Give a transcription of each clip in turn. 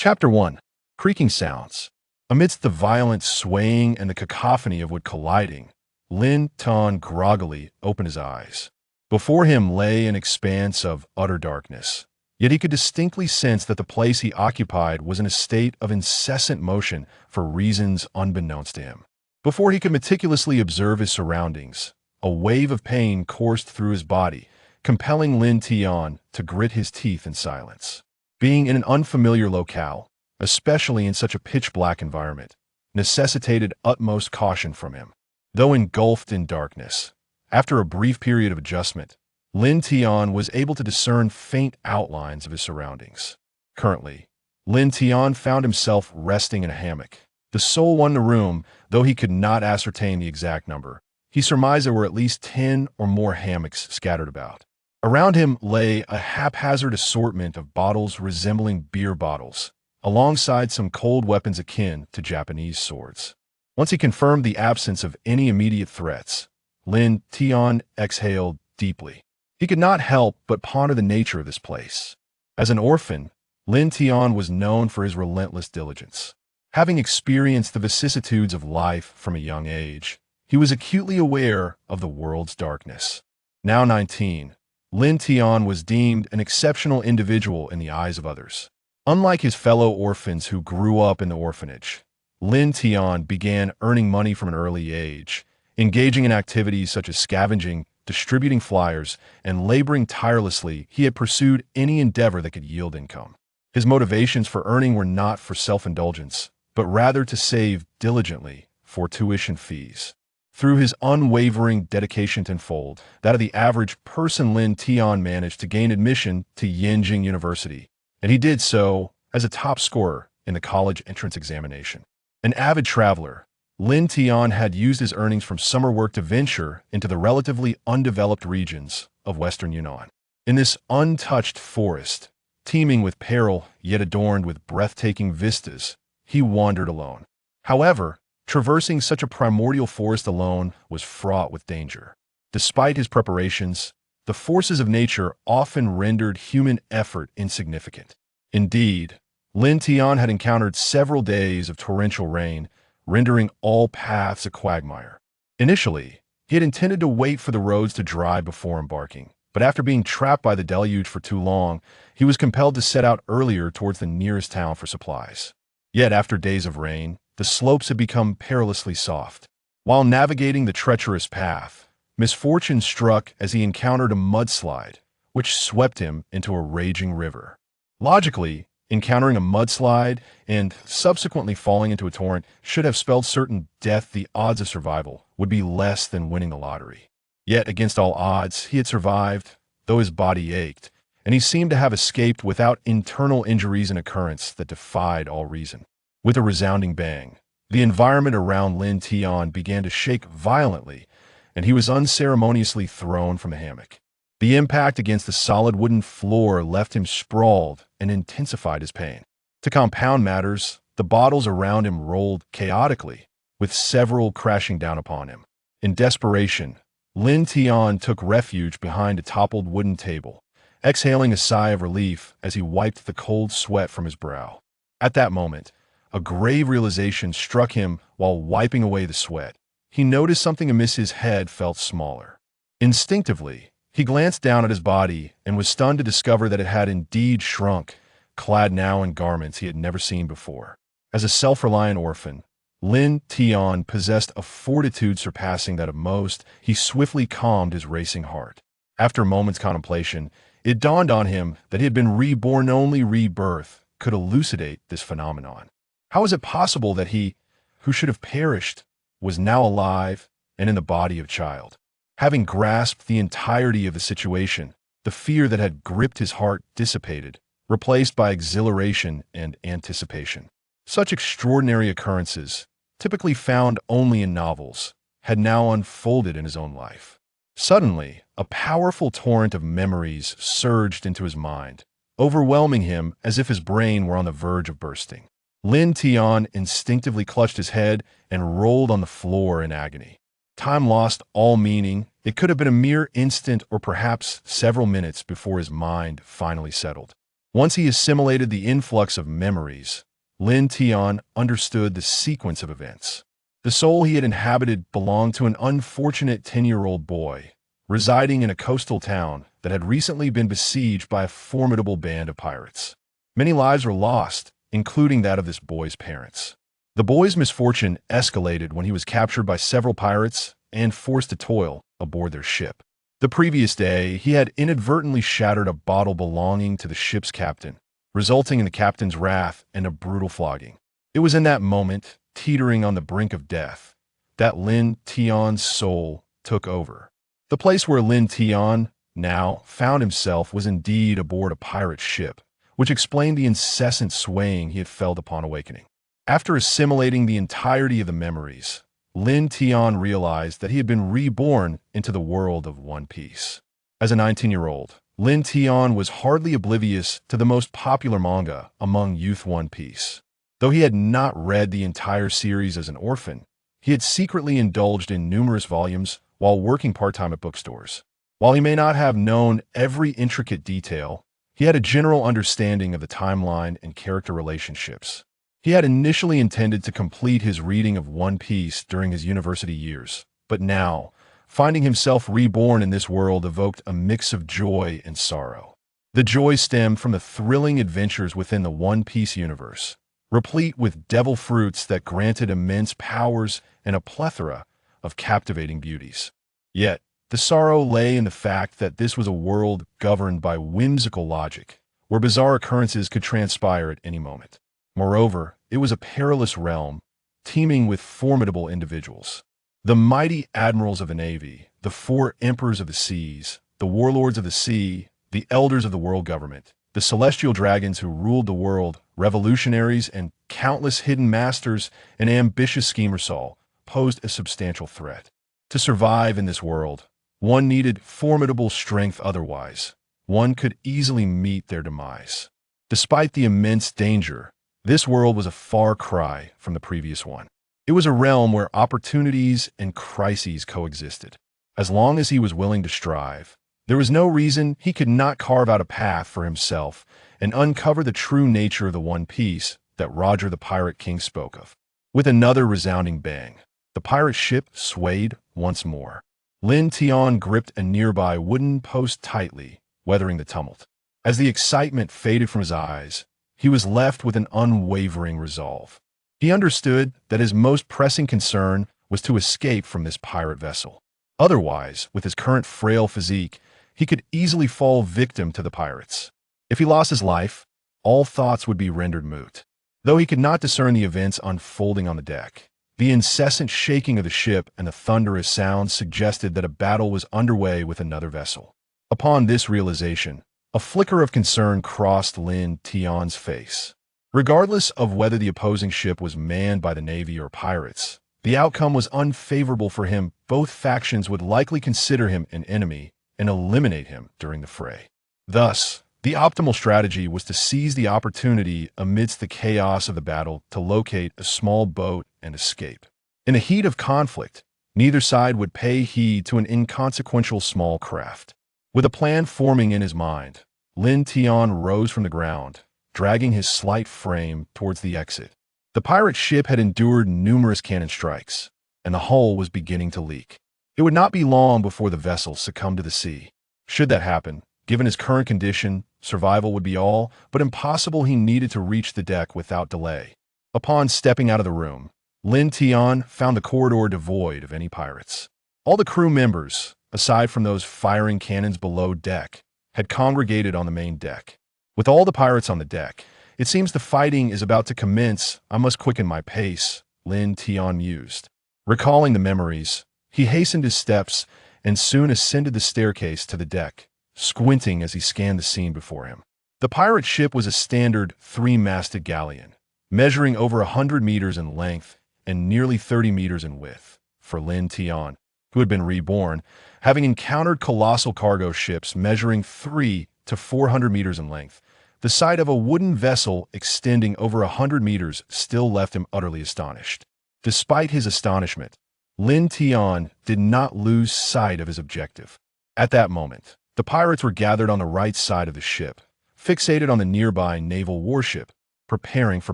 Chapter 1. Creaking Sounds. Amidst the violent swaying and the cacophony of wood colliding, Lin Tan groggily opened his eyes. Before him lay an expanse of utter darkness, yet he could distinctly sense that the place he occupied was in a state of incessant motion for reasons unbeknownst to him. Before he could meticulously observe his surroundings, a wave of pain coursed through his body, compelling Lin Tian to grit his teeth in silence. Being in an unfamiliar locale, especially in such a pitch-black environment, necessitated utmost caution from him. Though engulfed in darkness, after a brief period of adjustment, Lin Tian was able to discern faint outlines of his surroundings. Currently, Lin Tian found himself resting in a hammock. The sole one in the room, though he could not ascertain the exact number, he surmised there were at least 10 or more hammocks scattered about. Around him lay a haphazard assortment of bottles resembling beer bottles, alongside some cold weapons akin to Japanese swords. Once he confirmed the absence of any immediate threats, Lin Tian exhaled deeply. He could not help but ponder the nature of this place. As an orphan, Lin Tian was known for his relentless diligence. Having experienced the vicissitudes of life from a young age, he was acutely aware of the world's darkness. Now 19, Lin Tian was deemed an exceptional individual in the eyes of others. Unlike his fellow orphans who grew up in the orphanage, Lin Tian began earning money from an early age, engaging in activities such as scavenging, distributing flyers, and laboring tirelessly. He had pursued any endeavor that could yield income. His motivations for earning were not for self-indulgence, but rather to save diligently for tuition fees. Through his unwavering dedication tenfold that of the average person, Lin Tian managed to gain admission to Yinjing University, and he did so as a top scorer in the college entrance examination. An avid traveler, Lin Tian had used his earnings from summer work to venture into the relatively undeveloped regions of western Yunnan. In this untouched forest, teeming with peril yet adorned with breathtaking vistas, he wandered alone. However, traversing such a primordial forest alone was fraught with danger. Despite his preparations, the forces of nature often rendered human effort insignificant. Indeed, Lin Tian had encountered several days of torrential rain, rendering all paths a quagmire. Initially, he had intended to wait for the roads to dry before embarking, but after being trapped by the deluge for too long, he was compelled to set out earlier towards the nearest town for supplies. Yet after days of rain, the slopes had become perilously soft. While navigating the treacherous path, misfortune struck as he encountered a mudslide, which swept him into a raging river. Logically, encountering a mudslide and subsequently falling into a torrent should have spelled certain death. The odds of survival would be less than winning the lottery. Yet against all odds, he had survived, though his body ached, and he seemed to have escaped without internal injuries and occurrence that defied all reason. With a resounding bang, the environment around Lin Tian began to shake violently, and he was unceremoniously thrown from a hammock. The impact against the solid wooden floor left him sprawled and intensified his pain. To compound matters, the bottles around him rolled chaotically, with several crashing down upon him. In desperation, Lin Tian took refuge behind a toppled wooden table, exhaling a sigh of relief as he wiped the cold sweat from his brow. At that moment, a grave realization struck him while wiping away the sweat. He noticed something amiss. His head felt smaller. Instinctively, he glanced down at his body and was stunned to discover that it had indeed shrunk, clad now in garments he had never seen before. As a self-reliant orphan, Lin Tian possessed a fortitude surpassing that of most. He swiftly calmed his racing heart. After a moment's contemplation, it dawned on him that he had been reborn. Only rebirth could elucidate this phenomenon. How was it possible that he, who should have perished, was now alive and in the body of a child? Having grasped the entirety of the situation, the fear that had gripped his heart dissipated, replaced by exhilaration and anticipation. Such extraordinary occurrences, typically found only in novels, had now unfolded in his own life. Suddenly, a powerful torrent of memories surged into his mind, overwhelming him as if his brain were on the verge of bursting. Lin Tian instinctively clutched his head and rolled on the floor in agony. Time lost all meaning. It could have been a mere instant or perhaps several minutes before his mind finally settled. Once he assimilated the influx of memories, Lin Tian understood the sequence of events. The soul he had inhabited belonged to an unfortunate 10-year-old boy, residing in a coastal town that had recently been besieged by a formidable band of pirates. Many lives were lost, including that of this boy's parents. The boy's misfortune escalated when he was captured by several pirates and forced to toil aboard their ship. The previous day, he had inadvertently shattered a bottle belonging to the ship's captain, resulting in the captain's wrath and a brutal flogging. It was in that moment, teetering on the brink of death, that Lin Tian's soul took over. The place where Lin Tian now found himself was indeed aboard a pirate ship, which explained the incessant swaying he had felt upon awakening. After assimilating the entirety of the memories, Lin Tian realized that he had been reborn into the world of One Piece. As a 19-year-old, Lin Tian was hardly oblivious to the most popular manga among youth One Piece. Though he had not read the entire series as an orphan, he had secretly indulged in numerous volumes while working part-time at bookstores. While he may not have known every intricate detail, he had a general understanding of the timeline and character relationships. He had initially intended to complete his reading of One Piece during his university years, but now, finding himself reborn in this world evoked a mix of joy and sorrow. The joy stemmed from the thrilling adventures within the One Piece universe, replete with devil fruits that granted immense powers and a plethora of captivating beauties. Yet, the sorrow lay in the fact that this was a world governed by whimsical logic, where bizarre occurrences could transpire at any moment. Moreover, it was a perilous realm, teeming with formidable individuals. The mighty admirals of the Navy, the 4 emperors of the seas, the warlords of the sea, the elders of the world government, the celestial dragons who ruled the world, revolutionaries, and countless hidden masters and ambitious schemers all posed a substantial threat. To survive in this world, one needed formidable strength, otherwise, one could easily meet their demise. Despite the immense danger, this world was a far cry from the previous one. It was a realm where opportunities and crises coexisted. As long as he was willing to strive, there was no reason he could not carve out a path for himself and uncover the true nature of the One Piece that Roger the Pirate King spoke of. With another resounding bang, the pirate ship swayed once more. Lin Tian gripped a nearby wooden post tightly, weathering the tumult. As the excitement faded from his eyes, he was left with an unwavering resolve. He understood that his most pressing concern was to escape from this pirate vessel. Otherwise, with his current frail physique, he could easily fall victim to the pirates. If he lost his life, all thoughts would be rendered moot. Though he could not discern the events unfolding on the deck, the incessant shaking of the ship and the thunderous sounds suggested that a battle was underway with another vessel. Upon this realization, a flicker of concern crossed Lin Tian's face. Regardless of whether the opposing ship was manned by the Navy or pirates, the outcome was unfavorable for him. Both factions would likely consider him an enemy and eliminate him during the fray. Thus, the optimal strategy was to seize the opportunity amidst the chaos of the battle to locate a small boat and escape. In the heat of conflict, neither side would pay heed to an inconsequential small craft. With a plan forming in his mind, Lin Tian rose from the ground, dragging his slight frame towards the exit. The pirate ship had endured numerous cannon strikes, and the hull was beginning to leak. It would not be long before the vessel succumbed to the sea. Should that happen, given his current condition, survival would be all but impossible. He needed to reach the deck without delay. Upon stepping out of the room, Lin Tian found the corridor devoid of any pirates. All the crew members, aside from those firing cannons below deck, had congregated on the main deck. With all the pirates on the deck, it seems the fighting is about to commence. I must quicken my pace, Lin Tian mused. Recalling the memories, he hastened his steps and soon ascended the staircase to the deck, squinting as he scanned the scene before him. The pirate ship was a standard 3-masted galleon, measuring over 100 meters in length and nearly 30 meters in width. For Lin Tian, who had been reborn, having encountered colossal cargo ships measuring 300 to 400 meters in length, the sight of a wooden vessel extending over 100 meters still left him utterly astonished. Despite his astonishment, Lin Tian did not lose sight of his objective. At that moment, the pirates were gathered on the right side of the ship, fixated on the nearby naval warship, preparing for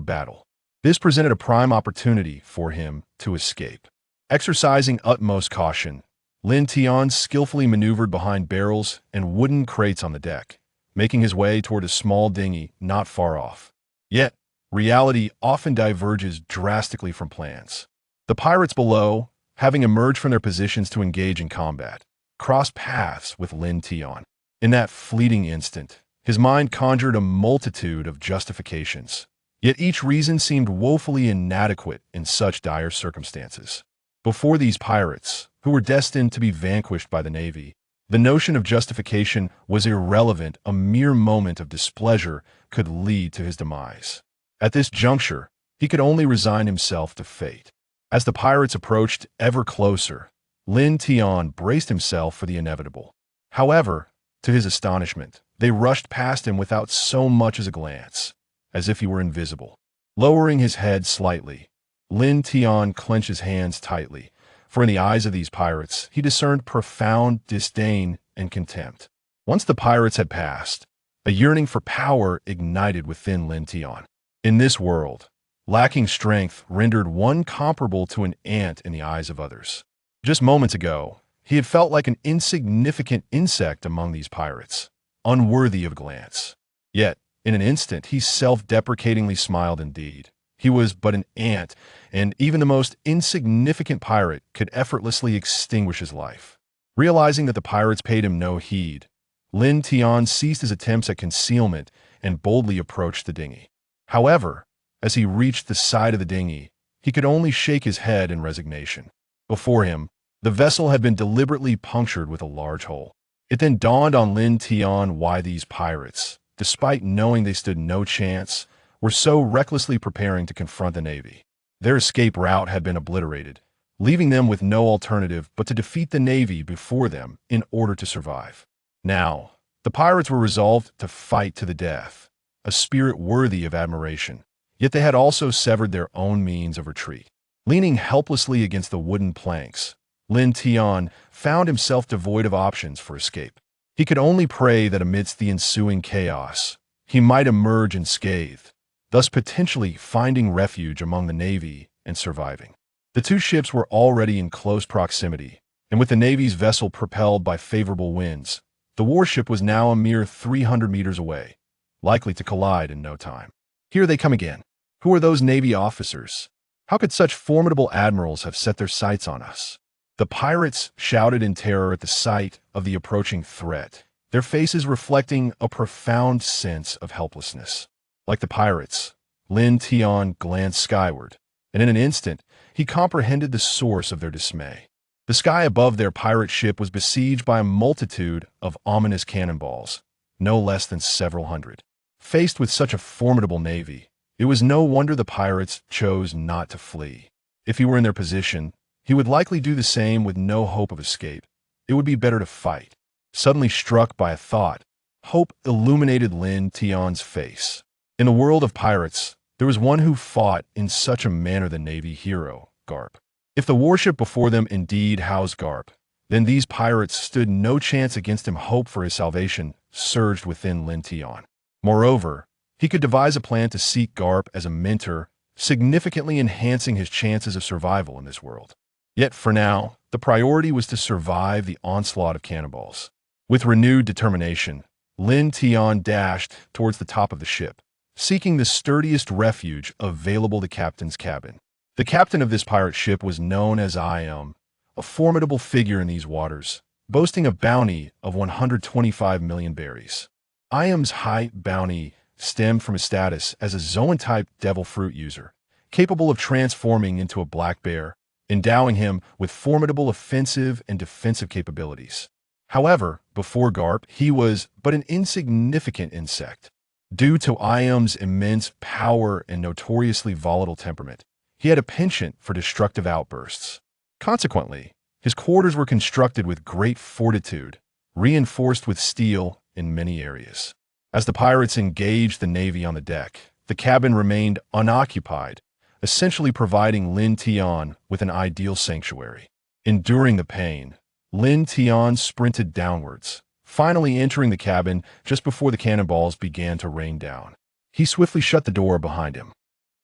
battle. This presented a prime opportunity for him to escape. Exercising utmost caution, Lin Tian skillfully maneuvered behind barrels and wooden crates on the deck, making his way toward a small dinghy not far off. Yet, reality often diverges drastically from plans. The pirates below, having emerged from their positions to engage in combat, crossed paths with Lin Tian. In that fleeting instant, his mind conjured a multitude of justifications. Yet each reason seemed woefully inadequate in such dire circumstances. Before these pirates, who were destined to be vanquished by the Navy, the notion of justification was irrelevant. A mere moment of displeasure could lead to his demise. At this juncture, he could only resign himself to fate. As the pirates approached ever closer, Lin Tian braced himself for the inevitable. However, to his astonishment, they rushed past him without so much as a glance, as if he were invisible. Lowering his head slightly, Lin Tian clenched his hands tightly, for in the eyes of these pirates, he discerned profound disdain and contempt. Once the pirates had passed, a yearning for power ignited within Lin Tian. In this world, lacking strength rendered one comparable to an ant in the eyes of others. Just moments ago, he had felt like an insignificant insect among these pirates, unworthy of glance. Yet, in an instant, he self-deprecatingly smiled indeed. He was but an ant, and even the most insignificant pirate could effortlessly extinguish his life. Realizing that the pirates paid him no heed, Lin Tian ceased his attempts at concealment and boldly approached the dinghy. However, as he reached the side of the dinghy, he could only shake his head in resignation. Before him, the vessel had been deliberately punctured with a large hole. It then dawned on Lin Tian why these pirates, despite knowing they stood no chance, were so recklessly preparing to confront the Navy. Their escape route had been obliterated, leaving them with no alternative but to defeat the Navy before them in order to survive. Now, the pirates were resolved to fight to the death, a spirit worthy of admiration, yet they had also severed their own means of retreat. Leaning helplessly against the wooden planks, Lin Tian found himself devoid of options for escape. He could only pray that amidst the ensuing chaos, he might emerge unscathed, thus potentially finding refuge among the Navy and surviving. The two ships were already in close proximity, and with the Navy's vessel propelled by favorable winds, the warship was now a mere 300 meters away, likely to collide in no time. Here they come again. Who are those Navy officers? How could such formidable admirals have set their sights on us? The pirates shouted in terror at the sight of the approaching threat, their faces reflecting a profound sense of helplessness. Like the pirates, Lin Tian glanced skyward, and in an instant, he comprehended the source of their dismay. The sky above their pirate ship was besieged by a multitude of ominous cannonballs, no less than several hundred. Faced with such a formidable navy, it was no wonder the pirates chose not to flee. If he were in their position, he would likely do the same with no hope of escape. It would be better to fight. Suddenly struck by a thought, hope illuminated Lin Tian's face. In the world of pirates, there was one who fought in such a manner: the Navy hero, Garp. If the warship before them indeed housed Garp, then these pirates stood no chance against him. Hope for his salvation surged within Lin Tian. Moreover, he could devise a plan to seek Garp as a mentor, significantly enhancing his chances of survival in this world. Yet for now, the priority was to survive the onslaught of cannonballs. With renewed determination, Lin Tian dashed towards the top of the ship, seeking the sturdiest refuge available: the captain's cabin. The captain of this pirate ship was known as a formidable figure in these waters, boasting a bounty of 125 million berries. Iam's high bounty stemmed from his status as a Zoan-type devil fruit user, capable of transforming into a black bear, endowing him with formidable offensive and defensive capabilities. However, before Garp, he was but an insignificant insect. Due to Iam's immense power and notoriously volatile temperament, he had a penchant for destructive outbursts. Consequently, his quarters were constructed with great fortitude, reinforced with steel in many areas. As the pirates engaged the Navy on the deck, the cabin remained unoccupied, essentially providing Lin Tian with an ideal sanctuary. Enduring the pain, Lin Tian sprinted downwards, finally entering the cabin just before the cannonballs began to rain down. He swiftly shut the door behind him.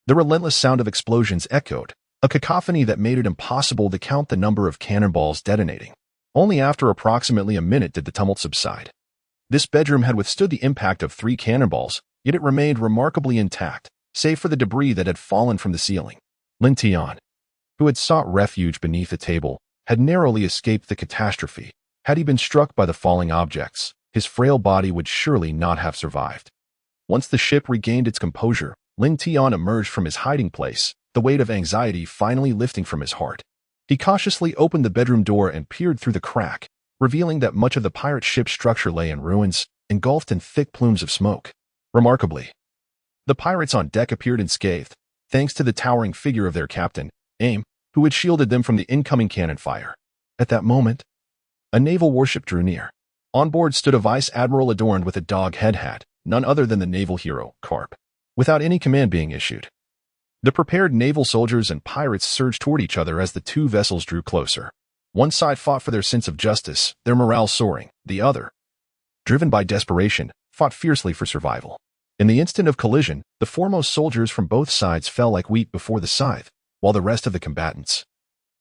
The relentless sound of explosions echoed, a cacophony that made it impossible to count the number of cannonballs detonating. Only after approximately a minute did the tumult subside. This bedroom had withstood the impact of 3 cannonballs, yet it remained remarkably intact, save for the debris that had fallen from the ceiling. Lin Tian, who had sought refuge beneath a table, had narrowly escaped the catastrophe. Had he been struck by the falling objects, his frail body would surely not have survived. Once the ship regained its composure, Lin Tian emerged from his hiding place, the weight of anxiety finally lifting from his heart. He cautiously opened the bedroom door and peered through the crack, revealing that much of the pirate ship's structure lay in ruins, engulfed in thick plumes of smoke. Remarkably, the pirates on deck appeared unscathed, thanks to the towering figure of their captain, Aim, who had shielded them from the incoming cannon fire. At that moment, a naval warship drew near. On board stood a vice admiral adorned with a dog head hat, none other than the naval hero, Garp. Without any command being issued, the prepared naval soldiers and pirates surged toward each other as the 2 vessels drew closer. One side fought for their sense of justice, their morale soaring. The other, driven by desperation, fought fiercely for survival. In the instant of collision, the foremost soldiers from both sides fell like wheat before the scythe, while the rest of the combatants,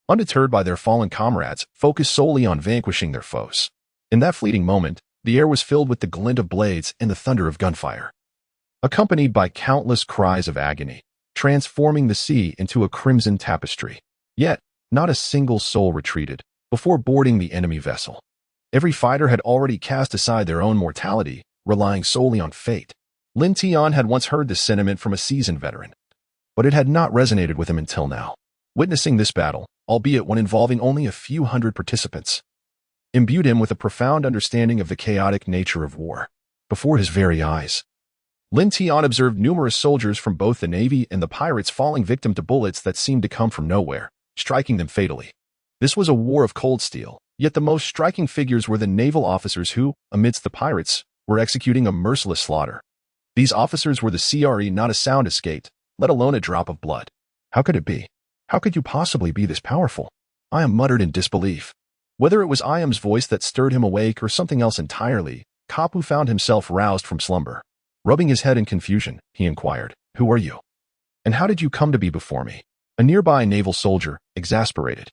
undeterred by their fallen comrades, focused solely on vanquishing their foes. In that fleeting moment, the air was filled with the glint of blades and the thunder of gunfire, accompanied by countless cries of agony, transforming the sea into a crimson tapestry. Yet, not a single soul retreated before boarding the enemy vessel. Every fighter had already cast aside their own mortality, relying solely on fate. Lin Tian had once heard this sentiment from a seasoned veteran, but it had not resonated with him until now. Witnessing this battle, albeit one involving only a few hundred participants, imbued him with a profound understanding of the chaotic nature of war. Before his very eyes, Lin Tian observed numerous soldiers from both the Navy and the pirates falling victim to bullets that seemed to come from nowhere, striking them fatally. This was a war of cold steel, yet the most striking figures were the naval officers who, amidst the pirates, were executing a merciless slaughter. These officers were the CRE, not a sound escaped, let alone a drop of blood. How could it be? How could you possibly be this powerful? Iam muttered in disbelief. Whether it was Iam's voice that stirred him awake or something else entirely, Kapu found himself roused from slumber. Rubbing his head in confusion, he inquired, "Who are you? And how did you come to be before me?" A nearby naval soldier, exasperated,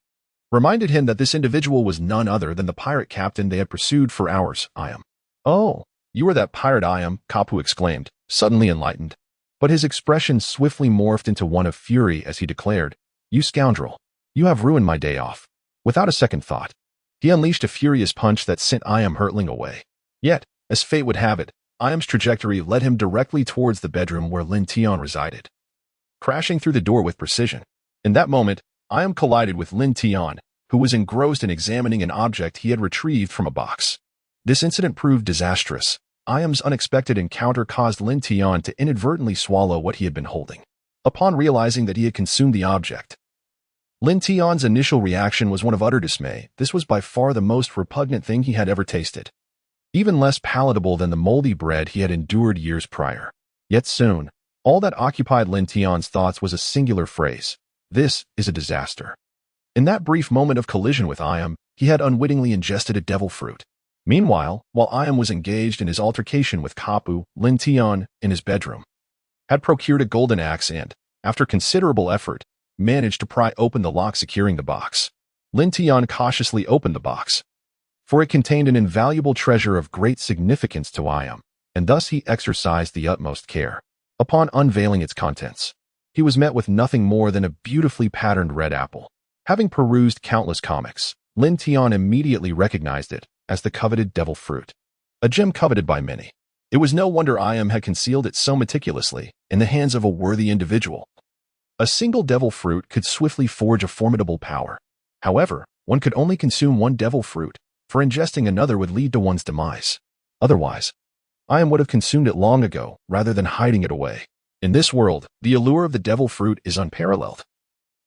reminded him that this individual was none other than the pirate captain they had pursued for hours. "Iam. Oh, you are that pirate Iam," Kapu exclaimed, suddenly enlightened. But his expression swiftly morphed into one of fury as he declared, "You scoundrel. You have ruined my day off." Without a second thought, he unleashed a furious punch that sent Iam hurtling away. Yet, as fate would have it, Iam's trajectory led him directly towards the bedroom where Lin Tian resided, crashing through the door with precision. In that moment, Iam collided with Lin Tian, who was engrossed in examining an object he had retrieved from a box. This incident proved disastrous. Iam's unexpected encounter caused Lin Tian to inadvertently swallow what he had been holding. Upon realizing that he had consumed the object, Lin Tian's initial reaction was one of utter dismay. This was by far the most repugnant thing he had ever tasted, even less palatable than the moldy bread he had endured years prior. Yet soon, all that occupied Lin Tian's thoughts was a singular phrase: "This is a disaster." In that brief moment of collision with Iam, he had unwittingly ingested a devil fruit. Meanwhile, while Iam was engaged in his altercation with Kapu, Lin Tian, in his bedroom, had procured a golden axe and, after considerable effort, managed to pry open the lock securing the box. Lin Tian cautiously opened the box, for it contained an invaluable treasure of great significance to Iam, and thus he exercised the utmost care. Upon unveiling its contents, he was met with nothing more than a beautifully patterned red apple. Having perused countless comics, Lin Tian immediately recognized it as the coveted devil fruit, a gem coveted by many. It was no wonder Iam had concealed it so meticulously in the hands of a worthy individual. A single devil fruit could swiftly forge a formidable power. However, one could only consume one devil fruit, for ingesting another would lead to one's demise. Otherwise, Iam would have consumed it long ago rather than hiding it away. In this world, the allure of the devil fruit is unparalleled,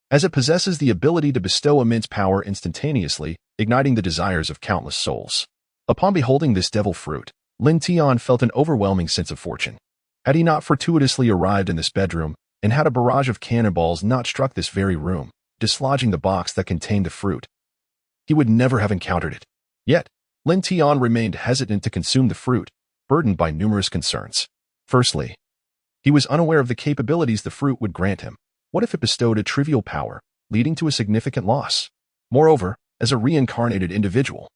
as it possesses the ability to bestow immense power instantaneously, igniting the desires of countless souls. Upon beholding this devil fruit, Lin Tian felt an overwhelming sense of fortune. Had he not fortuitously arrived in this bedroom, and had a barrage of cannonballs not struck this very room, dislodging the box that contained the fruit, he would never have encountered it. Yet, Lin Tian remained hesitant to consume the fruit, burdened by numerous concerns. Firstly, he was unaware of the capabilities the fruit would grant him. What if it bestowed a trivial power, leading to a significant loss? Moreover, as a reincarnated individual,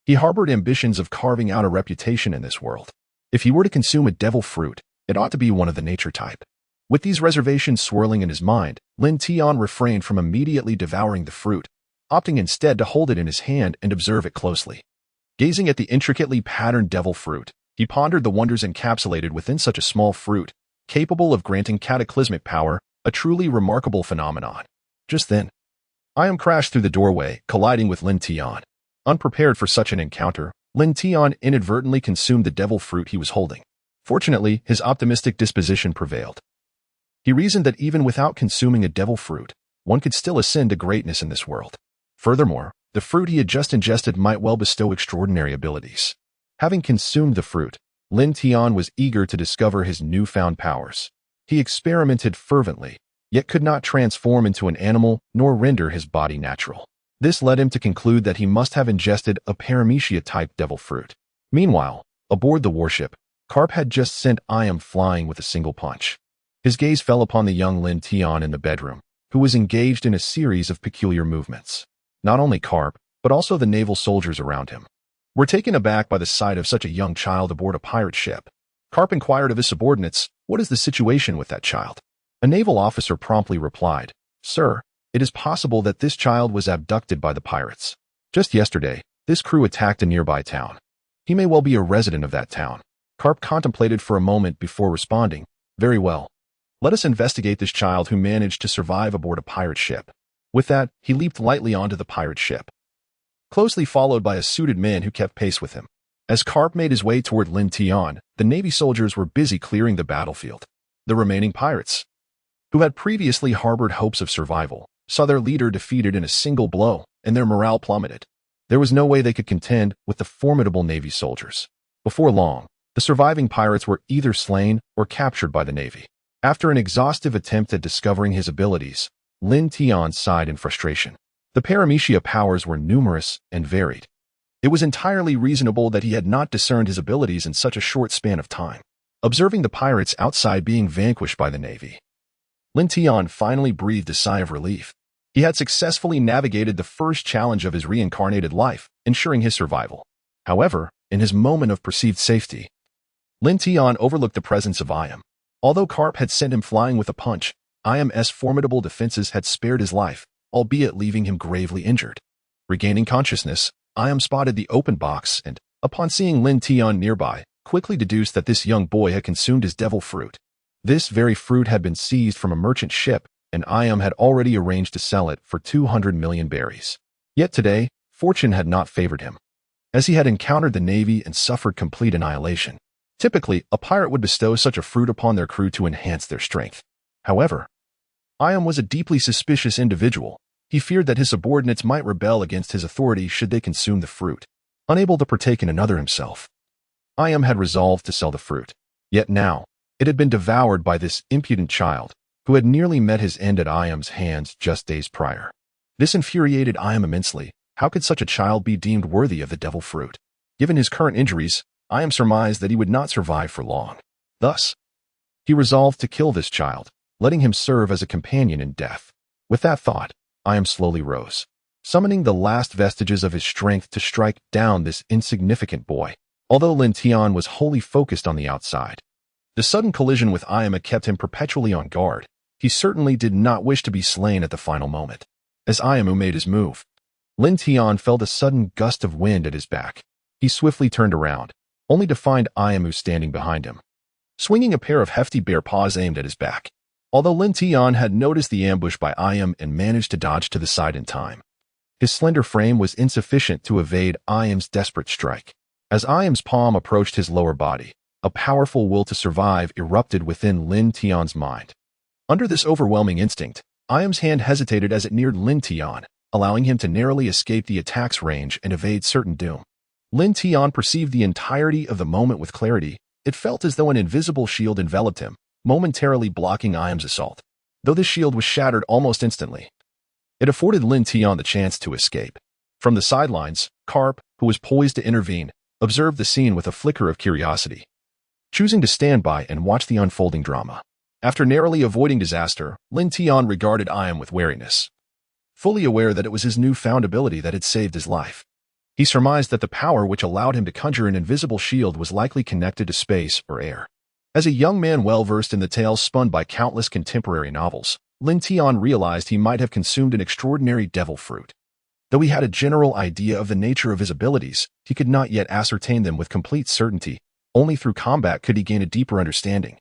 he harbored ambitions of carving out a reputation in this world. If he were to consume a devil fruit, it ought to be one of the nature type. With these reservations swirling in his mind, Lin Tian refrained from immediately devouring the fruit, opting instead to hold it in his hand and observe it closely. Gazing at the intricately patterned devil fruit, he pondered the wonders encapsulated within such a small fruit, capable of granting cataclysmic power, a truly remarkable phenomenon. Just then, I crashed through the doorway, colliding with Lin Tian. Unprepared for such an encounter, Lin Tian inadvertently consumed the devil fruit he was holding. Fortunately, his optimistic disposition prevailed. He reasoned that even without consuming a devil fruit, one could still ascend to greatness in this world. Furthermore, the fruit he had just ingested might well bestow extraordinary abilities. Having consumed the fruit, Lin Tian was eager to discover his newfound powers. He experimented fervently, yet could not transform into an animal nor render his body natural. This led him to conclude that he must have ingested a paramecia-type devil fruit. Meanwhile, aboard the warship, Garp had just sent flying with a single punch. His gaze fell upon the young Lin Tian in the bedroom, who was engaged in a series of peculiar movements. Not only Garp, but also the naval soldiers around him were taken aback by the sight of such a young child aboard a pirate ship. Garp inquired of his subordinates, "What is the situation with that child?" A naval officer promptly replied, "Sir, it is possible that this child was abducted by the pirates. Just yesterday, this crew attacked a nearby town. He may well be a resident of that town." Garp contemplated for a moment before responding, "Very well. Let us investigate this child who managed to survive aboard a pirate ship." With that, he leaped lightly onto the pirate ship, closely followed by a suited man who kept pace with him. As Garp made his way toward Lin Tian, the Navy soldiers were busy clearing the battlefield. The remaining pirates, who had previously harbored hopes of survival, saw their leader defeated in a single blow, and their morale plummeted. There was no way they could contend with the formidable Navy soldiers. Before long, the surviving pirates were either slain or captured by the Navy. After an exhaustive attempt at discovering his abilities, Lin Tian sighed in frustration. The paramecia powers were numerous and varied. It was entirely reasonable that he had not discerned his abilities in such a short span of time. Observing the pirates outside being vanquished by the Navy, Lin Tian finally breathed a sigh of relief. He had successfully navigated the first challenge of his reincarnated life, ensuring his survival. However, in his moment of perceived safety, Lin Tian overlooked the presence of Although Garp had sent him flying with a punch, IM's formidable defenses had spared his life, albeit leaving him gravely injured. Regaining consciousness, spotted the open box and, upon seeing Lin Tian nearby, quickly deduced that this young boy had consumed his devil fruit. This very fruit had been seized from a merchant ship, and had already arranged to sell it for 200 million berries. Yet today, fortune had not favored him, as he had encountered the Navy and suffered complete annihilation. Typically, a pirate would bestow such a fruit upon their crew to enhance their strength. However, was a deeply suspicious individual. He feared that his subordinates might rebel against his authority should they consume the fruit. Unable to partake in another himself, had resolved to sell the fruit. Yet now, it had been devoured by this impudent child, who had nearly met his end at hands just days prior. This infuriated immensely. How could such a child be deemed worthy of the devil fruit? Given his current injuries, surmised that he would not survive for long. Thus, he resolved to kill this child, letting him serve as a companion in death. With that thought, slowly rose, summoning the last vestiges of his strength to strike down this insignificant boy. Although Lin Tian was wholly focused on the outside, the sudden collision with had kept him perpetually on guard. He certainly did not wish to be slain at the final moment. As made his move, Lin Tian felt a sudden gust of wind at his back. He swiftly turned around, only to find standing behind him, swinging a pair of hefty bare paws aimed at his back. Although Lin Tian had noticed the ambush by and managed to dodge to the side in time, his slender frame was insufficient to evade desperate strike. As palm approached his lower body, a powerful will to survive erupted within Lin Tian's mind. Under this overwhelming instinct, hand hesitated as it neared Lin Tian, allowing him to narrowly escape the attack's range and evade certain doom. Lin Tian perceived the entirety of the moment with clarity. It felt as though an invisible shield enveloped him, momentarily blocking assault. Though this shield was shattered almost instantly, it afforded Lin Tian the chance to escape. From the sidelines, Garp, who was poised to intervene, observed the scene with a flicker of curiosity, choosing to stand by and watch the unfolding drama. After narrowly avoiding disaster, Lin Tian regarded Iam with wariness, fully aware that it was his newfound ability that had saved his life. He surmised that the power which allowed him to conjure an invisible shield was likely connected to space or air. As a young man well-versed in the tales spun by countless contemporary novels, Lin Tian realized he might have consumed an extraordinary devil fruit. Though he had a general idea of the nature of his abilities, he could not yet ascertain them with complete certainty. Only through combat could he gain a deeper understanding.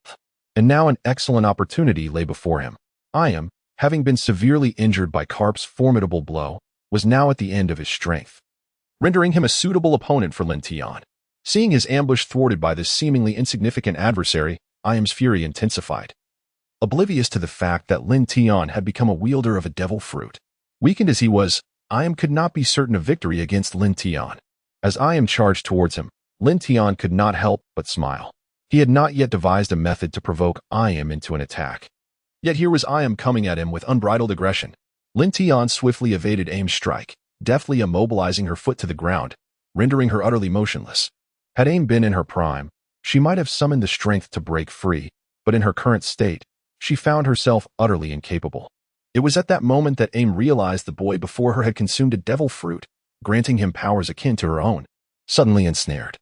And now an excellent opportunity lay before him. Iam, having been severely injured by Garp's formidable blow, was now at the end of his strength, rendering him a suitable opponent for Lin Tian. Seeing his ambush thwarted by this seemingly insignificant adversary, Iam's fury intensified. Oblivious to the fact that Lin Tian had become a wielder of a devil fruit. Weakened as he was, Iam could not be certain of victory against Lin Tian. As Iam charged towards him, Lin Tian could not help but smile. He had not yet devised a method to provoke Iam into an attack. Yet here was Iam coming at him with unbridled aggression. Lin Tian swiftly evaded Aim's strike, deftly immobilizing her foot to the ground, rendering her utterly motionless. Had Aim been in her prime, she might have summoned the strength to break free, but in her current state, she found herself utterly incapable. It was at that moment that Aim realized the boy before her had consumed a devil fruit, granting him powers akin to her own. Suddenly ensnared,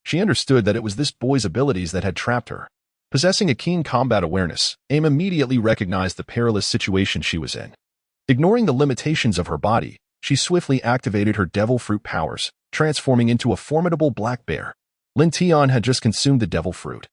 she understood that it was this boy's abilities that had trapped her. Possessing a keen combat awareness, Aim immediately recognized the perilous situation she was in. Ignoring the limitations of her body, she swiftly activated her devil fruit powers, transforming into a formidable black bear. Lin Tian had just consumed the devil fruit,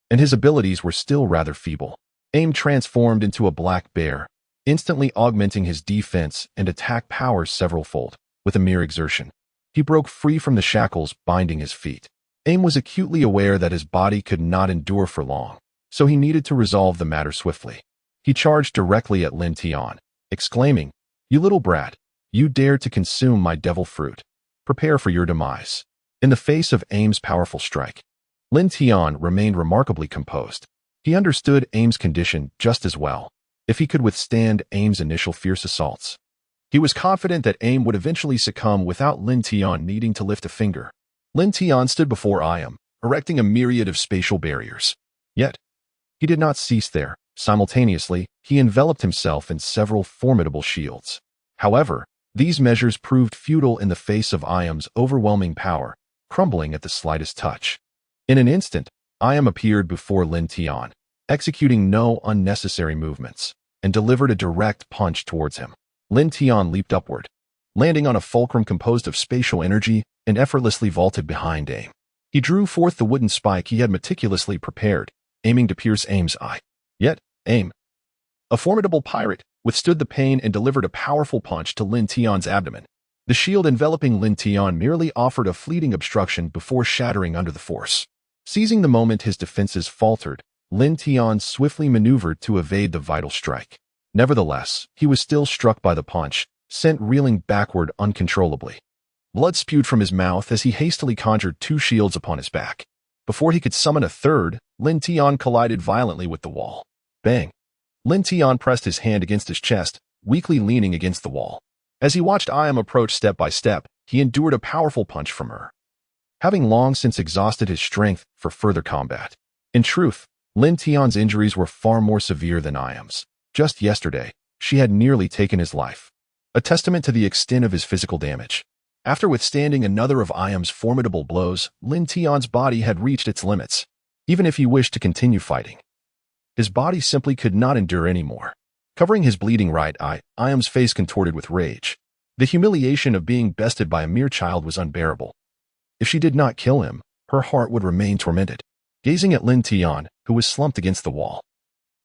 and his abilities were still rather feeble. Aim transformed into a black bear, instantly augmenting his defense and attack powers several-fold. With a mere exertion, he broke free from the shackles binding his feet. Aim was acutely aware that his body could not endure for long, so he needed to resolve the matter swiftly. He charged directly at Lin Tian, exclaiming, "You little brat, you dared to consume my devil fruit. Prepare for your demise." In the face of Aim's powerful strike, Lin Tian remained remarkably composed. He understood Aim's condition just as well, if he could withstand Aim's initial fierce assaults. He was confident that Aim would eventually succumb without Lin Tian needing to lift a finger. Lin Tian stood before Iam, erecting a myriad of spatial barriers. Yet, he did not cease there. Simultaneously, he enveloped himself in several formidable shields. However, these measures proved futile in the face of Iam's overwhelming power, crumbling at the slightest touch. In an instant, Iam appeared before Lin Tian, executing no unnecessary movements, and delivered a direct punch towards him. Lin Tian leaped upward, landing on a fulcrum composed of spatial energy, and effortlessly vaulted behind Aim. He drew forth the wooden spike he had meticulously prepared, aiming to pierce Aim's eye. Yet, Aim, a formidable pirate, withstood the pain and delivered a powerful punch to Lin Tian's abdomen. The shield enveloping Lin Tian merely offered a fleeting obstruction before shattering under the force. Seizing the moment his defenses faltered, Lin Tian swiftly maneuvered to evade the vital strike. Nevertheless, he was still struck by the punch, sent reeling backward uncontrollably. Blood spewed from his mouth as he hastily conjured two shields upon his back. Before he could summon a third, Lin Tian collided violently with the wall. Bang! Lin Tian pressed his hand against his chest, weakly leaning against the wall. As he watched Iam approach step by step, he endured a powerful punch from her, having long since exhausted his strength for further combat. In truth, Lin Tian's injuries were far more severe than Iam's. Just yesterday, she had nearly taken his life, a testament to the extent of his physical damage. After withstanding another of Iam's formidable blows, Lin Tian's body had reached its limits. Even if he wished to continue fighting, his body simply could not endure anymore. Covering his bleeding right eye, Iam's face contorted with rage. The humiliation of being bested by a mere child was unbearable. If she did not kill him, her heart would remain tormented. Gazing at Lin Tian, who was slumped against the wall,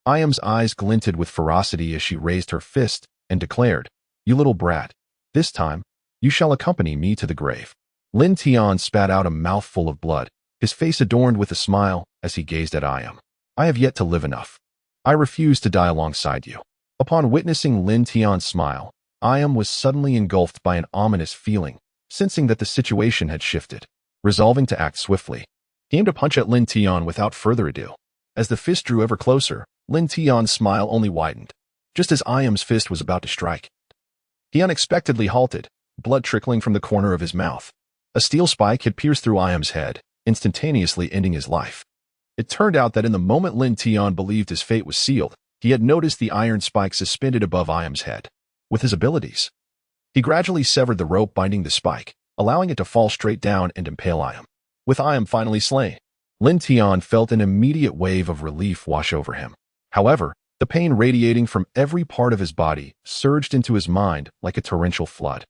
Iam's eyes glinted with ferocity as she raised her fist and declared, "You little brat, this time, you shall accompany me to the grave." Lin Tian spat out a mouthful of blood, his face adorned with a smile as he gazed at Iam. "I have yet to live enough. I refuse to die alongside you." Upon witnessing Lin Tian's smile, Iam was suddenly engulfed by an ominous feeling, sensing that the situation had shifted. Resolving to act swiftly, he aimed a punch at Lin Tian without further ado. As the fist drew ever closer, Lin Tian's smile only widened. Just as Iam's fist was about to strike, he unexpectedly halted, blood trickling from the corner of his mouth. A steel spike had pierced through Iam's head, instantaneously ending his life. It turned out that in the moment Lin Tian believed his fate was sealed, he had noticed the iron spike suspended above Iam's head. With his abilities, he gradually severed the rope binding the spike, allowing it to fall straight down and impale Iam. With Iam finally slain, Lin Tian felt an immediate wave of relief wash over him. However, the pain radiating from every part of his body surged into his mind like a torrential flood.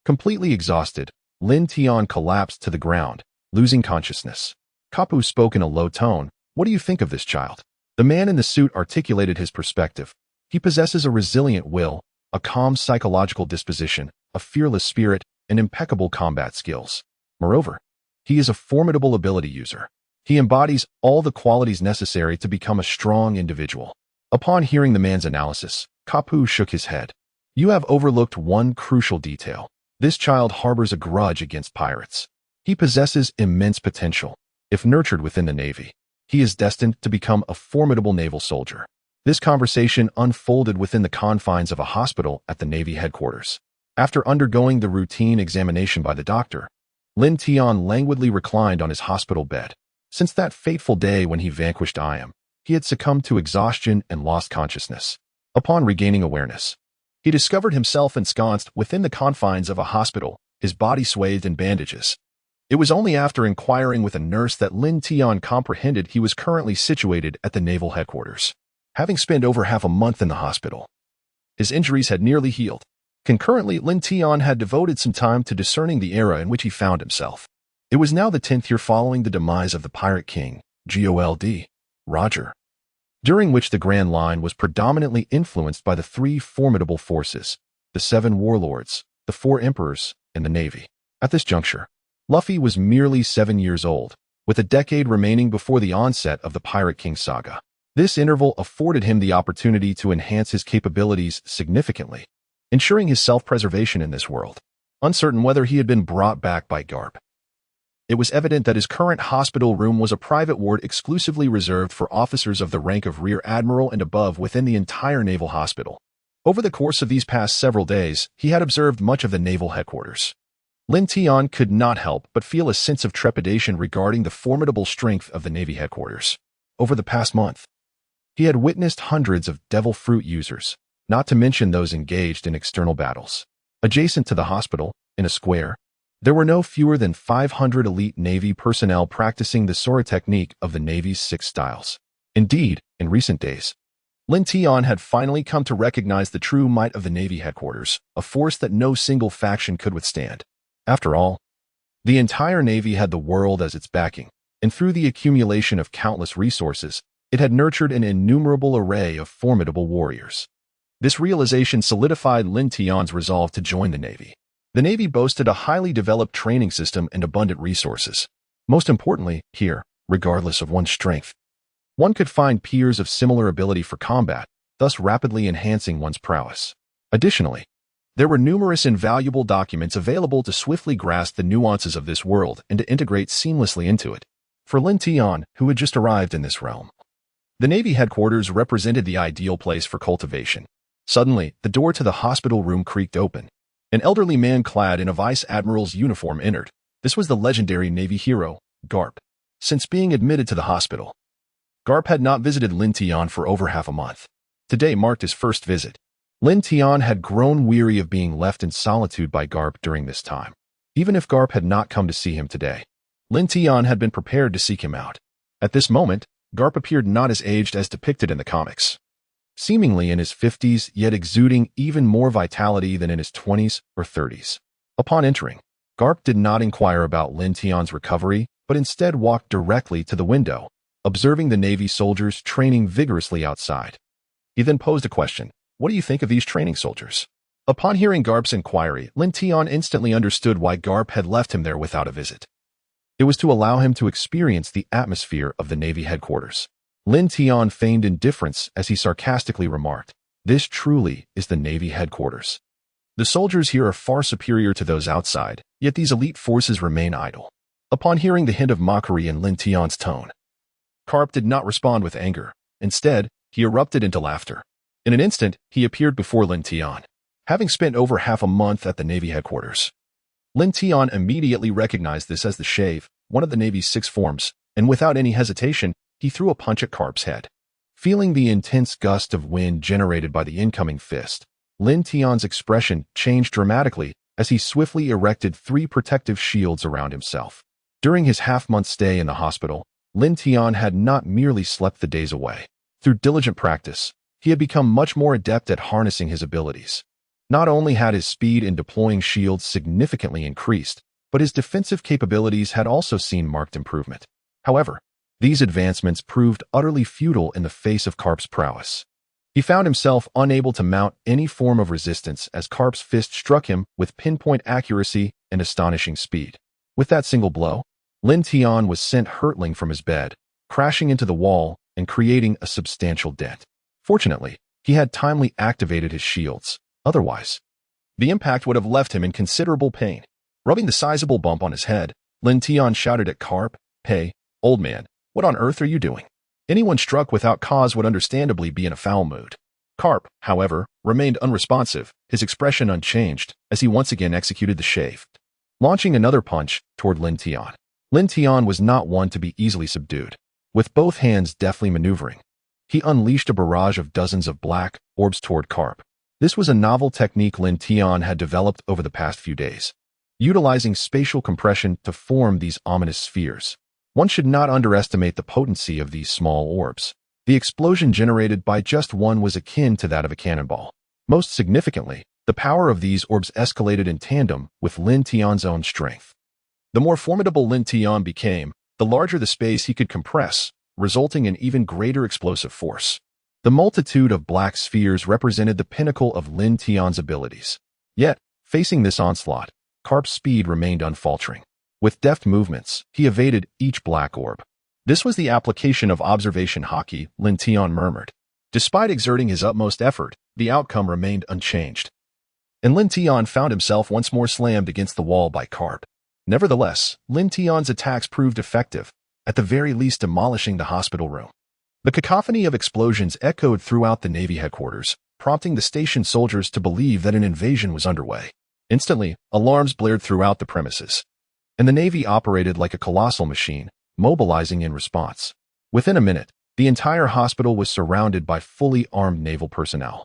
Completely exhausted, Lin Tian collapsed to the ground, losing consciousness. Kapu spoke in a low tone. "What do you think of this child?" The man in the suit articulated his perspective. He possesses a resilient will, a calm psychological disposition, a fearless spirit, and impeccable combat skills. Moreover, he is a formidable ability user. He embodies all the qualities necessary to become a strong individual. Upon hearing the man's analysis, Kapu shook his head. "You have overlooked one crucial detail. This child harbors a grudge against pirates. He possesses immense potential. If nurtured within the Navy, he is destined to become a formidable naval soldier." This conversation unfolded within the confines of a hospital at the Navy headquarters. After undergoing the routine examination by the doctor, Lin Tian languidly reclined on his hospital bed. Since that fateful day when he vanquished Iam, he had succumbed to exhaustion and lost consciousness. Upon regaining awareness, he discovered himself ensconced within the confines of a hospital, his body swathed in bandages. It was only after inquiring with a nurse that Lin Tian comprehended he was currently situated at the naval headquarters. Having spent over half a month in the hospital, his injuries had nearly healed. Concurrently, Lin Tian had devoted some time to discerning the era in which he found himself. It was now the 10th year following the demise of the Pirate King, Gold, Roger, during which the Grand Line was predominantly influenced by the three formidable forces, the 7 warlords, the 4 emperors, and the Navy. At this juncture, Luffy was merely 7 years old, with a decade remaining before the onset of the Pirate King saga. This interval afforded him the opportunity to enhance his capabilities significantly, ensuring his self-preservation in this world. Uncertain whether he had been brought back by Garp, it was evident that his current hospital room was a private ward exclusively reserved for officers of the rank of Rear Admiral and above within the entire naval hospital. Over the course of these past several days, he had observed much of the naval headquarters. Lin Tian could not help but feel a sense of trepidation regarding the formidable strength of the Navy headquarters. Over the past month, he had witnessed hundreds of devil fruit users, not to mention those engaged in external battles. Adjacent to the hospital, in a square, there were no fewer than 500 elite Navy personnel practicing the Sora technique of the Navy's 6 styles. Indeed, in recent days, Lin Tian had finally come to recognize the true might of the Navy headquarters, a force that no single faction could withstand. After all, the entire Navy had the world as its backing, and through the accumulation of countless resources, it had nurtured an innumerable array of formidable warriors. This realization solidified Lin Tian's resolve to join the Navy. The Navy boasted a highly developed training system and abundant resources. Most importantly, here, regardless of one's strength, one could find peers of similar ability for combat, thus rapidly enhancing one's prowess. Additionally, there were numerous invaluable documents available to swiftly grasp the nuances of this world and to integrate seamlessly into it. For Lin Tian, who had just arrived in this realm, the Navy headquarters represented the ideal place for cultivation. Suddenly, the door to the hospital room creaked open. An elderly man clad in a vice admiral's uniform entered. This was the legendary Navy hero, Garp. Since being admitted to the hospital, Garp had not visited Lin Tian for over half a month. Today marked his first visit. Lin Tian had grown weary of being left in solitude by Garp during this time. Even if Garp had not come to see him today, Lin Tian had been prepared to seek him out. At this moment, Garp appeared not as aged as depicted in the comics. Seemingly in his 50s, yet exuding even more vitality than in his 20s or 30s. Upon entering, Garp did not inquire about Lin Tian's recovery, but instead walked directly to the window, observing the Navy soldiers training vigorously outside. He then posed a question. "What do you think of these training soldiers?" Upon hearing Garp's inquiry, Lin Tian instantly understood why Garp had left him there without a visit. It was to allow him to experience the atmosphere of the Navy headquarters. Lin Tian feigned indifference as he sarcastically remarked, "This truly is the Navy headquarters. The soldiers here are far superior to those outside, yet these elite forces remain idle." Upon hearing the hint of mockery in Lin Tian's tone, Garp did not respond with anger. Instead, he erupted into laughter. In an instant, he appeared before Lin Tian. Having spent over half a month at the Navy headquarters, Lin Tian immediately recognized this as the shave, one of the Navy's 6 forms, and without any hesitation, he threw a punch at Garp's head. Feeling the intense gust of wind generated by the incoming fist, Lin Tian's expression changed dramatically as he swiftly erected 3 protective shields around himself. During his half-month stay in the hospital, Lin Tian had not merely slept the days away. Through diligent practice, he had become much more adept at harnessing his abilities. Not only had his speed in deploying shields significantly increased, but his defensive capabilities had also seen marked improvement. However, these advancements proved utterly futile in the face of Garp's prowess. He found himself unable to mount any form of resistance as Garp's fist struck him with pinpoint accuracy and astonishing speed. With that single blow, Lin Tian was sent hurtling from his bed, crashing into the wall and creating a substantial dent. Fortunately, he had timely activated his shields. Otherwise, the impact would have left him in considerable pain. Rubbing the sizable bump on his head, Lin Tian shouted at Garp, "Hey, old man, what on earth are you doing?" Anyone struck without cause would understandably be in a foul mood. Garp, however, remained unresponsive, his expression unchanged, as he once again executed the shave, launching another punch toward Lin Tian. Lin Tian was not one to be easily subdued. With both hands deftly maneuvering, he unleashed a barrage of dozens of black orbs toward Garp. This was a novel technique Lin Tian had developed over the past few days, utilizing spatial compression to form these ominous spheres. One should not underestimate the potency of these small orbs. The explosion generated by just one was akin to that of a cannonball. Most significantly, the power of these orbs escalated in tandem with Lin Tian's own strength. The more formidable Lin Tian became, the larger the space he could compress, resulting in even greater explosive force. The multitude of black spheres represented the pinnacle of Lin Tian's abilities. Yet, facing this onslaught, Garp's speed remained unfaltering. With deft movements, he evaded each black orb. This was the application of observation hockey, Lin Tian murmured. Despite exerting his utmost effort, the outcome remained unchanged, and Lin Tian found himself once more slammed against the wall by Garp. Nevertheless, Lin Tian's attacks proved effective, at the very least demolishing the hospital room. The cacophony of explosions echoed throughout the Navy headquarters, prompting the station soldiers to believe that an invasion was underway. Instantly, alarms blared throughout the premises, and the Navy operated like a colossal machine, mobilizing in response. Within a minute, the entire hospital was surrounded by fully armed naval personnel.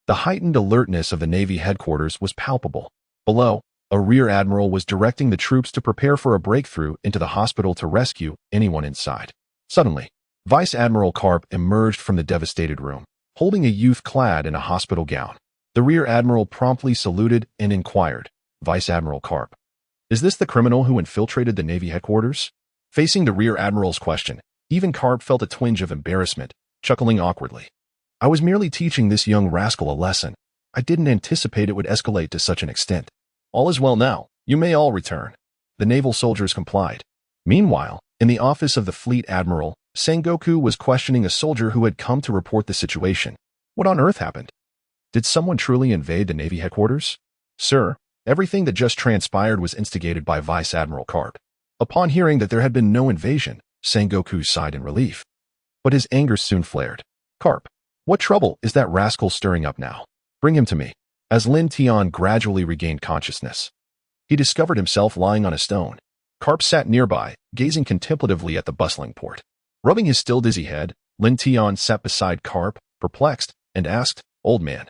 The heightened alertness of the Navy headquarters was palpable. Below, a rear admiral was directing the troops to prepare for a breakthrough into the hospital to rescue anyone inside. Suddenly, Vice Admiral Garp emerged from the devastated room, holding a youth clad in a hospital gown. The rear admiral promptly saluted and inquired, "Vice Admiral Garp, is this the criminal who infiltrated the Navy headquarters?" Facing the rear admiral's question, even Garp felt a twinge of embarrassment, chuckling awkwardly. "I was merely teaching this young rascal a lesson. I didn't anticipate it would escalate to such an extent. All is well now. You may all return." The naval soldiers complied. Meanwhile, in the office of the fleet admiral, Sengoku was questioning a soldier who had come to report the situation. What on earth happened? Did someone truly invade the Navy headquarters? "Sir, everything that just transpired was instigated by Vice Admiral Garp." Upon hearing that there had been no invasion, Sengoku sighed in relief. But his anger soon flared. "Garp, what trouble is that rascal stirring up now? Bring him to me." As Lin Tian gradually regained consciousness, he discovered himself lying on a stone. Garp sat nearby, gazing contemplatively at the bustling port. Rubbing his still dizzy head, Lin Tian sat beside Garp, perplexed, and asked, "Old man,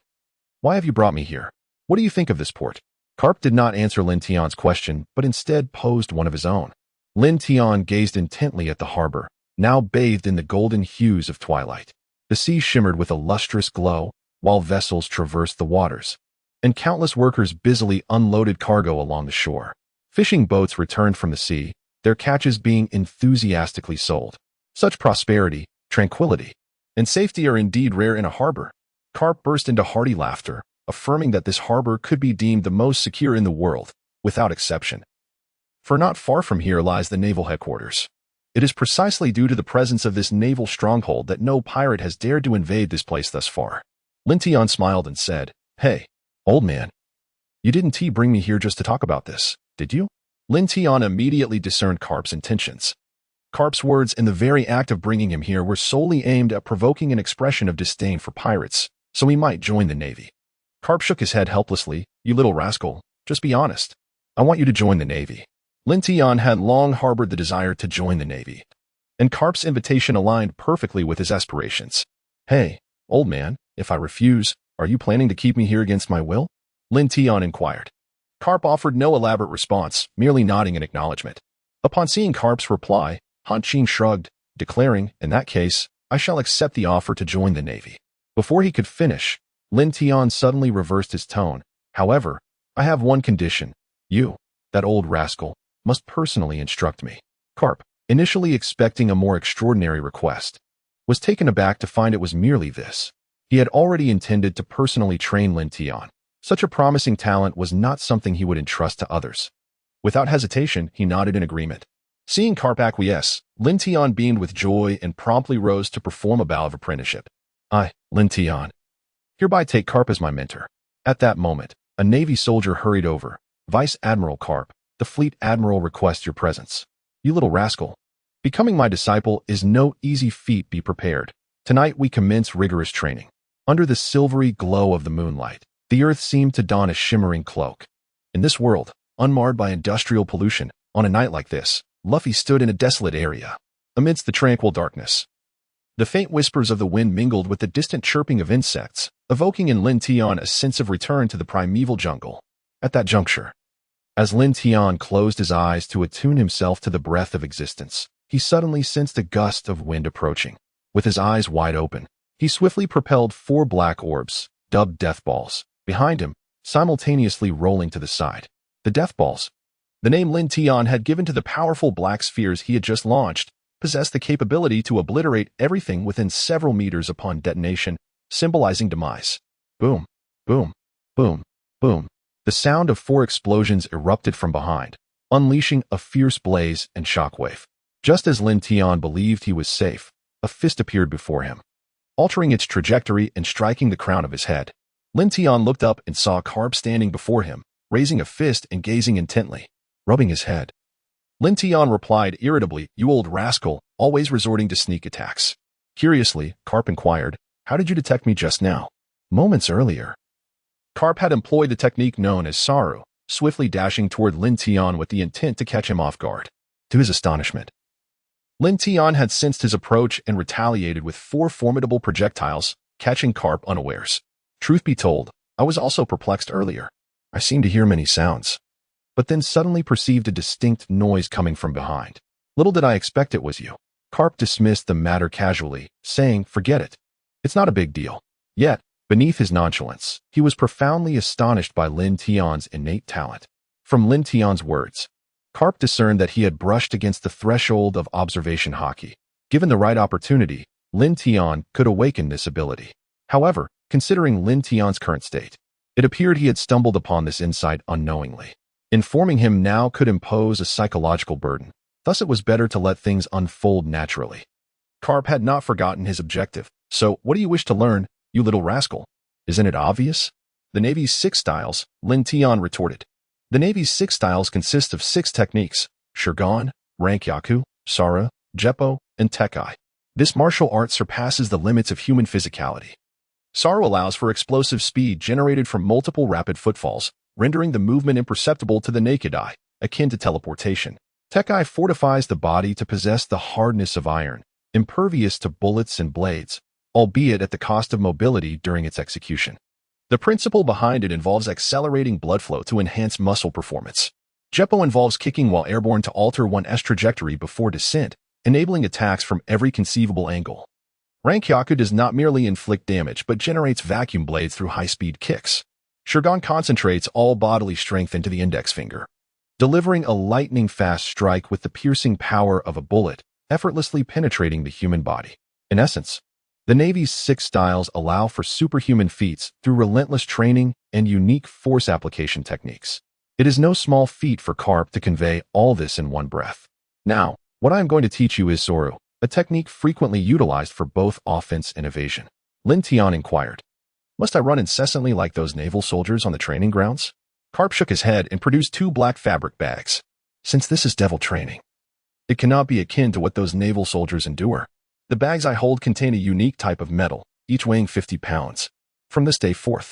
why have you brought me here? What do you think of this port?" Garp did not answer Lin Tian's question, but instead posed one of his own. Lin Tian gazed intently at the harbor, now bathed in the golden hues of twilight. The sea shimmered with a lustrous glow, while vessels traversed the waters, and countless workers busily unloaded cargo along the shore. Fishing boats returned from the sea, their catches being enthusiastically sold. Such prosperity, tranquility, and safety are indeed rare in a harbor. Garp burst into hearty laughter, affirming that this harbor could be deemed the most secure in the world, without exception. For not far from here lies the naval headquarters. It is precisely due to the presence of this naval stronghold that no pirate has dared to invade this place thus far. Lin Tian smiled and said, "Hey, old man, you didn't bring me here just to talk about this, did you?" Lin Tian immediately discerned Garp's intentions. Garp's words in the very act of bringing him here were solely aimed at provoking an expression of disdain for pirates, so he might join the Navy. Garp shook his head helplessly. "You little rascal, just be honest. I want you to join the Navy. Lin Tian had long harbored the desire to join the Navy, and Garp's invitation aligned perfectly with his aspirations. Hey, old man, if I refuse, are you planning to keep me here against my will? Lin Tian inquired. Garp offered no elaborate response, merely nodding in acknowledgement. Upon seeing Garp's reply, Han Qin shrugged, declaring, in that case, I shall accept the offer to join the Navy. Before he could finish, Lin Tian suddenly reversed his tone. However, I have one condition. You, that old rascal, must personally instruct me. Garp, initially expecting a more extraordinary request, was taken aback to find it was merely this. He had already intended to personally train Lin Tian. Such a promising talent was not something he would entrust to others. Without hesitation, he nodded in agreement. Seeing Garp acquiesce, Lin Tian beamed with joy and promptly rose to perform a vow of apprenticeship. I, Lin Tian, hereby take Garp as my mentor. At that moment, a Navy soldier hurried over. Vice Admiral Garp, the Fleet Admiral requests your presence. You little rascal. Becoming my disciple is no easy feat, be prepared. Tonight we commence rigorous training. Under the silvery glow of the moonlight, the earth seemed to don a shimmering cloak. In this world, unmarred by industrial pollution, on a night like this, Luffy stood in a desolate area, amidst the tranquil darkness. The faint whispers of the wind mingled with the distant chirping of insects, evoking in Lin Tian a sense of return to the primeval jungle. At that juncture, as Lin Tian closed his eyes to attune himself to the breath of existence, he suddenly sensed a gust of wind approaching. With his eyes wide open, he swiftly propelled 4 black orbs, dubbed death balls, behind him, simultaneously rolling to the side. The death balls, the name Lin Tian had given to the powerful black spheres he had just launched, possessed the capability to obliterate everything within several meters upon detonation, symbolizing demise. Boom, boom, boom, boom. The sound of 4 explosions erupted from behind, unleashing a fierce blaze and shockwave. Just as Lin Tian believed he was safe, a fist appeared before him, altering its trajectory and striking the crown of his head. Lin Tian looked up and saw Garp standing before him, raising a fist and gazing intently, rubbing his head. Lin Tian replied irritably, you old rascal, always resorting to sneak attacks. Curiously, Garp inquired, how did you detect me just now? Moments earlier. Garp had employed the technique known as Saru, swiftly dashing toward Lin Tian with the intent to catch him off guard. To his astonishment, Lin Tian had sensed his approach and retaliated with 4 formidable projectiles, catching Garp unawares. Truth be told, I was also perplexed earlier. I seemed to hear many sounds, but then suddenly perceived a distinct noise coming from behind. Little did I expect it was you. Garp dismissed the matter casually, saying, forget it. It's not a big deal. Yet, beneath his nonchalance, he was profoundly astonished by Lin Tian's innate talent. From Lin Tian's words, Garp discerned that he had brushed against the threshold of observation hockey. Given the right opportunity, Lin Tian could awaken this ability. However, considering Lin Tian's current state, it appeared he had stumbled upon this insight unknowingly. Informing him now could impose a psychological burden. Thus it was better to let things unfold naturally. Garp had not forgotten his objective. So, what do you wish to learn, you little rascal? Isn't it obvious? The Navy's 6 styles, Lin Tian retorted. The Navy's 6 styles consist of 6 techniques: Shurgan, Rankyaku, Sara, Jeppo, and Tekai. This martial art surpasses the limits of human physicality. Sara allows for explosive speed generated from multiple rapid footfalls, rendering the movement imperceptible to the naked eye, akin to teleportation. Tekai fortifies the body to possess the hardness of iron, impervious to bullets and blades, albeit at the cost of mobility during its execution. The principle behind it involves accelerating blood flow to enhance muscle performance. Jeppo involves kicking while airborne to alter one's trajectory before descent, enabling attacks from every conceivable angle. Rankyaku does not merely inflict damage but generates vacuum blades through high-speed kicks. Shurgan concentrates all bodily strength into the index finger, delivering a lightning-fast strike with the piercing power of a bullet, effortlessly penetrating the human body. In essence, the Navy's 6 styles allow for superhuman feats through relentless training and unique force application techniques. It is no small feat for Garp to convey all this in one breath. Now, what I am going to teach you is Soru, a technique frequently utilized for both offense and evasion. Lin Tian inquired, must I run incessantly like those naval soldiers on the training grounds? Garp shook his head and produced 2 black fabric bags. Since this is devil training, it cannot be akin to what those naval soldiers endure. The bags I hold contain a unique type of metal, each weighing 50 pounds. From this day forth,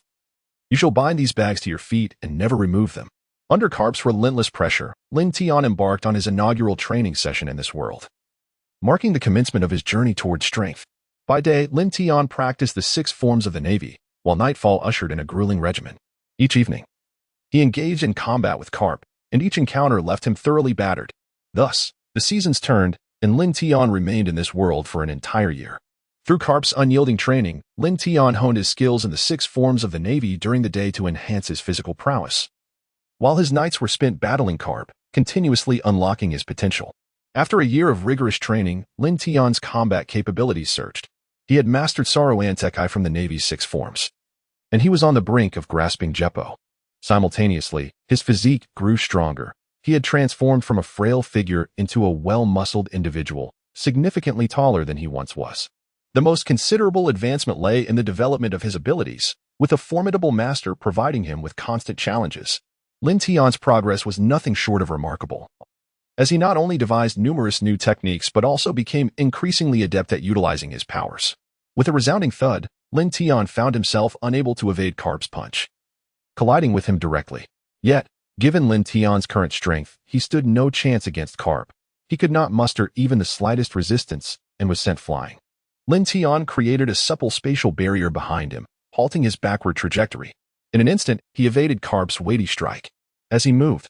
you shall bind these bags to your feet and never remove them. Under Garp's relentless pressure, Lin Tian embarked on his inaugural training session in this world, marking the commencement of his journey toward strength. By day, Lin Tian practiced the 6 forms of the Navy, while nightfall ushered in a grueling regimen. Each evening, he engaged in combat with Garp, and each encounter left him thoroughly battered. Thus, the seasons turned, and Lin Tian remained in this world for an entire year. Through Garp's unyielding training, Lin Tian honed his skills in the 6 forms of the Navy during the day to enhance his physical prowess, while his nights were spent battling Garp, continuously unlocking his potential. After a year of rigorous training, Lin Tian's combat capabilities surged. He had mastered Saruantekai from the Navy's 6 forms, and he was on the brink of grasping Jeppo. Simultaneously, his physique grew stronger. He had transformed from a frail figure into a well-muscled individual, significantly taller than he once was. The most considerable advancement lay in the development of his abilities, with a formidable master providing him with constant challenges. Lin Tian's progress was nothing short of remarkable, as he not only devised numerous new techniques but also became increasingly adept at utilizing his powers. With a resounding thud, Lin Tian found himself unable to evade Garp's punch, colliding with him directly. Yet, given Lin Tian's current strength, he stood no chance against Garp. He could not muster even the slightest resistance and was sent flying. Lin Tian created a supple spatial barrier behind him, halting his backward trajectory. In an instant, he evaded Garp's weighty strike. As he moved,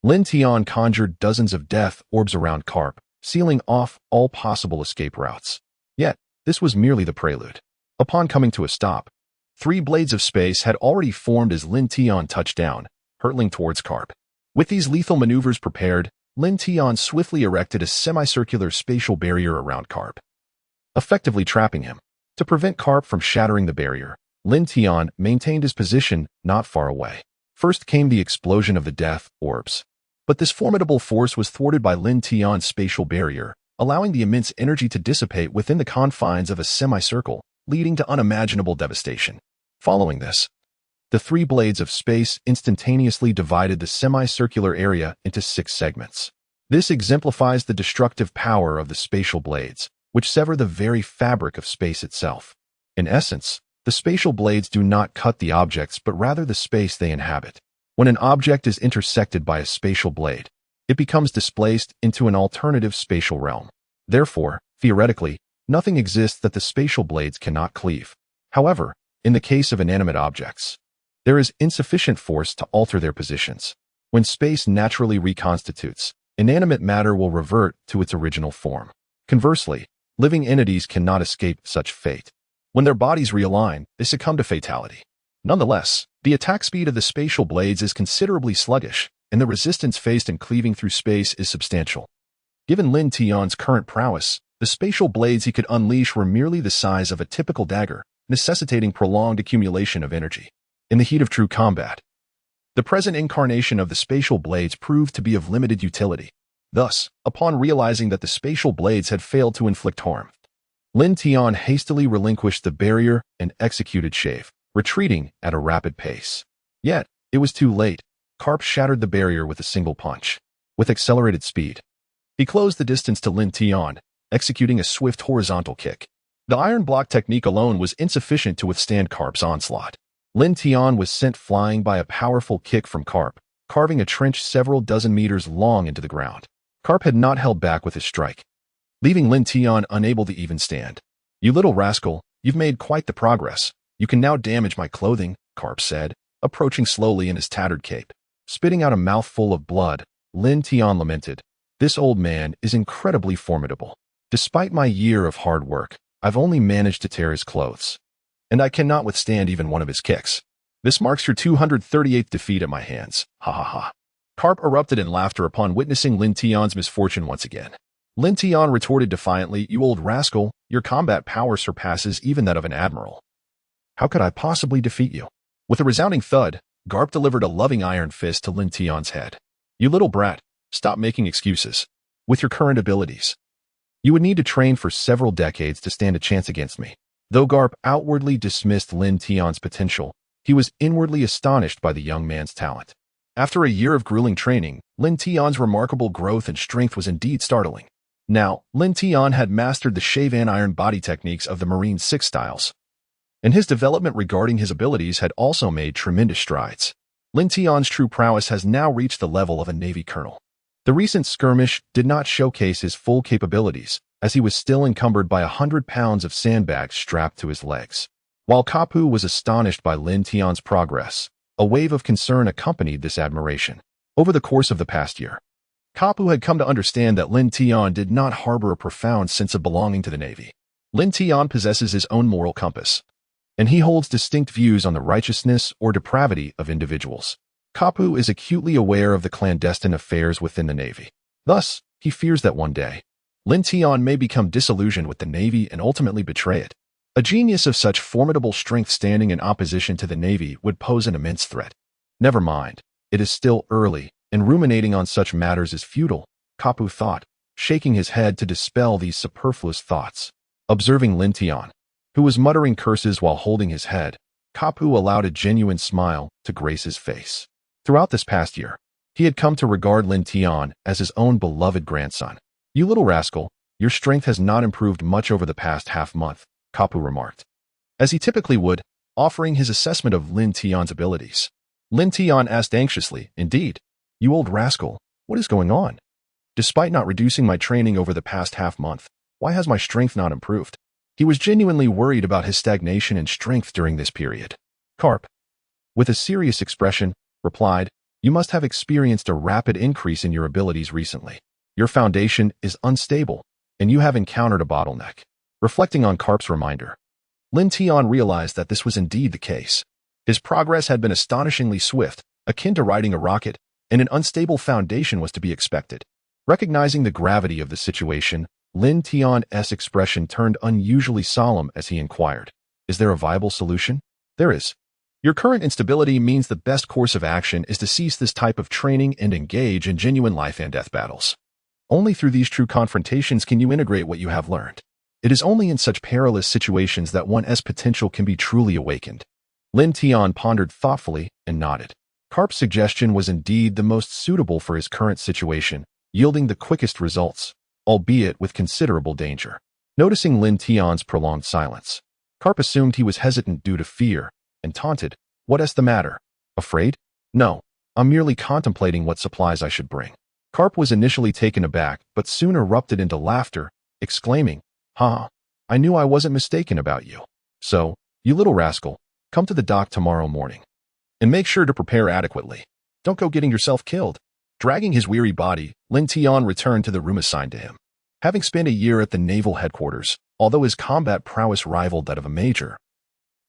Lin Tian conjured dozens of death orbs around Garp, sealing off all possible escape routes. Yet, this was merely the prelude. Upon coming to a stop, 3 blades of space had already formed as Lin Tian touched down, hurtling towards Garp. With these lethal maneuvers prepared, Lin Tian swiftly erected a semicircular spatial barrier around Garp, effectively trapping him. To prevent Garp from shattering the barrier, Lin Tian maintained his position not far away. First came the explosion of the death orbs, but this formidable force was thwarted by Lin Tian's spatial barrier, allowing the immense energy to dissipate within the confines of a semicircle, leading to unimaginable devastation. Following this, the 3 blades of space instantaneously divided the semicircular area into 6 segments. This exemplifies the destructive power of the spatial blades, which sever the very fabric of space itself. In essence, the spatial blades do not cut the objects but rather the space they inhabit. When an object is intersected by a spatial blade, it becomes displaced into an alternative spatial realm. Therefore, theoretically, nothing exists that the spatial blades cannot cleave. However, in the case of inanimate objects, there is insufficient force to alter their positions. When space naturally reconstitutes, inanimate matter will revert to its original form. Conversely, living entities cannot escape such fate. When their bodies realign, they succumb to fatality. Nonetheless, the attack speed of the spatial blades is considerably sluggish, and the resistance faced in cleaving through space is substantial. Given Lin Tian's current prowess, the spatial blades he could unleash were merely the size of a typical dagger, necessitating prolonged accumulation of energy. In the heat of true combat, the present incarnation of the spatial blades proved to be of limited utility. Thus, upon realizing that the spatial blades had failed to inflict harm, Lin Tian hastily relinquished the barrier and executed shave, retreating at a rapid pace. Yet, it was too late. Garp shattered the barrier with a single punch. With accelerated speed, he closed the distance to Lin Tian, executing a swift horizontal kick. The iron block technique alone was insufficient to withstand Garp's onslaught. Lin Tian was sent flying by a powerful kick from Garp, carving a trench several dozen meters long into the ground. Garp had not held back with his strike, leaving Lin Tian unable to even stand. "You little rascal, you've made quite the progress. You can now damage my clothing," Garp said, approaching slowly in his tattered cape. Spitting out a mouthful of blood, Lin Tian lamented, "This old man is incredibly formidable. Despite my year of hard work, I've only managed to tear his clothes, and I cannot withstand even one of his kicks. This marks your 238th defeat at my hands. Ha ha ha." Garp erupted in laughter upon witnessing Lin Tian's misfortune once again. Lin Tian retorted defiantly, "You old rascal, your combat power surpasses even that of an admiral. How could I possibly defeat you?" With a resounding thud, Garp delivered a loving iron fist to Lin Tian's head. "You little brat, stop making excuses. With your current abilities, you would need to train for several decades to stand a chance against me." Though Garp outwardly dismissed Lin Tian's potential, he was inwardly astonished by the young man's talent. After a year of grueling training, Lin Tian's remarkable growth and strength was indeed startling. Now, Lin Tian had mastered the shave-and iron body techniques of the Marine 6 styles, and his development regarding his abilities had also made tremendous strides. Lin Tian's true prowess has now reached the level of a Navy colonel. The recent skirmish did not showcase his full capabilities, as he was still encumbered by 100 pounds of sandbags strapped to his legs. While Kapu was astonished by Lin Tian's progress, a wave of concern accompanied this admiration. Over the course of the past year, Kapu had come to understand that Lin Tian did not harbor a profound sense of belonging to the Navy. Lin Tian possesses his own moral compass, and he holds distinct views on the righteousness or depravity of individuals. Kapu is acutely aware of the clandestine affairs within the Navy. Thus, he fears that one day, Lin Tian may become disillusioned with the Navy and ultimately betray it. A genius of such formidable strength standing in opposition to the Navy would pose an immense threat. Never mind, it is still early, and ruminating on such matters is futile, Kapu thought, shaking his head to dispel these superfluous thoughts. Observing Lin Tian, who was muttering curses while holding his head, Kapu allowed a genuine smile to grace his face. Throughout this past year, he had come to regard Lin Tian as his own beloved grandson. "You little rascal, your strength has not improved much over the past half-month," Kapu remarked, as he typically would, offering his assessment of Lin Tian's abilities. Lin Tian asked anxiously, "Indeed, you old rascal, what is going on? Despite not reducing my training over the past half-month, why has my strength not improved?" He was genuinely worried about his stagnation in strength during this period. Garp, with a serious expression, replied, "You must have experienced a rapid increase in your abilities recently. Your foundation is unstable, and you have encountered a bottleneck." Reflecting on Garp's reminder, Lin Tian realized that this was indeed the case. His progress had been astonishingly swift, akin to riding a rocket, and an unstable foundation was to be expected. Recognizing the gravity of the situation, Lin Tian's expression turned unusually solemn as he inquired, "Is there a viable solution?" "There is. Your current instability means the best course of action is to cease this type of training and engage in genuine life and death battles. Only through these true confrontations can you integrate what you have learned. It is only in such perilous situations that one's potential can be truly awakened." Lin Tian pondered thoughtfully and nodded. Garp's suggestion was indeed the most suitable for his current situation, yielding the quickest results, albeit with considerable danger. Noticing Lin Tian's prolonged silence, Garp assumed he was hesitant due to fear, and taunted, "What's the matter? Afraid?" "No, I'm merely contemplating what supplies I should bring." Garp was initially taken aback, but soon erupted into laughter, exclaiming, "Ha! I knew I wasn't mistaken about you. So, you little rascal, come to the dock tomorrow morning. And make sure to prepare adequately. Don't go getting yourself killed." Dragging his weary body, Lin Tian returned to the room assigned to him. Having spent a year at the naval headquarters, although his combat prowess rivaled that of a major,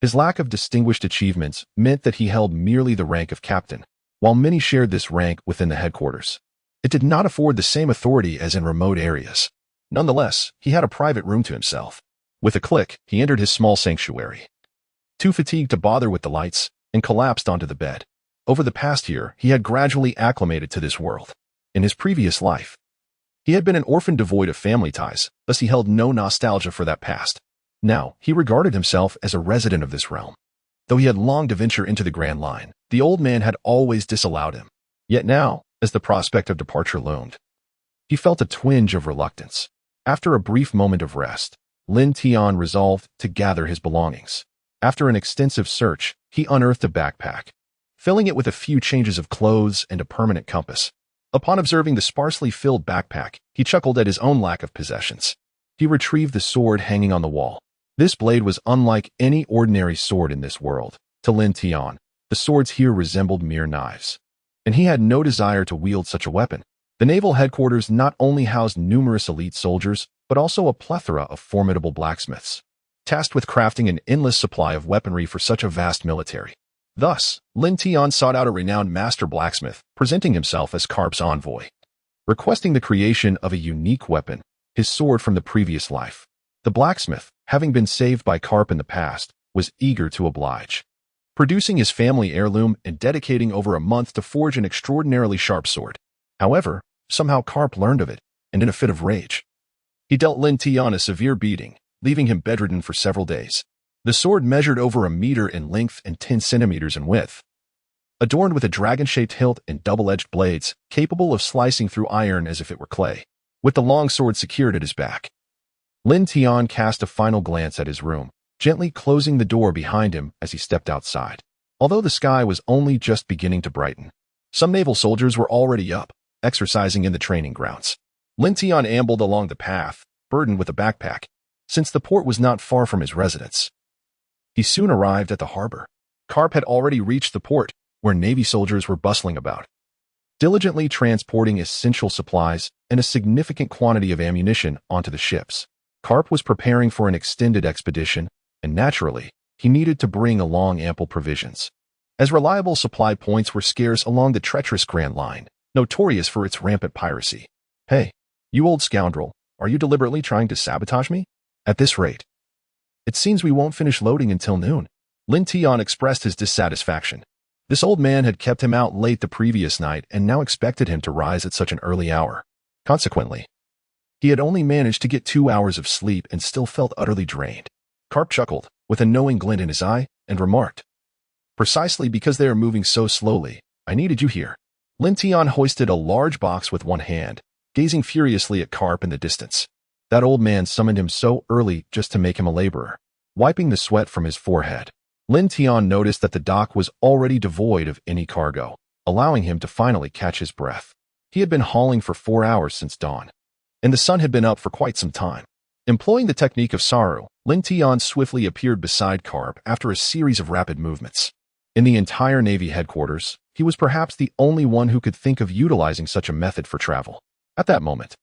his lack of distinguished achievements meant that he held merely the rank of captain. While many shared this rank within the headquarters, it did not afford the same authority as in remote areas. Nonetheless, he had a private room to himself. With a click, he entered his small sanctuary, too fatigued to bother with the lights, and collapsed onto the bed. Over the past year, he had gradually acclimated to this world. In his previous life, he had been an orphan devoid of family ties, thus he held no nostalgia for that past. Now, he regarded himself as a resident of this realm. Though he had longed to venture into the Grand Line, the old man had always disallowed him. Yet now, as the prospect of departure loomed, he felt a twinge of reluctance. After a brief moment of rest, Lin Tian resolved to gather his belongings. After an extensive search, he unearthed a backpack, filling it with a few changes of clothes and a permanent compass. Upon observing the sparsely filled backpack, he chuckled at his own lack of possessions. He retrieved the sword hanging on the wall. This blade was unlike any ordinary sword in this world. To Lin Tian, the swords here resembled mere knives, and he had no desire to wield such a weapon. The naval headquarters not only housed numerous elite soldiers, but also a plethora of formidable blacksmiths, tasked with crafting an endless supply of weaponry for such a vast military. Thus, Lin Tian sought out a renowned master blacksmith, presenting himself as Garp's envoy, requesting the creation of a unique weapon, his sword from the previous life. The blacksmith, having been saved by Garp in the past, was eager to oblige, producing his family heirloom and dedicating over a month to forge an extraordinarily sharp sword. However, somehow Garp learned of it, and in a fit of rage, he dealt Lin Tian a severe beating, leaving him bedridden for several days. The sword measured over 1 meter in length and 10 centimeters in width, adorned with a dragon-shaped hilt and double-edged blades, capable of slicing through iron as if it were clay. With the long sword secured at his back, Lin Tian cast a final glance at his room, gently closing the door behind him as he stepped outside. although the sky was only just beginning to brighten. Some naval soldiers were already up, exercising in the training grounds. Lin Tian ambled along the path, burdened with a backpack, since the port was not far from his residence. He soon arrived at the harbor. Garp had already reached the port, where Navy soldiers were bustling about, diligently transporting essential supplies and a significant quantity of ammunition onto the ships. Garp was preparing for an extended expedition, and naturally, he needed to bring along ample provisions, as reliable supply points were scarce along the treacherous Grand Line, notorious for its rampant piracy. Hey, you old scoundrel, are you deliberately trying to sabotage me? At this rate, it seems we won't finish loading until noon. Lin Tian expressed his dissatisfaction. This old man had kept him out late the previous night and now expected him to rise at such an early hour. Consequently, he had only managed to get 2 hours of sleep and still felt utterly drained. Garp chuckled, with a knowing glint in his eye, and remarked, "Precisely because they are moving so slowly, I needed you here." Lin Tian hoisted a large box with one hand, gazing furiously at Garp in the distance. That old man summoned him so early just to make him a laborer. Wiping the sweat from his forehead, Lin Tian noticed that the dock was already devoid of any cargo, allowing him to finally catch his breath. He had been hauling for 4 hours since dawn, and the sun had been up for quite some time. Employing the technique of Saru, Lin Tian swiftly appeared beside Garp after a series of rapid movements. In the entire Navy headquarters, he was perhaps the only one who could think of utilizing such a method for travel. At that moment,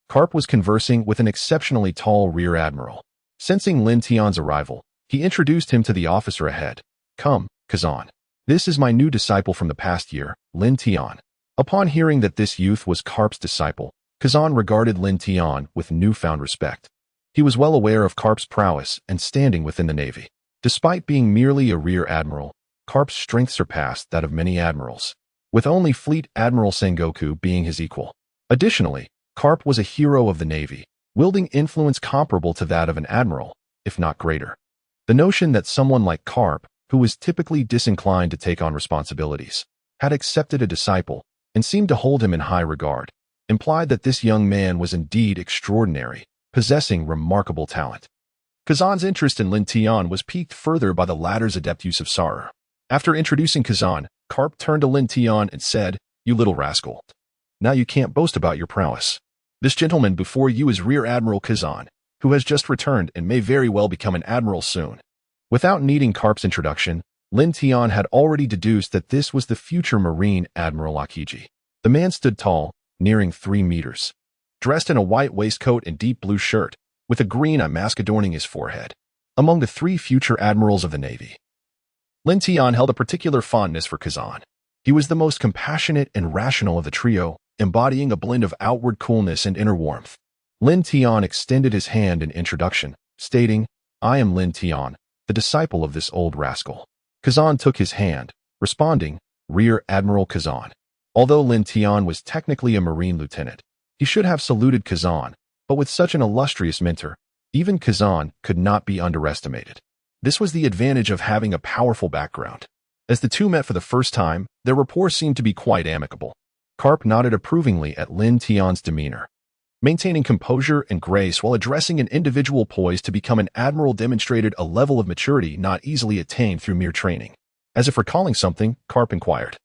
Garp was conversing with an exceptionally tall rear admiral. Sensing Lin Tian's arrival, he introduced him to the officer ahead. "Come, Kazan. This is my new disciple from the past year, Lin Tian." Upon hearing that this youth was Garp's disciple, Kazan regarded Lin Tian with newfound respect. He was well aware of Garp's prowess and standing within the Navy. Despite being merely a rear admiral, Garp's strength surpassed that of many admirals, with only Fleet Admiral Sengoku being his equal. Additionally, Garp was a hero of the Navy, wielding influence comparable to that of an admiral, if not greater. The notion that someone like Garp, who was typically disinclined to take on responsibilities, had accepted a disciple and seemed to hold him in high regard, implied that this young man was indeed extraordinary, possessing remarkable talent. Kazan's interest in Lin Tian was piqued further by the latter's adept use of Saru. After introducing Kazan, Garp turned to Lin Tian and said, "You little rascal. Now you can't boast about your prowess. This gentleman before you is Rear Admiral Kazan, who has just returned and may very well become an admiral soon." Without needing Garp's introduction, Lin Tian had already deduced that this was the future Marine Admiral Akiji. The man stood tall, nearing 3 meters, dressed in a white waistcoat and deep blue shirt, with a green mask adorning his forehead. Among the 3 future admirals of the Navy, Lin Tian held a particular fondness for Kazan. He was the most compassionate and rational of the trio, embodying a blend of outward coolness and inner warmth. Lin Tian extended his hand in introduction, stating, "I am Lin Tian, the disciple of this old rascal." Kazan took his hand, responding, "Rear Admiral Kazan." Although Lin Tian was technically a Marine lieutenant, he should have saluted Kazan, but with such an illustrious mentor, even Kazan could not be underestimated. This was the advantage of having a powerful background. As the two met for the first time, their rapport seemed to be quite amicable. Garp nodded approvingly at Lin Tian's demeanor. Maintaining composure and grace while addressing an individual poised to become an admiral demonstrated a level of maturity not easily attained through mere training. As if recalling something, Garp inquired,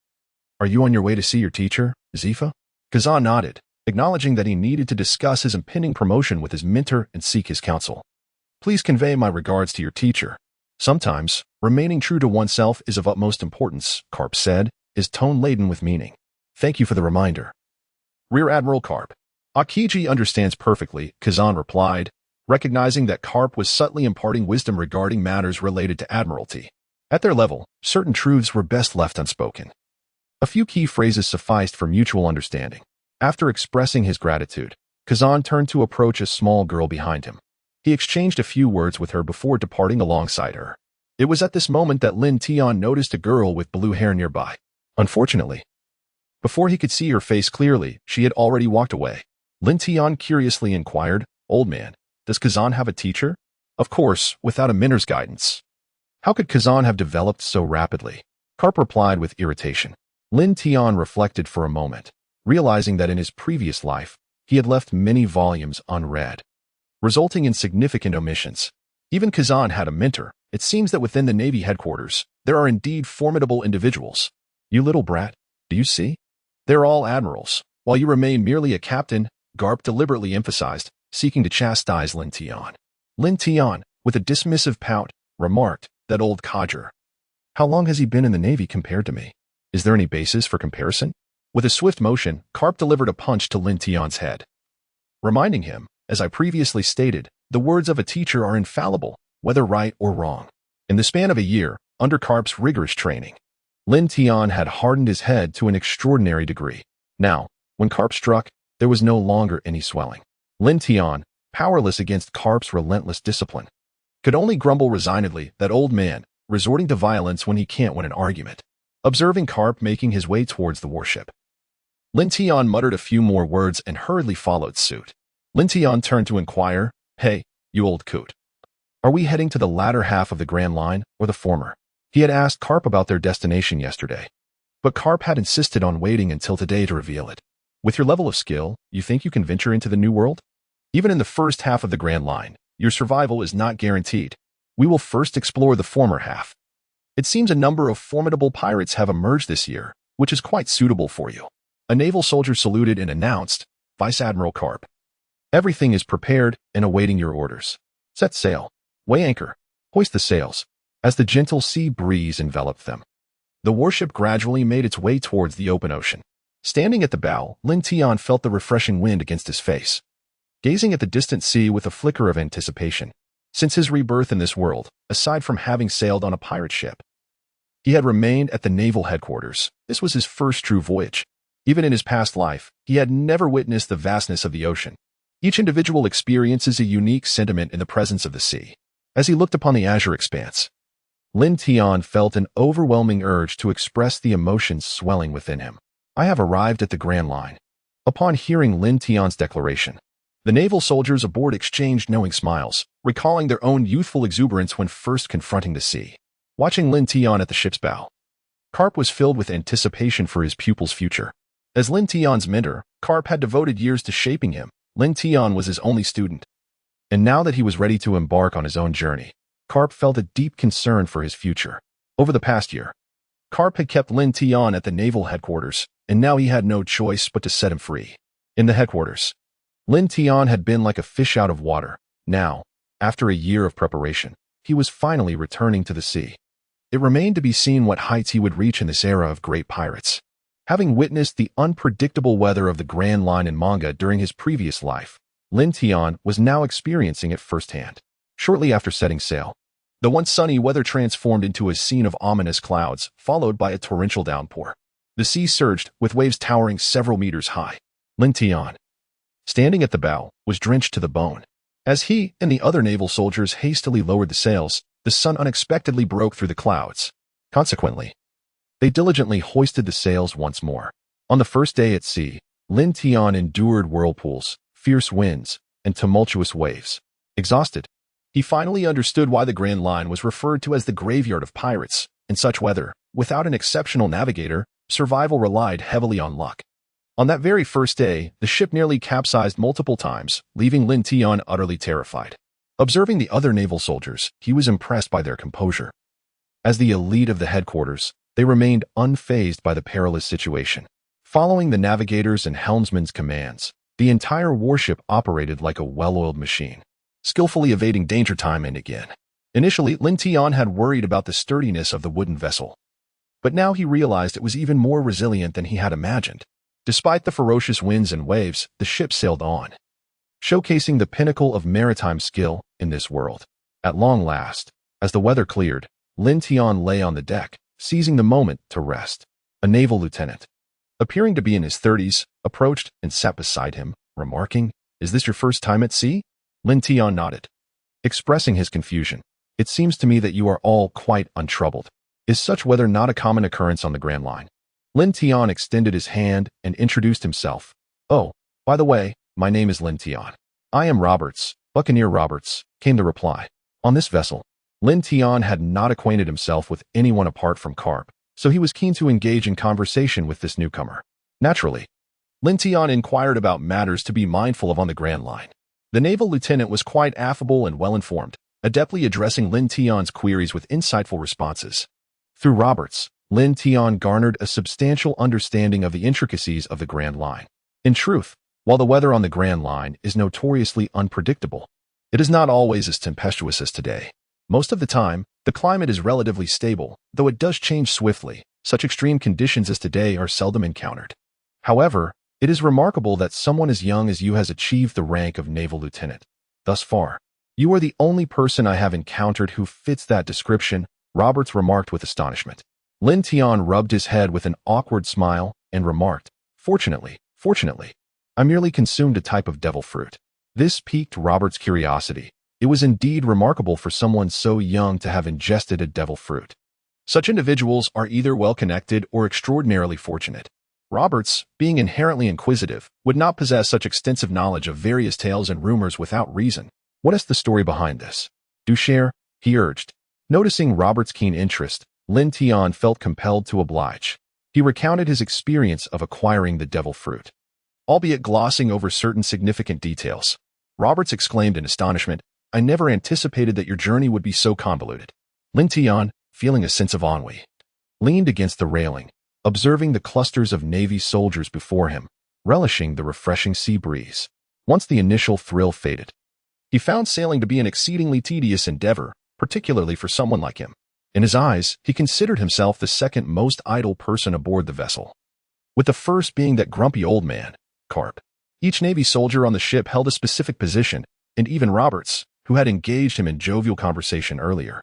"Are you on your way to see your teacher, Zifa?" Kazan nodded, acknowledging that he needed to discuss his impending promotion with his mentor and seek his counsel. "Please convey my regards to your teacher. Sometimes, remaining true to oneself is of utmost importance," Garp said, his tone laden with meaning. "Thank you for the reminder." Rear Admiral Garp. "Akiji understands perfectly," Kazan replied, recognizing that Garp was subtly imparting wisdom regarding matters related to admiralty. At their level, certain truths were best left unspoken. A few key phrases sufficed for mutual understanding. After expressing his gratitude, Kazan turned to approach a small girl behind him. He exchanged a few words with her before departing alongside her. It was at this moment that Lin Tian noticed a girl with blue hair nearby. Unfortunately, before he could see her face clearly, she had already walked away. Lin Tian curiously inquired, "Old man, does Kazan have a teacher?" "Of course, without a mentor's guidance. How could Kazan have developed so rapidly?" Garp replied with irritation. Lin Tian reflected for a moment, realizing that in his previous life, he had left many volumes unread, resulting in significant omissions. Even Kazan had a mentor. It seems that within the Navy headquarters, There are indeed formidable individuals. You little brat, do you see? They're all admirals, while you remain merely a captain, Garp deliberately emphasized, seeking to chastise Lin Tian. Lin Tian, with a dismissive pout, remarked, that old codger. How long has he been in the Navy compared to me? Is there any basis for comparison? With a swift motion, Garp delivered a punch to Lin Tian's head, reminding him, as I previously stated, the words of a teacher are infallible, whether right or wrong. In the span of a year, under Garp's rigorous training, Lin Tian had hardened his head to an extraordinary degree. Now, when Garp struck, there was no longer any swelling. Lin Tian, powerless against Garp's relentless discipline, could only grumble resignedly, that old man, resorting to violence when he can't win an argument. Observing Garp making his way towards the warship, Lin Tian muttered a few more words and hurriedly followed suit. Lin Tian turned to inquire, Hey, you old coot. Are we heading to the latter half of the Grand Line, or the former? He had asked Garp about their destination yesterday, but Garp had insisted on waiting until today to reveal it. With your level of skill, you think you can venture into the New World? Even in the first half of the Grand Line, your survival is not guaranteed. We will first explore the former half. It seems a number of formidable pirates have emerged this year, which is quite suitable for you. A naval soldier saluted and announced, Vice Admiral Garp. Everything is prepared and awaiting your orders. Set sail. Weigh anchor. Hoist the sails. As the gentle sea breeze enveloped them, the warship gradually made its way towards the open ocean. Standing at the bow, Lin Tian felt the refreshing wind against his face, gazing at the distant sea with a flicker of anticipation. Since his rebirth in this world, aside from having sailed on a pirate ship, he had remained at the naval headquarters. This was his first true voyage. Even in his past life, he had never witnessed the vastness of the ocean. Each individual experiences a unique sentiment in the presence of the sea. As he looked upon the azure expanse, Lin Tian felt an overwhelming urge to express the emotions swelling within him. I have arrived at the Grand Line. Upon hearing Lin Tian's declaration, the naval soldiers aboard exchanged knowing smiles, recalling their own youthful exuberance when first confronting the sea. Watching Lin Tian at the ship's bow, Garp was filled with anticipation for his pupil's future. As Lin Tian's mentor, Garp had devoted years to shaping him. Lin Tian was his only student, and now that he was ready to embark on his own journey, Garp felt a deep concern for his future. Over the past year, Garp had kept Lin Tian at the naval headquarters, and now he had no choice but to set him free. In the headquarters, Lin Tian had been like a fish out of water. Now, after a year of preparation, he was finally returning to the sea. It remained to be seen what heights he would reach in this era of great pirates. Having witnessed the unpredictable weather of the Grand Line in manga during his previous life, Lin Tian was now experiencing it firsthand. Shortly after setting sail, the once sunny weather transformed into a scene of ominous clouds, followed by a torrential downpour. The sea surged, with waves towering several meters high. Lin Tian, standing at the bow, was drenched to the bone. As he and the other naval soldiers hastily lowered the sails, the sun unexpectedly broke through the clouds. Consequently, they diligently hoisted the sails once more. On the first day at sea, Lin Tian endured whirlpools, fierce winds, and tumultuous waves. Exhausted, he finally understood why the Grand Line was referred to as the graveyard of pirates. In such weather, without an exceptional navigator, survival relied heavily on luck. On that very first day, the ship nearly capsized multiple times, leaving Lin Tian utterly terrified. Observing the other naval soldiers, he was impressed by their composure. As the elite of the headquarters, they remained unfazed by the perilous situation. Following the navigators' and helmsman's commands, the entire warship operated like a well-oiled machine, skillfully evading danger time and again. Initially, Lin Tian had worried about the sturdiness of the wooden vessel, but now he realized it was even more resilient than he had imagined. Despite the ferocious winds and waves, the ship sailed on, showcasing the pinnacle of maritime skill in this world. At long last, as the weather cleared, Lin Tian lay on the deck, seizing the moment to rest. A naval lieutenant, appearing to be in his 30s, approached and sat beside him, remarking, "Is this your first time at sea?" Lin Tian nodded, expressing his confusion. "It seems to me that you are all quite untroubled. Is such weather not a common occurrence on the Grand Line?" Lin Tian extended his hand and introduced himself. "Oh, by the way, my name is Lin Tian. I am Roberts, Buccaneer Roberts," came the reply. On this vessel, Lin Tian had not acquainted himself with anyone apart from Garp, so he was keen to engage in conversation with this newcomer. Naturally, Lin Tian inquired about matters to be mindful of on the Grand Line. The naval lieutenant was quite affable and well-informed, adeptly addressing Lin Tian's queries with insightful responses. Through Roberts, Lin Tian garnered a substantial understanding of the intricacies of the Grand Line. In truth, while the weather on the Grand Line is notoriously unpredictable, it is not always as tempestuous as today. Most of the time, the climate is relatively stable, though it does change swiftly. Such extreme conditions as today are seldom encountered. However, it is remarkable that someone as young as you has achieved the rank of naval lieutenant. Thus far, you are the only person I have encountered who fits that description, Roberts remarked with astonishment. Lin Tian rubbed his head with an awkward smile and remarked, Fortunately, I merely consumed a type of devil fruit. This piqued Robert's curiosity. It was indeed remarkable for someone so young to have ingested a devil fruit. Such individuals are either well-connected or extraordinarily fortunate. Roberts, being inherently inquisitive, would not possess such extensive knowledge of various tales and rumors without reason. What is the story behind this? Do share, he urged. Noticing Robert's keen interest, Lin Tian felt compelled to oblige. He recounted his experience of acquiring the devil fruit, albeit glossing over certain significant details. Roberts exclaimed in astonishment, I never anticipated that your journey would be so convoluted. Lin Tian, feeling a sense of ennui, leaned against the railing, observing the clusters of Navy soldiers before him, relishing the refreshing sea breeze. Once the initial thrill faded, he found sailing to be an exceedingly tedious endeavor, particularly for someone like him. In his eyes, he considered himself the second most idle person aboard the vessel, with the first being that grumpy old man, Garp. Each Navy soldier on the ship held a specific position, and even Roberts, who had engaged him in jovial conversation earlier,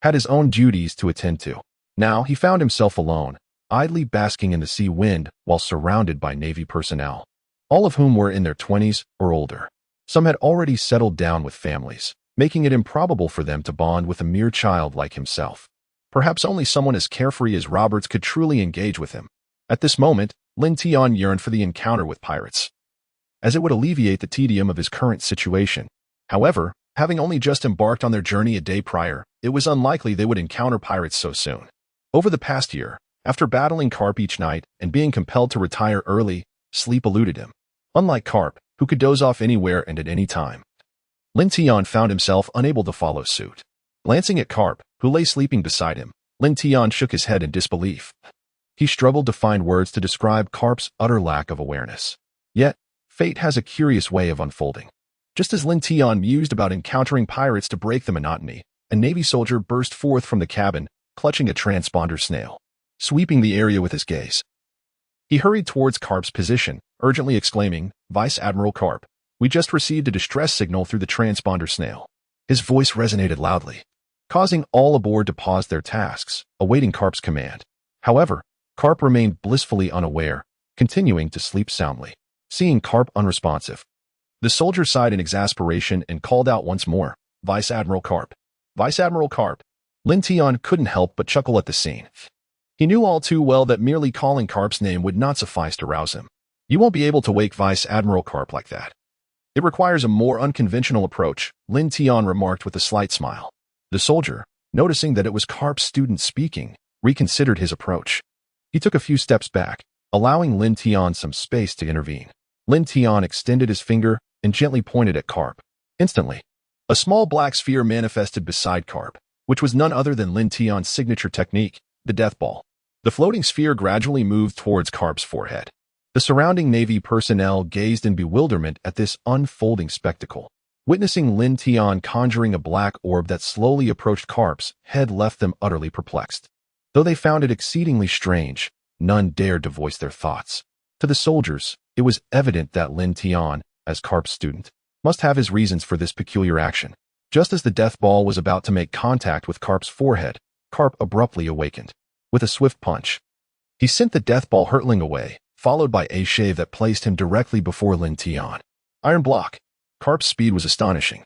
had his own duties to attend to. Now he found himself alone, idly basking in the sea wind while surrounded by Navy personnel, all of whom were in their 20s or older. Some had already settled down with families, making it improbable for them to bond with a mere child like himself. Perhaps only someone as carefree as Roberts could truly engage with him. At this moment, Lin Tian yearned for the encounter with pirates, as it would alleviate the tedium of his current situation. However, having only just embarked on their journey a day prior, it was unlikely they would encounter pirates so soon. Over the past year, after battling Garp each night and being compelled to retire early, sleep eluded him. Unlike Garp, who could doze off anywhere and at any time, Lin Tian found himself unable to follow suit. Glancing at Garp, who lay sleeping beside him, Lin Tian shook his head in disbelief. He struggled to find words to describe Garp's utter lack of awareness. Yet, fate has a curious way of unfolding. Just as Lin Tian mused about encountering pirates to break the monotony, a Navy soldier burst forth from the cabin, clutching a transponder snail, sweeping the area with his gaze. He hurried towards Garp's position, urgently exclaiming, Vice Admiral Garp, we just received a distress signal through the transponder snail. His voice resonated loudly, causing all aboard to pause their tasks, awaiting Garp's command. However, Garp remained blissfully unaware, continuing to sleep soundly. Seeing Garp unresponsive, the soldier sighed in exasperation and called out once more, Vice Admiral Garp. Vice Admiral Garp. Lin Tian couldn't help but chuckle at the scene. He knew all too well that merely calling Garp's name would not suffice to rouse him. You won't be able to wake Vice Admiral Garp like that. It requires a more unconventional approach, Lin Tian remarked with a slight smile. The soldier, noticing that it was Garp's student speaking, reconsidered his approach. He took a few steps back, allowing Lin Tian some space to intervene. Lin Tian extended his finger and gently pointed at Garp. Instantly, a small black sphere manifested beside Garp, which was none other than Lin Tian's signature technique, the death ball. The floating sphere gradually moved towards Garp's forehead. The surrounding Navy personnel gazed in bewilderment at this unfolding spectacle. Witnessing Lin Tian conjuring a black orb that slowly approached Garp's head left them utterly perplexed. Though they found it exceedingly strange, none dared to voice their thoughts. To the soldiers, it was evident that Lin Tian, as Garp's student, must have his reasons for this peculiar action. Just as the death ball was about to make contact with Garp's forehead, Garp abruptly awakened. With a swift punch, he sent the death ball hurtling away, followed by a shave that placed him directly before Lin Tian. Iron block. Garp's speed was astonishing.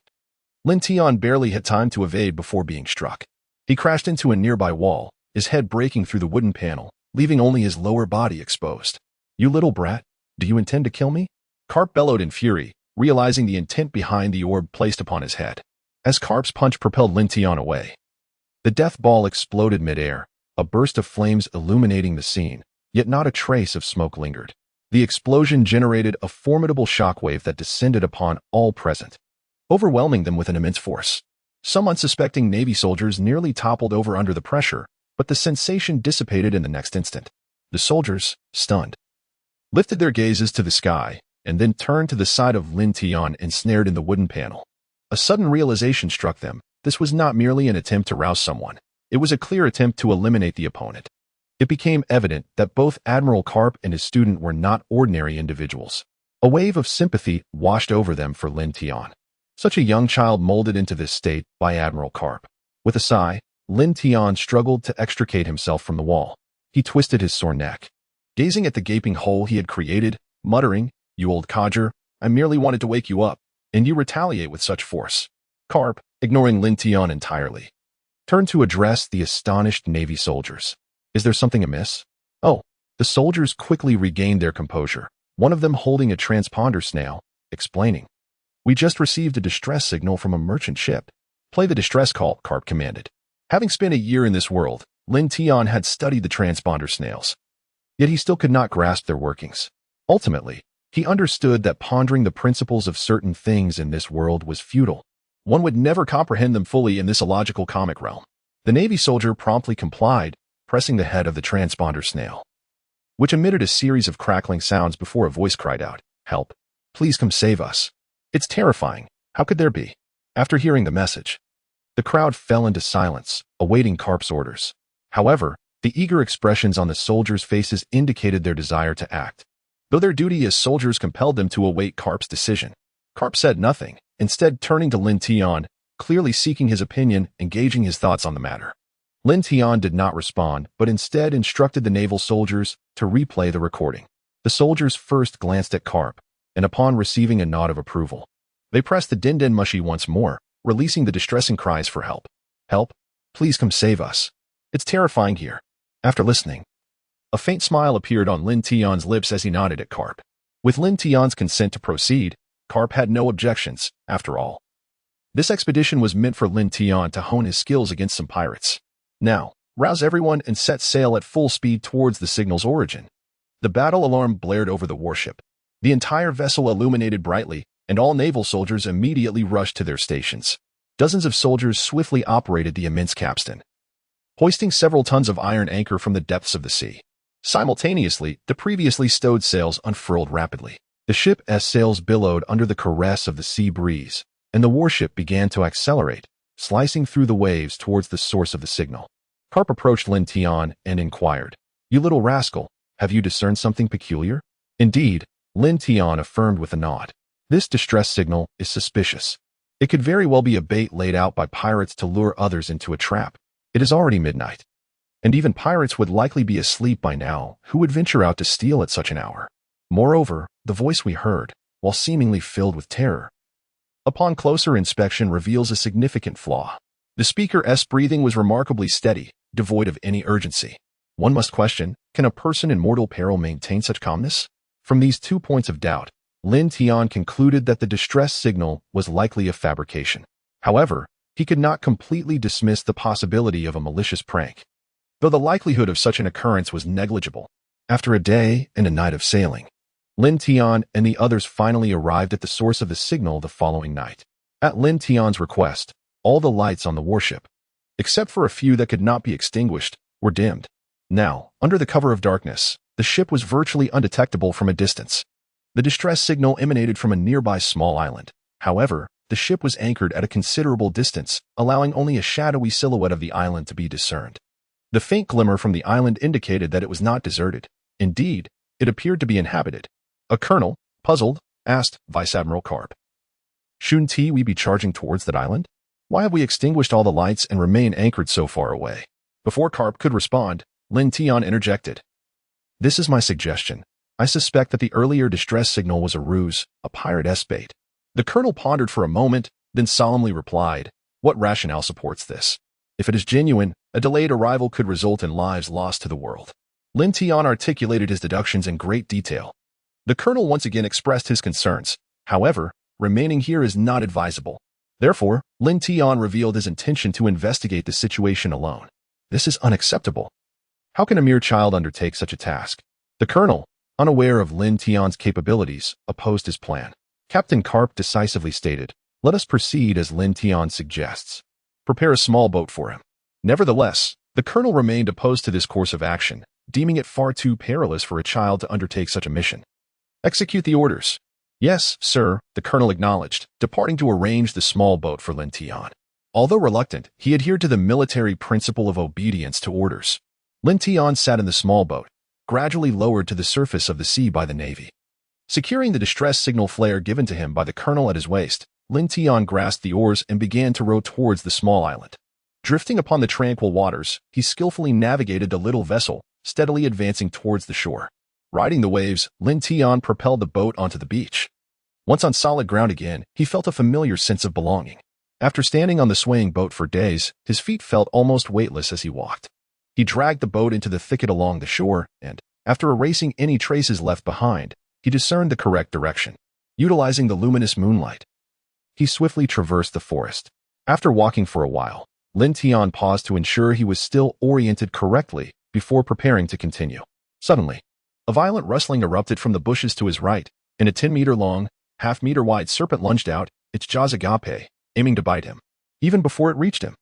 Lin Tian barely had time to evade before being struck. He crashed into a nearby wall, his head breaking through the wooden panel, leaving only his lower body exposed. You little brat, do you intend to kill me? Garp bellowed in fury, realizing the intent behind the orb placed upon his head. As Garp's punch propelled Lin Tian away, the death ball exploded midair, a burst of flames illuminating the scene, yet not a trace of smoke lingered. The explosion generated a formidable shockwave that descended upon all present, overwhelming them with an immense force. Some unsuspecting Navy soldiers nearly toppled over under the pressure, but the sensation dissipated in the next instant. The soldiers, stunned, lifted their gazes to the sky and then turned to the side of Lin Tian ensnared in the wooden panel. A sudden realization struck them. This was not merely an attempt to rouse someone. It was a clear attempt to eliminate the opponent. It became evident that both Admiral Garp and his student were not ordinary individuals. A wave of sympathy washed over them for Lin Tian. Such a young child molded into this state by Admiral Garp. With a sigh, Lin Tian struggled to extricate himself from the wall. He twisted his sore neck, gazing at the gaping hole he had created, muttering, "You old codger, I merely wanted to wake you up, and you retaliate with such force." Garp, ignoring Lin Tian entirely, turned to address the astonished Navy soldiers. "Is there something amiss?" "Oh." The soldiers quickly regained their composure, one of them holding a transponder snail, explaining. "We just received a distress signal from a merchant ship." "Play the distress call," Garp commanded. Having spent a year in this world, Lin Tian had studied the transponder snails. Yet he still could not grasp their workings. Ultimately, he understood that pondering the principles of certain things in this world was futile. One would never comprehend them fully in this illogical comic realm. The Navy soldier promptly complied, pressing the head of the transponder snail, which emitted a series of crackling sounds before a voice cried out, "Help! Please come save us." "It's terrifying. How could there be?" After hearing the message, the crowd fell into silence, awaiting Garp's orders. However, the eager expressions on the soldiers' faces indicated their desire to act, though their duty as soldiers compelled them to await Garp's decision. Garp said nothing, instead turning to Lin Tian, clearly seeking his opinion and gauging his thoughts on the matter. Lin Tian did not respond, but instead instructed the naval soldiers to replay the recording. The soldiers first glanced at Garp, and upon receiving a nod of approval, they pressed the din-din mushy once more, releasing the distressing cries for help. "Help! Please come save us. It's terrifying here." After listening, a faint smile appeared on Lin Tian's lips as he nodded at Garp. With Lin Tian's consent to proceed, Garp had no objections, after all. This expedition was meant for Lin Tian to hone his skills against some pirates. Now, rouse everyone and set sail at full speed towards the signal's origin. The battle alarm blared over the warship. The entire vessel illuminated brightly, and all naval soldiers immediately rushed to their stations. Dozens of soldiers swiftly operated the immense capstan, hoisting several tons of iron anchor from the depths of the sea. Simultaneously, the previously stowed sails unfurled rapidly. The ship's sails billowed under the caress of the sea breeze, and the warship began to accelerate, slicing through the waves towards the source of the signal. Garp approached Lin Tian and inquired, "You little rascal, have you discerned something peculiar?" "Indeed," Lin Tian affirmed with a nod. "This distress signal is suspicious. It could very well be a bait laid out by pirates to lure others into a trap. It is already midnight, and even pirates would likely be asleep by now who would venture out to steal at such an hour. Moreover, the voice we heard, while seemingly filled with terror, upon closer inspection reveals a significant flaw. The speaker's breathing was remarkably steady, devoid of any urgency. One must question, can a person in mortal peril maintain such calmness?" From these 2 points of doubt, Lin Tian concluded that the distress signal was likely a fabrication. However, he could not completely dismiss the possibility of a malicious prank, though the likelihood of such an occurrence was negligible. After a day and a night of sailing, Lin Tian and the others finally arrived at the source of the signal the following night. At Lin Tian's request, all the lights on the warship, except for a few that could not be extinguished, were dimmed. Now, under the cover of darkness, the ship was virtually undetectable from a distance. The distress signal emanated from a nearby small island. However, the ship was anchored at a considerable distance, allowing only a shadowy silhouette of the island to be discerned. The faint glimmer from the island indicated that it was not deserted. Indeed, it appeared to be inhabited. A colonel, puzzled, asked Vice Admiral Garp, "Shouldn't we be charging towards that island? Why have we extinguished all the lights and remain anchored so far away?" Before Garp could respond, Lin Tian interjected, "This is my suggestion. I suspect that the earlier distress signal was a ruse, a pirate bait." The colonel pondered for a moment, then solemnly replied, "What rationale supports this? If it is genuine, a delayed arrival could result in lives lost to the world." Lin Tian articulated his deductions in great detail. The colonel once again expressed his concerns. However, remaining here is not advisable. Therefore, Lin Tian revealed his intention to investigate the situation alone. "This is unacceptable. How can a mere child undertake such a task?" The colonel, unaware of Lin Tian's capabilities, opposed his plan. Captain Garp decisively stated, "Let us proceed as Lin Tian suggests. Prepare a small boat for him." Nevertheless, The colonel remained opposed to this course of action, deeming it far too perilous for a child to undertake such a mission. Execute the orders. Yes, sir, the colonel acknowledged, departing to arrange the small boat for Lin Tian. Although reluctant, he adhered to the military principle of obedience to orders. Lin Tian sat in the small boat, gradually lowered to the surface of the sea by the Navy. Securing the distress signal flare given to him by the colonel at his waist, Lin Tian grasped the oars and began to row towards the small island. Drifting upon the tranquil waters, he skillfully navigated the little vessel, steadily advancing towards the shore. Riding the waves, Lin Tian propelled the boat onto the beach. Once on solid ground again, he felt a familiar sense of belonging. After standing on the swaying boat for days, his feet felt almost weightless as he walked. He dragged the boat into the thicket along the shore, and, after erasing any traces left behind, he discerned the correct direction. Utilizing the luminous moonlight, he swiftly traversed the forest. After walking for a while, Lin Tian paused to ensure he was still oriented correctly before preparing to continue. Suddenly, a violent rustling erupted from the bushes to his right, and a 10-meter-long, half-meter-wide serpent lunged out, its jaws agape, aiming to bite him. Even before it reached him,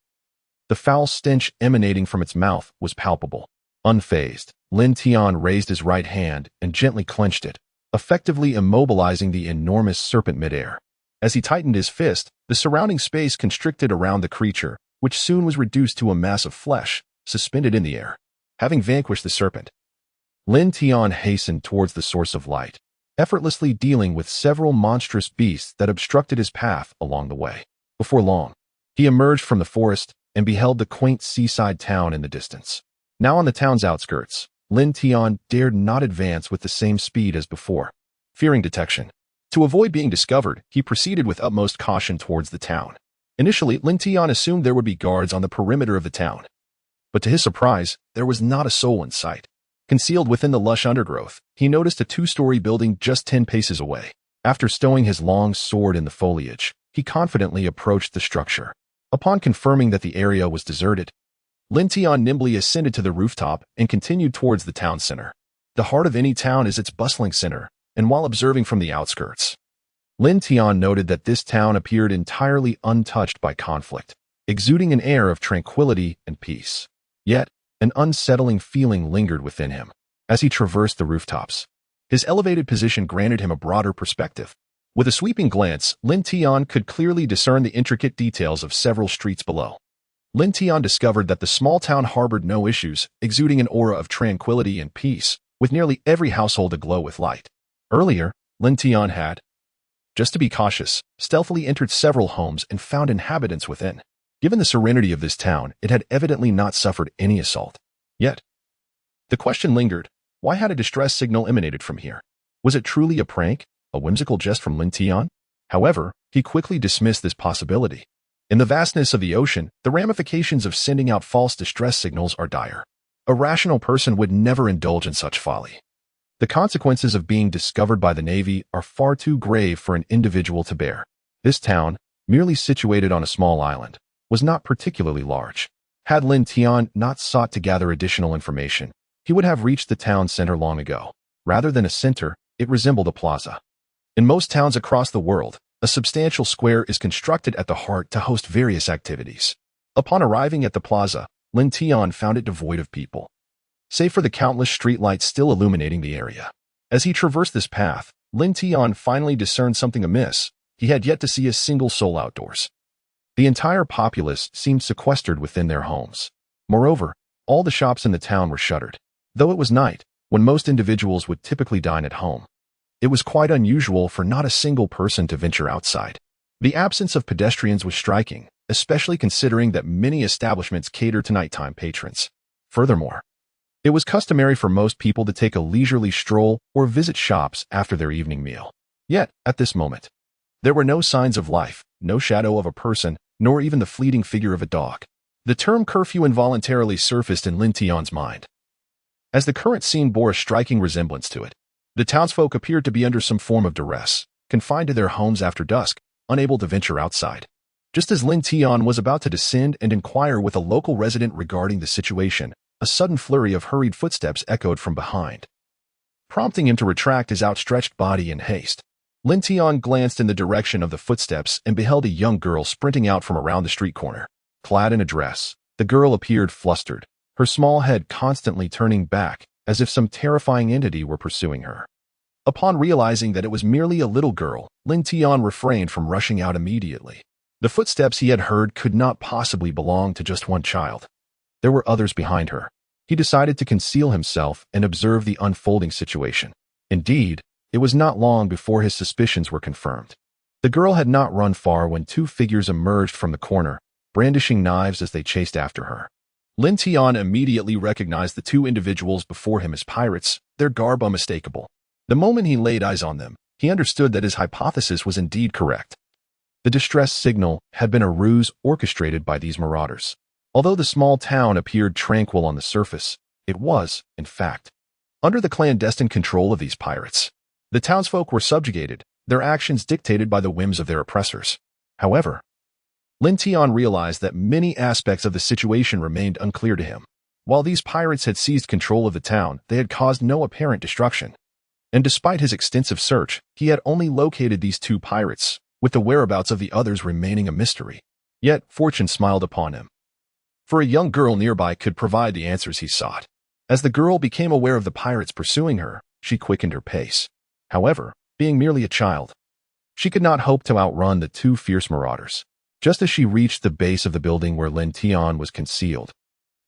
the foul stench emanating from its mouth was palpable. Unfazed, Lin Tian raised his right hand and gently clenched it, effectively immobilizing the enormous serpent midair. As he tightened his fist, the surrounding space constricted around the creature, which soon was reduced to a mass of flesh, suspended in the air. Having vanquished the serpent, Lin Tian hastened towards the source of light, effortlessly dealing with several monstrous beasts that obstructed his path along the way. Before long, he emerged from the forest and beheld the quaint seaside town in the distance. Now on the town's outskirts, Lin Tian dared not advance with the same speed as before, fearing detection. To avoid being discovered, he proceeded with utmost caution towards the town. Initially, Lin Tian assumed there would be guards on the perimeter of the town. But to his surprise, there was not a soul in sight. Concealed within the lush undergrowth, he noticed a 2-story building just 10 paces away. After stowing his long sword in the foliage, he confidently approached the structure. Upon confirming that the area was deserted, Lin Tian nimbly ascended to the rooftop and continued towards the town center. The heart of any town is its bustling center, and while observing from the outskirts, Lin Tian noted that this town appeared entirely untouched by conflict, exuding an air of tranquility and peace. Yet, an unsettling feeling lingered within him as he traversed the rooftops. His elevated position granted him a broader perspective. With a sweeping glance, Lin Tian could clearly discern the intricate details of several streets below. Lin Tian discovered that the small town harbored no issues, exuding an aura of tranquility and peace, with nearly every household aglow with light. Earlier, Lin Tian had, just to be cautious, stealthily entered several homes and found inhabitants within. Given the serenity of this town, it had evidently not suffered any assault. Yet, the question lingered, why had a distress signal emanated from here? Was it truly a prank, a whimsical jest from Lin Tian? However, he quickly dismissed this possibility. In the vastness of the ocean, the ramifications of sending out false distress signals are dire. A rational person would never indulge in such folly. The consequences of being discovered by the Navy are far too grave for an individual to bear. This town, merely situated on a small island, was not particularly large. Had Lin Tian not sought to gather additional information, he would have reached the town center long ago. Rather than a center, it resembled a plaza. In most towns across the world, a substantial square is constructed at the heart to host various activities. Upon arriving at the plaza, Lin Tian found it devoid of people, save for the countless streetlights still illuminating the area. As he traversed this path, Lin Tian finally discerned something amiss. He had yet to see a single soul outdoors. The entire populace seemed sequestered within their homes. Moreover, all the shops in the town were shuttered. Though it was night, when most individuals would typically dine at home, it was quite unusual for not a single person to venture outside. The absence of pedestrians was striking, especially considering that many establishments cater to nighttime patrons. Furthermore, it was customary for most people to take a leisurely stroll or visit shops after their evening meal. Yet, at this moment, there were no signs of life, no shadow of a person, nor even the fleeting figure of a dog. The term curfew involuntarily surfaced in Lin Tian's mind, as the current scene bore a striking resemblance to it. The townsfolk appeared to be under some form of duress, confined to their homes after dusk, unable to venture outside. Just as Lin Tian was about to descend and inquire with a local resident regarding the situation, a sudden flurry of hurried footsteps echoed from behind, prompting him to retract his outstretched body in haste. Lin Tian glanced in the direction of the footsteps and beheld a young girl sprinting out from around the street corner. Clad in a dress, the girl appeared flustered, her small head constantly turning back as if some terrifying entity were pursuing her. Upon realizing that it was merely a little girl, Lin Tian refrained from rushing out immediately. The footsteps he had heard could not possibly belong to just one child. There were others behind her. He decided to conceal himself and observe the unfolding situation. Indeed, it was not long before his suspicions were confirmed. The girl had not run far when two figures emerged from the corner, brandishing knives as they chased after her. Lin Tian immediately recognized the two individuals before him as pirates, their garb unmistakable. The moment he laid eyes on them, he understood that his hypothesis was indeed correct. The distress signal had been a ruse orchestrated by these marauders. Although the small town appeared tranquil on the surface, it was, in fact, under the clandestine control of these pirates. The townsfolk were subjugated, their actions dictated by the whims of their oppressors. However, Lin Tian realized that many aspects of the situation remained unclear to him. While these pirates had seized control of the town, they had caused no apparent destruction. And despite his extensive search, he had only located these two pirates, with the whereabouts of the others remaining a mystery. Yet, fortune smiled upon him. For a young girl nearby could provide the answers he sought. As the girl became aware of the pirates pursuing her, she quickened her pace. However, being merely a child, she could not hope to outrun the two fierce marauders. Just as she reached the base of the building where Lin Tian was concealed,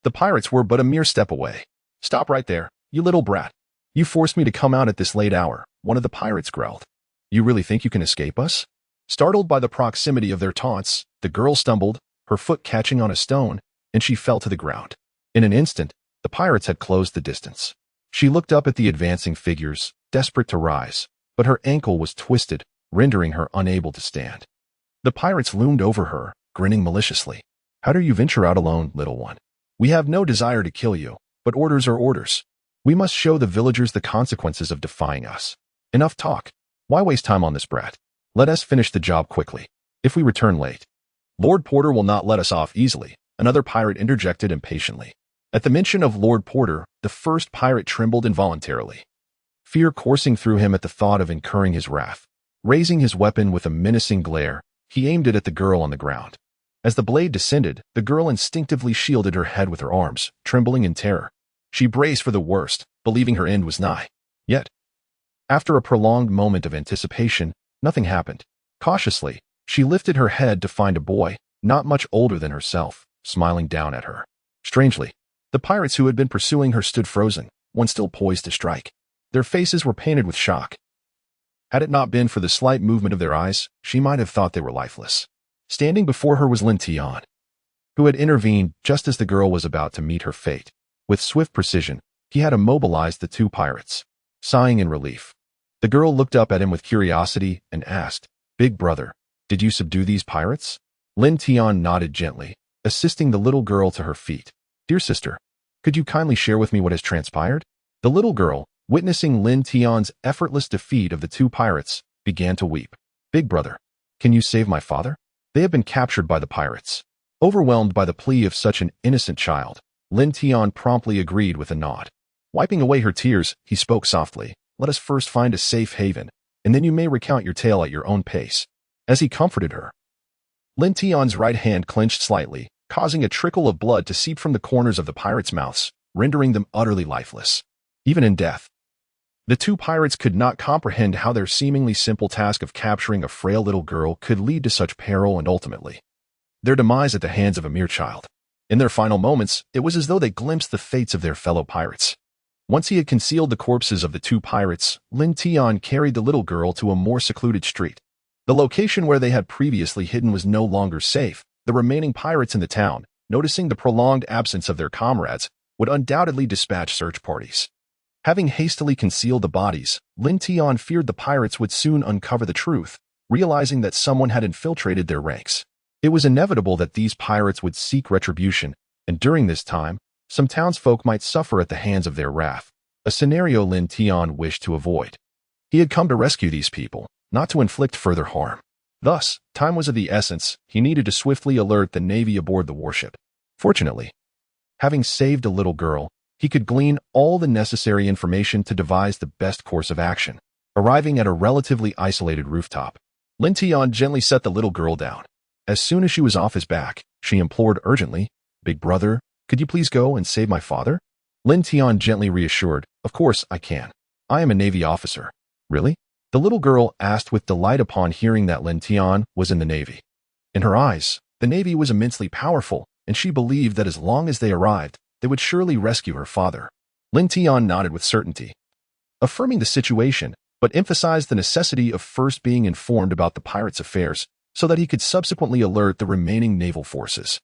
the pirates were but a mere step away. "Stop right there, you little brat. You forced me to come out at this late hour," one of the pirates growled. "You really think you can escape us?" Startled by the proximity of their taunts, the girl stumbled, her foot catching on a stone, and she fell to the ground. In an instant, the pirates had closed the distance. She looked up at the advancing figures, desperate to rise, but her ankle was twisted, rendering her unable to stand. The pirates loomed over her, grinning maliciously. "How dare you venture out alone, little one? We have no desire to kill you, but orders are orders. We must show the villagers the consequences of defying us. Enough talk. Why waste time on this brat? Let us finish the job quickly. If we return late, Lord Porter will not let us off easily," another pirate interjected impatiently. At the mention of Lord Porter, the first pirate trembled involuntarily, fear coursing through him at the thought of incurring his wrath. Raising his weapon with a menacing glare, he aimed it at the girl on the ground. As the blade descended, the girl instinctively shielded her head with her arms, trembling in terror. She braced for the worst, believing her end was nigh. Yet, after a prolonged moment of anticipation, nothing happened. Cautiously, she lifted her head to find a boy, not much older than herself, smiling down at her. Strangely, the pirates who had been pursuing her stood frozen, one still poised to strike. Their faces were painted with shock. Had it not been for the slight movement of their eyes, she might have thought they were lifeless. Standing before her was Lin Tian, who had intervened just as the girl was about to meet her fate. With swift precision, he had immobilized the two pirates. Sighing in relief, the girl looked up at him with curiosity and asked, "Big brother, did you subdue these pirates?" Lin Tian nodded gently, assisting the little girl to her feet. "Dear sister, could you kindly share with me what has transpired?" The little girl, witnessing Lin Tian's effortless defeat of the two pirates, began to weep. "Big brother, can you save my father? They have been captured by the pirates." Overwhelmed by the plea of such an innocent child, Lin Tian promptly agreed with a nod. Wiping away her tears, he spoke softly, "Let us first find a safe haven, and then you may recount your tale at your own pace." As he comforted her, Lin Tian's right hand clenched slightly, causing a trickle of blood to seep from the corners of the pirates' mouths, rendering them utterly lifeless. Even in death, the two pirates could not comprehend how their seemingly simple task of capturing a frail little girl could lead to such peril and ultimately their demise at the hands of a mere child. In their final moments, it was as though they glimpsed the fates of their fellow pirates. Once he had concealed the corpses of the two pirates, Lin Tian carried the little girl to a more secluded street. The location where they had previously hidden was no longer safe. The remaining pirates in the town, noticing the prolonged absence of their comrades, would undoubtedly dispatch search parties. Having hastily concealed the bodies, Lin Tian feared the pirates would soon uncover the truth, realizing that someone had infiltrated their ranks. It was inevitable that these pirates would seek retribution, and during this time, some townsfolk might suffer at the hands of their wrath, a scenario Lin Tian wished to avoid. He had come to rescue these people, not to inflict further harm. Thus, time was of the essence. He needed to swiftly alert the navy aboard the warship. Fortunately, having saved a little girl, he could glean all the necessary information to devise the best course of action. Arriving at a relatively isolated rooftop, Lin Tian gently set the little girl down. As soon as she was off his back, she implored urgently, "Big brother, Could you please go and save my father? Lin Tian gently reassured, Of course I can. I am a Navy officer. Really? The little girl asked with delight upon hearing that Lin Tian was in the Navy. In her eyes, the Navy was immensely powerful, and she believed that as long as they arrived, they would surely rescue her father. Lin Tian nodded with certainty, affirming the situation, but emphasized the necessity of first being informed about the pirates' affairs so that he could subsequently alert the remaining naval forces.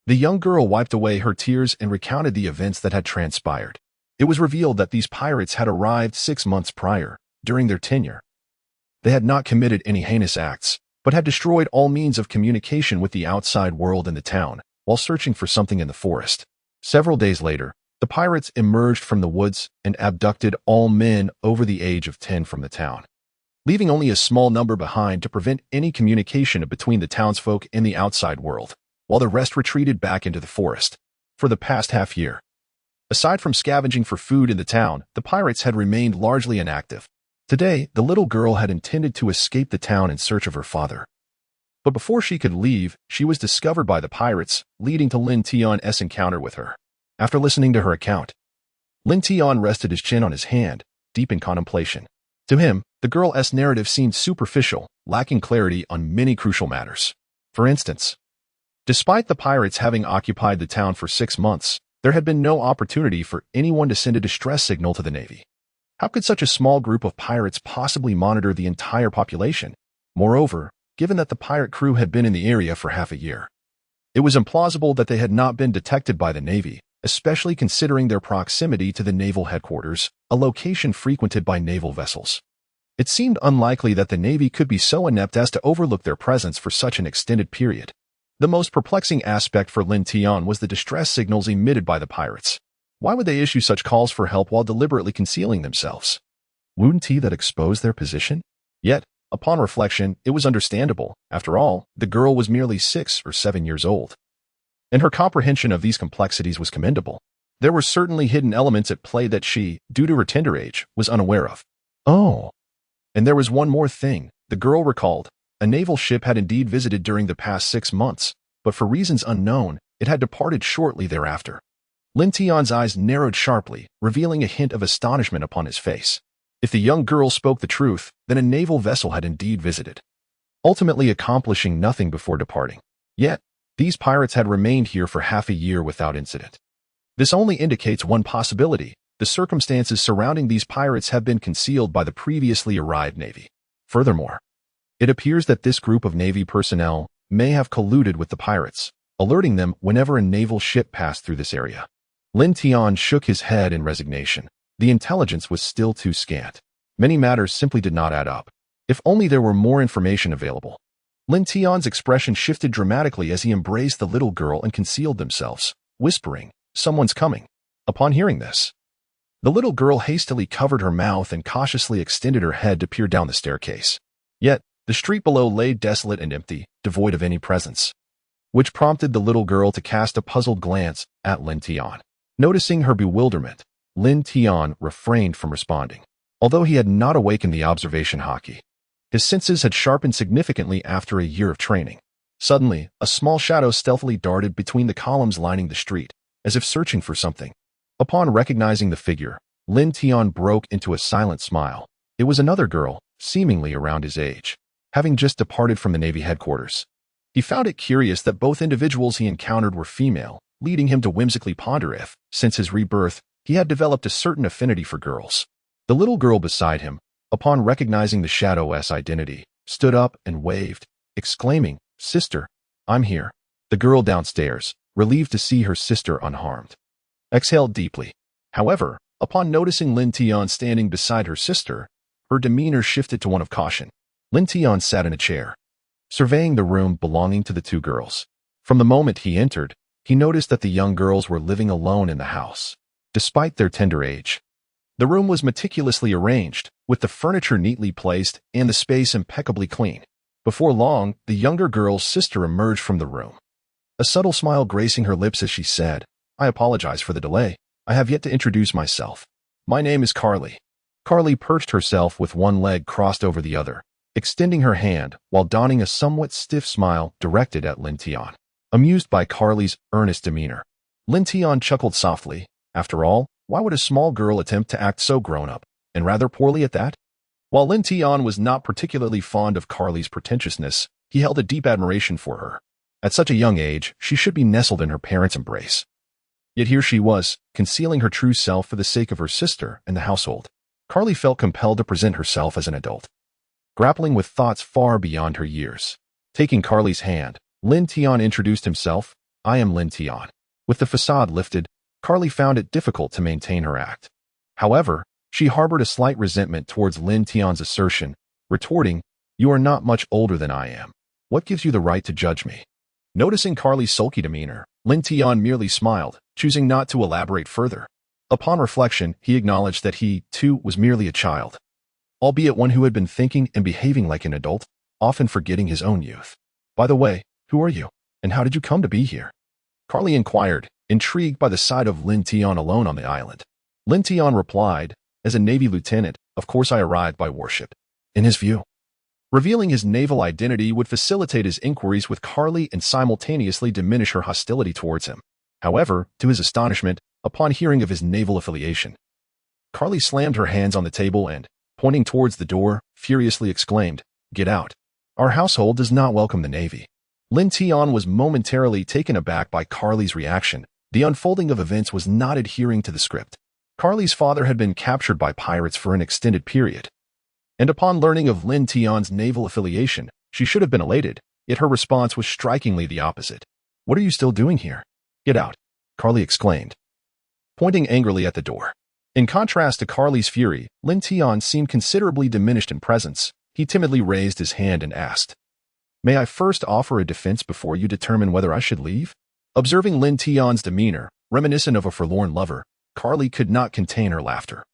The young girl wiped away her tears and recounted the events that had transpired. It was revealed that these pirates had arrived 6 months prior, during their tenure. They had not committed any heinous acts, but had destroyed all means of communication with the outside world in the town while searching for something in the forest. Several days later, the pirates emerged from the woods and abducted all men over the age of 10 from the town, leaving only a small number behind to prevent any communication between the townsfolk and the outside world, while the rest retreated back into the forest. For the past half year, aside from scavenging for food in the town, the pirates had remained largely inactive. Today, the little girl had intended to escape the town in search of her father. But before she could leave, she was discovered by the pirates, leading to Lin Tian's encounter with her. After listening to her account, Lin Tian rested his chin on his hand, deep in contemplation. To him, the girl's narrative seemed superficial, lacking clarity on many crucial matters. For instance, despite the pirates having occupied the town for 6 months, there had been no opportunity for anyone to send a distress signal to the Navy. How could such a small group of pirates possibly monitor the entire population? Moreover, given that the pirate crew had been in the area for half a year, it was implausible that they had not been detected by the Navy, especially considering their proximity to the naval headquarters, a location frequented by naval vessels. It seemed unlikely that the Navy could be so inept as to overlook their presence for such an extended period. The most perplexing aspect for Lin Tian was the distress signals emitted by the pirates. Why would they issue such calls for help while deliberately concealing themselves? Wouldn't that expose their position? Yet, upon reflection, it was understandable. After all, the girl was merely 6 or 7 years old, and her comprehension of these complexities was commendable. There were certainly hidden elements at play that she, due to her tender age, was unaware of. Oh, and there was one more thing, the girl recalled. A naval ship had indeed visited during the past 6 months, but for reasons unknown, it had departed shortly thereafter. Lin Tian's eyes narrowed sharply, revealing a hint of astonishment upon his face. If the young girl spoke the truth, then a naval vessel had indeed visited, ultimately accomplishing nothing before departing. Yet, these pirates had remained here for half a year without incident. This only indicates one possibility. The circumstances surrounding these pirates have been concealed by the previously arrived Navy. Furthermore, it appears that this group of Navy personnel may have colluded with the pirates, alerting them whenever a naval ship passed through this area. Lin Tian shook his head in resignation. The intelligence was still too scant. Many matters simply did not add up. If only there were more information available. Lin Tian's expression shifted dramatically as he embraced the little girl and concealed themselves, whispering, "Someone's coming." Upon hearing this, the little girl hastily covered her mouth and cautiously extended her head to peer down the staircase. Yet, the street below lay desolate and empty, devoid of any presence, which prompted the little girl to cast a puzzled glance at Lin Tian. Noticing her bewilderment, Lin Tian refrained from responding. Although he had not awakened the observation hockey, his senses had sharpened significantly after a year of training. Suddenly, a small shadow stealthily darted between the columns lining the street, as if searching for something. Upon recognizing the figure, Lin Tian broke into a silent smile. It was another girl, seemingly around his age, having just departed from the Navy headquarters. He found it curious that both individuals he encountered were female, leading him to whimsically ponder if, since his rebirth, he had developed a certain affinity for girls. The little girl beside him, upon recognizing the shadow's identity, stood up and waved, exclaiming, "Sister, I'm here." The girl downstairs, relieved to see her sister unharmed, exhaled deeply. However, upon noticing Lin Tian standing beside her sister, her demeanor shifted to one of caution. Lin Tian sat in a chair, surveying the room belonging to the two girls. From the moment he entered, he noticed that the young girls were living alone in the house. Despite their tender age, the room was meticulously arranged, with the furniture neatly placed and the space impeccably clean. Before long, the younger girl's sister emerged from the room, a subtle smile gracing her lips as she said, "I apologize for the delay. I have yet to introduce myself. My name is Carly." Carly perched herself with one leg crossed over the other, extending her hand while donning a somewhat stiff smile directed at Lin Tian. Amused by Carly's earnest demeanor, Lin Tian chuckled softly. After all, why would a small girl attempt to act so grown-up, and rather poorly at that? While Lin Tian was not particularly fond of Carly's pretentiousness, he held a deep admiration for her. At such a young age, she should be nestled in her parents' embrace. Yet here she was, concealing her true self for the sake of her sister and the household. Carly felt compelled to present herself as an adult, grappling with thoughts far beyond her years. Taking Carly's hand, Lin Tian introduced himself. I am Lin Tian. With the facade lifted, Carly found it difficult to maintain her act. However, she harbored a slight resentment towards Lin Tian's assertion, retorting, "You are not much older than I am. What gives you the right to judge me?" Noticing Carly's sulky demeanor, Lin Tian merely smiled, choosing not to elaborate further. Upon reflection, he acknowledged that he, too, was merely a child, albeit one who had been thinking and behaving like an adult, often forgetting his own youth. "By the way, who are you, and how did you come to be here?" Carly inquired, intrigued by the sight of Lin Tian alone on the island. Lin Tian replied, "As a Navy lieutenant, of course I arrived by warship." In his view, revealing his naval identity would facilitate his inquiries with Carly and simultaneously diminish her hostility towards him. However, to his astonishment, upon hearing of his naval affiliation, Carly slammed her hands on the table and, pointing towards the door, furiously exclaimed, "Get out. Our household does not welcome the Navy." Lin Tian was momentarily taken aback by Carly's reaction. The unfolding of events was not adhering to the script. Carly's father had been captured by pirates for an extended period, and upon learning of Lin Tian's naval affiliation, she should have been elated, yet her response was strikingly the opposite. "What are you still doing here? Get out," Carly exclaimed, pointing angrily at the door. In contrast to Carly's fury, Lin Tian seemed considerably diminished in presence. He timidly raised his hand and asked, "May I first offer a defense before you determine whether I should leave?" Observing Lin Tian's demeanor, reminiscent of a forlorn lover, Carly could not contain her laughter.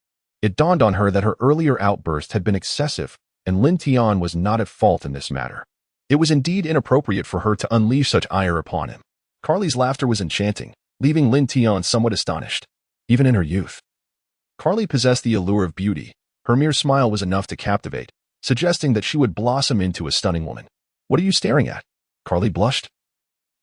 It dawned on her that her earlier outburst had been excessive, and Lin Tian was not at fault in this matter. It was indeed inappropriate for her to unleash such ire upon him. Carly's laughter was enchanting, leaving Lin Tian somewhat astonished. Even in her youth, Carly possessed the allure of beauty. Her mere smile was enough to captivate, suggesting that she would blossom into a stunning woman. "What are you staring at?" Carly blushed,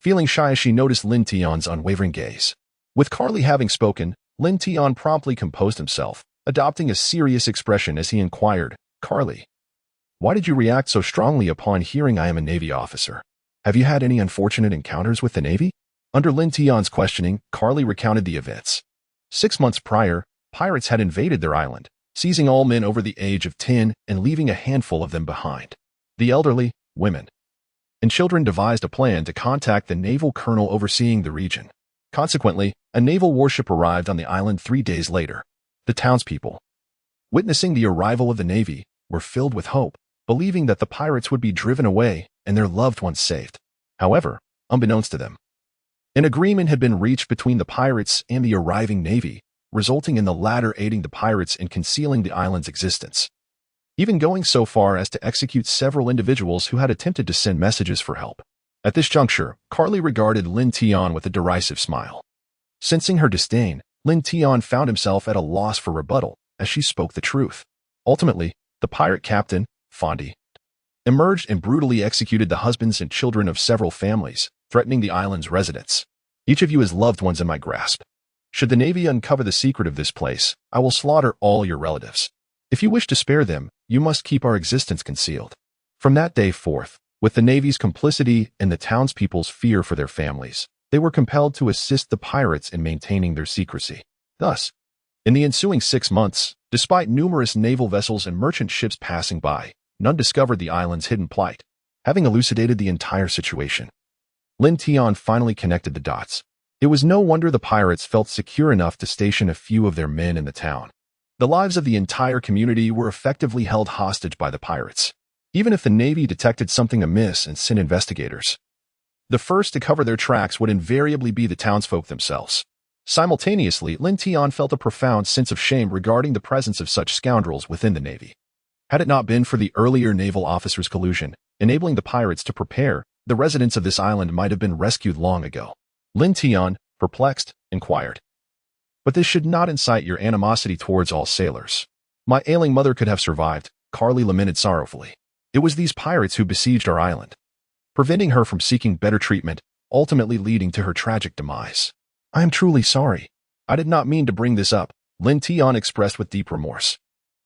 feeling shy as she noticed Lin Tian's unwavering gaze. With Carly having spoken, Lin Tian promptly composed himself, adopting a serious expression as he inquired, "Carly, why did you react so strongly upon hearing I am a Navy officer? Have you had any unfortunate encounters with the Navy?" Under Lin Tian's questioning, Carly recounted the events. 6 months prior, pirates had invaded their island, seizing all men over the age of 10 and leaving a handful of them behind. The elderly, women, and children devised a plan to contact the naval colonel overseeing the region. Consequently, a naval warship arrived on the island 3 days later. The townspeople, witnessing the arrival of the Navy, were filled with hope, believing that the pirates would be driven away and their loved ones saved. However, unbeknownst to them, an agreement had been reached between the pirates and the arriving Navy, resulting in the latter aiding the pirates in concealing the island's existence, even going so far as to execute several individuals who had attempted to send messages for help. At this juncture, Carly regarded Lin Tian with a derisive smile. Sensing her disdain, Lin Tian found himself at a loss for rebuttal as she spoke the truth. Ultimately, the pirate captain, Fondi, emerged and brutally executed the husbands and children of several families, threatening the island's residents. "Each of you has loved ones in my grasp. Should the Navy uncover the secret of this place, I will slaughter all your relatives. If you wish to spare them, you must keep our existence concealed." From that day forth, with the Navy's complicity and the townspeople's fear for their families, they were compelled to assist the pirates in maintaining their secrecy. Thus, in the ensuing 6 months, despite numerous naval vessels and merchant ships passing by, none discovered the island's hidden plight. Having elucidated the entire situation, Lin Tian finally connected the dots. It was no wonder the pirates felt secure enough to station a few of their men in the town. The lives of the entire community were effectively held hostage by the pirates. Even if the Navy detected something amiss and sent investigators, the first to cover their tracks would invariably be the townsfolk themselves. Simultaneously, Lin Tian felt a profound sense of shame regarding the presence of such scoundrels within the Navy. Had it not been for the earlier naval officers' collusion, enabling the pirates to prepare, the residents of this island might have been rescued long ago. Lin Tian, perplexed, inquired, "But this should not incite your animosity towards all sailors." "My ailing mother could have survived," Carly lamented sorrowfully. "It was these pirates who besieged our island, preventing her from seeking better treatment, ultimately leading to her tragic demise." I am truly sorry. I did not mean to bring this up, Lin Tian expressed with deep remorse.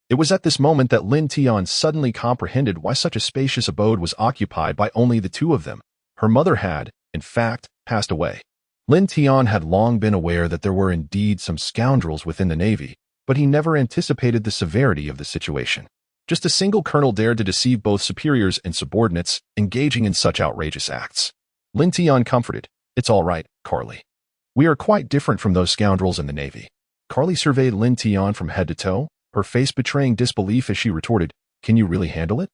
It was at this moment that Lin Tian suddenly comprehended why such a spacious abode was occupied by only the two of them. Her mother had, in fact, passed away. Lin Tian had long been aware that there were indeed some scoundrels within the Navy, but he never anticipated the severity of the situation. Just a single colonel dared to deceive both superiors and subordinates, engaging in such outrageous acts. Lin Tian comforted, "It's all right, Carly. We are quite different from those scoundrels in the Navy." Carly surveyed Lin Tian from head to toe, her face betraying disbelief as she retorted, "Can you really handle it?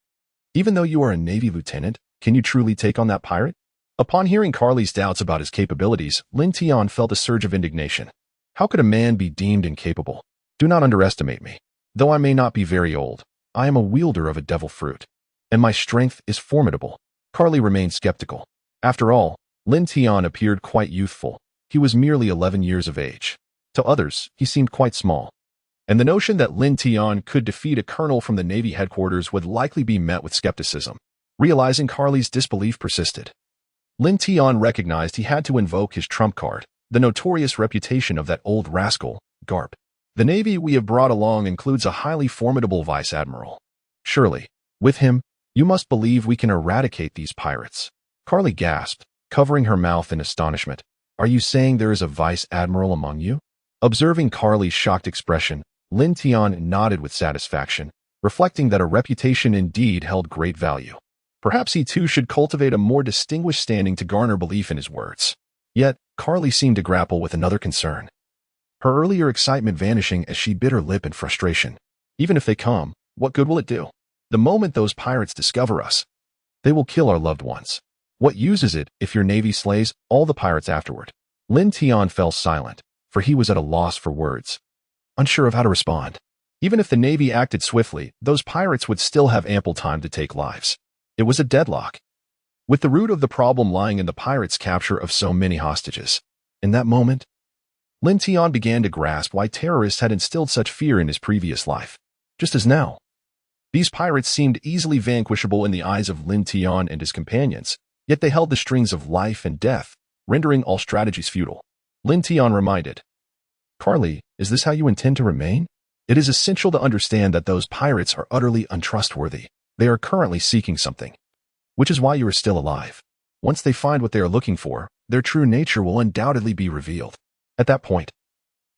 Even though you are a Navy lieutenant, can you truly take on that pirate?" Upon hearing Carly's doubts about his capabilities, Lin Tian felt a surge of indignation. How could a man be deemed incapable? Do not underestimate me. Though I may not be very old, I am a wielder of a devil fruit, and my strength is formidable. Carly remained skeptical. After all, Lin Tian appeared quite youthful. He was merely 11 years of age. To others, he seemed quite small. And the notion that Lin Tian could defeat a colonel from the Navy headquarters would likely be met with skepticism. Realizing Carly's disbelief persisted, Lin Tian recognized he had to invoke his trump card, the notorious reputation of that old rascal, Garp. The Navy we have brought along includes a highly formidable vice admiral. Surely, with him, you must believe we can eradicate these pirates. Carly gasped, covering her mouth in astonishment. Are you saying there is a vice admiral among you? Observing Carly's shocked expression, Lin Tian nodded with satisfaction, reflecting that a reputation indeed held great value. Perhaps he too should cultivate a more distinguished standing to garner belief in his words. Yet, Carly seemed to grapple with another concern. Her earlier excitement vanishing as she bit her lip in frustration. Even if they come, what good will it do? The moment those pirates discover us, they will kill our loved ones. What use is it if your Navy slays all the pirates afterward? Lin Tian fell silent, for he was at a loss for words, unsure of how to respond. Even if the Navy acted swiftly, those pirates would still have ample time to take lives. It was a deadlock, with the root of the problem lying in the pirates' capture of so many hostages. In that moment, Lin Tian began to grasp why terrorists had instilled such fear in his previous life. Just as now, these pirates seemed easily vanquishable in the eyes of Lin Tian and his companions, yet they held the strings of life and death, rendering all strategies futile. Lin Tian reminded, Carly, is this how you intend to remain? It is essential to understand that those pirates are utterly untrustworthy. They are currently seeking something, which is why you are still alive. Once they find what they are looking for, their true nature will undoubtedly be revealed. At that point,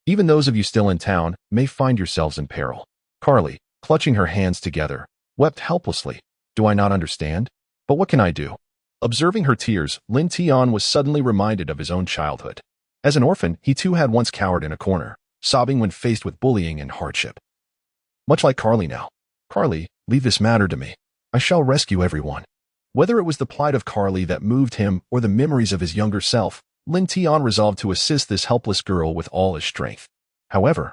even those of you still in town may find yourselves in peril. Carly, clutching her hands together, wept helplessly. Do I not understand? But what can I do? Observing her tears, Lin Tian was suddenly reminded of his own childhood. As an orphan, he too had once cowered in a corner, sobbing when faced with bullying and hardship. Much like Carly now. Carly, leave this matter to me. I shall rescue everyone. Whether it was the plight of Carly that moved him or the memories of his younger self, Lin Tian resolved to assist this helpless girl with all his strength. However,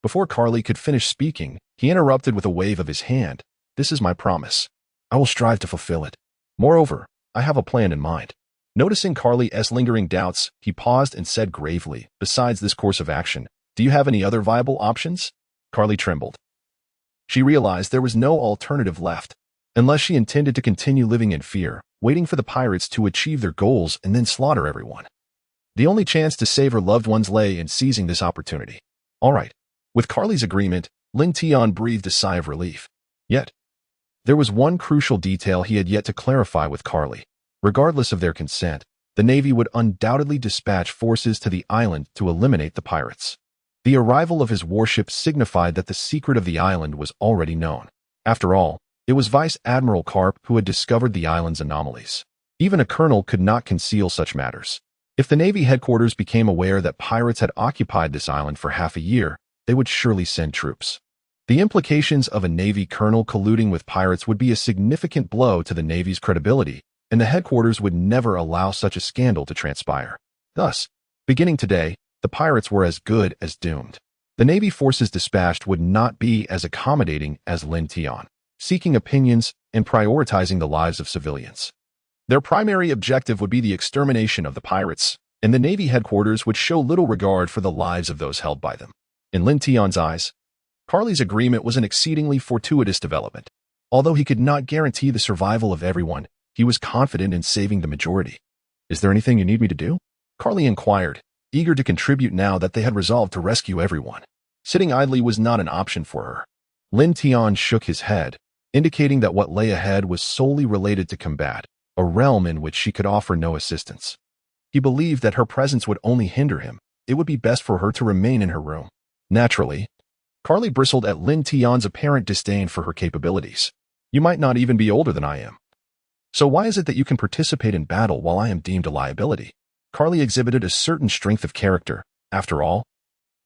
before Carly could finish speaking, he interrupted with a wave of his hand. This is my promise. I will strive to fulfill it. Moreover, I have a plan in mind. Noticing Carly's lingering doubts, he paused and said gravely, besides this course of action, do you have any other viable options? Carly trembled. She realized there was no alternative left, unless she intended to continue living in fear, waiting for the pirates to achieve their goals and then slaughter everyone. The only chance to save her loved ones lay in seizing this opportunity. All right. With Carly's agreement, Lin Tian breathed a sigh of relief. Yet, there was one crucial detail he had yet to clarify with Carly. Regardless of their consent, the Navy would undoubtedly dispatch forces to the island to eliminate the pirates. The arrival of his warship signified that the secret of the island was already known. After all, it was Vice Admiral Garp who had discovered the island's anomalies. Even a colonel could not conceal such matters. If the Navy headquarters became aware that pirates had occupied this island for half a year, they would surely send troops. The implications of a Navy colonel colluding with pirates would be a significant blow to the Navy's credibility, and the headquarters would never allow such a scandal to transpire. Thus, beginning today, the pirates were as good as doomed. The Navy forces dispatched would not be as accommodating as Lin Tian, seeking opinions and prioritizing the lives of civilians. Their primary objective would be the extermination of the pirates, and the Navy headquarters would show little regard for the lives of those held by them. In Lin Tian's eyes, Carly's agreement was an exceedingly fortuitous development. Although he could not guarantee the survival of everyone, he was confident in saving the majority. Is there anything you need me to do? Carly inquired, eager to contribute now that they had resolved to rescue everyone. Sitting idly was not an option for her. Lin Tian shook his head, indicating that what lay ahead was solely related to combat, a realm in which she could offer no assistance. He believed that her presence would only hinder him. It would be best for her to remain in her room. Naturally, Carly bristled at Lin Tian's apparent disdain for her capabilities. You might not even be older than I am. So why is it that you can participate in battle while I am deemed a liability? Carly exhibited a certain strength of character. After all,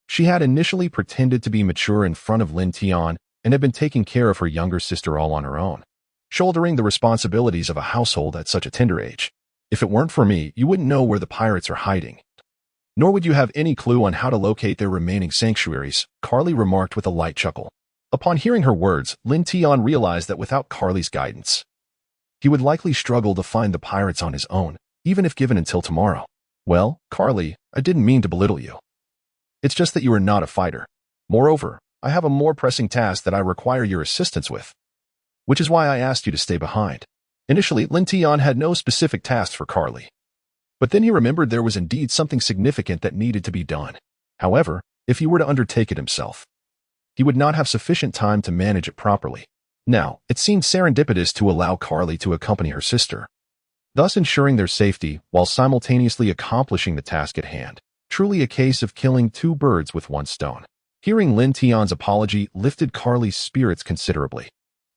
she had initially pretended to be mature in front of Lin Tian and had been taking care of her younger sister all on her own, shouldering the responsibilities of a household at such a tender age. If it weren't for me, you wouldn't know where the pirates are hiding. Nor would you have any clue on how to locate their remaining sanctuaries, Carly remarked with a light chuckle. Upon hearing her words, Lin Tian realized that without Carly's guidance, he would likely struggle to find the pirates on his own, even if given until tomorrow. Well, Carly, I didn't mean to belittle you. It's just that you are not a fighter. Moreover, I have a more pressing task that I require your assistance with, which is why I asked you to stay behind. Initially, Lin Tian had no specific tasks for Carly. But then he remembered there was indeed something significant that needed to be done. However, if he were to undertake it himself, he would not have sufficient time to manage it properly. Now, it seemed serendipitous to allow Carly to accompany her sister, thus ensuring their safety while simultaneously accomplishing the task at hand. Truly a case of killing two birds with one stone. Hearing Lin Tian's apology lifted Carly's spirits considerably,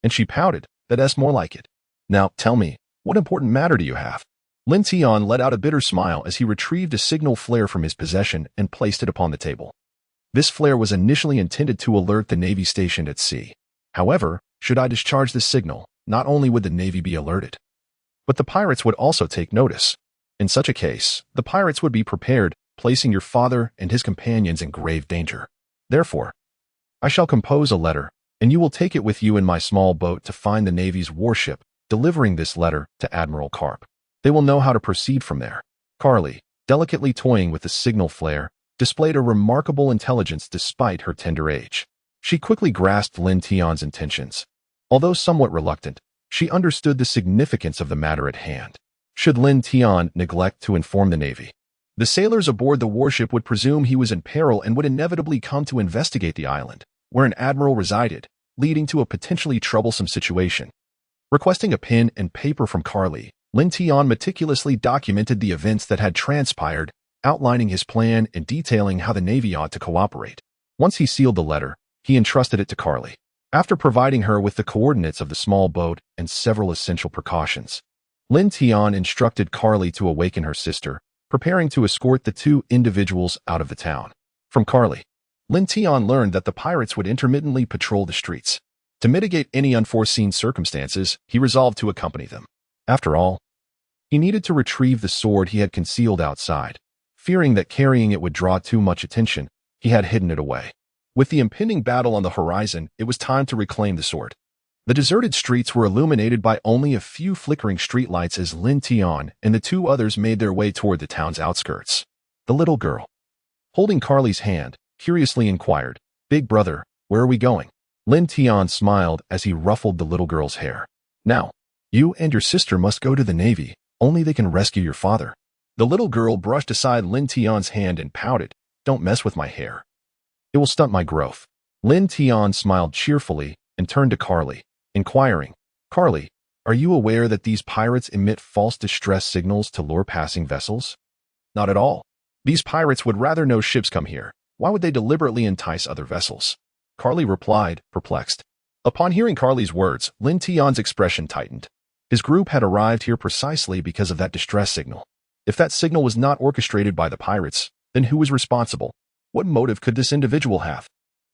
and she pouted, "That's more like it. Now, tell me, what important matter do you have?" Lin Tian let out a bitter smile as he retrieved a signal flare from his possession and placed it upon the table. This flare was initially intended to alert the Navy stationed at sea. However, should I discharge this signal, not only would the Navy be alerted, but the pirates would also take notice. In such a case, the pirates would be prepared, placing your father and his companions in grave danger. Therefore, I shall compose a letter, and you will take it with you in my small boat to find the Navy's warship, delivering this letter to Admiral Garp. They will know how to proceed from there. Carly, delicately toying with the signal flare, displayed a remarkable intelligence despite her tender age. She quickly grasped Lin Tian's intentions. Although somewhat reluctant, she understood the significance of the matter at hand. Should Lin Tian neglect to inform the Navy, the sailors aboard the warship would presume he was in peril and would inevitably come to investigate the island, where an admiral resided, leading to a potentially troublesome situation. Requesting a pen and paper from Carly, Lin Tian meticulously documented the events that had transpired, outlining his plan and detailing how the Navy ought to cooperate. Once he sealed the letter, he entrusted it to Carly. After providing her with the coordinates of the small boat and several essential precautions, Lin Tian instructed Carly to awaken her sister, preparing to escort the two individuals out of the town. From Carly, Lin Tian learned that the pirates would intermittently patrol the streets. To mitigate any unforeseen circumstances, he resolved to accompany them. After all, he needed to retrieve the sword he had concealed outside. Fearing that carrying it would draw too much attention, he had hidden it away. With the impending battle on the horizon, it was time to reclaim the sword. The deserted streets were illuminated by only a few flickering streetlights as Lin Tian and the two others made their way toward the town's outskirts. The little girl, holding Carly's hand, curiously inquired, "Big brother, where are we going?" Lin Tian smiled as he ruffled the little girl's hair. "Now, you and your sister must go to the Navy. Only they can rescue your father." The little girl brushed aside Lin Tian's hand and pouted, "Don't mess with my hair. It will stunt my growth." Lin Tian smiled cheerfully and turned to Carly, inquiring, "Carly, are you aware that these pirates emit false distress signals to lure passing vessels?" "Not at all. These pirates would rather no ships come here. Why would they deliberately entice other vessels?" Carly replied, perplexed. Upon hearing Carly's words, Lin Tian's expression tightened. His group had arrived here precisely because of that distress signal. If that signal was not orchestrated by the pirates, then who was responsible? What motive could this individual have?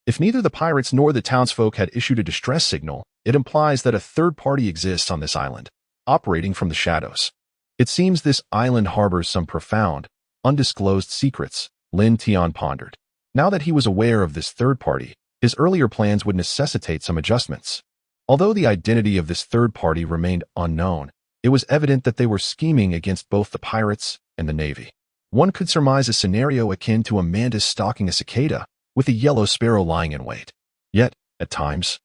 If neither the pirates nor the townsfolk had issued a distress signal, it implies that a third party exists on this island, operating from the shadows. It seems this island harbors some profound, undisclosed secrets, Lin Tian pondered. Now that he was aware of this third party, his earlier plans would necessitate some adjustments. Although the identity of this third party remained unknown, it was evident that they were scheming against both the pirates and the Navy. One could surmise a scenario akin to a mantis stalking a cicada, with a yellow sparrow lying in wait. Yet, at times,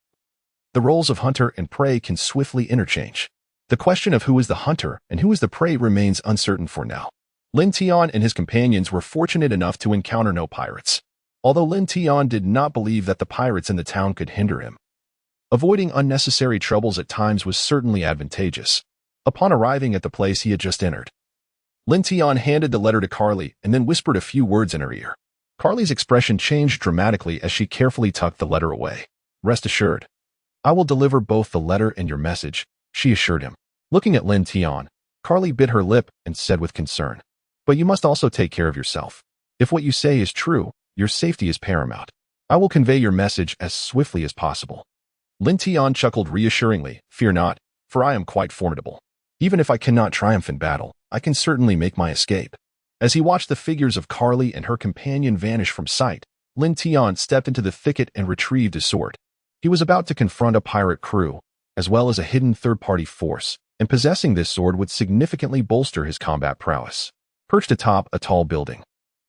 the roles of hunter and prey can swiftly interchange. The question of who is the hunter and who is the prey remains uncertain for now. Lin Tian and his companions were fortunate enough to encounter no pirates, although Lin Tian did not believe that the pirates in the town could hinder him. Avoiding unnecessary troubles at times was certainly advantageous. Upon arriving at the place he had just entered, Lin Tian handed the letter to Carly and then whispered a few words in her ear. Carly's expression changed dramatically as she carefully tucked the letter away. "Rest assured, I will deliver both the letter and your message," she assured him. Looking at Lin Tian, Carly bit her lip and said with concern, "But you must also take care of yourself. If what you say is true, your safety is paramount. I will convey your message as swiftly as possible." Lin Tian chuckled reassuringly, "Fear not, for I am quite formidable. Even if I cannot triumph in battle, I can certainly make my escape." As he watched the figures of Carly and her companion vanish from sight, Lin Tian stepped into the thicket and retrieved his sword. He was about to confront a pirate crew, as well as a hidden third-party force, and possessing this sword would significantly bolster his combat prowess. Perched atop a tall building,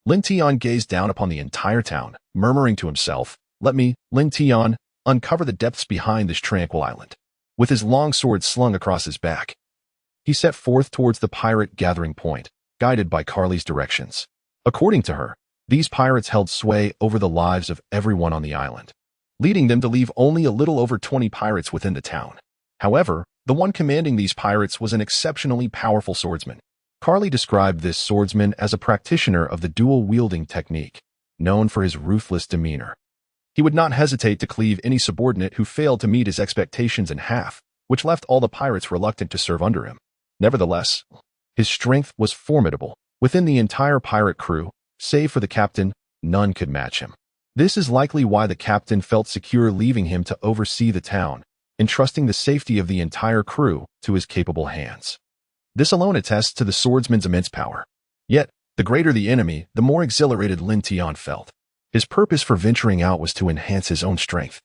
Lin Tian gazed down upon the entire town, murmuring to himself, "Let me, Lin Tian, uncover the depths behind this tranquil island." With his long sword slung across his back, he set forth towards the pirate gathering point, guided by Carly's directions. According to her, these pirates held sway over the lives of everyone on the island, leading them to leave only a little over 20 pirates within the town. However, the one commanding these pirates was an exceptionally powerful swordsman. Carly described this swordsman as a practitioner of the dual-wielding technique, known for his ruthless demeanor. He would not hesitate to cleave any subordinate who failed to meet his expectations in half, which left all the pirates reluctant to serve under him. Nevertheless, his strength was formidable. Within the entire pirate crew, save for the captain, none could match him. This is likely why the captain felt secure leaving him to oversee the town, entrusting the safety of the entire crew to his capable hands. This alone attests to the swordsman's immense power. Yet, the greater the enemy, the more exhilarated Lin Tian felt. His purpose for venturing out was to enhance his own strength,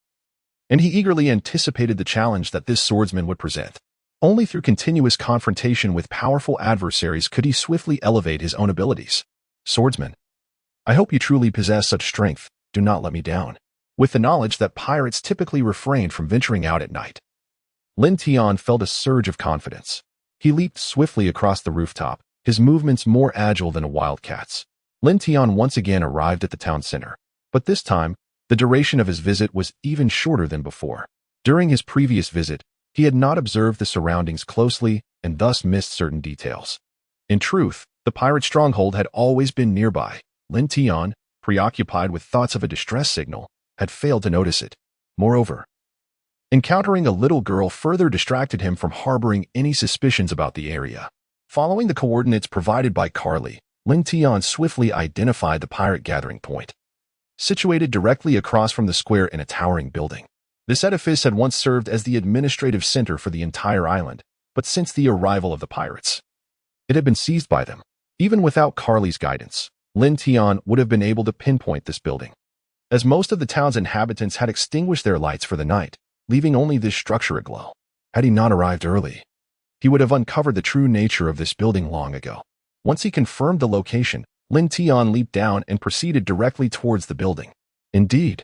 and he eagerly anticipated the challenge that this swordsman would present. Only through continuous confrontation with powerful adversaries could he swiftly elevate his own abilities. "Swordsman, I hope you truly possess such strength. Do not let me down." With the knowledge that pirates typically refrained from venturing out at night, Lin Tian felt a surge of confidence. He leaped swiftly across the rooftop, his movements more agile than a wildcat's. Lin Tian once again arrived at the town center, but this time, the duration of his visit was even shorter than before. During his previous visit, he had not observed the surroundings closely and thus missed certain details. In truth, the pirate stronghold had always been nearby. Lin Tian, preoccupied with thoughts of a distress signal, had failed to notice it. Moreover, encountering a little girl further distracted him from harboring any suspicions about the area. Following the coordinates provided by Carly, Lin Tian swiftly identified the pirate gathering point. Situated directly across from the square in a towering building, this edifice had once served as the administrative center for the entire island, but since the arrival of the pirates, it had been seized by them. Even without Carly's guidance, Lin Tian would have been able to pinpoint this building, as most of the town's inhabitants had extinguished their lights for the night, leaving only this structure aglow. Had he not arrived early, he would have uncovered the true nature of this building long ago. Once he confirmed the location, Lin Tian leaped down and proceeded directly towards the building. Indeed,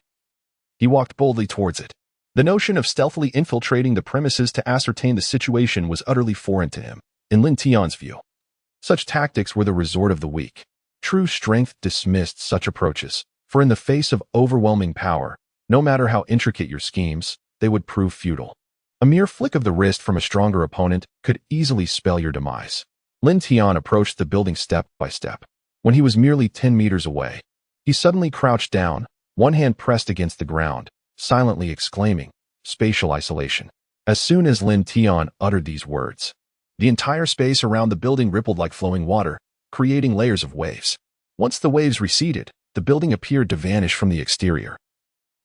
he walked boldly towards it. The notion of stealthily infiltrating the premises to ascertain the situation was utterly foreign to him. In Lin Tian's view, such tactics were the resort of the weak. True strength dismissed such approaches, for in the face of overwhelming power, no matter how intricate your schemes, they would prove futile. A mere flick of the wrist from a stronger opponent could easily spell your demise. Lin Tian approached the building step by step. When he was merely 10 meters away, he suddenly crouched down, one hand pressed against the ground, silently exclaiming, "Spatial isolation." As soon as Lin Tian uttered these words, the entire space around the building rippled like flowing water, creating layers of waves. Once the waves receded, the building appeared to vanish from the exterior.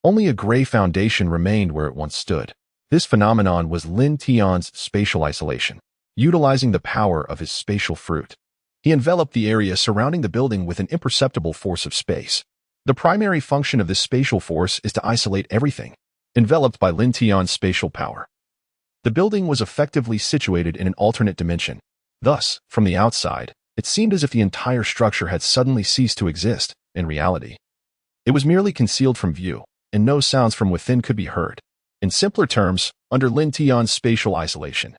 Only a gray foundation remained where it once stood. This phenomenon was Lin Tian's spatial isolation. Utilizing the power of his spatial fruit, he enveloped the area surrounding the building with an imperceptible force of space. The primary function of this spatial force is to isolate everything, enveloped by Lin Tian's spatial power. The building was effectively situated in an alternate dimension. Thus, from the outside, it seemed as if the entire structure had suddenly ceased to exist. In reality, it was merely concealed from view, and no sounds from within could be heard. In simpler terms, under Lin Tian's spatial isolation,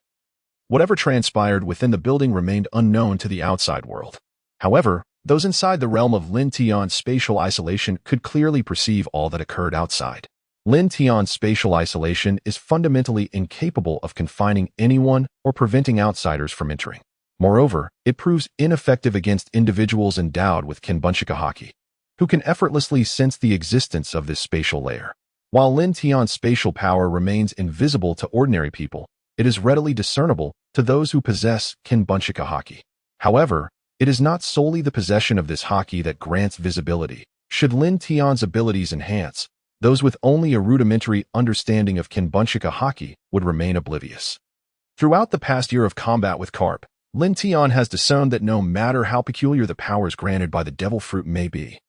whatever transpired within the building remained unknown to the outside world. However, those inside the realm of Lin Tian's spatial isolation could clearly perceive all that occurred outside. Lin Tian's spatial isolation is fundamentally incapable of confining anyone or preventing outsiders from entering. Moreover, it proves ineffective against individuals endowed with Kinbunshika haki, who can effortlessly sense the existence of this spatial layer. While Lin Tian's spatial power remains invisible to ordinary people, it is readily discernible to those who possess Kinbunshika haki. However, it is not solely the possession of this haki that grants visibility. Should Lin Tian's abilities enhance, those with only a rudimentary understanding of Kinbunshika haki would remain oblivious. Throughout the past year of combat with Garp, Lin Tian has discerned that no matter how peculiar the powers granted by the devil fruit may be,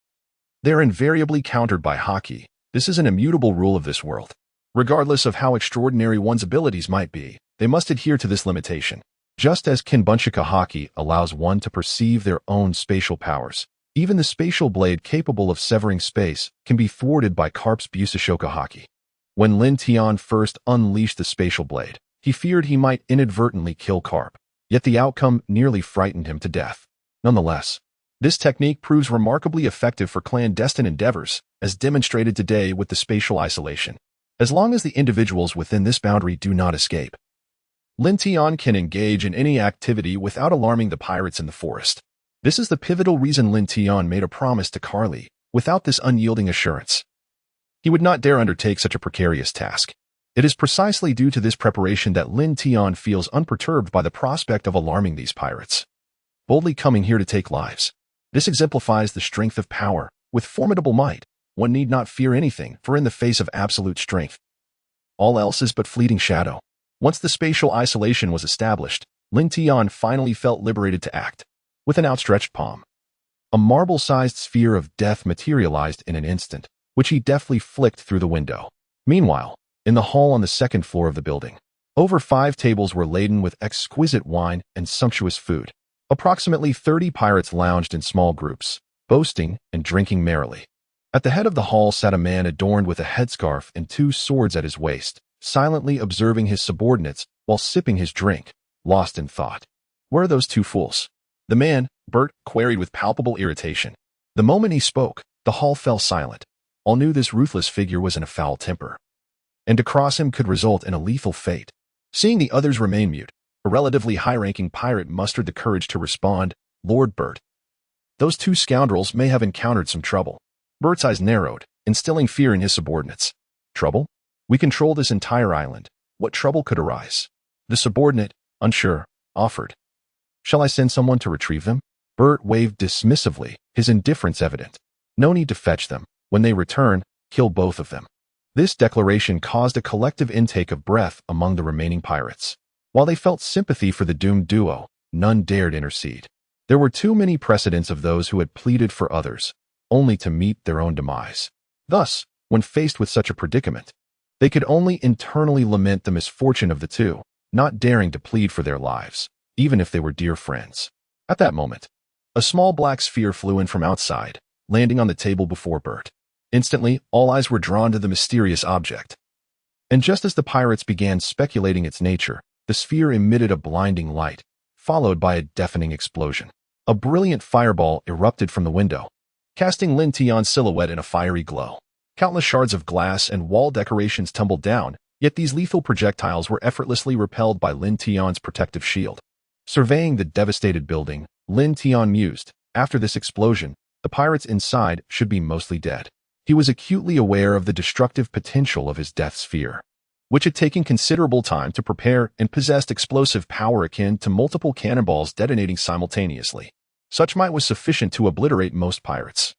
they are invariably countered by haki. This is an immutable rule of this world. Regardless of how extraordinary one's abilities might be, they must adhere to this limitation. Just as Kinbunshika haki allows one to perceive their own spatial powers, even the spatial blade capable of severing space can be thwarted by Garp's Busashoka haki. When Lin Tian first unleashed the spatial blade, he feared he might inadvertently kill Garp, yet the outcome nearly frightened him to death. Nonetheless, this technique proves remarkably effective for clandestine endeavors, as demonstrated today with the spatial isolation. As long as the individuals within this boundary do not escape, Lin Tian can engage in any activity without alarming the pirates in the forest. This is the pivotal reason Lin Tian made a promise to Carly. Without this unyielding assurance, he would not dare undertake such a precarious task. It is precisely due to this preparation that Lin Tian feels unperturbed by the prospect of alarming these pirates, boldly coming here to take lives. This exemplifies the strength of power. With formidable might, one need not fear anything, for in the face of absolute strength, all else is but fleeting shadow. Once the spatial isolation was established, Lin Tian finally felt liberated to act. With an outstretched palm, a marble-sized sphere of death materialized in an instant, which he deftly flicked through the window. Meanwhile, in the hall on the second floor of the building, over 5 tables were laden with exquisite wine and sumptuous food. Approximately 30 pirates lounged in small groups, boasting and drinking merrily. At the head of the hall sat a man adorned with a headscarf and 2 swords at his waist, silently observing his subordinates while sipping his drink, lost in thought. Where are those 2 fools? The man, Bert, queried with palpable irritation. The moment he spoke, the hall fell silent. All knew this ruthless figure was in a foul temper, and to cross him could result in a lethal fate. Seeing the others remain mute, a relatively high-ranking pirate mustered the courage to respond, "Lord Bert, those 2 scoundrels may have encountered some trouble." Bert's eyes narrowed, instilling fear in his subordinates. "Trouble? We control this entire island. What trouble could arise?" The subordinate, unsure, offered. "Shall I send someone to retrieve them?" Bert waved dismissively, his indifference evident. "No need to fetch them. When they return, kill both of them." This declaration caused a collective intake of breath among the remaining pirates. While they felt sympathy for the doomed duo, none dared intercede. There were too many precedents of those who had pleaded for others, only to meet their own demise. Thus, when faced with such a predicament, they could only internally lament the misfortune of the 2, not daring to plead for their lives, even if they were dear friends. At that moment, a small black sphere flew in from outside, landing on the table before Bert. Instantly, all eyes were drawn to the mysterious object. And just as the pirates began speculating its nature, the sphere emitted a blinding light, followed by a deafening explosion. A brilliant fireball erupted from the window, casting Lin Tian's silhouette in a fiery glow. Countless shards of glass and wall decorations tumbled down, yet these lethal projectiles were effortlessly repelled by Lin Tian's protective shield. Surveying the devastated building, Lin Tian mused, after this explosion, the pirates inside should be mostly dead. He was acutely aware of the destructive potential of his death sphere, which had taken considerable time to prepare and possessed explosive power akin to multiple cannonballs detonating simultaneously. Such might was sufficient to obliterate most pirates,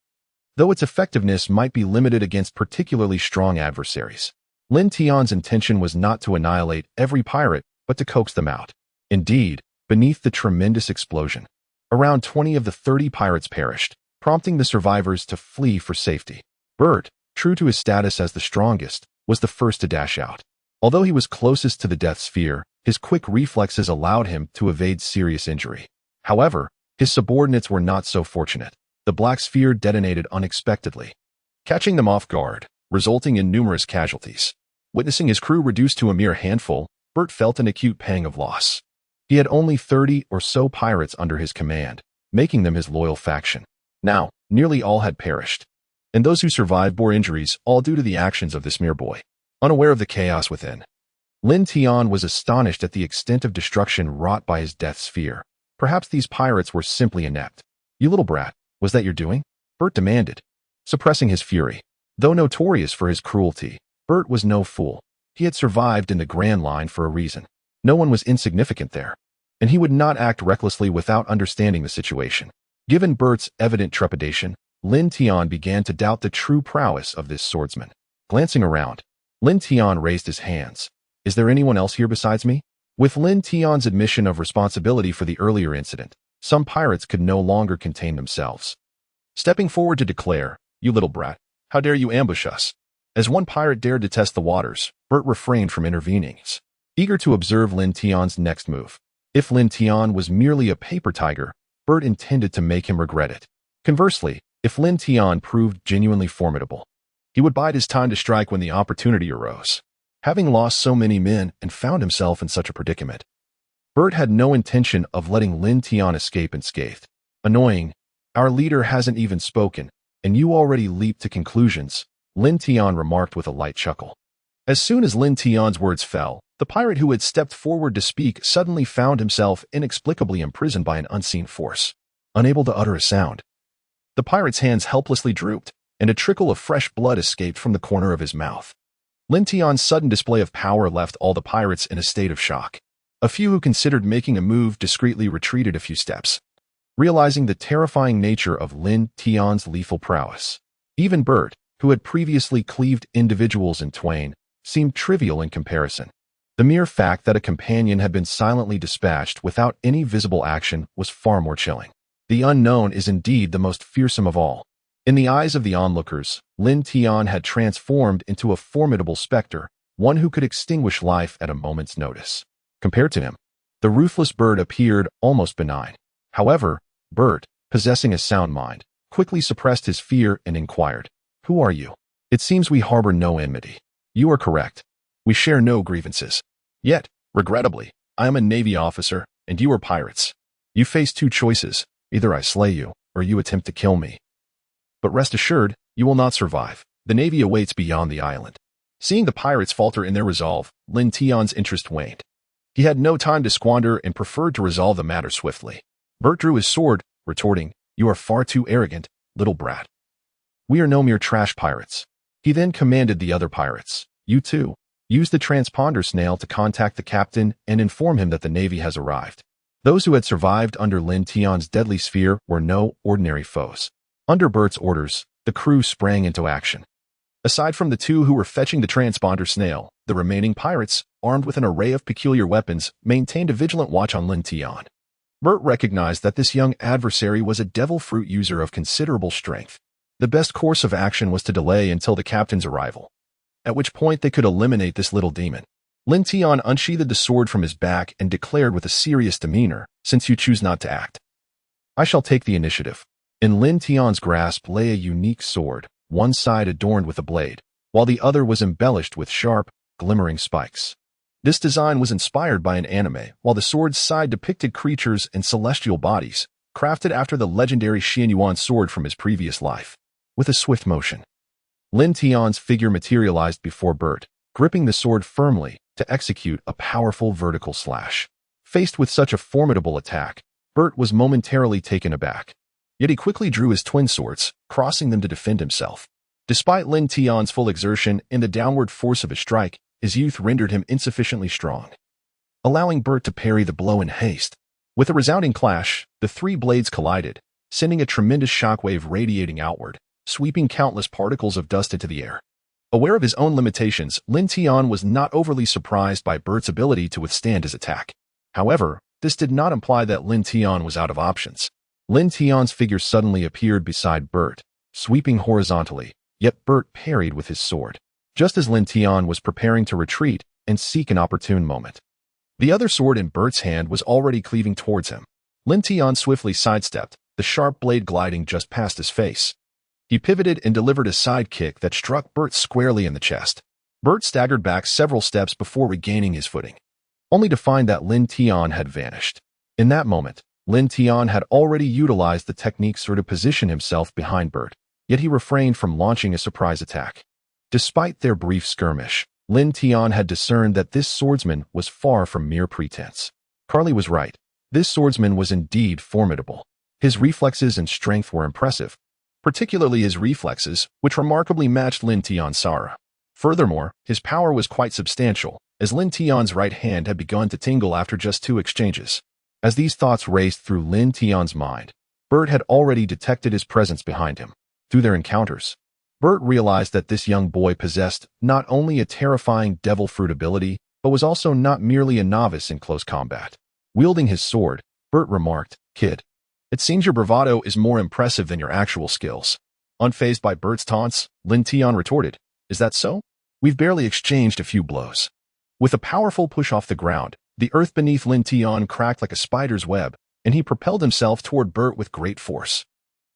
though its effectiveness might be limited against particularly strong adversaries. Lin Tian's intention was not to annihilate every pirate, but to coax them out. Indeed, beneath the tremendous explosion, around 20 of the 30 pirates perished, prompting the survivors to flee for safety. Bert, true to his status as the strongest, was the first to dash out. Although he was closest to the death sphere, his quick reflexes allowed him to evade serious injury. However, his subordinates were not so fortunate. The black sphere detonated unexpectedly, catching them off guard, resulting in numerous casualties. Witnessing his crew reduced to a mere handful, Bert felt an acute pang of loss. He had only 30 or so pirates under his command, making them his loyal faction. Now, nearly all had perished, and those who survived bore injuries, all due to the actions of this mere boy. Unaware of the chaos within, Lin Tian was astonished at the extent of destruction wrought by his death sphere. Perhaps these pirates were simply inept. "You little brat, was that your doing?" Bert demanded, suppressing his fury. Though notorious for his cruelty, Bert was no fool. He had survived in the Grand Line for a reason. No one was insignificant there, and he would not act recklessly without understanding the situation. Given Bert's evident trepidation, Lin Tian began to doubt the true prowess of this swordsman. Glancing around, Lin Tian raised his hands. "Is there anyone else here besides me?" With Lin Tian's admission of responsibility for the earlier incident, some pirates could no longer contain themselves. Stepping forward to declare, "You little brat, how dare you ambush us?" As one pirate dared to test the waters, Bert refrained from intervening, eager to observe Lin Tian's next move. If Lin Tian was merely a paper tiger, Bert intended to make him regret it. Conversely, if Lin Tian proved genuinely formidable, he would bide his time to strike when the opportunity arose. Having lost so many men and found himself in such a predicament, Bert had no intention of letting Lin Tian escape unscathed. "Annoying. Our leader hasn't even spoken, and you already leap to conclusions," Lin Tian remarked with a light chuckle. As soon as Lin Tian's words fell, the pirate who had stepped forward to speak suddenly found himself inexplicably imprisoned by an unseen force. Unable to utter a sound, the pirate's hands helplessly drooped, and a trickle of fresh blood escaped from the corner of his mouth. Lin Tian's sudden display of power left all the pirates in a state of shock. A few who considered making a move discreetly retreated a few steps, realizing the terrifying nature of Lin Tian's lethal prowess. Even Bert, who had previously cleaved individuals in twain, seemed trivial in comparison. The mere fact that a companion had been silently dispatched without any visible action was far more chilling. The unknown is indeed the most fearsome of all. In the eyes of the onlookers, Lin Tian had transformed into a formidable specter, one who could extinguish life at a moment's notice. Compared to him, the ruthless bird appeared almost benign. However, Bert, possessing a sound mind, quickly suppressed his fear and inquired, "Who are you? It seems we harbor no enmity." "You are correct. We share no grievances. Yet, regrettably, I am a Navy officer, and you are pirates. You face two choices. Either I slay you, or you attempt to kill me. But rest assured, you will not survive. The Navy awaits beyond the island." Seeing the pirates falter in their resolve, Lin Tian's interest waned. He had no time to squander and preferred to resolve the matter swiftly. Bert drew his sword, retorting, "You are far too arrogant, little brat. We are no mere trash pirates." He then commanded the other pirates, "You too, use the transponder snail to contact the captain and inform him that the Navy has arrived." Those who had survived under Lin Tian's deadly sphere were no ordinary foes. Under Bert's orders, the crew sprang into action. Aside from the two who were fetching the transponder snail, the remaining pirates, armed with an array of peculiar weapons, maintained a vigilant watch on Lin Tian. Bert recognized that this young adversary was a devil fruit user of considerable strength. The best course of action was to delay until the captain's arrival, at which point they could eliminate this little demon. Lin Tian unsheathed the sword from his back and declared with a serious demeanor, "Since you choose not to act, I shall take the initiative." In Lin Tian's grasp lay a unique sword, one side adorned with a blade, while the other was embellished with sharp, glimmering spikes. This design was inspired by an anime, while the sword's side depicted creatures and celestial bodies, crafted after the legendary Xianyuan sword from his previous life. With a swift motion, Lin Tian's figure materialized before Bert, gripping the sword firmly to execute a powerful vertical slash. Faced with such a formidable attack, Bert was momentarily taken aback. Yet he quickly drew his twin swords, crossing them to defend himself. Despite Lin Tian's full exertion and the downward force of his strike, his youth rendered him insufficiently strong, allowing Bert to parry the blow in haste. With a resounding clash, the three blades collided, sending a tremendous shockwave radiating outward, sweeping countless particles of dust into the air. Aware of his own limitations, Lin Tian was not overly surprised by Bert's ability to withstand his attack. However, this did not imply that Lin Tian was out of options. Lin Tian's figure suddenly appeared beside Bert, sweeping horizontally, yet Bert parried with his sword, just as Lin Tian was preparing to retreat and seek an opportune moment. The other sword in Bert's hand was already cleaving towards him. Lin Tian swiftly sidestepped, the sharp blade gliding just past his face. He pivoted and delivered a side kick that struck Bert squarely in the chest. Bert staggered back several steps before regaining his footing, only to find that Lin Tian had vanished. In that moment, Lin Tian had already utilized the techniques to position himself behind Bert, yet he refrained from launching a surprise attack. Despite their brief skirmish, Lin Tian had discerned that this swordsman was far from mere pretense. Carly was right. This swordsman was indeed formidable. His reflexes and strength were impressive, particularly his reflexes, which remarkably matched Lin Tian's Sara. Furthermore, his power was quite substantial, as Lin Tian's right hand had begun to tingle after just 2 exchanges. As these thoughts raced through Lin Tian's mind, Bert had already detected his presence behind him. Through their encounters, Bert realized that this young boy possessed not only a terrifying devil fruit ability, but was also not merely a novice in close combat. Wielding his sword, Bert remarked, "Kid, it seems your bravado is more impressive than your actual skills." Unfazed by Bert's taunts, Lin Tian retorted, "Is that so? We've barely exchanged a few blows." With a powerful push off the ground, the earth beneath Lin Tian cracked like a spider's web, and he propelled himself toward Bert with great force.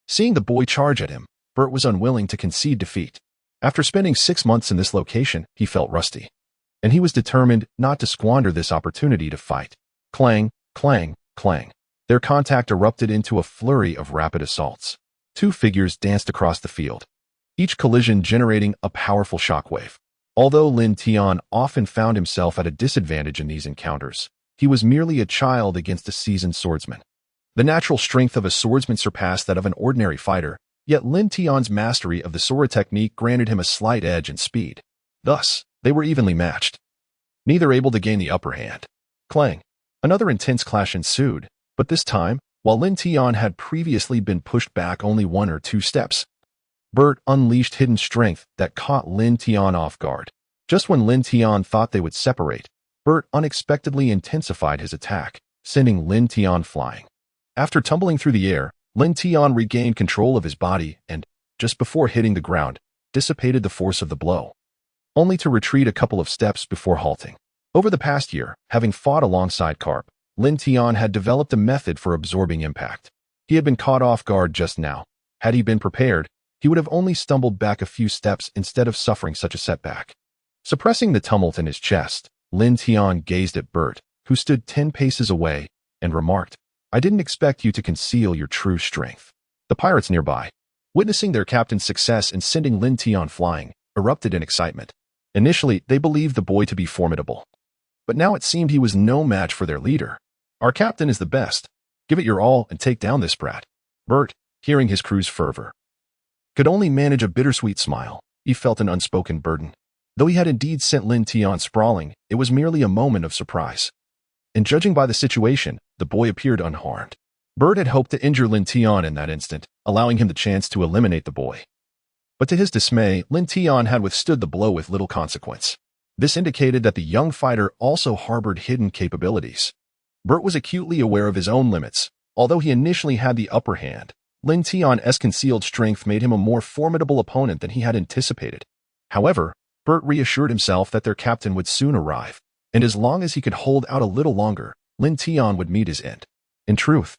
Seeing the boy charge at him, Bert was unwilling to concede defeat. After spending 6 months in this location, he felt rusty, and he was determined not to squander this opportunity to fight. Clang, clang, clang. Their contact erupted into a flurry of rapid assaults. 2 figures danced across the field, each collision generating a powerful shockwave. Although Lin Tian often found himself at a disadvantage in these encounters, he was merely a child against a seasoned swordsman. The natural strength of a swordsman surpassed that of an ordinary fighter, yet Lin Tian's mastery of the Sora technique granted him a slight edge in speed. Thus, they were evenly matched, neither able to gain the upper hand. Clang. Another intense clash ensued, but this time, while Lin Tian had previously been pushed back only 1 or 2 steps, Bert unleashed hidden strength that caught Lin Tian off guard. Just when Lin Tian thought they would separate, Bert unexpectedly intensified his attack, sending Lin Tian flying. After tumbling through the air, Lin Tian regained control of his body and, just before hitting the ground, dissipated the force of the blow, only to retreat a couple of steps before halting. Over the past year, having fought alongside Garp, Lin Tian had developed a method for absorbing impact. He had been caught off guard just now. Had he been prepared, he would have only stumbled back a few steps instead of suffering such a setback. Suppressing the tumult in his chest, Lin Tian gazed at Bert, who stood 10 paces away, and remarked, "I didn't expect you to conceal your true strength." The pirates nearby, witnessing their captain's success in sending Lin Tian flying, erupted in excitement. Initially, they believed the boy to be formidable, but now it seemed he was no match for their leader. "Our captain is the best. Give it your all and take down this brat." Bert, hearing his crew's fervor, could only manage a bittersweet smile. He felt an unspoken burden. Though he had indeed sent Lin Tian sprawling, it was merely a moment of surprise. And judging by the situation, the boy appeared unharmed. Bert had hoped to injure Lin Tian in that instant, allowing him the chance to eliminate the boy. But to his dismay, Lin Tian had withstood the blow with little consequence. This indicated that the young fighter also harbored hidden capabilities. Bert was acutely aware of his own limits. Although he initially had the upper hand, Lin Tian's concealed strength made him a more formidable opponent than he had anticipated. However, Bert reassured himself that their captain would soon arrive, and as long as he could hold out a little longer, Lin Tian would meet his end. In truth,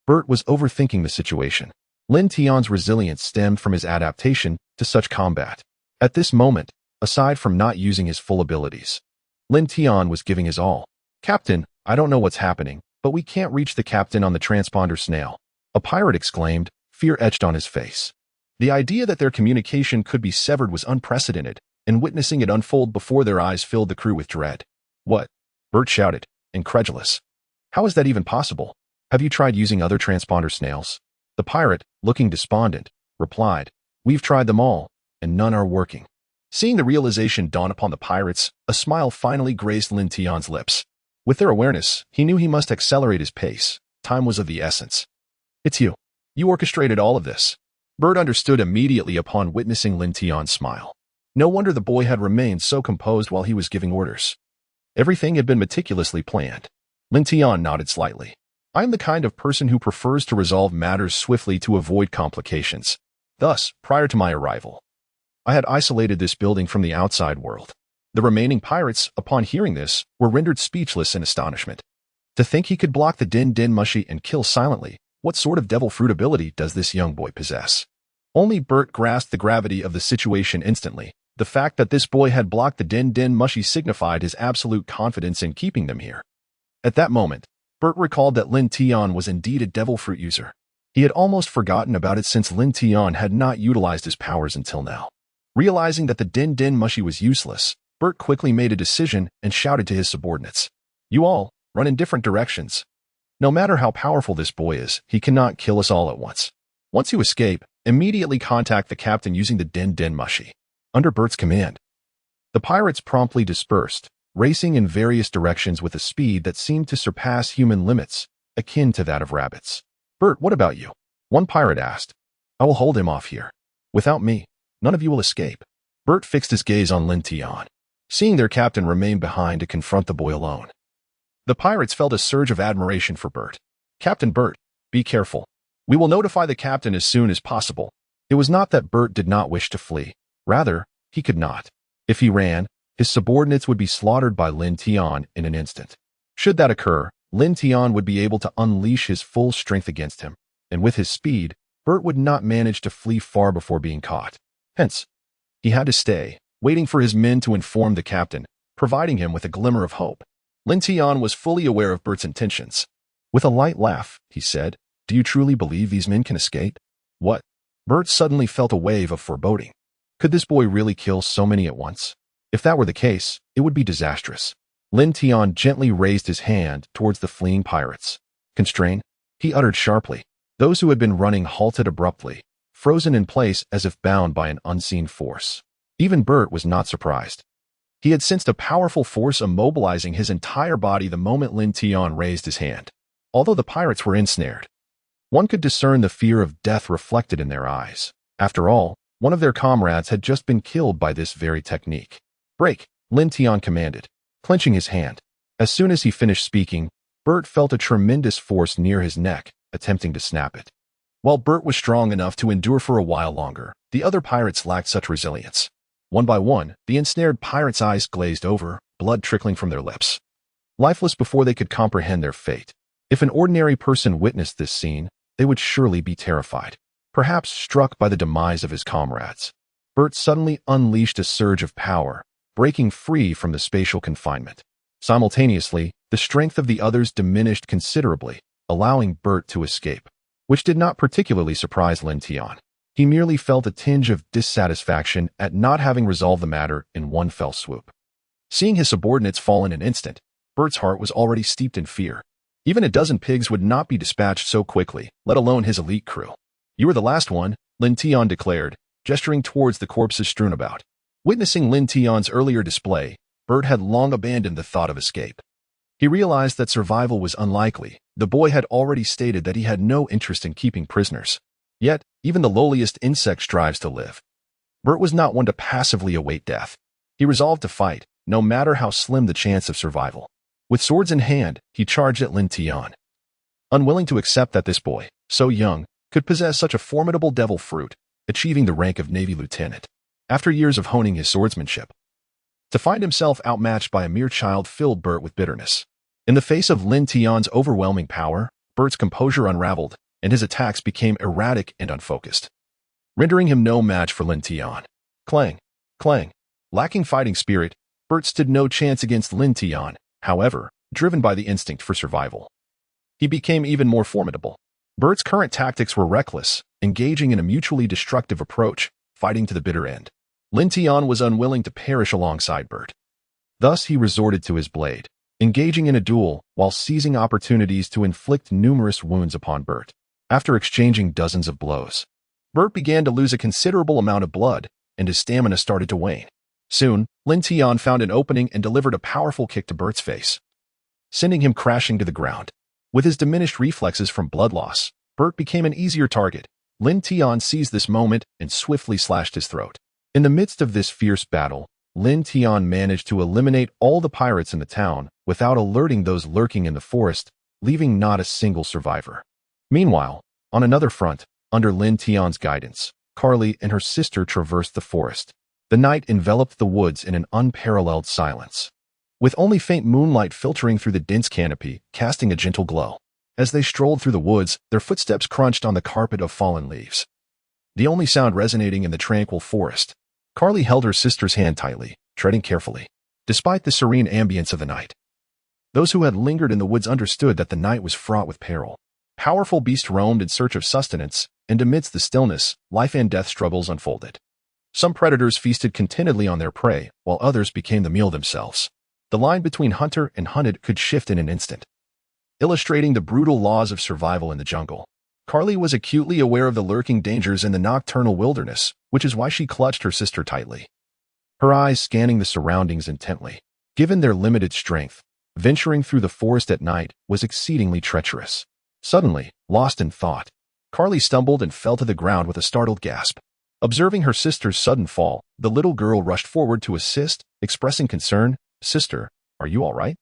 Bert was overthinking the situation. Lin Tian's resilience stemmed from his adaptation to such combat. At this moment, aside from not using his full abilities, Lin Tian was giving his all. "Captain, I don't know what's happening, but we can't reach the captain on the transponder snail," a pirate exclaimed, fear etched on his face. The idea that their communication could be severed was unprecedented, and witnessing it unfold before their eyes filled the crew with dread. "What?" Bert shouted, incredulous. "How is that even possible? Have you tried using other transponder snails?" The pirate, looking despondent, replied, "We've tried them all, and none are working." Seeing the realization dawn upon the pirates, a smile finally graced Lin Tian's lips. With their awareness, he knew he must accelerate his pace. Time was of the essence. "It's you. You orchestrated all of this." Bert understood immediately upon witnessing Lin Tian's smile. No wonder the boy had remained so composed while he was giving orders. Everything had been meticulously planned. Lin Tian nodded slightly. "I am the kind of person who prefers to resolve matters swiftly to avoid complications. Thus, prior to my arrival, I had isolated this building from the outside world." The remaining pirates, upon hearing this, were rendered speechless in astonishment. To think he could block the Din Din Mushi and kill silently, what sort of devil fruit ability does this young boy possess? Only Bert grasped the gravity of the situation instantly. The fact that this boy had blocked the Din Din Mushi signified his absolute confidence in keeping them here. At that moment, Bert recalled that Lin Tian was indeed a devil fruit user. He had almost forgotten about it since Lin Tian had not utilized his powers until now. Realizing that the Din Din Mushy was useless, Bert quickly made a decision and shouted to his subordinates. You all, run in different directions. No matter how powerful this boy is, he cannot kill us all at once. Once you escape, immediately contact the captain using the Din Din Mushy. Under Bert's command. The pirates promptly dispersed, racing in various directions with a speed that seemed to surpass human limits, akin to that of rabbits. Bert, what about you? One pirate asked. I will hold him off here. Without me, none of you will escape. Bert fixed his gaze on Lin Tian, seeing their captain remain behind to confront the boy alone. The pirates felt a surge of admiration for Bert. Captain Bert, be careful. We will notify the captain as soon as possible. It was not that Bert did not wish to flee. Rather, he could not. If he ran, his subordinates would be slaughtered by Lin Tian in an instant. Should that occur, Lin Tian would be able to unleash his full strength against him, and with his speed, Bert would not manage to flee far before being caught. Hence, he had to stay, waiting for his men to inform the captain, providing him with a glimmer of hope. Lin Tian was fully aware of Bert's intentions. With a light laugh, he said, Do you truly believe these men can escape? What? Bert suddenly felt a wave of foreboding. Could this boy really kill so many at once? If that were the case, it would be disastrous. Lin Tian gently raised his hand towards the fleeing pirates. Constrain, he uttered sharply. Those who had been running halted abruptly, frozen in place as if bound by an unseen force. Even Bert was not surprised. He had sensed a powerful force immobilizing his entire body the moment Lin Tian raised his hand. Although the pirates were ensnared, one could discern the fear of death reflected in their eyes. After all, one of their comrades had just been killed by this very technique. Break, Lin Tian commanded, clenching his hand. As soon as he finished speaking, Bert felt a tremendous force near his neck, attempting to snap it. While Bert was strong enough to endure for a while longer, the other pirates lacked such resilience. One by one, the ensnared pirates' eyes glazed over, blood trickling from their lips. Lifeless before they could comprehend their fate. If an ordinary person witnessed this scene, they would surely be terrified, perhaps struck by the demise of his comrades. Bert suddenly unleashed a surge of power, breaking free from the spatial confinement. Simultaneously, the strength of the others diminished considerably, allowing Bert to escape, which did not particularly surprise Lin Tian. He merely felt a tinge of dissatisfaction at not having resolved the matter in one fell swoop. Seeing his subordinates fall in an instant, Bert's heart was already steeped in fear. Even a dozen pigs would not be dispatched so quickly, let alone his elite crew. You were the last one, Lin Tian declared, gesturing towards the corpses strewn about. Witnessing Lin Tian's earlier display, Bert had long abandoned the thought of escape. He realized that survival was unlikely. The boy had already stated that he had no interest in keeping prisoners. Yet, even the lowliest insect strives to live. Bert was not one to passively await death. He resolved to fight, no matter how slim the chance of survival. With swords in hand, he charged at Lin Tian. Unwilling to accept that this boy, so young, could possess such a formidable devil fruit, achieving the rank of Navy lieutenant, after years of honing his swordsmanship. To find himself outmatched by a mere child filled Bert with bitterness. In the face of Lin Tian's overwhelming power, Bert's composure unraveled, and his attacks became erratic and unfocused, rendering him no match for Lin Tian. Clang, clang. Lacking fighting spirit, Bert stood no chance against Lin Tian. However, driven by the instinct for survival, he became even more formidable. Bert's current tactics were reckless, engaging in a mutually destructive approach, fighting to the bitter end. Lin Tian was unwilling to perish alongside Bert. Thus he resorted to his blade, engaging in a duel while seizing opportunities to inflict numerous wounds upon Bert. After exchanging dozens of blows, Bert began to lose a considerable amount of blood, and his stamina started to wane. Soon, Lin Tian found an opening and delivered a powerful kick to Bert's face, sending him crashing to the ground. With his diminished reflexes from blood loss, Bert became an easier target. Lin Tian seized this moment and swiftly slashed his throat. In the midst of this fierce battle, Lin Tian managed to eliminate all the pirates in the town without alerting those lurking in the forest, leaving not a single survivor. Meanwhile, on another front, under Lin Tian's guidance, Carly and her sister traversed the forest. The night enveloped the woods in an unparalleled silence, with only faint moonlight filtering through the dense canopy, casting a gentle glow. As they strolled through the woods, their footsteps crunched on the carpet of fallen leaves, the only sound resonating in the tranquil forest. Carly held her sister's hand tightly, treading carefully, despite the serene ambience of the night. Those who had lingered in the woods understood that the night was fraught with peril. Powerful beasts roamed in search of sustenance, and amidst the stillness, life and death struggles unfolded. Some predators feasted contentedly on their prey, while others became the meal themselves. The line between hunter and hunted could shift in an instant, illustrating the brutal laws of survival in the jungle. Carly was acutely aware of the lurking dangers in the nocturnal wilderness, which is why she clutched her sister tightly, her eyes scanning the surroundings intently. Given their limited strength, venturing through the forest at night was exceedingly treacherous. Suddenly, lost in thought, Carly stumbled and fell to the ground with a startled gasp. Observing her sister's sudden fall, the little girl rushed forward to assist, expressing concern. "Sister, are you all right?"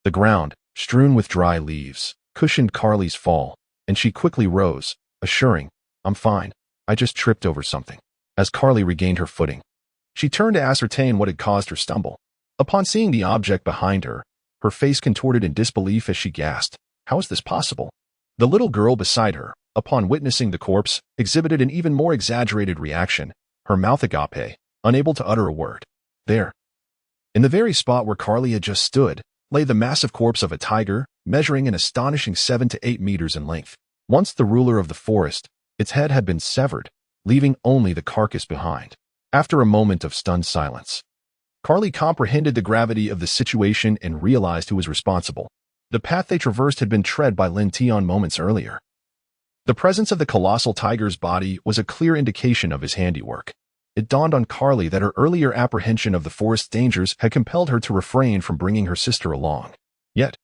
The ground, strewn with dry leaves, cushioned Carly's fall, and she quickly rose, assuring, "I'm fine. I just tripped over something." As Carly regained her footing, she turned to ascertain what had caused her stumble. Upon seeing the object behind her, her face contorted in disbelief as she gasped, "How is this possible?" The little girl beside her, upon witnessing the corpse, exhibited an even more exaggerated reaction, her mouth agape, unable to utter a word. There, in the very spot where Carly had just stood, lay the massive corpse of a tiger, measuring an astonishing 7 to 8 meters in length. Once the ruler of the forest, its head had been severed, leaving only the carcass behind. After a moment of stunned silence, Carly comprehended the gravity of the situation and realized who was responsible. The path they traversed had been tread by Lin Tian moments earlier. The presence of the colossal tiger's body was a clear indication of his handiwork. It dawned on Carly that her earlier apprehension of the forest's dangers had compelled her to refrain from bringing her sister along. Yet,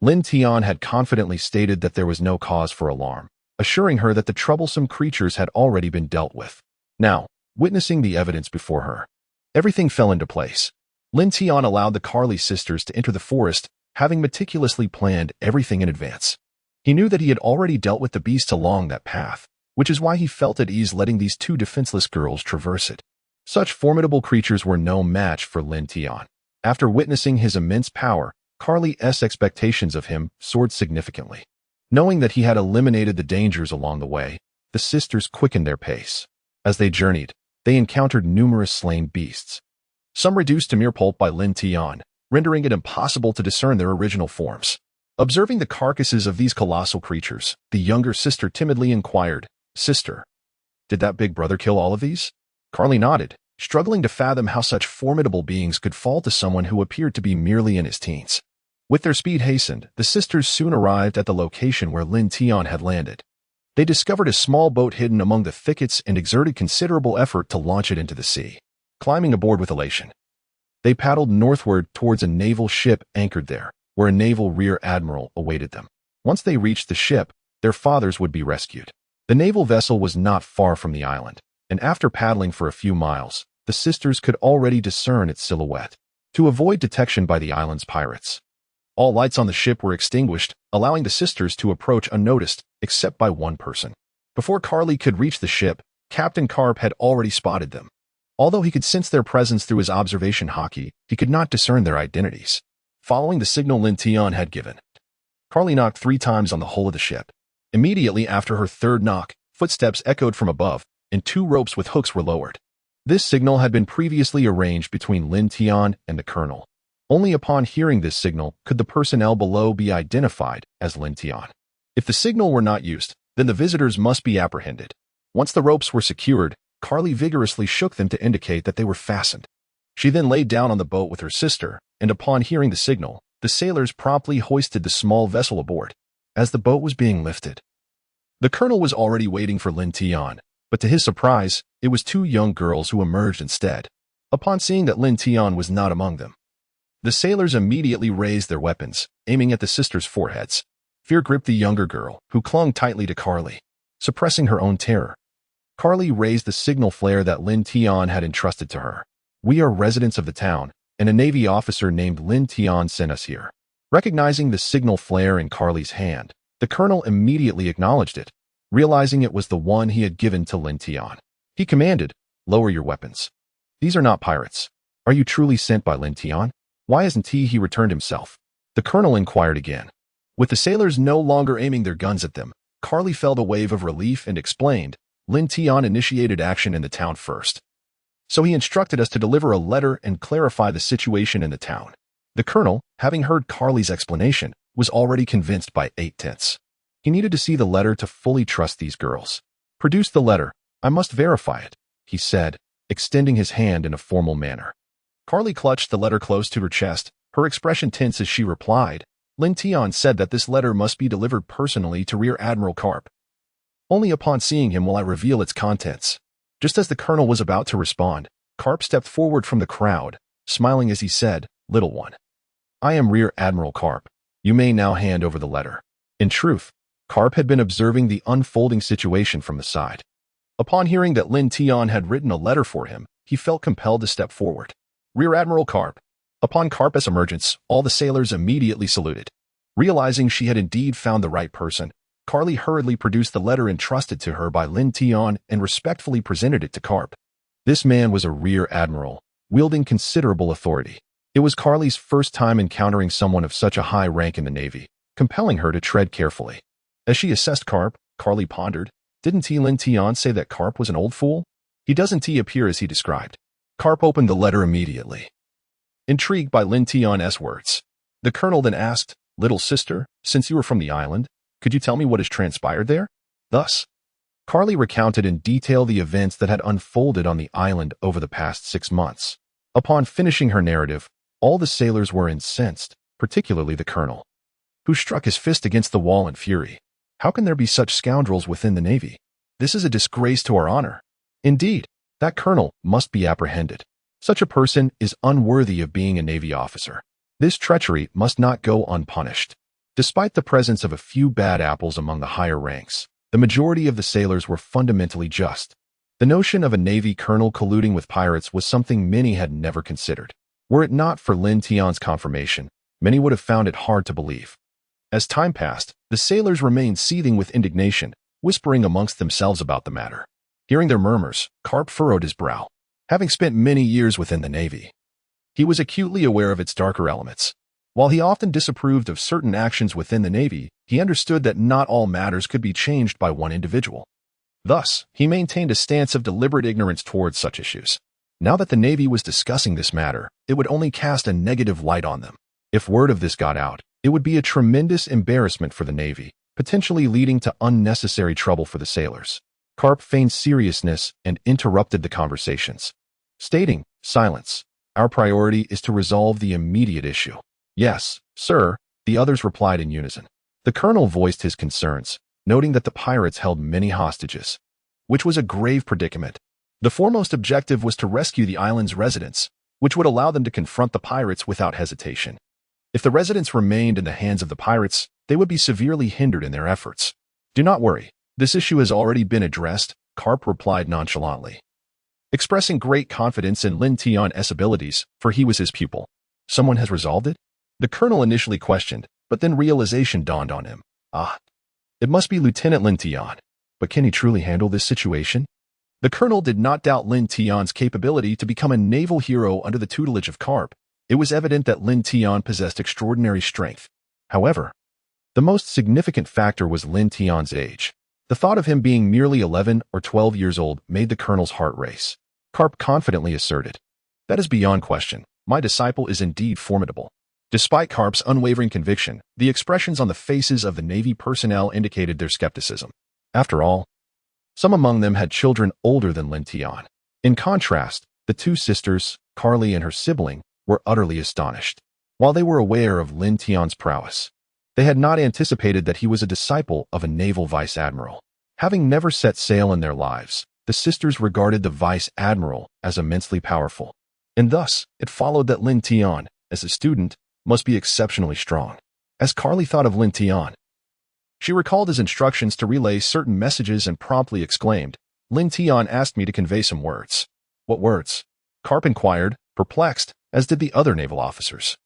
Lin Tian had confidently stated that there was no cause for alarm, assuring her that the troublesome creatures had already been dealt with. Now, witnessing the evidence before her, everything fell into place. Lin Tian allowed the Carly sisters to enter the forest, having meticulously planned everything in advance. He knew that he had already dealt with the beasts along that path, which is why he felt at ease letting these two defenseless girls traverse it. Such formidable creatures were no match for Lin Tian. After witnessing his immense power, Carly's expectations of him soared significantly. Knowing that he had eliminated the dangers along the way, the sisters quickened their pace. As they journeyed, they encountered numerous slain beasts, some reduced to mere pulp by Lin Tian, rendering it impossible to discern their original forms. Observing the carcasses of these colossal creatures, the younger sister timidly inquired, "Sister, did that big brother kill all of these?" Carly nodded, struggling to fathom how such formidable beings could fall to someone who appeared to be merely in his teens. With their speed hastened, the sisters soon arrived at the location where Lin Tian had landed. They discovered a small boat hidden among the thickets and exerted considerable effort to launch it into the sea. Climbing aboard with elation, they paddled northward towards a naval ship anchored there, where a naval rear admiral awaited them. Once they reached the ship, their fathers would be rescued. The naval vessel was not far from the island, and after paddling for a few miles, the sisters could already discern its silhouette. To avoid detection by the island's pirates, all lights on the ship were extinguished, allowing the sisters to approach unnoticed, except by one person. Before Carly could reach the ship, Captain Garp had already spotted them. Although he could sense their presence through his observation hockey, he could not discern their identities. Following the signal Lin Tian had given, Carly knocked 3 times on the hull of the ship. Immediately after her third knock, footsteps echoed from above, and 2 ropes with hooks were lowered. This signal had been previously arranged between Lin Tian and the colonel. Only upon hearing this signal could the personnel below be identified as Lin Tian. If the signal were not used, then the visitors must be apprehended. Once the ropes were secured, Carly vigorously shook them to indicate that they were fastened. She then laid down on the boat with her sister, and upon hearing the signal, the sailors promptly hoisted the small vessel aboard. As the boat was being lifted, the colonel was already waiting for Lin Tian, but to his surprise, it was 2 young girls who emerged instead. Upon seeing that Lin Tian was not among them, the sailors immediately raised their weapons, aiming at the sisters' foreheads. Fear gripped the younger girl, who clung tightly to Carly. Suppressing her own terror, Carly raised the signal flare that Lin Tian had entrusted to her. "We are residents of the town, and a Navy officer named Lin Tian sent us here." Recognizing the signal flare in Carly's hand, the colonel immediately acknowledged it, realizing it was the one he had given to Lin Tian. He commanded, "Lower your weapons. These are not pirates. Are you truly sent by Lin Tian? Why hasn't he returned himself?" The colonel inquired again. With the sailors no longer aiming their guns at them, Carly felt a wave of relief and explained, "Lin Tian initiated action in the town first. So he instructed us to deliver a letter and clarify the situation in the town. The colonel, having heard Carly's explanation, was already convinced by 8/10. He needed to see the letter to fully trust these girls. "Produce the letter. I must verify it," he said, extending his hand in a formal manner. Carly clutched the letter close to her chest, her expression tense as she replied. Lin Tian said that this letter must be delivered personally to Rear Admiral Garp. Only upon seeing him will I reveal its contents. Just as the colonel was about to respond, Garp stepped forward from the crowd, smiling as he said, "Little one, I am Rear Admiral Garp. You may now hand over the letter." In truth, Garp had been observing the unfolding situation from the side. Upon hearing that Lin Tian had written a letter for him, he felt compelled to step forward. "Rear Admiral Garp." Upon Garp's emergence, all the sailors immediately saluted. Realizing she had indeed found the right person, Carly hurriedly produced the letter entrusted to her by Lin Tian and respectfully presented it to Garp. This man was a Rear Admiral, wielding considerable authority. It was Carly's first time encountering someone of such a high rank in the Navy, compelling her to tread carefully. As she assessed Garp, Carly pondered, didn't Lin Tian say that Garp was an old fool? He doesn't appear as he described. Garp opened the letter immediately. Intrigued by Lin Tian's words, the colonel then asked, "Little sister, since you are from the island, could you tell me what has transpired there?" Thus, Carly recounted in detail the events that had unfolded on the island over the past 6 months. Upon finishing her narrative, all the sailors were incensed, particularly the colonel, who struck his fist against the wall in fury. How can there be such scoundrels within the Navy? This is a disgrace to our honor. Indeed, that colonel must be apprehended. Such a person is unworthy of being a Navy officer. This treachery must not go unpunished. Despite the presence of a few bad apples among the higher ranks, the majority of the sailors were fundamentally just. The notion of a Navy colonel colluding with pirates was something many had never considered. Were it not for Lin Tian's confirmation, many would have found it hard to believe. As time passed, the sailors remained seething with indignation, whispering amongst themselves about the matter. Hearing their murmurs, Garp furrowed his brow. Having spent many years within the Navy, he was acutely aware of its darker elements. While he often disapproved of certain actions within the Navy, he understood that not all matters could be changed by one individual. Thus, he maintained a stance of deliberate ignorance towards such issues. Now that the Navy was discussing this matter, it would only cast a negative light on them. If word of this got out, it would be a tremendous embarrassment for the Navy, potentially leading to unnecessary trouble for the sailors. Garp feigned seriousness and interrupted the conversations, stating, "Silence. Our priority is to resolve the immediate issue." "Yes, sir," the others replied in unison. The colonel voiced his concerns, noting that the pirates held many hostages, which was a grave predicament. The foremost objective was to rescue the island's residents, which would allow them to confront the pirates without hesitation. If the residents remained in the hands of the pirates, they would be severely hindered in their efforts. "Do not worry. This issue has already been addressed," Garp replied nonchalantly, expressing great confidence in Lin Tian's abilities, for he was his pupil. "Someone has resolved it?" The colonel initially questioned, but then realization dawned on him. It must be Lieutenant Lin Tian. But can he truly handle this situation? The colonel did not doubt Lin Tian's capability to become a naval hero under the tutelage of Garp. It was evident that Lin Tian possessed extraordinary strength. However, the most significant factor was Lin Tian's age. The thought of him being merely 11 or 12 years old made the colonel's heart race. Garp confidently asserted, "That is beyond question. My disciple is indeed formidable." Despite Garp's unwavering conviction, the expressions on the faces of the Navy personnel indicated their skepticism. After all, some among them had children older than Lin Tian. In contrast, the two sisters, Carly and her sibling, were utterly astonished. While they were aware of Lin Tian's prowess, they had not anticipated that he was a disciple of a naval vice admiral. Having never set sail in their lives, the sisters regarded the vice admiral as immensely powerful. And thus, it followed that Lin Tian, as a student, must be exceptionally strong. As Carly thought of Lin Tian, she recalled his instructions to relay certain messages and promptly exclaimed, "Lin Tian asked me to convey some words." "What words?" Garp inquired, perplexed, as did the other naval officers,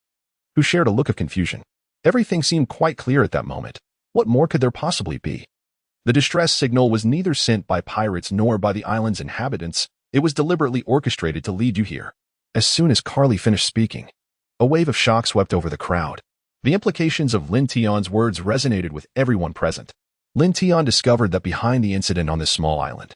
who shared a look of confusion. Everything seemed quite clear at that moment. What more could there possibly be? The distress signal was neither sent by pirates nor by the island's inhabitants. It was deliberately orchestrated to lead you here. As soon as Carly finished speaking, a wave of shock swept over the crowd. The implications of Lin Tian's words resonated with everyone present. Lin Tian discovered that behind the incident on this small island,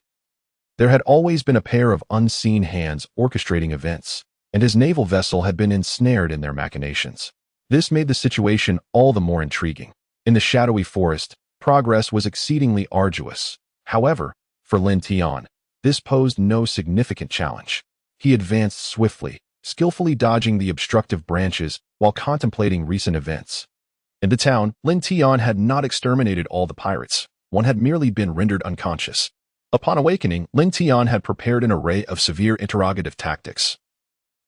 there had always been a pair of unseen hands orchestrating events. and his naval vessel had been ensnared in their machinations. This made the situation all the more intriguing. In the shadowy forest, progress was exceedingly arduous. However, for Lin Tian, this posed no significant challenge. He advanced swiftly, skillfully dodging the obstructive branches while contemplating recent events. In the town, Lin Tian had not exterminated all the pirates. One had merely been rendered unconscious. Upon awakening, Lin Tian had prepared an array of severe interrogative tactics.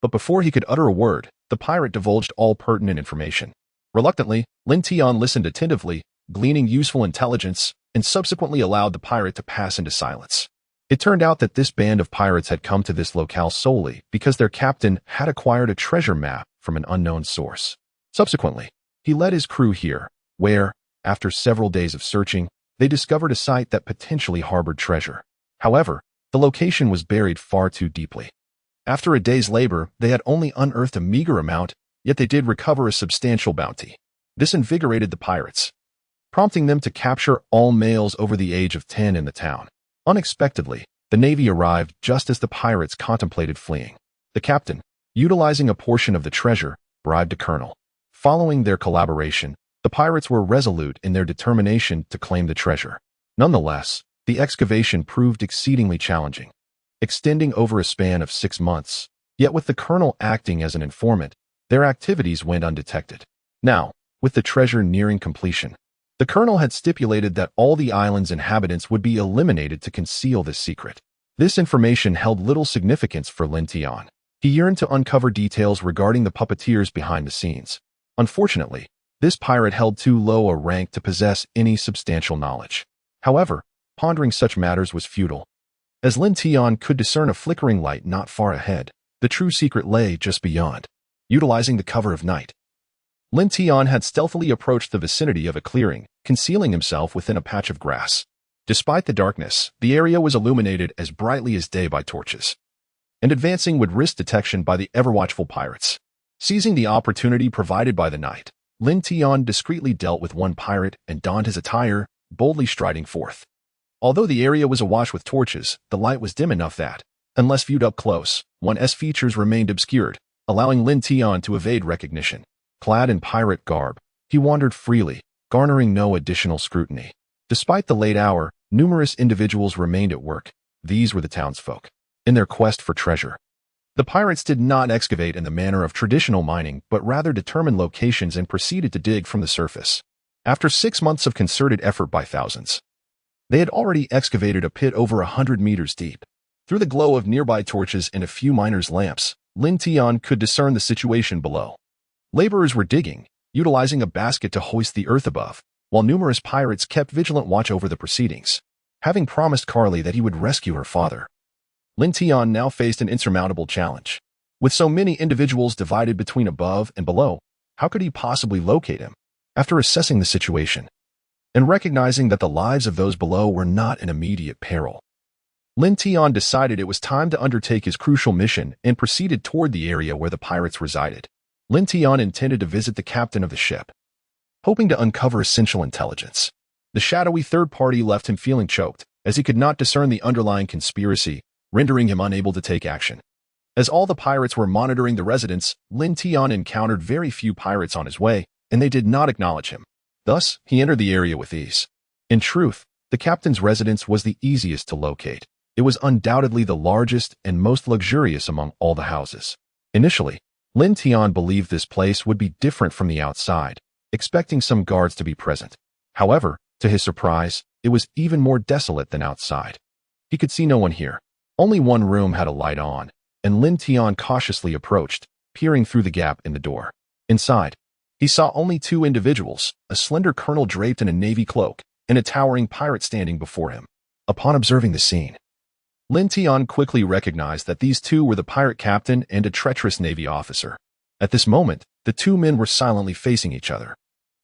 But before he could utter a word, the pirate divulged all pertinent information. Reluctantly, Lin Tian listened attentively, gleaning useful intelligence, and subsequently allowed the pirate to pass into silence. It turned out that this band of pirates had come to this locale solely because their captain had acquired a treasure map from an unknown source. Subsequently, he led his crew here, where, after several days of searching, they discovered a site that potentially harbored treasure. However, the location was buried far too deeply. After a day's labor, they had only unearthed a meager amount, yet they did recover a substantial bounty. This invigorated the pirates, prompting them to capture all males over the age of 10 in the town. Unexpectedly, the Navy arrived just as the pirates contemplated fleeing. The captain, utilizing a portion of the treasure, bribed a colonel. Following their collaboration, the pirates were resolute in their determination to claim the treasure. Nonetheless, the excavation proved exceedingly challenging, extending over a span of 6 months. Yet with the colonel acting as an informant, their activities went undetected. Now, with the treasure nearing completion, the colonel had stipulated that all the island's inhabitants would be eliminated to conceal this secret. This information held little significance for Lin Tian. He yearned to uncover details regarding the puppeteers behind the scenes. Unfortunately, this pirate held too low a rank to possess any substantial knowledge. However, pondering such matters was futile. As Lin Tian could discern a flickering light not far ahead, the true secret lay just beyond. Utilizing the cover of night, Lin Tian had stealthily approached the vicinity of a clearing, concealing himself within a patch of grass. Despite the darkness, the area was illuminated as brightly as day by torches, and advancing would risk detection by the ever-watchful pirates. Seizing the opportunity provided by the night, Lin Tian discreetly dealt with one pirate and donned his attire, boldly striding forth. Although the area was awash with torches, the light was dim enough that, unless viewed up close, one's features remained obscured, allowing Lin Tian to evade recognition. Clad in pirate garb, he wandered freely, garnering no additional scrutiny. Despite the late hour, numerous individuals remained at work. These were the townsfolk, in their quest for treasure. The pirates did not excavate in the manner of traditional mining, but rather determined locations and proceeded to dig from the surface. After 6 months of concerted effort by thousands, they had already excavated a pit over 100 meters deep. Through the glow of nearby torches and a few miners' lamps, Lin Tian could discern the situation below. Laborers were digging, utilizing a basket to hoist the earth above, while numerous pirates kept vigilant watch over the proceedings. Having promised Carly that he would rescue her father, Lin Tian now faced an insurmountable challenge. With so many individuals divided between above and below, how could he possibly locate him? After assessing the situation, and recognizing that the lives of those below were not in immediate peril, Lin Tian decided it was time to undertake his crucial mission and proceeded toward the area where the pirates resided. Lin Tian intended to visit the captain of the ship, hoping to uncover essential intelligence. The shadowy third party left him feeling choked, as he could not discern the underlying conspiracy, rendering him unable to take action. As all the pirates were monitoring the residence, Lin Tian encountered very few pirates on his way, and they did not acknowledge him. Thus, he entered the area with ease. In truth, the captain's residence was the easiest to locate. It was undoubtedly the largest and most luxurious among all the houses. Initially, Lin Tian believed this place would be different from the outside, expecting some guards to be present. However, to his surprise, it was even more desolate than outside. He could see no one here. Only one room had a light on, and Lin Tian cautiously approached, peering through the gap in the door. Inside, he saw only 2 individuals, a slender colonel draped in a navy cloak, and a towering pirate standing before him. Upon observing the scene, Lin Tian quickly recognized that these 2 were the pirate captain and a treacherous navy officer. At this moment, the 2 men were silently facing each other,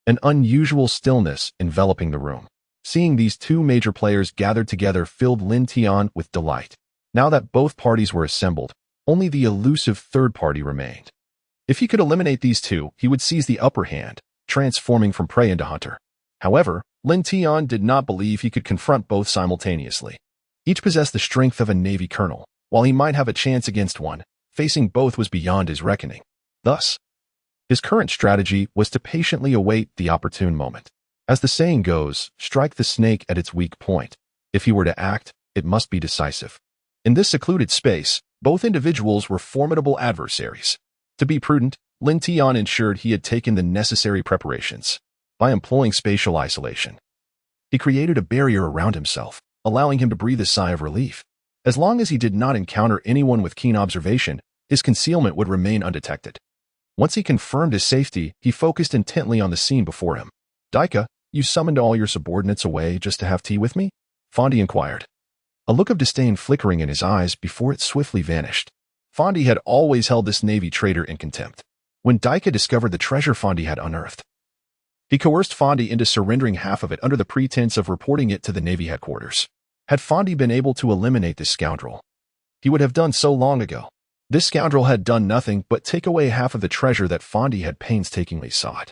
an unusual stillness enveloping the room. Seeing these 2 major players gathered together filled Lin Tian with delight. Now that both parties were assembled, only the elusive third party remained. If he could eliminate these 2, he would seize the upper hand, transforming from prey into hunter. However, Lin Tian did not believe he could confront both simultaneously. Each possessed the strength of a navy colonel. While he might have a chance against one, facing both was beyond his reckoning. Thus, his current strategy was to patiently await the opportune moment. As the saying goes, strike the snake at its weak point. If he were to act, it must be decisive. In this secluded space, both individuals were formidable adversaries. To be prudent, Lin Tian ensured he had taken the necessary preparations. By employing spatial isolation, he created a barrier around himself, allowing him to breathe a sigh of relief. As long as he did not encounter anyone with keen observation, his concealment would remain undetected. Once he confirmed his safety, he focused intently on the scene before him. "Daika, you summoned all your subordinates away just to have tea with me?" Fondi inquired, a look of disdain flickering in his eyes before it swiftly vanished. Fondi had always held this Navy traitor in contempt. When Daika discovered the treasure Fondi had unearthed, he coerced Fondi into surrendering half of it under the pretense of reporting it to the Navy headquarters. Had Fondi been able to eliminate this scoundrel, he would have done so long ago. This scoundrel had done nothing but take away half of the treasure that Fondi had painstakingly sought.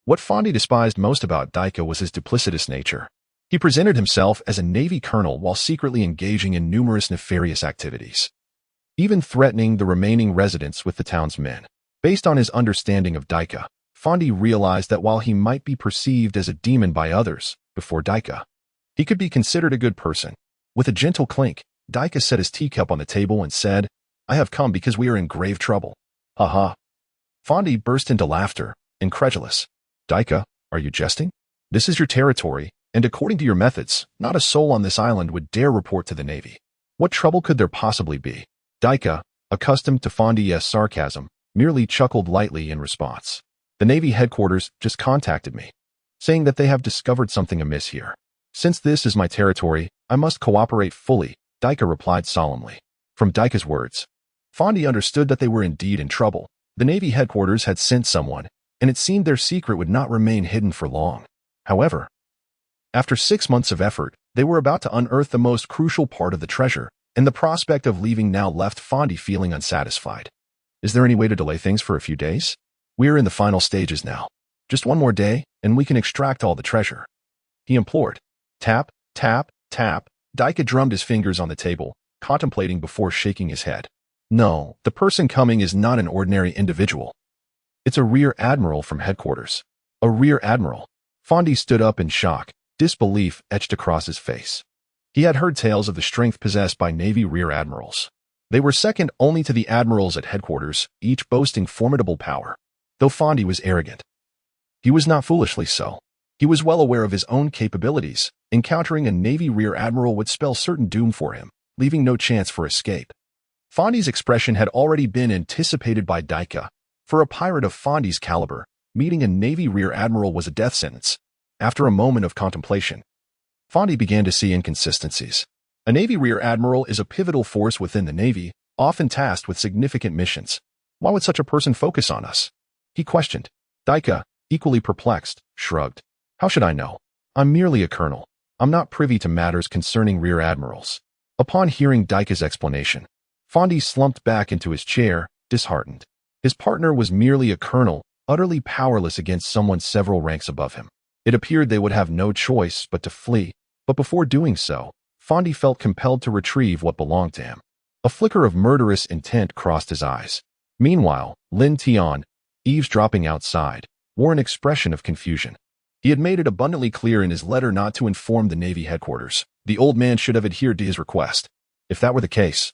What Fondi despised most about Daika was his duplicitous nature. He presented himself as a Navy colonel while secretly engaging in numerous nefarious activities, even threatening the remaining residents with the town's men. Based on his understanding of Daika, Fondi realized that while he might be perceived as a demon by others, before Daika, he could be considered a good person. With a gentle clink, Daika set his teacup on the table and said, "I have come because we are in grave trouble." "Ha ha." Fondi burst into laughter, incredulous. "Daika, are you jesting? This is your territory, and according to your methods, not a soul on this island would dare report to the Navy. What trouble could there possibly be?" Daika, accustomed to Fondi's sarcasm, merely chuckled lightly in response. "The Navy headquarters just contacted me, saying that they have discovered something amiss here. Since this is my territory, I must cooperate fully," Daika replied solemnly. From Daika's words, Fondi understood that they were indeed in trouble. The Navy headquarters had sent someone, and it seemed their secret would not remain hidden for long. However, after 6 months of effort, they were about to unearth the most crucial part of the treasure, and the prospect of leaving now left Fondi feeling unsatisfied. "Is there any way to delay things for a few days? We are in the final stages now. Just one more day, and we can extract all the treasure," he implored. Tap, tap, tap. Daika drummed his fingers on the table, contemplating before shaking his head. "No, the person coming is not an ordinary individual. It's a rear admiral from headquarters." "A rear admiral?" Fondi stood up in shock, disbelief etched across his face. He had heard tales of the strength possessed by Navy rear admirals. They were second only to the admirals at headquarters, each boasting formidable power. Though Fondi was arrogant, he was not foolishly so. He was well aware of his own capabilities. Encountering a Navy rear admiral would spell certain doom for him, leaving no chance for escape. Fondi's expression had already been anticipated by Daika. For a pirate of Fondi's caliber, meeting a Navy rear admiral was a death sentence. After a moment of contemplation, Fondi began to see inconsistencies. A Navy rear admiral is a pivotal force within the Navy, often tasked with significant missions. Why would such a person focus on us? He questioned. Daika, equally perplexed, shrugged. "How should I know? I'm merely a colonel. I'm not privy to matters concerning rear admirals." Upon hearing Daika's explanation, Fondi slumped back into his chair, disheartened. His partner was merely a colonel, utterly powerless against someone several ranks above him. It appeared they would have no choice but to flee, but before doing so, Fondi felt compelled to retrieve what belonged to him. A flicker of murderous intent crossed his eyes. Meanwhile, Lin Tian, eavesdropping outside, wore an expression of confusion. He had made it abundantly clear in his letter not to inform the Navy headquarters. The old man should have adhered to his request. If that were the case,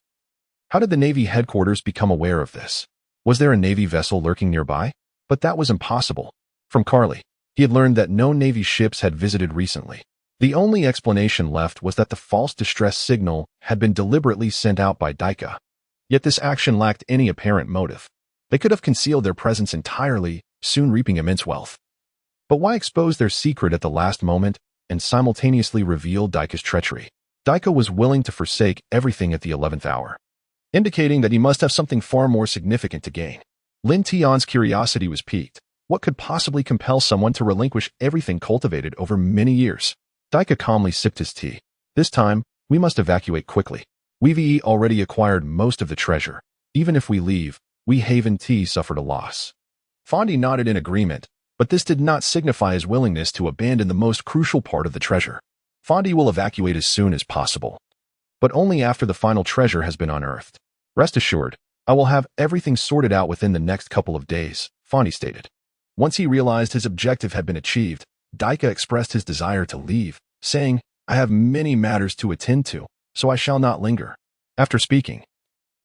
how did the Navy headquarters become aware of this? Was there a Navy vessel lurking nearby? But that was impossible. From Carly, he had learned that no Navy ships had visited recently. The only explanation left was that the false distress signal had been deliberately sent out by Daika. Yet this action lacked any apparent motive. They could have concealed their presence entirely, soon reaping immense wealth. But why expose their secret at the last moment and simultaneously reveal Daika's treachery? Daika was willing to forsake everything at the 11th hour, indicating that he must have something far more significant to gain. Lin Tian's curiosity was piqued. What could possibly compel someone to relinquish everything cultivated over many years? Daika calmly sipped his tea. "This time, we must evacuate quickly. We've already acquired most of the treasure. Even if we leave, we Haven Tea suffered a loss." Fondi nodded in agreement, but this did not signify his willingness to abandon the most crucial part of the treasure. "Fondi will evacuate as soon as possible, but only after the final treasure has been unearthed. Rest assured, I will have everything sorted out within the next couple of days, Fondi stated. Once he realized his objective had been achieved, Daika expressed his desire to leave, saying, I have many matters to attend to, so I shall not linger. After speaking,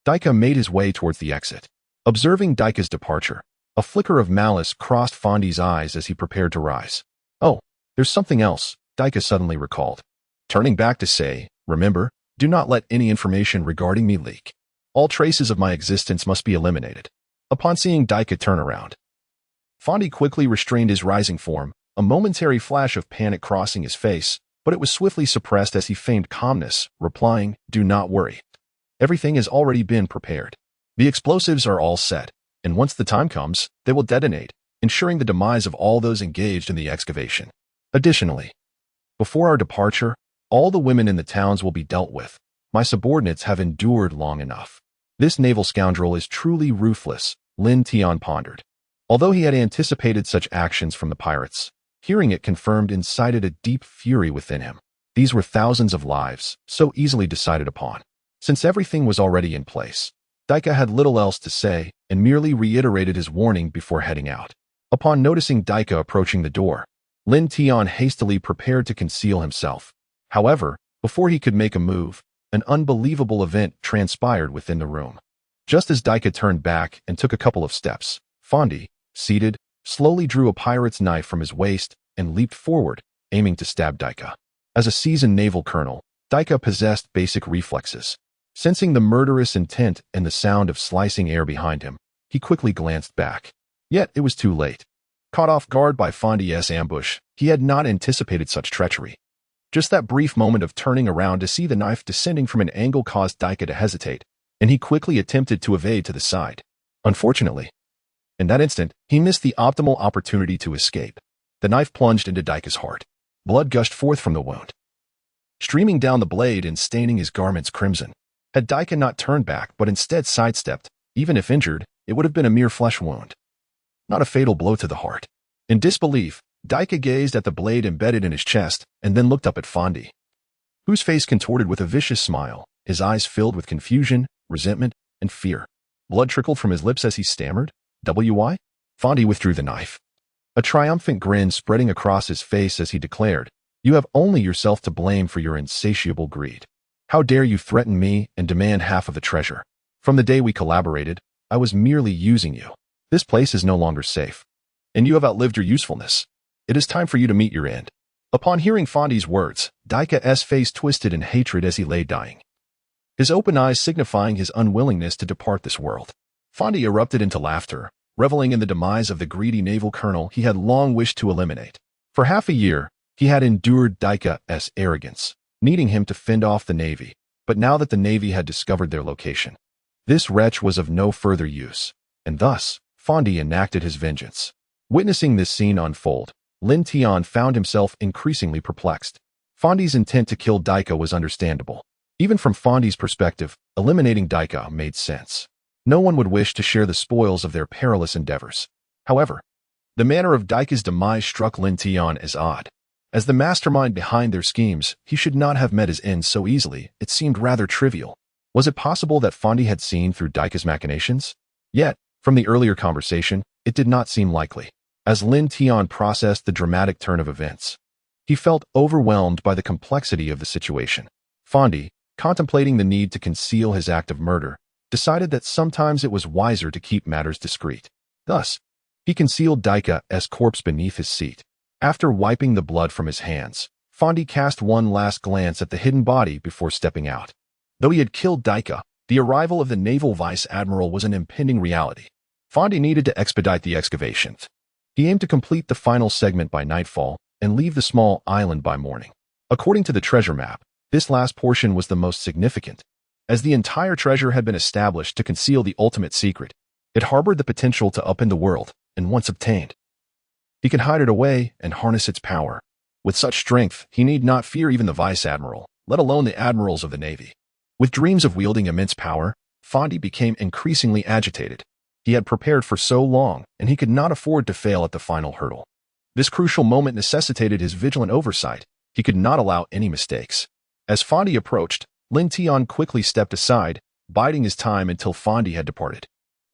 Daika made his way towards the exit. Observing Daika's departure, a flicker of malice crossed Fondi's eyes as he prepared to rise. Oh, there's something else, Daika suddenly recalled. Turning back to say, remember, do not let any information regarding me leak. All traces of my existence must be eliminated. Upon seeing Daika turn around, Fondi quickly restrained his rising form, a momentary flash of panic crossing his face, but it was swiftly suppressed as he feigned calmness, replying, do not worry. Everything has already been prepared. The explosives are all set, and once the time comes, they will detonate, ensuring the demise of all those engaged in the excavation. Additionally, before our departure, all the women in the towns will be dealt with. My subordinates have endured long enough. This naval scoundrel is truly ruthless, Lin Tian pondered. Although he had anticipated such actions from the pirates, hearing it confirmed incited a deep fury within him. These were thousands of lives, so easily decided upon. Since everything was already in place, Daika had little else to say and merely reiterated his warning before heading out. Upon noticing Daika approaching the door, Lin Tian hastily prepared to conceal himself. However, before he could make a move, an unbelievable event transpired within the room. Just as Daika turned back and took a couple of steps, Fondi, seated, slowly drew a pirate's knife from his waist and leaped forward, aiming to stab Daika. As a seasoned naval colonel, Daika possessed basic reflexes. Sensing the murderous intent and the sound of slicing air behind him, he quickly glanced back. Yet it was too late. Caught off guard by Fondi's ambush, he had not anticipated such treachery. Just that brief moment of turning around to see the knife descending from an angle caused Daika to hesitate, and he quickly attempted to evade to the side. Unfortunately, in that instant, he missed the optimal opportunity to escape. The knife plunged into Daika's heart. Blood gushed forth from the wound, streaming down the blade and staining his garments crimson. Had Daika not turned back but instead sidestepped, even if injured, it would have been a mere flesh wound, not a fatal blow to the heart. In disbelief, Daika gazed at the blade embedded in his chest and then looked up at Fondi, whose face contorted with a vicious smile, his eyes filled with confusion, resentment, and fear. Blood trickled from his lips as he stammered, "Why?" Fondi withdrew the knife, a triumphant grin spreading across his face as he declared, "You have only yourself to blame for your insatiable greed. How dare you threaten me and demand half of the treasure? From the day we collaborated, I was merely using you. This place is no longer safe, and you have outlived your usefulness. It is time for you to meet your end." Upon hearing Fondi's words, Daika's face twisted in hatred as he lay dying, his open eyes signifying his unwillingness to depart this world. Fondi erupted into laughter, reveling in the demise of the greedy naval colonel he had long wished to eliminate. For half a year, he had endured Daika's arrogance, needing him to fend off the Navy, but now that the Navy had discovered their location, this wretch was of no further use, and thus, Fondi enacted his vengeance. Witnessing this scene unfold, Lin Tian found himself increasingly perplexed. Fondi's intent to kill Daika was understandable. Even from Fondi's perspective, eliminating Daika made sense. No one would wish to share the spoils of their perilous endeavors. However, the manner of Daika's demise struck Lin Tian as odd. As the mastermind behind their schemes, he should not have met his end so easily. It seemed rather trivial. Was it possible that Fondi had seen through Daika's machinations? Yet, from the earlier conversation, it did not seem likely. As Lin Tian processed the dramatic turn of events, he felt overwhelmed by the complexity of the situation. Fondi, contemplating the need to conceal his act of murder, decided that sometimes it was wiser to keep matters discreet. Thus, he concealed Daika's corpse beneath his seat. After wiping the blood from his hands, Fondi cast one last glance at the hidden body before stepping out. Though he had killed Daika, the arrival of the naval vice admiral was an impending reality. Fondi needed to expedite the excavations. He aimed to complete the final segment by nightfall and leave the small island by morning. According to the treasure map, this last portion was the most significant, as the entire treasure had been established to conceal the ultimate secret. It harbored the potential to upend the world, and once obtained, he could hide it away and harness its power. With such strength, he need not fear even the vice admiral, let alone the admirals of the Navy. With dreams of wielding immense power, Fondi became increasingly agitated. He had prepared for so long, and he could not afford to fail at the final hurdle. This crucial moment necessitated his vigilant oversight. He could not allow any mistakes. As Fondi approached, Lin Tian quickly stepped aside, biding his time until Fondi had departed.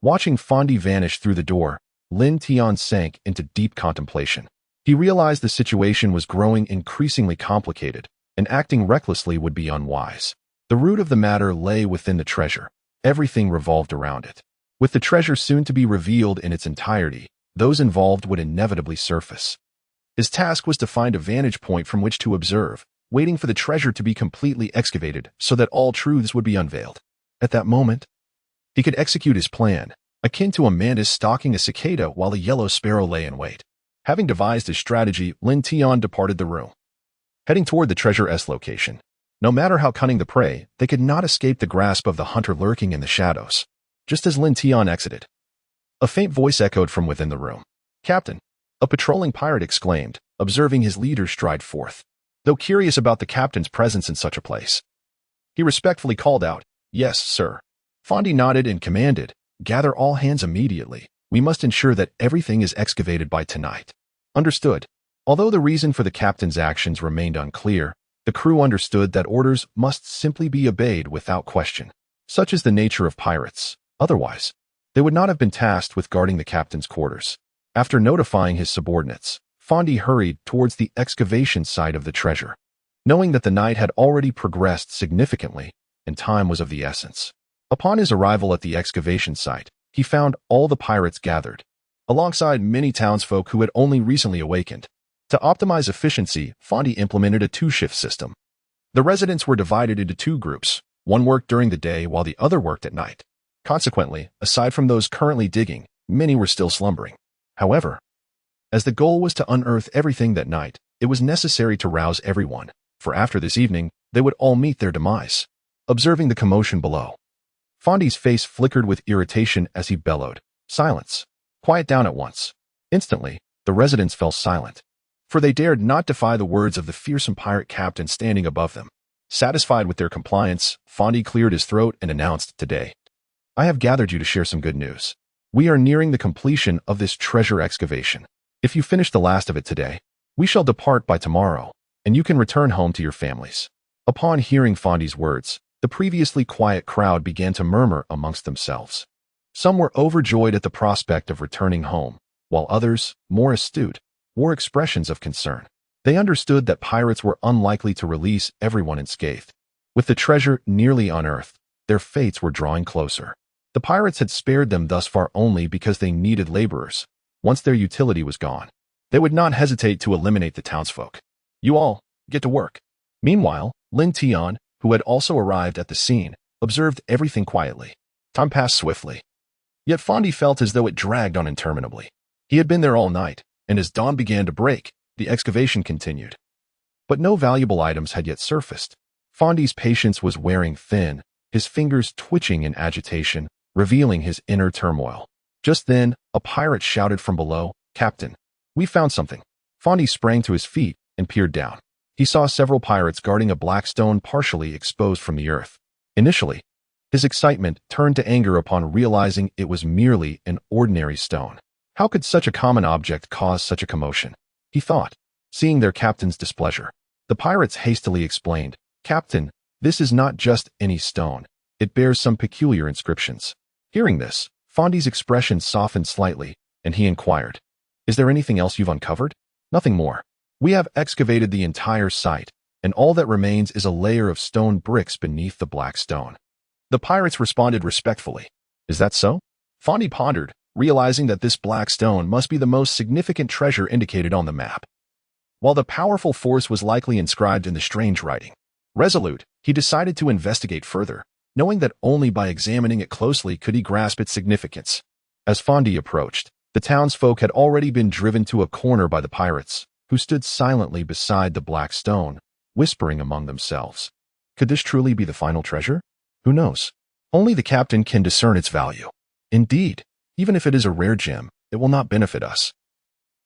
Watching Fondi vanish through the door, Lin Tian sank into deep contemplation. He realized the situation was growing increasingly complicated, and acting recklessly would be unwise. The root of the matter lay within the treasure. Everything revolved around it. With the treasure soon to be revealed in its entirety, those involved would inevitably surface. His task was to find a vantage point from which to observe, waiting for the treasure to be completely excavated so that all truths would be unveiled. At that moment, he could execute his plan, akin to a mantis stalking a cicada while a yellow sparrow lay in wait. Having devised his strategy, Lin Tian departed the room, heading toward the treasure's location. No matter how cunning the prey, they could not escape the grasp of the hunter lurking in the shadows. Just as Lin Tian exited, a faint voice echoed from within the room. "Captain," a patrolling pirate exclaimed, observing his leader stride forth. Though curious about the captain's presence in such a place, he respectfully called out, "Yes, sir." Fondi nodded and commanded, "Gather all hands immediately. We must ensure that everything is excavated by tonight." Understood. Although the reason for the captain's actions remained unclear, the crew understood that orders must simply be obeyed without question. Such is the nature of pirates. Otherwise, they would not have been tasked with guarding the captain's quarters. After notifying his subordinates, Fondi hurried towards the excavation site of the treasure, knowing that the night had already progressed significantly and time was of the essence. Upon his arrival at the excavation site, he found all the pirates gathered, alongside many townsfolk who had only recently awakened. To optimize efficiency, Fondi implemented a two-shift system. The residents were divided into two groups. One worked during the day while the other worked at night. Consequently, aside from those currently digging, many were still slumbering. However, as the goal was to unearth everything that night, it was necessary to rouse everyone, for after this evening, they would all meet their demise. Observing the commotion below, Fondi's face flickered with irritation as he bellowed, "Silence! Quiet down at once." Instantly, the residents fell silent, for they dared not defy the words of the fearsome pirate captain standing above them. Satisfied with their compliance, Fondi cleared his throat and announced, "Today, I have gathered you to share some good news. We are nearing the completion of this treasure excavation. If you finish the last of it today, we shall depart by tomorrow, and you can return home to your families." Upon hearing Fondi's words, the previously quiet crowd began to murmur amongst themselves. Some were overjoyed at the prospect of returning home, while others, more astute, wore expressions of concern. They understood that pirates were unlikely to release everyone unscathed. With the treasure nearly unearthed, their fates were drawing closer. The pirates had spared them thus far only because they needed laborers. Once their utility was gone, they would not hesitate to eliminate the townsfolk. "You all, get to work." Meanwhile, Lin Tian, who had also arrived at the scene, observed everything quietly. Time passed swiftly. Yet Fondi felt as though it dragged on interminably. He had been there all night, and as dawn began to break, the excavation continued. But no valuable items had yet surfaced. Fondi's patience was wearing thin, his fingers twitching in agitation, revealing his inner turmoil. Just then, a pirate shouted from below, "Captain, we found something." Fondi sprang to his feet and peered down. He saw several pirates guarding a black stone partially exposed from the earth. Initially, his excitement turned to anger upon realizing it was merely an ordinary stone. How could such a common object cause such a commotion? He thought, seeing their captain's displeasure. The pirates hastily explained, "Captain, this is not just any stone. It bears some peculiar inscriptions." Hearing this, Fondi's expression softened slightly, and he inquired, "Is there anything else you've uncovered?" "Nothing more. We have excavated the entire site, and all that remains is a layer of stone bricks beneath the black stone." The pirates responded respectfully. "Is that so?" Fondi pondered, realizing that this black stone must be the most significant treasure indicated on the map. While the powerful force was likely inscribed in the strange writing, resolute, he decided to investigate further, knowing that only by examining it closely could he grasp its significance. As Fondi approached, the townsfolk had already been driven to a corner by the pirates, who stood silently beside the black stone, whispering among themselves. Could this truly be the final treasure? Who knows? Only the captain can discern its value. Indeed, even if it is a rare gem, it will not benefit us.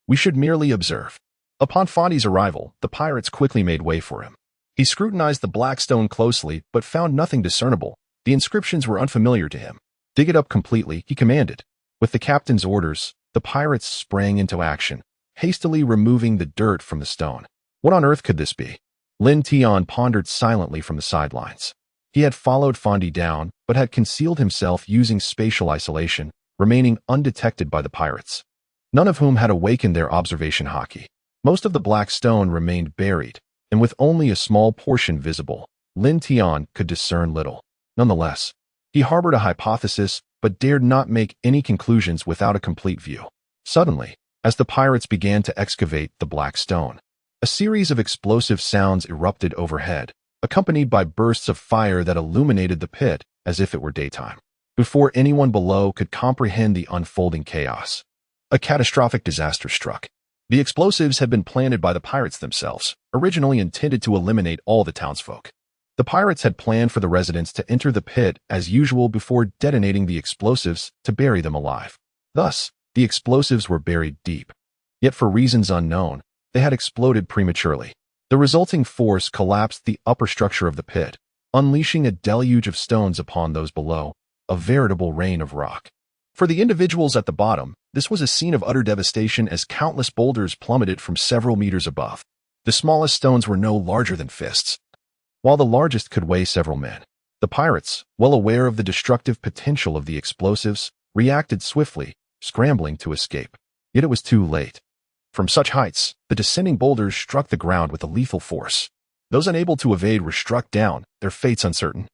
We should merely observe. Upon Fondi's arrival, the pirates quickly made way for him. He scrutinized the black stone closely, but found nothing discernible. The inscriptions were unfamiliar to him. "Dig it up completely," he commanded. With the captain's orders, the pirates sprang into action, hastily removing the dirt from the stone. What on earth could this be? Lin Tian pondered silently from the sidelines. He had followed Fondi down, but had concealed himself using spatial isolation, remaining undetected by the pirates, none of whom had awakened their observation hockey. Most of the black stone remained buried, and with only a small portion visible, Lin Tian could discern little. Nonetheless, he harbored a hypothesis, but dared not make any conclusions without a complete view. Suddenly, as the pirates began to excavate the black stone, a series of explosive sounds erupted overhead, accompanied by bursts of fire that illuminated the pit as if it were daytime. Before anyone below could comprehend the unfolding chaos, a catastrophic disaster struck. The explosives had been planted by the pirates themselves, originally intended to eliminate all the townsfolk. The pirates had planned for the residents to enter the pit as usual before detonating the explosives to bury them alive. Thus, the explosives were buried deep. Yet for reasons unknown, they had exploded prematurely. The resulting force collapsed the upper structure of the pit, unleashing a deluge of stones upon those below, a veritable rain of rock. For the individuals at the bottom, this was a scene of utter devastation as countless boulders plummeted from several meters above. The smallest stones were no larger than fists, while the largest could weigh several men. The pirates, well aware of the destructive potential of the explosives, reacted swiftly, scrambling to escape. Yet it was too late. From such heights, the descending boulders struck the ground with a lethal force. Those unable to evade were struck down, their fates uncertain.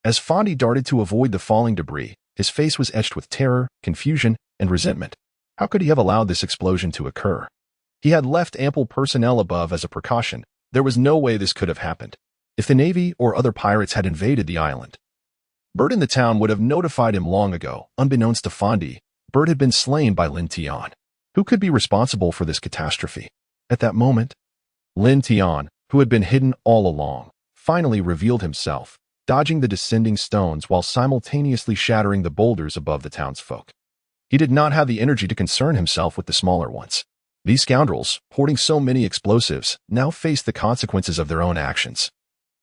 As Fondi darted to avoid the falling debris, his face was etched with terror, confusion, and resentment. How could he have allowed this explosion to occur? He had left ample personnel above as a precaution. There was no way this could have happened. If the Navy or other pirates had invaded the island, Bert in the town would have notified him long ago. Unbeknownst to Fondi, Bert had been slain by Lin Tian. Who could be responsible for this catastrophe? At that moment, Lin Tian, who had been hidden all along, finally revealed himself, dodging the descending stones while simultaneously shattering the boulders above the townsfolk. He did not have the energy to concern himself with the smaller ones. These scoundrels, hoarding so many explosives, now faced the consequences of their own actions,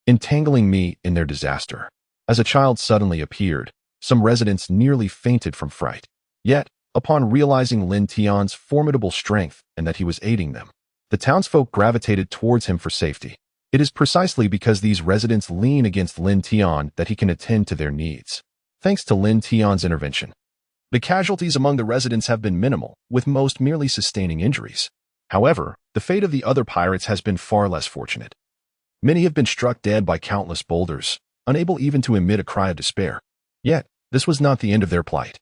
entangling me in their disaster. As a child suddenly appeared, some residents nearly fainted from fright. Yet, upon realizing Lin Tian's formidable strength and that he was aiding them, the townsfolk gravitated towards him for safety. It is precisely because these residents lean against Lin Tian that he can attend to their needs. Thanks to Lin Tian's intervention, the casualties among the residents have been minimal, with most merely sustaining injuries. However, the fate of the other pirates has been far less fortunate. Many have been struck dead by countless boulders, unable even to emit a cry of despair. Yet, this was not the end of their plight.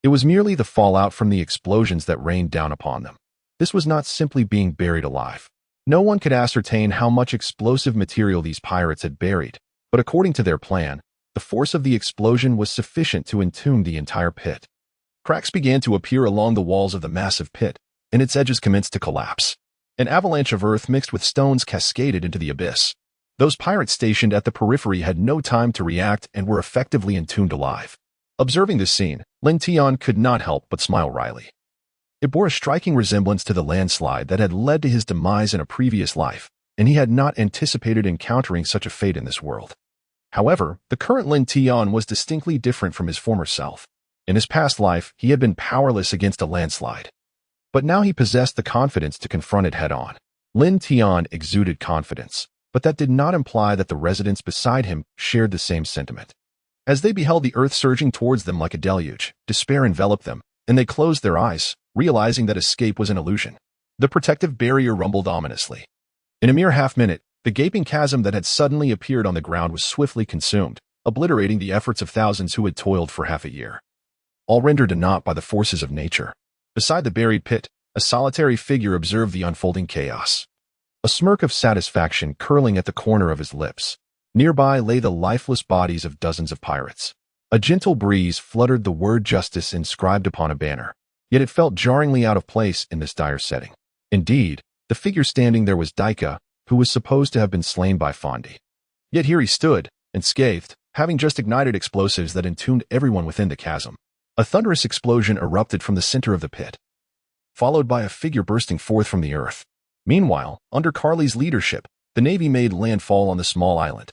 It was merely the fallout from the explosions that rained down upon them. This was not simply being buried alive. No one could ascertain how much explosive material these pirates had buried, but according to their plan, the force of the explosion was sufficient to entomb the entire pit. Cracks began to appear along the walls of the massive pit, and its edges commenced to collapse. An avalanche of earth mixed with stones cascaded into the abyss. Those pirates stationed at the periphery had no time to react and were effectively entombed alive. Observing this scene, Lin Tian could not help but smile wryly. It bore a striking resemblance to the landslide that had led to his demise in a previous life, and he had not anticipated encountering such a fate in this world. However, the current Lin Tian was distinctly different from his former self. In his past life, he had been powerless against a landslide. But now he possessed the confidence to confront it head-on. Lin Tian exuded confidence, but that did not imply that the residents beside him shared the same sentiment. As they beheld the earth surging towards them like a deluge, despair enveloped them, and they closed their eyes, realizing that escape was an illusion. The protective barrier rumbled ominously. In a mere half-minute, the gaping chasm that had suddenly appeared on the ground was swiftly consumed, obliterating the efforts of thousands who had toiled for half a year, all rendered to naught by the forces of nature. Beside the buried pit, a solitary figure observed the unfolding chaos, a smirk of satisfaction curling at the corner of his lips. Nearby lay the lifeless bodies of dozens of pirates. A gentle breeze fluttered the word justice inscribed upon a banner, yet it felt jarringly out of place in this dire setting. Indeed, the figure standing there was Daika, who was supposed to have been slain by Fondi. Yet here he stood, unscathed, having just ignited explosives that entombed everyone within the chasm. A thunderous explosion erupted from the center of the pit, followed by a figure bursting forth from the earth. Meanwhile, under Carly's leadership, the Navy made landfall on the small island.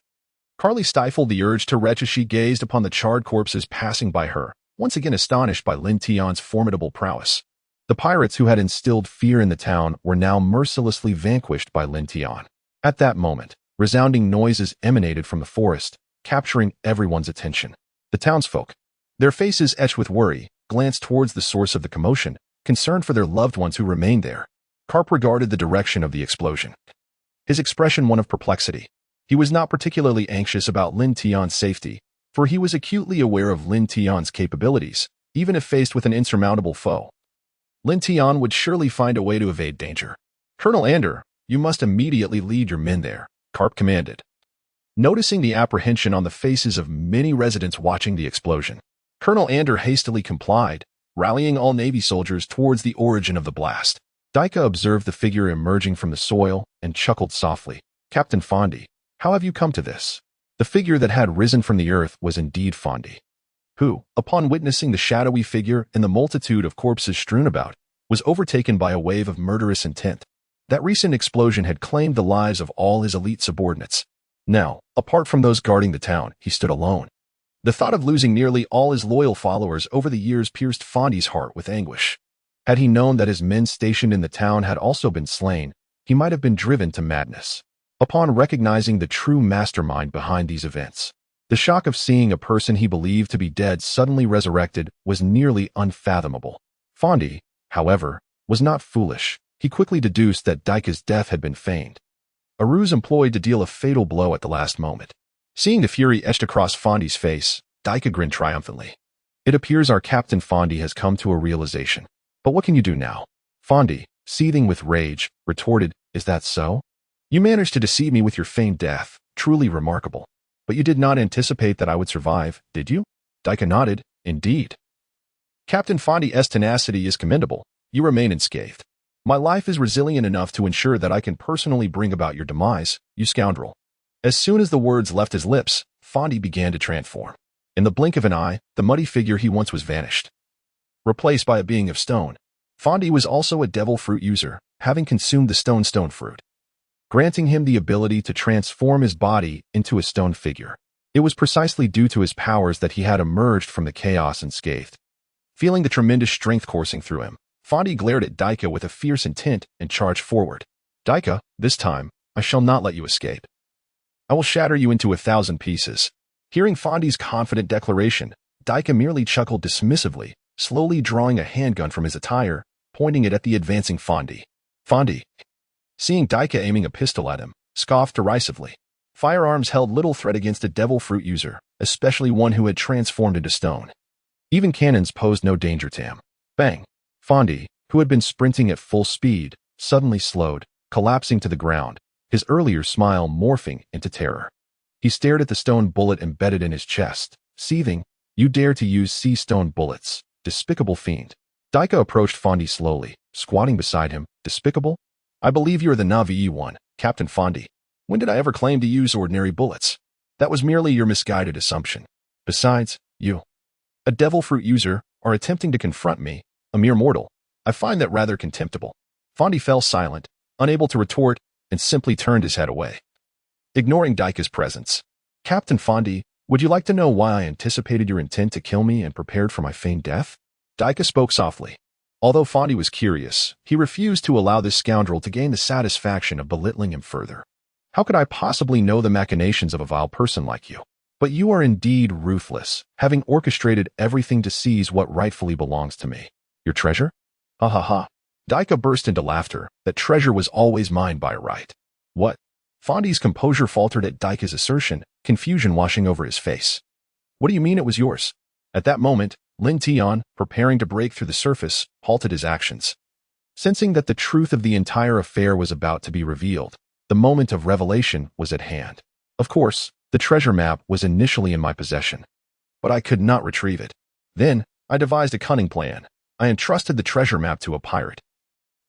Carly stifled the urge to retch as she gazed upon the charred corpses passing by her, once again astonished by Lin Tian's formidable prowess. The pirates who had instilled fear in the town were now mercilessly vanquished by Lin Tian. At that moment, resounding noises emanated from the forest, capturing everyone's attention. The townsfolk, their faces etched with worry, glanced towards the source of the commotion, concerned for their loved ones who remained there. Garp regarded the direction of the explosion, his expression one of perplexity. He was not particularly anxious about Lin Tian's safety, for he was acutely aware of Lin Tian's capabilities, even if faced with an insurmountable foe. Lin Tian would surely find a way to evade danger. Colonel Ander, you must immediately lead your men there, Garp commanded. Noticing the apprehension on the faces of many residents watching the explosion, Colonel Ander hastily complied, rallying all Navy soldiers towards the origin of the blast. Daika observed the figure emerging from the soil and chuckled softly. Captain Fondi, how have you come to this? The figure that had risen from the earth was indeed Fondi, who, upon witnessing the shadowy figure and the multitude of corpses strewn about, was overtaken by a wave of murderous intent. That recent explosion had claimed the lives of all his elite subordinates. Now, apart from those guarding the town, he stood alone. The thought of losing nearly all his loyal followers over the years pierced Fondi's heart with anguish. Had he known that his men stationed in the town had also been slain, he might have been driven to madness. Upon recognizing the true mastermind behind these events, the shock of seeing a person he believed to be dead suddenly resurrected was nearly unfathomable. Fondi, however, was not foolish. He quickly deduced that Daika's death had been feigned, a ruse employed to deal a fatal blow at the last moment. Seeing the fury etched across Fondi's face, Daika grinned triumphantly. It appears our Captain Fondi has come to a realization. But what can you do now? Fondi, seething with rage, retorted, is that so? You managed to deceive me with your feigned death, truly remarkable. But you did not anticipate that I would survive, did you? Daika nodded, indeed. Captain Fondi's tenacity is commendable. You remain unscathed. My life is resilient enough to ensure that I can personally bring about your demise, you scoundrel. As soon as the words left his lips, Fondi began to transform. In the blink of an eye, the muddy figure he once was vanished, replaced by a being of stone. Fondi was also a devil fruit user, having consumed the stone fruit, granting him the ability to transform his body into a stone figure. It was precisely due to his powers that he had emerged from the chaos unscathed. Feeling the tremendous strength coursing through him, Fondi glared at Daika with a fierce intent and charged forward. Daika, this time, I shall not let you escape. I will shatter you into 1,000 pieces. Hearing Fondi's confident declaration, Daika merely chuckled dismissively, slowly drawing a handgun from his attire, pointing it at the advancing Fondi. Fondi, seeing Daika aiming a pistol at him, scoffed derisively. Firearms held little threat against a devil fruit user, especially one who had transformed into stone. Even cannons posed no danger to him. Bang! Fondi, who had been sprinting at full speed, suddenly slowed, collapsing to the ground, his earlier smile morphing into terror. He stared at the stone bullet embedded in his chest, seething. You dare to use sea-stone bullets, despicable fiend. Daika approached Fondi slowly, squatting beside him. Despicable? I believe you are the Navi one, Captain Fondi. When did I ever claim to use ordinary bullets? That was merely your misguided assumption. Besides, you, a devil fruit user, are attempting to confront me, a mere mortal. I find that rather contemptible. Fondi fell silent, unable to retort, and simply turned his head away, ignoring Daika's presence. Captain Fondi, would you like to know why I anticipated your intent to kill me and prepared for my feigned death? Daika spoke softly. Although Fondi was curious, he refused to allow this scoundrel to gain the satisfaction of belittling him further. How could I possibly know the machinations of a vile person like you? But you are indeed ruthless, having orchestrated everything to seize what rightfully belongs to me. Your treasure? Ha ha ha. Daika burst into laughter. That treasure was always mine by right. What? Fondi's composure faltered at Daika's assertion, confusion washing over his face. What do you mean it was yours? At that moment, Lin Tian, preparing to break through the surface, halted his actions. Sensing that the truth of the entire affair was about to be revealed, the moment of revelation was at hand. Of course, the treasure map was initially in my possession, but I could not retrieve it. Then, I devised a cunning plan. I entrusted the treasure map to a pirate,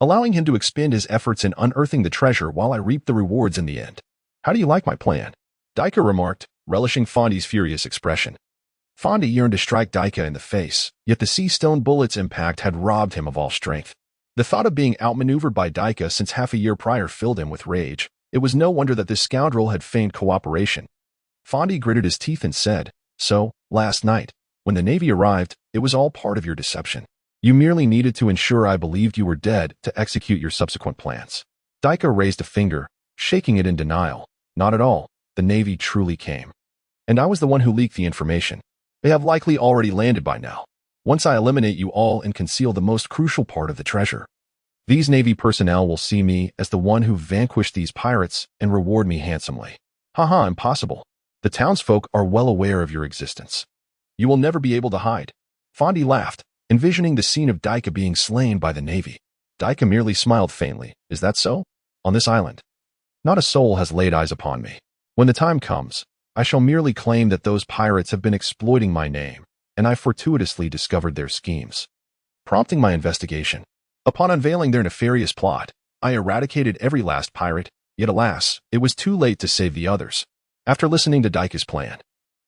allowing him to expend his efforts in unearthing the treasure while I reaped the rewards in the end. How do you like my plan? Daika remarked, relishing Fondi's furious expression. Fondi yearned to strike Daika in the face, yet the sea stone bullet's impact had robbed him of all strength. The thought of being outmaneuvered by Daika since half a year prior filled him with rage. It was no wonder that this scoundrel had feigned cooperation. Fondi gritted his teeth and said, So, last night, when the Navy arrived, it was all part of your deception. You merely needed to ensure I believed you were dead to execute your subsequent plans. Daika raised a finger, shaking it in denial. Not at all. The Navy truly came. And I was the one who leaked the information. They have likely already landed by now. Once I eliminate you all and conceal the most crucial part of the treasure, these Navy personnel will see me as the one who vanquished these pirates and reward me handsomely. Haha, impossible. The townsfolk are well aware of your existence. You will never be able to hide. Fondi laughed, envisioning the scene of Daika being slain by the Navy. Daika merely smiled faintly. Is that so? On this island, not a soul has laid eyes upon me. When the time comes, I shall merely claim that those pirates have been exploiting my name, and I fortuitously discovered their schemes, prompting my investigation. Upon unveiling their nefarious plot, I eradicated every last pirate, yet alas, it was too late to save the others. After listening to Daika's plan,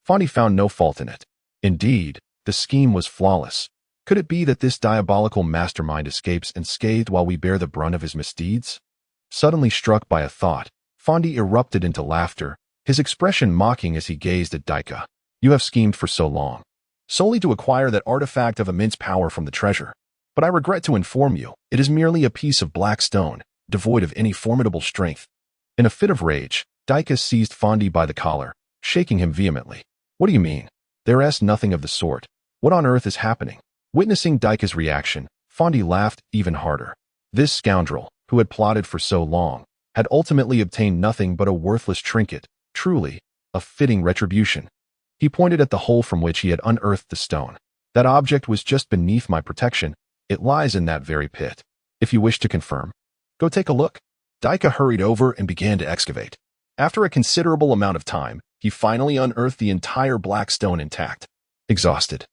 Fondi found no fault in it. Indeed, the scheme was flawless. Could it be that this diabolical mastermind escapes unscathed while we bear the brunt of his misdeeds? Suddenly struck by a thought, Fondi erupted into laughter, his expression mocking as he gazed at Daika. You have schemed for so long, solely to acquire that artifact of immense power from the treasure. But I regret to inform you, it is merely a piece of black stone, devoid of any formidable strength. In a fit of rage, Daika seized Fondi by the collar, shaking him vehemently. What do you mean? There is nothing of the sort. What on earth is happening? Witnessing Daika's reaction, Fondi laughed even harder. This scoundrel, who had plotted for so long, had ultimately obtained nothing but a worthless trinket, truly, a fitting retribution. He pointed at the hole from which he had unearthed the stone. That object was just beneath my protection. It lies in that very pit. If you wish to confirm, go take a look. Daika hurried over and began to excavate. After a considerable amount of time, he finally unearthed the entire black stone intact. Exhausted,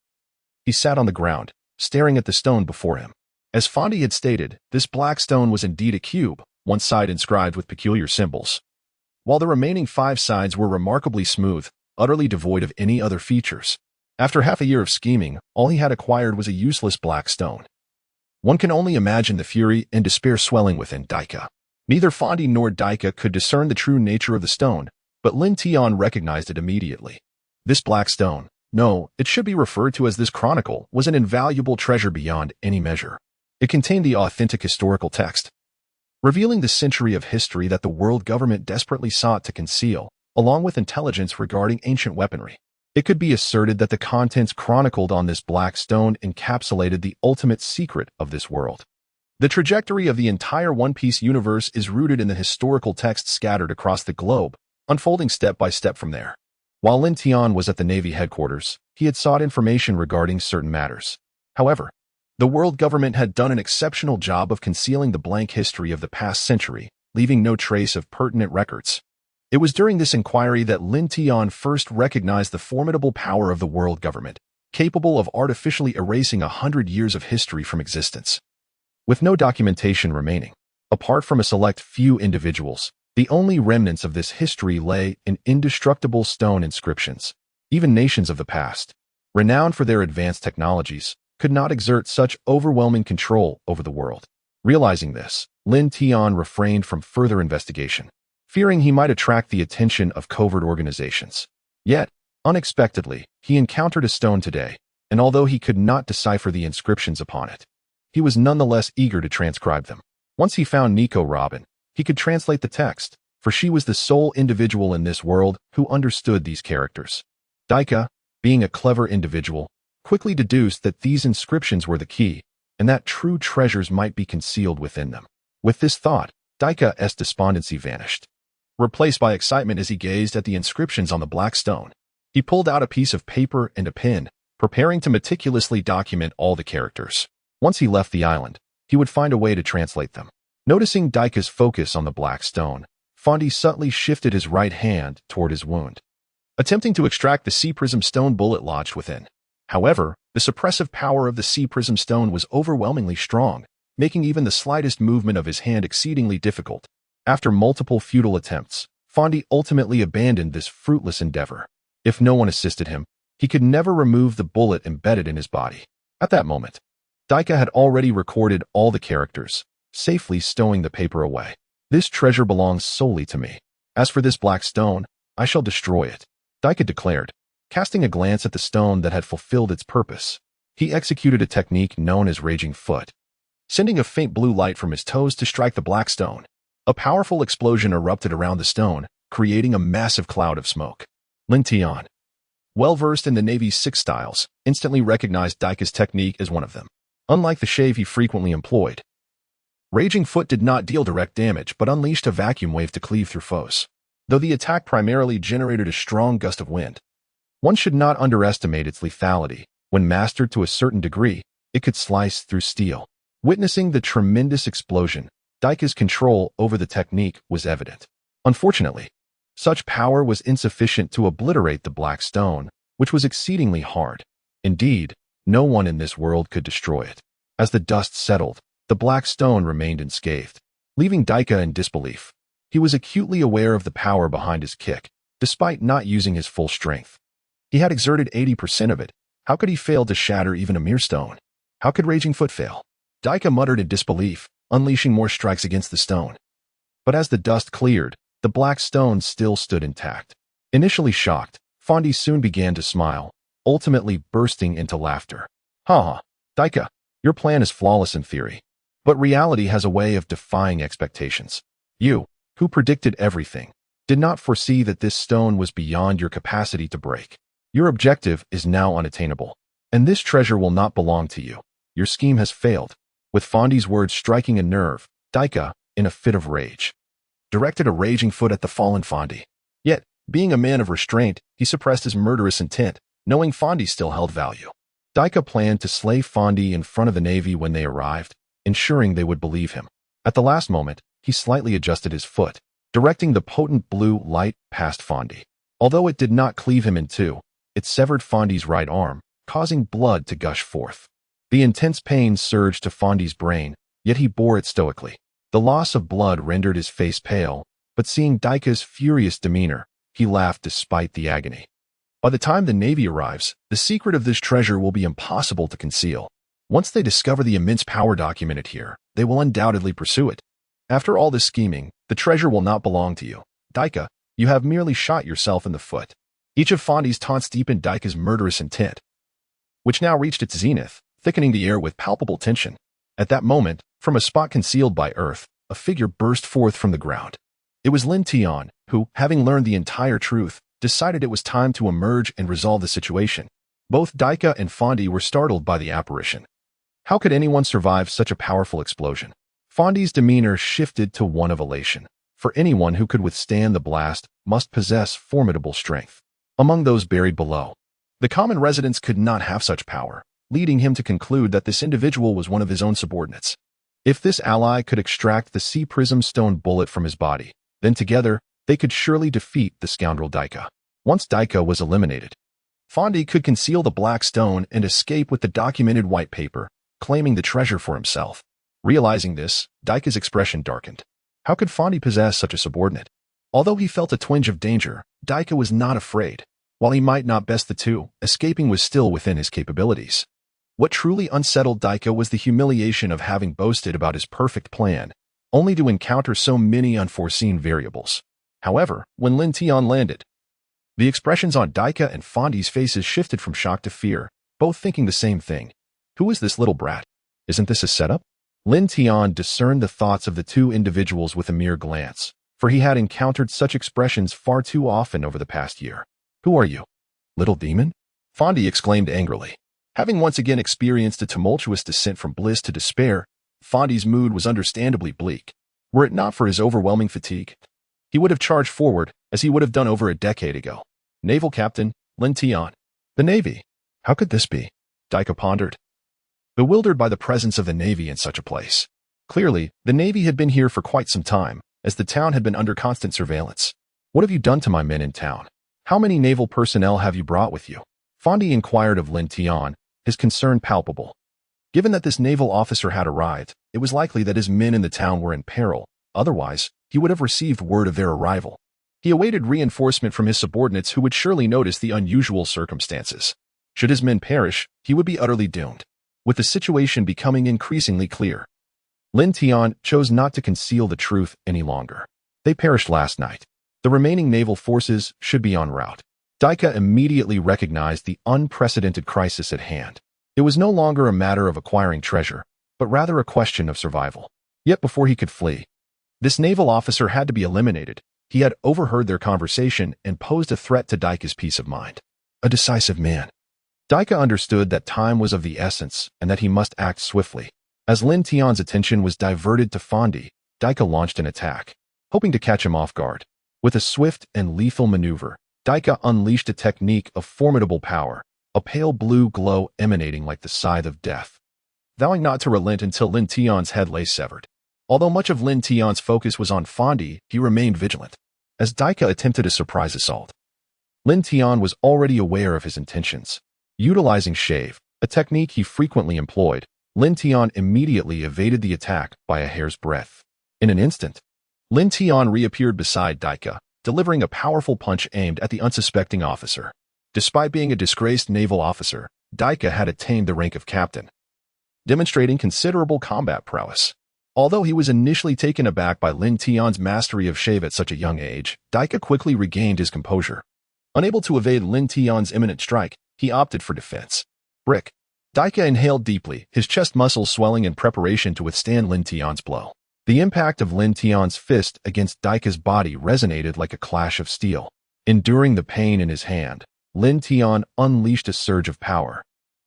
he sat on the ground, staring at the stone before him. As Fondi had stated, this black stone was indeed a cube, one side inscribed with peculiar symbols, while the remaining 5 sides were remarkably smooth, utterly devoid of any other features. After half a year of scheming, all he had acquired was a useless black stone. One can only imagine the fury and despair swelling within Daika. Neither Fondi nor Daika could discern the true nature of the stone, but Lin Tian recognized it immediately. This black stone, no, it should be referred to as this chronicle, was an invaluable treasure beyond any measure. It contained the authentic historical text, revealing the century of history that the world government desperately sought to conceal, along with intelligence regarding ancient weaponry. It could be asserted that the contents chronicled on this black stone encapsulated the ultimate secret of this world. The trajectory of the entire One Piece universe is rooted in the historical text scattered across the globe, unfolding step by step from there. While Lin Tian was at the Navy headquarters, he had sought information regarding certain matters. However, the world government had done an exceptional job of concealing the blank history of the past century, leaving no trace of pertinent records. It was during this inquiry that Lin Tian first recognized the formidable power of the world government, capable of artificially erasing 100 years of history from existence. With no documentation remaining, apart from a select few individuals, the only remnants of this history lay in indestructible stone inscriptions. Even nations of the past, renowned for their advanced technologies, could not exert such overwhelming control over the world. Realizing this, Lin Tian refrained from further investigation, fearing he might attract the attention of covert organizations. Yet, unexpectedly, he encountered a stone today, and although he could not decipher the inscriptions upon it, he was nonetheless eager to transcribe them. Once he found Nico Robin, he could translate the text, for she was the sole individual in this world who understood these characters. Daika, being a clever individual, quickly deduced that these inscriptions were the key, and that true treasures might be concealed within them. With this thought, Daika's despondency vanished, replaced by excitement as he gazed at the inscriptions on the black stone. He pulled out a piece of paper and a pen, preparing to meticulously document all the characters. Once he left the island, he would find a way to translate them. Noticing Daika's focus on the black stone, Fondi subtly shifted his right hand toward his wound, attempting to extract the sea prism stone bullet lodged within. However, the suppressive power of the sea prism stone was overwhelmingly strong, making even the slightest movement of his hand exceedingly difficult. After multiple futile attempts, Fondi ultimately abandoned this fruitless endeavor. If no one assisted him, he could never remove the bullet embedded in his body. At that moment, Daika had already recorded all the characters, safely stowing the paper away. This treasure belongs solely to me. As for this black stone, I shall destroy it, Daika declared, casting a glance at the stone that had fulfilled its purpose. He executed a technique known as Raging Foot, sending a faint blue light from his toes to strike the black stone. A powerful explosion erupted around the stone, creating a massive cloud of smoke. Lin Tian, well-versed in the Navy's 6 styles, instantly recognized Daika's technique as one of them. Unlike the shave he frequently employed, Raging Foot did not deal direct damage but unleashed a vacuum wave to cleave through foes. Though the attack primarily generated a strong gust of wind, one should not underestimate its lethality. When mastered to a certain degree, it could slice through steel. Witnessing the tremendous explosion, Daika's control over the technique was evident. Unfortunately, such power was insufficient to obliterate the black stone, which was exceedingly hard. Indeed, no one in this world could destroy it. As the dust settled, the black stone remained unscathed, leaving Daika in disbelief. He was acutely aware of the power behind his kick, despite not using his full strength. He had exerted 80% of it. How could he fail to shatter even a mere stone? How could Raging Foot fail? Daika muttered in disbelief, unleashing more strikes against the stone. But as the dust cleared, the black stone still stood intact. Initially shocked, Fondi soon began to smile, ultimately bursting into laughter. Ha! Daika, your plan is flawless in theory. But reality has a way of defying expectations. You, who predicted everything, did not foresee that this stone was beyond your capacity to break. Your objective is now unattainable, and this treasure will not belong to you. Your scheme has failed. With Fondi's words striking a nerve, Daika, in a fit of rage, directed a raging foot at the fallen Fondi. Yet, being a man of restraint, he suppressed his murderous intent, knowing Fondi still held value. Daika planned to slay Fondi in front of the Navy when they arrived, ensuring they would believe him. At the last moment, he slightly adjusted his foot, directing the potent blue light past Fondi. Although it did not cleave him in two, it severed Fondi's right arm, causing blood to gush forth. The intense pain surged to Fondi's brain, yet he bore it stoically. The loss of blood rendered his face pale, but seeing Daika's furious demeanor, he laughed despite the agony. By the time the Navy arrives, the secret of this treasure will be impossible to conceal. Once they discover the immense power documented here, they will undoubtedly pursue it. After all this scheming, the treasure will not belong to you. Daika, you have merely shot yourself in the foot. Each of Fondi's taunts deepened Daika's murderous intent, which now reached its zenith, thickening the air with palpable tension. At that moment, from a spot concealed by earth, a figure burst forth from the ground. It was Lin Tian, who, having learned the entire truth, decided it was time to emerge and resolve the situation. Both Daika and Fondi were startled by the apparition. How could anyone survive such a powerful explosion? Fondi's demeanor shifted to one of elation. For anyone who could withstand the blast must possess formidable strength. Among those buried below, the common residents could not have such power, leading him to conclude that this individual was one of his own subordinates. If this ally could extract the sea prism stone bullet from his body, then together, they could surely defeat the scoundrel Daika. Once Daika was eliminated, Fondi could conceal the black stone and escape with the documented white paper, claiming the treasure for himself. Realizing this, Daika's expression darkened. How could Fondi possess such a subordinate? Although he felt a twinge of danger, Daika was not afraid. While he might not best the two, escaping was still within his capabilities. What truly unsettled Daika was the humiliation of having boasted about his perfect plan, only to encounter so many unforeseen variables. However, when Lin Tian landed, the expressions on Daika and Fondi's faces shifted from shock to fear, both thinking the same thing. Who is this little brat? Isn't this a setup? Lin Tian discerned the thoughts of the two individuals with a mere glance, for he had encountered such expressions far too often over the past year. Who are you? Little demon? Fondi exclaimed angrily. Having once again experienced a tumultuous descent from bliss to despair, Fondi's mood was understandably bleak. Were it not for his overwhelming fatigue, he would have charged forward, as he would have done over a decade ago. Naval Captain, Lin Tian. The Navy. How could this be? Daika pondered, bewildered by the presence of the Navy in such a place. Clearly, the Navy had been here for quite some time, as the town had been under constant surveillance. What have you done to my men in town? How many naval personnel have you brought with you? Fondi inquired of Lin Tian, his concern palpable. Given that this naval officer had arrived, it was likely that his men in the town were in peril. Otherwise, he would have received word of their arrival. He awaited reinforcement from his subordinates who would surely notice the unusual circumstances. Should his men perish, he would be utterly doomed. With the situation becoming increasingly clear, Lin Tian chose not to conceal the truth any longer. They perished last night. The remaining naval forces should be en route. Daika immediately recognized the unprecedented crisis at hand. It was no longer a matter of acquiring treasure, but rather a question of survival. Yet before he could flee, this naval officer had to be eliminated. He had overheard their conversation and posed a threat to Daika's peace of mind. A decisive man. Daika understood that time was of the essence and that he must act swiftly. As Lin Tian's attention was diverted to Fondi, Daika launched an attack, hoping to catch him off guard. With a swift and lethal maneuver, Daika unleashed a technique of formidable power, a pale blue glow emanating like the scythe of death. Vowing not to relent until Lin Tian's head lay severed. Although much of Lin Tian's focus was on Fondi, he remained vigilant. As Daika attempted a surprise assault, Lin Tian was already aware of his intentions. Utilizing shave, a technique he frequently employed, Lin Tian immediately evaded the attack by a hair's breadth. In an instant, Lin Tian reappeared beside Daika, delivering a powerful punch aimed at the unsuspecting officer. Despite being a disgraced naval officer, Daika had attained the rank of captain, demonstrating considerable combat prowess. Although he was initially taken aback by Lin Tian's mastery of shave at such a young age, Daika quickly regained his composure. Unable to evade Lin Tian's imminent strike, he opted for defense. Brick. Daika inhaled deeply, his chest muscles swelling in preparation to withstand Lin Tian's blow. The impact of Lin Tian's fist against Daika's body resonated like a clash of steel. Enduring the pain in his hand, Lin Tian unleashed a surge of power,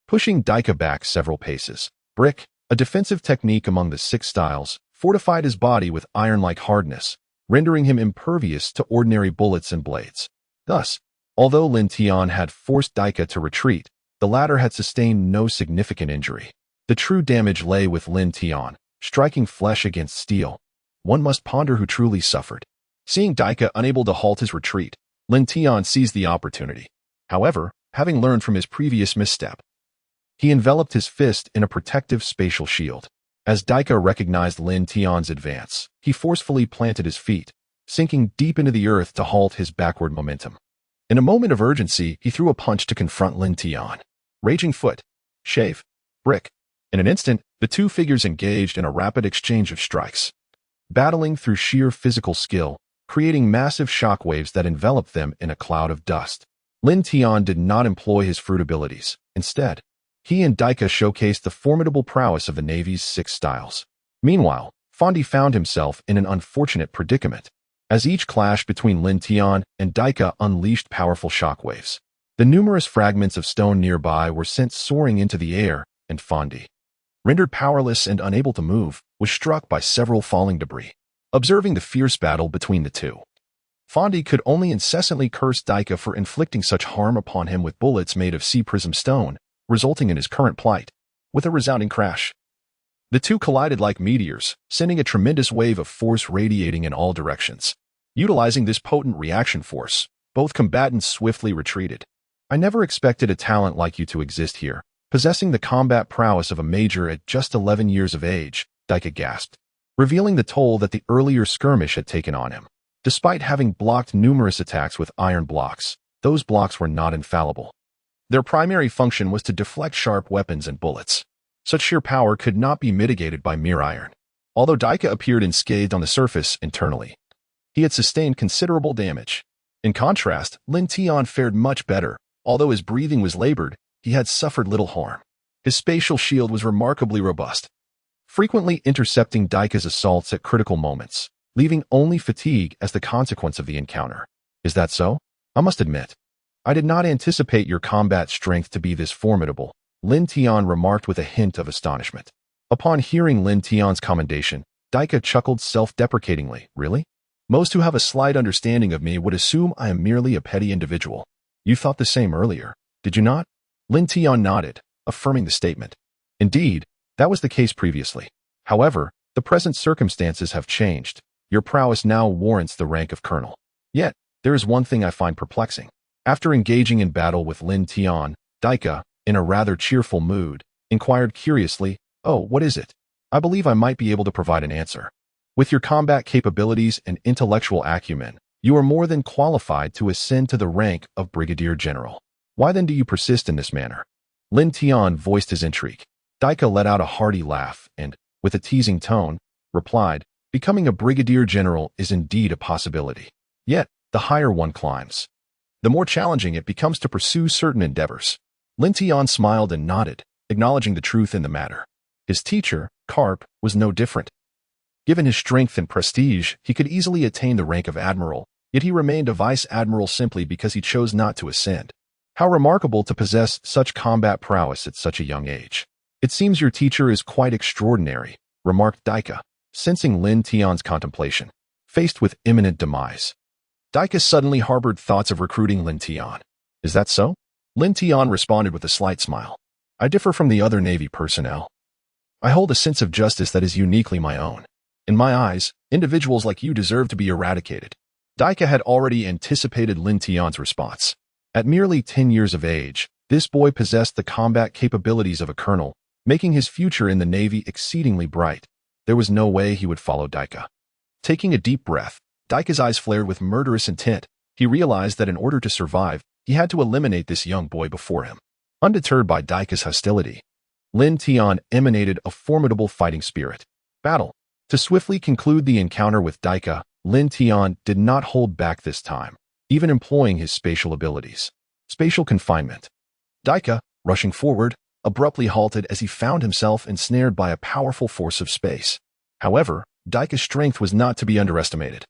pushing Daika back several paces. Brick, a defensive technique among the 6 styles, fortified his body with iron-like hardness, rendering him impervious to ordinary bullets and blades. Thus, although Lin Tian had forced Daika to retreat, the latter had sustained no significant injury. The true damage lay with Lin Tian, striking flesh against steel. One must ponder who truly suffered. Seeing Daika unable to halt his retreat, Lin Tian seized the opportunity. However, having learned from his previous misstep, he enveloped his fist in a protective spatial shield. As Daika recognized Lin Tian's advance, he forcefully planted his feet, sinking deep into the earth to halt his backward momentum. In a moment of urgency, he threw a punch to confront Lin Tian. Raging foot, shave, brick. In an instant, the two figures engaged in a rapid exchange of strikes, battling through sheer physical skill, creating massive shockwaves that enveloped them in a cloud of dust. Lin Tian did not employ his fruit abilities. Instead, he and Daika showcased the formidable prowess of the Navy's 6 styles. Meanwhile, Fondi found himself in an unfortunate predicament, as each clash between Lin Tian and Daika unleashed powerful shockwaves. The numerous fragments of stone nearby were sent soaring into the air, and Fondi, rendered powerless and unable to move, was struck by several falling debris. Observing the fierce battle between the two, Fondi could only incessantly curse Daika for inflicting such harm upon him with bullets made of sea prism stone, resulting in his current plight. With a resounding crash, the two collided like meteors, sending a tremendous wave of force radiating in all directions. Utilizing this potent reaction force, both combatants swiftly retreated. I never expected a talent like you to exist here, possessing the combat prowess of a major at just 11 years of age, Daika gasped, revealing the toll that the earlier skirmish had taken on him. Despite having blocked numerous attacks with iron blocks, those blocks were not infallible. Their primary function was to deflect sharp weapons and bullets. Such sheer power could not be mitigated by mere iron. Although Daika appeared unscathed on the surface internally, he had sustained considerable damage. In contrast, Lin Tian fared much better. Although his breathing was labored, he had suffered little harm. His spatial shield was remarkably robust, frequently intercepting Daika's assaults at critical moments, leaving only fatigue as the consequence of the encounter. Is that so? I must admit, I did not anticipate your combat strength to be this formidable, Lin Tian remarked with a hint of astonishment. Upon hearing Lin Tian's commendation, Daika chuckled self-deprecatingly. Really? Most who have a slight understanding of me would assume I am merely a petty individual. You thought the same earlier, did you not? Lin Tian nodded, affirming the statement. Indeed, that was the case previously. However, the present circumstances have changed. Your prowess now warrants the rank of colonel. Yet, there is one thing I find perplexing. After engaging in battle with Lin Tian, Daika, in a rather cheerful mood, inquired curiously, "Oh, what is it?" I believe I might be able to provide an answer. With your combat capabilities and intellectual acumen, you are more than qualified to ascend to the rank of Brigadier General. Why then do you persist in this manner? Lin Tian voiced his intrigue. Daika let out a hearty laugh and, with a teasing tone, replied, "Becoming a Brigadier General is indeed a possibility. Yet, the higher one climbs, the more challenging it becomes to pursue certain endeavors." Lin Tian smiled and nodded, acknowledging the truth in the matter. His teacher, Garp, was no different. Given his strength and prestige, he could easily attain the rank of admiral, yet he remained a vice admiral simply because he chose not to ascend. How remarkable to possess such combat prowess at such a young age. It seems your teacher is quite extraordinary, remarked Daika, sensing Lin Tian's contemplation. Faced with imminent demise, Daika suddenly harbored thoughts of recruiting Lin Tian. Is that so? Lin Tian responded with a slight smile. I differ from the other Navy personnel. I hold a sense of justice that is uniquely my own. In my eyes, individuals like you deserve to be eradicated. Daika had already anticipated Lin Tian's response. At merely 10 years of age, this boy possessed the combat capabilities of a colonel, making his future in the Navy exceedingly bright. There was no way he would follow Daika. Taking a deep breath, Daika's eyes flared with murderous intent. He realized that in order to survive, he had to eliminate this young boy before him. Undeterred by Daika's hostility, Lin Tian emanated a formidable fighting spirit. Battle. To swiftly conclude the encounter with Daika, Lin Tian did not hold back this time, even employing his spatial abilities. Spatial confinement. Daika, rushing forward, abruptly halted as he found himself ensnared by a powerful force of space. However, Daika's strength was not to be underestimated.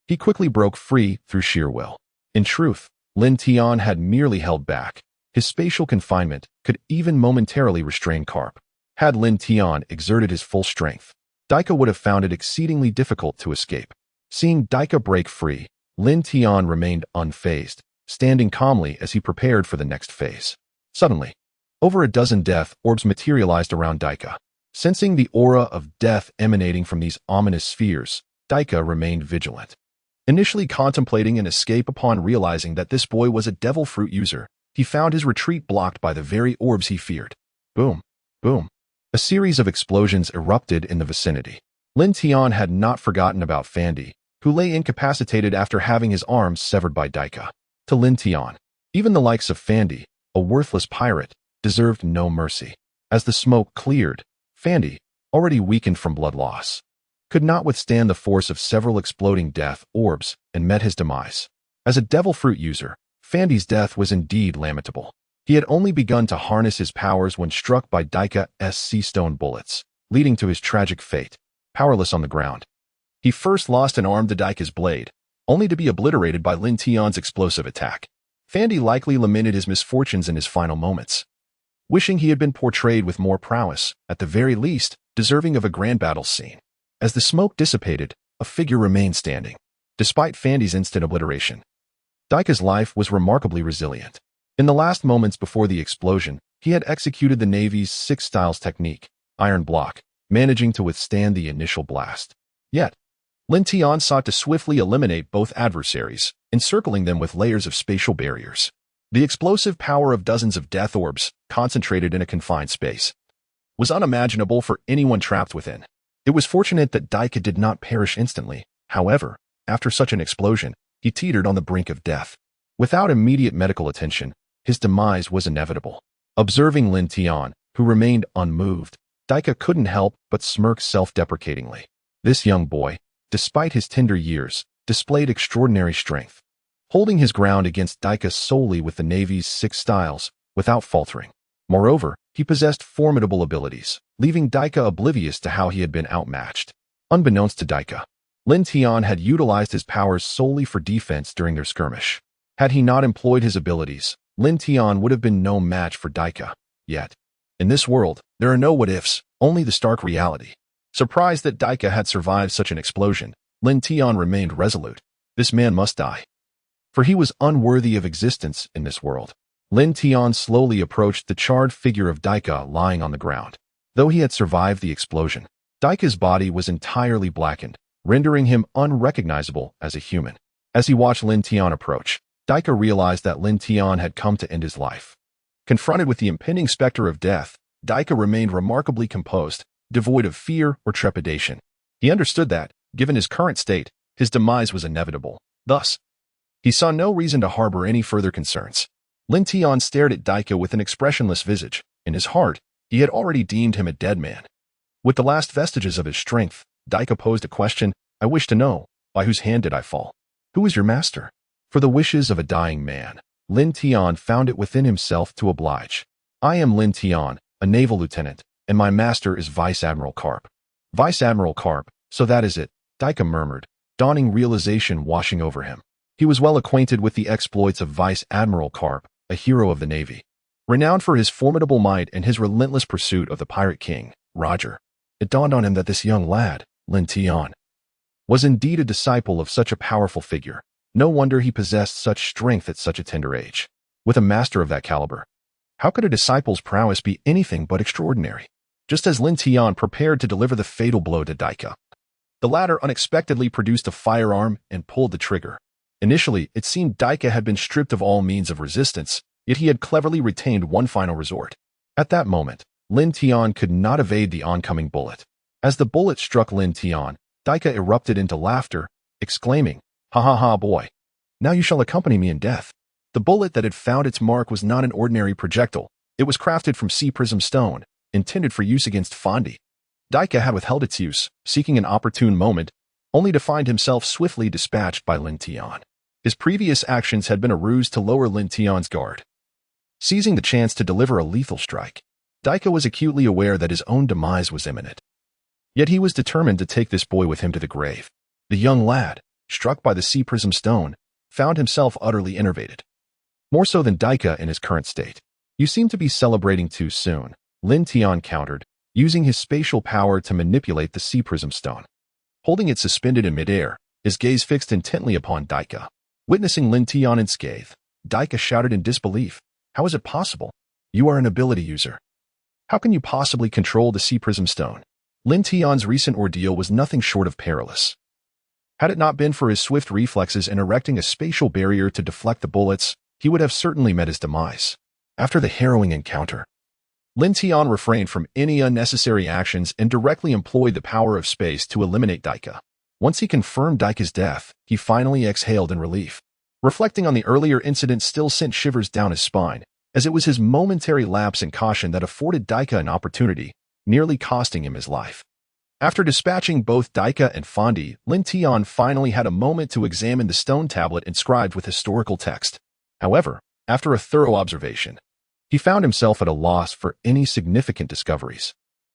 He quickly broke free through sheer will. In truth, Lin Tian had merely held back. His spatial confinement could even momentarily restrain Garp. Had Lin Tian exerted his full strength, Daika would have found it exceedingly difficult to escape. Seeing Daika break free, Lin Tian remained unfazed, standing calmly as he prepared for the next phase. Suddenly, over a dozen death orbs materialized around Daika. Sensing the aura of death emanating from these ominous spheres, Daika remained vigilant. Initially contemplating an escape upon realizing that this boy was a devil fruit user, he found his retreat blocked by the very orbs he feared. Boom, boom. A series of explosions erupted in the vicinity. Lin Tian had not forgotten about Fandy, who lay incapacitated after having his arms severed by Daika. To Lin Tian, even the likes of Fandy, a worthless pirate, deserved no mercy. As the smoke cleared, Fandy, already weakened from blood loss, could not withstand the force of several exploding death orbs and met his demise. As a devil fruit user, Fandy's death was indeed lamentable. He had only begun to harness his powers when struck by Daika's sea stone bullets, leading to his tragic fate, powerless on the ground. He first lost an arm to Daika's blade, only to be obliterated by Lin Tian's explosive attack. Fandy likely lamented his misfortunes in his final moments, wishing he had been portrayed with more prowess, at the very least, deserving of a grand battle scene. As the smoke dissipated, a figure remained standing. Despite Fandy's instant obliteration, Daika's life was remarkably resilient. In the last moments before the explosion, he had executed the Navy's 6 styles technique, iron block, managing to withstand the initial blast. Yet, Lin Tian sought to swiftly eliminate both adversaries, encircling them with layers of spatial barriers. The explosive power of dozens of death orbs, concentrated in a confined space, was unimaginable for anyone trapped within. It was fortunate that Daika did not perish instantly. However, after such an explosion, he teetered on the brink of death. Without immediate medical attention, his demise was inevitable. Observing Lin Tian, who remained unmoved, Daika couldn't help but smirk self-deprecatingly. This young boy, despite his tender years, displayed extraordinary strength, holding his ground against Daika solely with the Navy's 6 styles, without faltering. Moreover, he possessed formidable abilities, leaving Daika oblivious to how he had been outmatched. Unbeknownst to Daika, Lin Tian had utilized his powers solely for defense during their skirmish. Had he not employed his abilities, Lin Tian would have been no match for Daika. Yet, in this world, there are no what-ifs, only the stark reality. Surprised that Daika had survived such an explosion, Lin Tian remained resolute. This man must die, for he was unworthy of existence in this world. Lin Tian slowly approached the charred figure of Daika lying on the ground. Though he had survived the explosion, Daika's body was entirely blackened, rendering him unrecognizable as a human. As he watched Lin Tian approach, Daika realized that Lin Tian had come to end his life. Confronted with the impending specter of death, Daika remained remarkably composed, devoid of fear or trepidation. He understood that, given his current state, his demise was inevitable. Thus, he saw no reason to harbor any further concerns. Lin Tian stared at Daika with an expressionless visage. In his heart, he had already deemed him a dead man. With the last vestiges of his strength, Daika posed a question. I wish to know, by whose hand did I fall? Who is your master? For the wishes of a dying man, Lin Tian found it within himself to oblige. I am Lin Tian, a naval lieutenant, and my master is Vice Admiral Garp. Vice Admiral Garp, so that is it, Daika murmured, dawning realization washing over him. He was well acquainted with the exploits of Vice Admiral Garp, a hero of the Navy, renowned for his formidable might and his relentless pursuit of the pirate king, Roger. It dawned on him that this young lad, Lin Tian, was indeed a disciple of such a powerful figure. No wonder he possessed such strength at such a tender age. With a master of that caliber, how could a disciple's prowess be anything but extraordinary? Just as Lin Tian prepared to deliver the fatal blow to Daika, the latter unexpectedly produced a firearm and pulled the trigger. Initially, it seemed Daika had been stripped of all means of resistance, yet he had cleverly retained one final resort. At that moment, Lin Tian could not evade the oncoming bullet. As the bullet struck Lin Tian, Daika erupted into laughter, exclaiming, "Ha ha ha, boy! Now you shall accompany me in death." The bullet that had found its mark was not an ordinary projectile. It was crafted from sea prism stone, intended for use against Fondi. Daika had withheld its use, seeking an opportune moment, only to find himself swiftly dispatched by Lin Tian. His previous actions had been a ruse to lower Lin Tian's guard. Seizing the chance to deliver a lethal strike, Daika was acutely aware that his own demise was imminent. Yet he was determined to take this boy with him to the grave. The young lad, struck by the sea prism stone, found himself utterly enervated. More so than Daika in his current state. "You seem to be celebrating too soon," Lin Tian countered, using his spatial power to manipulate the sea prism stone. Holding it suspended in midair, his gaze fixed intently upon Daika. Witnessing Lin Tian in scathe, Daika shouted in disbelief, "How is it possible? You are an ability user. How can you possibly control the sea prism stone?" Lin Tian's recent ordeal was nothing short of perilous. Had it not been for his swift reflexes in erecting a spatial barrier to deflect the bullets, he would have certainly met his demise. After the harrowing encounter, Lin Tian refrained from any unnecessary actions and directly employed the power of space to eliminate Daika. Once he confirmed Daika's death, he finally exhaled in relief. Reflecting on the earlier incident still sent shivers down his spine, as it was his momentary lapse in caution that afforded Daika an opportunity, nearly costing him his life. After dispatching both Daika and Fondi, Lin Tian finally had a moment to examine the stone tablet inscribed with historical text. However, after a thorough observation, he found himself at a loss for any significant discoveries.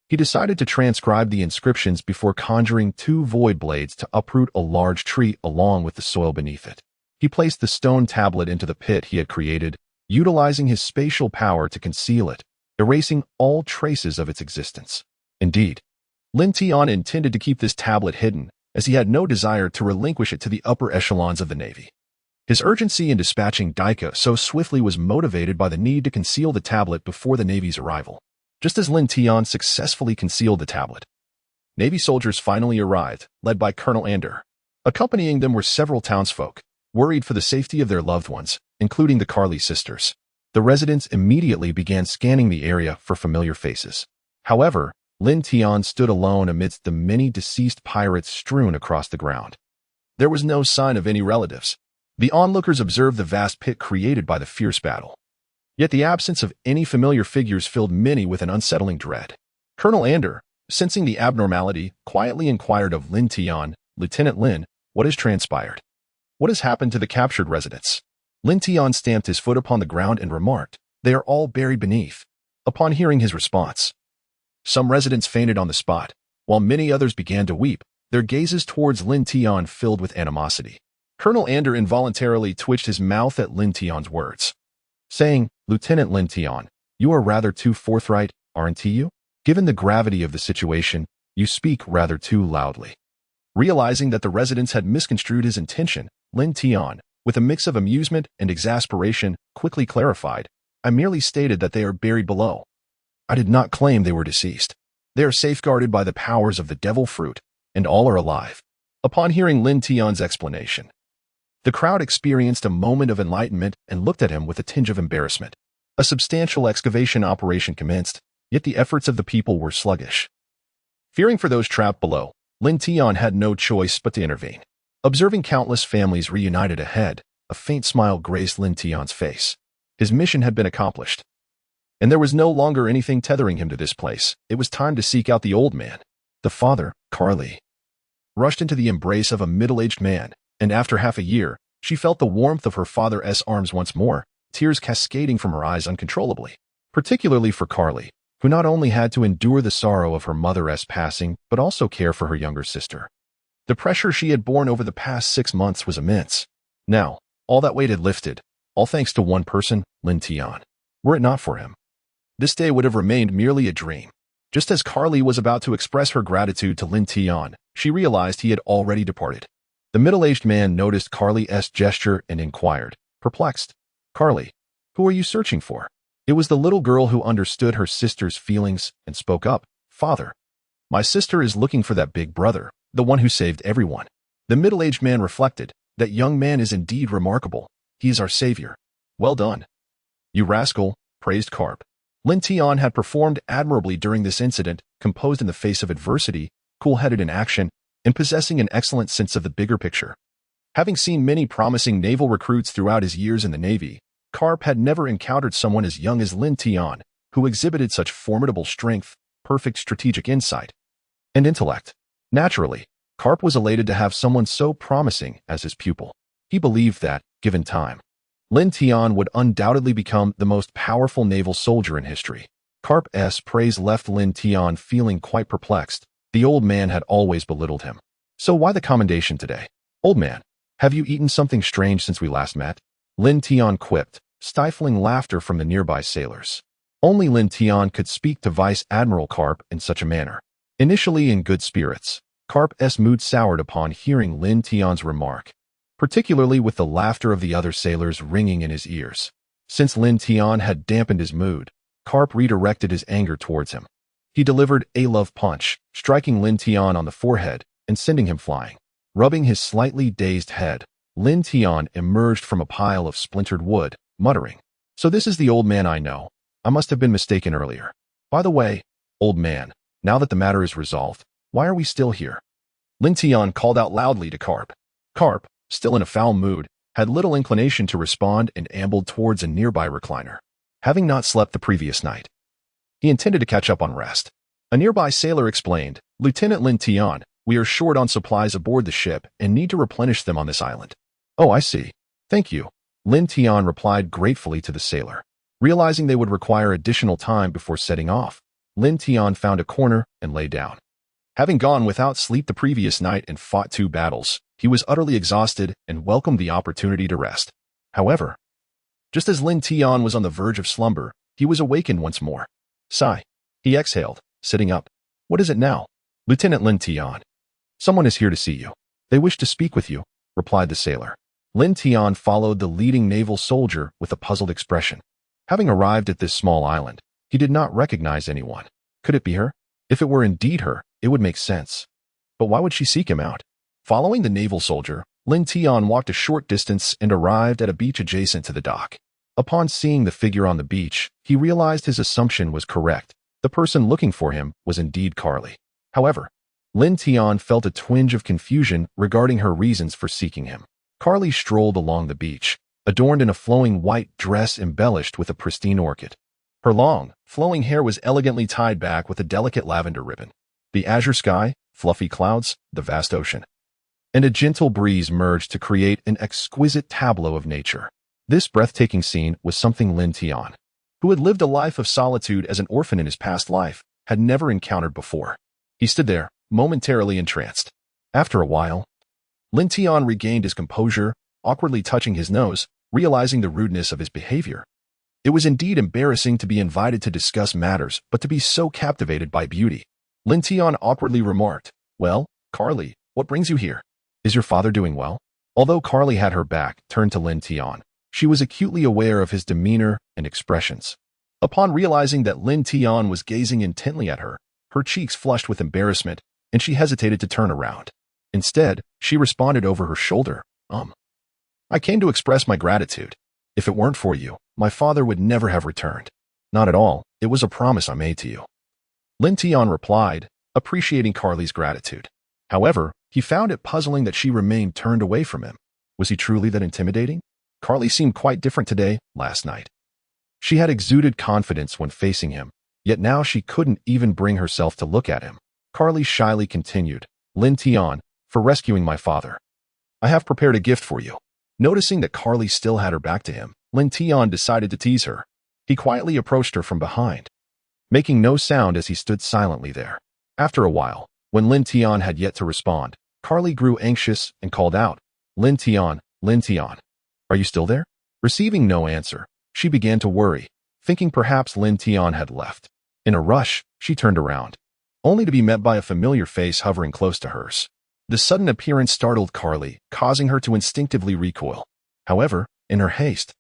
He decided to transcribe the inscriptions before conjuring 2 void blades to uproot a large tree along with the soil beneath it. He placed the stone tablet into the pit he had created, utilizing his spatial power to conceal it, erasing all traces of its existence. Indeed, Lin Tian intended to keep this tablet hidden, as he had no desire to relinquish it to the upper echelons of the Navy. His urgency in dispatching Daika so swiftly was motivated by the need to conceal the tablet before the Navy's arrival. Just as Lin Tian successfully concealed the tablet, Navy soldiers finally arrived, led by Colonel Ander. Accompanying them were several townsfolk, worried for the safety of their loved ones, including the Carley sisters. The residents immediately began scanning the area for familiar faces. However, Lin Tian stood alone amidst the many deceased pirates strewn across the ground. There was no sign of any relatives. The onlookers observed the vast pit created by the fierce battle. Yet the absence of any familiar figures filled many with an unsettling dread. Colonel Ander, sensing the abnormality, quietly inquired of Lin Tian, "Lieutenant Lin, what has transpired? What has happened to the captured residents?" Lin Tian stamped his foot upon the ground and remarked, "They are all buried beneath." Upon hearing his response, some residents fainted on the spot, while many others began to weep, their gazes towards Lin Tian filled with animosity. Colonel Ander involuntarily twitched his mouth at Lin Tian's words, saying, "Lieutenant Lin Tian, you are rather too forthright, aren't you? Given the gravity of the situation, you speak rather too loudly." Realizing that the residents had misconstrued his intention, Lin Tian, with a mix of amusement and exasperation, quickly clarified, "I merely stated that they are buried below. I did not claim they were deceased. They are safeguarded by the powers of the devil fruit, and all are alive." Upon hearing Lin Tian's explanation, the crowd experienced a moment of enlightenment and looked at him with a tinge of embarrassment. A substantial excavation operation commenced, yet the efforts of the people were sluggish. Fearing for those trapped below, Lin Tian had no choice but to intervene. Observing countless families reunited ahead, a faint smile graced Lin Tian's face. His mission had been accomplished, and there was no longer anything tethering him to this place. It was time to seek out the old man. The father, Carley, rushed into the embrace of a middle-aged man, and after half a year, she felt the warmth of her father's arms once more, tears cascading from her eyes uncontrollably. Particularly for Carley, who not only had to endure the sorrow of her mother's passing, but also care for her younger sister. The pressure she had borne over the past 6 months was immense. Now, all that weight had lifted, all thanks to one person, Lin Tian. Were it not for him, this day would have remained merely a dream. Just as Carly was about to express her gratitude to Lin Tian, she realized he had already departed. The middle-aged man noticed Carly's gesture and inquired, perplexed, "Carly, who are you searching for?" It was the little girl who understood her sister's feelings and spoke up, "Father, my sister is looking for that big brother, the one who saved everyone." The middle-aged man reflected, "That young man is indeed remarkable. He is our savior. Well done, you rascal," praised Garp. Lin Tian had performed admirably during this incident, composed in the face of adversity, cool-headed in action, and possessing an excellent sense of the bigger picture. Having seen many promising naval recruits throughout his years in the Navy, Garp had never encountered someone as young as Lin Tian, who exhibited such formidable strength, perfect strategic insight, and intellect. Naturally, Garp was elated to have someone so promising as his pupil. He believed that, given time, Lin Tian would undoubtedly become the most powerful naval soldier in history. Garp's praise left Lin Tian feeling quite perplexed. The old man had always belittled him. "So why the commendation today? Old man, have you eaten something strange since we last met?" Lin Tian quipped, stifling laughter from the nearby sailors. Only Lin Tian could speak to Vice Admiral Garp in such a manner. Initially in good spirits, Garp's mood soured upon hearing Lin Tian's remark, particularly with the laughter of the other sailors ringing in his ears. Since Lin Tian had dampened his mood, Garp redirected his anger towards him. He delivered a love punch, striking Lin Tian on the forehead and sending him flying. Rubbing his slightly dazed head, Lin Tian emerged from a pile of splintered wood, muttering, "So this is the old man I know. I must have been mistaken earlier. By the way, old man, now that the matter is resolved, why are we still here?" Lin Tian called out loudly to Garp. Garp, still in a foul mood, had little inclination to respond and ambled towards a nearby recliner. Having not slept the previous night, he intended to catch up on rest. A nearby sailor explained, "Lieutenant Lin Tian, we are short on supplies aboard the ship and need to replenish them on this island." "Oh, I see. Thank you," Lin Tian replied gratefully to the sailor. Realizing they would require additional time before setting off, Lin Tian found a corner and lay down. Having gone without sleep the previous night and fought 2 battles, he was utterly exhausted and welcomed the opportunity to rest. However, just as Lin Tian was on the verge of slumber, he was awakened once more. Sigh. He exhaled, sitting up. "What is it now?" "Lieutenant Lin Tian, someone is here to see you. They wish to speak with you," replied the sailor. Lin Tian followed the leading naval soldier with a puzzled expression. Having arrived at this small island, he did not recognize anyone. Could it be her? If it were indeed her, it would make sense. But why would she seek him out? Following the naval soldier, Lin Tian walked a short distance and arrived at a beach adjacent to the dock. Upon seeing the figure on the beach, he realized his assumption was correct. The person looking for him was indeed Carly. However, Lin Tian felt a twinge of confusion regarding her reasons for seeking him. Carly strolled along the beach, adorned in a flowing white dress embellished with a pristine orchid. Her long, flowing hair was elegantly tied back with a delicate lavender ribbon. The azure sky, fluffy clouds, the vast ocean, and a gentle breeze merged to create an exquisite tableau of nature. This breathtaking scene was something Lin Tian, who had lived a life of solitude as an orphan in his past life, had never encountered before. He stood there, momentarily entranced. After a while, Lin Tian regained his composure, awkwardly touching his nose, realizing the rudeness of his behavior. It was indeed embarrassing to be invited to discuss matters, but to be so captivated by beauty. Lin Tian awkwardly remarked, "Well, Carly, what brings you here? Is your father doing well?" Although Carly had her back turned to Lin Tian, she was acutely aware of his demeanor and expressions. Upon realizing that Lin Tian was gazing intently at her, her cheeks flushed with embarrassment, and she hesitated to turn around. Instead, she responded over her shoulder, "I came to express my gratitude. If it weren't for you, my father would never have returned." "Not at all. It was a promise I made to you," Lin Tian replied, appreciating Carly's gratitude. However, he found it puzzling that she remained turned away from him. Was he truly that intimidating? Carly seemed quite different today, last night. She had exuded confidence when facing him, yet now she couldn't even bring herself to look at him. Carly shyly continued, "Lin Tian, for rescuing my father, I have prepared a gift for you." Noticing that Carly still had her back to him, Lin Tian decided to tease her. He quietly approached her from behind, making no sound as he stood silently there. After a while, when Lin Tian had yet to respond, Carly grew anxious and called out, "Lin Tian, Lin Tian, are you still there? Receiving no answer, she began to worry, thinking perhaps Lin Tian had left. In a rush, she turned around, only to be met by a familiar face hovering close to hers. The sudden appearance startled Carly, causing her to instinctively recoil. However, in her haste,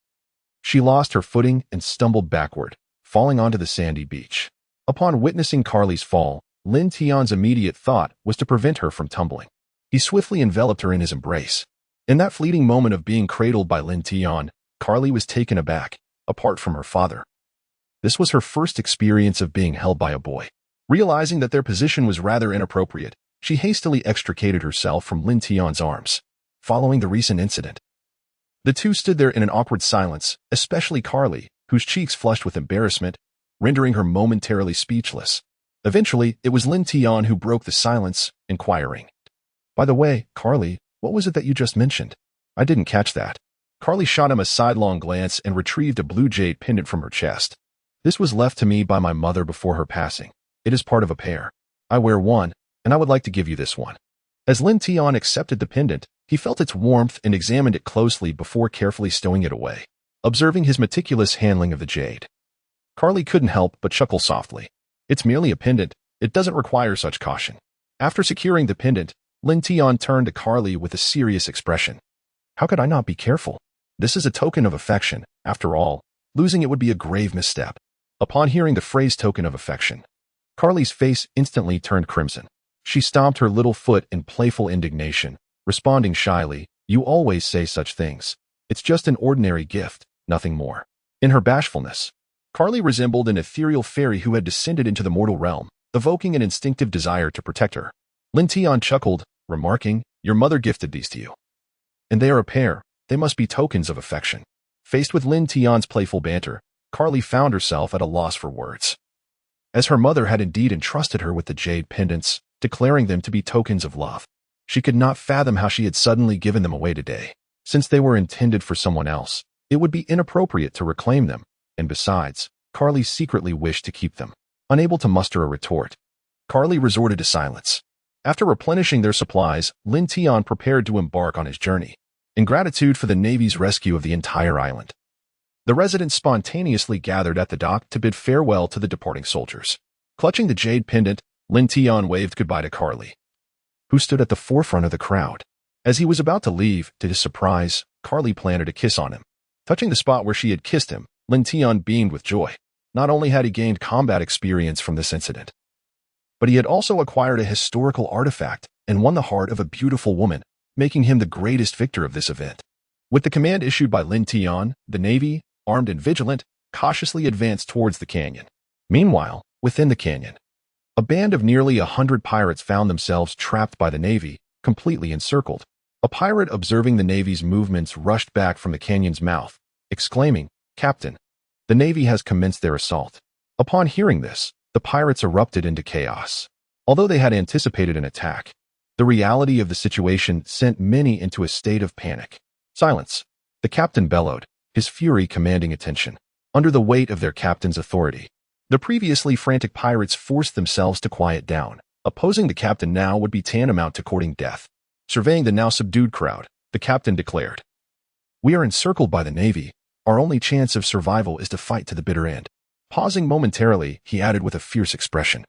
she lost her footing and stumbled backward, falling onto the sandy beach. Upon witnessing Carly's fall, Lin Tian's immediate thought was to prevent her from tumbling. He swiftly enveloped her in his embrace. In that fleeting moment of being cradled by Lin Tian, Carly was taken aback, apart from her father. This was her first experience of being held by a boy. Realizing that their position was rather inappropriate, she hastily extricated herself from Lin Tian's arms. Following the recent incident, the two stood there in an awkward silence, especially Carly, whose cheeks flushed with embarrassment, rendering her momentarily speechless. Eventually, it was Lin Tian who broke the silence, inquiring, "By the way, Carly, what was it that you just mentioned? I didn't catch that." Carly shot him a sidelong glance and retrieved a blue jade pendant from her chest. "This was left to me by my mother before her passing. It is part of a pair. I wear one, and I would like to give you this one." As Lin Tian accepted the pendant, he felt its warmth and examined it closely before carefully stowing it away. Observing his meticulous handling of the jade, Carly couldn't help but chuckle softly. It's merely a pendant. It doesn't require such caution. After securing the pendant, Lin Tian turned to Carly with a serious expression. "How could I not be careful? This is a token of affection. After all, losing it would be a grave misstep." Upon hearing the phrase token of affection, Carly's face instantly turned crimson. She stomped her little foot in playful indignation, responding shyly, "You always say such things. It's just an ordinary gift, nothing more." In her bashfulness, Carly resembled an ethereal fairy who had descended into the mortal realm, evoking an instinctive desire to protect her. Lin Tian chuckled, remarking, "Your mother gifted these to you. And they are a pair. They must be tokens of affection." Faced with Lin Tian's playful banter, Carly found herself at a loss for words. As her mother had indeed entrusted her with the jade pendants, declaring them to be tokens of love, she could not fathom how she had suddenly given them away today. Since they were intended for someone else, it would be inappropriate to reclaim them, and besides, Carly secretly wished to keep them. Unable to muster a retort, Carly resorted to silence. After replenishing their supplies, Lin Tian prepared to embark on his journey. In gratitude for the Navy's rescue of the entire island, the residents spontaneously gathered at the dock to bid farewell to the departing soldiers. Clutching the jade pendant, Lin Tian waved goodbye to Carly, who stood at the forefront of the crowd. As he was about to leave, to his surprise, Carly planted a kiss on him. Touching the spot where she had kissed him, Lin Tian beamed with joy. Not only had he gained combat experience from this incident, but he had also acquired a historical artifact and won the heart of a beautiful woman, making him the greatest victor of this event. With the command issued by Lin Tian, the Navy, armed and vigilant, cautiously advanced towards the canyon. Meanwhile, within the canyon, a band of nearly 100 pirates found themselves trapped by the Navy, completely encircled. A pirate observing the Navy's movements rushed back from the canyon's mouth, exclaiming, "Captain, the Navy has commenced their assault." Upon hearing this, the pirates erupted into chaos. Although they had anticipated an attack, the reality of the situation sent many into a state of panic. "Silence!" the captain bellowed, his fury commanding attention. Under the weight of their captain's authority, the previously frantic pirates forced themselves to quiet down. Opposing the captain now would be tantamount to courting death. Surveying the now subdued crowd, the captain declared, "We are encircled by the Navy. Our only chance of survival is to fight to the bitter end." Pausing momentarily, he added with a fierce expression,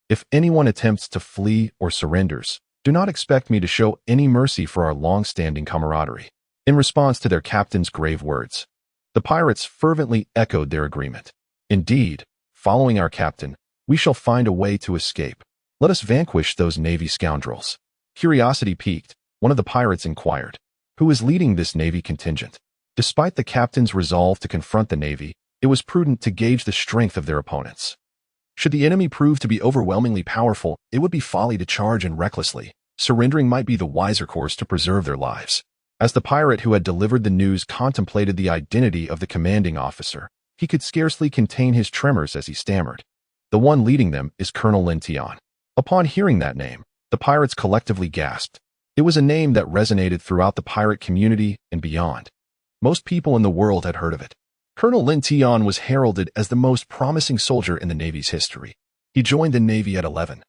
"If anyone attempts to flee or surrenders, do not expect me to show any mercy for our long-standing camaraderie." In response to their captain's grave words, the pirates fervently echoed their agreement. "Indeed, following our captain, we shall find a way to escape. Let us vanquish those Navy scoundrels." Curiosity piqued, one of the pirates inquired, "Who is leading this Navy contingent?" Despite the captain's resolve to confront the Navy, it was prudent to gauge the strength of their opponents. Should the enemy prove to be overwhelmingly powerful, it would be folly to charge in recklessly. Surrendering might be the wiser course to preserve their lives. As the pirate who had delivered the news contemplated the identity of the commanding officer, he could scarcely contain his tremors as he stammered, "The one leading them is Colonel Lin Tian." Upon hearing that name, the pirates collectively gasped. It was a name that resonated throughout the pirate community and beyond. Most people in the world had heard of it. Colonel Lin Tian was heralded as the most promising soldier in the Navy's history. He joined the Navy at 11,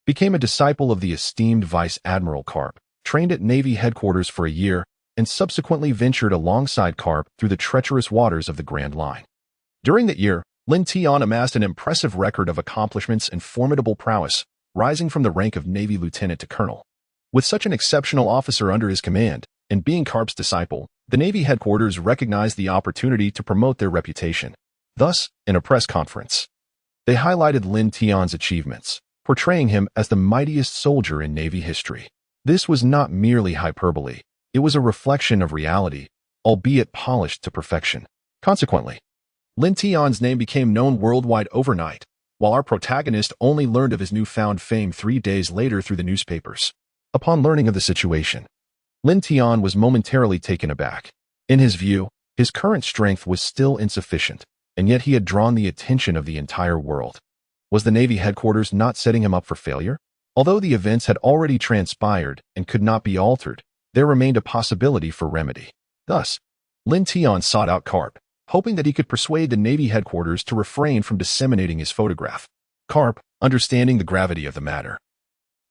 became a disciple of the esteemed Vice Admiral Garp, trained at Navy headquarters for a year, and subsequently ventured alongside Garp through the treacherous waters of the Grand Line. During that year, Lin Tian amassed an impressive record of accomplishments and formidable prowess, rising from the rank of Navy lieutenant to colonel. With such an exceptional officer under his command, and being Garp's disciple, the Navy headquarters recognized the opportunity to promote their reputation. Thus, in a press conference, they highlighted Lin Tian's achievements, portraying him as the mightiest soldier in Navy history. This was not merely hyperbole. It was a reflection of reality, albeit polished to perfection. Consequently, Lin Tian's name became known worldwide overnight, while our protagonist only learned of his newfound fame 3 days later through the newspapers. Upon learning of the situation, Lin Tian was momentarily taken aback. In his view, his current strength was still insufficient, and yet he had drawn the attention of the entire world. Was the Navy headquarters not setting him up for failure? Although the events had already transpired and could not be altered, there remained a possibility for remedy. Thus, Lin Tian sought out Garp, hoping that he could persuade the Navy headquarters to refrain from disseminating his photograph. Garp, understanding the gravity of the matter,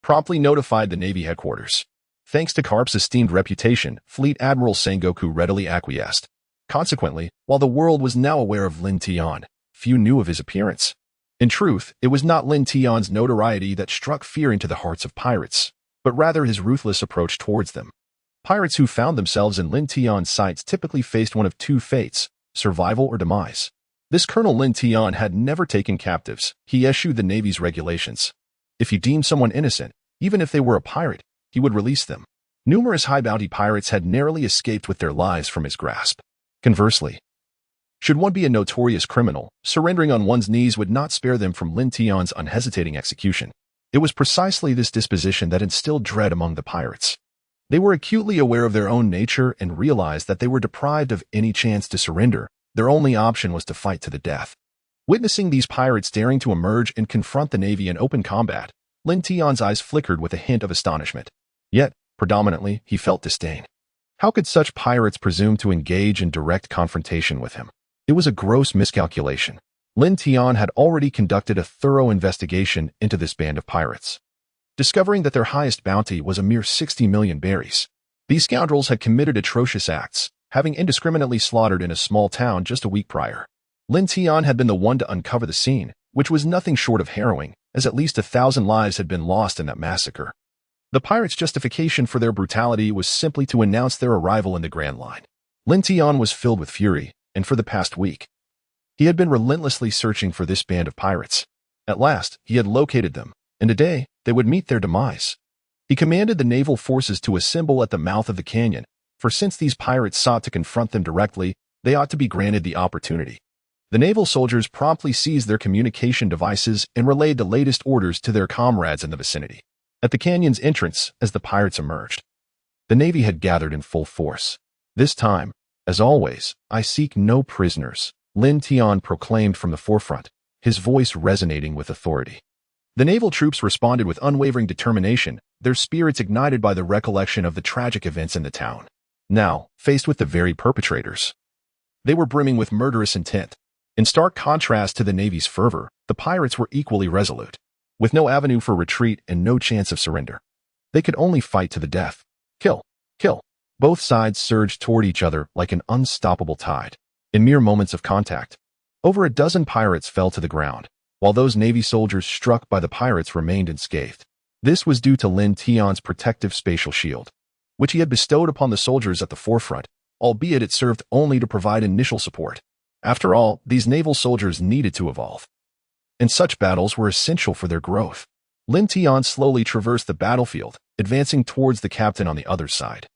promptly notified the Navy headquarters. Thanks to Garp's esteemed reputation, Fleet Admiral Sengoku readily acquiesced. Consequently, while the world was now aware of Lin Tian, few knew of his appearance. In truth, it was not Lin Tian's notoriety that struck fear into the hearts of pirates, but rather his ruthless approach towards them. Pirates who found themselves in Lin Tian's sights typically faced one of two fates: survival or demise. This Colonel Lin Tian had never taken captives. He issued the Navy's regulations. If he deemed someone innocent, even if they were a pirate, he would release them. Numerous high-bounty pirates had narrowly escaped with their lives from his grasp. Conversely, should one be a notorious criminal, surrendering on one's knees would not spare them from Lin Tian's unhesitating execution. It was precisely this disposition that instilled dread among the pirates. They were acutely aware of their own nature and realized that they were deprived of any chance to surrender. Their only option was to fight to the death. Witnessing these pirates daring to emerge and confront the Navy in open combat, Lin Tian's eyes flickered with a hint of astonishment. Yet, predominantly, he felt disdain. How could such pirates presume to engage in direct confrontation with him? It was a gross miscalculation. Lin Tian had already conducted a thorough investigation into this band of pirates, discovering that their highest bounty was a mere 60 million berries. These scoundrels had committed atrocious acts, having indiscriminately slaughtered in a small town just a week prior. Lin Tian had been the one to uncover the scene, which was nothing short of harrowing, as at least 1,000 lives had been lost in that massacre. The pirates' justification for their brutality was simply to announce their arrival in the Grand Line. Lin Tian was filled with fury, and for the past week, he had been relentlessly searching for this band of pirates. At last, he had located them, and today they would meet their demise. He commanded the naval forces to assemble at the mouth of the canyon, for since these pirates sought to confront them directly, they ought to be granted the opportunity. The naval soldiers promptly seized their communication devices and relayed the latest orders to their comrades in the vicinity. At the canyon's entrance, as the pirates emerged, the Navy had gathered in full force. This time, as always, I seek no prisoners, Lin Tian proclaimed from the forefront, his voice resonating with authority. The naval troops responded with unwavering determination, their spirits ignited by the recollection of the tragic events in the town. Now, faced with the very perpetrators, they were brimming with murderous intent. In stark contrast to the Navy's fervor, the pirates were equally resolute. With no avenue for retreat and no chance of surrender, they could only fight to the death. Kill, kill. Both sides surged toward each other like an unstoppable tide. In mere moments of contact, over a dozen pirates fell to the ground, while those Navy soldiers struck by the pirates remained unscathed. This was due to Lin Tian's protective spatial shield, which he had bestowed upon the soldiers at the forefront, albeit it served only to provide initial support. After all, these naval soldiers needed to evolve, and such battles were essential for their growth. Lin Tian slowly traversed the battlefield, advancing towards the captain on the other side.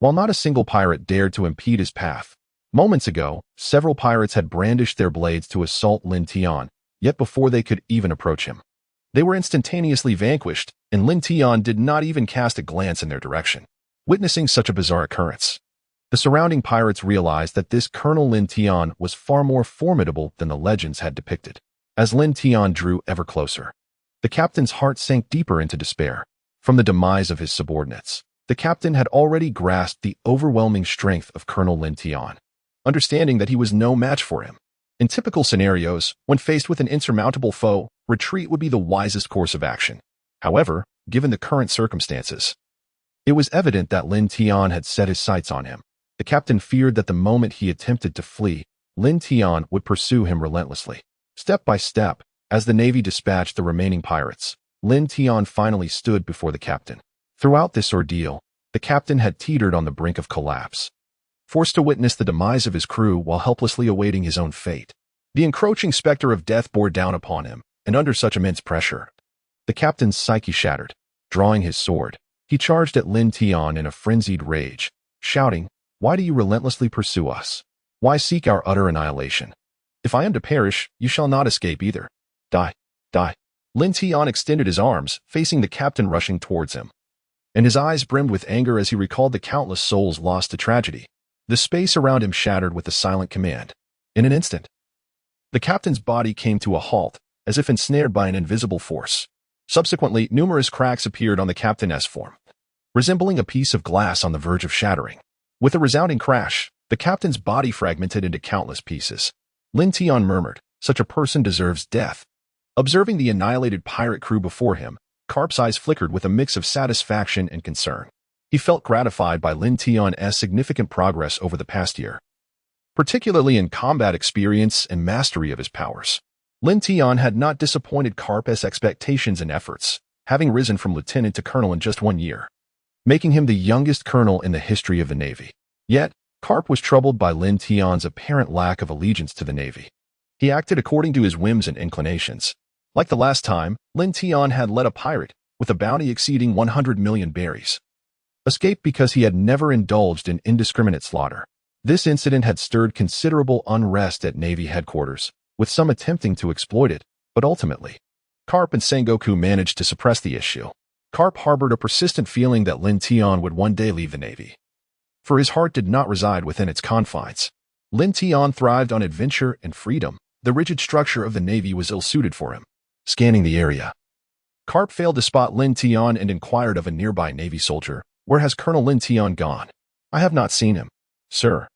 While not a single pirate dared to impede his path, moments ago, several pirates had brandished their blades to assault Lin Tian, yet before they could even approach him, they were instantaneously vanquished, and Lin Tian did not even cast a glance in their direction. Witnessing such a bizarre occurrence, the surrounding pirates realized that this Colonel Lin Tian was far more formidable than the legends had depicted. As Lin Tian drew ever closer, the captain's heart sank deeper into despair. From the demise of his subordinates, the captain had already grasped the overwhelming strength of Colonel Lin Tian, understanding that he was no match for him. In typical scenarios, when faced with an insurmountable foe, retreat would be the wisest course of action. However, given the current circumstances, It was evident that Lin Tian had set his sights on him. The captain feared that the moment he attempted to flee, Lin Tian would pursue him relentlessly. Step by step, as the Navy dispatched the remaining pirates, Lin Tian finally stood before the captain. Throughout this ordeal, the captain had teetered on the brink of collapse, forced to witness the demise of his crew while helplessly awaiting his own fate. The encroaching specter of death bore down upon him, and under such immense pressure, the captain's psyche shattered. Drawing his sword, he charged at Lin Tian in a frenzied rage, shouting, "Why do you relentlessly pursue us? Why seek our utter annihilation? If I am to perish, you shall not escape either. Die, die." Lin Tian extended his arms, facing the captain rushing towards him, and his eyes brimmed with anger as he recalled the countless souls lost to tragedy. The space around him shattered with the silent command. In an instant, the captain's body came to a halt, as if ensnared by an invisible force. Subsequently, numerous cracks appeared on the captain's form, resembling a piece of glass on the verge of shattering. With a resounding crash, the captain's body fragmented into countless pieces. Lin Tian murmured, "Such a person deserves death." Observing the annihilated pirate crew before him, Garp's eyes flickered with a mix of satisfaction and concern. He felt gratified by Lin Tian's significant progress over the past year, particularly in combat experience and mastery of his powers. Lin Tian had not disappointed Garp's expectations and efforts, having risen from lieutenant to colonel in just 1 year, making him the youngest colonel in the history of the Navy. Yet, Garp was troubled by Lin Tian's apparent lack of allegiance to the Navy. He acted according to his whims and inclinations. Like the last time, Lin Tian had led a pirate, with a bounty exceeding 100 million berries, escape because he had never indulged in indiscriminate slaughter. This incident had stirred considerable unrest at Navy headquarters, with some attempting to exploit it, but ultimately, Garp and Sengoku managed to suppress the issue. Garp harbored a persistent feeling that Lin Tian would one day leave the Navy, for his heart did not reside within its confines. Lin Tian thrived on adventure and freedom. The rigid structure of the Navy was ill-suited for him. Scanning the area, Garp failed to spot Lin Tian and inquired of a nearby Navy soldier, "Where has Colonel Lin Tian gone?" "I have not seen him, sir.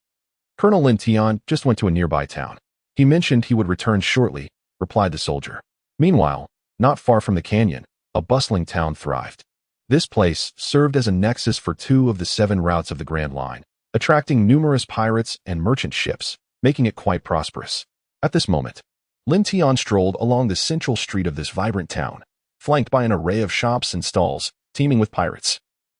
Colonel Lin Tian just went to a nearby town. He mentioned he would return shortly," replied the soldier. Meanwhile, not far from the canyon, a bustling town thrived. This place served as a nexus for 2 of the 7 routes of the Grand Line, attracting numerous pirates and merchant ships, making it quite prosperous. At this moment, Lin Tian strolled along the central street of this vibrant town, flanked by an array of shops and stalls, teeming with pirates.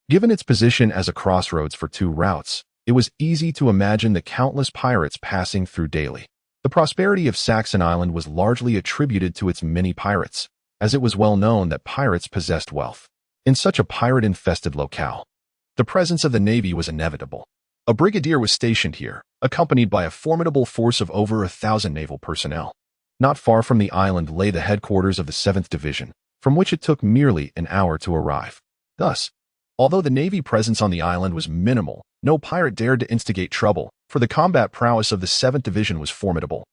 Given its position as a crossroads for 2 routes, it was easy to imagine the countless pirates passing through daily. The prosperity of Saxon Island was largely attributed to its many pirates, as it was well known that pirates possessed wealth. In such a pirate-infested locale, the presence of the Navy was inevitable. A brigadier was stationed here, accompanied by a formidable force of over 1,000 naval personnel. Not far from the island lay the headquarters of the 7th Division, from which it took merely an hour to arrive. Thus, although the Navy presence on the island was minimal, no pirate dared to instigate trouble, for the combat prowess of the 7th Division was formidable.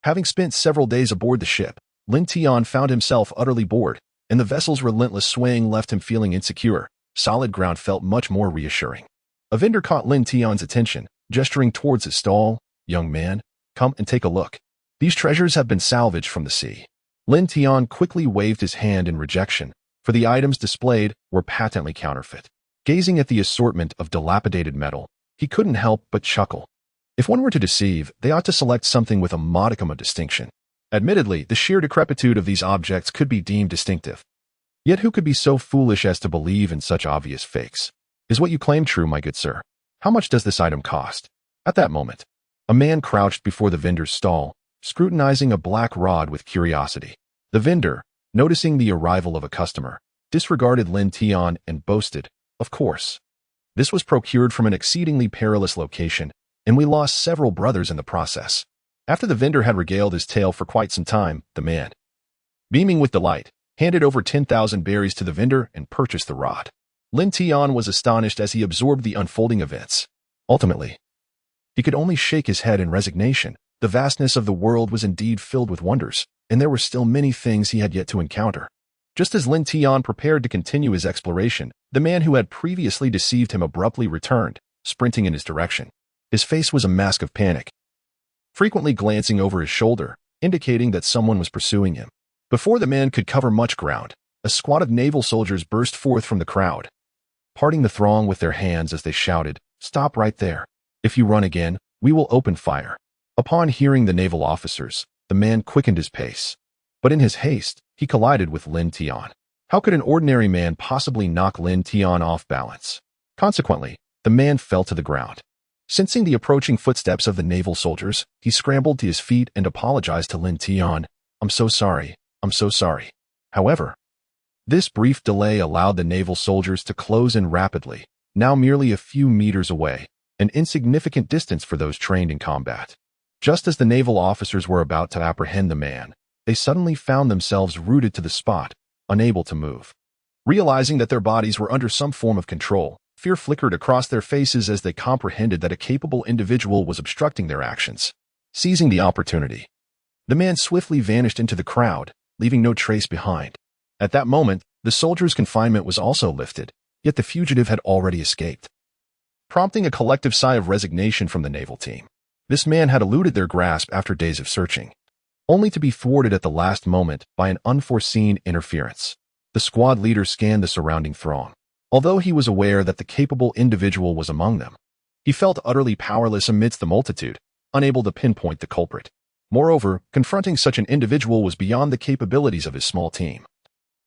Having spent several days aboard the ship, Lin Tian found himself utterly bored, and the vessel's relentless swaying left him feeling insecure. Solid ground felt much more reassuring. A vendor caught Lin Tian's attention, gesturing towards his stall. "Young man, come and take a look. These treasures have been salvaged from the sea." Lin Tian quickly waved his hand in rejection, for the items displayed were patently counterfeit. Gazing at the assortment of dilapidated metal, he couldn't help but chuckle. If one were to deceive, they ought to select something with a modicum of distinction. Admittedly, the sheer decrepitude of these objects could be deemed distinctive. Yet who could be so foolish as to believe in such obvious fakes? "Is what you claim true, my good sir? How much does this item cost?" At that moment, a man crouched before the vendor's stall, scrutinizing a black rod with curiosity. The vendor, noticing the arrival of a customer, disregarded Lin Tian and boasted, "Of course. This was procured from an exceedingly perilous location, and we lost several brothers in the process." After the vendor had regaled his tale for quite some time, the man, beaming with delight, handed over 10,000 berries to the vendor and purchased the rod. Lin Tian was astonished as he absorbed the unfolding events. Ultimately, he could only shake his head in resignation. The vastness of the world was indeed filled with wonders, and there were still many things he had yet to encounter. Just as Lin Tian prepared to continue his exploration, the man who had previously deceived him abruptly returned, sprinting in his direction. His face was a mask of panic, frequently glancing over his shoulder, indicating that someone was pursuing him. Before the man could cover much ground, a squad of naval soldiers burst forth from the crowd. parting the throng with their hands as they shouted, "Stop right there. If you run again, we will open fire." Upon hearing the naval officers, the man quickened his pace. But in his haste, he collided with Lin Tian. How could an ordinary man possibly knock Lin Tian off balance? Consequently, the man fell to the ground. Sensing the approaching footsteps of the naval soldiers, he scrambled to his feet and apologized to Lin Tian. "I'm so sorry. I'm so sorry." However, this brief delay allowed the naval soldiers to close in rapidly, now merely a few meters away, an insignificant distance for those trained in combat. Just as the naval officers were about to apprehend the man, they suddenly found themselves rooted to the spot, unable to move. Realizing that their bodies were under some form of control, fear flickered across their faces as they comprehended that a capable individual was obstructing their actions. Seizing the opportunity, the man swiftly vanished into the crowd, leaving no trace behind. At that moment, the soldier's confinement was also lifted, yet the fugitive had already escaped. Prompting a collective sigh of resignation from the naval team, this man had eluded their grasp after days of searching, only to be thwarted at the last moment by an unforeseen interference. The squad leader scanned the surrounding throng. Although he was aware that the capable individual was among them, he felt utterly powerless amidst the multitude, unable to pinpoint the culprit. Moreover, confronting such an individual was beyond the capabilities of his small team,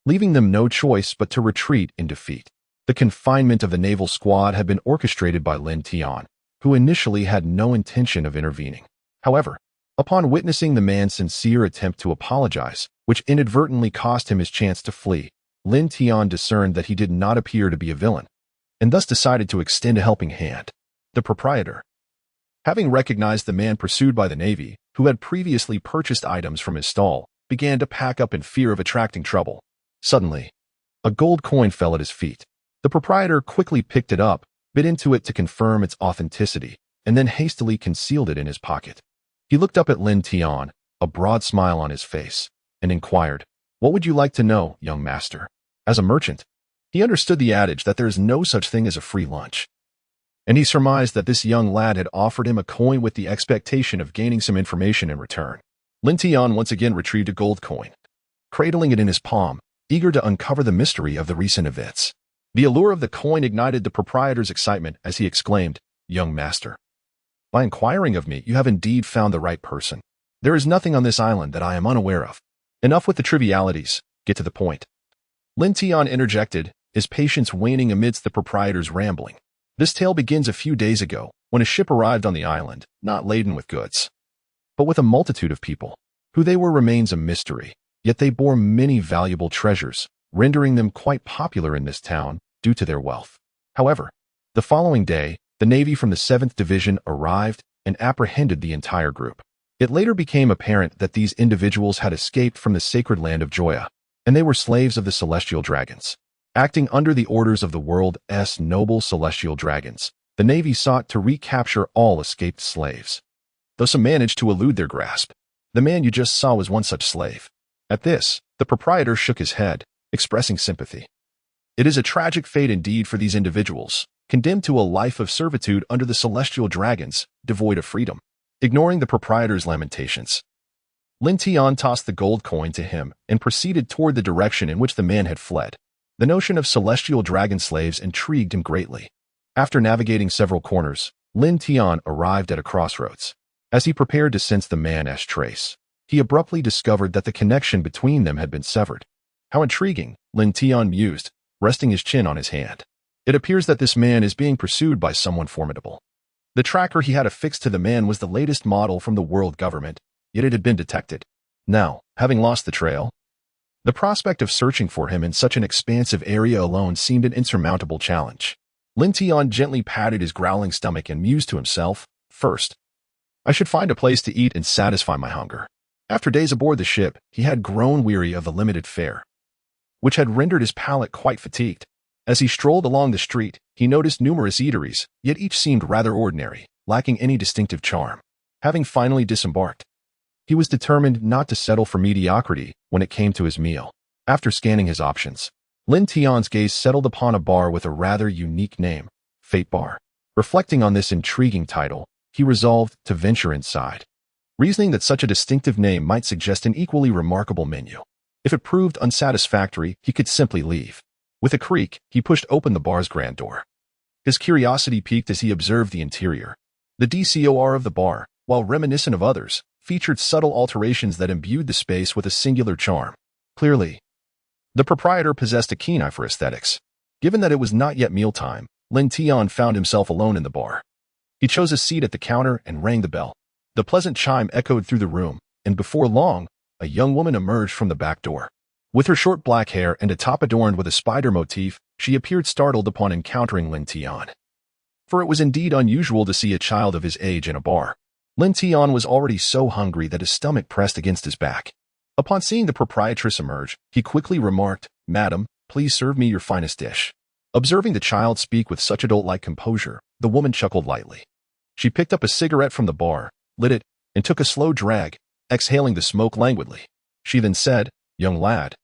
leaving them no choice but to retreat in defeat. The confinement of the naval squad had been orchestrated by Lin Tian, who initially had no intention of intervening. However, upon witnessing the man's sincere attempt to apologize, which inadvertently cost him his chance to flee, Lin Tian discerned that he did not appear to be a villain, and thus decided to extend a helping hand. The proprietor, having recognized the man pursued by the Navy, who had previously purchased items from his stall, began to pack up in fear of attracting trouble. Suddenly, a gold coin fell at his feet. The proprietor quickly picked it up, bit into it to confirm its authenticity, and then hastily concealed it in his pocket. He looked up at Lin Tian, a broad smile on his face, and inquired, "What would you like to know, young master?" As a merchant, he understood the adage that there is no such thing as a free lunch, and he surmised that this young lad had offered him a coin with the expectation of gaining some information in return. Lin Tian once again retrieved a gold coin, cradling it in his palm, eager to uncover the mystery of the recent events. The allure of the coin ignited the proprietor's excitement as he exclaimed, "Young master, by inquiring of me, you have indeed found the right person. There is nothing on this island that I am unaware of. Enough with the trivialities, get to the point." Lin Tian interjected, his patience waning amidst the proprietor's rambling. This tale begins a few days ago, when a ship arrived on the island, not laden with goods, but with a multitude of people. Who they were remains a mystery, yet they bore many valuable treasures, rendering them quite popular in this town due to their wealth. However, the following day, the Navy from the 7th Division arrived and apprehended the entire group. It later became apparent that these individuals had escaped from the sacred land of Joya, and they were slaves of the celestial dragons. Acting under the orders of the world's noble celestial dragons, the Navy sought to recapture all escaped slaves. Though some managed to elude their grasp, the man you just saw was one such slave. At this, the proprietor shook his head, expressing sympathy. It is a tragic fate indeed for these individuals, condemned to a life of servitude under the celestial dragons, devoid of freedom. Ignoring the proprietor's lamentations, Lin Tian tossed the gold coin to him and proceeded toward the direction in which the man had fled. The notion of celestial dragon slaves intrigued him greatly. After navigating several corners, Lin Tian arrived at a crossroads. As he prepared to sense the man's trace, he abruptly discovered that the connection between them had been severed. How intriguing, Lin Tian mused, resting his chin on his hand. It appears that this man is being pursued by someone formidable. The tracker he had affixed to the man was the latest model from the world government, yet it had been detected. Now, having lost the trail, the prospect of searching for him in such an expansive area alone seemed an insurmountable challenge. Lin Tian gently patted his growling stomach and mused to himself, "First, I should find a place to eat and satisfy my hunger." After days aboard the ship, he had grown weary of the limited fare, which had rendered his palate quite fatigued. As he strolled along the street, he noticed numerous eateries, yet each seemed rather ordinary, lacking any distinctive charm. Having finally disembarked, he was determined not to settle for mediocrity when it came to his meal. After scanning his options, Lin Tian's gaze settled upon a bar with a rather unique name, Fate Bar. Reflecting on this intriguing title, he resolved to venture inside, reasoning that such a distinctive name might suggest an equally remarkable menu. If it proved unsatisfactory, he could simply leave. With a creak, he pushed open the bar's grand door. His curiosity piqued as he observed the interior. The decor of the bar, while reminiscent of others, featured subtle alterations that imbued the space with a singular charm. Clearly, the proprietor possessed a keen eye for aesthetics. Given that it was not yet mealtime, Lin Tian found himself alone in the bar. He chose a seat at the counter and rang the bell. The pleasant chime echoed through the room, and before long, a young woman emerged from the back door. With her short black hair and a top adorned with a spider motif, she appeared startled upon encountering Lin Tian. For it was indeed unusual to see a child of his age in a bar. Lin Tian was already so hungry that his stomach pressed against his back. Upon seeing the proprietress emerge, he quickly remarked, "Madam, please serve me your finest dish." Observing the child speak with such adult-like composure, the woman chuckled lightly. She picked up a cigarette from the bar, lit it, and took a slow drag, exhaling the smoke languidly. She then said, "Young lad,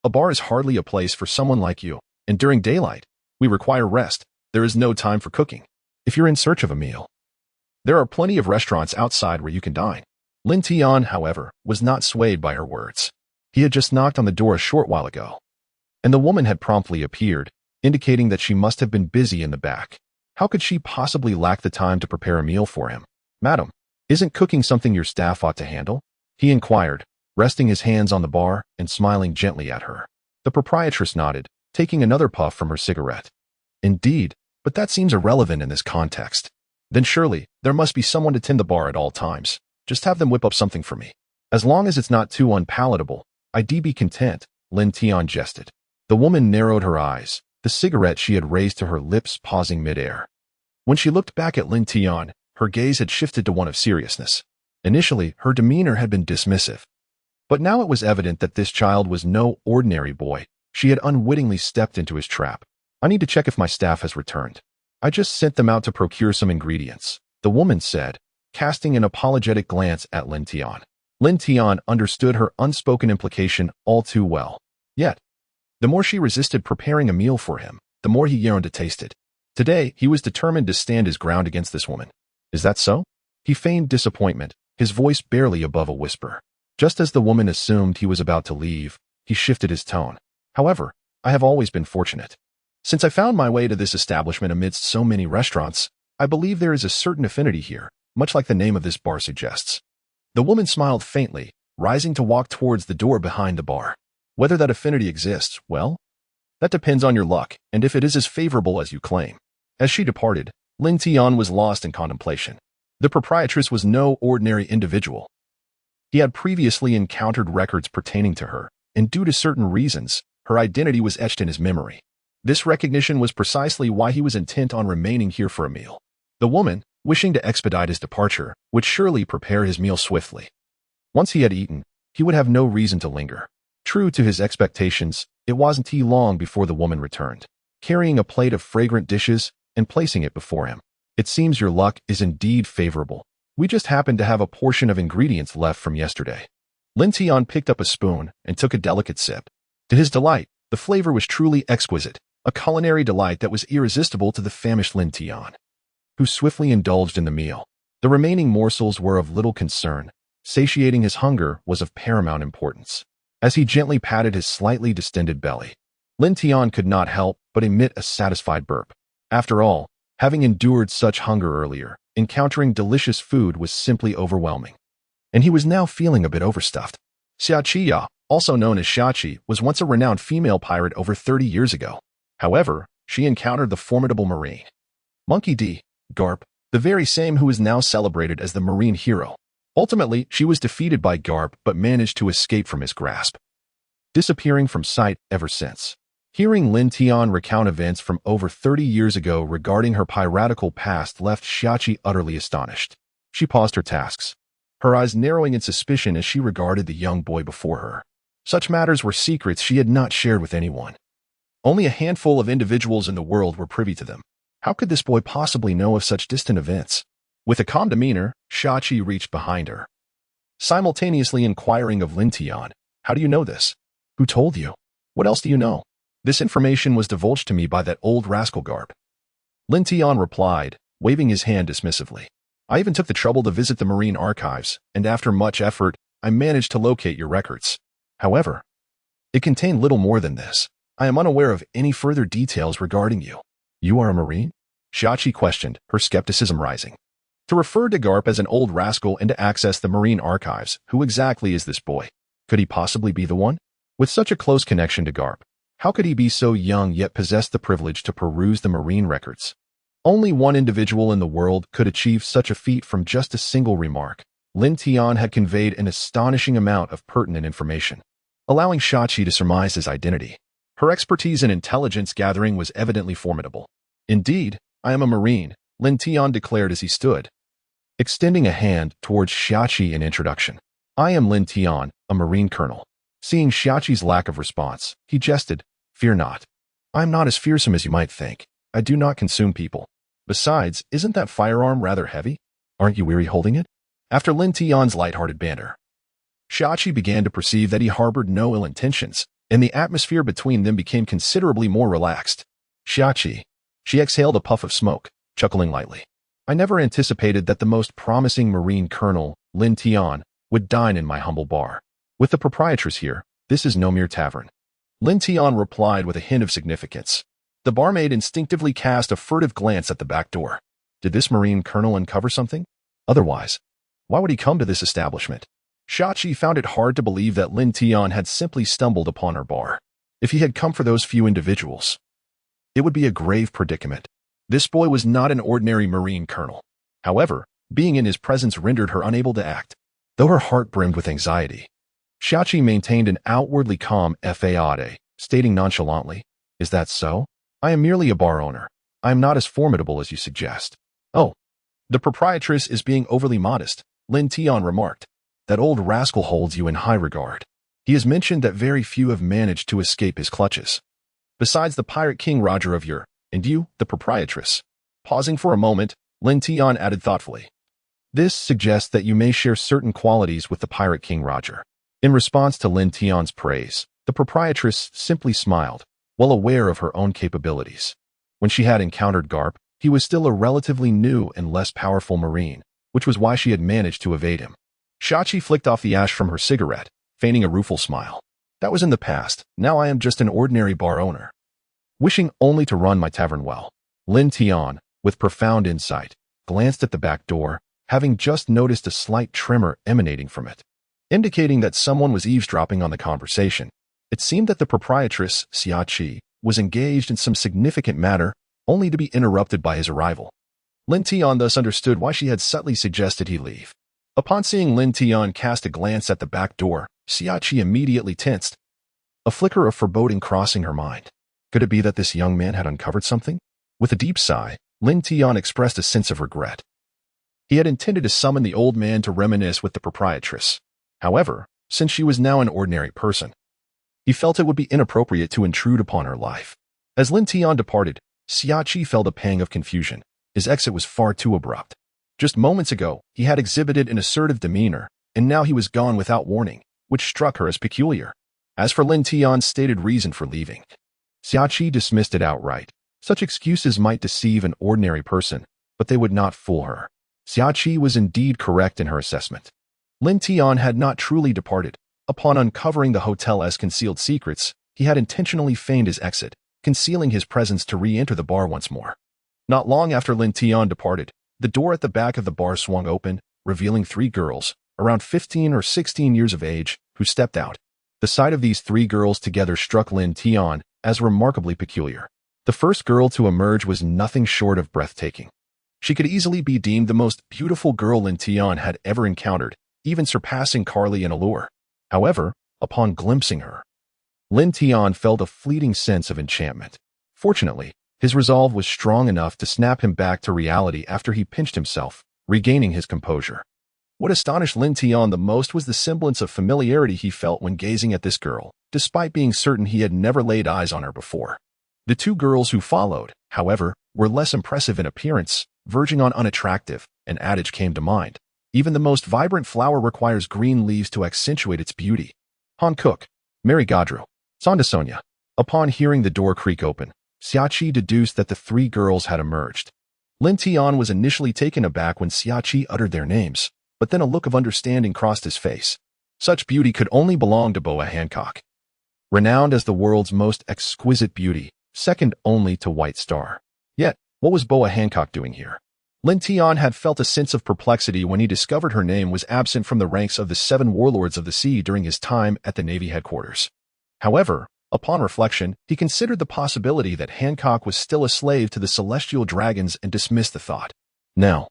a bar is hardly a place for someone like you, and during daylight, we require rest. There is no time for cooking. If you're in search of a meal, there are plenty of restaurants outside where you can dine." Lin Tian, however, was not swayed by her words. He had just knocked on the door a short while ago, and the woman had promptly appeared, indicating that she must have been busy in the back. How could she possibly lack the time to prepare a meal for him? "Madam, isn't cooking something your staff ought to handle?" he inquired, resting his hands on the bar and smiling gently at her. The proprietress nodded, taking another puff from her cigarette. "Indeed, but that seems irrelevant in this context. Then surely, there must be someone to tend the bar at all times. Just have them whip up something for me. As long as it's not too unpalatable, I'd be content," Lin Tian jested. The woman narrowed her eyes, the cigarette she had raised to her lips pausing midair. When she looked back at Lin Tian, her gaze had shifted to one of seriousness. Initially, her demeanor had been dismissive. But now it was evident that this child was no ordinary boy. She had unwittingly stepped into his trap. "I need to check if my staff has returned. I just sent them out to procure some ingredients," the woman said, casting an apologetic glance at Lin Tian. Lin Tian understood her unspoken implication all too well. Yet, the more she resisted preparing a meal for him, the more he yearned to taste it. Today, he was determined to stand his ground against this woman. "Is that so?" He feigned disappointment, his voice barely above a whisper. Just as the woman assumed he was about to leave, he shifted his tone. "However, I have always been fortunate. Since I found my way to this establishment amidst so many restaurants, I believe there is a certain affinity here, much like the name of this bar suggests." The woman smiled faintly, rising to walk towards the door behind the bar. "Whether that affinity exists, well, that depends on your luck, and if it is as favorable as you claim." As she departed, Lin Tian was lost in contemplation. The proprietress was no ordinary individual. He had previously encountered records pertaining to her, and due to certain reasons, her identity was etched in his memory. This recognition was precisely why he was intent on remaining here for a meal. The woman, wishing to expedite his departure, would surely prepare his meal swiftly. Once he had eaten, he would have no reason to linger. True to his expectations, it wasn't long before the woman returned, carrying a plate of fragrant dishes and placing it before him. "It seems your luck is indeed favorable. We just happen to have a portion of ingredients left from yesterday." Lin Tian picked up a spoon and took a delicate sip. To his delight, the flavor was truly exquisite, a culinary delight that was irresistible to the famished Lin Tian, who swiftly indulged in the meal. The remaining morsels were of little concern. Satiating his hunger was of paramount importance. As he gently patted his slightly distended belly, Lin Tian could not help but emit a satisfied burp. After all, having endured such hunger earlier, encountering delicious food was simply overwhelming. And he was now feeling a bit overstuffed. Xia Qiya, also known as Shachi, was once a renowned female pirate over 30 years ago. However, she encountered the formidable marine Monkey D. Garp, the very same who is now celebrated as the marine hero. Ultimately, she was defeated by Garp but managed to escape from his grasp, disappearing from sight ever since. Hearing Lin Tian recount events from over 30 years ago regarding her piratical past left Shachi utterly astonished. She paused her tasks, her eyes narrowing in suspicion as she regarded the young boy before her. Such matters were secrets she had not shared with anyone. Only a handful of individuals in the world were privy to them. How could this boy possibly know of such distant events? With a calm demeanor, Shachi reached behind her, simultaneously inquiring of Lin Tian, "How do you know this? Who told you? What else do you know?" "This information was divulged to me by that old rascal Garp," Lin Tian replied, waving his hand dismissively. "I even took the trouble to visit the marine archives, and after much effort, I managed to locate your records. However, it contained little more than this. I am unaware of any further details regarding you. You are a Marine? Xiachi questioned, her skepticism rising. To refer to Garp as an old rascal and to access the Marine archives, who exactly is this boy? Could he possibly be the one? With such a close connection to Garp, how could he be so young yet possess the privilege to peruse the Marine records? Only one individual in the world could achieve such a feat from just a single remark. Lin Tian had conveyed an astonishing amount of pertinent information, allowing Xiachi to surmise his identity. Her expertise in intelligence gathering was evidently formidable. Indeed, I am a Marine, Lin Tian declared as he stood, extending a hand towards Xiachi in introduction. I am Lin Tian, a Marine colonel. Seeing Xiachi's lack of response, he jested, Fear not. I am not as fearsome as you might think. I do not consume people. Besides, isn't that firearm rather heavy? Aren't you weary holding it? After Lin Tian's lighthearted banter, Xiachi began to perceive that he harbored no ill intentions, and the atmosphere between them became considerably more relaxed. Xiachi. She exhaled a puff of smoke, chuckling lightly. I never anticipated that the most promising Marine colonel, Lin Tian, would dine in my humble bar. With the proprietress here, this is no mere tavern. Lin Tian replied with a hint of significance. The barmaid instinctively cast a furtive glance at the back door. Did this Marine colonel uncover something? Otherwise, why would he come to this establishment? Xiachi found it hard to believe that Lin Tian had simply stumbled upon her bar. If he had come for those few individuals, it would be a grave predicament. This boy was not an ordinary Marine colonel. However, being in his presence rendered her unable to act. Though her heart brimmed with anxiety, Xiachi maintained an outwardly calm facade, stating nonchalantly, Is that so? I am merely a bar owner. I am not as formidable as you suggest. Oh, the proprietress is being overly modest, Lin Tian remarked. That old rascal holds you in high regard. He has mentioned that very few have managed to escape his clutches. Besides the pirate king Roger of Ur, and you, the proprietress. Pausing for a moment, Lin Tian added thoughtfully. This suggests that you may share certain qualities with the pirate king Roger. In response to Lin Tian's praise, the proprietress simply smiled, well aware of her own capabilities. When she had encountered Garp, he was still a relatively new and less powerful Marine, which was why she had managed to evade him. Xiachi flicked off the ash from her cigarette, feigning a rueful smile. That was in the past. Now I am just an ordinary bar owner, wishing only to run my tavern well. Lin Tian, with profound insight, glanced at the back door, having just noticed a slight tremor emanating from it, indicating that someone was eavesdropping on the conversation. It seemed that the proprietress, Xiachi, was engaged in some significant matter, only to be interrupted by his arrival. Lin Tian thus understood why she had subtly suggested he leave. Upon seeing Lin Tian cast a glance at the back door, Xiachi immediately tensed, a flicker of foreboding crossing her mind. Could it be that this young man had uncovered something? With a deep sigh, Lin Tian expressed a sense of regret. He had intended to summon the old man to reminisce with the proprietress. However, since she was now an ordinary person, he felt it would be inappropriate to intrude upon her life. As Lin Tian departed, Xiachi felt a pang of confusion. His exit was far too abrupt. Just moments ago, he had exhibited an assertive demeanor, and now he was gone without warning, which struck her as peculiar. As for Lin Tian's stated reason for leaving, Xiachi dismissed it outright. Such excuses might deceive an ordinary person, but they would not fool her. Xiachi was indeed correct in her assessment. Lin Tian had not truly departed. Upon uncovering the hotel's concealed secrets, he had intentionally feigned his exit, concealing his presence to re-enter the bar once more. Not long after Lin Tian departed, the door at the back of the bar swung open, revealing 3 girls, around 15 or 16 years of age, who stepped out. The sight of these 3 girls together struck Lin Tian as remarkably peculiar. The first girl to emerge was nothing short of breathtaking. She could easily be deemed the most beautiful girl Lin Tian had ever encountered, even surpassing Carly in allure. However, upon glimpsing her, Lin Tian felt a fleeting sense of enchantment. Fortunately, his resolve was strong enough to snap him back to reality after he pinched himself, regaining his composure. What astonished Lin Tian the most was the semblance of familiarity he felt when gazing at this girl, despite being certain he had never laid eyes on her before. The 2 girls who followed, however, were less impressive in appearance, verging on unattractive. An adage came to mind. Even the most vibrant flower requires green leaves to accentuate its beauty. Han Cook, Mary Gaudreau, Sonda Sonia. Upon hearing the door creak open, Xiachi deduced that the 3 girls had emerged. Lin Tian was initially taken aback when Xiachi uttered their names, but then a look of understanding crossed his face. Such beauty could only belong to Boa Hancock. renowned as the world's most exquisite beauty, second only to White Star. Yet, what was Boa Hancock doing here? Lin Tian had felt a sense of perplexity when he discovered her name was absent from the ranks of the 7 warlords of the sea during his time at the Navy headquarters. However, upon reflection, he considered the possibility that Hancock was still a slave to the celestial dragons and dismissed the thought. Now,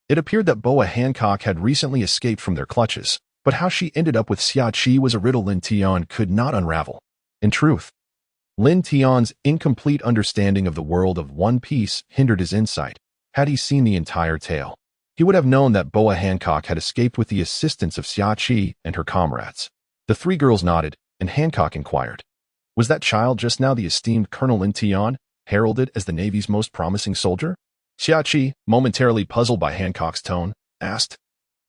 it appeared that Boa Hancock had recently escaped from their clutches, but how she ended up with Xia Qi was a riddle Lin Tian could not unravel. In truth, Lin Tian's incomplete understanding of the world of One Piece hindered his insight. Had he seen the entire tale, he would have known that Boa Hancock had escaped with the assistance of Xia Qi and her comrades. The 3 girls nodded, and Hancock inquired, "Was that child just now the esteemed Colonel Lin Tian, heralded as the Navy's most promising soldier?" Xia Qi, momentarily puzzled by Hancock's tone, asked,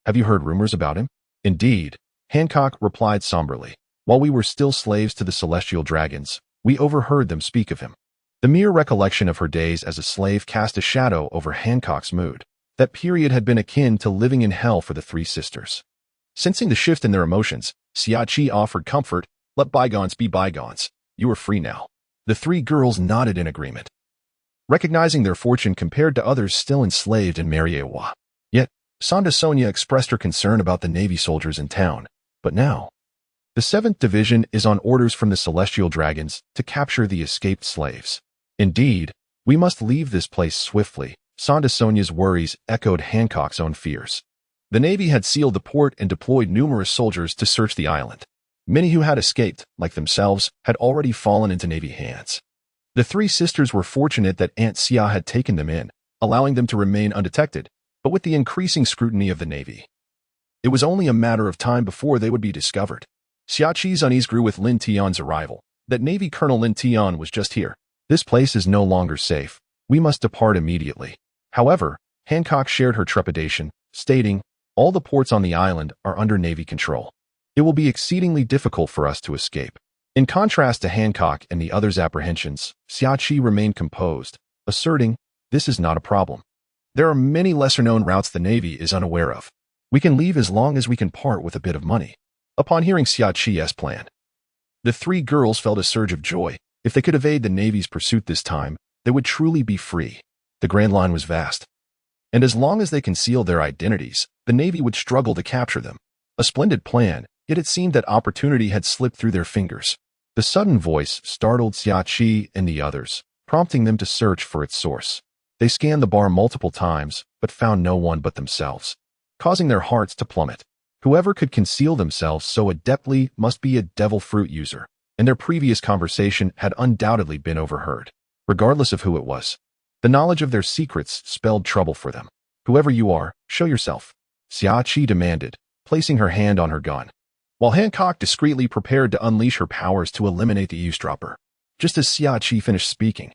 "Have you heard rumors about him?" "Indeed," Hancock replied somberly. "While we were still slaves to the celestial dragons, we overheard them speak of him." The mere recollection of her days as a slave cast a shadow over Hancock's mood. That period had been akin to living in hell for the 3 sisters. Sensing the shift in their emotions, Xia Qi offered comfort. "Let bygones be bygones. You are free now." The 3 girls nodded in agreement, recognizing their fortune compared to others still enslaved in Mariewa. Yet, Sonda Sonia expressed her concern about the Navy soldiers in town. But now, the 7th Division is on orders from the celestial dragons to capture the escaped slaves. "Indeed, we must leave this place swiftly." Sonda Sonia's worries echoed Hancock's own fears. The Navy had sealed the port and deployed numerous soldiers to search the island. Many who had escaped, like themselves, had already fallen into Navy hands. The 3 sisters were fortunate that Aunt Xia had taken them in, allowing them to remain undetected, but with the increasing scrutiny of the Navy, it was only a matter of time before they would be discovered. Xia Qi's unease grew with Lin Tian's arrival. That Navy Colonel Lin Tian was just here. "This place is no longer safe. We must depart immediately." However, Hancock shared her trepidation, stating, "All the ports on the island are under Navy control. It will be exceedingly difficult for us to escape." In contrast to Hancock and the others' apprehensions, Xia Qi remained composed, asserting, "This is not a problem. There are many lesser-known routes the Navy is unaware of. We can leave as long as we can part with a bit of money." Upon hearing Xia Qi's plan, the 3 girls felt a surge of joy. If they could evade the Navy's pursuit this time, they would truly be free. The Grand Line was vast, and as long as they concealed their identities, the Navy would struggle to capture them. A splendid plan, yet it seemed that opportunity had slipped through their fingers. The sudden voice startled Xia Qi and the others, prompting them to search for its source. They scanned the bar multiple times, but found no one but themselves, causing their hearts to plummet. Whoever could conceal themselves so adeptly must be a devil fruit user, and their previous conversation had undoubtedly been overheard. Regardless of who it was, the knowledge of their secrets spelled trouble for them. "Whoever you are, show yourself," Xia Qi demanded, placing her hand on her gun, while Hancock discreetly prepared to unleash her powers to eliminate the eavesdropper. Just as Xia Qi finished speaking,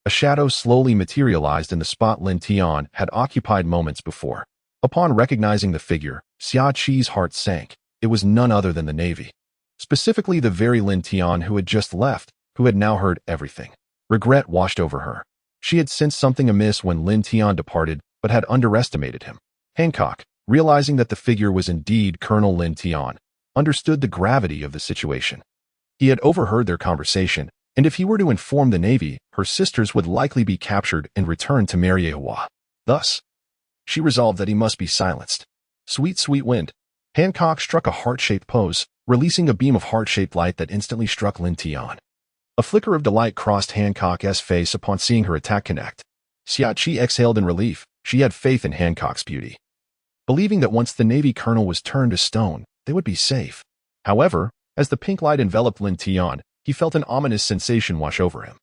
a shadow slowly materialized in the spot Lin Tian had occupied moments before. Upon recognizing the figure, Xia Qi's heart sank. It was none other than the Navy. Specifically the very Lin Tian who had just left, who had now heard everything. Regret washed over her. She had sensed something amiss when Lin Tian departed, but had underestimated him. Hancock, realizing that the figure was indeed Colonel Lin Tian, understood the gravity of the situation. He had overheard their conversation, and if he were to inform the Navy, her sisters would likely be captured and returned to Mariewa. Thus, she resolved that he must be silenced. Sweet, sweet wind. Hancock struck a heart-shaped pose, releasing a beam of heart-shaped light that instantly struck Lin Tian. A flicker of delight crossed Hancock's face upon seeing her attack connect. Xia Qi exhaled in relief. She had faith in Hancock's beauty, believing that once the Navy colonel was turned to stone, they would be safe. However, as the pink light enveloped Lin Tian, he felt an ominous sensation wash over him.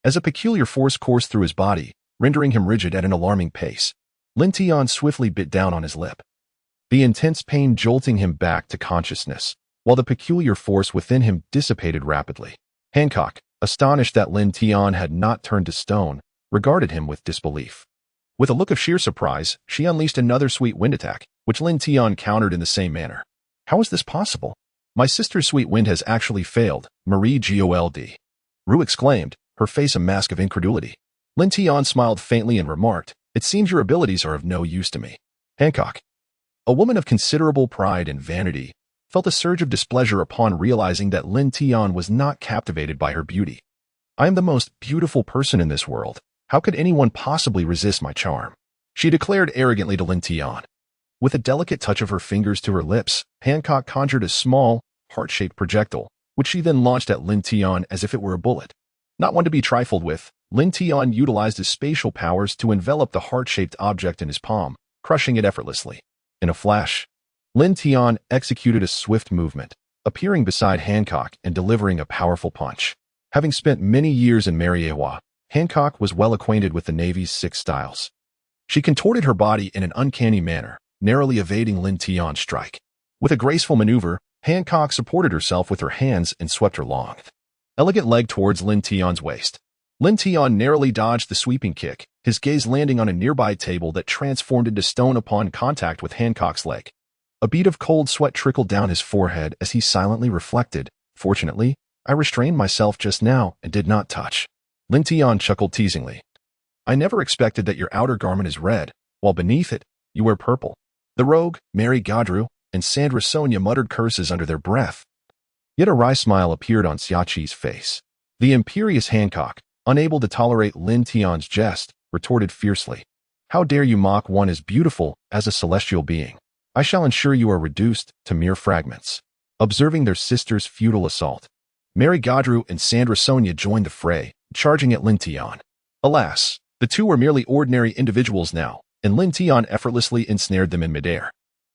As a peculiar force coursed through his body, rendering him rigid at an alarming pace, Lin Tian swiftly bit down on his lip, the intense pain jolting him back to consciousness, while the peculiar force within him dissipated rapidly. Hancock, astonished that Lin Tian had not turned to stone, regarded him with disbelief. With a look of sheer surprise, she unleashed another sweet wind attack, which Lin Tian countered in the same manner. "How is this possible? My sister's sweet wind has actually failed," Marie Gold. Rue exclaimed, her face a mask of incredulity. Lin Tian smiled faintly and remarked, "It seems your abilities are of no use to me." Hancock, a woman of considerable pride and vanity, felt a surge of displeasure upon realizing that Lin Tian was not captivated by her beauty. "I am the most beautiful person in this world. How could anyone possibly resist my charm?" she declared arrogantly to Lin Tian. With a delicate touch of her fingers to her lips, Hancock conjured a small, heart-shaped projectile, which she then launched at Lin Tian as if it were a bullet. Not one to be trifled with, Lin Tian utilized his spatial powers to envelop the heart-shaped object in his palm, crushing it effortlessly. In a flash, Lin Tian executed a swift movement, appearing beside Hancock and delivering a powerful punch. Having spent many years in Mariewa, Hancock was well acquainted with the Navy's 6 styles. She contorted her body in an uncanny manner, narrowly evading Lin Tian's strike. With a graceful maneuver, Hancock supported herself with her hands and swept her long, elegant leg towards Lin Tian's waist. Lin Tian narrowly dodged the sweeping kick, his gaze landing on a nearby table that transformed into stone upon contact with Hancock's leg. A bead of cold sweat trickled down his forehead as he silently reflected, "Fortunately, I restrained myself just now and did not touch." Lin Tian chuckled teasingly. "I never expected that your outer garment is red, while beneath it, you wear purple." The rogue, Mary Gaudreau, and Sandra Sonia muttered curses under their breath. Yet a wry smile appeared on Xiaqi's face. The imperious Hancock, unable to tolerate Lin Tian's jest, retorted fiercely, "How dare you mock one as beautiful as a celestial being? I shall ensure you are reduced to mere fragments." Observing their sister's futile assault, Mary Gaudreau and Sandra Sonia joined the fray, charging at Lin Tian. Alas, the two were merely ordinary individuals now, and Lin Tian effortlessly ensnared them in midair.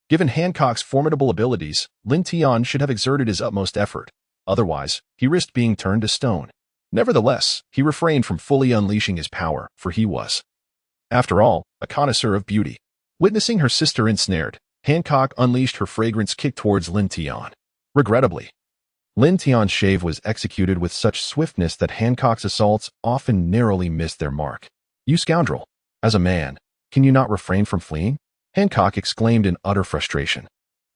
Given Hancock's formidable abilities, Lin Tian should have exerted his utmost effort. Otherwise, he risked being turned to stone. Nevertheless, he refrained from fully unleashing his power, for he was, after all, a connoisseur of beauty. Witnessing her sister ensnared, Hancock unleashed her fragrance kick towards Lin Tian. Regrettably, Lin Tian's shave was executed with such swiftness that Hancock's assaults often narrowly missed their mark. "You scoundrel! As a man, can you not refrain from fleeing?" Hancock exclaimed in utter frustration.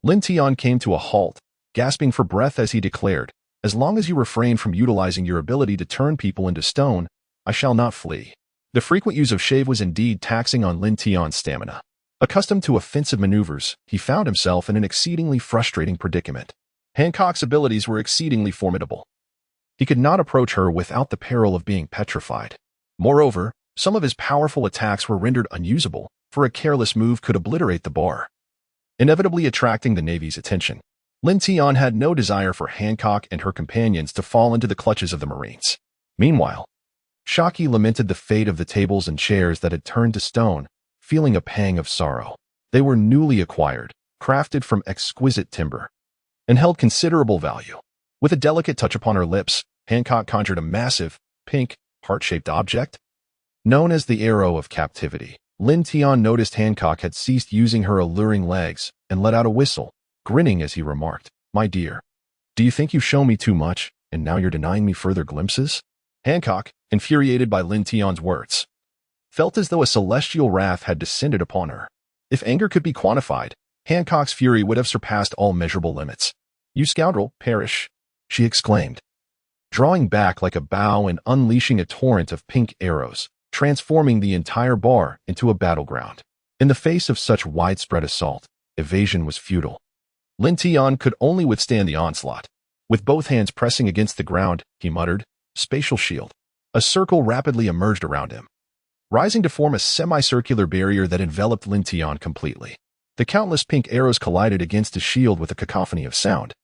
Lin Tian came to a halt, gasping for breath as he declared, "As long as you refrain from utilizing your ability to turn people into stone, I shall not flee." The frequent use of shave was indeed taxing on Lin Tian's stamina. Accustomed to offensive maneuvers, he found himself in an exceedingly frustrating predicament. Hancock's abilities were exceedingly formidable. He could not approach her without the peril of being petrified. Moreover, some of his powerful attacks were rendered unusable, for a careless move could obliterate the bar, inevitably attracting the Navy's attention. Lin Tian had no desire for Hancock and her companions to fall into the clutches of the Marines. Meanwhile, Xiaqi lamented the fate of the tables and chairs that had turned to stone, feeling a pang of sorrow. They were newly acquired, crafted from exquisite timber, and held considerable value. With a delicate touch upon her lips, Hancock conjured a massive, pink, heart-shaped object. Known as the Arrow of Captivity, Lin Tian noticed Hancock had ceased using her alluring legs and let out a whistle, grinning as he remarked, "My dear, do you think you show me too much, and now you're denying me further glimpses?" Hancock, infuriated by Lin Tian's words, felt as though a celestial wrath had descended upon her. If anger could be quantified, Hancock's fury would have surpassed all measurable limits. "You scoundrel, perish!" she exclaimed, drawing back like a bow and unleashing a torrent of pink arrows, transforming the entire bar into a battleground. In the face of such widespread assault, evasion was futile. Lin Tian could only withstand the onslaught. With both hands pressing against the ground, he muttered, "Spatial shield." A circle rapidly emerged around him, rising to form a semicircular barrier that enveloped Lin Tian completely. The countless pink arrows collided against his shield with a cacophony of sound.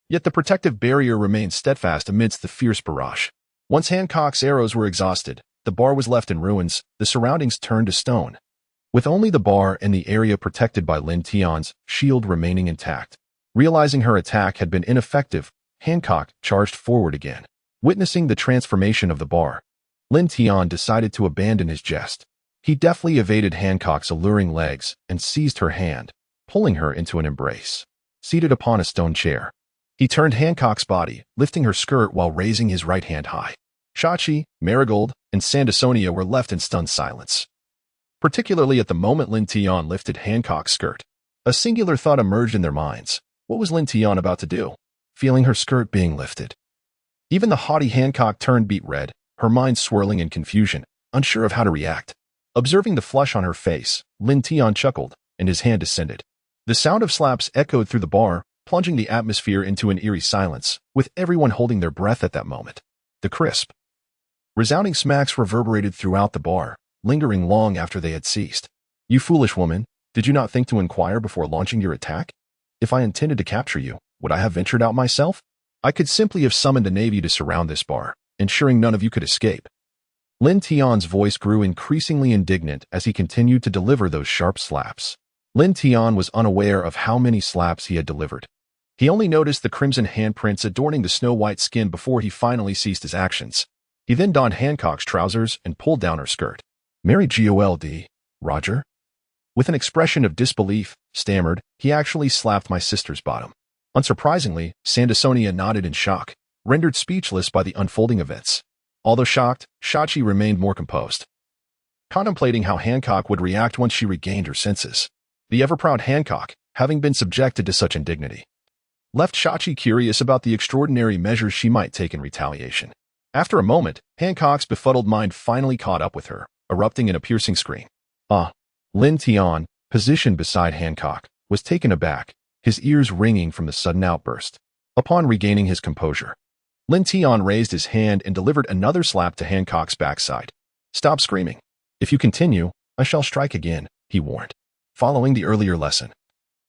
Yet the protective barrier remained steadfast amidst the fierce barrage. Once Hancock's arrows were exhausted, the bar was left in ruins, the surroundings turned to stone, with only the bar and the area protected by Lin Tian's shield remaining intact. Realizing her attack had been ineffective, Hancock charged forward again. Witnessing the transformation of the bar, Lin Tian decided to abandon his jest. He deftly evaded Hancock's alluring legs and seized her hand, pulling her into an embrace. Seated upon a stone chair, he turned Hancock's body, lifting her skirt while raising his right hand high. Xiaqi, Marigold, and Sandasonia were left in stunned silence, particularly at the moment Lin Tian lifted Hancock's skirt. A singular thought emerged in their minds. What was Lin Tian about to do? Feeling her skirt being lifted, even the haughty Hancock turned beet red, her mind swirling in confusion, unsure of how to react. Observing the flush on her face, Lin Tian chuckled, and his hand descended. The sound of slaps echoed through the bar, plunging the atmosphere into an eerie silence, with everyone holding their breath at that moment. The crisp, resounding smacks reverberated throughout the bar, lingering long after they had ceased. "You foolish woman, did you not think to inquire before launching your attack? If I intended to capture you, would I have ventured out myself? I could simply have summoned a navy to surround this bar, ensuring none of you could escape." Lin Tian's voice grew increasingly indignant as he continued to deliver those sharp slaps. Lin Tian was unaware of how many slaps he had delivered. He only noticed the crimson handprints adorning the snow-white skin before he finally ceased his actions. He then donned Hancock's trousers and pulled down her skirt. "Mary Gold, Roger?" With an expression of disbelief, stammered, "He actually slapped my sister's bottom." Unsurprisingly, Sandersonia nodded in shock, rendered speechless by the unfolding events. Although shocked, Shachi remained more composed, contemplating how Hancock would react once she regained her senses. The ever-proud Hancock, having been subjected to such indignity, left Shachi curious about the extraordinary measures she might take in retaliation. After a moment, Hancock's befuddled mind finally caught up with her, erupting in a piercing scream. Lin Tian, positioned beside Hancock, was taken aback, his ears ringing from the sudden outburst. Upon regaining his composure, Lin Tian raised his hand and delivered another slap to Hancock's backside. "Stop screaming. If you continue, I shall strike again," he warned. Following the earlier lesson,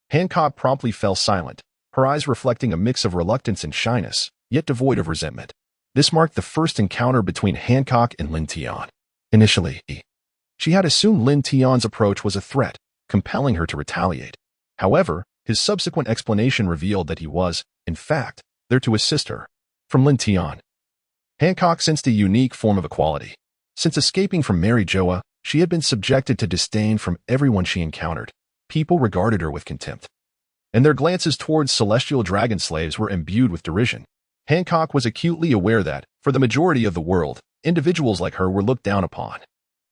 Hancock promptly fell silent, her eyes reflecting a mix of reluctance and shyness, yet devoid of resentment. This marked the first encounter between Hancock and Lin Tian. Initially, she had assumed Lin Tian's approach was a threat, compelling her to retaliate. However, his subsequent explanation revealed that he was, in fact, there to assist her. From Lin Tian, Hancock sensed a unique form of equality. Since escaping from Mary Joa, she had been subjected to disdain from everyone she encountered. People regarded her with contempt, and their glances towards celestial dragon slaves were imbued with derision. Hancock was acutely aware that, for the majority of the world, individuals like her were looked down upon.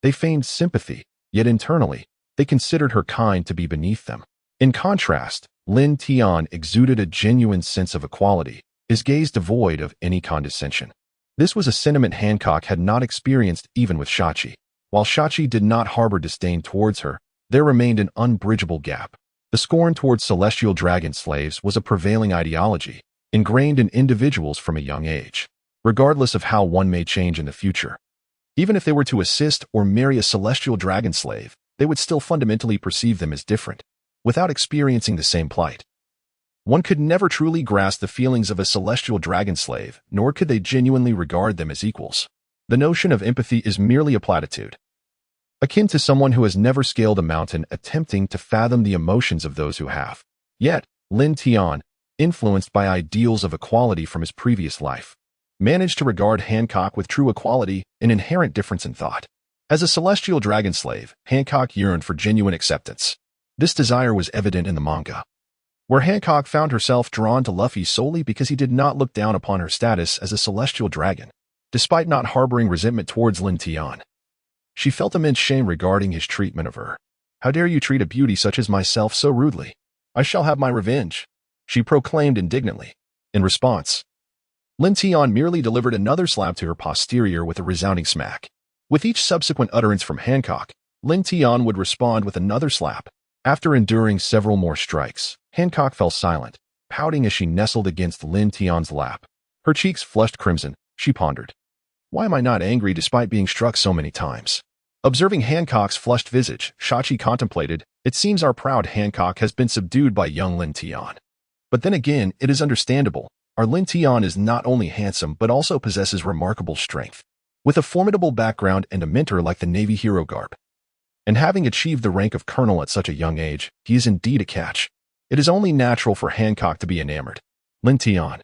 They feigned sympathy, yet internally, they considered her kind to be beneath them. In contrast, Lin Tian exuded a genuine sense of equality, his gaze devoid of any condescension. This was a sentiment Hancock had not experienced even with Shachi. While Shachi did not harbor disdain towards her, there remained an unbridgeable gap. The scorn towards celestial dragon slaves was a prevailing ideology, ingrained in individuals from a young age, regardless of how one may change in the future. Even if they were to assist or marry a celestial dragon slave, they would still fundamentally perceive them as different, without experiencing the same plight. One could never truly grasp the feelings of a celestial dragon slave, nor could they genuinely regard them as equals. The notion of empathy is merely a platitude, akin to someone who has never scaled a mountain attempting to fathom the emotions of those who have. Yet, Lin Tian, influenced by ideals of equality from his previous life, managed to regard Hancock with true equality, an inherent difference in thought. As a celestial dragon slave, Hancock yearned for genuine acceptance. This desire was evident in the manga, where Hancock found herself drawn to Luffy solely because he did not look down upon her status as a celestial dragon. Despite not harboring resentment towards Lin Tian, she felt immense shame regarding his treatment of her. "How dare you treat a beauty such as myself so rudely? I shall have my revenge," she proclaimed indignantly. In response, Lin Tian merely delivered another slap to her posterior with a resounding smack. With each subsequent utterance from Hancock, Lin Tian would respond with another slap. After enduring several more strikes, Hancock fell silent, pouting as she nestled against Lin Tian's lap. Her cheeks flushed crimson, she pondered. "Why am I not angry despite being struck so many times?" Observing Hancock's flushed visage, Shachi contemplated, "It seems our proud Hancock has been subdued by young Lin Tian. But then again, it is understandable. Our Lin Tian is not only handsome but also possesses remarkable strength. With a formidable background and a mentor like the Navy hero Garp, and having achieved the rank of colonel at such a young age, he is indeed a catch. It is only natural for Hancock to be enamored." Lin Tian,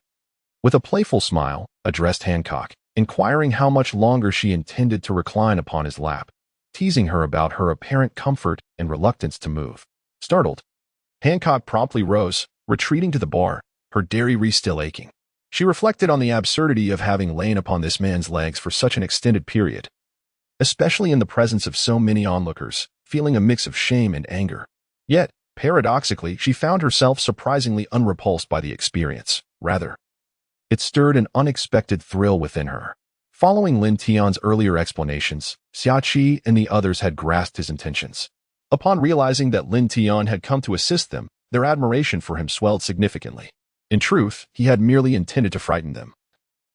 with a playful smile, addressed Hancock, inquiring how much longer she intended to recline upon his lap, teasing her about her apparent comfort and reluctance to move. Startled, Hancock promptly rose, retreating to the bar, her dairy still aching. She reflected on the absurdity of having lain upon this man's legs for such an extended period, especially in the presence of so many onlookers, feeling a mix of shame and anger. Yet, paradoxically, she found herself surprisingly unrepulsed by the experience. Rather, it stirred an unexpected thrill within her. Following Lin Tian's earlier explanations, Xiachi and the others had grasped his intentions. Upon realizing that Lin Tian had come to assist them, Their admiration for him swelled significantly. In truth, he had merely intended to frighten them.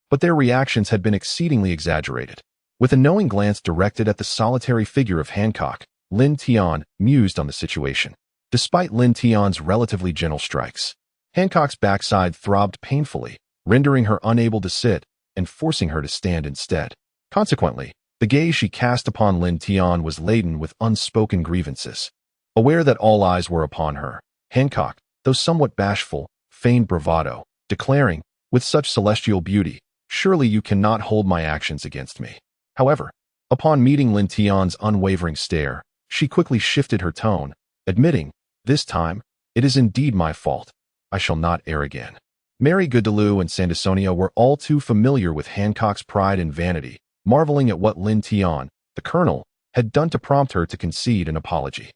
But their reactions had been exceedingly exaggerated. With a knowing glance directed at the solitary figure of Hancock, Lin Tian mused on the situation. Despite Lin Tian's relatively gentle strikes, Hancock's backside throbbed painfully, rendering her unable to sit and forcing her to stand instead. Consequently, the gaze she cast upon Lin Tian was laden with unspoken grievances. Aware that all eyes were upon her, Hancock, though somewhat bashful, feigned bravado, declaring, with such celestial beauty, "Surely you cannot hold my actions against me." However, upon meeting Lin Tian's unwavering stare, she quickly shifted her tone, admitting, "This time, it is indeed my fault. I shall not err again." Mary Goodaloo and Sandersonia were all too familiar with Hancock's pride and vanity, marveling at what Lin Tian, the colonel, had done to prompt her to concede an apology.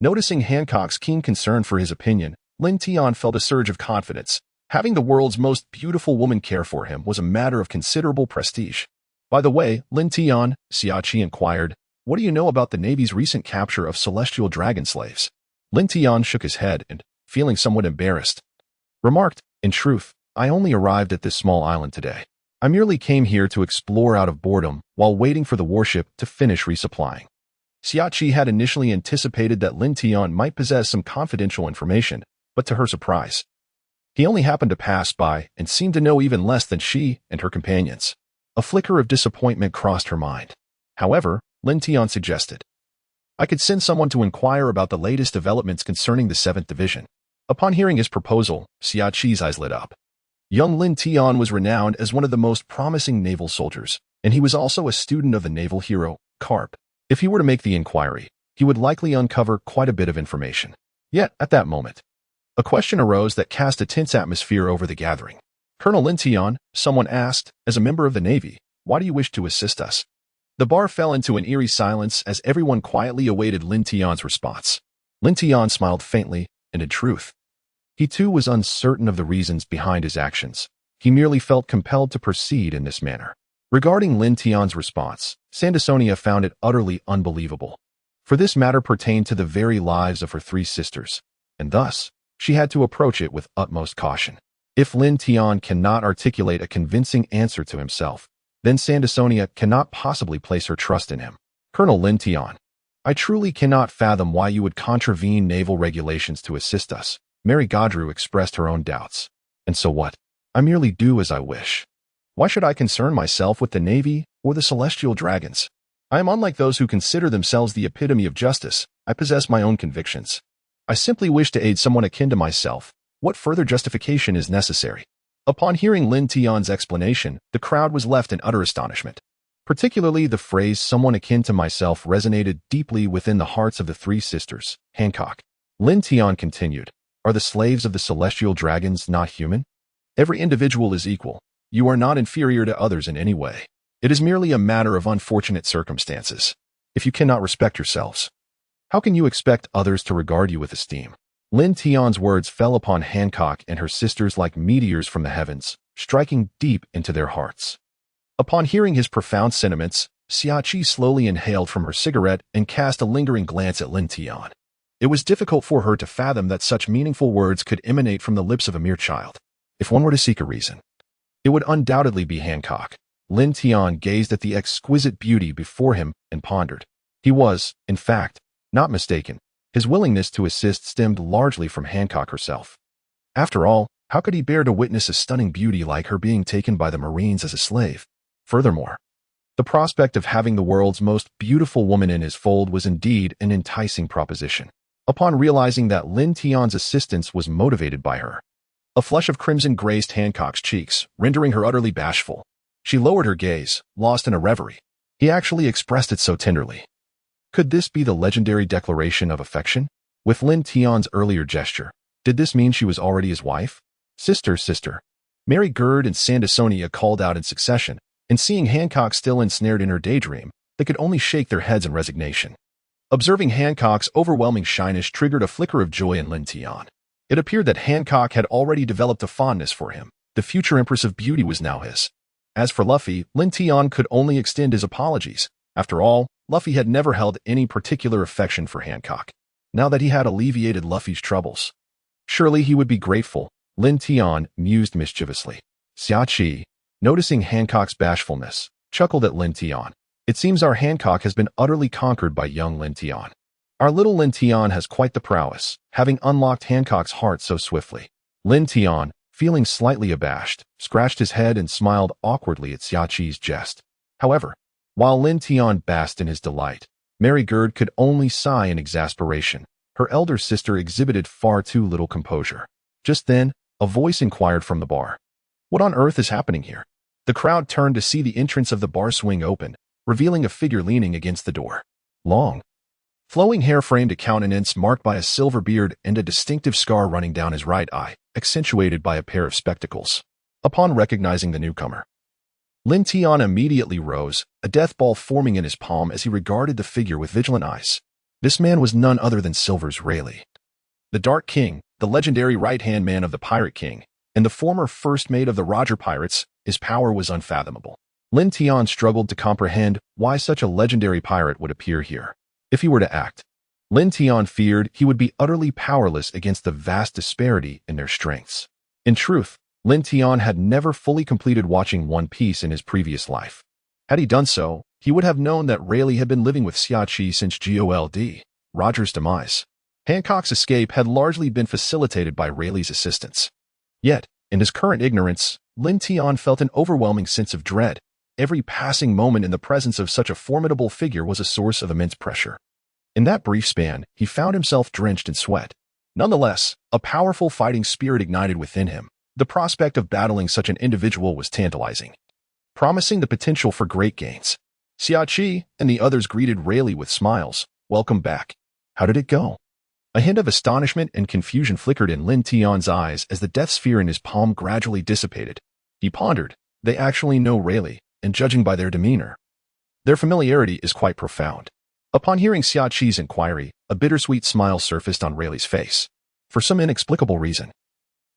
Noticing Hancock's keen concern for his opinion, Lin Tian felt a surge of confidence. Having the world's most beautiful woman care for him was a matter of considerable prestige. "By the way, Lin Tian," Xiachi inquired, "what do you know about the Navy's recent capture of celestial dragon slaves?" Lin Tian shook his head and, feeling somewhat embarrassed, remarked, "In truth, I only arrived at this small island today. I merely came here to explore out of boredom while waiting for the warship to finish resupplying." Xiachi had initially anticipated that Lin Tian might possess some confidential information, but to her surprise, he only happened to pass by and seemed to know even less than she and her companions. A flicker of disappointment crossed her mind. However, Lin Tian suggested, "I could send someone to inquire about the latest developments concerning the 7th Division." Upon hearing his proposal, Xiachi's eyes lit up. Young Lin Tian was renowned as one of the most promising naval soldiers, and he was also a student of the naval hero, Garp. If he were to make the inquiry, he would likely uncover quite a bit of information. Yet, at that moment, a question arose that cast a tense atmosphere over the gathering. "Colonel Lin Tian," someone asked, "as a member of the Navy, why do you wish to assist us?" The bar fell into an eerie silence as everyone quietly awaited Lin Tian's response. Lin Tian smiled faintly, and in truth, he too was uncertain of the reasons behind his actions. He merely felt compelled to proceed in this manner. Regarding Lin Tian's response, Sandersonia found it utterly unbelievable. For this matter pertained to the very lives of her 3 sisters, and thus, she had to approach it with utmost caution. If Lin Tian cannot articulate a convincing answer to himself, then Sandersonia cannot possibly place her trust in him. "Colonel Lin Tian, I truly cannot fathom why you would contravene naval regulations to assist us." Mary Godreau expressed her own doubts. "And so what? I merely do as I wish. Why should I concern myself with the Navy or the celestial dragons? I am unlike those who consider themselves the epitome of justice. I possess my own convictions. I simply wish to aid someone akin to myself. What further justification is necessary?" Upon hearing Lin Tian's explanation, the crowd was left in utter astonishment. Particularly the phrase "someone akin to myself" resonated deeply within the hearts of the 3 sisters. Hancock. Lin Tian continued, "Are the slaves of the celestial dragons not human? Every individual is equal. You are not inferior to others in any way. It is merely a matter of unfortunate circumstances. If you cannot respect yourselves, how can you expect others to regard you with esteem?" Lin Tian's words fell upon Hancock and her sisters like meteors from the heavens, striking deep into their hearts. Upon hearing his profound sentiments, Xiachi slowly inhaled from her cigarette and cast a lingering glance at Lin Tian. It was difficult for her to fathom that such meaningful words could emanate from the lips of a mere child. If one were to seek a reason, it would undoubtedly be Hancock. Lin Tian gazed at the exquisite beauty before him and pondered. He was, in fact, not mistaken. His willingness to assist stemmed largely from Hancock herself. After all, how could he bear to witness a stunning beauty like her being taken by the Marines as a slave? Furthermore, the prospect of having the world's most beautiful woman in his fold was indeed an enticing proposition. Upon realizing that Lin Tian's assistance was motivated by her, a flush of crimson graced Hancock's cheeks, rendering her utterly bashful. She lowered her gaze, lost in a reverie. He actually expressed it so tenderly. Could this be the legendary declaration of affection? With Lin Tian's earlier gesture, did this mean she was already his wife? "Sister, sister." Mary Gerd and Sandersonia called out in succession, and seeing Hancock still ensnared in her daydream, they could only shake their heads in resignation. Observing Hancock's overwhelming shyness triggered a flicker of joy in Lin Tian. It appeared that Hancock had already developed a fondness for him. The future Empress of Beauty was now his. As for Luffy, Lin Tian could only extend his apologies. After all, Luffy had never held any particular affection for Hancock. Now that he had alleviated Luffy's troubles, Surely he would be grateful, Lin Tian mused mischievously. Xia Qi, noticing Hancock's bashfulness, chuckled at Lin Tian. It seems our Hancock has been utterly conquered by young Lin Tian. Our little Lin Tian has quite the prowess, having unlocked Hancock's heart so swiftly. Lin Tian, feeling slightly abashed, scratched his head and smiled awkwardly at Xia Qi's jest. However, while Lin Tian basked in his delight, Mary Gerd could only sigh in exasperation. Her elder sister exhibited far too little composure. Just then, a voice inquired from the bar. What on earth is happening here? The crowd turned to see the entrance of the bar swing open, revealing a figure leaning against the door. Long, flowing hair framed a countenance marked by a silver beard and a distinctive scar running down his right eye, accentuated by a pair of spectacles. Upon recognizing the newcomer, Lin Tian immediately rose, a death ball forming in his palm as he regarded the figure with vigilant eyes. This man was none other than Silver's Rayleigh, the Dark King, the legendary right-hand man of the Pirate King, and the former first mate of the Roger Pirates. His power was unfathomable. Lin Tian struggled to comprehend why such a legendary pirate would appear here. If he were to act, Lin Tian feared he would be utterly powerless against the vast disparity in their strengths. In truth, Lin Tian had never fully completed watching One Piece in his previous life. Had he done so, he would have known that Rayleigh had been living with Xia Qi since Gold, Roger's demise. Hancock's escape had largely been facilitated by Rayleigh's assistance. Yet, in his current ignorance, Lin Tian felt an overwhelming sense of dread. Every passing moment in the presence of such a formidable figure was a source of immense pressure. In that brief span, he found himself drenched in sweat. Nonetheless, a powerful fighting spirit ignited within him. The prospect of battling such an individual was tantalizing, promising the potential for great gains. Xia Qi and the others greeted Rayleigh with smiles. Welcome back. How did it go? A hint of astonishment and confusion flickered in Lin Tian's eyes as the death sphere in his palm gradually dissipated. He pondered. They actually know Rayleigh, and judging by their demeanor, their familiarity is quite profound. Upon hearing Xia Qi's inquiry, a bittersweet smile surfaced on Rayleigh's face. For some inexplicable reason,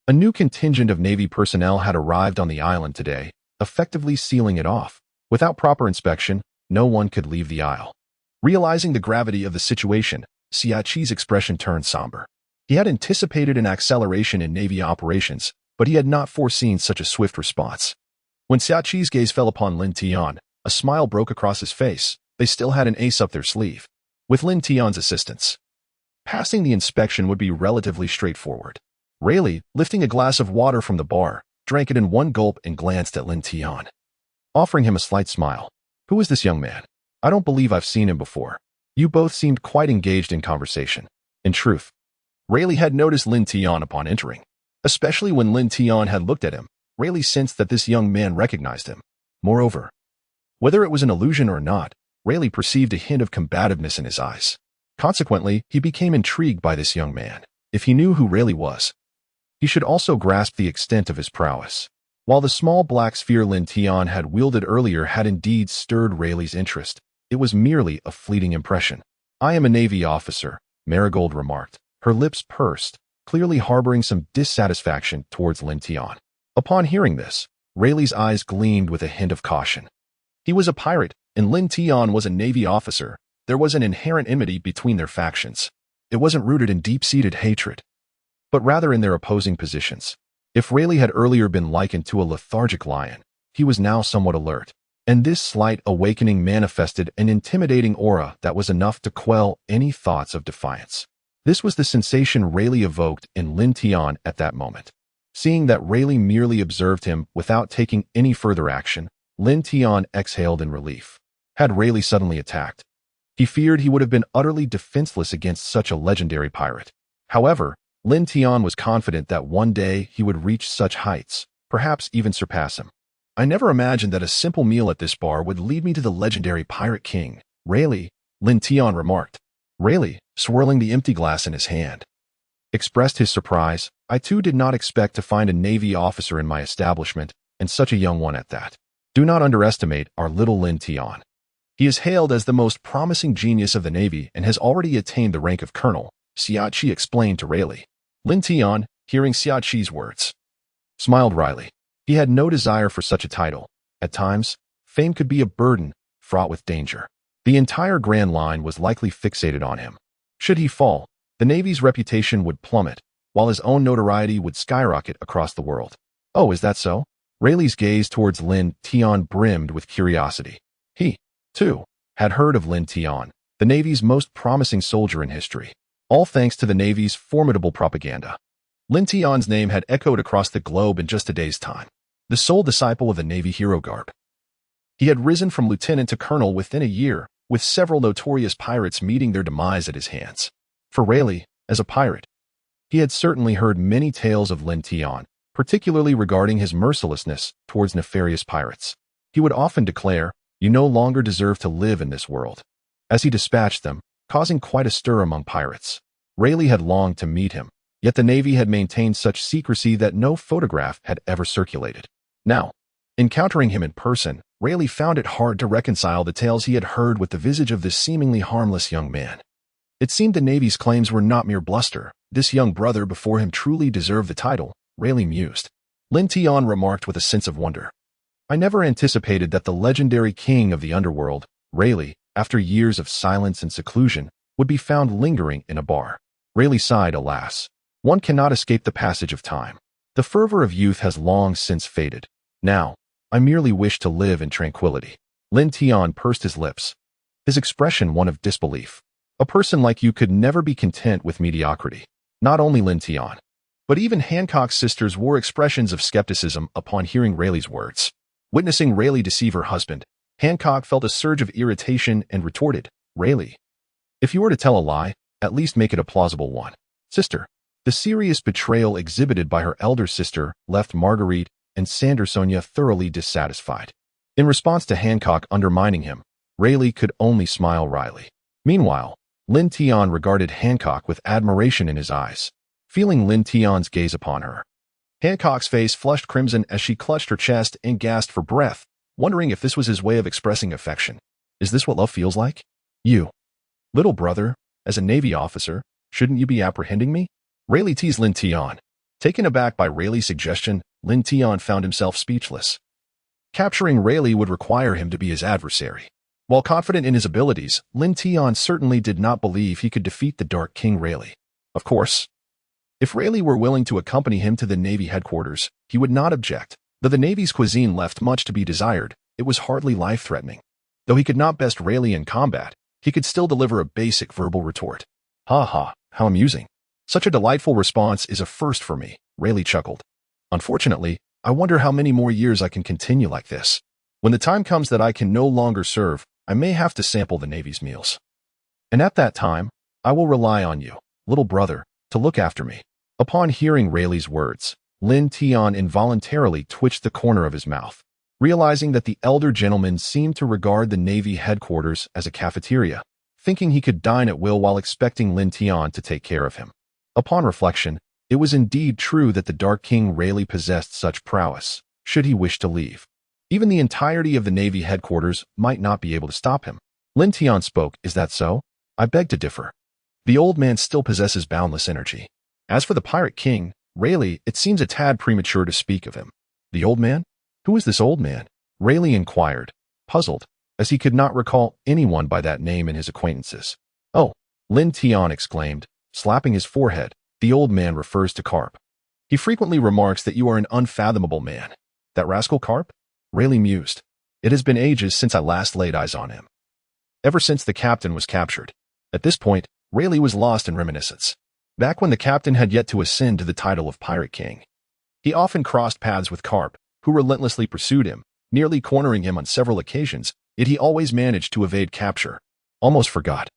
a new contingent of Navy personnel had arrived on the island today, effectively sealing it off. Without proper inspection, no one could leave the isle. Realizing the gravity of the situation, Xia Qi's expression turned somber. He had anticipated an acceleration in Navy operations, but he had not foreseen such a swift response. When Xia Qi's gaze fell upon Lin Tian, a smile broke across his face. They still had an ace up their sleeve. With Lin Tian's assistance, passing the inspection would be relatively straightforward. Rayleigh, lifting a glass of water from the bar, drank it in one gulp and glanced at Lin Tian, offering him a slight smile. Who is this young man? I don't believe I've seen him before. You both seemed quite engaged in conversation. In truth, Rayleigh had noticed Lin Tian upon entering. Especially when Lin Tian had looked at him, Rayleigh sensed that this young man recognized him. Moreover, whether it was an illusion or not, Rayleigh perceived a hint of combativeness in his eyes. Consequently, he became intrigued by this young man. If he knew who Rayleigh was, he should also grasp the extent of his prowess. While the small black sphere Lin Tian had wielded earlier had indeed stirred Rayleigh's interest, it was merely a fleeting impression. I am a Navy officer, Marigold remarked, her lips pursed, clearly harboring some dissatisfaction towards Lin Tian. Upon hearing this, Rayleigh's eyes gleamed with a hint of caution. He was a pirate, and Lin Tian was a Navy officer. There was an inherent enmity between their factions. It wasn't rooted in deep-seated hatred, but rather in their opposing positions. If Rayleigh had earlier been likened to a lethargic lion, he was now somewhat alert, and this slight awakening manifested an intimidating aura that was enough to quell any thoughts of defiance. This was the sensation Rayleigh evoked in Lin Tian at that moment. Seeing that Rayleigh merely observed him without taking any further action, Lin Tian exhaled in relief. Had Rayleigh suddenly attacked, he feared he would have been utterly defenseless against such a legendary pirate. However, Lin Tian was confident that one day he would reach such heights, perhaps even surpass him. I never imagined that a simple meal at this bar would lead me to the legendary Pirate King, Rayleigh, Lin Tian remarked. Rayleigh, swirling the empty glass in his hand, expressed his surprise. I too did not expect to find a Navy officer in my establishment, and such a young one at that. Do not underestimate our little Lin Tian. He is hailed as the most promising genius of the Navy and has already attained the rank of colonel, Xia Qi explained to Rayleigh. Lin Tian, hearing Xia Qi's words, smiled wryly. He had no desire for such a title. At times, fame could be a burden, fraught with danger. The entire Grand Line was likely fixated on him. Should he fall, the Navy's reputation would plummet, while his own notoriety would skyrocket across the world. Oh, is that so? Rayleigh's gaze towards Lin Tian brimmed with curiosity. He, too, had heard of Lin Tian, the Navy's most promising soldier in history, all thanks to the Navy's formidable propaganda. Lin Tian's name had echoed across the globe in just a day's time. The sole disciple of the Navy hero Garp. He had risen from lieutenant to colonel within a year, with several notorious pirates meeting their demise at his hands. For Rayleigh, as a pirate, he had certainly heard many tales of Lin Tian, particularly regarding his mercilessness towards nefarious pirates. He would often declare, "You no longer deserve to live in this world," as he dispatched them, causing quite a stir among pirates. Rayleigh had longed to meet him, yet the Navy had maintained such secrecy that no photograph had ever circulated. Now, encountering him in person, Rayleigh found it hard to reconcile the tales he had heard with the visage of this seemingly harmless young man. It seemed the Navy's claims were not mere bluster. This young brother before him truly deserved the title, Rayleigh mused. Lin Tian remarked with a sense of wonder. I never anticipated that the legendary king of the underworld, Rayleigh, after years of silence and seclusion, would be found lingering in a bar. Rayleigh sighed, alas. One cannot escape the passage of time. The fervor of youth has long since faded. Now, I merely wish to live in tranquility. Lin Tian pursed his lips, his expression one of disbelief. A person like you could never be content with mediocrity. Not only Lin Tian, but even Hancock's sisters wore expressions of skepticism upon hearing Rayleigh's words. Witnessing Rayleigh deceive her husband, Hancock felt a surge of irritation and retorted, Rayleigh, if you were to tell a lie, at least make it a plausible one. Sister. The serious betrayal exhibited by her elder sister left Marguerite and Sandersonia thoroughly dissatisfied. In response to Hancock undermining him, Rayleigh could only smile wryly. Meanwhile, Lin Tian regarded Hancock with admiration in his eyes, feeling Lin Tian's gaze upon her. Hancock's face flushed crimson as she clutched her chest and gasped for breath, wondering if this was his way of expressing affection. Is this what love feels like? You, little brother, as a Navy officer, shouldn't you be apprehending me? Rayleigh teased Lin Tian. Taken aback by Rayleigh's suggestion, Lin Tian found himself speechless. Capturing Rayleigh would require him to be his adversary. While confident in his abilities, Lin Tian certainly did not believe he could defeat the Dark King Rayleigh. Of course, if Rayleigh were willing to accompany him to the Navy headquarters, he would not object. Though the Navy's cuisine left much to be desired, it was hardly life-threatening. Though he could not best Rayleigh in combat, he could still deliver a basic verbal retort. Ha ha, how amusing. Such a delightful response is a first for me, Rayleigh chuckled. Unfortunately, I wonder how many more years I can continue like this. When the time comes that I can no longer serve, I may have to sample the Navy's meals. And at that time, I will rely on you, little brother, to look after me. Upon hearing Rayleigh's words, Lin Tian involuntarily twitched the corner of his mouth, realizing that the elder gentleman seemed to regard the Navy headquarters as a cafeteria, thinking he could dine at will while expecting Lin Tian to take care of him. Upon reflection, it was indeed true that the Dark King Rayleigh possessed such prowess, should he wish to leave. Even the entirety of the Navy headquarters might not be able to stop him. Lin Tian spoke, is that so? I beg to differ. The old man still possesses boundless energy. As for the Pirate King, Rayleigh, it seems a tad premature to speak of him. The old man? Who is this old man? Rayleigh inquired, puzzled, as he could not recall anyone by that name in his acquaintances. Oh, Lin Tian exclaimed, slapping his forehead, the old man refers to Garp. He frequently remarks that you are an unfathomable man. That rascal Garp? Rayleigh mused. It has been ages since I last laid eyes on him. Ever since the captain was captured. At this point, Rayleigh was lost in reminiscence. Back when the captain had yet to ascend to the title of Pirate King, he often crossed paths with Garp, who relentlessly pursued him, nearly cornering him on several occasions, yet he always managed to evade capture. Almost forgot.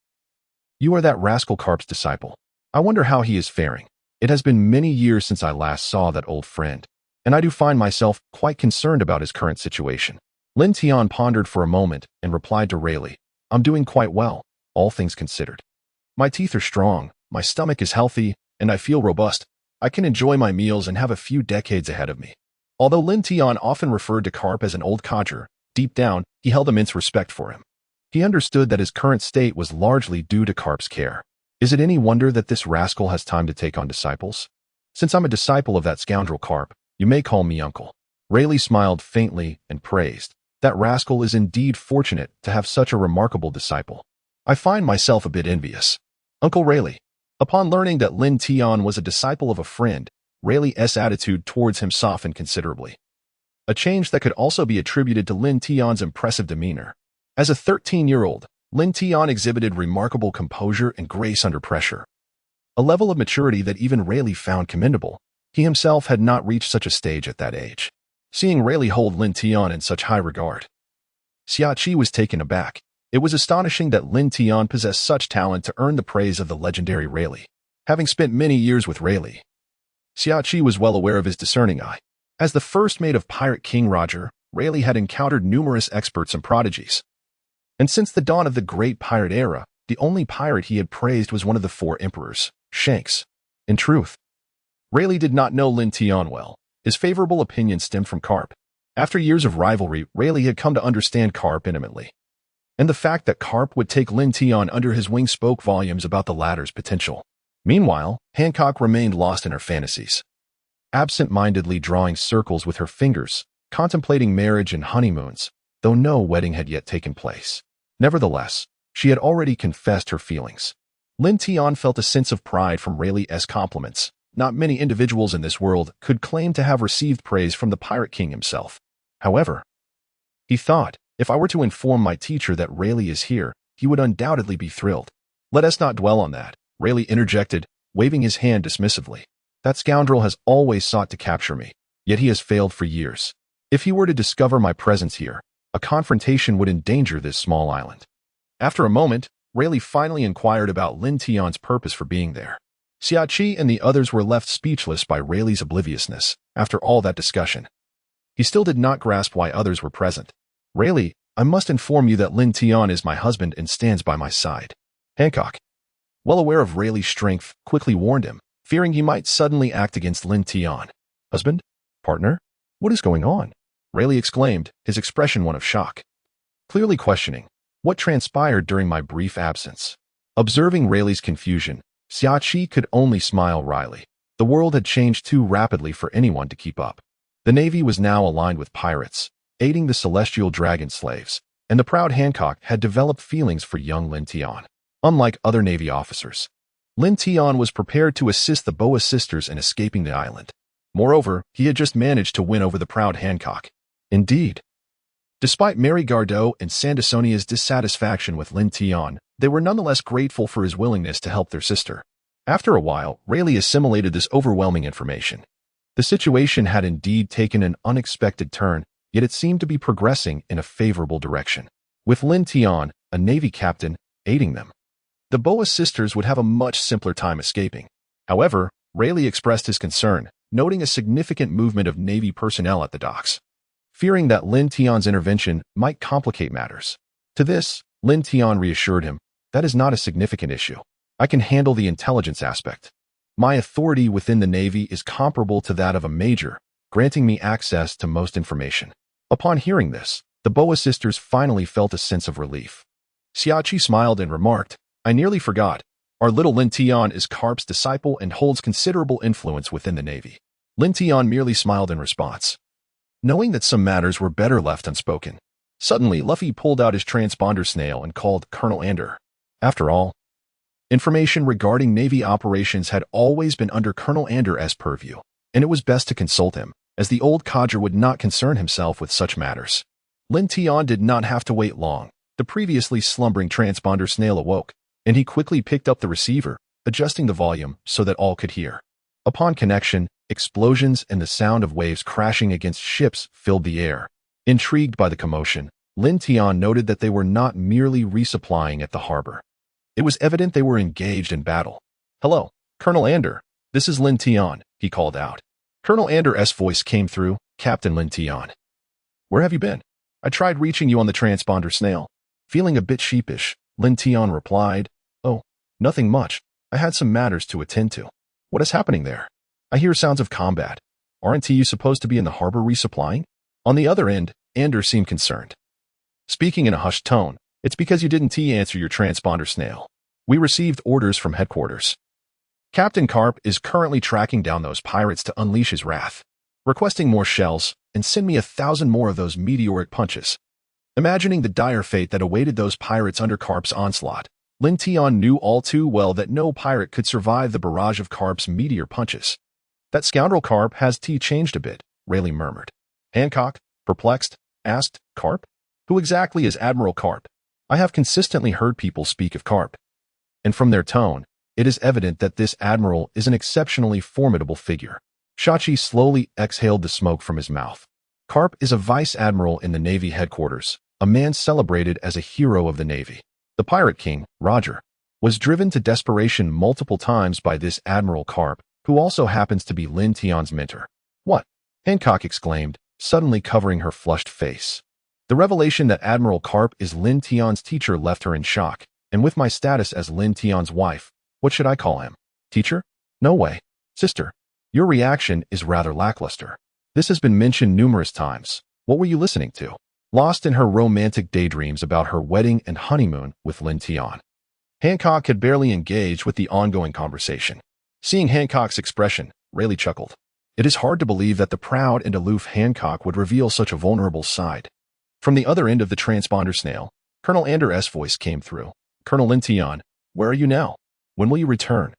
You are that rascal Garp's disciple. I wonder how he is faring. It has been many years since I last saw that old friend, and I do find myself quite concerned about his current situation. Lin Tian pondered for a moment and replied to Rayleigh, I'm doing quite well, all things considered. My teeth are strong, my stomach is healthy, and I feel robust. I can enjoy my meals and have a few decades ahead of me. Although Lin Tian often referred to Garp as an old codger, deep down, he held immense respect for him. He understood that his current state was largely due to Garp's care. Is it any wonder that this rascal has time to take on disciples? Since I'm a disciple of that scoundrel Garp, you may call me uncle. Rayleigh smiled faintly and praised. That rascal is indeed fortunate to have such a remarkable disciple. I find myself a bit envious. Uncle Rayleigh, Upon learning that Lin Tian was a disciple of a friend, Rayleigh's attitude towards him softened considerably. A change that could also be attributed to Lin Tian's impressive demeanor. As a 13-year-old, Lin Tian exhibited remarkable composure and grace under pressure. A level of maturity that even Rayleigh found commendable. He himself had not reached such a stage at that age. Seeing Rayleigh hold Lin Tian in such high regard, Xiaoqi was taken aback. It was astonishing that Lin Tian possessed such talent to earn the praise of the legendary Rayleigh. Having spent many years with Rayleigh, Xiaoqi was well aware of his discerning eye. As the first mate of Pirate King Roger, Rayleigh had encountered numerous experts and prodigies. And since the dawn of the Great Pirate Era, the only pirate he had praised was one of the four emperors, Shanks. In truth, Rayleigh did not know Lin Tian well. His favorable opinion stemmed from Garp. After years of rivalry, Rayleigh had come to understand Garp intimately. And the fact that Garp would take Lin Tian under his wing spoke volumes about the latter's potential. Meanwhile, Hancock remained lost in her fantasies, absent-mindedly drawing circles with her fingers, contemplating marriage and honeymoons, though no wedding had yet taken place. Nevertheless, she had already confessed her feelings. Lin Tian felt a sense of pride from Rayleigh's compliments. Not many individuals in this world could claim to have received praise from the Pirate King himself. However, he thought, if I were to inform my teacher that Rayleigh is here, he would undoubtedly be thrilled. Let us not dwell on that, Rayleigh interjected, waving his hand dismissively. That scoundrel has always sought to capture me, yet he has failed for years. If he were to discover my presence here, a confrontation would endanger this small island. After a moment, Rayleigh finally inquired about Lin Tian's purpose for being there. Xiaoqi and the others were left speechless by Rayleigh's obliviousness. After all that discussion, he still did not grasp why others were present. Rayleigh, I must inform you that Lin Tian is my husband and stands by my side. Hancock, well aware of Rayleigh's strength, quickly warned him, fearing he might suddenly act against Lin Tian. Husband? Partner? What is going on? Rayleigh exclaimed, his expression one of shock. Clearly questioning what transpired during my brief absence. Observing Rayleigh's confusion, Xiaoqi could only smile wryly. The world had changed too rapidly for anyone to keep up. The Navy was now aligned with pirates, aiding the celestial dragon slaves, and the proud Hancock had developed feelings for young Lin Tian. Unlike other Navy officers, Lin Tian was prepared to assist the Boa sisters in escaping the island. Moreover, he had just managed to win over the proud Hancock. Indeed, despite Mary Gardot and Sandisonia's dissatisfaction with Lin Tian, they were nonetheless grateful for his willingness to help their sister. After a while, Rayleigh assimilated this overwhelming information. The situation had indeed taken an unexpected turn, yet it seemed to be progressing in a favorable direction. With Lin Tian, a Navy captain, aiding them, the Boa sisters would have a much simpler time escaping. However, Rayleigh expressed his concern, noting a significant movement of Navy personnel at the docks, fearing that Lin Tian's intervention might complicate matters. To this, Lin Tian reassured him, that is not a significant issue. I can handle the intelligence aspect. My authority within the Navy is comparable to that of a major, granting me access to most information. Upon hearing this, the Boa sisters finally felt a sense of relief. Xiaoqi smiled and remarked, I nearly forgot. Our little Lin Tian is Garp's disciple and holds considerable influence within the Navy. Lin Tian merely smiled in response, knowing that some matters were better left unspoken. Suddenly, Luffy pulled out his transponder snail and called Colonel Ander. After all, information regarding Navy operations had always been under Colonel Ander's purview, and it was best to consult him, as the old codger would not concern himself with such matters. Lin Tian did not have to wait long. The previously slumbering transponder snail awoke, and he quickly picked up the receiver, adjusting the volume so that all could hear. Upon connection, explosions and the sound of waves crashing against ships filled the air. Intrigued by the commotion, Lin Tian noted that they were not merely resupplying at the harbor. It was evident they were engaged in battle. Hello, Colonel Ander. This is Lin Tian, he called out. Colonel Ander's voice came through, Captain Lin Tian. Where have you been? I tried reaching you on the transponder snail. Feeling a bit sheepish, Lin Tian replied, Oh, nothing much. I had some matters to attend to. What is happening there? I hear sounds of combat. Aren't you supposed to be in the harbor resupplying? On the other end, Ander seemed concerned. Speaking in a hushed tone, it's because you didn't answer your transponder snail. We received orders from headquarters. Captain Garp is currently tracking down those pirates to unleash his wrath, requesting more shells and send me 1,000 more of those meteoric punches. Imagining the dire fate that awaited those pirates under Garp's onslaught, Lin Tian knew all too well that no pirate could survive the barrage of Garp's meteor punches. That scoundrel Garp has changed a bit, Rayleigh murmured. Hancock, perplexed, asked, Garp? Who exactly is Admiral Garp? I have consistently heard people speak of Garp. And from their tone, it is evident that this admiral is an exceptionally formidable figure. Shachi slowly exhaled the smoke from his mouth. Garp is a vice admiral in the Navy headquarters, a man celebrated as a hero of the Navy. The pirate king, Roger, was driven to desperation multiple times by this Admiral Garp, who also happens to be Lin Tian's mentor. What? Hancock exclaimed, suddenly covering her flushed face. The revelation that Admiral Garp is Lin Tian's teacher left her in shock, and with my status as Lin Tian's wife, what should I call him? Teacher? No way. Sister. Your reaction is rather lackluster. This has been mentioned numerous times. What were you listening to? Lost in her romantic daydreams about her wedding and honeymoon with Lin Tian. Hancock had barely engaged with the ongoing conversation. Seeing Hancock's expression, Rayleigh chuckled. It is hard to believe that the proud and aloof Hancock would reveal such a vulnerable side. From the other end of the transponder snail, Colonel Anders' voice came through. Colonel Lin Tian, where are you now? When will you return?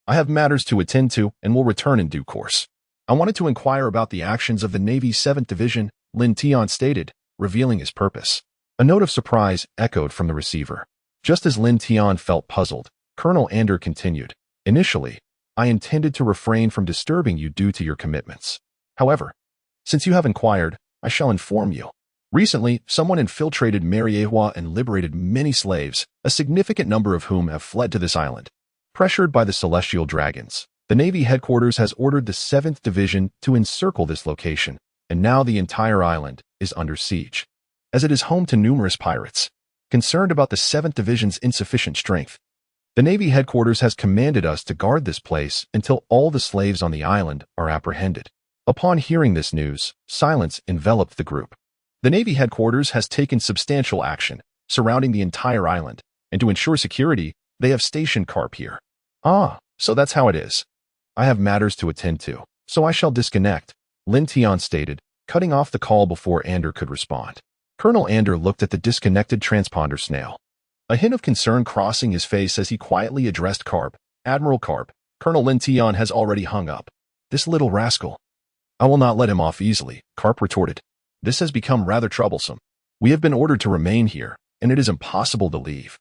I have matters to attend to and will return in due course. I wanted to inquire about the actions of the Navy's 7th Division, Lin Tian stated, revealing his purpose. A note of surprise echoed from the receiver. Just as Lin Tian felt puzzled, Colonel Anders continued. Initially, I intended to refrain from disturbing you due to your commitments. However, since you have inquired, I shall inform you. Recently, someone infiltrated Mariewa and liberated many slaves, a significant number of whom have fled to this island. Pressured by the celestial dragons, the Navy headquarters has ordered the 7th Division to encircle this location, and now the entire island is under siege. As it is home to numerous pirates, concerned about the 7th Division's insufficient strength, the Navy headquarters has commanded us to guard this place until all the slaves on the island are apprehended. Upon hearing this news, silence enveloped the group. The Navy headquarters has taken substantial action surrounding the entire island, and to ensure security, they have stationed Garp here. Ah, so that's how it is. I have matters to attend to, so I shall disconnect, Lin Tian stated, cutting off the call before Anders could respond. Colonel Anders looked at the disconnected transponder snail. A hint of concern crossing his face as he quietly addressed Garp. Admiral Garp, Colonel Lin Tian has already hung up. This little rascal. I will not let him off easily, Garp retorted. This has become rather troublesome. We have been ordered to remain here, and it is impossible to leave.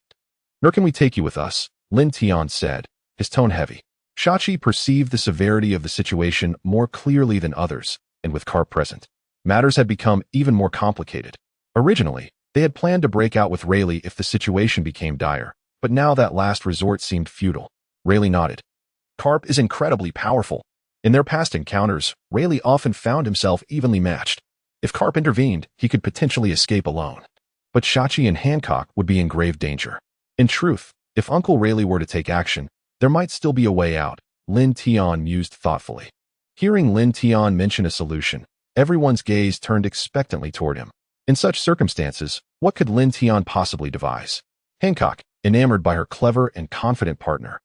Nor can we take you with us, Lin Tian said, his tone heavy. Shachi perceived the severity of the situation more clearly than others, and with Garp present, matters had become even more complicated. Originally, they had planned to break out with Rayleigh if the situation became dire, but now that last resort seemed futile. Rayleigh nodded. Garp is incredibly powerful. In their past encounters, Rayleigh often found himself evenly matched. If Garp intervened, he could potentially escape alone. But Shachi and Hancock would be in grave danger. In truth, if Uncle Rayleigh were to take action, there might still be a way out, Lin Tian mused thoughtfully. Hearing Lin Tian mention a solution, everyone's gaze turned expectantly toward him. In such circumstances, what could Lin Tian possibly devise? Hancock, enamored by her clever and confident partner,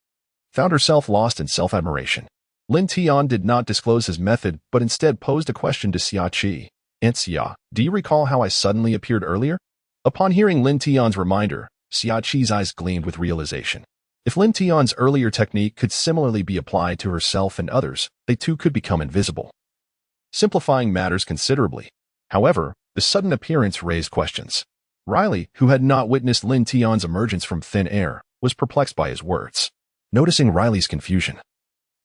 found herself lost in self-admiration. Lin Tian did not disclose his method, but instead posed a question to Xia Qi. Aunt Xia, do you recall how I suddenly appeared earlier? Upon hearing Lin Tian's reminder, Xia Qi's eyes gleamed with realization. If Lin Tian's earlier technique could similarly be applied to herself and others, they too could become invisible, simplifying matters considerably. However, the sudden appearance raised questions. Riley, who had not witnessed Lin Tian's emergence from thin air, was perplexed by his words. Noticing Riley's confusion,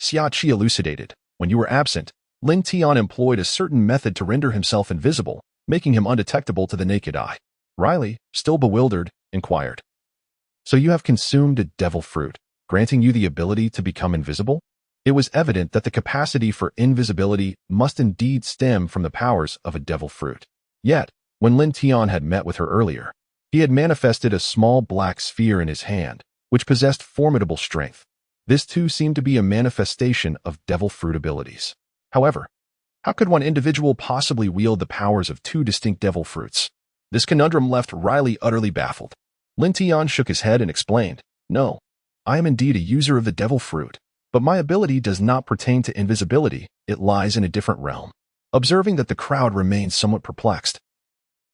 Xia Qi elucidated. When you were absent, Lin Tian employed a certain method to render himself invisible, making him undetectable to the naked eye. Riley, still bewildered, inquired. So you have consumed a devil fruit, granting you the ability to become invisible? It was evident that the capacity for invisibility must indeed stem from the powers of a devil fruit. Yet, when Lin Tian had met with her earlier, he had manifested a small black sphere in his hand, which possessed formidable strength. This too seemed to be a manifestation of devil fruit abilities. However, how could one individual possibly wield the powers of two distinct devil fruits? This conundrum left Riley utterly baffled. Lin Tian shook his head and explained, No, I am indeed a user of the devil fruit, but my ability does not pertain to invisibility, it lies in a different realm. Observing that the crowd remained somewhat perplexed,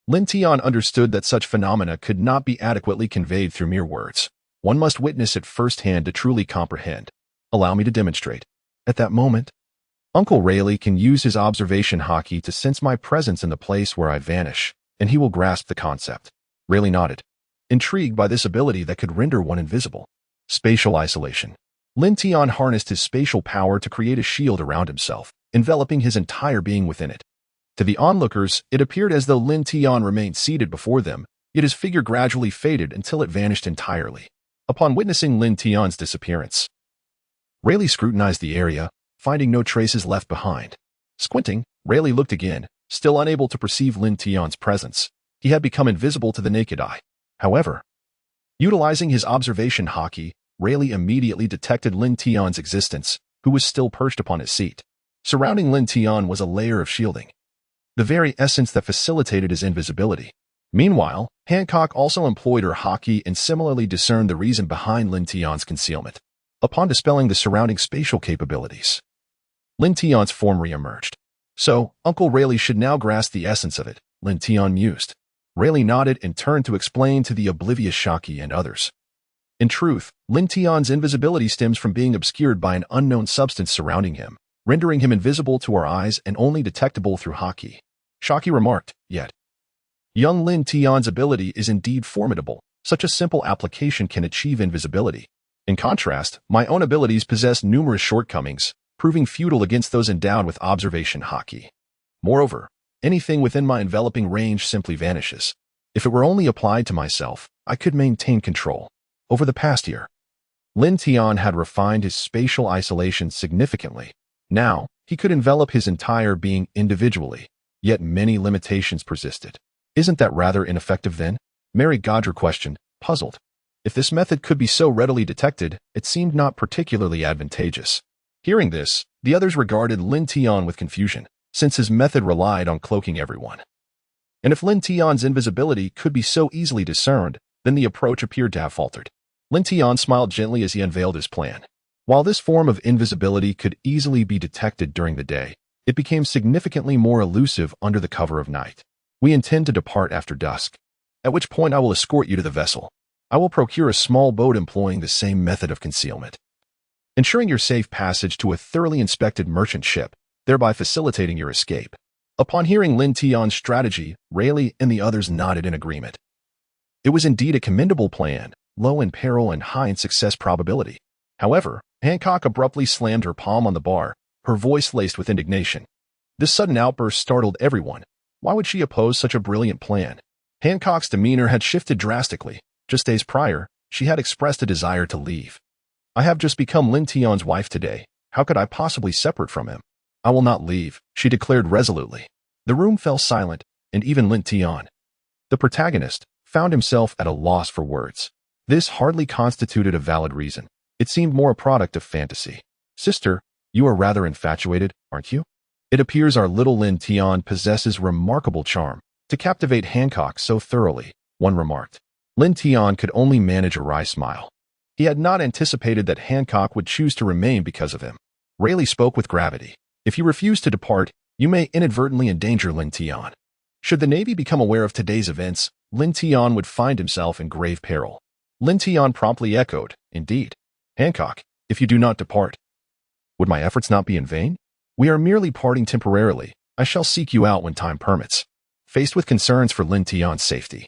Lin Tian understood that such phenomena could not be adequately conveyed through mere words. One must witness it firsthand to truly comprehend. Allow me to demonstrate. At that moment, Uncle Rayleigh can use his observation hockey to sense my presence in the place where I vanish, and he will grasp the concept. Rayleigh nodded, intrigued by this ability that could render one invisible. Spatial isolation. Lin Tian harnessed his spatial power to create a shield around himself, enveloping his entire being within it. To the onlookers, it appeared as though Lin Tian remained seated before them, yet his figure gradually faded until it vanished entirely. Upon witnessing Lin Tian's disappearance, Rayleigh scrutinized the area, finding no traces left behind. Squinting, Rayleigh looked again, still unable to perceive Lin Tian's presence. He had become invisible to the naked eye. However, utilizing his observation hockey, Rayleigh immediately detected Lin Tian's existence, who was still perched upon his seat. Surrounding Lin Tian was a layer of shielding, the very essence that facilitated his invisibility. Meanwhile, Hancock also employed her hockey and similarly discerned the reason behind Lin Tian's concealment. Upon dispelling the surrounding spatial capabilities, Lin Tian's form re-emerged. So, Uncle Rayleigh should now grasp the essence of it, Lin Tian mused. Rayleigh nodded and turned to explain to the oblivious Shaki and others. In truth, Lin Tian's invisibility stems from being obscured by an unknown substance surrounding him, rendering him invisible to our eyes and only detectable through hockey. Shaki remarked, yet, young Lin Tian's ability is indeed formidable. Such a simple application can achieve invisibility. In contrast, my own abilities possess numerous shortcomings, proving futile against those endowed with observation hockey. Moreover, anything within my enveloping range simply vanishes. If it were only applied to myself, I could maintain control. Over the past year, Lin Tian had refined his spatial isolation significantly. Now, he could envelop his entire being individually, yet many limitations persisted. Isn't that rather ineffective then? Mary Godger questioned, puzzled. If this method could be so readily detected, it seemed not particularly advantageous. Hearing this, the others regarded Lin Tian with confusion, since his method relied on cloaking everyone. And if Lin Tian's invisibility could be so easily discerned, then the approach appeared to have faltered. Lin Tian smiled gently as he unveiled his plan. While this form of invisibility could easily be detected during the day, it became significantly more elusive under the cover of night. We intend to depart after dusk, at which point I will escort you to the vessel. I will procure a small boat employing the same method of concealment, ensuring your safe passage to a thoroughly inspected merchant ship, thereby facilitating your escape. Upon hearing Lin Tian's strategy, Rayleigh and the others nodded in agreement. It was indeed a commendable plan, low in peril and high in success probability. However, Hancock abruptly slammed her palm on the bar, her voice laced with indignation. This sudden outburst startled everyone. Why would she oppose such a brilliant plan? Hancock's demeanor had shifted drastically. Just days prior, she had expressed a desire to leave. I have just become Lin Tian's wife today. How could I possibly separate from him? I will not leave, she declared resolutely. The room fell silent, and even Lin Tian, the protagonist, found himself at a loss for words. This hardly constituted a valid reason. It seemed more a product of fantasy. Sister, you are rather infatuated, aren't you? It appears our little Lin Tian possesses remarkable charm to captivate Hancock so thoroughly, one remarked. Lin Tian could only manage a wry smile. He had not anticipated that Hancock would choose to remain because of him. Rayleigh spoke with gravity. If you refuse to depart, you may inadvertently endanger Lin Tian. Should the Navy become aware of today's events, Lin Tian would find himself in grave peril. Lin Tian promptly echoed, indeed. Hancock, if you do not depart, would my efforts not be in vain? We are merely parting temporarily. I shall seek you out when time permits. Faced with concerns for Lin Tian's safety,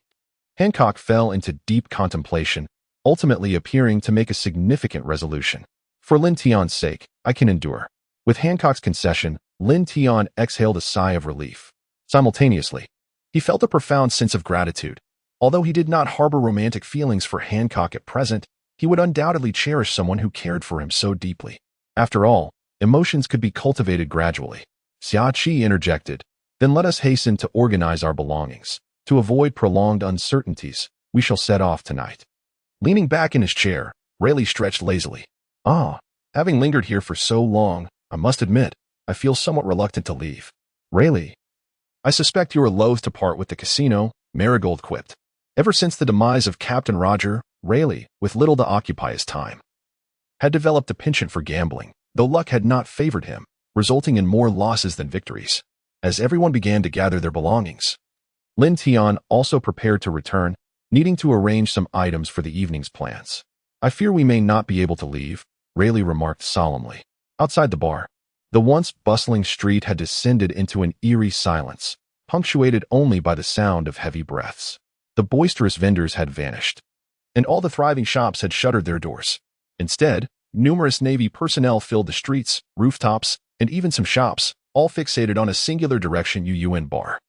Hancock fell into deep contemplation, ultimately appearing to make a significant resolution. For Lin Tian's sake, I can endure. With Hancock's concession, Lin Tian exhaled a sigh of relief. Simultaneously, he felt a profound sense of gratitude. Although he did not harbor romantic feelings for Hancock at present, he would undoubtedly cherish someone who cared for him so deeply. After all, emotions could be cultivated gradually. Xia Qi interjected, then let us hasten to organize our belongings. To avoid prolonged uncertainties, we shall set off tonight. Leaning back in his chair, Rayleigh stretched lazily. Having lingered here for so long, I must admit, I feel somewhat reluctant to leave. Rayleigh, I suspect you are loath to part with the casino, Marigold quipped. Ever since the demise of Captain Roger, Rayleigh, with little to occupy his time, had developed a penchant for gambling, though luck had not favored him, resulting in more losses than victories. As everyone began to gather their belongings, Lin Tian also prepared to return, needing to arrange some items for the evening's plans. I fear we may not be able to leave, Rayleigh remarked solemnly. Outside the bar, the once bustling street had descended into an eerie silence, punctuated only by the sound of heavy breaths. The boisterous vendors had vanished, and all the thriving shops had shuttered their doors. Instead, numerous Navy personnel filled the streets, rooftops, and even some shops, all fixated on a singular direction: UN bar.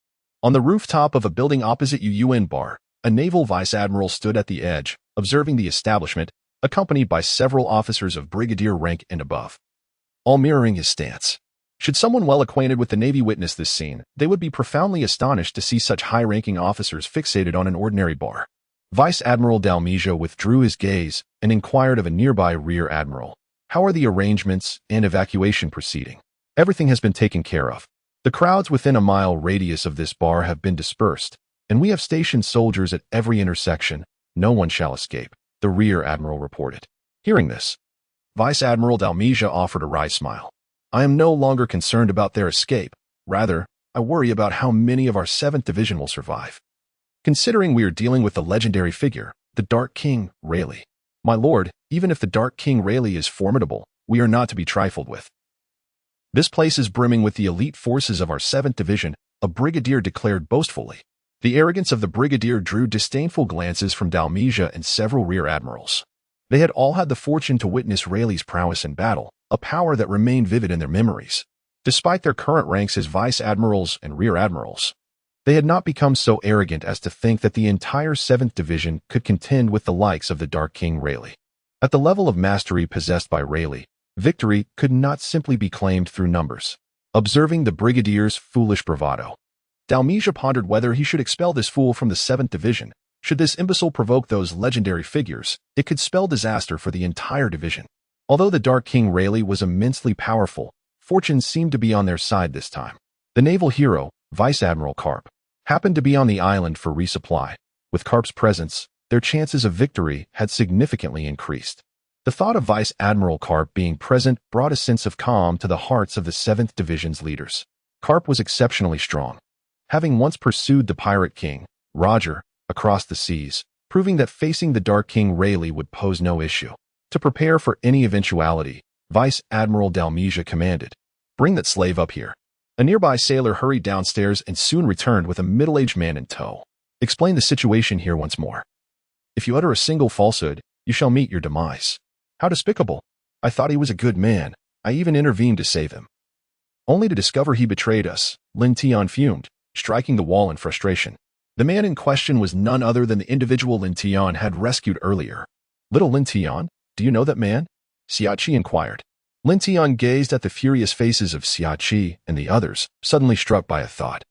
On the rooftop of a building opposite UN bar, a naval vice admiral stood at the edge, observing the establishment, accompanied by several officers of brigadier rank and above, all mirroring his stance. Should someone well acquainted with the Navy witness this scene, they would be profoundly astonished to see such high-ranking officers fixated on an ordinary bar. Vice Admiral Dalmesia withdrew his gaze and inquired of a nearby rear admiral, "How are the arrangements and evacuation proceeding?" "Everything has been taken care of. The crowds within a mile radius of this bar have been dispersed, and we have stationed soldiers at every intersection. No one shall escape," the rear admiral reported. Hearing this, Vice Admiral Dalmesia offered a wry smile. "I am no longer concerned about their escape. Rather, I worry about how many of our 7th Division will survive. Considering we are dealing with the legendary figure, the Dark King, Rayleigh. My lord, even if the Dark King Rayleigh is formidable, we are not to be trifled with. This place is brimming with the elite forces of our 7th Division," a brigadier declared boastfully. The arrogance of the brigadier drew disdainful glances from Dalmesia and several rear admirals. They had all had the fortune to witness Rayleigh's prowess in battle, a power that remained vivid in their memories. Despite their current ranks as vice admirals and rear admirals, they had not become so arrogant as to think that the entire 7th Division could contend with the likes of the Dark King Rayleigh. At the level of mastery possessed by Rayleigh, victory could not simply be claimed through numbers. Observing the brigadier's foolish bravado, Dalmesia pondered whether he should expel this fool from the 7th Division. Should this imbecile provoke those legendary figures, it could spell disaster for the entire division. Although the Dark King Rayleigh was immensely powerful, fortune seemed to be on their side this time. The naval hero, Vice Admiral Garp, happened to be on the island for resupply. With Garp's presence, their chances of victory had significantly increased. The thought of Vice Admiral Garp being present brought a sense of calm to the hearts of the 7th Division's leaders. Garp was exceptionally strong, having once pursued the pirate king, Roger, across the seas, proving that facing the Dark King Rayleigh would pose no issue. To prepare for any eventuality, Vice Admiral Dalmesia commanded, "Bring that slave up here." A nearby sailor hurried downstairs and soon returned with a middle-aged man in tow. "Explain the situation here once more. If you utter a single falsehood, you shall meet your demise." "How despicable! I thought he was a good man. I even intervened to save him, only to discover he betrayed us," Lin Tian fumed, striking the wall in frustration. The man in question was none other than the individual Lin Tian had rescued earlier. "Little Lin Tian, do you know that man?" Xiachi inquired. Lin Tian gazed at the furious faces of Xiachi and the others, suddenly struck by a thought,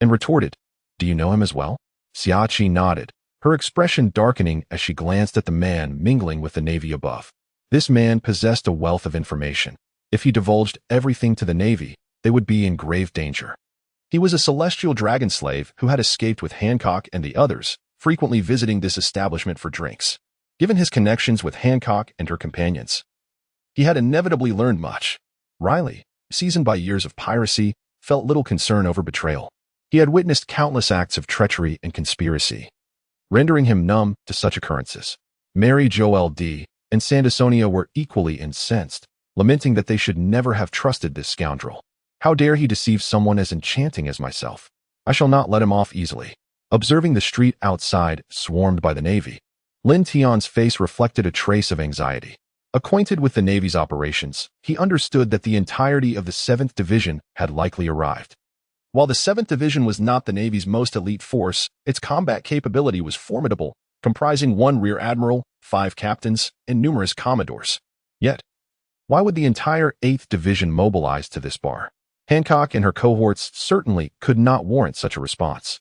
and retorted, "Do you know him as well?" Xiachi nodded, her expression darkening as she glanced at the man mingling with the Navy above. This man possessed a wealth of information. If he divulged everything to the Navy, they would be in grave danger. He was a celestial dragon slave who had escaped with Hancock and the others, frequently visiting this establishment for drinks. Given his connections with Hancock and her companions, he had inevitably learned much. Rayleigh, seasoned by years of piracy, felt little concern over betrayal. He had witnessed countless acts of treachery and conspiracy, rendering him numb to such occurrences. Mary Joelle D. and Sandersonia were equally incensed, lamenting that they should never have trusted this scoundrel. "How dare he deceive someone as enchanting as myself? I shall not let him off easily." Observing the street outside, swarmed by the Navy, Lin Tian's face reflected a trace of anxiety. Acquainted with the Navy's operations, he understood that the entirety of the 7th Division had likely arrived. While the 7th Division was not the Navy's most elite force, its combat capability was formidable, comprising 1 rear admiral, 5 captains, and numerous commodores. Yet, why would the entire 8th Division mobilize to this bar? Hancock and her cohorts certainly could not warrant such a response.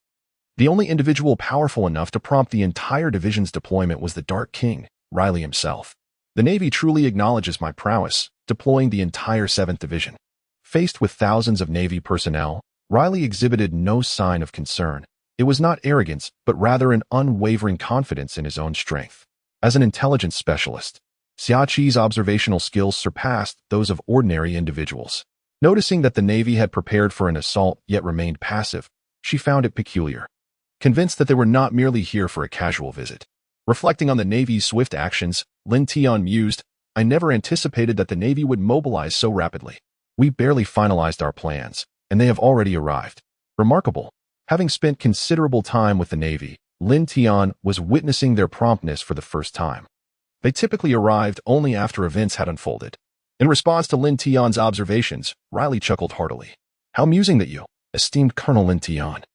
The only individual powerful enough to prompt the entire division's deployment was the Dark King, Rayleigh himself. "The Navy truly acknowledges my prowess, deploying the entire 7th Division." Faced with thousands of Navy personnel, Rayleigh exhibited no sign of concern. It was not arrogance, but rather an unwavering confidence in his own strength. As an intelligence specialist, Xiaqi's observational skills surpassed those of ordinary individuals. Noticing that the Navy had prepared for an assault yet remained passive, she found it peculiar. Convinced that they were not merely here for a casual visit, Reflecting on the Navy's swift actions, Lin Tian mused, I never anticipated that the Navy would mobilize so rapidly. We barely finalized our plans, and they have already arrived. Remarkable. Having spent considerable time with the Navy, Lin Tian was witnessing their promptness for the first time. They typically arrived only after events had unfolded. In response to Lin Tian's observations, Riley chuckled heartily. How amusing that you, esteemed Colonel Lin Tian,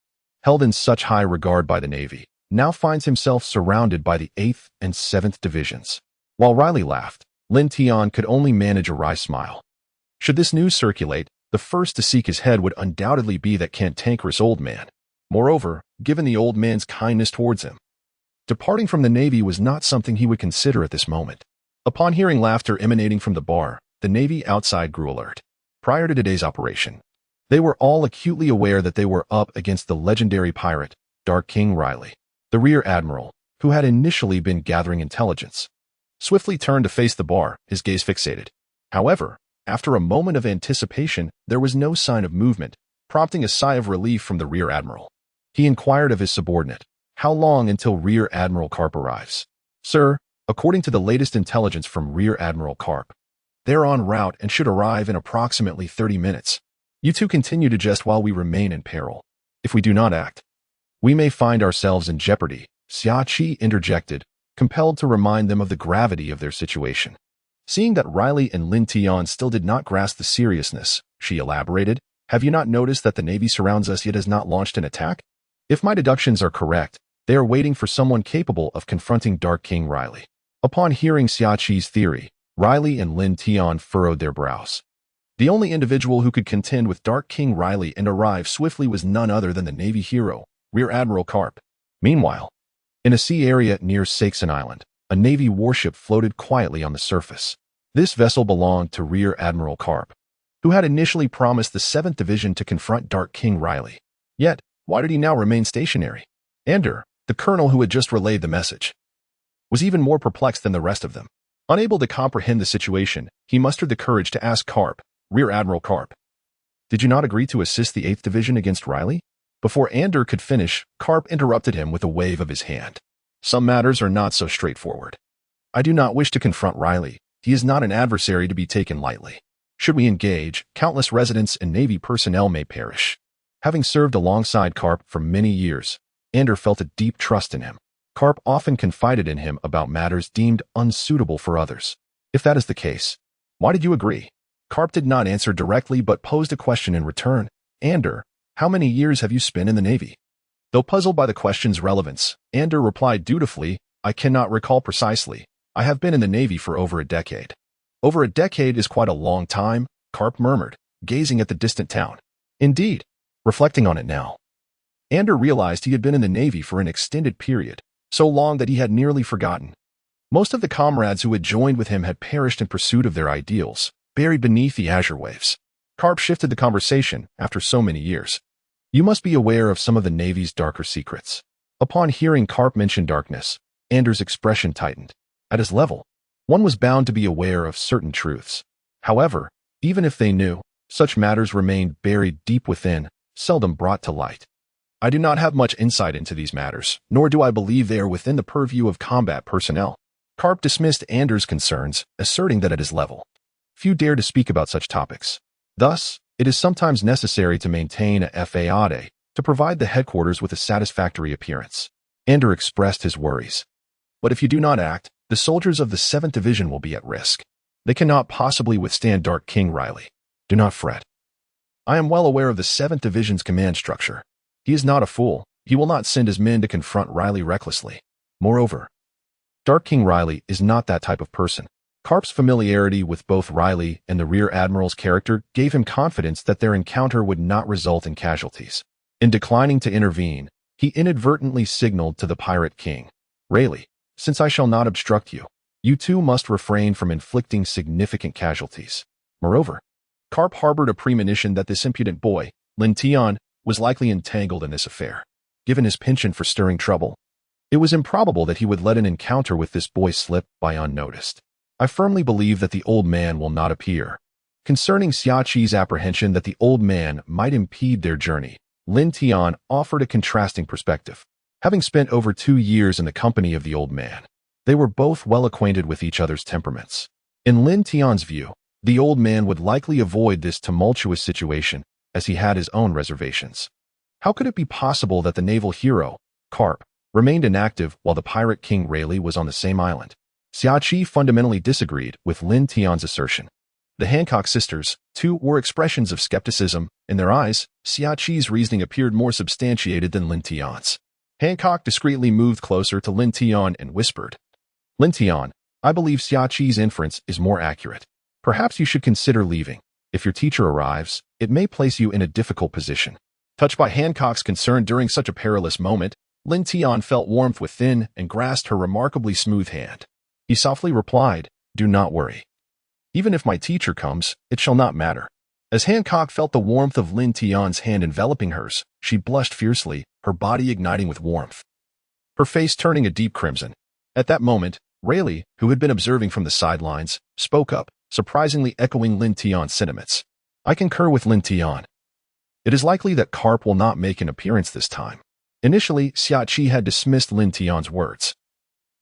held in such high regard by the Navy, now finds himself surrounded by the 8th and 7th Divisions. While Riley laughed, Lin Tian could only manage a wry smile. Should this news circulate, the first to seek his head would undoubtedly be that cantankerous old man. Moreover, given the old man's kindness towards him, departing from the Navy was not something he would consider at this moment. Upon hearing laughter emanating from the bar, the Navy outside grew alert. Prior to today's operation, they were all acutely aware that they were up against the legendary pirate, Dark King Riley. The Rear Admiral, who had initially been gathering intelligence, swiftly turned to face the bar, his gaze fixated. However, after a moment of anticipation, there was no sign of movement, prompting a sigh of relief from the Rear Admiral. He inquired of his subordinate, how long until Rear Admiral Garp arrives? Sir, according to the latest intelligence from Rear Admiral Garp, they're en route and should arrive in approximately 30 minutes. You two continue to jest while we remain in peril. If we do not act, we may find ourselves in jeopardy, Xia Qi interjected, compelled to remind them of the gravity of their situation. Seeing that Riley and Lin Tian still did not grasp the seriousness, she elaborated, have you not noticed that the Navy surrounds us yet has not launched an attack? If my deductions are correct, they are waiting for someone capable of confronting Dark King Riley. Upon hearing Xia Qi's theory, Riley and Lin Tian furrowed their brows. The only individual who could contend with Dark King Riley and arrive swiftly was none other than the Navy hero, Rear Admiral Garp. Meanwhile, in a sea area near Saxon Island, a Navy warship floated quietly on the surface. This vessel belonged to Rear Admiral Garp, who had initially promised the 7th Division to confront Dark King Riley. Yet, why did he now remain stationary? Ander, the colonel who had just relayed the message, was even more perplexed than the rest of them. Unable to comprehend the situation, he mustered the courage to ask Garp, Rear Admiral Garp, did you not agree to assist the 8th Division against Riley? Before Ander could finish, Garp interrupted him with a wave of his hand. Some matters are not so straightforward. I do not wish to confront Riley. He is not an adversary to be taken lightly. Should we engage, countless residents and Navy personnel may perish. Having served alongside Garp for many years, Ander felt a deep trust in him. Garp often confided in him about matters deemed unsuitable for others. If that is the case, why did you agree? Garp did not answer directly but posed a question in return. Ander, how many years have you spent in the Navy? Though puzzled by the question's relevance, Ander replied dutifully, I cannot recall precisely. I have been in the Navy for over a decade. Over a decade is quite a long time, Garp murmured, gazing at the distant town. Indeed, reflecting on it now, Ander realized he had been in the Navy for an extended period, so long that he had nearly forgotten. Most of the comrades who had joined with him had perished in pursuit of their ideals, buried beneath the azure waves. Garp shifted the conversation after so many years. You must be aware of some of the Navy's darker secrets. Upon hearing Garp mention darkness, Ander's expression tightened. At his level, one was bound to be aware of certain truths. However, even if they knew, such matters remained buried deep within, seldom brought to light. I do not have much insight into these matters, nor do I believe they are within the purview of combat personnel. Garp dismissed Ander's concerns, asserting that at his level, few dare to speak about such topics. Thus, it is sometimes necessary to maintain a faade to provide the headquarters with a satisfactory appearance. Ander expressed his worries. But if you do not act, the soldiers of the 7th Division will be at risk. They cannot possibly withstand Dark King Riley. Do not fret. I am well aware of the 7th Division's command structure. He is not a fool. He will not send his men to confront Riley recklessly. Moreover, Dark King Riley is not that type of person. Garp's familiarity with both Riley and the Rear Admiral's character gave him confidence that their encounter would not result in casualties. In declining to intervene, he inadvertently signaled to the Pirate King, Rayleigh, since I shall not obstruct you, you two must refrain from inflicting significant casualties. Moreover, Garp harbored a premonition that this impudent boy, Lin Tian, was likely entangled in this affair. Given his penchant for stirring trouble, it was improbable that he would let an encounter with this boy slip by unnoticed. I firmly believe that the old man will not appear. Concerning Xia Qi's apprehension that the old man might impede their journey, Lin Tian offered a contrasting perspective. having spent over 2 years in the company of the old man. They were both well acquainted with each other's temperaments. In Lin Tian's view, the old man would likely avoid this tumultuous situation, as he had his own reservations. How could it be possible that the naval hero, Garp, remained inactive while the pirate king Rayleigh was on the same island? Xiaqi fundamentally disagreed with Lin Tian's assertion. The Hancock sisters, too, were expressions of skepticism. In their eyes, Xiaqi's reasoning appeared more substantiated than Lin Tian's. Hancock discreetly moved closer to Lin Tian and whispered, "Lin Tian, I believe Xiaqi's inference is more accurate. Perhaps you should consider leaving. If your teacher arrives, it may place you in a difficult position." Touched by Hancock's concern during such a perilous moment, Lin Tian felt warmth within and grasped her remarkably smooth hand. He softly replied, "Do not worry. Even if my teacher comes, it shall not matter." As Hancock felt the warmth of Lin Tian's hand enveloping hers, she blushed fiercely, her body igniting with warmth, her face turning a deep crimson. At that moment, Rayleigh, who had been observing from the sidelines, spoke up, surprisingly echoing Lin Tian's sentiments. "I concur with Lin Tian. It is likely that Garp will not make an appearance this time." Initially, Xiaqi had dismissed Lin Tian's words,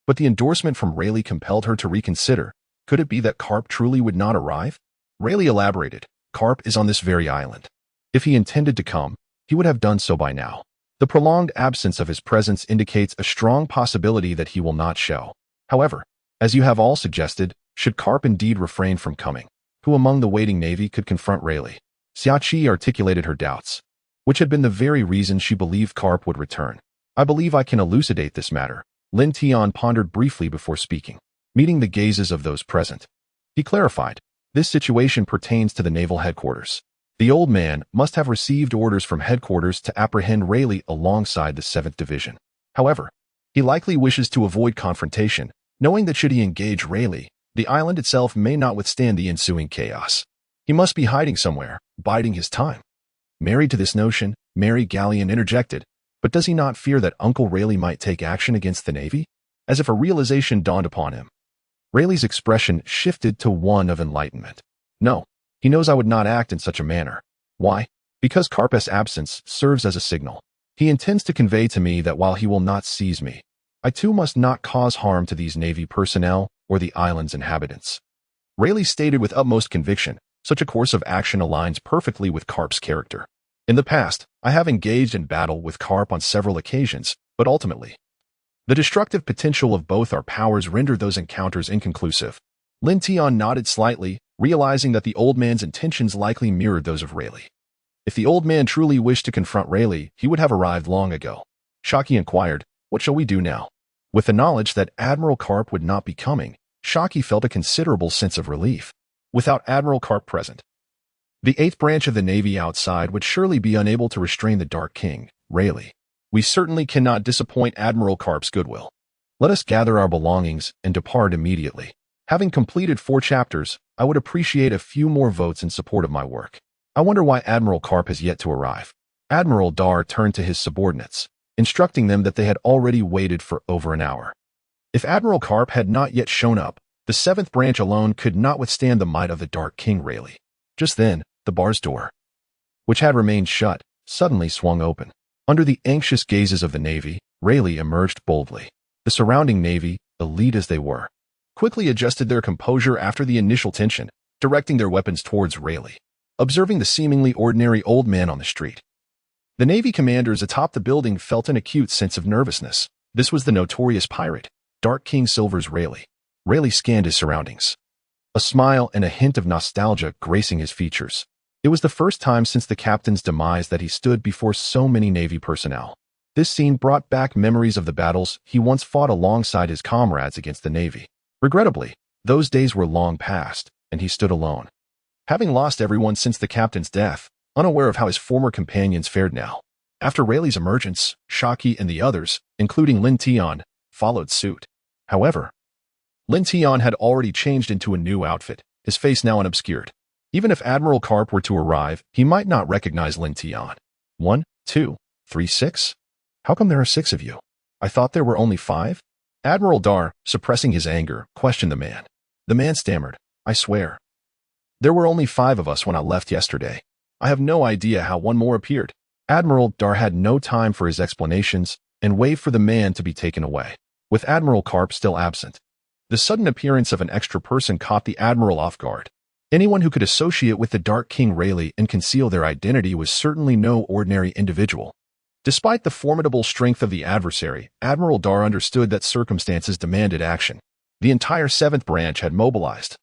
but the endorsement from Rayleigh compelled her to reconsider. Could it be that Garp truly would not arrive? Rayleigh elaborated, "Garp is on this very island. If he intended to come, he would have done so by now. The prolonged absence of his presence indicates a strong possibility that he will not show. However, as you have all suggested, should Garp indeed refrain from coming, who among the waiting navy could confront Rayleigh?" Xiaqi articulated her doubts, which had been the very reason she believed Garp would return. "I believe I can elucidate this matter." Lin Tian pondered briefly before speaking, meeting the gazes of those present. He clarified, "This situation pertains to the naval headquarters. The old man must have received orders from headquarters to apprehend Rayleigh alongside the 7th Division. However, he likely wishes to avoid confrontation, knowing that should he engage Rayleigh, the island itself may not withstand the ensuing chaos. He must be hiding somewhere, biding his time." Married to this notion, Mary Gallion interjected, "But does he not fear that Uncle Rayleigh might take action against the Navy?" As if a realization dawned upon him, Rayleigh's expression shifted to one of enlightenment. "No, he knows I would not act in such a manner. Why? Because Garp's absence serves as a signal. He intends to convey to me that while he will not seize me, I too must not cause harm to these Navy personnel or the island's inhabitants." Rayleigh stated with utmost conviction, "Such a course of action aligns perfectly with Garp's character. In the past, I have engaged in battle with Garp on several occasions, but ultimately, the destructive potential of both our powers rendered those encounters inconclusive." Lin Tian nodded slightly, realizing that the old man's intentions likely mirrored those of Rayleigh. If the old man truly wished to confront Rayleigh, he would have arrived long ago. Xiaqi inquired, "What shall we do now?" With the knowledge that Admiral Garp would not be coming, Xiaqi felt a considerable sense of relief. Without Admiral Garp present, the 8th branch of the Navy outside would surely be unable to restrain the Dark King, Rayleigh. "We certainly cannot disappoint Admiral Garp's goodwill. Let us gather our belongings and depart immediately. Having completed 4 chapters, I would appreciate a few more votes in support of my work. I wonder why Admiral Garp has yet to arrive." Admiral Dar turned to his subordinates, instructing them that they had already waited for over an hour. If Admiral Garp had not yet shown up, the 7th branch alone could not withstand the might of the Dark King Rayleigh. Just then, the bar's door, which had remained shut, suddenly swung open. Under the anxious gazes of the Navy, Rayleigh emerged boldly. The surrounding Navy, elite as they were, quickly adjusted their composure after the initial tension, directing their weapons towards Rayleigh, observing the seemingly ordinary old man on the street. The Navy commanders atop the building felt an acute sense of nervousness. This was the notorious pirate, Dark King Silver's Rayleigh. Rayleigh scanned his surroundings, a smile and a hint of nostalgia gracing his features. It was the first time since the captain's demise that he stood before so many Navy personnel. This scene brought back memories of the battles he once fought alongside his comrades against the Navy. Regrettably, those days were long past, and he stood alone, having lost everyone since the captain's death, unaware of how his former companions fared now. After Rayleigh's emergence, Xiaqi and the others, including Lin Tian, followed suit. However, Lin Tian had already changed into a new outfit, his face now unobscured. Even if Admiral Garp were to arrive, he might not recognize Lin Tian. 1, 2, 3, 6? How come there are 6 of you? I thought there were only 5? Admiral Dar, suppressing his anger, questioned the man. The man stammered, "I swear. There were only 5 of us when I left yesterday. I have no idea how one more appeared." Admiral Dar had no time for his explanations. and waved for the man to be taken away. With Admiral Garp still absent, the sudden appearance of an extra person caught the Admiral off guard. Anyone who could associate with the Dark King Rayleigh and conceal their identity was certainly no ordinary individual. Despite the formidable strength of the adversary, Admiral Dar understood that circumstances demanded action. The entire 7th branch had mobilized,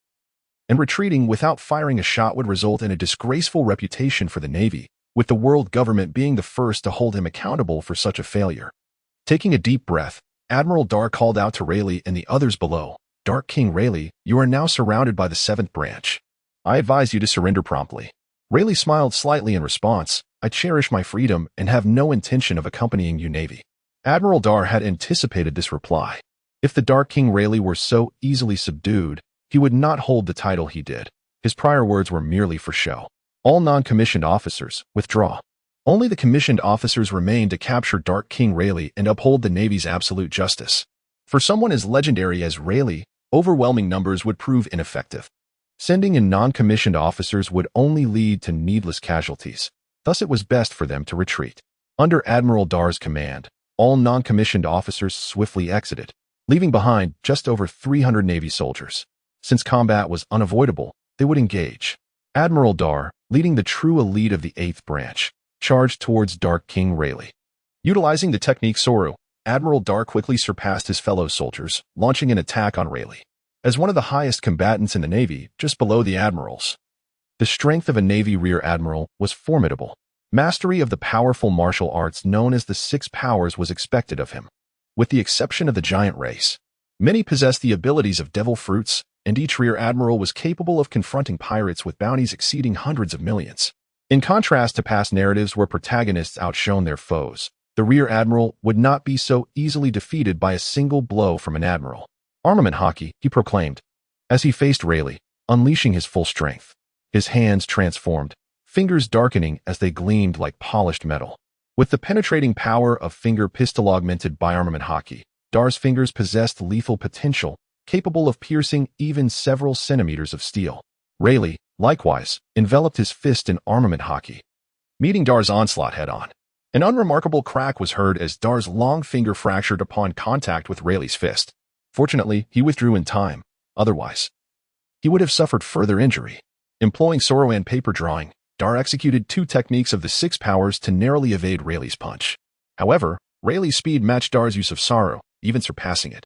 and retreating without firing a shot would result in a disgraceful reputation for the Navy, with the world government being the first to hold him accountable for such a failure. Taking a deep breath, Admiral Dar called out to Rayleigh and the others below, "Dark King Rayleigh, you are now surrounded by the 7th branch. I advise you to surrender promptly." Rayleigh smiled slightly in response. "I cherish my freedom and have no intention of accompanying you, Navy." Admiral Dar had anticipated this reply. If the Dark King Rayleigh were so easily subdued, he would not hold the title he did. His prior words were merely for show. All non-commissioned officers, withdraw. Only the commissioned officers remained to capture Dark King Rayleigh and uphold the Navy's absolute justice. For someone as legendary as Rayleigh, overwhelming numbers would prove ineffective. Sending in non-commissioned officers would only lead to needless casualties. Thus it was best for them to retreat. Under Admiral Dar's command, all non-commissioned officers swiftly exited, leaving behind just over 300 Navy soldiers. Since combat was unavoidable, they would engage. Admiral Dar, leading the true elite of the 8th branch, charged towards Dark King Rayleigh. Utilizing the technique Soru, Admiral Dar quickly surpassed his fellow soldiers, launching an attack on Rayleigh. As one of the highest combatants in the Navy, just below the admirals, the strength of a Navy rear admiral was formidable. Mastery of the powerful martial arts known as the 6 powers was expected of him. With the exception of the giant race, many possessed the abilities of devil fruits, and each rear admiral was capable of confronting pirates with bounties exceeding hundreds of millions. In contrast to past narratives where protagonists outshone their foes, the rear admiral would not be so easily defeated by a single blow from an admiral. "Armament hockey," he proclaimed, as he faced Rayleigh, unleashing his full strength. His hands transformed, fingers darkening as they gleamed like polished metal. With the penetrating power of finger pistol augmented by armament hockey, Dar's fingers possessed lethal potential, capable of piercing even several centimeters of steel. Rayleigh, likewise, enveloped his fist in armament hockey, meeting Dar's onslaught head-on. An unremarkable crack was heard as Dar's long finger fractured upon contact with Rayleigh's fist. Fortunately, he withdrew in time. Otherwise, he would have suffered further injury. Employing Sorrow and paper drawing, Dar executed 2 techniques of the 6 powers to narrowly evade Rayleigh's punch. However, Rayleigh's speed matched Dar's use of Sorrow, even surpassing it,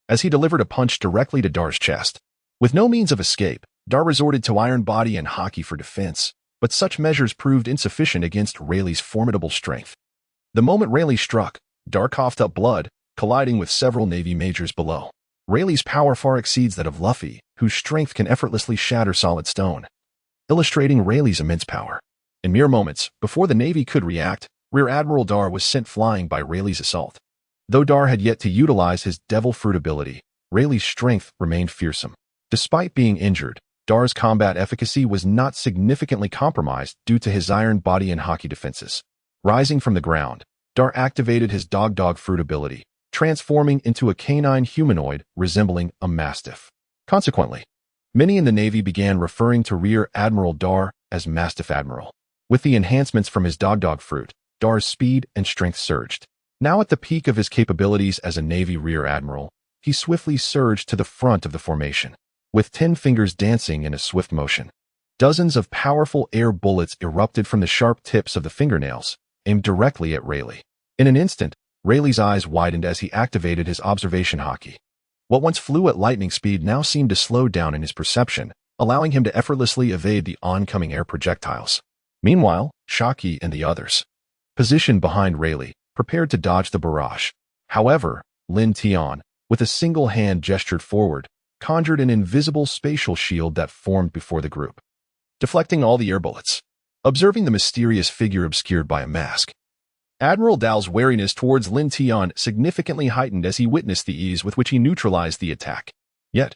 as he delivered a punch directly to Dar's chest. With no means of escape, Dar resorted to iron body and hockey for defense, but such measures proved insufficient against Rayleigh's formidable strength. The moment Rayleigh struck, Dar coughed up blood, colliding with several Navy majors below. Rayleigh's power far exceeds that of Luffy, whose strength can effortlessly shatter solid stone, illustrating Rayleigh's immense power. In mere moments, before the Navy could react, Rear Admiral Dar was sent flying by Rayleigh's assault. Though Dar had yet to utilize his devil fruit ability, Rayleigh's strength remained fearsome. Despite being injured, Dar's combat efficacy was not significantly compromised due to his iron body and hockey defenses. Rising from the ground, Dar activated his dog fruit ability, transforming into a canine humanoid resembling a mastiff. Consequently, many in the Navy began referring to Rear Admiral Dar as Mastiff Admiral. With the enhancements from his dog fruit, Dar's speed and strength surged. Now at the peak of his capabilities as a Navy Rear Admiral, he swiftly surged to the front of the formation, with 10 fingers dancing in a swift motion. Dozens of powerful air bullets erupted from the sharp tips of the fingernails, aimed directly at Rayleigh. In an instant, Rayleigh's eyes widened as he activated his observation hockey. What once flew at lightning speed now seemed to slow down in his perception, allowing him to effortlessly evade the oncoming air projectiles. Meanwhile, Shaki and the others, positioned behind Rayleigh, prepared to dodge the barrage. However, Lin Tian, with a single hand gestured forward, conjured an invisible spatial shield that formed before the group, deflecting all the air bullets. Observing the mysterious figure obscured by a mask, Admiral Dao's wariness towards Lin Tian significantly heightened as he witnessed the ease with which he neutralized the attack. Yet,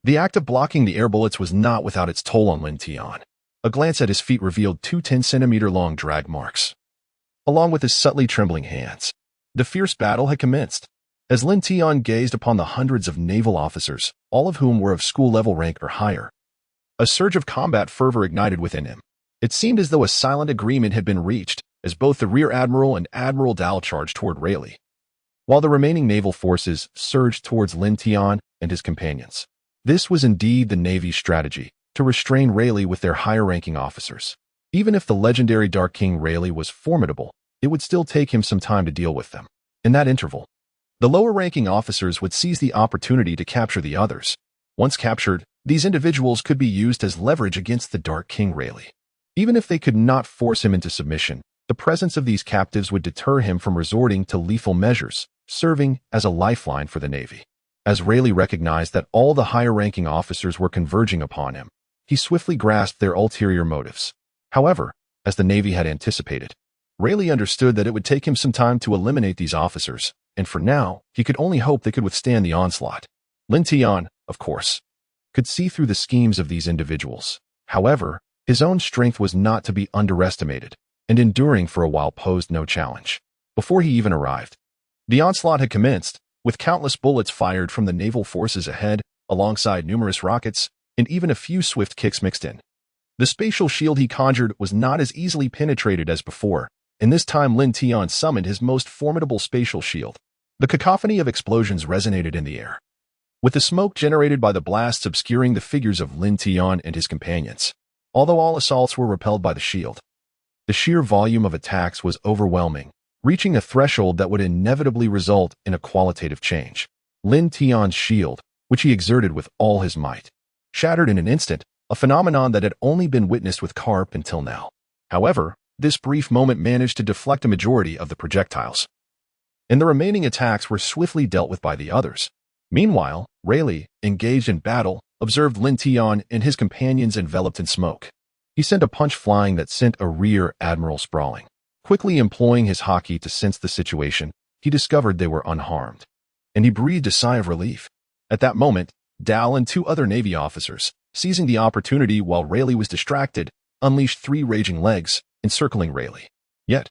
the act of blocking the air bullets was not without its toll on Lin Tian. A glance at his feet revealed 2 10-centimeter-long drag marks, along with his subtly trembling hands. The fierce battle had commenced. As Lin Tian gazed upon the hundreds of naval officers, all of whom were of school-level rank or higher, a surge of combat fervor ignited within him. It seemed as though a silent agreement had been reached, as both the Rear Admiral and Admiral Dal charged toward Rayleigh, while the remaining naval forces surged towards Lin Tian and his companions. This was indeed the Navy's strategy, to restrain Rayleigh with their higher-ranking officers. Even if the legendary Dark King Rayleigh was formidable, it would still take him some time to deal with them. In that interval, the lower-ranking officers would seize the opportunity to capture the others. Once captured, these individuals could be used as leverage against the Dark King Rayleigh. Even if they could not force him into submission, the presence of these captives would deter him from resorting to lethal measures, serving as a lifeline for the Navy. As Rayleigh recognized that all the higher-ranking officers were converging upon him, he swiftly grasped their ulterior motives. However, as the Navy had anticipated, Rayleigh understood that it would take him some time to eliminate these officers, and for now, he could only hope they could withstand the onslaught. Lin Tian, of course, could see through the schemes of these individuals. However, his own strength was not to be underestimated, and enduring for a while posed no challenge. Before he even arrived, the onslaught had commenced, with countless bullets fired from the naval forces ahead, alongside numerous rockets, and even a few swift kicks mixed in. The spatial shield he conjured was not as easily penetrated as before, and this time Lin Tian summoned his most formidable spatial shield. The cacophony of explosions resonated in the air, with the smoke generated by the blasts obscuring the figures of Lin Tian and his companions. Although all assaults were repelled by the shield, the sheer volume of attacks was overwhelming, reaching a threshold that would inevitably result in a qualitative change. Lin Tian's shield, which he exerted with all his might, shattered in an instant, a phenomenon that had only been witnessed with Garp until now. However, this brief moment managed to deflect a majority of the projectiles, and the remaining attacks were swiftly dealt with by the others. Meanwhile, Rayleigh, engaged in battle, observed Lin Tian and his companions enveloped in smoke. He sent a punch flying that sent a rear admiral sprawling. Quickly employing his hockey to sense the situation, he discovered they were unharmed, and he breathed a sigh of relief. At that moment, Dal and two other Navy officers, seizing the opportunity while Rayleigh was distracted, unleashed three raging legs, encircling Rayleigh. Yet,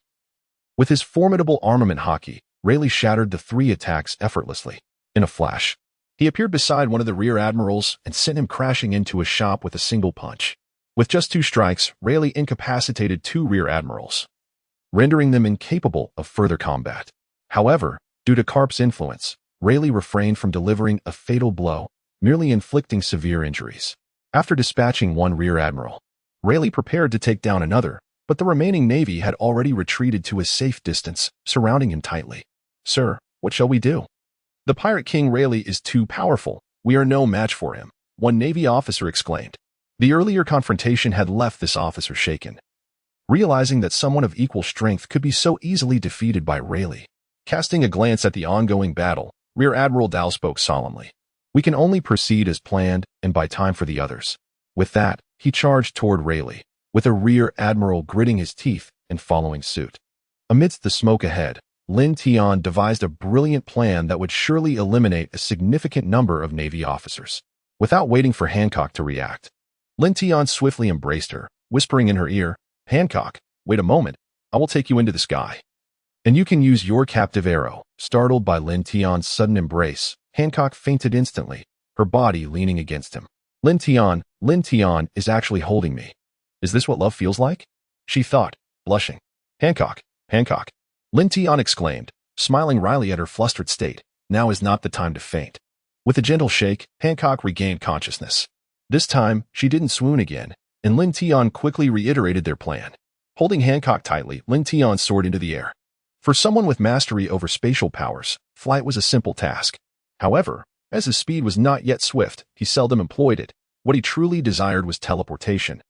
with his formidable armament hockey, Rayleigh shattered the three attacks effortlessly. In a flash, he appeared beside one of the rear admirals and sent him crashing into a shop with a single punch. With just two strikes, Rayleigh incapacitated two rear admirals, rendering them incapable of further combat. However, due to Garp's influence, Rayleigh refrained from delivering a fatal blow, merely inflicting severe injuries. After dispatching one rear admiral, Rayleigh prepared to take down another, but the remaining Navy had already retreated to a safe distance, surrounding him tightly. "Sir, what shall we do? The Pirate King Rayleigh is too powerful. We are no match for him," one Navy officer exclaimed. The earlier confrontation had left this officer shaken, realizing that someone of equal strength could be so easily defeated by Rayleigh. Casting a glance at the ongoing battle, Rear Admiral Dal spoke solemnly. "We can only proceed as planned and buy time for the others." With that, he charged toward Rayleigh, with a Rear Admiral gritting his teeth and following suit. Amidst the smoke ahead, Lin Tian devised a brilliant plan that would surely eliminate a significant number of Navy officers. Without waiting for Hancock to react, Lin Tian swiftly embraced her, whispering in her ear, "Hancock, wait a moment, I will take you into the sky, and you can use your captive arrow." Startled by Lin Tian's sudden embrace, Hancock fainted instantly, her body leaning against him. Lin Tian is actually holding me. Is this what love feels like?" she thought, blushing. Hancock. Lin Tian exclaimed, smiling wryly at her flustered state. "Now is not the time to faint." With a gentle shake, Hancock regained consciousness. This time, she didn't swoon again, and Lin Tian quickly reiterated their plan. Holding Hancock tightly, Lin Tian soared into the air. For someone with mastery over spatial powers, flight was a simple task. However, as his speed was not yet swift, he seldom employed it. What he truly desired was teleportation.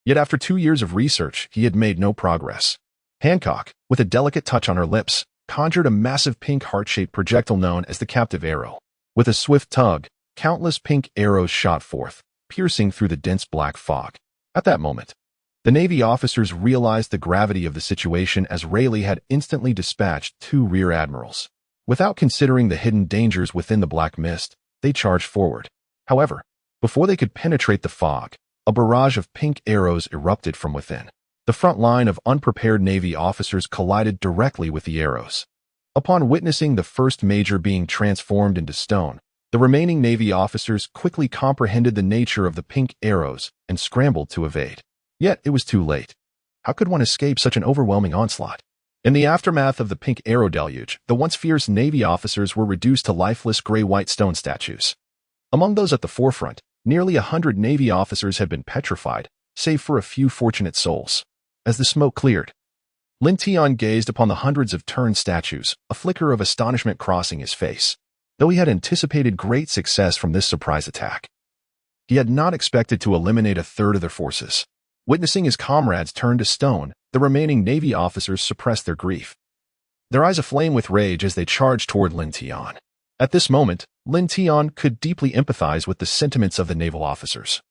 Yet after 2 years of research, he had made no progress. Hancock, with a delicate touch on her lips, conjured a massive pink heart-shaped projectile known as the captive arrow. With a swift tug, countless pink arrows shot forth, piercing through the dense black fog. At that moment, the Navy officers realized the gravity of the situation as Rayleigh had instantly dispatched 2 rear admirals. Without considering the hidden dangers within the black mist, they charged forward. However, before they could penetrate the fog, a barrage of pink arrows erupted from within. The front line of unprepared Navy officers collided directly with the arrows. Upon witnessing the first major being transformed into stone, the remaining Navy officers quickly comprehended the nature of the pink arrows and scrambled to evade. Yet it was too late. How could one escape such an overwhelming onslaught? In the aftermath of the pink arrow deluge, the once fierce Navy officers were reduced to lifeless gray-white stone statues. Among those at the forefront, nearly 100 Navy officers had been petrified, save for a few fortunate souls. As the smoke cleared, Lin Tian gazed upon the hundreds of turned statues, a flicker of astonishment crossing his face. Though he had anticipated great success from this surprise attack, he had not expected to eliminate a third of their forces. Witnessing his comrades turn to stone, the remaining Navy officers suppressed their grief, their eyes aflame with rage as they charged toward Lin Tian. At this moment, Lin Tian could deeply empathize with the sentiments of the naval officers.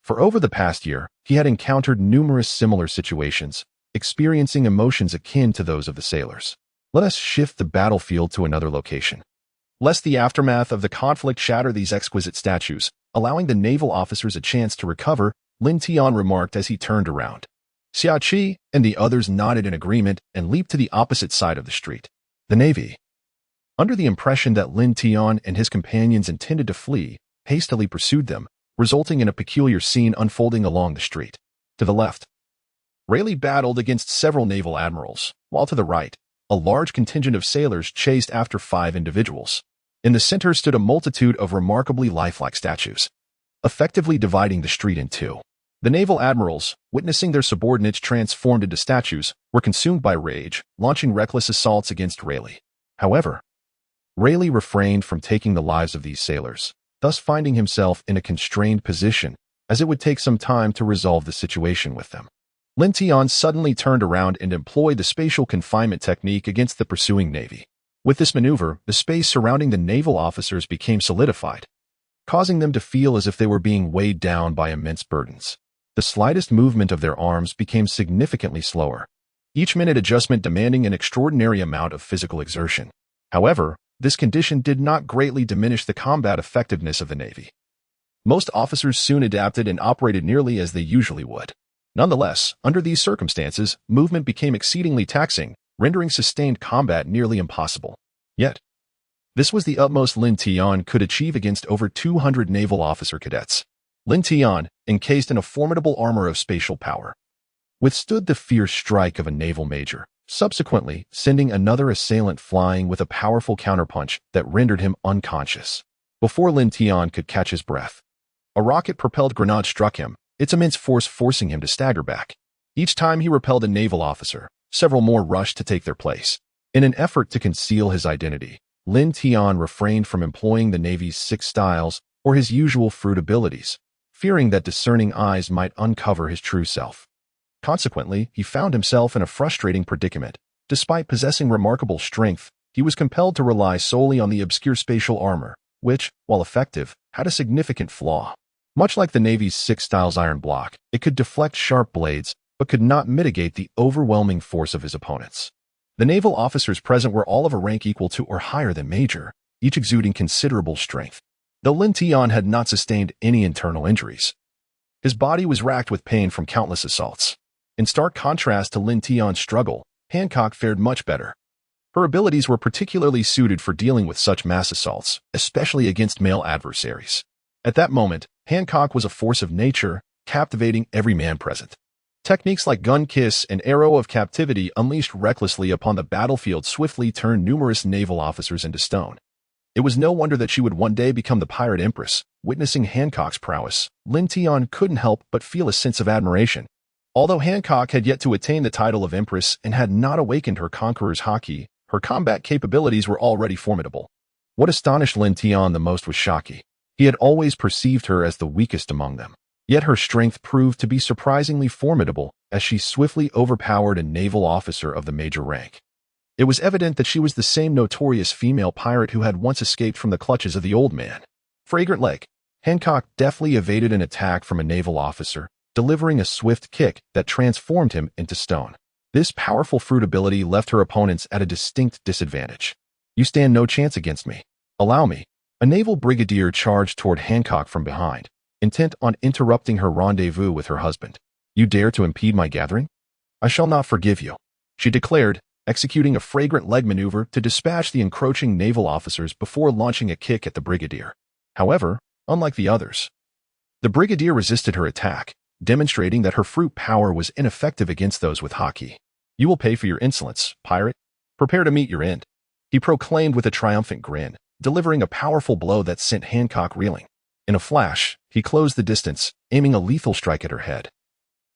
For over the past year, he had encountered numerous similar situations, experiencing emotions akin to those of the sailors. Let us shift the battlefield to another location. Lest the aftermath of the conflict shatter these exquisite statues, allowing the naval officers a chance to recover, Lin Tian remarked as he turned around. Xia Qi and the others nodded in agreement and leaped to the opposite side of the street. The Navy, under the impression that Lin Tian and his companions intended to flee, hastily pursued them, resulting in a peculiar scene unfolding along the street. To the left, Rayleigh battled against several naval admirals, while to the right, a large contingent of sailors chased after 5 individuals. In the center stood a multitude of remarkably lifelike statues, effectively dividing the street in two. The naval admirals, witnessing their subordinates transformed into statues, were consumed by rage, launching reckless assaults against Rayleigh. However, Rayleigh refrained from taking the lives of these sailors, thus finding himself in a constrained position, as it would take some time to resolve the situation with them. Lin Tian suddenly turned around and employed the spatial confinement technique against the pursuing Navy. With this maneuver, the space surrounding the naval officers became solidified, causing them to feel as if they were being weighed down by immense burdens. The slightest movement of their arms became significantly slower, each minute adjustment demanding an extraordinary amount of physical exertion. However, this condition did not greatly diminish the combat effectiveness of the Navy. Most officers soon adapted and operated nearly as they usually would. Nonetheless, under these circumstances, movement became exceedingly taxing, rendering sustained combat nearly impossible. Yet, this was the utmost Lin Tian could achieve against over 200 naval officer cadets. Lin Tian, encased in a formidable armor of spatial power, withstood the fierce strike of a naval major, subsequently sending another assailant flying with a powerful counterpunch that rendered him unconscious. Before Lin Tian could catch his breath, a rocket-propelled grenade struck him, its immense force forcing him to stagger back. Each time he repelled a naval officer, several more rushed to take their place. In an effort to conceal his identity, Lin Tian refrained from employing the Navy's 6 styles or his usual fruit abilities, fearing that discerning eyes might uncover his true self. Consequently, he found himself in a frustrating predicament. Despite possessing remarkable strength, he was compelled to rely solely on the obscure spatial armor, which, while effective, had a significant flaw. Much like the Navy's 6 styles iron block, it could deflect sharp blades, but could not mitigate the overwhelming force of his opponents. The naval officers present were all of a rank equal to or higher than major, each exuding considerable strength. Though Lin Tian had not sustained any internal injuries, his body was racked with pain from countless assaults. In stark contrast to Lin Tian's struggle, Hancock fared much better. Her abilities were particularly suited for dealing with such mass assaults, especially against male adversaries. At that moment, Hancock was a force of nature, captivating every man present. Techniques like gun kiss and arrow of captivity unleashed recklessly upon the battlefield swiftly turned numerous naval officers into stone. It was no wonder that she would one day become the pirate empress. Witnessing Hancock's prowess, Lin Tian couldn't help but feel a sense of admiration. Although Hancock had yet to attain the title of empress and had not awakened her conqueror's haki, her combat capabilities were already formidable. What astonished Lin Tian the most was Shaki. He had always perceived her as the weakest among them. Yet her strength proved to be surprisingly formidable as she swiftly overpowered a naval officer of the major rank. It was evident that she was the same notorious female pirate who had once escaped from the clutches of the old man. Fragrant Lake. Hancock deftly evaded an attack from a naval officer, delivering a swift kick that transformed him into stone. This powerful fruit ability left her opponents at a distinct disadvantage. You stand no chance against me. Allow me. A naval brigadier charged toward Hancock from behind, intent on interrupting her rendezvous with her husband. You dare to impede my gathering? I shall not forgive you, she declared, executing a fragrant leg maneuver to dispatch the encroaching naval officers before launching a kick at the brigadier. However, unlike the others, the brigadier resisted her attack, demonstrating that her fruit power was ineffective against those with haki. "You will pay for your insolence, pirate. Prepare to meet your end," he proclaimed with a triumphant grin, delivering a powerful blow that sent Hancock reeling. In a flash, he closed the distance, aiming a lethal strike at her head,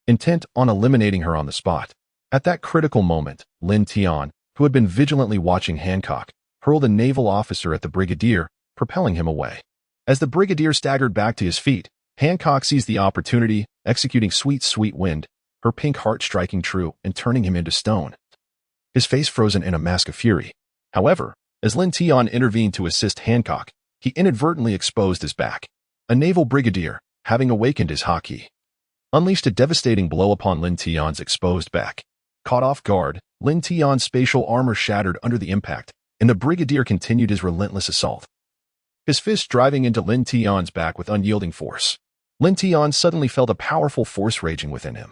intent on eliminating her on the spot. At that critical moment, Lin Tian, who had been vigilantly watching Hancock, hurled a naval officer at the brigadier, propelling him away. As the brigadier staggered back to his feet, Hancock seized the opportunity, executing Sweet Sweet Wind, her pink heart striking true and turning him into stone, his face frozen in a mask of fury. However, as Lin Tian intervened to assist Hancock, he inadvertently exposed his back. A naval brigadier, having awakened his haki, unleashed a devastating blow upon Lin Tian's exposed back. Caught off guard, Lin Tian's spatial armor shattered under the impact, and the brigadier continued his relentless assault, his fist driving into Lin Tian's back with unyielding force. Lin Tian suddenly felt a powerful force raging within him,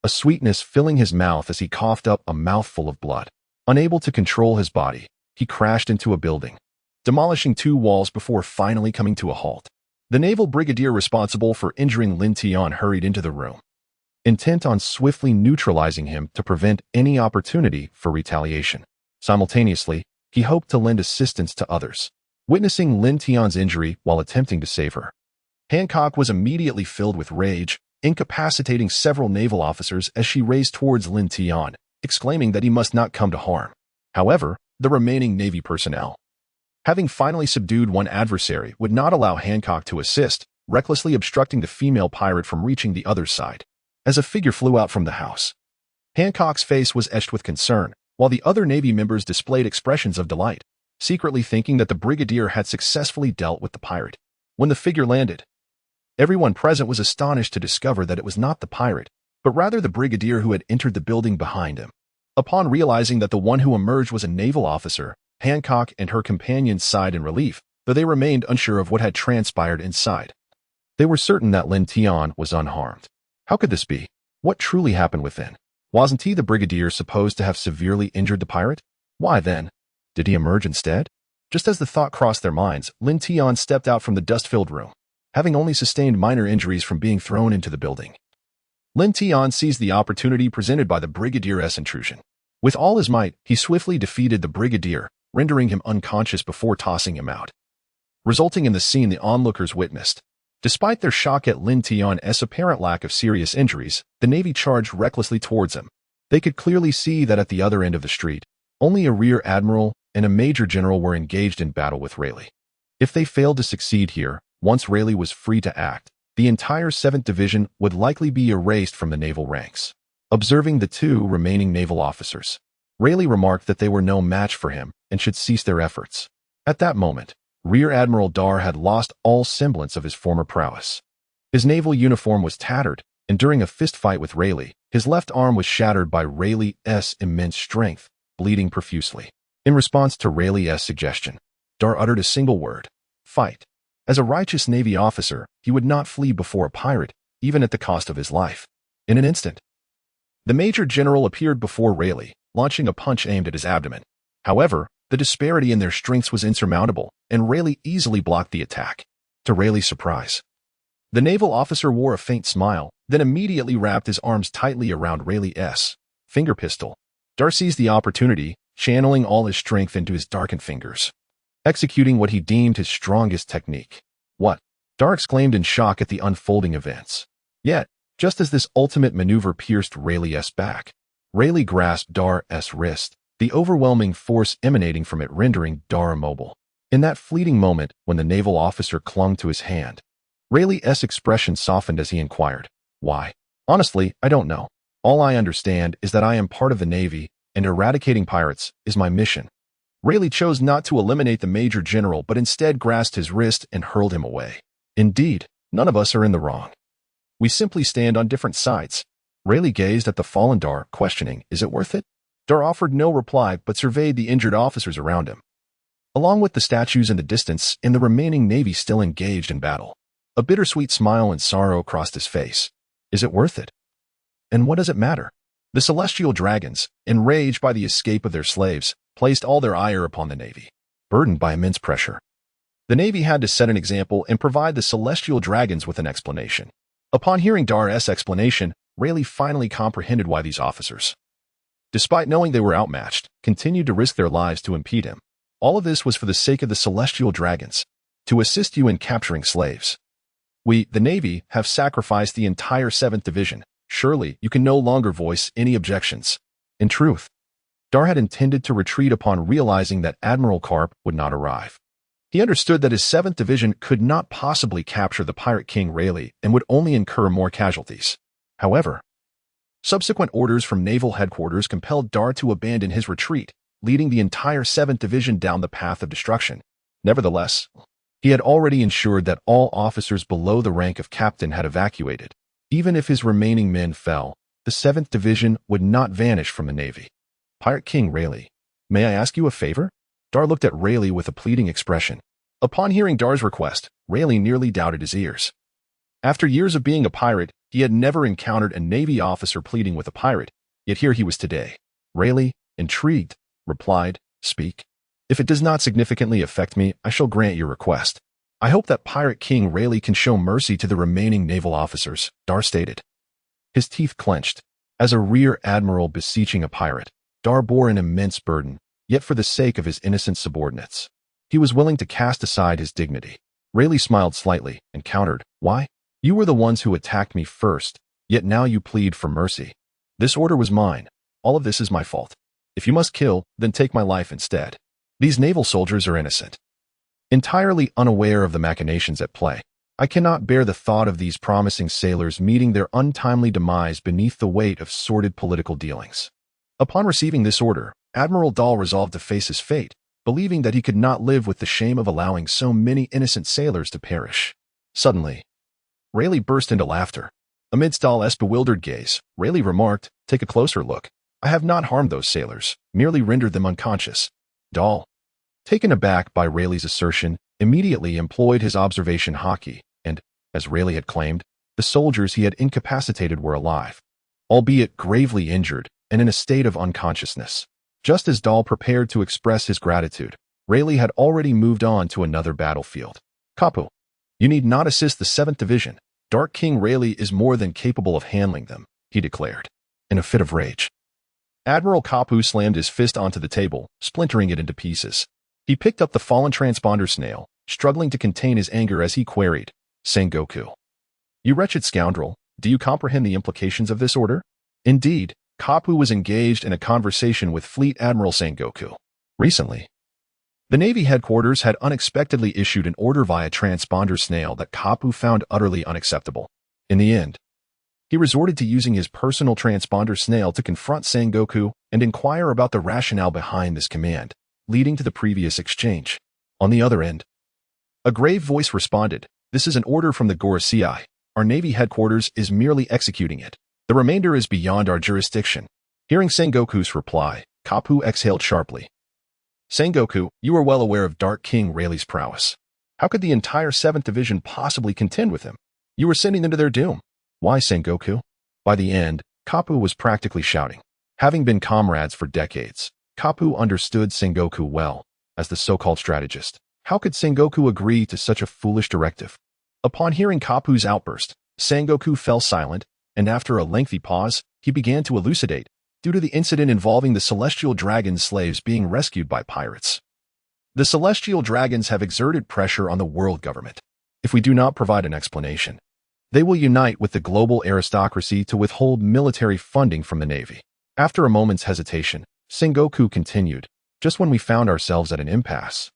a sweetness filling his mouth as he coughed up a mouthful of blood. Unable to control his body, he crashed into a building, demolishing 2 walls before finally coming to a halt. The naval brigadier responsible for injuring Lin Tian hurried into the room, intent on swiftly neutralizing him to prevent any opportunity for retaliation. Simultaneously, he hoped to lend assistance to others, witnessing Lin Tian's injury while attempting to save her. Hancock was immediately filled with rage, incapacitating several naval officers as she raced towards Lin Tian, exclaiming that he must not come to harm. However, the remaining Navy personnel, having finally subdued one adversary, would not allow Hancock to assist, recklessly obstructing the female pirate from reaching the other side. As a figure flew out from the house, Hancock's face was etched with concern, while the other Navy members displayed expressions of delight, secretly thinking that the brigadier had successfully dealt with the pirate. When the figure landed, everyone present was astonished to discover that it was not the pirate, but rather the brigadier who had entered the building behind him. Upon realizing that the one who emerged was a naval officer, Hancock and her companions sighed in relief, though they remained unsure of what had transpired inside. They were certain that Lin Tian was unharmed. How could this be? What truly happened within? Wasn't he, the brigadier, supposed to have severely injured the pirate? Why then did he emerge instead? Just as the thought crossed their minds, Lin Tian stepped out from the dust-filled room, having only sustained minor injuries from being thrown into the building. Lin Tian seized the opportunity presented by the brigadier's intrusion. With all his might, he swiftly defeated the brigadier, rendering him unconscious before tossing him out, resulting in the scene the onlookers witnessed. Despite their shock at Lin Tian's apparent lack of serious injuries, the Navy charged recklessly towards him. They could clearly see that at the other end of the street, only a rear admiral and a major general were engaged in battle with Rayleigh. If they failed to succeed here, once Rayleigh was free to act, the entire 7th Division would likely be erased from the naval ranks. Observing the 2 remaining naval officers, Rayleigh remarked that they were no match for him and should cease their efforts. At that moment, Rear Admiral Dar had lost all semblance of his former prowess. His naval uniform was tattered, and during a fistfight with Rayleigh, his left arm was shattered by Rayleigh's immense strength, bleeding profusely. In response to Rayleigh's suggestion, Dar uttered a single word: fight. As a righteous Navy officer, he would not flee before a pirate, even at the cost of his life. In an instant, the Major General appeared before Rayleigh, launching a punch aimed at his abdomen. However, the disparity in their strengths was insurmountable, and Rayleigh easily blocked the attack. To Rayleigh's surprise, the naval officer wore a faint smile, then immediately wrapped his arms tightly around Rayleigh's finger pistol. Dar seized the opportunity, channeling all his strength into his darkened fingers, executing what he deemed his strongest technique. What? Dar exclaimed in shock at the unfolding events. Yet, just as this ultimate maneuver pierced Rayleigh's back, Rayleigh grasped Dar's wrist, the overwhelming force emanating from it rendering Dar immobile. In that fleeting moment, when the naval officer clung to his hand, Rayleigh's expression softened as he inquired, "Why?" "Honestly, I don't know. All I understand is that I am part of the Navy, and eradicating pirates is my mission." Rayleigh chose not to eliminate the Major General, but instead grasped his wrist and hurled him away. "Indeed, none of us are in the wrong. We simply stand on different sides." Rayleigh gazed at the fallen Dar, questioning, "Is it worth it?" Dar offered no reply but surveyed the injured officers around him, along with the statues in the distance and the remaining Navy still engaged in battle. A bittersweet smile and sorrow crossed his face. Is it worth it? And what does it matter? The celestial dragons, enraged by the escape of their slaves, placed all their ire upon the Navy. Burdened by immense pressure, the Navy had to set an example and provide the celestial dragons with an explanation. Upon hearing Dar's explanation, Rayleigh finally comprehended why these officers, despite knowing they were outmatched, continued to risk their lives to impede him. All of this was for the sake of the celestial dragons, to assist you in capturing slaves. We, the Navy, have sacrificed the entire 7th Division. Surely you can no longer voice any objections. In truth, Dar had intended to retreat upon realizing that Admiral Garp would not arrive. He understood that his 7th Division could not possibly capture the Pirate King Rayleigh and would only incur more casualties. However, subsequent orders from Naval Headquarters compelled Dar to abandon his retreat, leading the entire 7th Division down the path of destruction. Nevertheless, he had already ensured that all officers below the rank of captain had evacuated. Even if his remaining men fell, the 7th Division would not vanish from the Navy. Pirate King Rayleigh, may I ask you a favor? Dar looked at Rayleigh with a pleading expression. Upon hearing Dar's request, Rayleigh nearly doubted his ears. After years of being a pirate, he had never encountered a Navy officer pleading with a pirate, yet here he was today. Rayleigh, intrigued, replied, "Speak. If it does not significantly affect me, I shall grant your request. I hope that Pirate King Rayleigh can show mercy to the remaining naval officers," Dar stated. His teeth clenched. As a rear admiral beseeching a pirate, Dar bore an immense burden, yet for the sake of his innocent subordinates, he was willing to cast aside his dignity. Rayleigh smiled slightly and countered, "Why? You were the ones who attacked me first, yet now you plead for mercy. This order was mine. All of this is my fault. If you must kill, then take my life instead. These naval soldiers are innocent. Entirely unaware of the machinations at play, I cannot bear the thought of these promising sailors meeting their untimely demise beneath the weight of sordid political dealings." Upon receiving this order, Admiral Dahl resolved to face his fate, believing that he could not live with the shame of allowing so many innocent sailors to perish. Suddenly, Rayleigh burst into laughter. Amidst Dahl's bewildered gaze, Rayleigh remarked, "Take a closer look. I have not harmed those sailors, merely rendered them unconscious." Dahl, taken aback by Rayleigh's assertion, immediately employed his observation hockey, and, as Rayleigh had claimed, the soldiers he had incapacitated were alive, albeit gravely injured and in a state of unconsciousness. Just as Dahl prepared to express his gratitude, Rayleigh had already moved on to another battlefield. "Kapu, you need not assist the 7th Division. Dark King Rayleigh is more than capable of handling them," he declared, in a fit of rage. Admiral Kapu slammed his fist onto the table, splintering it into pieces. He picked up the fallen transponder snail, struggling to contain his anger as he queried, "Sengoku, you wretched scoundrel, do you comprehend the implications of this order?" Indeed, Kapu was engaged in a conversation with Fleet Admiral Sengoku. Recently, the Navy headquarters had unexpectedly issued an order via transponder snail that Kapu found utterly unacceptable. In the end, he resorted to using his personal transponder snail to confront Sengoku and inquire about the rationale behind this command, leading to the previous exchange. On the other end, a grave voice responded, "This is an order from the Gorosei. Our Navy headquarters is merely executing it. The remainder is beyond our jurisdiction." Hearing Sengoku's reply, Kapu exhaled sharply. "Sengoku, you are well aware of Dark King Rayleigh's prowess. How could the entire 7th Division possibly contend with him? You were sending them to their doom. Why, Sengoku?" By the end, Kapu was practically shouting. Having been comrades for decades, Kapu understood Sengoku well, as the so-called strategist. How could Sengoku agree to such a foolish directive? Upon hearing Kapu's outburst, Sengoku fell silent, and after a lengthy pause, he began to elucidate, due to the incident involving the Celestial Dragon slaves being rescued by pirates. The Celestial Dragons have exerted pressure on the world government. If we do not provide an explanation, they will unite with the global aristocracy to withhold military funding from the Navy. After a moment's hesitation, Sengoku continued, "Just when we found ourselves at an impasse,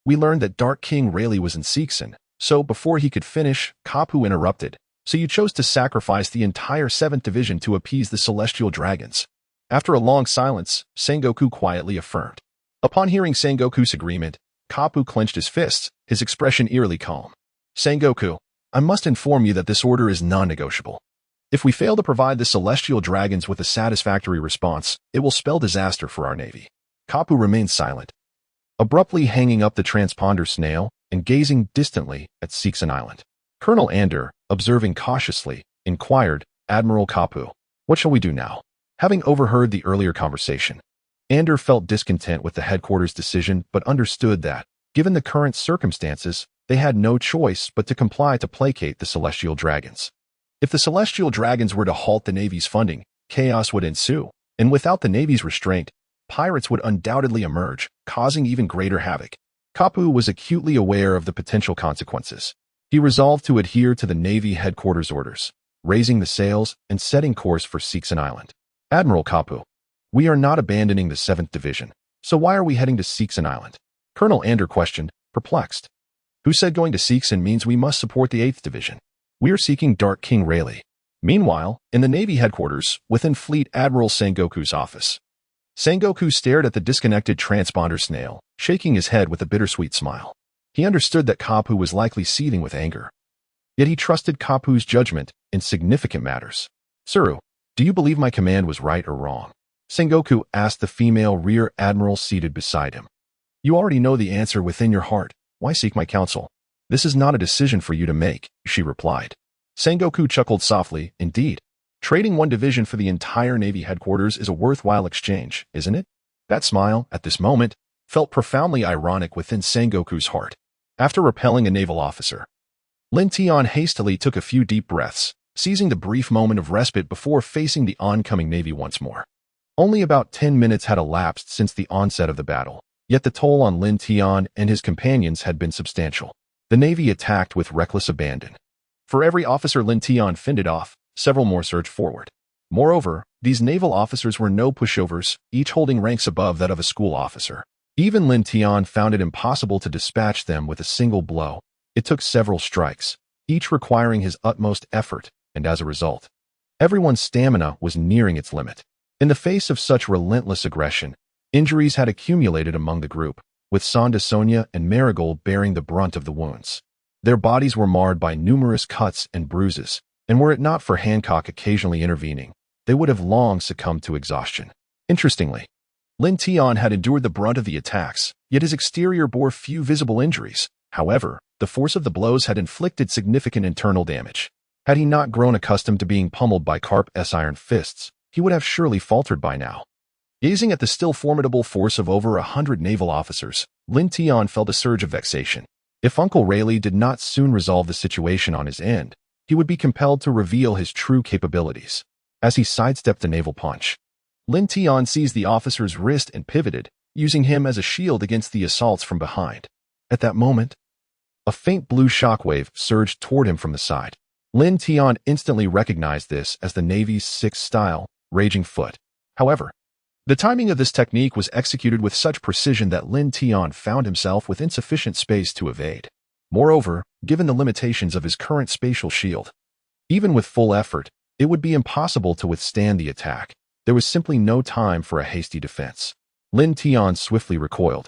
we learned that Dark King Rayleigh was in Seekson, so before he could finish, Kapu interrupted. So you chose to sacrifice the entire 7th Division to appease the Celestial Dragons." After a long silence, Sengoku quietly affirmed. Upon hearing Sengoku's agreement, Kapu clenched his fists, his expression eerily calm. "Sengoku, I must inform you that this order is non-negotiable. If we fail to provide the Celestial Dragons with a satisfactory response, it will spell disaster for our Navy." Kapu remained silent, abruptly hanging up the transponder snail and gazing distantly at Seekson Island. Colonel Ander, observing cautiously, inquired, "Admiral Kapu, what shall we do now?" Having overheard the earlier conversation, Ander felt discontent with the headquarters' decision but understood that, given the current circumstances, they had no choice but to comply to placate the Celestial Dragons. If the celestial dragons were to halt the Navy's funding, chaos would ensue, and without the Navy's restraint, pirates would undoubtedly emerge, causing even greater havoc. Kapu was acutely aware of the potential consequences. He resolved to adhere to the Navy headquarters orders, raising the sails and setting course for Seekson Island. Admiral Kapu, we are not abandoning the 7th Division, so why are we heading to Seekson Island? Colonel Ander questioned, perplexed. Who said going to Seekson means we must support the 8th Division? We are seeking Dark King Rayleigh. Meanwhile, in the Navy headquarters, within Fleet Admiral Sengoku's office, Sengoku stared at the disconnected transponder snail, shaking his head with a bittersweet smile. He understood that Kapu was likely seething with anger. Yet he trusted Kapu's judgment in significant matters. Tsuru, do you believe my command was right or wrong? Sengoku asked the female rear admiral seated beside him. You already know the answer within your heart. Why seek my counsel? This is not a decision for you to make, she replied. Sengoku chuckled softly, indeed. Trading one division for the entire Navy headquarters is a worthwhile exchange, isn't it? That smile, at this moment, felt profoundly ironic within Sengoku's heart. After repelling a naval officer, Lin Tian hastily took a few deep breaths, seizing the brief moment of respite before facing the oncoming Navy once more. Only about 10 minutes had elapsed since the onset of the battle, yet the toll on Lin Tian and his companions had been substantial. The Navy attacked with reckless abandon. For every officer Lin Tian fended off, several more surged forward. Moreover, these naval officers were no pushovers, each holding ranks above that of a school officer. Even Lin Tian found it impossible to dispatch them with a single blow. It took several strikes, each requiring his utmost effort, and as a result, everyone's stamina was nearing its limit. In the face of such relentless aggression, injuries had accumulated among the group, with Sonda Sonia and Marigold bearing the brunt of the wounds. Their bodies were marred by numerous cuts and bruises, and were it not for Hancock occasionally intervening, they would have long succumbed to exhaustion. Interestingly, Lin Tian had endured the brunt of the attacks, yet his exterior bore few visible injuries. However, the force of the blows had inflicted significant internal damage. Had he not grown accustomed to being pummeled by Garp's iron fists, he would have surely faltered by now. Gazing at the still formidable force of over 100 naval officers, Lin Tian felt a surge of vexation. If Uncle Rayleigh did not soon resolve the situation on his end, he would be compelled to reveal his true capabilities. As he sidestepped the naval punch, Lin Tian seized the officer's wrist and pivoted, using him as a shield against the assaults from behind. At that moment, a faint blue shockwave surged toward him from the side. Lin Tian instantly recognized this as the Navy's 6th style, Raging Foot. However, the timing of this technique was executed with such precision that Lin Tian found himself with insufficient space to evade. Moreover, given the limitations of his current spatial shield, even with full effort, it would be impossible to withstand the attack. There was simply no time for a hasty defense. Lin Tian swiftly recoiled.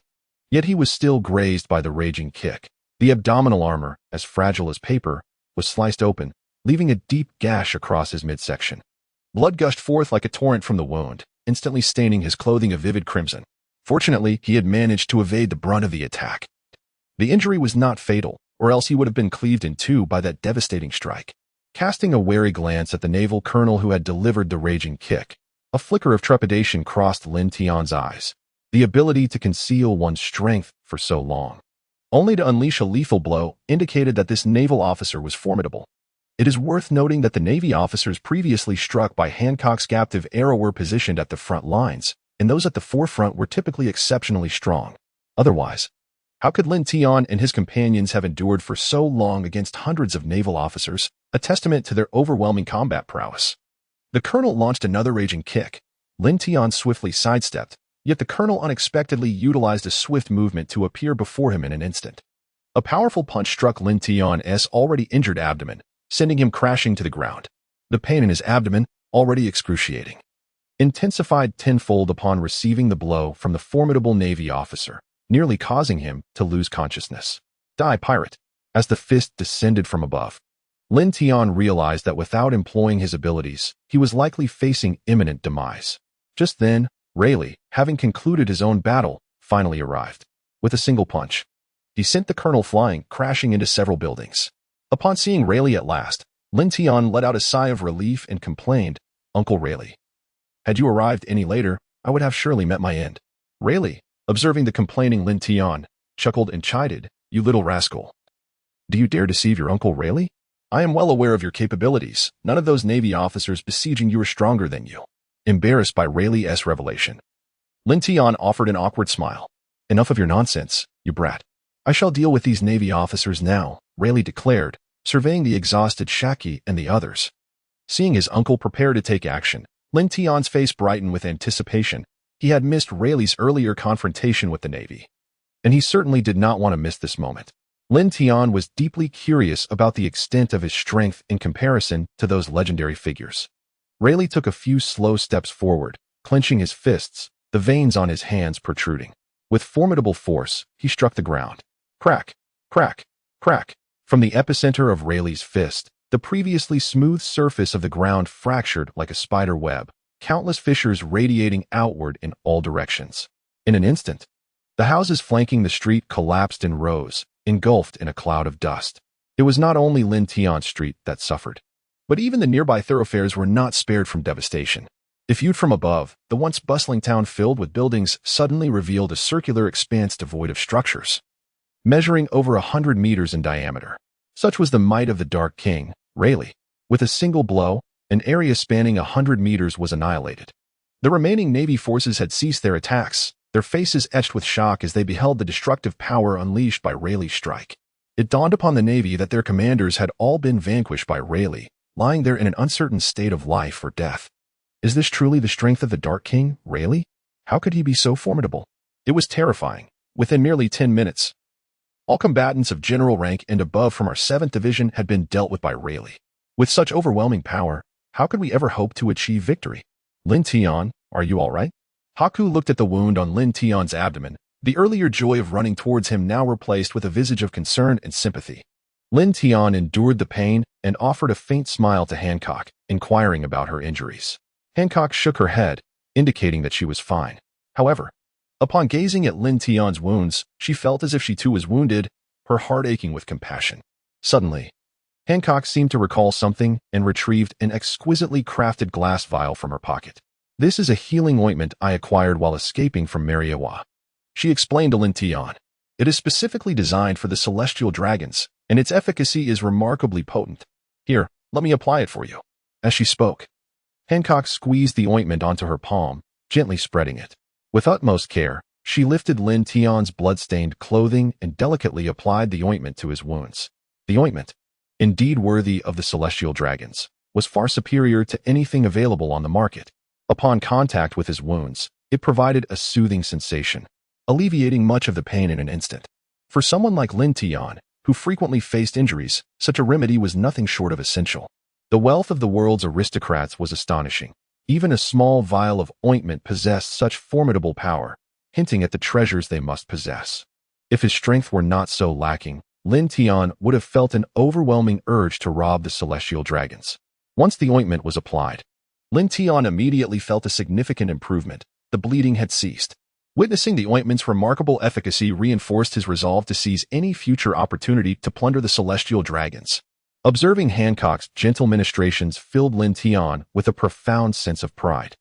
Yet he was still grazed by the raging kick. The abdominal armor, as fragile as paper, was sliced open, leaving a deep gash across his midsection. Blood gushed forth like a torrent from the wound, instantly staining his clothing a vivid crimson. Fortunately, he had managed to evade the brunt of the attack. The injury was not fatal, or else he would have been cleaved in two by that devastating strike. Casting a wary glance at the naval colonel who had delivered the raging kick, a flicker of trepidation crossed Lin Tian's eyes. The ability to conceal one's strength for so long, only to unleash a lethal blow, indicated that this naval officer was formidable. It is worth noting that the Navy officers previously struck by Hancock's captive arrow were positioned at the front lines, and those at the forefront were typically exceptionally strong. Otherwise, how could Lin Tian and his companions have endured for so long against hundreds of naval officers, a testament to their overwhelming combat prowess? The colonel launched another raging kick. Lin Tian swiftly sidestepped, yet the colonel unexpectedly utilized a swift movement to appear before him in an instant. A powerful punch struck Lin Tian's already injured abdomen, sending him crashing to the ground. The pain in his abdomen, already excruciating, intensified tenfold upon receiving the blow from the formidable Navy officer, nearly causing him to lose consciousness. Die, pirate! As the fist descended from above, Lin Tian realized that without employing his abilities, he was likely facing imminent demise. Just then, Rayleigh, having concluded his own battle, finally arrived. With a single punch, he sent the colonel flying, crashing into several buildings. Upon seeing Rayleigh at last, Lin Tian let out a sigh of relief and complained, "Uncle Rayleigh, had you arrived any later, I would have surely met my end." Rayleigh, observing the complaining Lin Tian, chuckled and chided, "You little rascal. Do you dare deceive your Uncle Rayleigh? I am well aware of your capabilities. None of those Navy officers besieging you are stronger than you. Embarrassed by Rayleigh's revelation, Lin Tian offered an awkward smile. Enough of your nonsense, you brat. I shall deal with these Navy officers now, Rayleigh declared, surveying the exhausted Shaki and the others. Seeing his uncle prepare to take action, Lin Tian's face brightened with anticipation. He had missed Rayleigh's earlier confrontation with the Navy, and he certainly did not want to miss this moment. Lin Tian was deeply curious about the extent of his strength in comparison to those legendary figures. Rayleigh took a few slow steps forward, clenching his fists, the veins on his hands protruding. With formidable force, he struck the ground. Crack, crack, crack. From the epicenter of Rayleigh's fist, the previously smooth surface of the ground fractured like a spider web, countless fissures radiating outward in all directions. In an instant, the houses flanking the street collapsed in rows, engulfed in a cloud of dust. It was not only Lin Tian Street that suffered, but even the nearby thoroughfares were not spared from devastation. If viewed from above, the once bustling town filled with buildings suddenly revealed a circular expanse devoid of structures, measuring over 100 meters in diameter. Such was the might of the Dark King, Rayleigh. With a single blow, an area spanning 100 meters was annihilated. The remaining Navy forces had ceased their attacks, their faces etched with shock as they beheld the destructive power unleashed by Rayleigh's strike. It dawned upon the Navy that their commanders had all been vanquished by Rayleigh, lying there in an uncertain state of life or death. Is this truly the strength of the Dark King, Rayleigh? How could he be so formidable? It was terrifying. Within merely 10 minutes, all combatants of general rank and above from our 7th Division had been dealt with by Rayleigh. With such overwhelming power, how could we ever hope to achieve victory? Lin Tian, are you all right? Haku looked at the wound on Lin Tian's abdomen, the earlier joy of running towards him now replaced with a visage of concern and sympathy. Lin Tian endured the pain and offered a faint smile to Hancock, inquiring about her injuries. Hancock shook her head, indicating that she was fine. However, upon gazing at Lin Tian's wounds, she felt as if she too was wounded, her heart aching with compassion. Suddenly, Hancock seemed to recall something and retrieved an exquisitely crafted glass vial from her pocket. This is a healing ointment I acquired while escaping from Mariawa, she explained to Lin Tian. It is specifically designed for the celestial dragons, and its efficacy is remarkably potent. Here, let me apply it for you. As she spoke, Hancock squeezed the ointment onto her palm, gently spreading it. With utmost care, she lifted Lin Tian's blood-stained clothing and delicately applied the ointment to his wounds. The ointment, indeed worthy of the celestial dragons, was far superior to anything available on the market. Upon contact with his wounds, it provided a soothing sensation, alleviating much of the pain in an instant. For someone like Lin Tian, who frequently faced injuries, such a remedy was nothing short of essential. The wealth of the world's aristocrats was astonishing. Even a small vial of ointment possessed such formidable power, hinting at the treasures they must possess. If his strength were not so lacking, Lin Tian would have felt an overwhelming urge to rob the celestial dragons. Once the ointment was applied, Lin Tian immediately felt a significant improvement. The bleeding had ceased. Witnessing the ointment's remarkable efficacy reinforced his resolve to seize any future opportunity to plunder the celestial dragons. Observing Hancock's gentle ministrations filled Lin Tian with a profound sense of pride.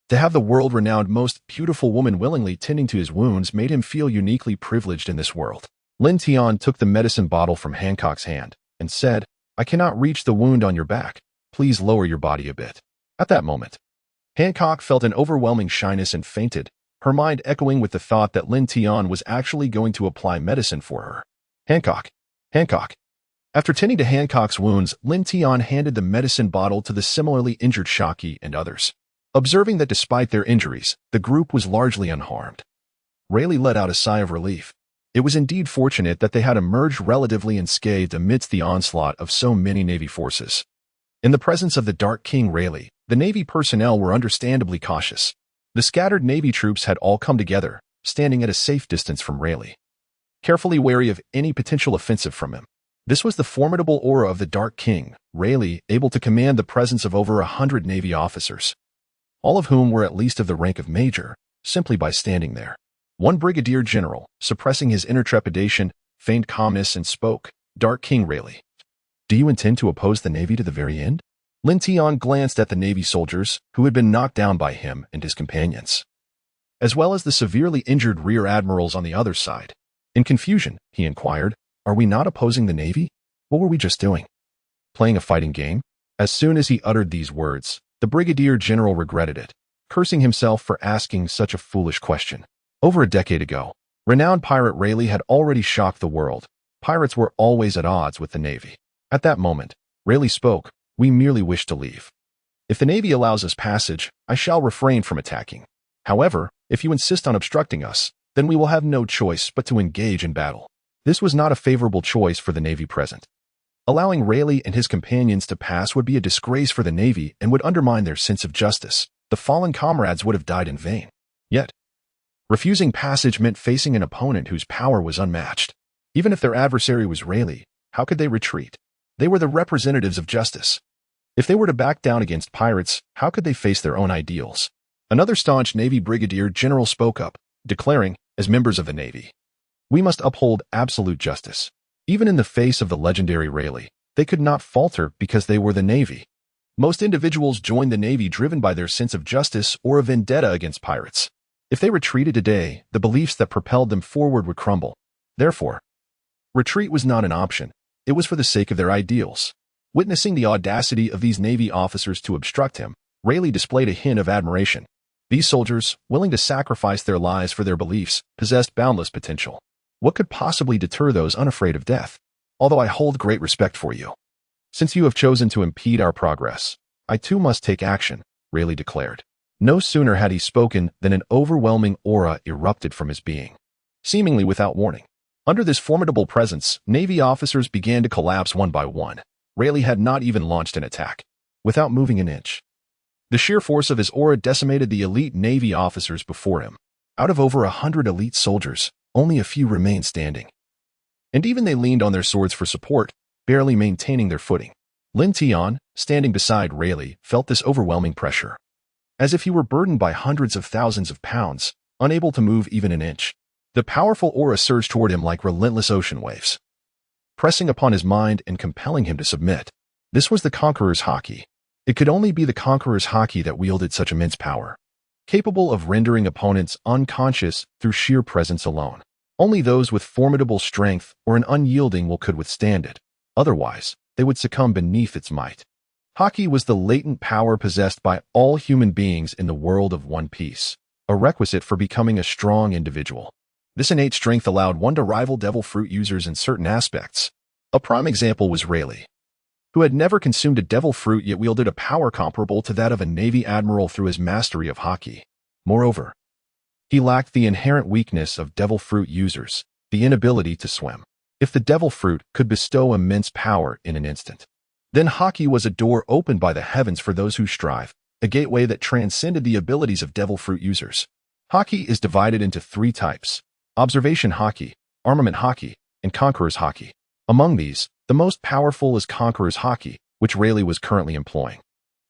To have the world-renowned most beautiful woman willingly tending to his wounds made him feel uniquely privileged in this world. Lin Tian took the medicine bottle from Hancock's hand and said, "I cannot reach the wound on your back. Please lower your body a bit." At that moment, Hancock felt an overwhelming shyness and fainted, her mind echoing with the thought that Lin Tian was actually going to apply medicine for her. Hancock. After tending to Hancock's wounds, Lin Tian handed the medicine bottle to the similarly injured Shaki and others. Observing that despite their injuries, the group was largely unharmed, Rayleigh let out a sigh of relief. It was indeed fortunate that they had emerged relatively unscathed amidst the onslaught of so many Navy forces. In the presence of the Dark King Rayleigh, the Navy personnel were understandably cautious. The scattered Navy troops had all come together, standing at a safe distance from Rayleigh, carefully wary of any potential offensive from him. This was the formidable aura of the Dark King, Rayleigh, able to command the presence of over 100 Navy officers, all of whom were at least of the rank of major, simply by standing there. One brigadier general, suppressing his inner trepidation, feigned calmness and spoke, "Dark King Rayleigh, do you intend to oppose the Navy to the very end?" Lin Tian glanced at the Navy soldiers, who had been knocked down by him and his companions, as well as the severely injured rear admirals on the other side. In confusion, he inquired, "Are we not opposing the Navy? What were we just doing?" Playing a fighting game? As soon as he uttered these words, the brigadier general regretted it, cursing himself for asking such a foolish question. Over a decade ago, renowned pirate Rayleigh had already shocked the world. Pirates were always at odds with the Navy. At that moment, Rayleigh spoke, "We merely wish to leave. If the Navy allows us passage, I shall refrain from attacking. However, if you insist on obstructing us, then we will have no choice but to engage in battle." This was not a favorable choice for the Navy present. Allowing Rayleigh and his companions to pass would be a disgrace for the Navy and would undermine their sense of justice. The fallen comrades would have died in vain. Yet, refusing passage meant facing an opponent whose power was unmatched. Even if their adversary was Rayleigh, how could they retreat? They were the representatives of justice. If they were to back down against pirates, how could they face their own ideals? Another staunch Navy brigadier general spoke up, declaring, "As members of the Navy, we must uphold absolute justice." Even in the face of the legendary Rayleigh, they could not falter because they were the Navy. Most individuals joined the Navy driven by their sense of justice or a vendetta against pirates. If they retreated today, the beliefs that propelled them forward would crumble. Therefore, retreat was not an option. It was for the sake of their ideals. Witnessing the audacity of these Navy officers to obstruct him, Rayleigh displayed a hint of admiration. These soldiers, willing to sacrifice their lives for their beliefs, possessed boundless potential. What could possibly deter those unafraid of death? Although I hold great respect for you, since you have chosen to impede our progress, I too must take action, Rayleigh declared. No sooner had he spoken than an overwhelming aura erupted from his being, seemingly without warning. Under this formidable presence, Navy officers began to collapse one by one. Rayleigh had not even launched an attack. Without moving an inch, the sheer force of his aura decimated the elite Navy officers before him. Out of over 100 elite soldiers, only a few remained standing. And even they leaned on their swords for support, barely maintaining their footing. Lin Tian, standing beside Rayleigh, felt this overwhelming pressure, as if he were burdened by hundreds of thousands of pounds, unable to move even an inch. The powerful aura surged toward him like relentless ocean waves, pressing upon his mind and compelling him to submit. This was the Conqueror's Haki. It could only be the Conqueror's Haki that wielded such immense power, capable of rendering opponents unconscious through sheer presence alone. Only those with formidable strength or an unyielding will could withstand it. Otherwise, they would succumb beneath its might. Haki was the latent power possessed by all human beings in the world of One Piece, a requisite for becoming a strong individual. This innate strength allowed one to rival devil fruit users in certain aspects. A prime example was Rayleigh, who had never consumed a devil fruit yet wielded a power comparable to that of a Navy admiral through his mastery of Haki. Moreover, he lacked the inherent weakness of devil fruit users, the inability to swim. If the devil fruit could bestow immense power in an instant, then Haki was a door opened by the heavens for those who strive, a gateway that transcended the abilities of devil fruit users. Haki is divided into three types: observation Haki, armament Haki, and Conqueror's Haki. Among these, the most powerful is Conqueror's Haki, which Rayleigh was currently employing.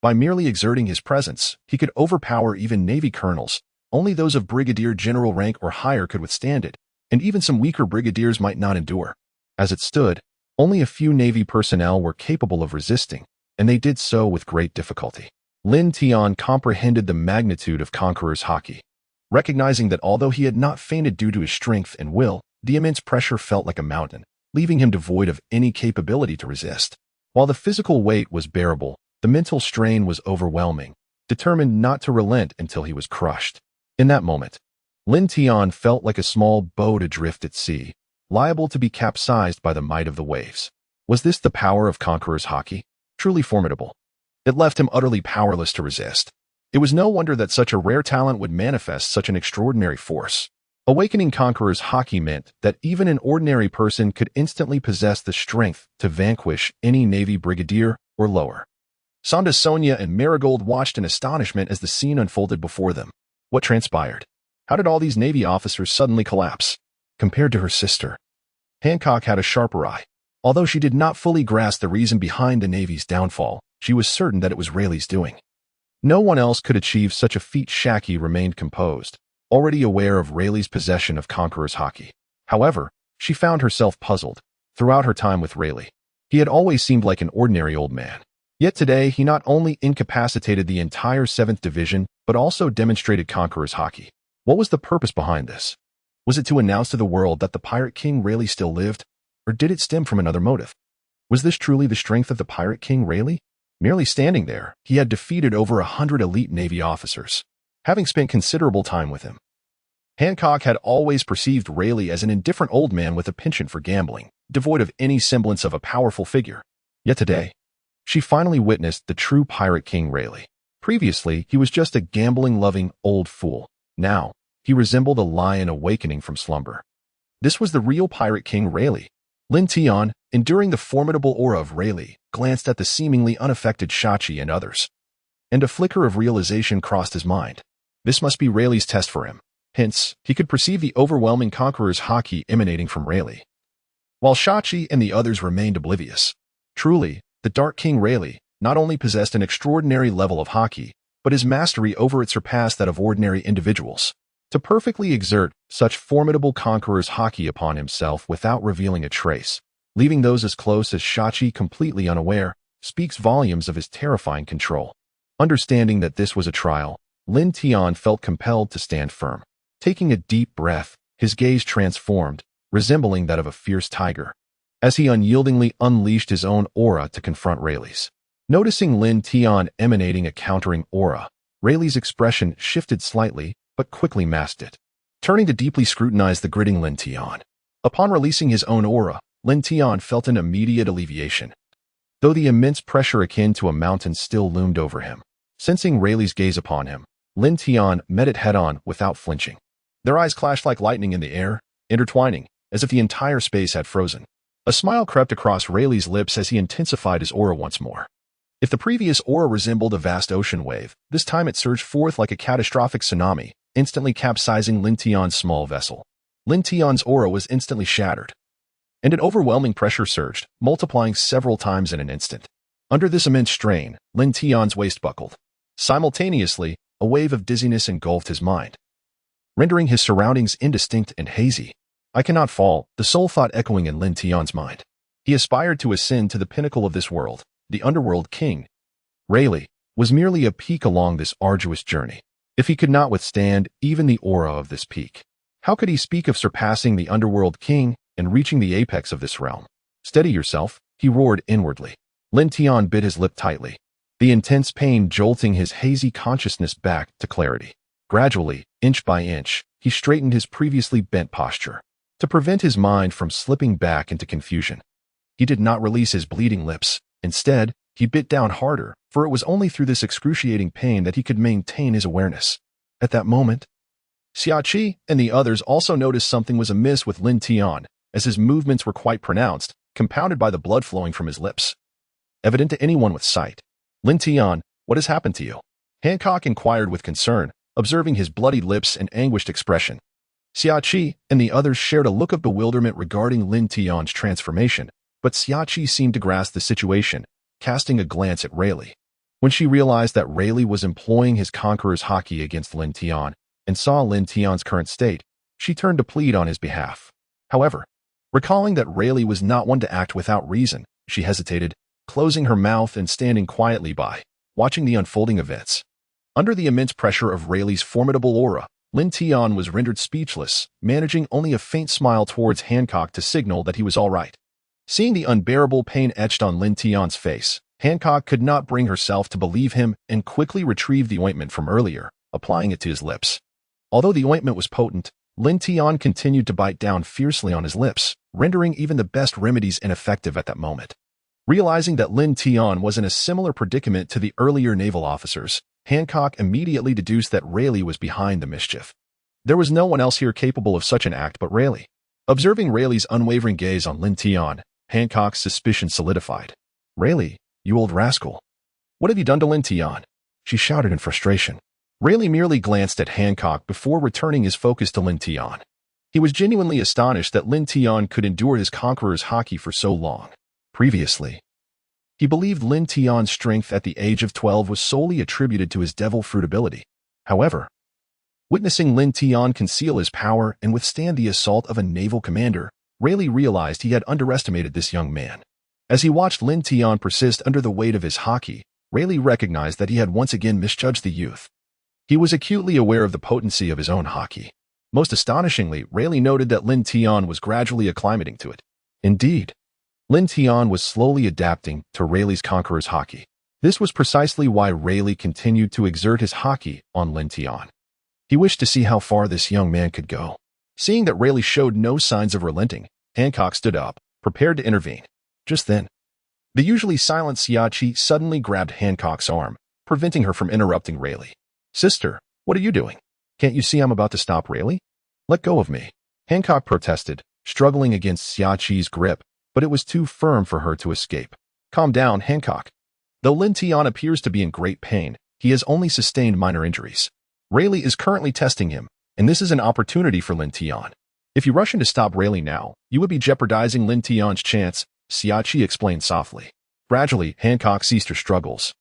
By merely exerting his presence, he could overpower even Navy colonels. Only those of brigadier general rank or higher could withstand it, and even some weaker brigadiers might not endure. As it stood, only a few Navy personnel were capable of resisting, and they did so with great difficulty. Lin Tian comprehended the magnitude of Conqueror's Haki, recognizing that although he had not fainted due to his strength and will, the immense pressure felt like a mountain, leaving him devoid of any capability to resist. While the physical weight was bearable, the mental strain was overwhelming, determined not to relent until he was crushed. In that moment, Lin Tian felt like a small boat adrift at sea, liable to be capsized by the might of the waves. Was this the power of Conqueror's Haki? Truly formidable. It left him utterly powerless to resist. It was no wonder that such a rare talent would manifest such an extraordinary force. Awakening Conqueror's Haki meant that even an ordinary person could instantly possess the strength to vanquish any Navy brigadier or lower. Sonda, Sonia, and Marigold watched in astonishment as the scene unfolded before them. What transpired? How did all these Navy officers suddenly collapse? Compared to her sister, Hancock had a sharper eye. Although she did not fully grasp the reason behind the Navy's downfall, she was certain that it was Rayleigh's doing. No one else could achieve such a feat. Shaki remained composed, already aware of Rayleigh's possession of Conqueror's Haki. However, she found herself puzzled. Throughout her time with Rayleigh, he had always seemed like an ordinary old man. Yet today, he not only incapacitated the entire 7th Division, but also demonstrated Conqueror's Haki. What was the purpose behind this? Was it to announce to the world that the Pirate King Rayleigh still lived, or did it stem from another motive? Was this truly the strength of the Pirate King Rayleigh? Merely standing there, he had defeated over 100 elite Navy officers, having spent considerable time with him. Hancock had always perceived Rayleigh as an indifferent old man with a penchant for gambling, devoid of any semblance of a powerful figure. Yet today, she finally witnessed the true Pirate King Rayleigh. Previously, he was just a gambling-loving old fool. Now, he resembled a lion awakening from slumber. This was the real Pirate King Rayleigh. Lin Tian, enduring the formidable aura of Rayleigh, glanced at the seemingly unaffected Shachi and others. And a flicker of realization crossed his mind. This must be Rayleigh's test for him. Hence, he could perceive the overwhelming conqueror's haki emanating from Rayleigh, while Shachi and the others remained oblivious. Truly, the Dark King Rayleigh not only possessed an extraordinary level of haki, but his mastery over it surpassed that of ordinary individuals. To perfectly exert such formidable conqueror's haki upon himself without revealing a trace, leaving those as close as Shachi completely unaware, speaks volumes of his terrifying control. Understanding that this was a trial, Lin Tian felt compelled to stand firm. Taking a deep breath, his gaze transformed, resembling that of a fierce tiger, as he unyieldingly unleashed his own aura to confront Rayleigh's. Noticing Lin Tian emanating a countering aura, Rayleigh's expression shifted slightly, but quickly masked it, turning to deeply scrutinize the gritting Lin Tian. Upon releasing his own aura, Lin Tian felt an immediate alleviation, though the immense pressure akin to a mountain still loomed over him. Sensing Rayleigh's gaze upon him, Lin Tian met it head-on without flinching. Their eyes clashed like lightning in the air, intertwining, as if the entire space had frozen. A smile crept across Rayleigh's lips as he intensified his aura once more. If the previous aura resembled a vast ocean wave, this time it surged forth like a catastrophic tsunami, instantly capsizing Lin Tian's small vessel. Lin Tian's aura was instantly shattered, and an overwhelming pressure surged, multiplying several times in an instant. Under this immense strain, Lin Tian's waist buckled. Simultaneously, a wave of dizziness engulfed his mind, rendering his surroundings indistinct and hazy. I cannot fall, the sole thought echoing in Lin Tian's mind. He aspired to ascend to the pinnacle of this world, the underworld king. Rayleigh was merely a peak along this arduous journey. If he could not withstand even the aura of this peak, how could he speak of surpassing the underworld king and reaching the apex of this realm? Steady yourself, he roared inwardly. Lin Tian bit his lip tightly, the intense pain jolting his hazy consciousness back to clarity. Gradually, inch by inch, he straightened his previously bent posture, to prevent his mind from slipping back into confusion. He did not release his bleeding lips. Instead, he bit down harder, for it was only through this excruciating pain that he could maintain his awareness. At that moment, Xiachi and the others also noticed something was amiss with Lin Tian, as his movements were quite pronounced, compounded by the blood flowing from his lips. Evident to anyone with sight. Lin Tian, what has happened to you? Hancock inquired with concern, observing his bloodied lips and anguished expression. Xiachi and the others shared a look of bewilderment regarding Lin Tian's transformation, but Xiachi seemed to grasp the situation, casting a glance at Rayleigh. When she realized that Rayleigh was employing his conqueror's haki against Lin Tian and saw Lin Tian's current state, she turned to plead on his behalf. However, recalling that Rayleigh was not one to act without reason, she hesitated, closing her mouth and standing quietly by, watching the unfolding events. Under the immense pressure of Rayleigh's formidable aura, Lin Tian was rendered speechless, managing only a faint smile towards Hancock to signal that he was all right. Seeing the unbearable pain etched on Lin Tian's face, Hancock could not bring herself to believe him and quickly retrieved the ointment from earlier, applying it to his lips. Although the ointment was potent, Lin Tian continued to bite down fiercely on his lips, rendering even the best remedies ineffective at that moment. Realizing that Lin Tian was in a similar predicament to the earlier naval officers, Hancock immediately deduced that Rayleigh was behind the mischief. There was no one else here capable of such an act but Rayleigh. Observing Rayleigh's unwavering gaze on Lin Tian, Hancock's suspicion solidified. Rayleigh, you old rascal. What have you done to Lin Tian? She shouted in frustration. Rayleigh merely glanced at Hancock before returning his focus to Lin Tian. He was genuinely astonished that Lin Tian could endure his conqueror's haki for so long. Previously, he believed Lin Tian's strength at the age of 12 was solely attributed to his devil fruit ability. However, witnessing Lin Tian conceal his power and withstand the assault of a naval commander, Rayleigh realized he had underestimated this young man. As he watched Lin Tian persist under the weight of his haki, Rayleigh recognized that he had once again misjudged the youth. He was acutely aware of the potency of his own haki. Most astonishingly, Rayleigh noted that Lin Tian was gradually acclimating to it. Indeed, Lin Tian was slowly adapting to Rayleigh's conqueror's haki. This was precisely why Rayleigh continued to exert his haki on Lin Tian. He wished to see how far this young man could go. Seeing that Rayleigh showed no signs of relenting, Hancock stood up, prepared to intervene. Just then, the usually silent Xiachi suddenly grabbed Hancock's arm, preventing her from interrupting Rayleigh. "Sister, what are you doing? Can't you see I'm about to stop Rayleigh? Let go of me." Hancock protested, struggling against Xiachi's grip, but it was too firm for her to escape. "Calm down, Hancock. Though Lin Tian appears to be in great pain, he has only sustained minor injuries. Rayleigh is currently testing him, and this is an opportunity for Lin Tian. If you rush in to stop Rayleigh now, you would be jeopardizing Lin Tian's chance," Xiachi explained softly. Gradually, Hancock ceased her struggles,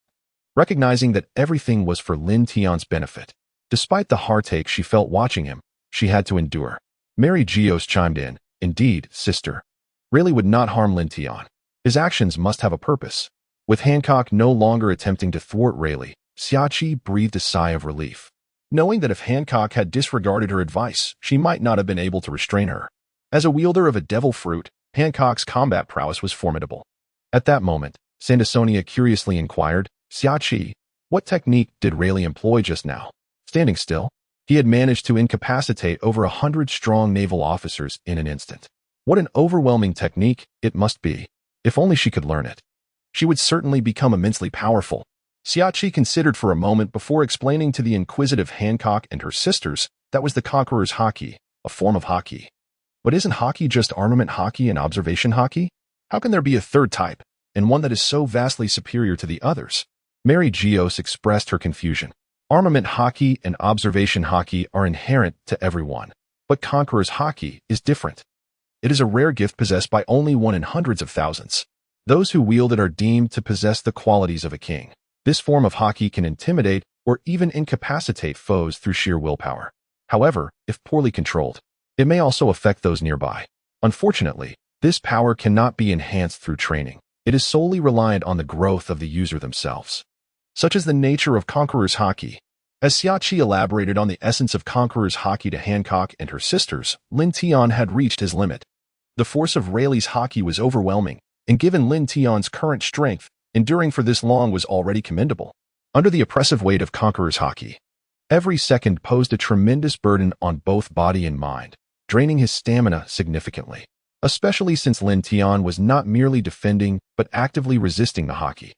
recognizing that everything was for Lin Tian's benefit. Despite the heartache she felt watching him, she had to endure. Mary Gios chimed in, "Indeed, sister. Rayleigh would not harm Lin Tian. His actions must have a purpose." With Hancock no longer attempting to thwart Rayleigh, Xiachi breathed a sigh of relief, knowing that if Hancock had disregarded her advice, she might not have been able to restrain her. As a wielder of a devil fruit, Hancock's combat prowess was formidable. At that moment, Sandersonia curiously inquired, "Xiachi, what technique did Rayleigh employ just now?" Standing still, he had managed to incapacitate over 100 strong naval officers in an instant. What an overwhelming technique it must be. If only she could learn it, she would certainly become immensely powerful. Xiachi considered for a moment before explaining to the inquisitive Hancock and her sisters that was the conqueror's haki, a form of haki. But isn't haki just armament haki and observation haki? How can there be a third type, and one that is so vastly superior to the others? Mary Gios expressed her confusion. Armament haki and observation haki are inherent to everyone, but conqueror's haki is different. It is a rare gift possessed by only one in hundreds of thousands. Those who wield it are deemed to possess the qualities of a king. This form of haki can intimidate or even incapacitate foes through sheer willpower. However, if poorly controlled, it may also affect those nearby. Unfortunately, this power cannot be enhanced through training. It is solely reliant on the growth of the user themselves. Such is the nature of conqueror's haki. As Xiachi elaborated on the essence of conqueror's haki to Hancock and her sisters, Lin Tian had reached his limit. The force of Rayleigh's haki was overwhelming, and given Lin Tian's current strength, enduring for this long was already commendable. Under the oppressive weight of conqueror's haki, every second posed a tremendous burden on both body and mind, draining his stamina significantly, especially since Lin Tian was not merely defending but actively resisting the haki.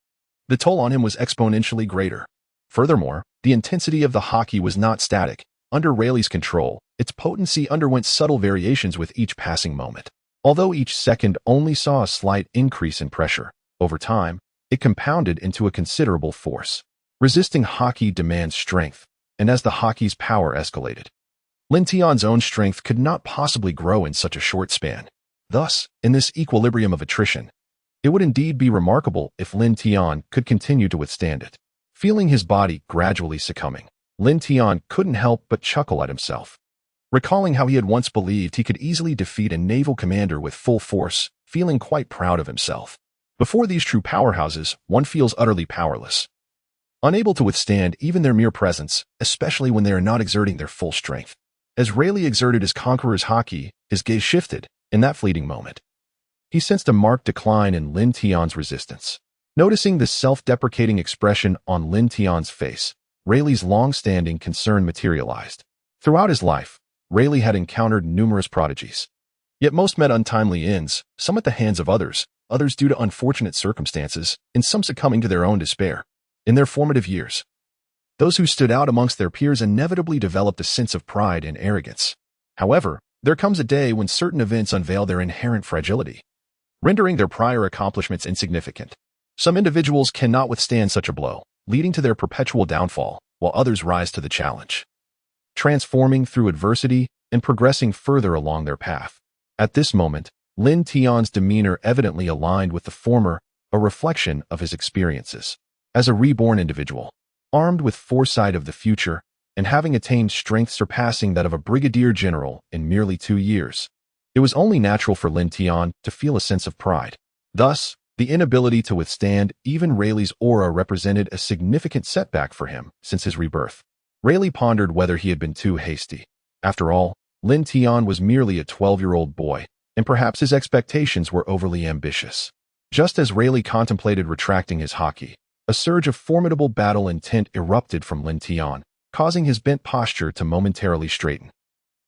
The toll on him was exponentially greater. Furthermore, the intensity of the haki was not static. Under Rayleigh's control, its potency underwent subtle variations with each passing moment. Although each second only saw a slight increase in pressure, over time, it compounded into a considerable force. Resisting haki demands strength, and as the haki's power escalated, Lin Tian's own strength could not possibly grow in such a short span. Thus, in this equilibrium of attrition, it would indeed be remarkable if Lin Tian could continue to withstand it. Feeling his body gradually succumbing, Lin Tian couldn't help but chuckle at himself. Recalling how he had once believed he could easily defeat a naval commander with full force, feeling quite proud of himself. Before these true powerhouses, one feels utterly powerless, unable to withstand even their mere presence, especially when they are not exerting their full strength. As Rayleigh exerted his conqueror's haki, his gaze shifted. In that fleeting moment, he sensed a marked decline in Lin Tian's resistance. Noticing the self-deprecating expression on Lin Tian's face, Rayleigh's long-standing concern materialized. Throughout his life, Rayleigh had encountered numerous prodigies. Yet most met untimely ends, some at the hands of others due to unfortunate circumstances, and some succumbing to their own despair. In their formative years, those who stood out amongst their peers inevitably developed a sense of pride and arrogance. However, there comes a day when certain events unveil their inherent fragility, rendering their prior accomplishments insignificant. Some individuals cannot withstand such a blow, leading to their perpetual downfall, while others rise to the challenge, transforming through adversity and progressing further along their path. At this moment, Lin Tian's demeanor evidently aligned with the former, a reflection of his experiences. As a reborn individual, armed with foresight of the future, and having attained strength surpassing that of a brigadier general in merely 2 years, it was only natural for Lin Tian to feel a sense of pride. Thus, the inability to withstand even Rayleigh's aura represented a significant setback for him since his rebirth. Rayleigh pondered whether he had been too hasty. After all, Lin Tian was merely a 12-year-old boy, and perhaps his expectations were overly ambitious. Just as Rayleigh contemplated retracting his haki, a surge of formidable battle intent erupted from Lin Tian, causing his bent posture to momentarily straighten.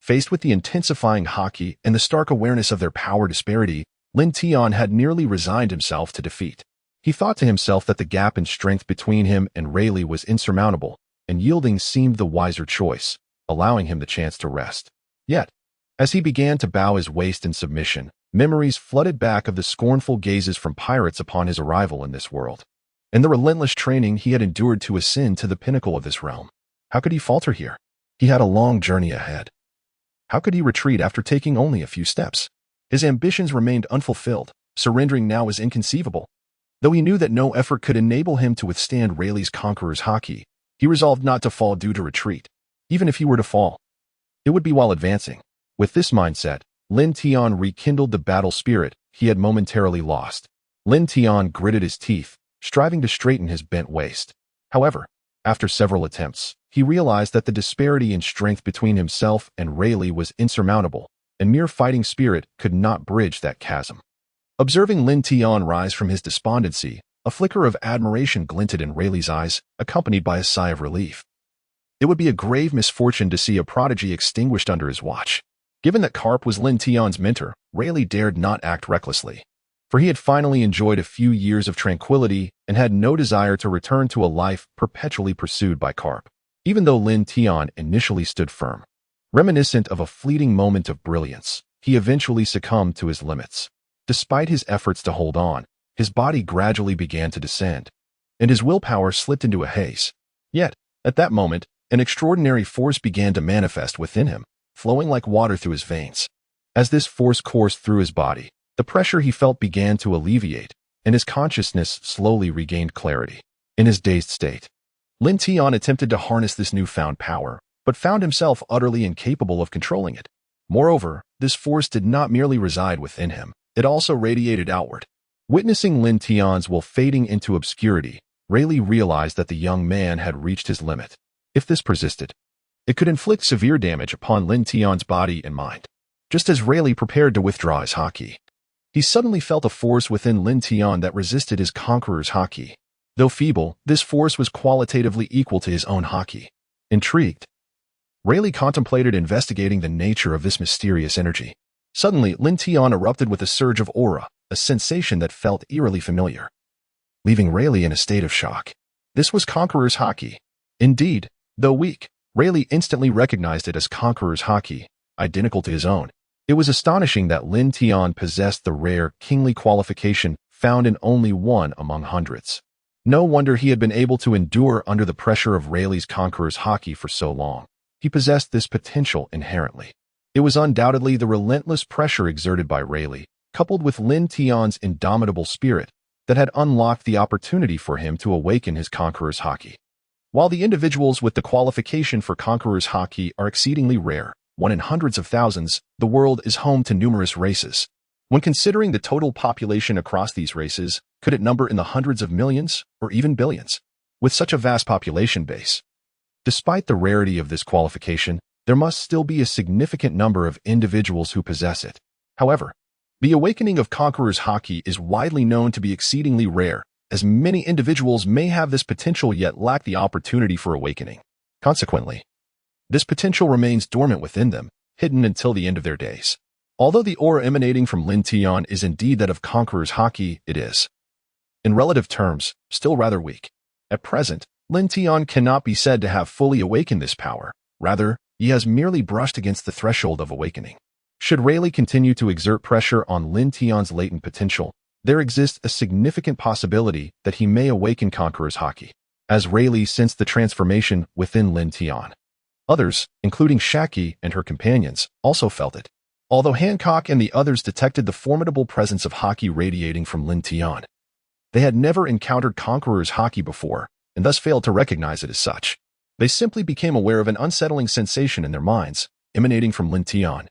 Faced with the intensifying haki and the stark awareness of their power disparity, Lin Tian had nearly resigned himself to defeat. He thought to himself that the gap in strength between him and Rayleigh was insurmountable, and yielding seemed the wiser choice, allowing him the chance to rest. Yet, as he began to bow his waist in submission, memories flooded back of the scornful gazes from pirates upon his arrival in this world, and the relentless training he had endured to ascend to the pinnacle of this realm. How could he falter here? He had a long journey ahead. How could he retreat after taking only a few steps? His ambitions remained unfulfilled. Surrendering now was inconceivable. Though he knew that no effort could enable him to withstand Rayleigh's conqueror's haki, he resolved not to fall due to retreat. Even if he were to fall, it would be while advancing. With this mindset, Lin Tian rekindled the battle spirit he had momentarily lost. Lin Tian gritted his teeth, striving to straighten his bent waist. However, after several attempts, he realized that the disparity in strength between himself and Rayleigh was insurmountable, and mere fighting spirit could not bridge that chasm. Observing Lin Tian rise from his despondency, a flicker of admiration glinted in Rayleigh's eyes, accompanied by a sigh of relief. It would be a grave misfortune to see a prodigy extinguished under his watch. Given that Garp was Lin Tian's mentor, Rayleigh dared not act recklessly, for he had finally enjoyed a few years of tranquility and had no desire to return to a life perpetually pursued by Garp. Even though Lin Tian initially stood firm, reminiscent of a fleeting moment of brilliance, he eventually succumbed to his limits. Despite his efforts to hold on, his body gradually began to descend, and his willpower slipped into a haze. Yet, at that moment, an extraordinary force began to manifest within him, flowing like water through his veins. As this force coursed through his body, the pressure he felt began to alleviate, and his consciousness slowly regained clarity. In his dazed state, Lin Tian attempted to harness this newfound power, but found himself utterly incapable of controlling it. Moreover, this force did not merely reside within him, it also radiated outward. Witnessing Lin Tian's will fading into obscurity, Rayleigh realized that the young man had reached his limit. If this persisted, it could inflict severe damage upon Lin Tian's body and mind. Just as Rayleigh prepared to withdraw his haki, he suddenly felt a force within Lin Tian that resisted his conqueror's haki. Though feeble, this force was qualitatively equal to his own haki. Intrigued, Rayleigh contemplated investigating the nature of this mysterious energy. Suddenly, Lin Tian erupted with a surge of aura, a sensation that felt eerily familiar, leaving Rayleigh in a state of shock. This was Conqueror's haki. Indeed, though weak, Rayleigh instantly recognized it as Conqueror's haki, identical to his own. It was astonishing that Lin Tian possessed the rare, kingly qualification found in only one among hundreds. No wonder he had been able to endure under the pressure of Rayleigh's Conqueror's haki for so long. He possessed this potential inherently. It was undoubtedly the relentless pressure exerted by Rayleigh, coupled with Lin Tian's indomitable spirit, that had unlocked the opportunity for him to awaken his Conqueror's haki. While the individuals with the qualification for Conqueror's haki are exceedingly rare, one in hundreds of thousands, the world is home to numerous races. When considering the total population across these races, could it number in the hundreds of millions or even billions? With such a vast population base, despite the rarity of this qualification, there must still be a significant number of individuals who possess it. However, the awakening of Conqueror's haki is widely known to be exceedingly rare, as many individuals may have this potential yet lack the opportunity for awakening. Consequently, this potential remains dormant within them, hidden until the end of their days. Although the aura emanating from Lin Tian is indeed that of Conqueror's haki, it is, in relative terms, still rather weak. At present, Lin Tian cannot be said to have fully awakened this power. Rather, he has merely brushed against the threshold of awakening. Should Rayleigh continue to exert pressure on Lin Tian's latent potential, there exists a significant possibility that he may awaken Conqueror's haki. As Rayleigh sensed the transformation within Lin Tian, others, including Shaki and her companions, also felt it. Although Hancock and the others detected the formidable presence of haki radiating from Lin Tian, they had never encountered Conqueror's haki before, and thus failed to recognize it as such. They simply became aware of an unsettling sensation in their minds, emanating from Lin Tian,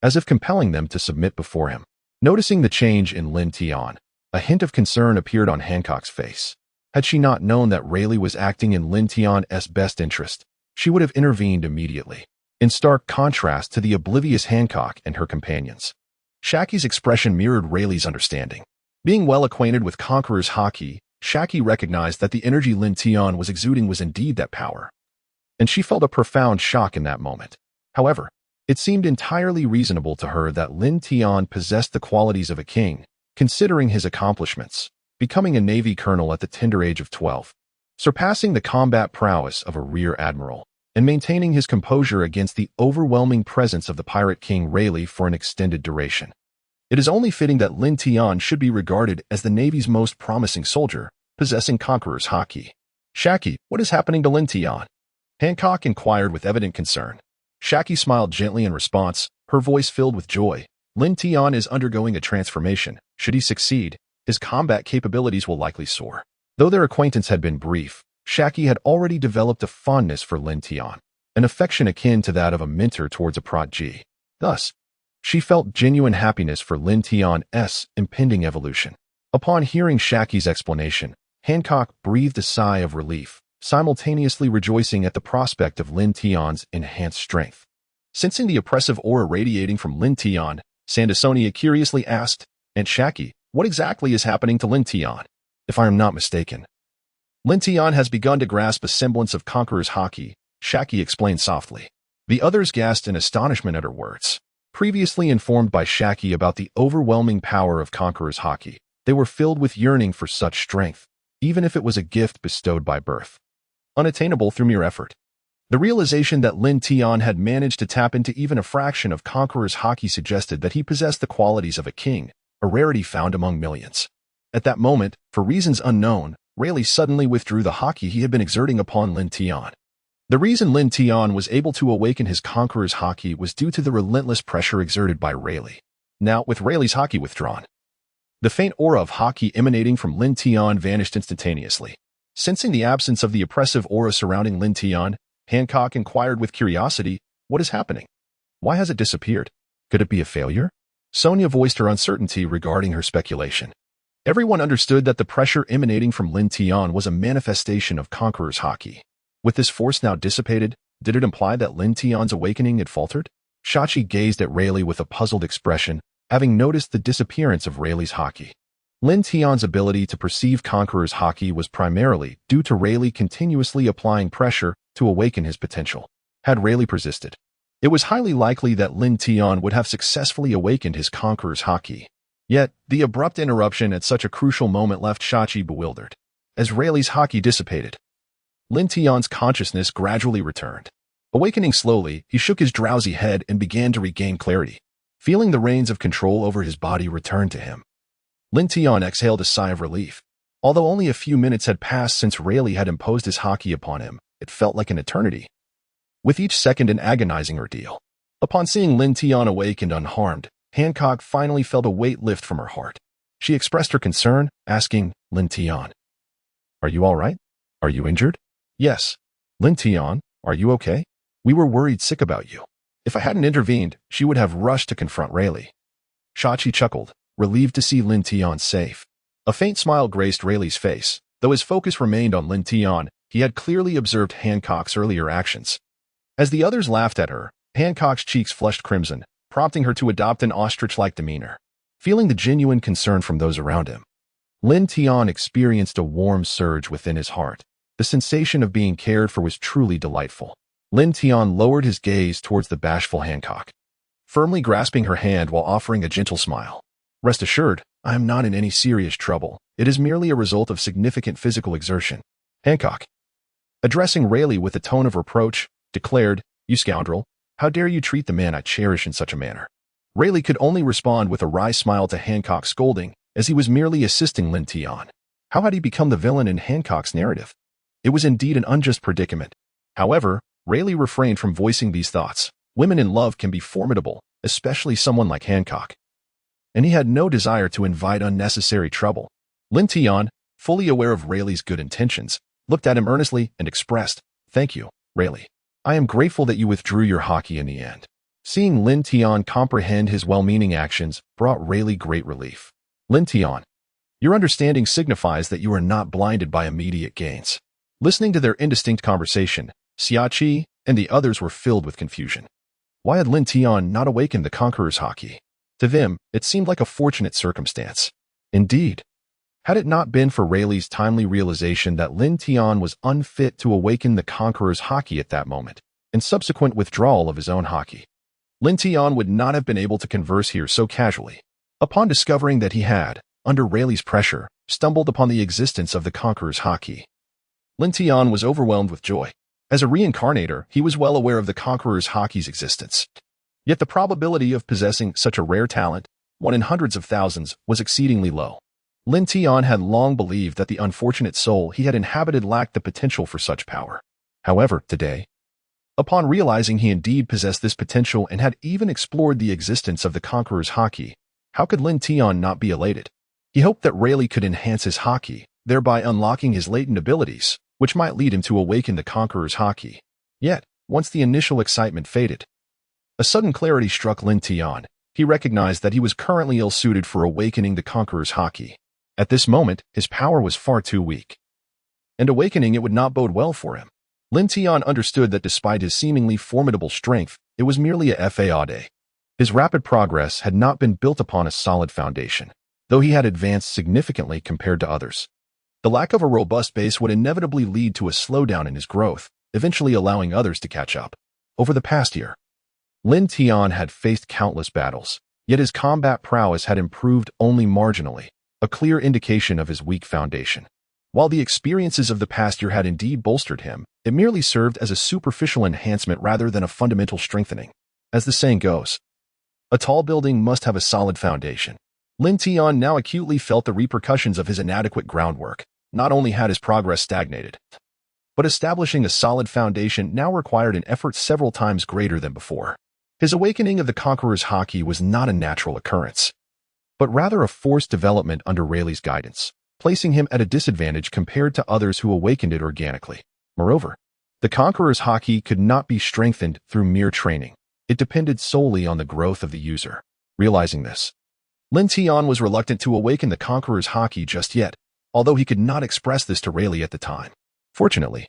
as if compelling them to submit before him. Noticing the change in Lin Tian, a hint of concern appeared on Hancock's face. Had she not known that Rayleigh was acting in Lin Tian's best interest, she would have intervened immediately. In stark contrast to the oblivious Hancock and her companions, Shaki's expression mirrored Rayleigh's understanding. Being well acquainted with Conqueror's haki, Shaki recognized that the energy Lin Tian was exuding was indeed that power. And she felt a profound shock in that moment. However, it seemed entirely reasonable to her that Lin Tian possessed the qualities of a king, considering his accomplishments, becoming a Navy colonel at the tender age of 12, surpassing the combat prowess of a rear admiral, and maintaining his composure against the overwhelming presence of the pirate king Rayleigh for an extended duration. It is only fitting that Lin Tian should be regarded as the Navy's most promising soldier, possessing Conqueror's haki. Shaki, what is happening to Lin Tian? Hancock inquired with evident concern. Shaki smiled gently in response, her voice filled with joy. Lin Tian is undergoing a transformation. Should he succeed, his combat capabilities will likely soar. Though their acquaintance had been brief, Shaki had already developed a fondness for Lin Tian, an affection akin to that of a mentor towards a protégé. Thus, she felt genuine happiness for Lin Tian's impending evolution. Upon hearing Shaki's explanation, Hancock breathed a sigh of relief, simultaneously rejoicing at the prospect of Lin Tian's enhanced strength. Sensing the oppressive aura radiating from Lin Tian, Sandersonia curiously asked, "And Shaki, what exactly is happening to Lin Tian? If I am not mistaken." Lin Tian has begun to grasp a semblance of Conqueror's haki, Shaki explained softly. The others gasped in astonishment at her words. Previously informed by Shaki about the overwhelming power of Conqueror's haki, they were filled with yearning for such strength, even if it was a gift bestowed by birth, unattainable through mere effort. The realization that Lin Tian had managed to tap into even a fraction of Conqueror's haki suggested that he possessed the qualities of a king, a rarity found among millions. At that moment, for reasons unknown, Rayleigh suddenly withdrew the haki he had been exerting upon Lin Tian. The reason Lin Tian was able to awaken his Conqueror's haki was due to the relentless pressure exerted by Rayleigh. Now, with Rayleigh's haki withdrawn, the faint aura of haki emanating from Lin Tian vanished instantaneously. Sensing the absence of the oppressive aura surrounding Lin Tian, Hancock inquired with curiosity, "What is happening? Why has it disappeared? Could it be a failure?" Sonia voiced her uncertainty regarding her speculation. Everyone understood that the pressure emanating from Lin Tian was a manifestation of Conqueror's haki. With this force now dissipated, did it imply that Lin Tian's awakening had faltered? Shachi gazed at Rayleigh with a puzzled expression, having noticed the disappearance of Rayleigh's haki. Lin Tian's ability to perceive Conqueror's haki was primarily due to Rayleigh continuously applying pressure to awaken his potential. Had Rayleigh persisted, it was highly likely that Lin Tian would have successfully awakened his Conqueror's haki. Yet, the abrupt interruption at such a crucial moment left Shachi bewildered. As Rayleigh's haki dissipated, Lin Tian's consciousness gradually returned. Awakening slowly, he shook his drowsy head and began to regain clarity. Feeling the reins of control over his body return to him, Lin Tian exhaled a sigh of relief. Although only a few minutes had passed since Rayleigh had imposed his haki upon him, it felt like an eternity. With each second an agonizing ordeal. Upon seeing Lin Tian awake and unharmed, Hancock finally felt a weight lift from her heart. She expressed her concern, asking, "Lin Tian, are you all right? Are you injured?" "Yes." "Lin Tian, are you okay? We were worried sick about you." If I hadn't intervened, she would have rushed to confront Rayleigh. Shachi chuckled, relieved to see Lin Tian safe. A faint smile graced Rayleigh's face. Though his focus remained on Lin Tian, he had clearly observed Hancock's earlier actions. As the others laughed at her, Hancock's cheeks flushed crimson, prompting her to adopt an ostrich-like demeanor. Feeling the genuine concern from those around him, Lin Tian experienced a warm surge within his heart. The sensation of being cared for was truly delightful. Lin Tian lowered his gaze towards the bashful Hancock, firmly grasping her hand while offering a gentle smile. "Rest assured, I am not in any serious trouble. It is merely a result of significant physical exertion." Hancock, addressing Rayleigh with a tone of reproach, declared, "You scoundrel, how dare you treat the man I cherish in such a manner?" Rayleigh could only respond with a wry smile to Hancock's scolding, as he was merely assisting Lin Tian. How had he become the villain in Hancock's narrative? It was indeed an unjust predicament. However, Rayleigh refrained from voicing these thoughts. Women in love can be formidable, especially someone like Hancock. And he had no desire to invite unnecessary trouble. Lin Tian, fully aware of Rayleigh's good intentions, looked at him earnestly and expressed, "Thank you, Rayleigh. I am grateful that you withdrew your haki in the end." Seeing Lin Tian comprehend his well-meaning actions brought Rayleigh great relief. "Lin Tian, your understanding signifies that you are not blinded by immediate gains." Listening to their indistinct conversation, Xiachi and the others were filled with confusion. Why had Lin Tian not awakened the Conqueror's haki? To them, it seemed like a fortunate circumstance. Indeed, had it not been for Rayleigh's timely realization that Lin Tian was unfit to awaken the Conqueror's haki at that moment, and subsequent withdrawal of his own haki, Lin Tian would not have been able to converse here so casually. Upon discovering that he had, under Rayleigh's pressure, stumbled upon the existence of the Conqueror's haki, Lin Tian was overwhelmed with joy. As a reincarnator, he was well aware of the Conqueror's haki's existence. Yet the probability of possessing such a rare talent, one in hundreds of thousands, was exceedingly low. Lin Tian had long believed that the unfortunate soul he had inhabited lacked the potential for such power. However, today, upon realizing he indeed possessed this potential and had even explored the existence of the Conqueror's haki, how could Lin Tian not be elated? He hoped that Rayleigh could enhance his haki, thereby unlocking his latent abilities, which might lead him to awaken the Conqueror's haki. Yet, once the initial excitement faded, a sudden clarity struck Lin Tian. He recognized that he was currently ill-suited for awakening the Conqueror's haki. At this moment, his power was far too weak, and awakening it would not bode well for him. Lin Tian understood that despite his seemingly formidable strength, it was merely a fade. His rapid progress had not been built upon a solid foundation, though he had advanced significantly compared to others. The lack of a robust base would inevitably lead to a slowdown in his growth, eventually allowing others to catch up. Over the past year, Lin Tian had faced countless battles, yet his combat prowess had improved only marginally, a clear indication of his weak foundation. While the experiences of the past year had indeed bolstered him, it merely served as a superficial enhancement rather than a fundamental strengthening. As the saying goes, a tall building must have a solid foundation. Lin Tian now acutely felt the repercussions of his inadequate groundwork. Not only had his progress stagnated, but establishing a solid foundation now required an effort several times greater than before. His awakening of the Conqueror's haki was not a natural occurrence, but rather a forced development under Rayleigh's guidance, placing him at a disadvantage compared to others who awakened it organically. Moreover, the Conqueror's haki could not be strengthened through mere training. It depended solely on the growth of the user. Realizing this, Lin Tian was reluctant to awaken the Conqueror's haki just yet, although he could not express this to Rayleigh at the time. Fortunately,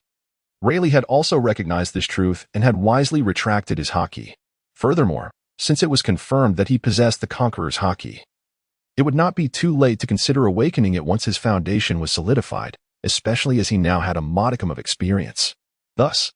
Rayleigh had also recognized this truth and had wisely retracted his haki. Furthermore, since it was confirmed that he possessed the Conqueror's haki, it would not be too late to consider awakening it once his foundation was solidified, especially as he now had a modicum of experience. Thus,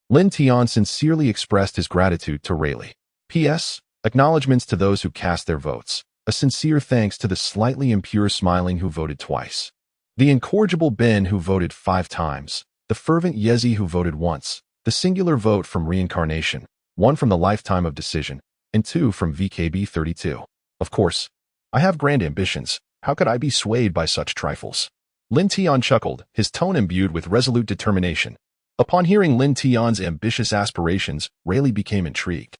Lin Tian sincerely expressed his gratitude to Rayleigh. P.S. Acknowledgements to those who cast their votes. A sincere thanks to the slightly impure Smiling who voted twice, the incorrigible Ben who voted 5 times, the fervent Yezi who voted once, the singular vote from Reincarnation, 1 from the Lifetime of Decision, and 2 from VKB 32. Of course, I have grand ambitions. How could I be swayed by such trifles? Lin Tian chuckled, his tone imbued with resolute determination. Upon hearing Lin Tian's ambitious aspirations, Rayleigh became intrigued.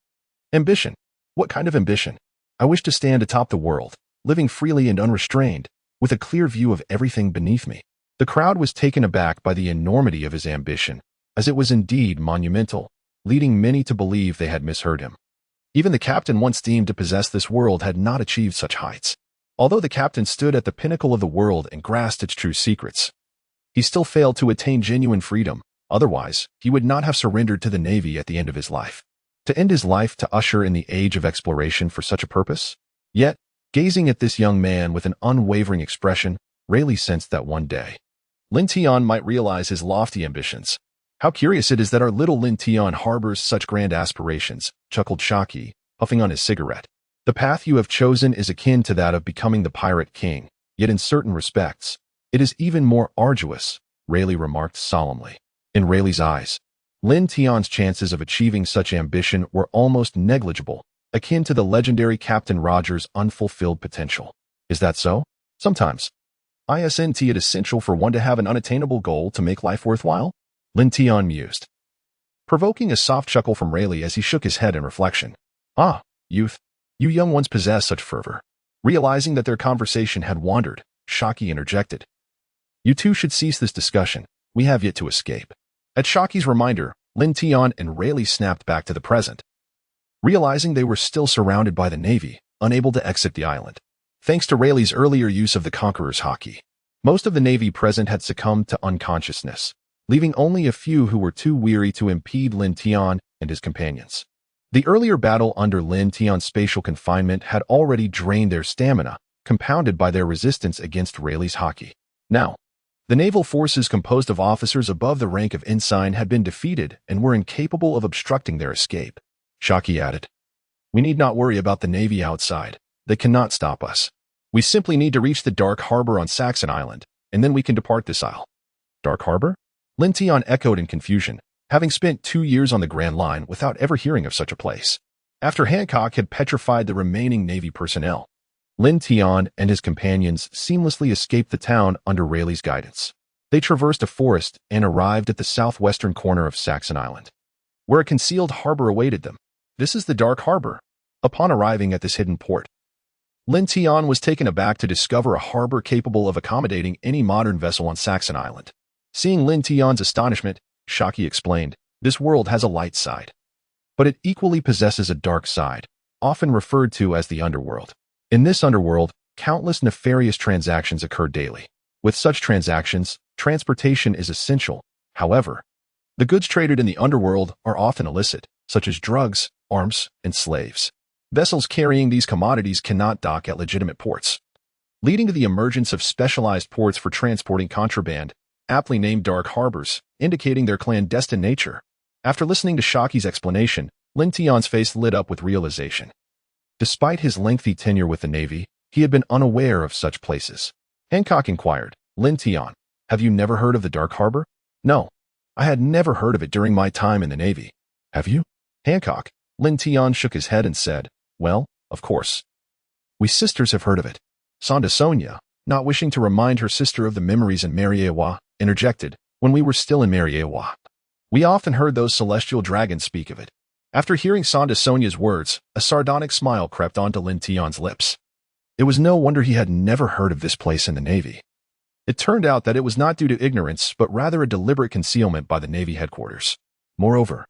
Ambition? What kind of ambition? I wish to stand atop the world, living freely and unrestrained, with a clear view of everything beneath me. The crowd was taken aback by the enormity of his ambition, as it was indeed monumental, leading many to believe they had misheard him. Even the captain once deemed to possess this world had not achieved such heights. Although the captain stood at the pinnacle of the world and grasped its true secrets, he still failed to attain genuine freedom. Otherwise, he would not have surrendered to the Navy at the end of his life. To end his life to usher in the age of exploration for such a purpose? Yet, gazing at this young man with an unwavering expression, Rayleigh sensed that one day, Lin Tian might realize his lofty ambitions. How curious it is that our little Lin Tian harbors such grand aspirations, chuckled Shaki, puffing on his cigarette. The path you have chosen is akin to that of becoming the Pirate King, yet in certain respects, it is even more arduous, Rayleigh remarked solemnly. In Rayleigh's eyes, Lin Tian's chances of achieving such ambition were almost negligible, akin to the legendary Captain Roger's unfulfilled potential. Is that so? Sometimes. Isn't it essential for one to have an unattainable goal to make life worthwhile? Lin Tian mused, provoking a soft chuckle from Rayleigh as he shook his head in reflection. Ah, youth, you young ones possess such fervor. Realizing that their conversation had wandered, Shaki interjected. You two should cease this discussion. We have yet to escape. At Shaki's reminder, Lin Tian and Rayleigh snapped back to the present, realizing they were still surrounded by the Navy, unable to exit the island. Thanks to Rayleigh's earlier use of the Conqueror's haki, most of the Navy present had succumbed to unconsciousness, leaving only a few who were too weary to impede Lin Tian and his companions. The earlier battle under Lin Tion's spatial confinement had already drained their stamina, compounded by their resistance against Rayleigh's hockey. Now, the naval forces composed of officers above the rank of ensign had been defeated and were incapable of obstructing their escape. Shockey added, "We need not worry about the navy outside. They cannot stop us. We simply need to reach the Dark Harbor on Saxon Island, and then we can depart this isle." Dark Harbor? Lin Tion echoed in confusion, having spent 2 years on the Grand Line without ever hearing of such a place. After Hancock had petrified the remaining Navy personnel, Lin Tion and his companions seamlessly escaped the town under Rayleigh's guidance. They traversed a forest and arrived at the southwestern corner of Saxon Island, where a concealed harbor awaited them. This is the Dark Harbor. Upon arriving at this hidden port, Lin Tion was taken aback to discover a harbor capable of accommodating any modern vessel on Saxon Island. Seeing Lin Tion's astonishment, Shockey explained, "This world has a light side, but it equally possesses a dark side, often referred to as the underworld. In this underworld, countless nefarious transactions occur daily. With such transactions, transportation is essential. However, the goods traded in the underworld are often illicit, such as drugs, arms, and slaves. Vessels carrying these commodities cannot dock at legitimate ports, leading to the emergence of specialized ports for transporting contraband, aptly named dark harbors, indicating their clandestine nature." After listening to Shockey's explanation, Lin Tion's face lit up with realization. Despite his lengthy tenure with the Navy, he had been unaware of such places. Hancock inquired, "Lin Tion, have you never heard of the Dark Harbor?" "No, I had never heard of it during my time in the Navy." "Have you?" Hancock. Lin Tion shook his head and said, "Well, of course. We sisters have heard of it." Sonda Sonia, not wishing to remind her sister of the memories in Mariewa, interjected, "When we were still in Mariewa, we often heard those celestial dragons speak of it." After hearing Sonda Sonia's words, a sardonic smile crept onto Lin Tion's lips. It was no wonder he had never heard of this place in the Navy. It turned out that it was not due to ignorance, but rather a deliberate concealment by the Navy headquarters. Moreover,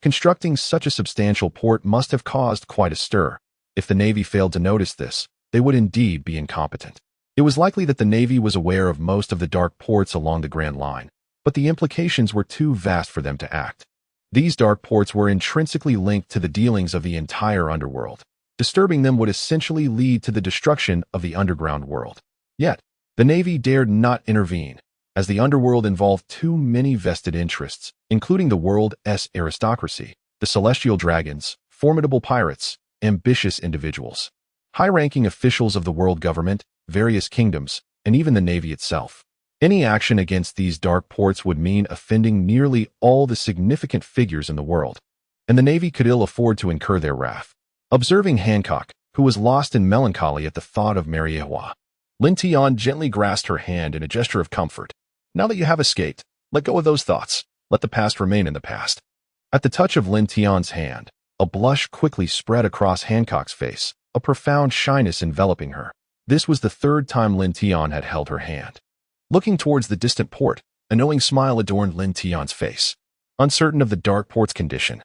constructing such a substantial port must have caused quite a stir. If the Navy failed to notice this, they would indeed be incompetent. It was likely that the Navy was aware of most of the dark ports along the Grand Line, but the implications were too vast for them to act. These dark ports were intrinsically linked to the dealings of the entire underworld. Disturbing them would essentially lead to the destruction of the underground world. Yet, the Navy dared not intervene, as the underworld involved too many vested interests, including the world's aristocracy, the celestial dragons, formidable pirates, ambitious individuals, high-ranking officials of the world government, various kingdoms, and even the Navy itself. Any action against these dark ports would mean offending nearly all the significant figures in the world, and the Navy could ill afford to incur their wrath. Observing Hancock, who was lost in melancholy at the thought of Mariewa, Lin Tion gently grasped her hand in a gesture of comfort. "Now that you have escaped, let go of those thoughts. Let the past remain in the past." At the touch of Lin Tion's hand, a blush quickly spread across Hancock's face, a profound shyness enveloping her. This was the third time Lin Tion had held her hand. Looking towards the distant port, a knowing smile adorned Lin Tion's face. Uncertain of the dark port's condition,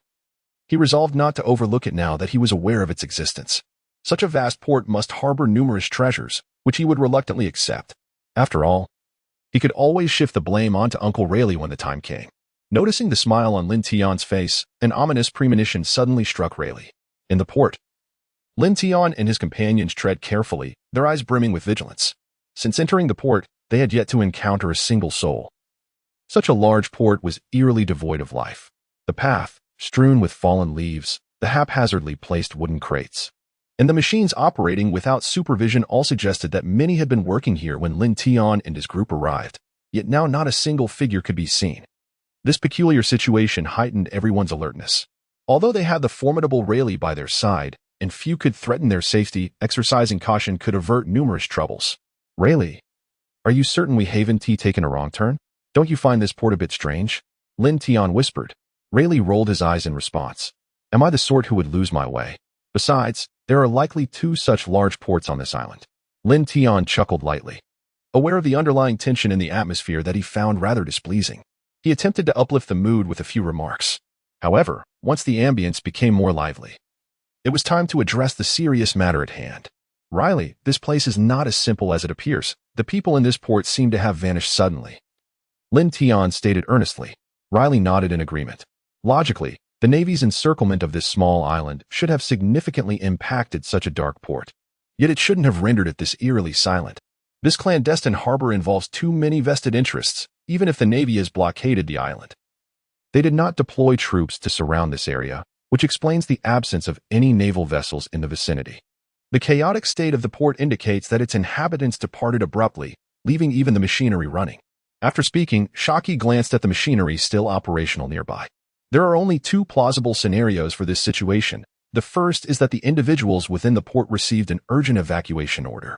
he resolved not to overlook it now that he was aware of its existence. Such a vast port must harbor numerous treasures, which he would reluctantly accept. After all, he could always shift the blame onto Uncle Rayleigh when the time came. Noticing the smile on Lin Tion's face, an ominous premonition suddenly struck Rayleigh. In the port, Lin Tion and his companions tread carefully, their eyes brimming with vigilance. Since entering the port, they had yet to encounter a single soul. Such a large port was eerily devoid of life. The path, strewn with fallen leaves, the haphazardly placed wooden crates, and the machines operating without supervision all suggested that many had been working here when Lin Tion and his group arrived, yet now not a single figure could be seen. This peculiar situation heightened everyone's alertness. Although they had the formidable Rayleigh by their side, and few could threaten their safety, exercising caution could avert numerous troubles. "Rayleigh, are you certain we haven't taken a wrong turn? Don't you find this port a bit strange?" Lin Tion whispered. Rayleigh rolled his eyes in response. "Am I the sort who would lose my way? Besides, there are likely 2 such large ports on this island." Lin Tion chuckled lightly, aware of the underlying tension in the atmosphere that he found rather displeasing. He attempted to uplift the mood with a few remarks. However, once the ambience became more lively, it was time to address the serious matter at hand. "Riley, this place is not as simple as it appears. The people in this port seem to have vanished suddenly." Lin Tion stated earnestly. Riley nodded in agreement. Logically, The Navy's encirclement of this small island should have significantly impacted such a dark port. Yet it shouldn't have rendered it this eerily silent. This clandestine harbor involves too many vested interests, even if the Navy has blockaded the island. They did not deploy troops to surround this area, which explains the absence of any naval vessels in the vicinity. The chaotic state of the port indicates that its inhabitants departed abruptly, leaving even the machinery running. After speaking, Shaki glanced at the machinery still operational nearby. There are only two plausible scenarios for this situation. The first is that the individuals within the port received an urgent evacuation order.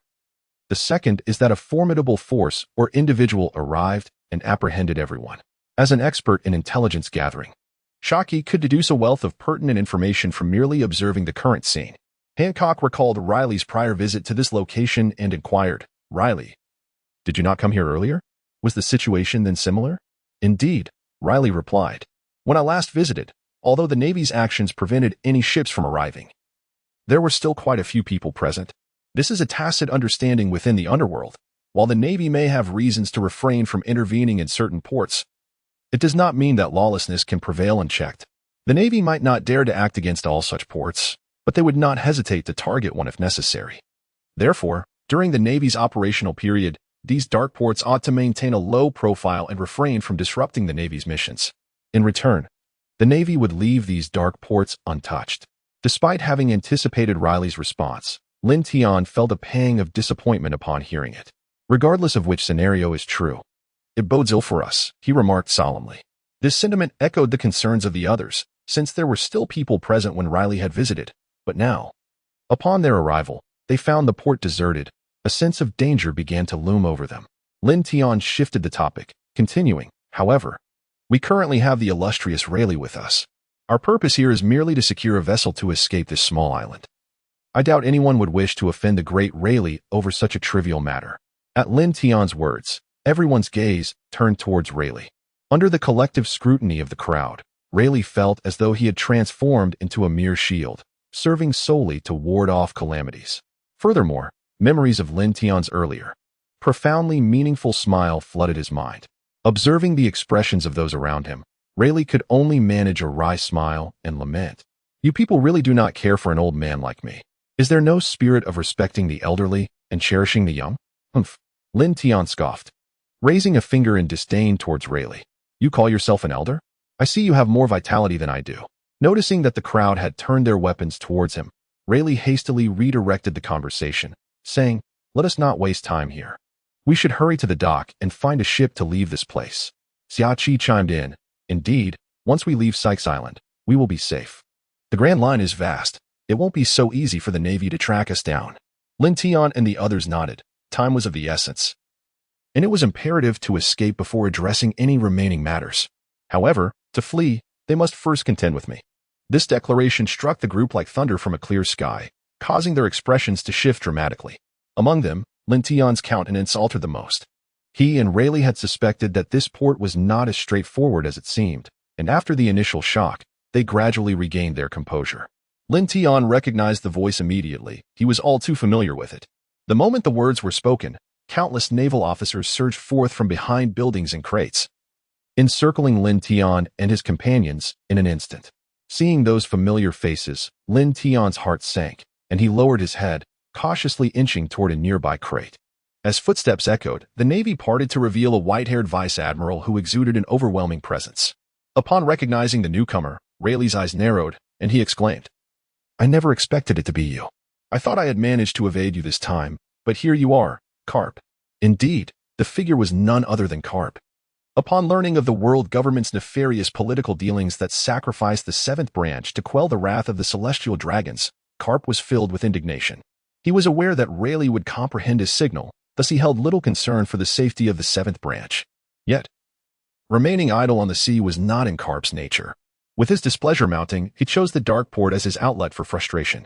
The second is that a formidable force or individual arrived and apprehended everyone. As an expert in intelligence gathering, Shaki could deduce a wealth of pertinent information from merely observing the current scene. Hancock recalled Riley's prior visit to this location and inquired, "Riley, did you not come here earlier? Was the situation then similar?" "Indeed," Riley replied. "When I last visited, although the Navy's actions prevented any ships from arriving, there were still quite a few people present. This is a tacit understanding within the underworld. While the Navy may have reasons to refrain from intervening in certain ports, it does not mean that lawlessness can prevail unchecked. The Navy might not dare to act against all such ports, but they would not hesitate to target one if necessary. Therefore, during the Navy's operational period, these dark ports ought to maintain a low profile and refrain from disrupting the Navy's missions. In return, the Navy would leave these dark ports untouched." Despite having anticipated Riley's response, Lin Tian felt a pang of disappointment upon hearing it. Regardless of which scenario is true, "It bodes ill for us," he remarked solemnly. This sentiment echoed the concerns of the others, since there were still people present when Riley had visited. But now, upon their arrival, they found the port deserted. A sense of danger began to loom over them. Lin Tian shifted the topic, continuing, "However, we currently have the illustrious Rayleigh with us. Our purpose here is merely to secure a vessel to escape this small island. I doubt anyone would wish to offend the great Rayleigh over such a trivial matter." At Lin Tian's words, everyone's gaze turned towards Rayleigh. Under the collective scrutiny of the crowd, Rayleigh felt as though he had transformed into a mere shield, serving solely to ward off calamities. Furthermore, memories of Lin Tian's earlier, profoundly meaningful smile flooded his mind. Observing the expressions of those around him, Rayleigh could only manage a wry smile and lament. "You people really do not care for an old man like me. Is there no spirit of respecting the elderly and cherishing the young?" "Humph," Lin Tian scoffed, raising a finger in disdain towards Rayleigh. "You call yourself an elder? I see you have more vitality than I do." Noticing that the crowd had turned their weapons towards him, Rayleigh hastily redirected the conversation, saying, "Let us not waste time here. We should hurry to the dock and find a ship to leave this place." Xia Qi chimed in, "Indeed, once we leave Sykes Island, we will be safe. The Grand Line is vast. It won't be so easy for the Navy to track us down." Lin Tian and the others nodded. Time was of the essence, and it was imperative to escape before addressing any remaining matters. However, to flee, they must first contend with me. This declaration struck the group like thunder from a clear sky, causing their expressions to shift dramatically. Among them, Lin Tian's countenance altered the most. He and Rayleigh had suspected that this port was not as straightforward as it seemed, and after the initial shock, they gradually regained their composure. Lin Tian recognized the voice immediately. He was all too familiar with it. The moment the words were spoken, countless naval officers surged forth from behind buildings and crates, encircling Lin Tian and his companions in an instant. Seeing those familiar faces, Lin Tian's heart sank, and he lowered his head, cautiously inching toward a nearby crate. As footsteps echoed, the Navy parted to reveal a white-haired vice admiral who exuded an overwhelming presence. Upon recognizing the newcomer, Rayleigh's eyes narrowed, and he exclaimed, "I never expected it to be you. I thought I had managed to evade you this time, but here you are, Garp." Indeed, the figure was none other than Garp. Upon learning of the world government's nefarious political dealings that sacrificed the seventh branch to quell the wrath of the celestial dragons, Garp was filled with indignation. He was aware that Rayleigh would comprehend his signal, thus he held little concern for the safety of the seventh branch. Yet, remaining idle on the sea was not in Garp's nature. With his displeasure mounting, he chose the dark port as his outlet for frustration.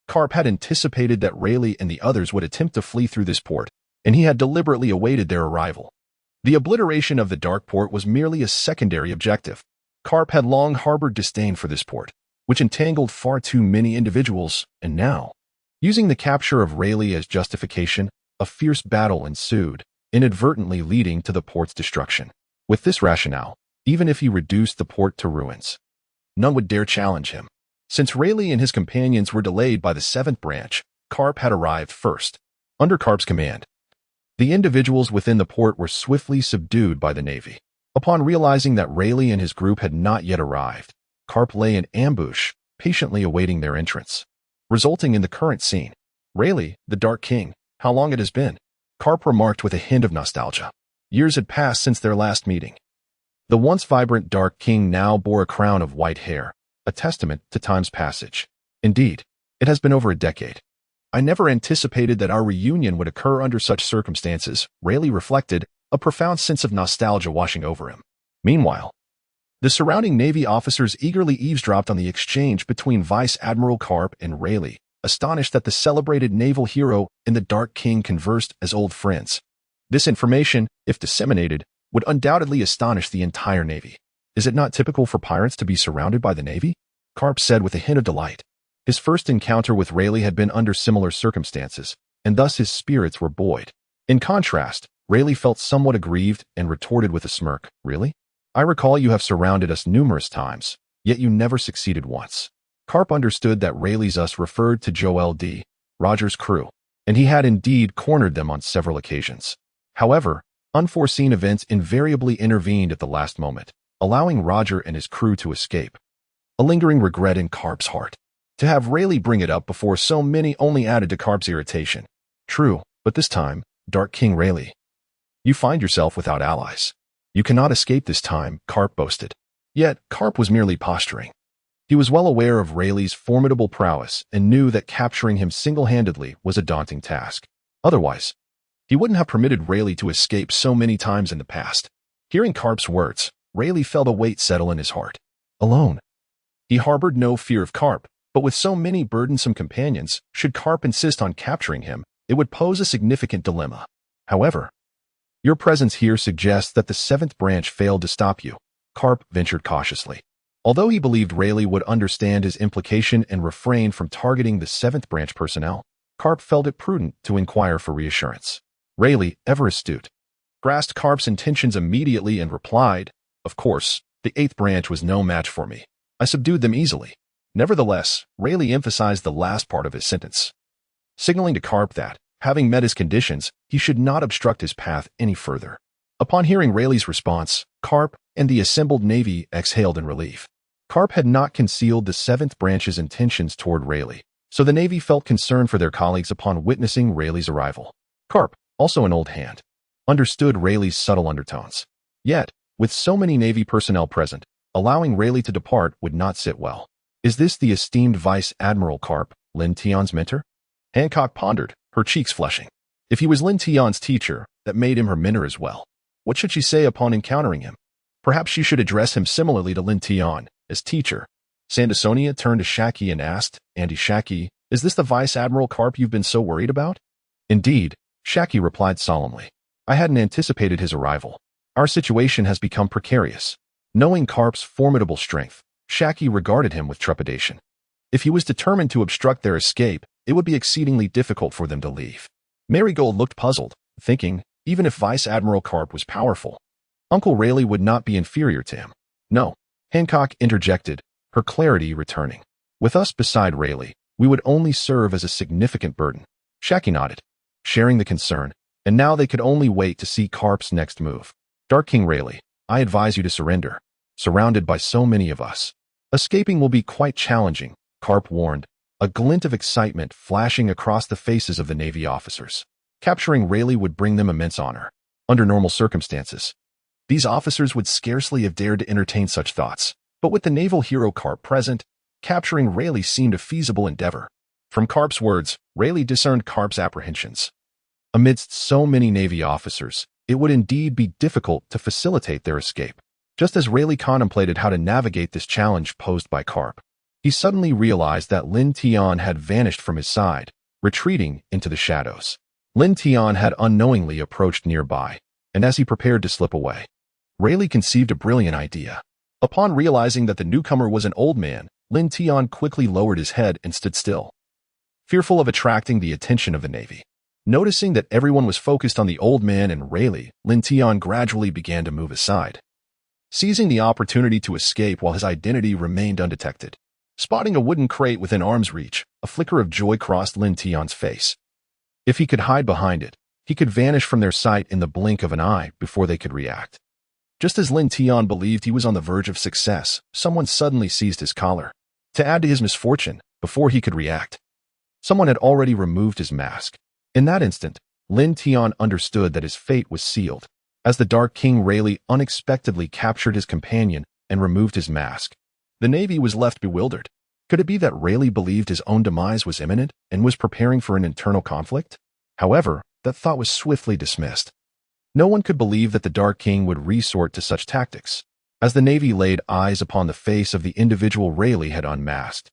Garp had anticipated that Rayleigh and the others would attempt to flee through this port, and he had deliberately awaited their arrival. The obliteration of the dark port was merely a secondary objective. Garp had long harbored disdain for this port, which entangled far too many individuals, and now, using the capture of Rayleigh as justification, a fierce battle ensued, inadvertently leading to the port's destruction. With this rationale, even if he reduced the port to ruins, none would dare challenge him. Since Rayleigh and his companions were delayed by the 7th branch, Garp had arrived first. Under Garp's command, the individuals within the port were swiftly subdued by the Navy. Upon realizing that Rayleigh and his group had not yet arrived, Garp lay in ambush, patiently awaiting their entrance, resulting in the current scene. Rayleigh, the Dark King, how long it has been, Garp remarked with a hint of nostalgia. Years had passed since their last meeting. The once vibrant Dark King now bore a crown of white hair, a testament to time's passage. Indeed, it has been over a decade. I never anticipated that our reunion would occur under such circumstances, Rayleigh reflected, a profound sense of nostalgia washing over him. Meanwhile, the surrounding Navy officers eagerly eavesdropped on the exchange between Vice Admiral Garp and Rayleigh, astonished that the celebrated naval hero and the Dark King conversed as old friends. This information, if disseminated, would undoubtedly astonish the entire Navy. Is it not typical for pirates to be surrounded by the Navy? Garp said with a hint of delight. His first encounter with Rayleigh had been under similar circumstances, and thus his spirits were buoyed. In contrast, Rayleigh felt somewhat aggrieved and retorted with a smirk, "Really? I recall you have surrounded us numerous times, yet you never succeeded once." Garp understood that Rayleigh's us referred to Joel D. Rogers' crew, and he had indeed cornered them on several occasions. However, unforeseen events invariably intervened at the last moment, allowing Roger and his crew to escape. A lingering regret in Garp's heart. To have Rayleigh bring it up before so many only added to Garp's irritation. True, but this time, Dark King Rayleigh, you find yourself without allies. You cannot escape this time, Garp boasted. Yet, Garp was merely posturing. He was well aware of Rayleigh's formidable prowess and knew that capturing him single-handedly was a daunting task. Otherwise, he wouldn't have permitted Rayleigh to escape so many times in the past. Hearing Garp's words, Rayleigh felt a weight settle in his heart. Alone. He harbored no fear of Garp, but with so many burdensome companions, should Garp insist on capturing him, it would pose a significant dilemma. However, your presence here suggests that the 7th branch failed to stop you, Garp ventured cautiously. Although he believed Rayleigh would understand his implication and refrain from targeting the 7th branch personnel, Garp felt it prudent to inquire for reassurance. Rayleigh, ever astute, grasped Garp's intentions immediately and replied, "Of course, the 8th branch was no match for me. I subdued them easily." Nevertheless, Rayleigh emphasized the last part of his sentence, signaling to Garp that, having met his conditions, he should not obstruct his path any further. Upon hearing Rayleigh's response, Garp and the assembled Navy exhaled in relief. Garp had not concealed the 7th branch's intentions toward Rayleigh, so the Navy felt concern for their colleagues upon witnessing Rayleigh's arrival. Garp, also an old hand, understood Rayleigh's subtle undertones. Yet, with so many Navy personnel present, allowing Rayleigh to depart would not sit well. Is this the esteemed Vice Admiral Garp, Lin Tion's mentor? Hancock pondered, her cheeks flushing. If he was Lin Tion's teacher, that made him her mentor as well. What should she say upon encountering him? Perhaps she should address him similarly to Lin Tion, as teacher. Sandersonia turned to Shacky and asked, "Andy Shacky, is this the Vice Admiral Garp you've been so worried about?" "Indeed," Shacky replied solemnly. "I hadn't anticipated his arrival. Our situation has become precarious." Knowing Garp's formidable strength, Shacky regarded him with trepidation. If he was determined to obstruct their escape, it would be exceedingly difficult for them to leave. Marigold looked puzzled, thinking, even if Vice Admiral Garp was powerful, Uncle Rayleigh would not be inferior to him. "No," Hancock interjected, her clarity returning. "With us beside Rayleigh, we would only serve as a significant burden." Shacky nodded, sharing the concern, and now they could only wait to see Garp's next move. "Dark King Rayleigh, I advise you to surrender. Surrounded by so many of us, escaping will be quite challenging," Garp warned, a glint of excitement flashing across the faces of the Navy officers. Capturing Rayleigh would bring them immense honor. Under normal circumstances, these officers would scarcely have dared to entertain such thoughts, but with the naval hero Garp present, capturing Rayleigh seemed a feasible endeavor. From Garp's words, Rayleigh discerned Garp's apprehensions. Amidst so many Navy officers, it would indeed be difficult to facilitate their escape. Just as Rayleigh contemplated how to navigate this challenge posed by Garp, he suddenly realized that Lin Tion had vanished from his side, retreating into the shadows. Lin Tion had unknowingly approached nearby, and as he prepared to slip away, Rayleigh conceived a brilliant idea. Upon realizing that the newcomer was an old man, Lin Tion quickly lowered his head and stood still, fearful of attracting the attention of the Navy. Noticing that everyone was focused on the old man and Rayleigh, Lin Tion gradually began to move aside. seizing the opportunity to escape while his identity remained undetected. Spotting a wooden crate within arm's reach, a flicker of joy crossed Lin Tian's face. If he could hide behind it, he could vanish from their sight in the blink of an eye before they could react. Just as Lin Tian believed he was on the verge of success, someone suddenly seized his collar. To add to his misfortune, before he could react, someone had already removed his mask. In that instant, Lin Tian understood that his fate was sealed. As the Dark King Rayleigh unexpectedly captured his companion and removed his mask, the Navy was left bewildered. Could it be that Rayleigh believed his own demise was imminent and was preparing for an internal conflict? However, that thought was swiftly dismissed. No one could believe that the Dark King would resort to such tactics. As the Navy laid eyes upon the face of the individual Rayleigh had unmasked,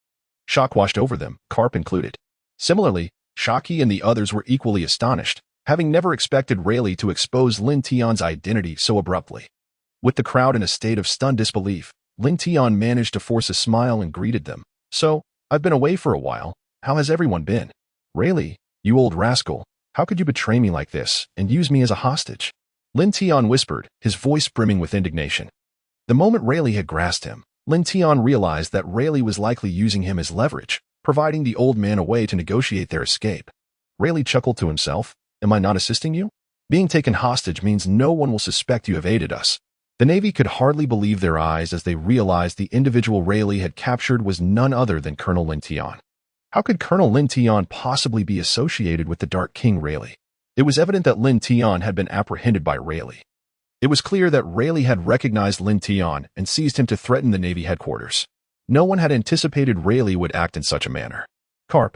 shock washed over them, Garp included. Similarly, Shockey and the others were equally astonished, having never expected Rayleigh to expose Lin Tian's identity so abruptly. With the crowd in a state of stunned disbelief, Lin Tian managed to force a smile and greeted them. "So, I've been away for a while. How has everyone been? Rayleigh, you old rascal, how could you betray me like this and use me as a hostage?" Lin Tian whispered, his voice brimming with indignation. The moment Rayleigh had grasped him, Lin Tian realized that Rayleigh was likely using him as leverage, providing the old man a way to negotiate their escape. Rayleigh chuckled to himself, "Am I not assisting you? Being taken hostage means no one will suspect you have aided us." The Navy could hardly believe their eyes as they realized the individual Rayleigh had captured was none other than Colonel Lin Tian. How could Colonel Lin Tian possibly be associated with the Dark King Rayleigh? It was evident that Lin Tian had been apprehended by Rayleigh. It was clear that Rayleigh had recognized Lin Tian and seized him to threaten the Navy headquarters. No one had anticipated Rayleigh would act in such a manner. "Garp,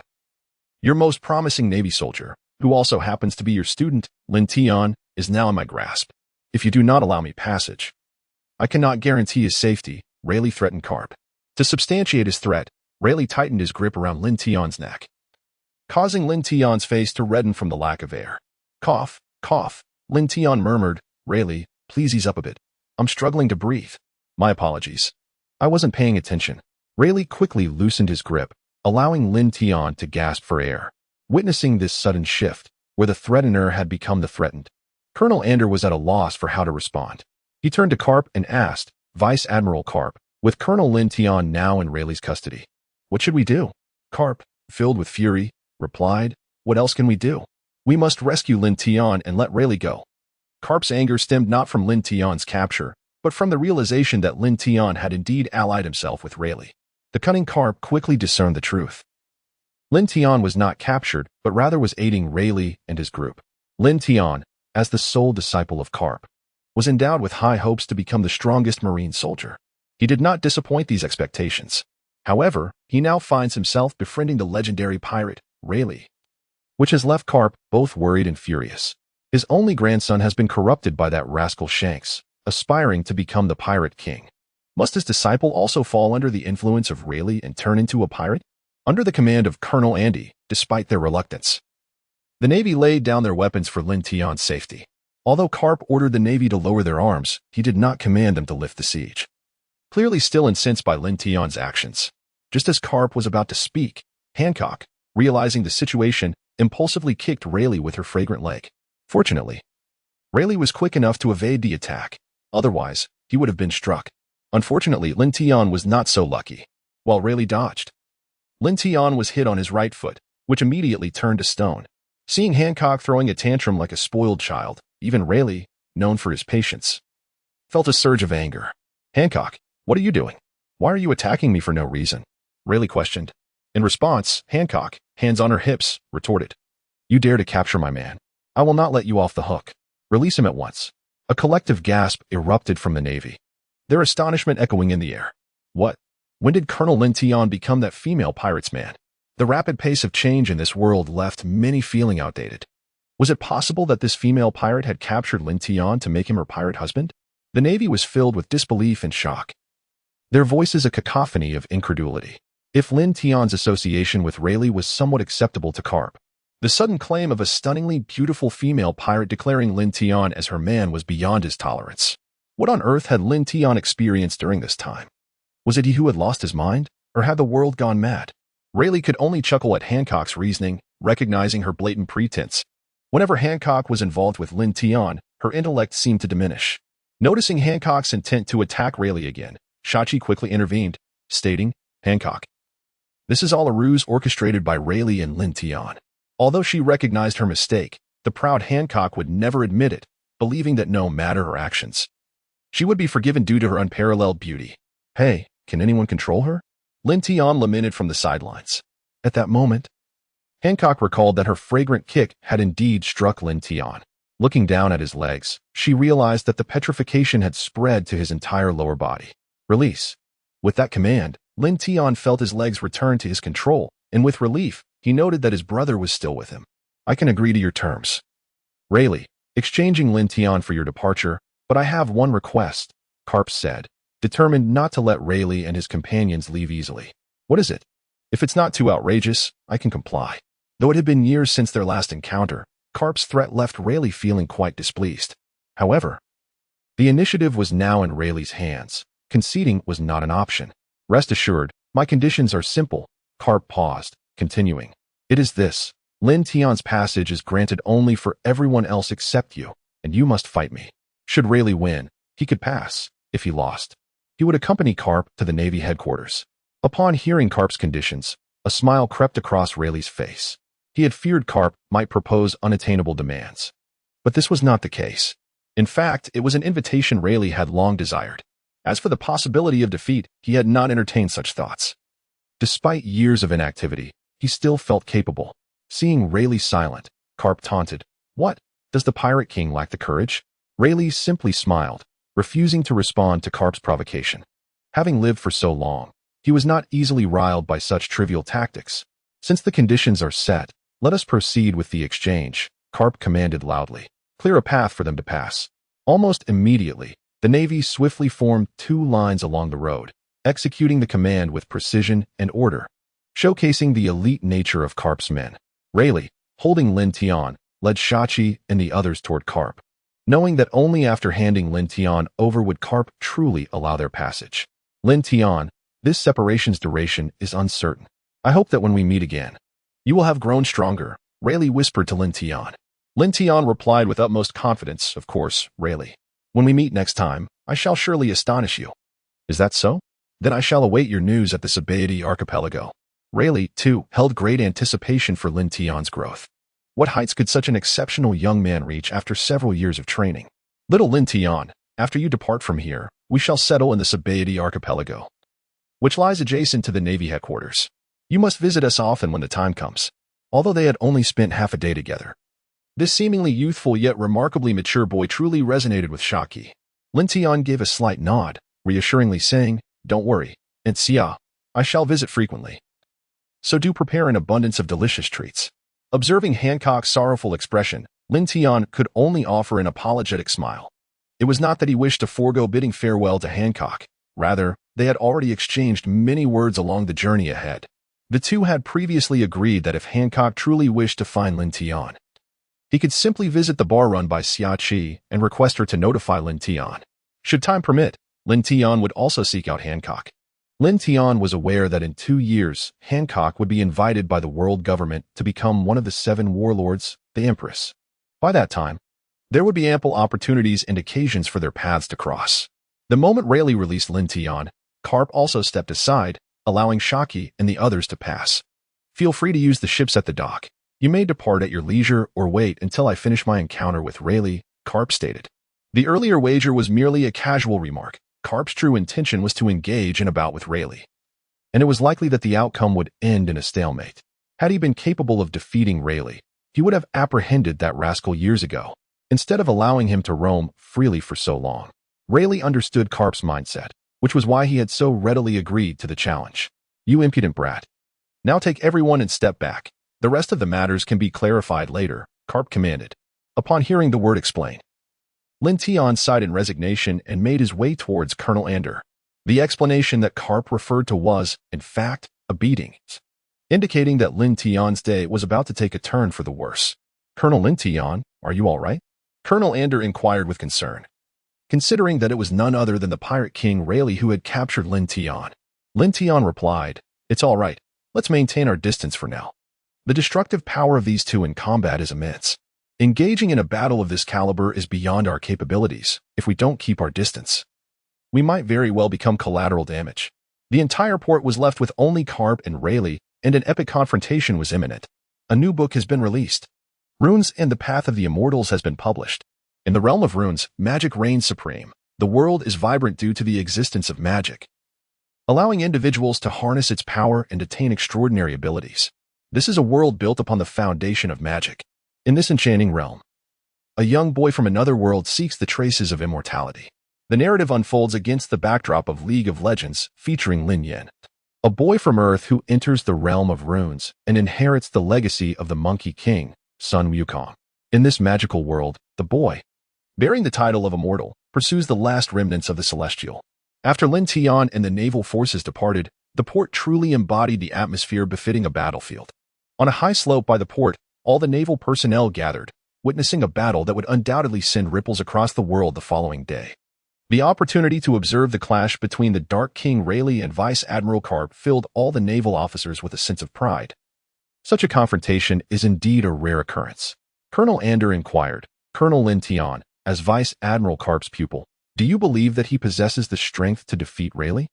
your most promising Navy soldier, who also happens to be your student, Lin Tian, is now in my grasp. If you do not allow me passage, I cannot guarantee his safety," Rayleigh threatened Garp. To substantiate his threat, Rayleigh tightened his grip around Lin Tian's neck, causing Lin Tian's face to redden from the lack of air. "Cough, cough," Lin Tian murmured. "Rayleigh, please ease up a bit. I'm struggling to breathe." "My apologies. I wasn't paying attention." Rayleigh quickly loosened his grip, allowing Lin Tian to gasp for air. Witnessing this sudden shift, where the threatener had become the threatened, Colonel Ander was at a loss for how to respond. He turned to Garp and asked, "Vice Admiral Garp, with Colonel Lin Tian now in Rayleigh's custody, what should we do?" Garp, filled with fury, replied, "What else can we do? We must rescue Lin Tian and let Rayleigh go." Garp's anger stemmed not from Lin Tian's capture, but from the realization that Lin Tian had indeed allied himself with Rayleigh. The cunning Garp quickly discerned the truth. Lin Tian was not captured, but rather was aiding Rayleigh and his group. Lin Tian, as the sole disciple of Garp, was endowed with high hopes to become the strongest Marine soldier. He did not disappoint these expectations. However, he now finds himself befriending the legendary pirate, Rayleigh, which has left Garp both worried and furious. His only grandson has been corrupted by that rascal Shanks, aspiring to become the pirate king. Must his disciple also fall under the influence of Rayleigh and turn into a pirate? Under the command of Colonel Andy, despite their reluctance, the Navy laid down their weapons for Lin Tian's safety. Although Garp ordered the Navy to lower their arms, he did not command them to lift the siege. Clearly still incensed by Lin Tian's actions, just as Garp was about to speak, Hancock, realizing the situation, impulsively kicked Rayleigh with her fragrant leg. Fortunately, Rayleigh was quick enough to evade the attack. Otherwise, he would have been struck. Unfortunately, Lin Tian was not so lucky. While Rayleigh dodged, Lin Tian was hit on his right foot, which immediately turned to stone. Seeing Hancock throwing a tantrum like a spoiled child, even Rayleigh, known for his patience, felt a surge of anger. "Hancock, what are you doing? Why are you attacking me for no reason?" Rayleigh questioned. In response, Hancock, hands on her hips, retorted, "You dare to capture my man? I will not let you off the hook. Release him at once." A collective gasp erupted from the Navy, their astonishment echoing in the air. What? When did Colonel Lin Tian become that female pirate's man? The rapid pace of change in this world left many feeling outdated. Was it possible that this female pirate had captured Lin Tian to make him her pirate husband? The Navy was filled with disbelief and shock, their voices a cacophony of incredulity. If Lin Tian's association with Rayleigh was somewhat acceptable to Garp, the sudden claim of a stunningly beautiful female pirate declaring Lin Tian as her man was beyond his tolerance. What on earth had Lin Tian experienced during this time? Was it he who had lost his mind, or had the world gone mad? Rayleigh could only chuckle at Hancock's reasoning, recognizing her blatant pretense. Whenever Hancock was involved with Lin Tian, her intellect seemed to diminish. Noticing Hancock's intent to attack Rayleigh again, Shachi quickly intervened, stating, "Hancock, this is all a ruse orchestrated by Rayleigh and Lin Tian." Although she recognized her mistake, the proud Hancock would never admit it, believing that no matter her actions, she would be forgiven due to her unparalleled beauty. "Hey, can anyone control her?" Lin Tian lamented from the sidelines. At that moment, Hancock recalled that her fragrant kick had indeed struck Lin Tian. Looking down at his legs, she realized that the petrification had spread to his entire lower body. Release. With that command, Lin Tian felt his legs return to his control, and with relief, he noted that his brother was still with him. "I can agree to your terms, Rayleigh, exchanging Lin Tian for your departure, but I have one request," Garp said, determined not to let Rayleigh and his companions leave easily. "What is it? If it's not too outrageous, I can comply." Though it had been years since their last encounter, Garp's threat left Rayleigh feeling quite displeased. However, the initiative was now in Rayleigh's hands. Conceding was not an option. "Rest assured, my conditions are simple," Garp paused, continuing. "It is this. Lin Tian's passage is granted only for everyone else except you, and you must fight me. Should Rayleigh win, he could pass. If he lost, he would accompany Garp to the Navy headquarters." Upon hearing Garp's conditions, a smile crept across Rayleigh's face. He had feared Garp might propose unattainable demands. But this was not the case. In fact, it was an invitation Rayleigh had long desired. As for the possibility of defeat, he had not entertained such thoughts. Despite years of inactivity, he still felt capable. Seeing Rayleigh silent, Garp taunted, "What? Does the Pirate King lack the courage?" Rayleigh simply smiled, refusing to respond to Garp's provocation. Having lived for so long, he was not easily riled by such trivial tactics. "Since the conditions are set, let us proceed with the exchange," Garp commanded loudly. "Clear a path for them to pass." Almost immediately, the Navy swiftly formed two lines along the road, executing the command with precision and order, showcasing the elite nature of Garp's men. Rayleigh, holding Lin Tian, led Shachi and the others toward Garp, knowing that only after handing Lin Tian over would Garp truly allow their passage. "Lin Tian, this separation's duration is uncertain. I hope that when we meet again, you will have grown stronger," Rayleigh whispered to Lin Tian. Lin Tian replied with utmost confidence, "Of course, Rayleigh. When we meet next time, I shall surely astonish you." "Is that so? Then I shall await your news at the Sabaody archipelago." Rayleigh, too, held great anticipation for Lin Tian's growth. What heights could such an exceptional young man reach after several years of training? "Little Lin Tian, after you depart from here, we shall settle in the Sabaody archipelago, which lies adjacent to the Navy headquarters. You must visit us often when the time comes." Although they had only spent half a day together, this seemingly youthful yet remarkably mature boy truly resonated with Shachi. Lin Tian gave a slight nod, reassuringly saying, "Don't worry, and Xia, I shall visit frequently. So do prepare an abundance of delicious treats." Observing Hancock's sorrowful expression, Lin Tian could only offer an apologetic smile. It was not that he wished to forego bidding farewell to Hancock. Rather, they had already exchanged many words along the journey ahead. The two had previously agreed that if Hancock truly wished to find Lin Tian, he could simply visit the bar run by Xia Qi and request her to notify Lin Tian. Should time permit, Lin Tian would also seek out Hancock. Lin Tian was aware that in 2 years, Hancock would be invited by the world government to become one of the 7 warlords, the Empress. By that time, there would be ample opportunities and occasions for their paths to cross. The moment Rayleigh released Lin Tian, Garp also stepped aside, allowing Shachi and the others to pass. "Feel free to use the ships at the dock. You may depart at your leisure or wait until I finish my encounter with Rayleigh," Garp stated. The earlier wager was merely a casual remark. Garp's true intention was to engage in a bout with Rayleigh, and it was likely that the outcome would end in a stalemate. Had he been capable of defeating Rayleigh, he would have apprehended that rascal years ago, instead of allowing him to roam freely for so long. Rayleigh understood Garp's mindset, which was why he had so readily agreed to the challenge. "You impudent brat. Now take everyone and step back. The rest of the matters can be clarified later," Garp commanded. Upon hearing the word explain, Lin Tian sighed in resignation and made his way towards Colonel Ander. The explanation that Garp referred to was, in fact, a beating, indicating that Lin Tian's day was about to take a turn for the worse. "Colonel Lin Tian, are you all right?" Colonel Ander inquired with concern, considering that it was none other than the Pirate King Rayleigh who had captured Lin Tian. Lin Tian replied, "It's all right. Let's maintain our distance for now. The destructive power of these two in combat is immense. Engaging in a battle of this caliber is beyond our capabilities if we don't keep our distance. We might very well become collateral damage. The entire port was left with only Garp and Rayleigh, and an epic confrontation was imminent. A new book has been released. Runes and the Path of the Immortals has been published. In the realm of runes, magic reigns supreme. The world is vibrant due to the existence of magic, allowing individuals to harness its power and attain extraordinary abilities. This is a world built upon the foundation of magic. In this enchanting realm, a young boy from another world seeks the traces of immortality. The narrative unfolds against the backdrop of League of Legends, featuring Lin Yan, a boy from Earth who enters the realm of runes and inherits the legacy of the Monkey King, Sun Wukong. In this magical world, the boy, bearing the title of Immortal, pursues the last remnants of the Celestial. After Lin Tian and the naval forces departed, the port truly embodied the atmosphere befitting a battlefield. On a high slope by the port, all the naval personnel gathered, witnessing a battle that would undoubtedly send ripples across the world the following day. The opportunity to observe the clash between the Dark King Rayleigh and Vice Admiral Garp filled all the naval officers with a sense of pride. Such a confrontation is indeed a rare occurrence. Colonel Ander inquired, Colonel Lin Tian, as Vice Admiral Garp's pupil, do you believe that he possesses the strength to defeat Rayleigh?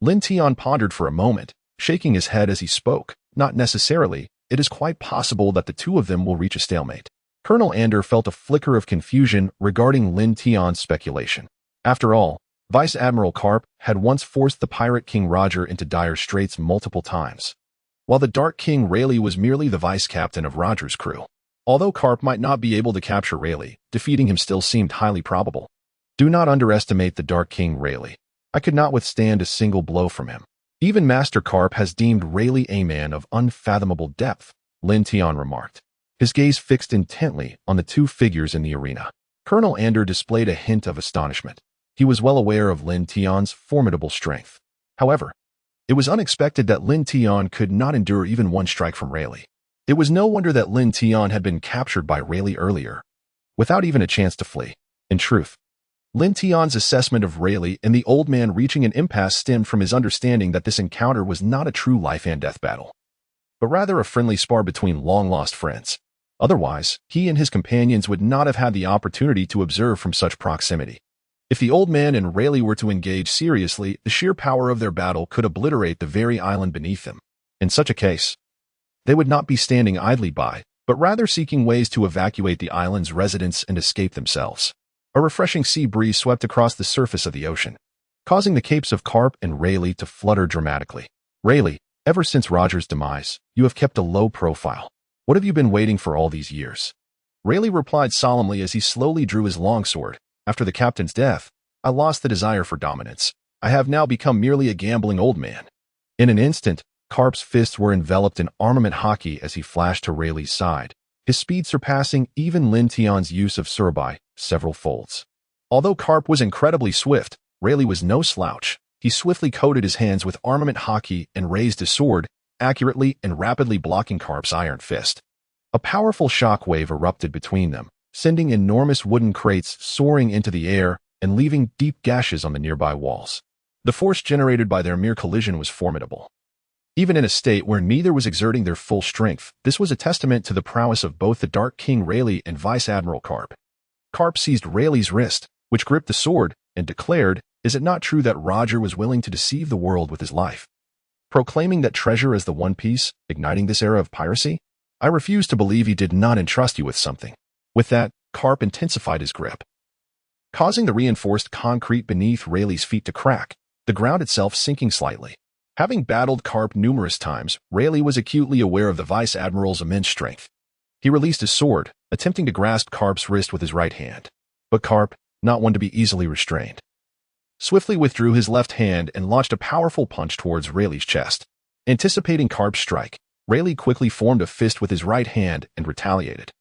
Lin Tian pondered for a moment, shaking his head as he spoke. Not necessarily. It is quite possible that the two of them will reach a stalemate. Colonel Ander felt a flicker of confusion regarding Lin Tian's speculation. After all, Vice Admiral Garp had once forced the pirate King Roger into dire straits multiple times, while the Dark King Rayleigh was merely the vice captain of Roger's crew. Although Garp might not be able to capture Rayleigh, defeating him still seemed highly probable. Do not underestimate the Dark King Rayleigh. I could not withstand a single blow from him. Even Master Garp has deemed Rayleigh a man of unfathomable depth, Lin Tian remarked, his gaze fixed intently on the two figures in the arena. Colonel Ander displayed a hint of astonishment. He was well aware of Lin Tian's formidable strength. However, it was unexpected that Lin Tian could not endure even one strike from Rayleigh. It was no wonder that Lin Tian had been captured by Rayleigh earlier, without even a chance to flee. In truth, Lin Tian's assessment of Rayleigh and the old man reaching an impasse stemmed from his understanding that this encounter was not a true life-and-death battle, but rather a friendly spar between long-lost friends. Otherwise, he and his companions would not have had the opportunity to observe from such proximity. If the old man and Rayleigh were to engage seriously, the sheer power of their battle could obliterate the very island beneath them. In such a case, they would not be standing idly by, but rather seeking ways to evacuate the island's residents and escape themselves. A refreshing sea breeze swept across the surface of the ocean, causing the capes of Garp and Rayleigh to flutter dramatically. Rayleigh, ever since Roger's demise, you have kept a low profile. What have you been waiting for all these years? Rayleigh replied solemnly as he slowly drew his longsword. After the captain's death, I lost the desire for dominance. I have now become merely a gambling old man. In an instant, Garp's fists were enveloped in armament hockey as he flashed to Rayleigh's side, his speed surpassing even Lin Tian's use of Surbai several folds. Although Garp was incredibly swift, Rayleigh was no slouch. He swiftly coated his hands with armament hockey and raised his sword, accurately and rapidly blocking Garp's iron fist. A powerful shock wave erupted between them, sending enormous wooden crates soaring into the air and leaving deep gashes on the nearby walls. The force generated by their mere collision was formidable. Even in a state where neither was exerting their full strength, this was a testament to the prowess of both the Dark King Rayleigh and Vice Admiral Garp. Garp seized Rayleigh's wrist, which gripped the sword, and declared, "Is it not true that Roger was willing to deceive the world with his life, proclaiming that treasure as the One Piece, igniting this era of piracy? I refuse to believe he did not entrust you with something." With that, Garp intensified his grip, causing the reinforced concrete beneath Rayleigh's feet to crack, the ground itself sinking slightly. Having battled Garp numerous times, Rayleigh was acutely aware of the Vice Admiral's immense strength. He released his sword, attempting to grasp Garp's wrist with his right hand. But Garp, not one to be easily restrained, swiftly withdrew his left hand and launched a powerful punch towards Rayleigh's chest. Anticipating Garp's strike, Rayleigh quickly formed a fist with his right hand and retaliated.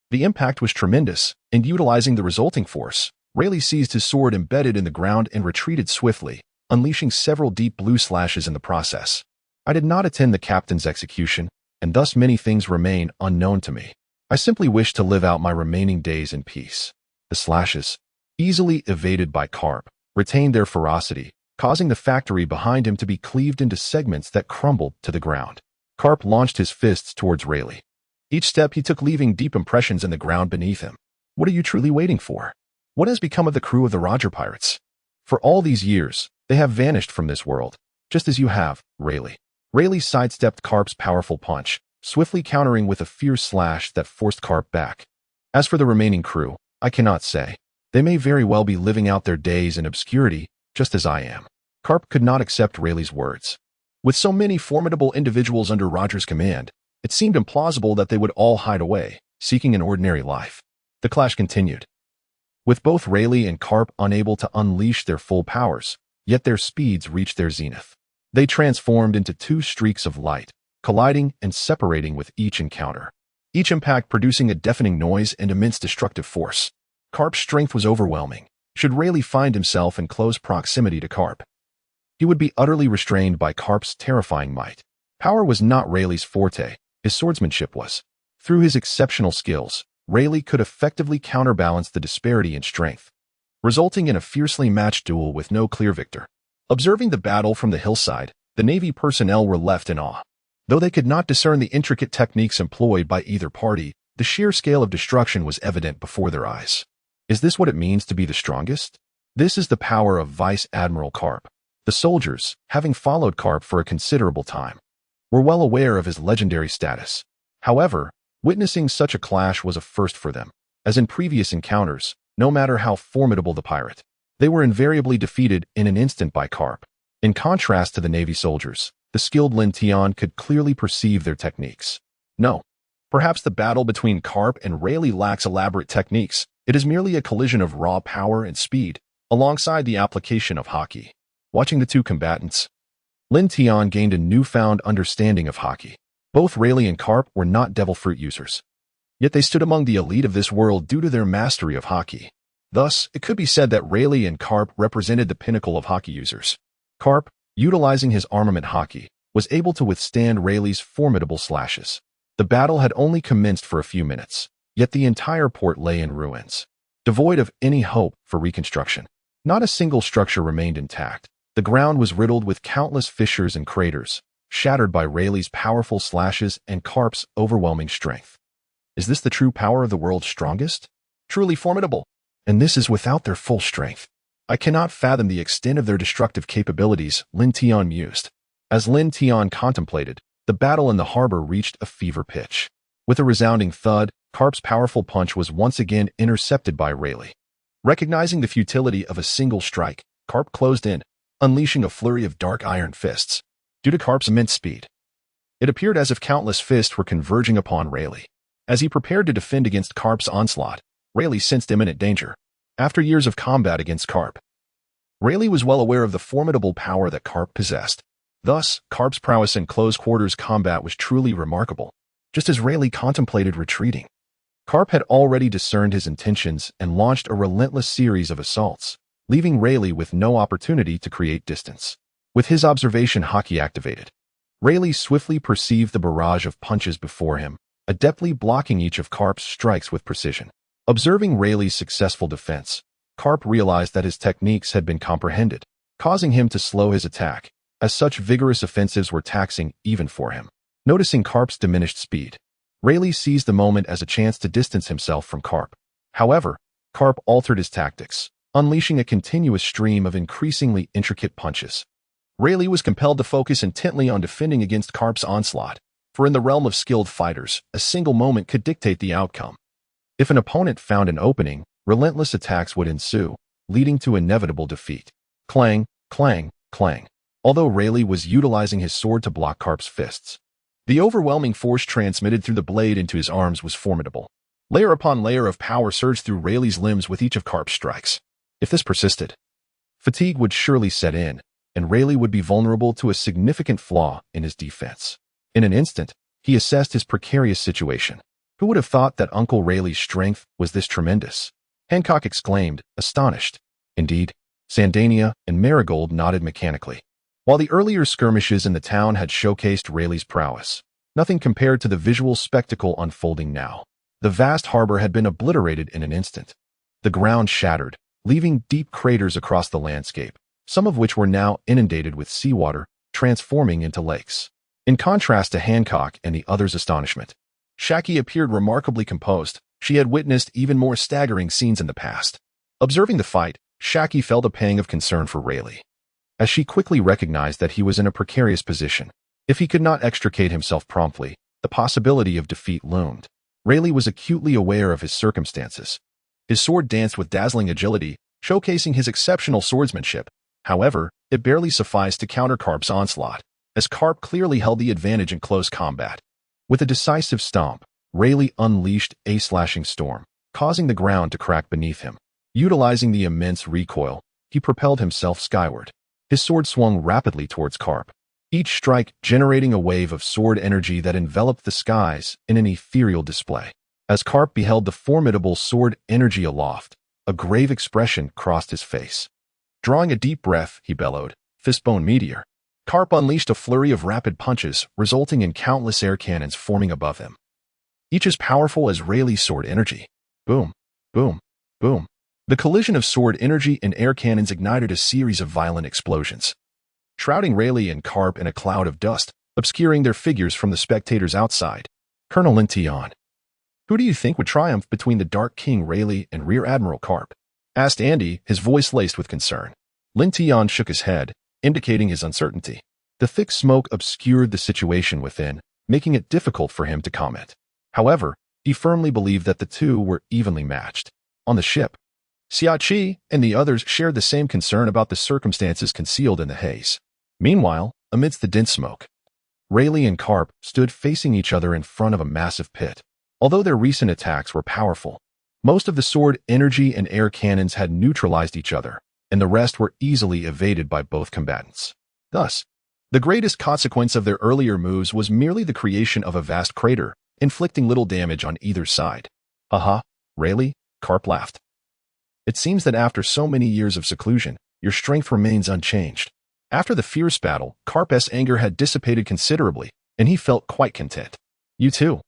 The impact was tremendous, and utilizing the resulting force, Rayleigh seized his sword embedded in the ground and retreated swiftly, unleashing several deep blue slashes in the process. I did not attend the captain's execution, and thus many things remain unknown to me. I simply wish to live out my remaining days in peace. The slashes, easily evaded by Garp, retained their ferocity, causing the factory behind him to be cleaved into segments that crumbled to the ground. Garp launched his fists towards Rayleigh, Each step he took leaving deep impressions in the ground beneath him. What are you truly waiting for? What has become of the crew of the Roger Pirates? For all these years, they have vanished from this world, just as you have, Rayleigh. Rayleigh sidestepped Garp's powerful punch, swiftly countering with a fierce slash that forced Garp back. As for the remaining crew, I cannot say. They may very well be living out their days in obscurity, just as I am. Garp could not accept Rayleigh's words. With so many formidable individuals under Roger's command, it seemed implausible that they would all hide away, seeking an ordinary life. The clash continued. With both Rayleigh and Garp unable to unleash their full powers, yet their speeds reached their zenith. They transformed into two streaks of light, colliding and separating with each encounter. Each impact producing a deafening noise and immense destructive force. Garp's strength was overwhelming. Should Rayleigh find himself in close proximity to Garp, he would be utterly restrained by Garp's terrifying might. Power was not Rayleigh's forte, his swordsmanship was. Through his exceptional skills, Rayleigh could effectively counterbalance the disparity in strength, resulting in a fiercely matched duel with no clear victor. Observing the battle from the hillside, the Navy personnel were left in awe. Though they could not discern the intricate techniques employed by either party, the sheer scale of destruction was evident before their eyes. Is this what it means to be the strongest? This is the power of Vice Admiral Garp. The soldiers, having followed Garp for a considerable time, were well aware of his legendary status. However, witnessing such a clash was a first for them. As in previous encounters, no matter how formidable the pirate, they were invariably defeated in an instant by Garp. In contrast to the Navy soldiers, the skilled Lin Tian could clearly perceive their techniques. No, perhaps the battle between Garp and Rayleigh lacks elaborate techniques. It is merely a collision of raw power and speed, alongside the application of hockey. Watching the two combatants, Lin Tian gained a newfound understanding of hockey. Both Rayleigh and Garp were not devil fruit users, yet they stood among the elite of this world due to their mastery of hockey. Thus, it could be said that Rayleigh and Garp represented the pinnacle of hockey users. Garp, utilizing his armament hockey, was able to withstand Rayleigh's formidable slashes. The battle had only commenced for a few minutes, yet the entire port lay in ruins, devoid of any hope for reconstruction. Not a single structure remained intact. The ground was riddled with countless fissures and craters, shattered by Rayleigh's powerful slashes and Garp's overwhelming strength. Is this the true power of the world's strongest? Truly formidable. And this is without their full strength. I cannot fathom the extent of their destructive capabilities, Lin Tian mused. As Lin Tian contemplated, the battle in the harbor reached a fever pitch. With a resounding thud, Garp's powerful punch was once again intercepted by Rayleigh. Recognizing the futility of a single strike, Garp closed in, unleashing a flurry of dark iron fists. Due to Garp's immense speed, it appeared as if countless fists were converging upon Rayleigh. As he prepared to defend against Garp's onslaught, Rayleigh sensed imminent danger. After years of combat against Garp, Rayleigh was well aware of the formidable power that Garp possessed. Thus, Garp's prowess in close quarters combat was truly remarkable. Just as Rayleigh contemplated retreating, Garp had already discerned his intentions and launched a relentless series of assaults, leaving Rayleigh with no opportunity to create distance. With his observation hockey activated, Rayleigh swiftly perceived the barrage of punches before him, adeptly blocking each of Garp's strikes with precision. Observing Rayleigh's successful defense, Garp realized that his techniques had been comprehended, causing him to slow his attack, as such vigorous offensives were taxing even for him. Noticing Garp's diminished speed, Rayleigh seized the moment as a chance to distance himself from Garp. However, Garp altered his tactics, unleashing a continuous stream of increasingly intricate punches. Rayleigh was compelled to focus intently on defending against Garp's onslaught, for in the realm of skilled fighters, a single moment could dictate the outcome. If an opponent found an opening, relentless attacks would ensue, leading to inevitable defeat. Clang, clang, clang. Although Rayleigh was utilizing his sword to block Garp's fists, the overwhelming force transmitted through the blade into his arms was formidable. Layer upon layer of power surged through Rayleigh's limbs with each of Garp's strikes. If this persisted, fatigue would surely set in, and Rayleigh would be vulnerable to a significant flaw in his defense. In an instant, he assessed his precarious situation. Who would have thought that Uncle Rayleigh's strength was this tremendous? Hancock exclaimed, astonished. Indeed, Sandania and Marigold nodded mechanically. While the earlier skirmishes in the town had showcased Rayleigh's prowess, nothing compared to the visual spectacle unfolding now. The vast harbor had been obliterated in an instant. The ground shattered, leaving deep craters across the landscape, some of which were now inundated with seawater, transforming into lakes. In contrast to Hancock and the others' astonishment, Shaki appeared remarkably composed. She had witnessed even more staggering scenes in the past. Observing the fight, Shaki felt a pang of concern for Rayleigh, as she quickly recognized that he was in a precarious position. If he could not extricate himself promptly, the possibility of defeat loomed. Rayleigh was acutely aware of his circumstances. His sword danced with dazzling agility, showcasing his exceptional swordsmanship. However, it barely sufficed to counter Garp's onslaught, as Garp clearly held the advantage in close combat. With a decisive stomp, Rayleigh unleashed a slashing storm, causing the ground to crack beneath him. Utilizing the immense recoil, he propelled himself skyward. His sword swung rapidly towards Garp, each strike generating a wave of sword energy that enveloped the skies in an ethereal display. As Garp beheld the formidable sword energy aloft, a grave expression crossed his face. Drawing a deep breath, he bellowed, "Fistbone meteor." Garp unleashed a flurry of rapid punches, resulting in countless air cannons forming above him, each as powerful as Rayleigh's sword energy. Boom, boom, boom. The collision of sword energy and air cannons ignited a series of violent explosions, shrouding Rayleigh and Garp in a cloud of dust, obscuring their figures from the spectators outside. Colonel Lintion, who do you think would triumph between the Dark King Rayleigh and Rear Admiral Garp? Asked Andy, his voice laced with concern. Lintion shook his head, indicating his uncertainty. The thick smoke obscured the situation within, making it difficult for him to comment. However, he firmly believed that the two were evenly matched. On the ship, Xiachi and the others shared the same concern about the circumstances concealed in the haze. Meanwhile, amidst the dense smoke, Rayleigh and Garp stood facing each other in front of a massive pit. Although their recent attacks were powerful, most of the sword energy and air cannons had neutralized each other, and the rest were easily evaded by both combatants. Thus, the greatest consequence of their earlier moves was merely the creation of a vast crater, inflicting little damage on either side. Haha, Rayleigh, Garp laughed. It seems that after so many years of seclusion, your strength remains unchanged. After the fierce battle, Garp's anger had dissipated considerably, and he felt quite content. You too,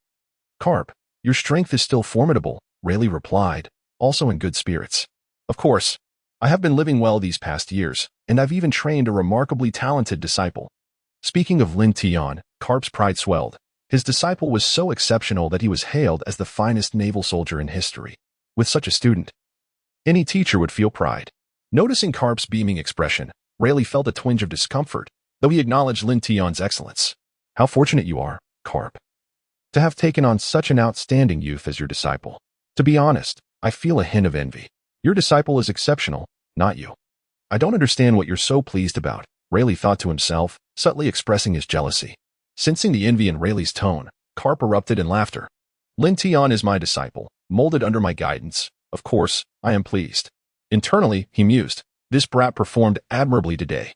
Garp, your strength is still formidable, Rayleigh replied, also in good spirits. Of course, I have been living well these past years, and I've even trained a remarkably talented disciple. Speaking of Lintion, Garp's pride swelled. His disciple was so exceptional that he was hailed as the finest naval soldier in history. With such a student, any teacher would feel pride. Noticing Garp's beaming expression, Rayleigh felt a twinge of discomfort, though he acknowledged Lintion's excellence. How fortunate you are, Garp, to have taken on such an outstanding youth as your disciple. To be honest, I feel a hint of envy. Your disciple is exceptional, not you. I don't understand what you're so pleased about, Rayleigh thought to himself, subtly expressing his jealousy. Sensing the envy in Rayleigh's tone, Garp erupted in laughter. Lintion is my disciple, molded under my guidance. Of course, I am pleased. Internally, he mused, this brat performed admirably today,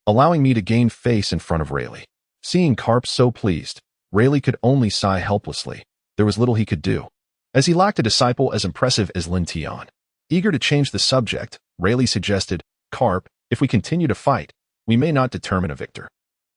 allowing me to gain face in front of Rayleigh. Seeing Garp so pleased, Rayleigh could only sigh helplessly. There was little he could do, as he lacked a disciple as impressive as Lintion. Eager to change the subject, Rayleigh suggested, Garp, if we continue to fight, we may not determine a victor.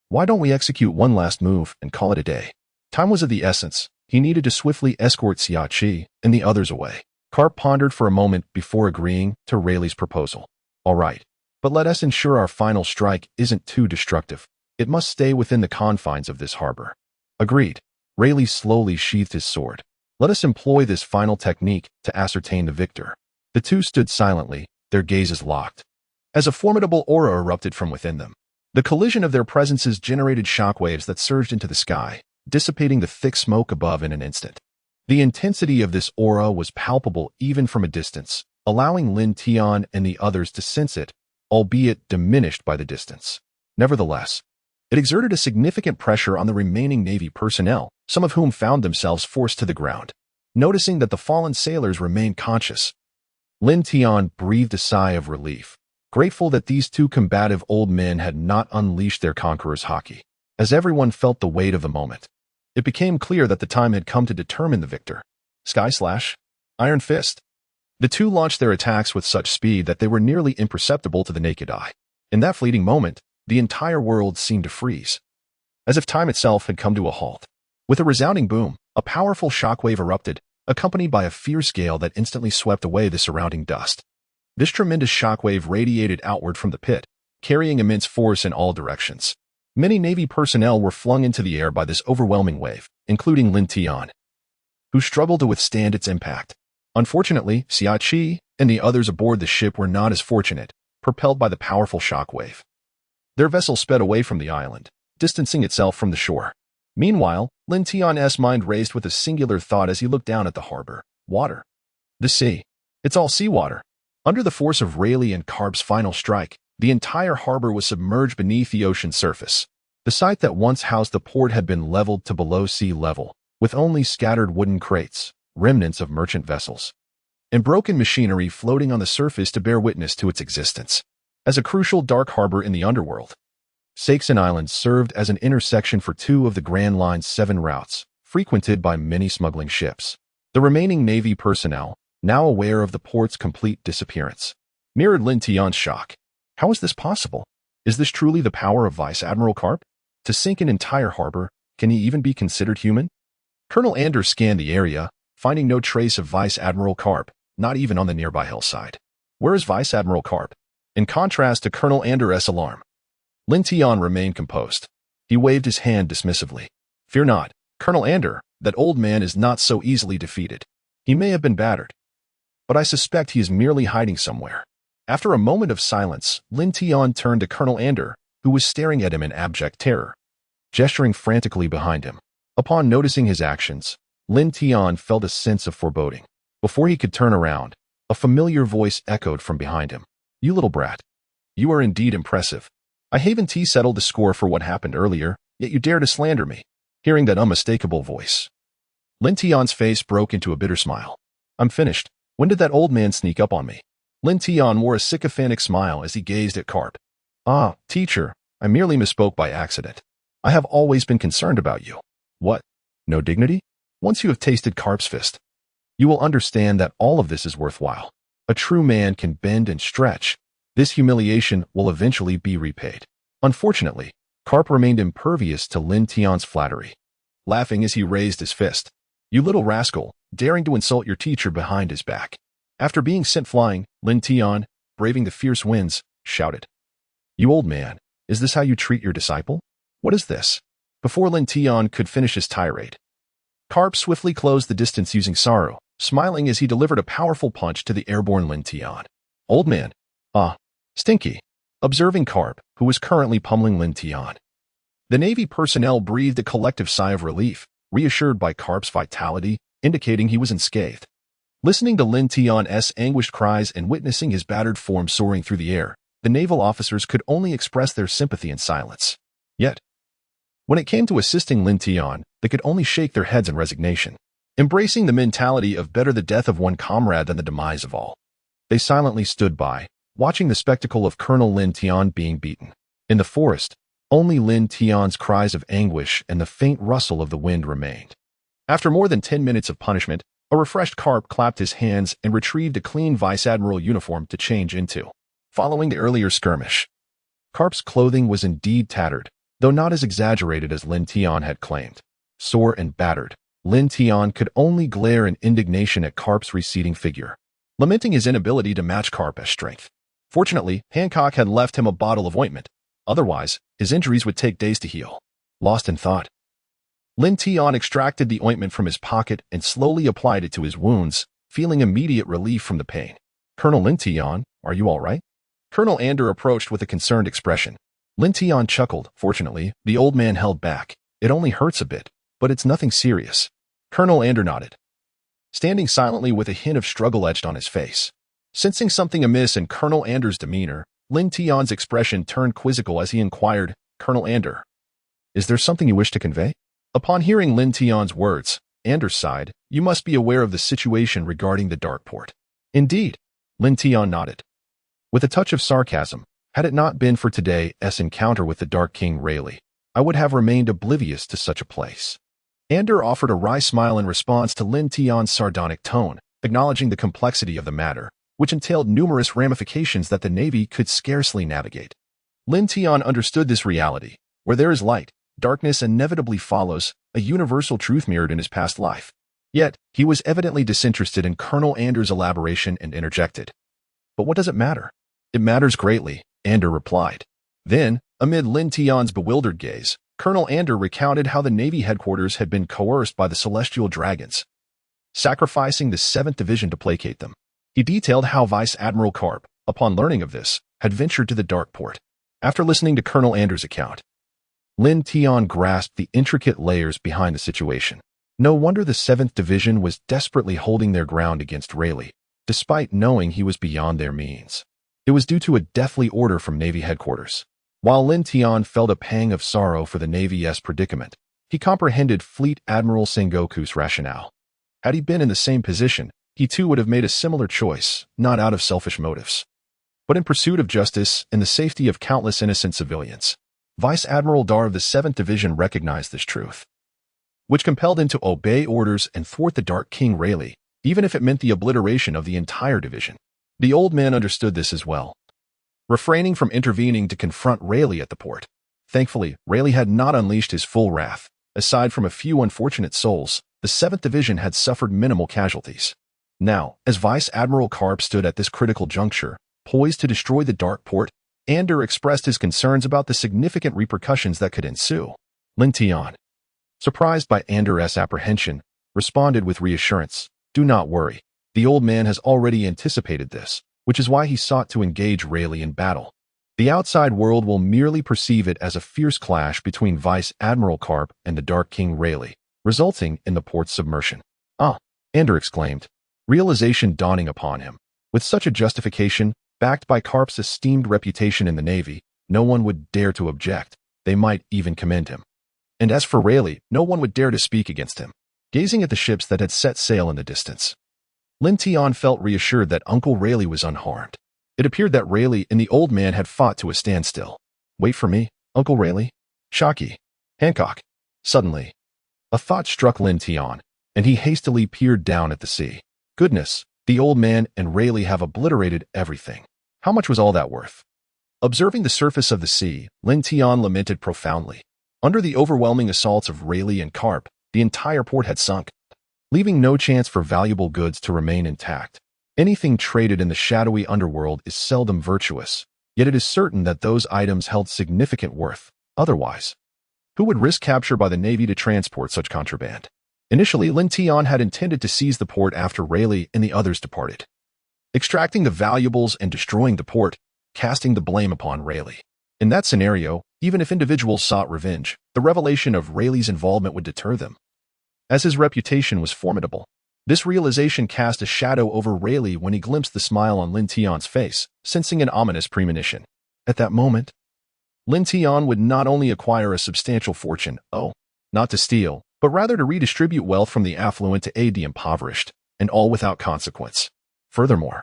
Why don't we execute one last move and call it a day? Time was of the essence. He needed to swiftly escort Xiachi and the others away. Garp pondered for a moment before agreeing to Rayleigh's proposal. All right, but let us ensure our final strike isn't too destructive. It must stay within the confines of this harbor. Agreed. Rayleigh slowly sheathed his sword. Let us employ this final technique to ascertain the victor. The two stood silently, their gazes locked, as a formidable aura erupted from within them. The collision of their presences generated shockwaves that surged into the sky, dissipating the thick smoke above in an instant. The intensity of this aura was palpable even from a distance, allowing Lintion and the others to sense it, albeit diminished by the distance. Nevertheless, it exerted a significant pressure on the remaining Navy personnel, some of whom found themselves forced to the ground. Noticing that the fallen sailors remained conscious, Lintion breathed a sigh of relief, grateful that these two combative old men had not unleashed their conqueror's hockey. As everyone felt the weight of the moment, it became clear that the time had come to determine the victor. Sky Slash, Iron Fist. The two launched their attacks with such speed that they were nearly imperceptible to the naked eye. In that fleeting moment, the entire world seemed to freeze, as if time itself had come to a halt. With a resounding boom, a powerful shockwave erupted, accompanied by a fierce gale that instantly swept away the surrounding dust. This tremendous shockwave radiated outward from the pit, carrying immense force in all directions. Many Navy personnel were flung into the air by this overwhelming wave, including Lintion. who struggled to withstand its impact. Unfortunately, Xiachi and the others aboard the ship were not as fortunate, propelled by the powerful shockwave. Their vessel sped away from the island, distancing itself from the shore. Meanwhile, Lin Tian's mind raced with a singular thought as he looked down at the harbor. Water. The sea. It's all seawater. Under the force of Rayleigh and Garp's final strike, the entire harbor was submerged beneath the ocean surface. The site that once housed the port had been leveled to below sea level, with only scattered wooden crates, remnants of merchant vessels, and broken machinery floating on the surface to bear witness to its existence. As a crucial dark harbor in the underworld, Saxon Island served as an intersection for two of the Grand Line's 7 routes, frequented by many smuggling ships. The remaining Navy personnel, now aware of the port's complete disappearance, mirrored Lin Tian's shock. How is this possible? Is this truly the power of Vice Admiral Garp? To sink an entire harbor, can he even be considered human? Colonel Anders scanned the area, finding no trace of Vice Admiral Garp, not even on the nearby hillside. Where is Vice Admiral Garp? In contrast to Colonel Anders' alarm, Lin Tian remained composed. He waved his hand dismissively. Fear not, Colonel Anders, that old man is not so easily defeated. He may have been battered, but I suspect he is merely hiding somewhere. After a moment of silence, Lin Tian turned to Colonel Anders, who was staring at him in abject terror, gesturing frantically behind him. Upon noticing his actions, Lin Tian felt a sense of foreboding. Before he could turn around, a familiar voice echoed from behind him. You little brat. You are indeed impressive. I haven't settled the score for what happened earlier, yet you dare to slander me. Hearing that unmistakable voice, Lin Tian's face broke into a bitter smile. I'm finished. When did that old man sneak up on me? Lin Tian wore a sycophantic smile as he gazed at Garp. Ah, teacher, I merely misspoke by accident. I have always been concerned about you. What? No dignity? Once you have tasted Garp's fist, you will understand that all of this is worthwhile. A true man can bend and stretch. This humiliation will eventually be repaid. Unfortunately, Garp remained impervious to Lin Tian's flattery, laughing as he raised his fist. You little rascal, daring to insult your teacher behind his back. After being sent flying, Lin Tian, braving the fierce winds, shouted. You old man, is this how you treat your disciple? What is this? Before Lin Tian could finish his tirade, Garp swiftly closed the distance using sorrow, smiling as he delivered a powerful punch to the airborne Lin Tian. Old man. Ah, stinky. Observing Garp, who was currently pummeling Lin Tian, the Navy personnel breathed a collective sigh of relief, reassured by Garp's vitality, indicating he was unscathed. Listening to Lin Tian's anguished cries and witnessing his battered form soaring through the air, the naval officers could only express their sympathy in silence. Yet, when it came to assisting Lin Tian, they could only shake their heads in resignation, embracing the mentality of better the death of one comrade than the demise of all. They silently stood by, watching the spectacle of Colonel Lin Tian being beaten. In the forest, only Lin Tian's cries of anguish and the faint rustle of the wind remained. After more than 10 minutes of punishment, a refreshed Garp clapped his hands and retrieved a clean Vice Admiral uniform to change into. Following the earlier skirmish, Garp's clothing was indeed tattered, though not as exaggerated as Lin Tian had claimed. Sore and battered, Lin Tian could only glare in indignation at Garp's receding figure, lamenting his inability to match Garp's strength. Fortunately, Hancock had left him a bottle of ointment. Otherwise, his injuries would take days to heal. Lost in thought, Lin Tian extracted the ointment from his pocket and slowly applied it to his wounds, feeling immediate relief from the pain. Colonel Lin Tian, are you all right? Colonel Anders approached with a concerned expression. Lin Tian chuckled. Fortunately, the old man held back. It only hurts a bit, but it's nothing serious. Colonel Anders nodded, standing silently with a hint of struggle etched on his face. Sensing something amiss in Colonel Anders' demeanor, Lin Tian's expression turned quizzical as he inquired, Colonel Anders, is there something you wish to convey? Upon hearing Lin Tian's words, Anders sighed. You must be aware of the situation regarding the Dark Port. Indeed. Lin Tian nodded, with a touch of sarcasm. Had it not been for today's encounter with the Dark King Rayleigh, I would have remained oblivious to such a place. Anders offered a wry smile in response to Lin Tian's sardonic tone, acknowledging the complexity of the matter, which entailed numerous ramifications that the Navy could scarcely navigate. Lin Tian understood this reality. Where there is light, darkness inevitably follows, a universal truth mirrored in his past life. Yet, he was evidently disinterested in Colonel Anders' elaboration and interjected. But what does it matter? It matters greatly, Anders replied. Then, amid Lin Tian's bewildered gaze, Colonel Anders recounted how the Navy headquarters had been coerced by the celestial dragons, sacrificing the 7th Division to placate them. He detailed how Vice Admiral Garp, upon learning of this, had ventured to the Dark Port. After listening to Colonel Anders' account, Lin Tian grasped the intricate layers behind the situation. No wonder the 7th Division was desperately holding their ground against Rayleigh, despite knowing he was beyond their means. It was due to a deathly order from Navy headquarters. While Lin Tian felt a pang of sorrow for the Navy's predicament, he comprehended Fleet Admiral Sengoku's rationale. Had he been in the same position, he too would have made a similar choice, not out of selfish motives, but in pursuit of justice and the safety of countless innocent civilians. Vice Admiral Dar of the 7th Division recognized this truth, which compelled him to obey orders and thwart the Dark King Rayleigh, even if it meant the obliteration of the entire division. The old man understood this as well, refraining from intervening to confront Rayleigh at the port. Thankfully, Rayleigh had not unleashed his full wrath. Aside from a few unfortunate souls, the 7th Division had suffered minimal casualties. Now, as Vice Admiral Garp stood at this critical juncture, poised to destroy the Dark Port, Ander expressed his concerns about the significant repercussions that could ensue. Lin Tian, surprised by Ander's apprehension, responded with reassurance. Do not worry. The old man has already anticipated this, which is why he sought to engage Rayleigh in battle. The outside world will merely perceive it as a fierce clash between Vice Admiral Garp and the Dark King Rayleigh, resulting in the port's submersion. Ah, Ander exclaimed, realization dawning upon him. With such a justification, backed by Garp's esteemed reputation in the Navy, no one would dare to object. They might even commend him. And as for Rayleigh, no one would dare to speak against him. Gazing at the ships that had set sail in the distance, Lin Tian felt reassured that Uncle Rayleigh was unharmed. It appeared that Rayleigh and the old man had fought to a standstill. Wait for me, Uncle Rayleigh? Shocky. Hancock. Suddenly, a thought struck Lin Tian, and he hastily peered down at the sea. Goodness, the old man and Rayleigh have obliterated everything. How much was all that worth? Observing the surface of the sea, Lin Tian lamented profoundly. Under the overwhelming assaults of Rayleigh and Garp, the entire port had sunk, leaving no chance for valuable goods to remain intact. Anything traded in the shadowy underworld is seldom virtuous, yet it is certain that those items held significant worth. Otherwise, who would risk capture by the Navy to transport such contraband? Initially, Lin Tian had intended to seize the port after Rayleigh and the others departed, extracting the valuables and destroying the port, casting the blame upon Rayleigh. In that scenario, even if individuals sought revenge, the revelation of Rayleigh's involvement would deter them, as his reputation was formidable. This realization cast a shadow over Rayleigh when he glimpsed the smile on Lin Tian's face, sensing an ominous premonition. At that moment, Lin Tian would not only acquire a substantial fortune, not to steal, but rather to redistribute wealth from the affluent to aid the impoverished, and all without consequence. Furthermore,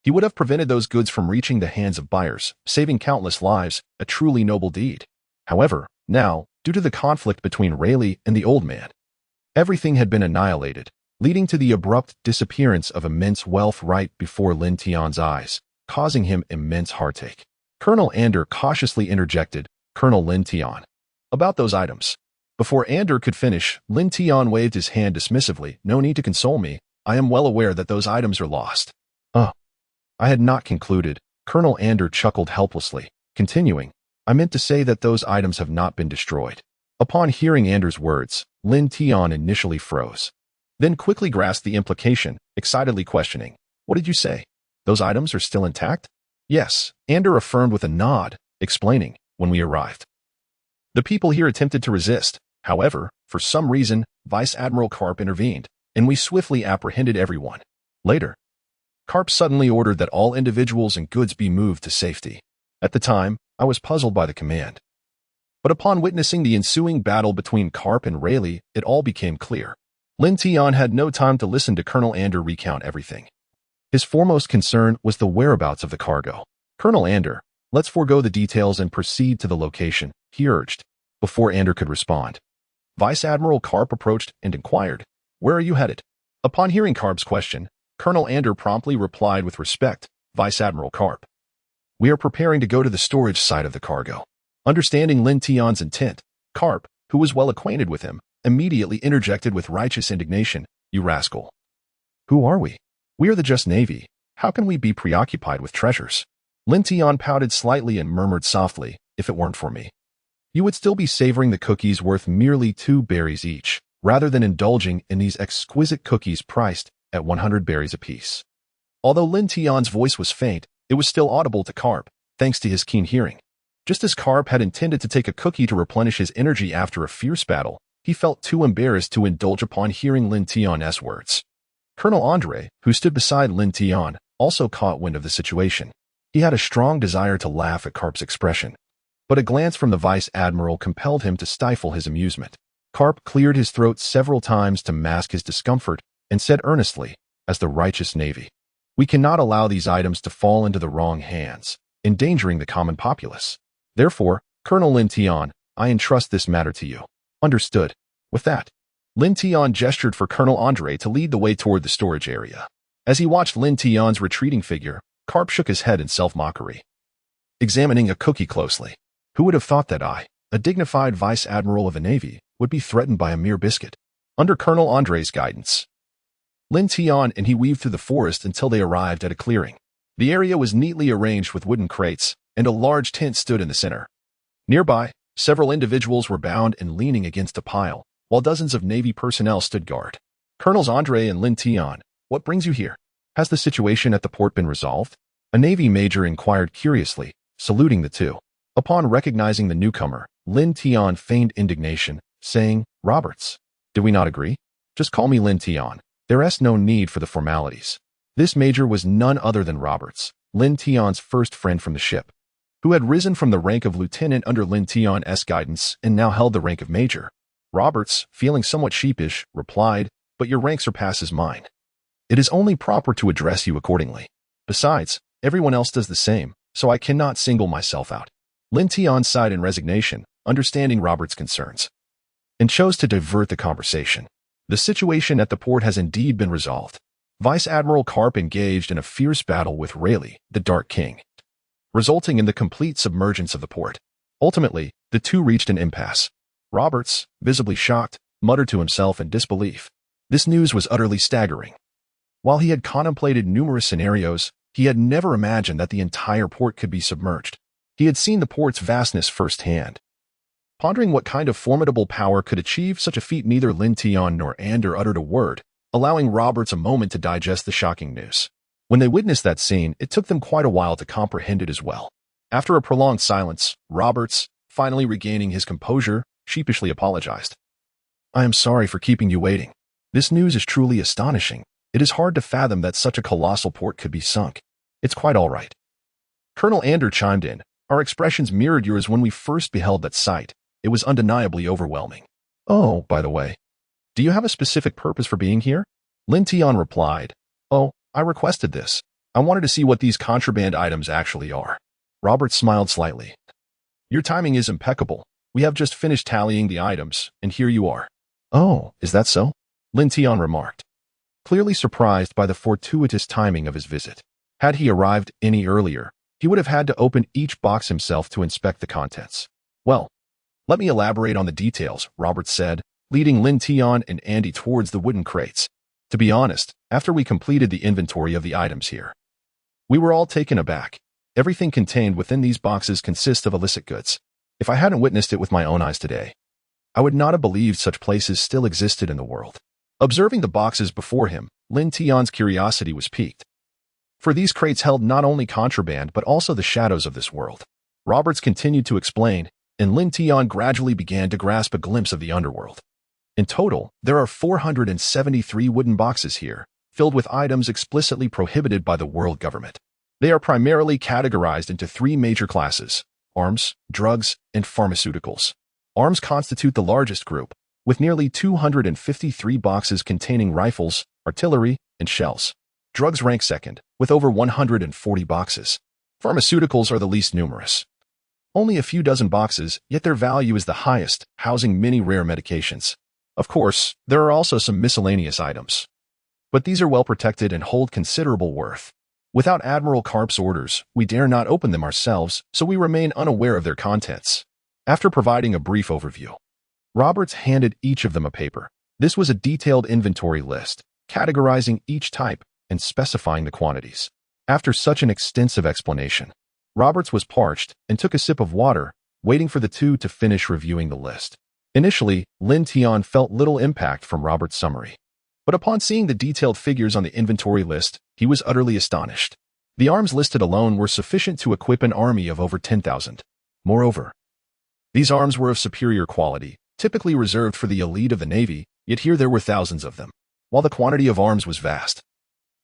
he would have prevented those goods from reaching the hands of buyers, saving countless lives, a truly noble deed. However, now, due to the conflict between Rayleigh and the old man, everything had been annihilated, leading to the abrupt disappearance of immense wealth right before Lin Tian's eyes, causing him immense heartache. Colonel Ander cautiously interjected, Colonel Lin Tian, about those items. Before Ander could finish, Lin Tian waved his hand dismissively. No need to console me. I am well aware that those items are lost. I had not concluded. Colonel Ander chuckled helplessly, continuing, I meant to say that those items have not been destroyed. Upon hearing Ander's words, Lin Tian initially froze, then quickly grasped the implication, excitedly questioning, What did you say? Those items are still intact? Yes, Ander affirmed with a nod, explaining, when we arrived, the people here attempted to resist. However, for some reason, Vice Admiral Garp intervened, and we swiftly apprehended everyone. Later, Garp suddenly ordered that all individuals and goods be moved to safety. At the time, I was puzzled by the command. But upon witnessing the ensuing battle between Garp and Rayleigh, it all became clear. Lin Tian had no time to listen to Colonel Ander recount everything. His foremost concern was the whereabouts of the cargo. Colonel Ander, let's forego the details and proceed to the location, he urged. Before Ander could respond, Vice Admiral Garp approached and inquired, Where are you headed? Upon hearing Garp's question, Colonel Ander promptly replied with respect, Vice Admiral Garp, we are preparing to go to the storage site of the cargo. Understanding Lin Tian's intent, Garp, who was well acquainted with him, immediately interjected with righteous indignation, You rascal. Who are we? We are the just Navy. How can we be preoccupied with treasures? Lin Tian pouted slightly and murmured softly, If it weren't for me, you would still be savoring the cookies worth merely 2 berries each. rather than indulging in these exquisite cookies priced at 100 berries apiece. Although Lin Tian's voice was faint, it was still audible to Garp, thanks to his keen hearing. Just as Garp had intended to take a cookie to replenish his energy after a fierce battle, he felt too embarrassed to indulge upon hearing Lin Tian's words. Colonel Andre, who stood beside Lin Tian, also caught wind of the situation. He had a strong desire to laugh at Garp's expression, but a glance from the Vice Admiral compelled him to stifle his amusement. Garp cleared his throat several times to mask his discomfort and said earnestly, as the righteous Navy, "We cannot allow these items to fall into the wrong hands, endangering the common populace. Therefore, Colonel Lin Tian, I entrust this matter to you." Understood. With that, Lin Tian gestured for Colonel Andre to lead the way toward the storage area. As he watched Lin Tian's retreating figure, Garp shook his head in self-mockery. Examining a cookie closely, who would have thought that I, a dignified Vice Admiral of a Navy, would be threatened by a mere biscuit? Under Colonel Andre's guidance, Lin Tian and he weaved through the forest until they arrived at a clearing. The area was neatly arranged with wooden crates, and a large tent stood in the center. Nearby, several individuals were bound and leaning against a pile, while dozens of Navy personnel stood guard. Colonels Andre and Lin Tian, what brings you here? Has the situation at the port been resolved? A Navy major inquired curiously, saluting the two. Upon recognizing the newcomer, Lin Tian feigned indignation, saying, "Roberts, did we not agree? Just call me Lin Tian. There's no need for the formalities." This major was none other than Roberts, Lin Tian's first friend from the ship, who had risen from the rank of lieutenant under Lin Tian's guidance and now held the rank of major. Roberts, feeling somewhat sheepish, replied, "But your rank surpasses mine. It is only proper to address you accordingly. Besides, everyone else does the same, so I cannot single myself out." Lin Tian sighed in resignation, understanding Robert's concerns, and chose to divert the conversation. The situation at the port has indeed been resolved. Vice Admiral Garp engaged in a fierce battle with Rayleigh, the Dark King, resulting in the complete submergence of the port. Ultimately, the two reached an impasse. Roberts, visibly shocked, muttered to himself in disbelief. This news was utterly staggering. While he had contemplated numerous scenarios, he had never imagined that the entire port could be submerged. He had seen the port's vastness firsthand. Pondering what kind of formidable power could achieve such a feat, neither Lin Tian nor Ander uttered a word, allowing Roberts a moment to digest the shocking news. When they witnessed that scene, it took them quite a while to comprehend it as well. After a prolonged silence, Roberts, finally regaining his composure, sheepishly apologized. "I am sorry for keeping you waiting. This news is truly astonishing. It is hard to fathom that such a colossal port could be sunk. It's quite all right." Colonel Ander chimed in. "Our expressions mirrored yours when we first beheld that sight. It was undeniably overwhelming." "Oh, by the way, do you have a specific purpose for being here?" Lin Tian replied, "Oh, I requested this. I wanted to see what these contraband items actually are." Robert smiled slightly. "Your timing is impeccable. We have just finished tallying the items, and here you are." "Oh, is that so?" Lin Tian remarked, clearly surprised by the fortuitous timing of his visit. Had he arrived any earlier, he would have had to open each box himself to inspect the contents. "Well, let me elaborate on the details," Robert said, leading Lin Tian and Andy towards the wooden crates. "To be honest, after we completed the inventory of the items here, we were all taken aback. Everything contained within these boxes consists of illicit goods. If I hadn't witnessed it with my own eyes today, I would not have believed such places still existed in the world." Observing the boxes before him, Lin Tian's curiosity was piqued. For these crates held not only contraband but also the shadows of this world. Roberts continued to explain, and Lin Tian gradually began to grasp a glimpse of the underworld. In total, there are 473 wooden boxes here, filled with items explicitly prohibited by the world government. They are primarily categorized into three major classes: arms, drugs, and pharmaceuticals. Arms constitute the largest group, with nearly 253 boxes containing rifles, artillery, and shells. Drugs rank second, with over 140 boxes. Pharmaceuticals are the least numerous. Only a few dozen boxes, yet their value is the highest, housing many rare medications. Of course, there are also some miscellaneous items, but these are well protected and hold considerable worth. Without Admiral Garp's orders, we dare not open them ourselves, so we remain unaware of their contents. After providing a brief overview, Roberts handed each of them a paper. This was a detailed inventory list, categorizing each type and specifying the quantities. After such an extensive explanation, Roberts was parched and took a sip of water, waiting for the two to finish reviewing the list. Initially, Lin Tian felt little impact from Robert's summary. But upon seeing the detailed figures on the inventory list, he was utterly astonished. The arms listed alone were sufficient to equip an army of over 10,000. Moreover, these arms were of superior quality, typically reserved for the elite of the Navy, yet here there were thousands of them. While the quantity of arms was vast,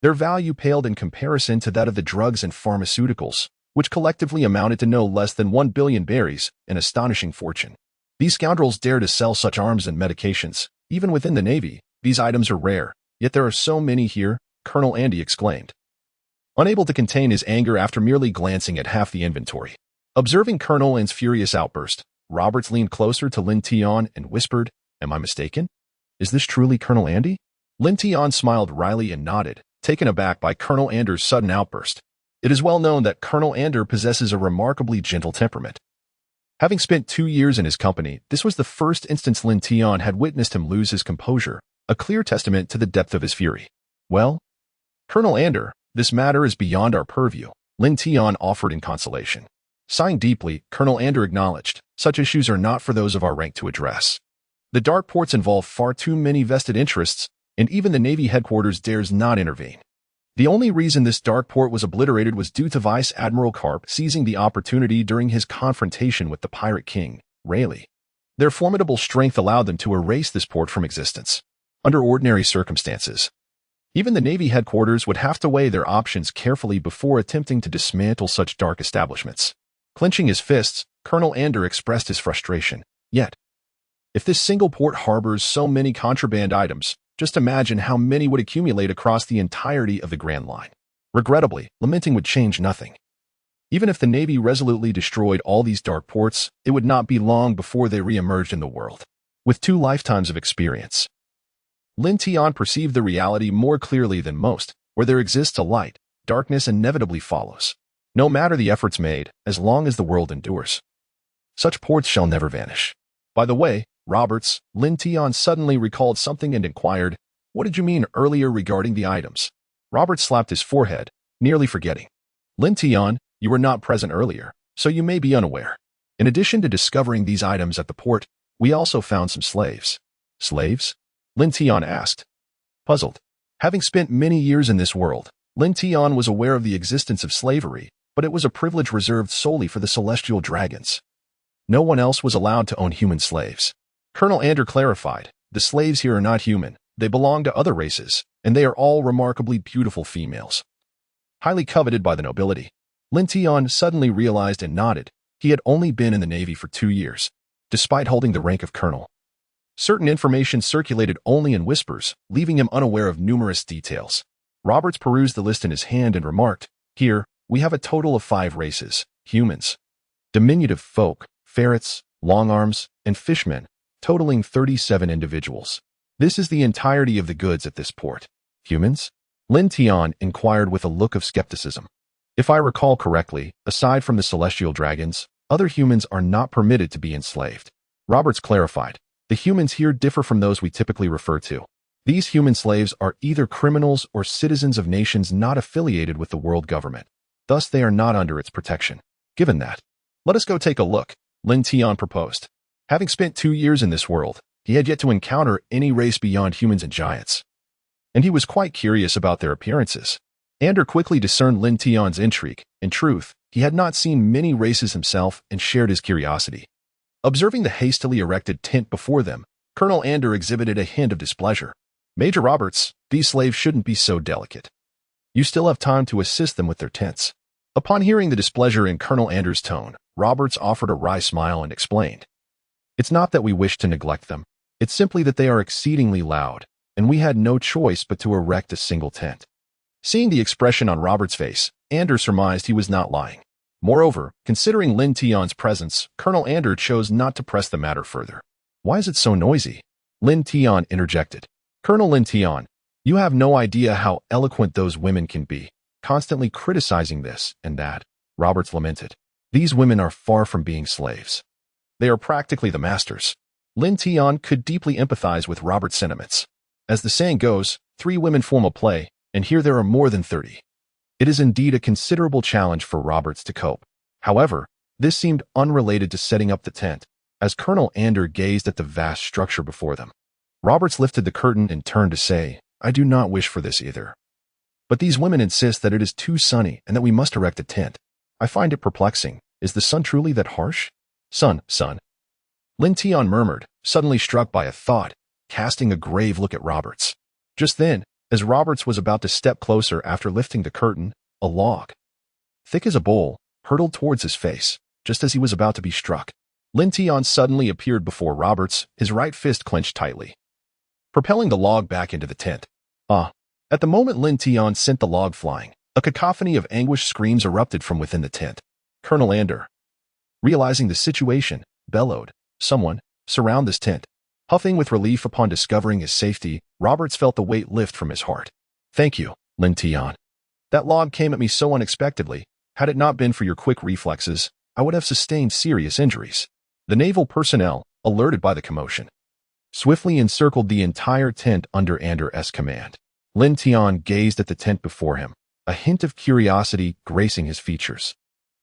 their value paled in comparison to that of the drugs and pharmaceuticals, which collectively amounted to no less than 1 billion berries, an astonishing fortune. These scoundrels dare to sell such arms and medications. Even within the Navy, these items are rare, yet there are so many here, Colonel Andy exclaimed, unable to contain his anger after merely glancing at half the inventory. Observing Colonel An's furious outburst, Roberts leaned closer to Lin Tian and whispered, "Am I mistaken? Is this truly Colonel Andy?" Lin Tian smiled wryly and nodded, taken aback by Colonel Ander's sudden outburst. It is well known that Colonel Ander possesses a remarkably gentle temperament. Having spent 2 years in his company, this was the first instance Lin Tian had witnessed him lose his composure, a clear testament to the depth of his fury. "Well, Colonel Ander, this matter is beyond our purview," Lin Tian offered in consolation. Sighing deeply, Colonel Ander acknowledged, "Such issues are not for those of our rank to address. The dark ports involve far too many vested interests, and even the Navy headquarters dares not intervene. The only reason this dark port was obliterated was due to Vice Admiral Garp seizing the opportunity during his confrontation with the pirate king, Rayleigh. Their formidable strength allowed them to erase this port from existence. Under ordinary circumstances, even the Navy headquarters would have to weigh their options carefully before attempting to dismantle such dark establishments." Clenching his fists, Colonel Ander expressed his frustration. "Yet, if this single port harbors so many contraband items, just imagine how many would accumulate across the entirety of the Grand Line. Regrettably, lamenting would change nothing. Even if the Navy resolutely destroyed all these dark ports, it would not be long before they re-emerged in the world. With 2 lifetimes of experience, Lin Tian perceived the reality more clearly than most. Where there exists a light, darkness inevitably follows. No matter the efforts made, as long as the world endures, such ports shall never vanish." "By the way, Roberts," Lin Tian suddenly recalled something and inquired, "What did you mean earlier regarding the items?" Roberts slapped his forehead, nearly forgetting. "Lin Tian, you were not present earlier, so you may be unaware. In addition to discovering these items at the port, we also found some slaves." "Slaves?" Lin Tian asked, puzzled. Having spent many years in this world, Lin Tian was aware of the existence of slavery, but it was a privilege reserved solely for the celestial dragons. No one else was allowed to own human slaves. Colonel Ander clarified, "The slaves here are not human, they belong to other races, and they are all remarkably beautiful females, highly coveted by the nobility." Lin Tian suddenly realized and nodded. He had only been in the Navy for 2 years, despite holding the rank of colonel. Certain information circulated only in whispers, leaving him unaware of numerous details. Roberts perused the list in his hand and remarked, "Here, we have a total of 5 races: humans, diminutive folk, ferrets, longarms, and fishmen, totaling 37 individuals. This is the entirety of the goods at this port." "Humans?" Lin Tian inquired with a look of skepticism. "If I recall correctly, aside from the celestial dragons, other humans are not permitted to be enslaved." Roberts clarified, "The humans here differ from those we typically refer to. These human slaves are either criminals or citizens of nations not affiliated with the world government. Thus, they are not under its protection. Given that, let us go take a look," Lin Tian proposed. Having spent 2 years in this world, he had yet to encounter any race beyond humans and giants, and he was quite curious about their appearances. Ander quickly discerned Lin Tian's intrigue. In truth, he had not seen many races himself and shared his curiosity. Observing the hastily erected tent before them, Colonel Ander exhibited a hint of displeasure. "Major Roberts, these slaves shouldn't be so delicate. You still have time to assist them with their tents." Upon hearing the displeasure in Colonel Ander's tone, Roberts offered a wry smile and explained, "It's not that we wish to neglect them. It's simply that they are exceedingly loud, and we had no choice but to erect a single tent." Seeing the expression on Roberts' face, Ander surmised he was not lying. Moreover, considering Lin Tian's presence, Colonel Ander chose not to press the matter further. "Why is it so noisy?" Lin Tian interjected. "Colonel Lin Tian, you have no idea how eloquent those women can be, constantly criticizing this and that," Roberts lamented. "These women are far from being slaves. They are practically the masters." Lin Tian could deeply empathize with Robert's sentiments. As the saying goes, 3 women form a play, and here there are more than 30. It is indeed a considerable challenge for Roberts to cope. However, this seemed unrelated to setting up the tent. as Colonel Ander gazed at the vast structure before them. Roberts lifted the curtain and turned to say, "I do not wish for this either. But these women insist that it is too sunny and that we must erect a tent. I find it perplexing. Is the sun truly that harsh?" Sun. Lin Tian murmured, suddenly struck by a thought, casting a grave look at Roberts. Just then, as Roberts was about to step closer after lifting the curtain, a log, thick as a bowl, hurtled towards his face, just as he was about to be struck. Lin Tian suddenly appeared before Roberts, his right fist clenched tightly, propelling the log back into the tent. At the moment Lin Tian sent the log flying, a cacophony of anguished screams erupted from within the tent. Colonel Ander, realizing the situation, bellowed, "Someone, surround this tent." Huffing with relief upon discovering his safety, Roberts felt the weight lift from his heart. "Thank you, Lin Tian. That log came at me so unexpectedly. Had it not been for your quick reflexes, I would have sustained serious injuries." The naval personnel, alerted by the commotion, swiftly encircled the entire tent under Ander's command. Lin Tian gazed at the tent before him, a hint of curiosity gracing his features.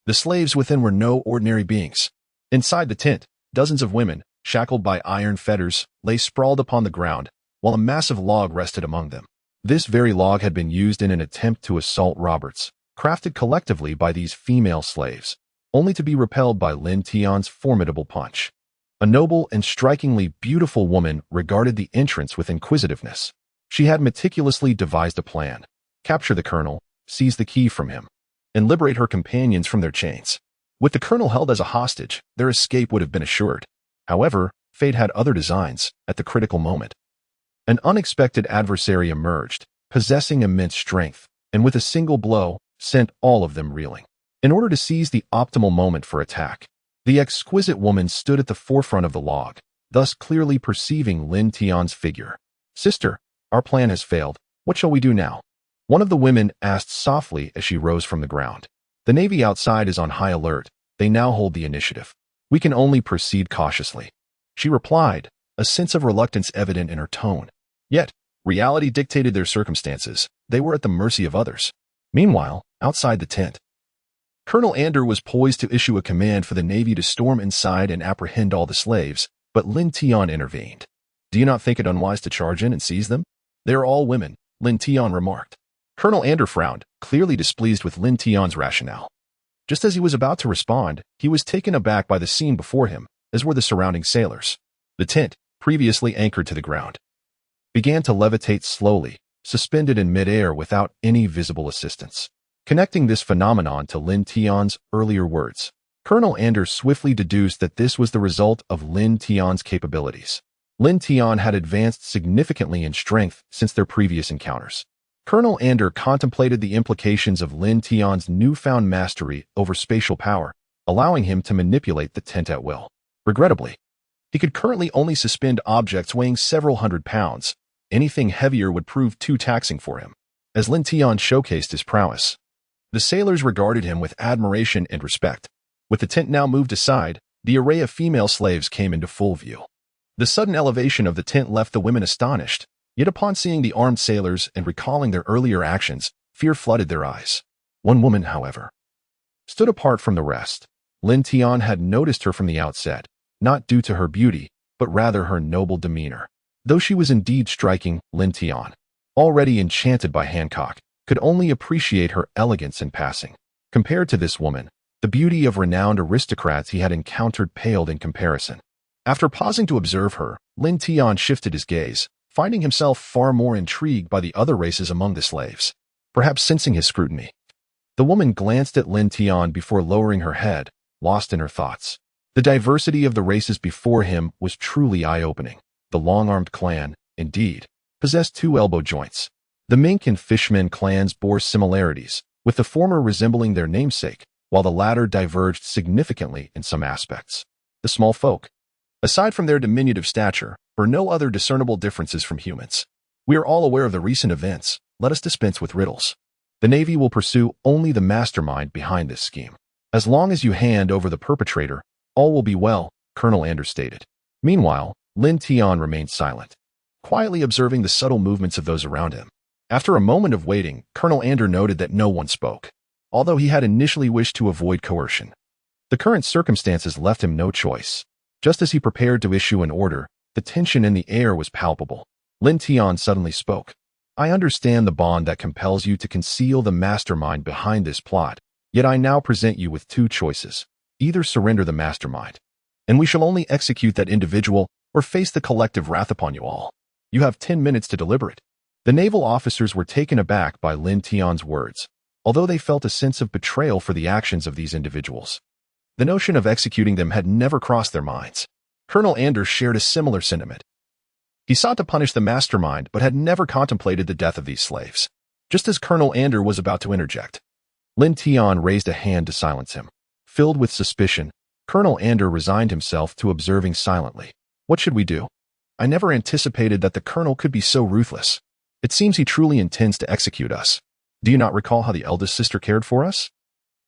The slaves within were no ordinary beings. Inside the tent, dozens of women, shackled by iron fetters, lay sprawled upon the ground, while a massive log rested among them. This very log had been used in an attempt to assault Roberts, crafted collectively by these female slaves, only to be repelled by Lin Tian's formidable punch. A noble and strikingly beautiful woman regarded the entrance with inquisitiveness. She had meticulously devised a plan: capture the colonel, seize the key from him, and liberate her companions from their chains. With the colonel held as a hostage, their escape would have been assured. However, fate had other designs at the critical moment. An unexpected adversary emerged, possessing immense strength, and with a single blow, sent all of them reeling. In order to seize the optimal moment for attack, the exquisite woman stood at the forefront of the log, thus clearly perceiving Lin Tian's figure. "Sister, our plan has failed. What shall we do now?" One of the women asked softly as she rose from the ground. "The Navy outside is on high alert. They now hold the initiative. We can only proceed cautiously," she replied, a sense of reluctance evident in her tone. Yet, reality dictated their circumstances. They were at the mercy of others. Meanwhile, outside the tent, Colonel Ander was poised to issue a command for the Navy to storm inside and apprehend all the slaves, but Lin Tian intervened. "Do you not think it unwise to charge in and seize them? They are all women," Lin Tian remarked. Colonel Ander frowned, clearly displeased with Lin Tian's rationale. Just as he was about to respond, he was taken aback by the scene before him, as were the surrounding sailors. The tent, previously anchored to the ground, began to levitate slowly, suspended in midair without any visible assistance. Connecting this phenomenon to Lin Tian's earlier words, Colonel Ander swiftly deduced that this was the result of Lin Tian's capabilities. Lin Tian had advanced significantly in strength since their previous encounters. Colonel Ander contemplated the implications of Lin Tian's newfound mastery over spatial power, allowing him to manipulate the tent at will. Regrettably, he could currently only suspend objects weighing several hundred pounds. Anything heavier would prove too taxing for him. As Lin Tian showcased his prowess, the sailors regarded him with admiration and respect. With the tent now moved aside, the array of female slaves came into full view. The sudden elevation of the tent left the women astonished, yet upon seeing the armed sailors and recalling their earlier actions, fear flooded their eyes. One woman, however, stood apart from the rest. Lin Tian had noticed her from the outset, not due to her beauty, but rather her noble demeanor. Though she was indeed striking, Lin Tian, already enchanted by Hancock, could only appreciate her elegance in passing. Compared to this woman, the beauty of renowned aristocrats he had encountered paled in comparison. After pausing to observe her, Lin Tian shifted his gaze, finding himself far more intrigued by the other races among the slaves. Perhaps sensing his scrutiny, the woman glanced at Lin Tian before lowering her head, lost in her thoughts. The diversity of the races before him was truly eye-opening. The long-armed clan, indeed, possessed two elbow joints. The mink and fishman clans bore similarities, with the former resembling their namesake, while the latter diverged significantly in some aspects. The small folk, aside from their diminutive stature, bore no other discernible differences from humans. We are all aware of the recent events. Let us dispense with riddles. The Navy will pursue only the mastermind behind this scheme. As long as you hand over the perpetrator, all will be well, Colonel Ander stated. Meanwhile, Lin Tian remained silent, quietly observing the subtle movements of those around him. After a moment of waiting, Colonel Ander noted that no one spoke, although he had initially wished to avoid coercion. The current circumstances left him no choice. Just as he prepared to issue an order, the tension in the air was palpable. Lin Tian suddenly spoke. I understand the bond that compels you to conceal the mastermind behind this plot, yet I now present you with two choices. Either surrender the mastermind, and we shall only execute that individual, or face the collective wrath upon you all. You have 10 minutes to deliberate. The naval officers were taken aback by Lin Tian's words, although they felt a sense of betrayal for the actions of these individuals. The notion of executing them had never crossed their minds. Colonel Anders shared a similar sentiment. He sought to punish the mastermind, but had never contemplated the death of these slaves. Just as Colonel Anders was about to interject, Lin Tian raised a hand to silence him. Filled with suspicion, Colonel Anders resigned himself to observing silently. What should we do? I never anticipated that the colonel could be so ruthless. It seems he truly intends to execute us. Do you not recall how the eldest sister cared for us?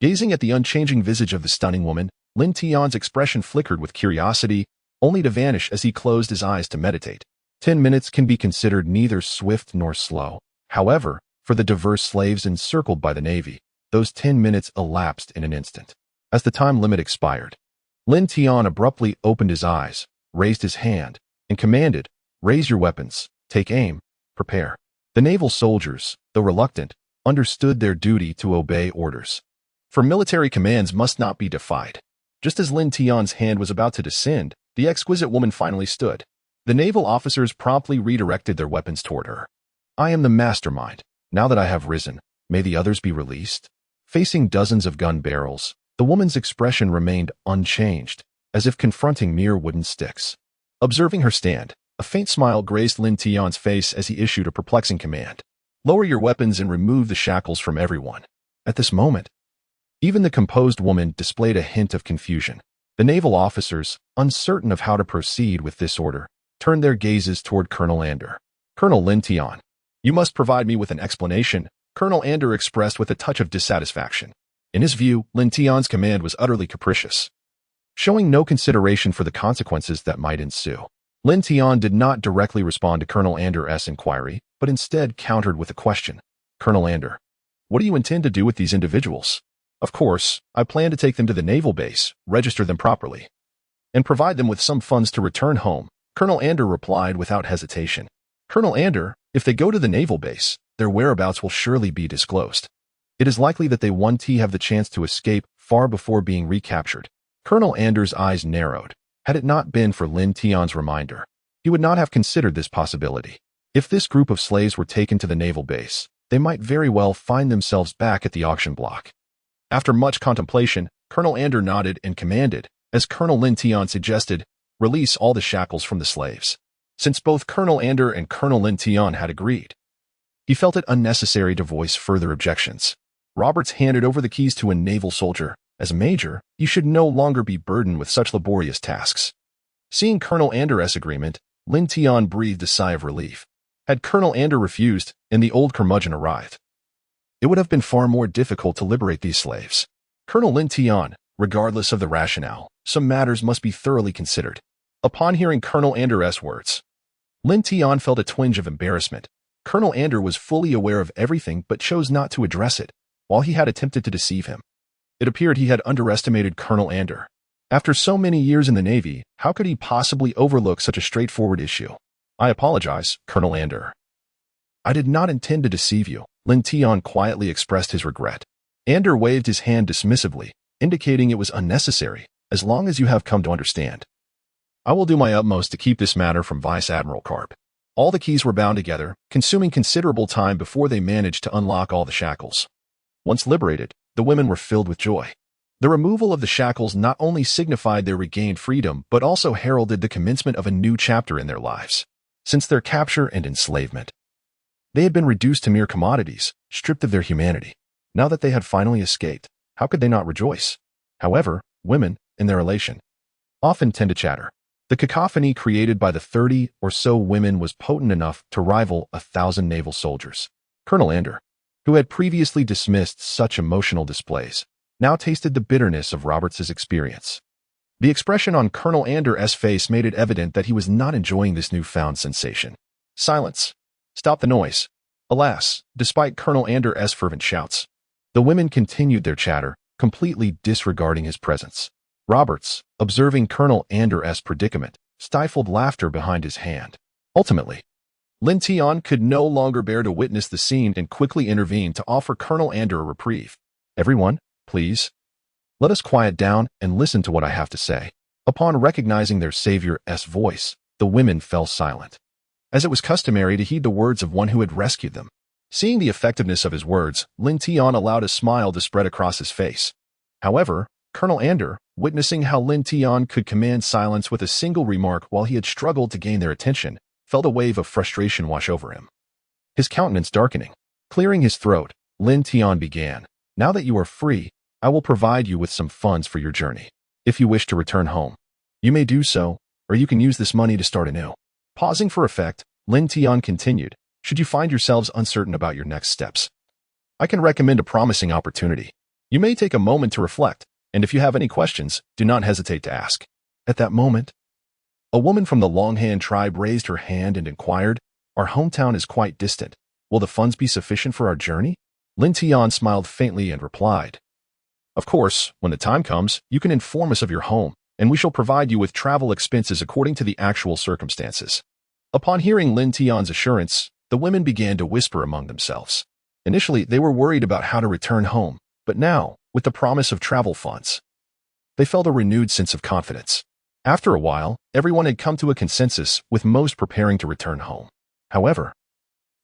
Gazing at the unchanging visage of the stunning woman, Lin Tian's expression flickered with curiosity, only to vanish as he closed his eyes to meditate. 10 minutes can be considered neither swift nor slow. However, for the diverse slaves encircled by the Navy, those 10 minutes elapsed in an instant. As the time limit expired, Lin Tian abruptly opened his eyes, raised his hand, and commanded, "Raise your weapons, take aim, prepare." The naval soldiers, though reluctant, understood their duty to obey orders. For military commands must not be defied. Just as Lin Tian's hand was about to descend, the exquisite woman finally stood. The naval officers promptly redirected their weapons toward her. I am the mastermind. Now that I have risen, may the others be released? Facing dozens of gun barrels, the woman's expression remained unchanged, as if confronting mere wooden sticks. Observing her stand, a faint smile graced Lin Tian's face as he issued a perplexing command. Lower your weapons and remove the shackles from everyone. At this moment, even the composed woman displayed a hint of confusion. The naval officers, uncertain of how to proceed with this order, turned their gazes toward Colonel Anders. Colonel Lin Tian, you must provide me with an explanation, Colonel Anders expressed with a touch of dissatisfaction. In his view, Lin Tian's command was utterly capricious, showing no consideration for the consequences that might ensue. Lin Tian did not directly respond to Colonel Anders' inquiry, but instead countered with a question. Colonel Anders, what do you intend to do with these individuals? Of course, I plan to take them to the naval base, register them properly, and provide them with some funds to return home, Colonel Anders replied without hesitation. Colonel Anders, if they go to the naval base, their whereabouts will surely be disclosed. It is likely that they won't have the chance to escape far before being recaptured. Colonel Anders' eyes narrowed. Had it not been for Lin Tian's reminder, he would not have considered this possibility. If this group of slaves were taken to the naval base, they might very well find themselves back at the auction block. After much contemplation, Colonel Anders nodded and commanded, as Colonel Lin Tian suggested, release all the shackles from the slaves. Since both Colonel Anders and Colonel Lin Tian had agreed, he felt it unnecessary to voice further objections. Roberts handed over the keys to a naval soldier. As a major, you should no longer be burdened with such laborious tasks. Seeing Colonel Anders' agreement, Lin Tian breathed a sigh of relief. Had Colonel Anders refused, and the old curmudgeon arrived, it would have been far more difficult to liberate these slaves. Colonel Lin Tian, regardless of the rationale, some matters must be thoroughly considered. Upon hearing Colonel Anders' words, Lin Tian felt a twinge of embarrassment. Colonel Anders was fully aware of everything but chose not to address it, while he had attempted to deceive him. It appeared he had underestimated Colonel Anders. After so many years in the Navy, how could he possibly overlook such a straightforward issue? I apologize, Colonel Anders. I did not intend to deceive you, Lin Tian quietly expressed his regret. Anders waved his hand dismissively, indicating it was unnecessary, as long as you have come to understand. I will do my utmost to keep this matter from Vice Admiral Garp. All the keys were bound together, consuming considerable time before they managed to unlock all the shackles. Once liberated, the women were filled with joy. The removal of the shackles not only signified their regained freedom, but also heralded the commencement of a new chapter in their lives. Since their capture and enslavement, they had been reduced to mere commodities, stripped of their humanity. Now that they had finally escaped, how could they not rejoice? However, women, in their elation, often tend to chatter. The cacophony created by the 30 or so women was potent enough to rival 1,000 naval soldiers. Colonel Anders, who had previously dismissed such emotional displays, now tasted the bitterness of Roberts' experience. The expression on Colonel Anders' face made it evident that he was not enjoying this newfound sensation. Silence. Stop the noise. Alas, despite Colonel Anders' fervent shouts, the women continued their chatter, completely disregarding his presence. Roberts, observing Colonel Anders' predicament, stifled laughter behind his hand. Ultimately, Lin Tian could no longer bear to witness the scene and quickly intervened to offer Colonel Anders a reprieve. Everyone, please, let us quiet down and listen to what I have to say. Upon recognizing their savior's voice, the women fell silent, as it was customary to heed the words of one who had rescued them. Seeing the effectiveness of his words, Lin Tian allowed a smile to spread across his face. However, Colonel Anders, witnessing how Lin Tian could command silence with a single remark while he had struggled to gain their attention, felt a wave of frustration wash over him. His countenance darkening. Clearing his throat, Lin Tian began. Now that you are free, I will provide you with some funds for your journey. If you wish to return home, you may do so, or you can use this money to start anew. Pausing for effect, Lin Tian continued, should you find yourselves uncertain about your next steps, I can recommend a promising opportunity. You may take a moment to reflect, and if you have any questions, do not hesitate to ask. At that moment, a woman from the Longhand tribe raised her hand and inquired, our hometown is quite distant. Will the funds be sufficient for our journey? Lin Tian smiled faintly and replied, of course, when the time comes, you can inform us of your home, and we shall provide you with travel expenses according to the actual circumstances. Upon hearing Lin Tian's assurance, the women began to whisper among themselves. Initially, they were worried about how to return home, but now, with the promise of travel funds, they felt a renewed sense of confidence. After a while, everyone had come to a consensus, with most preparing to return home. However,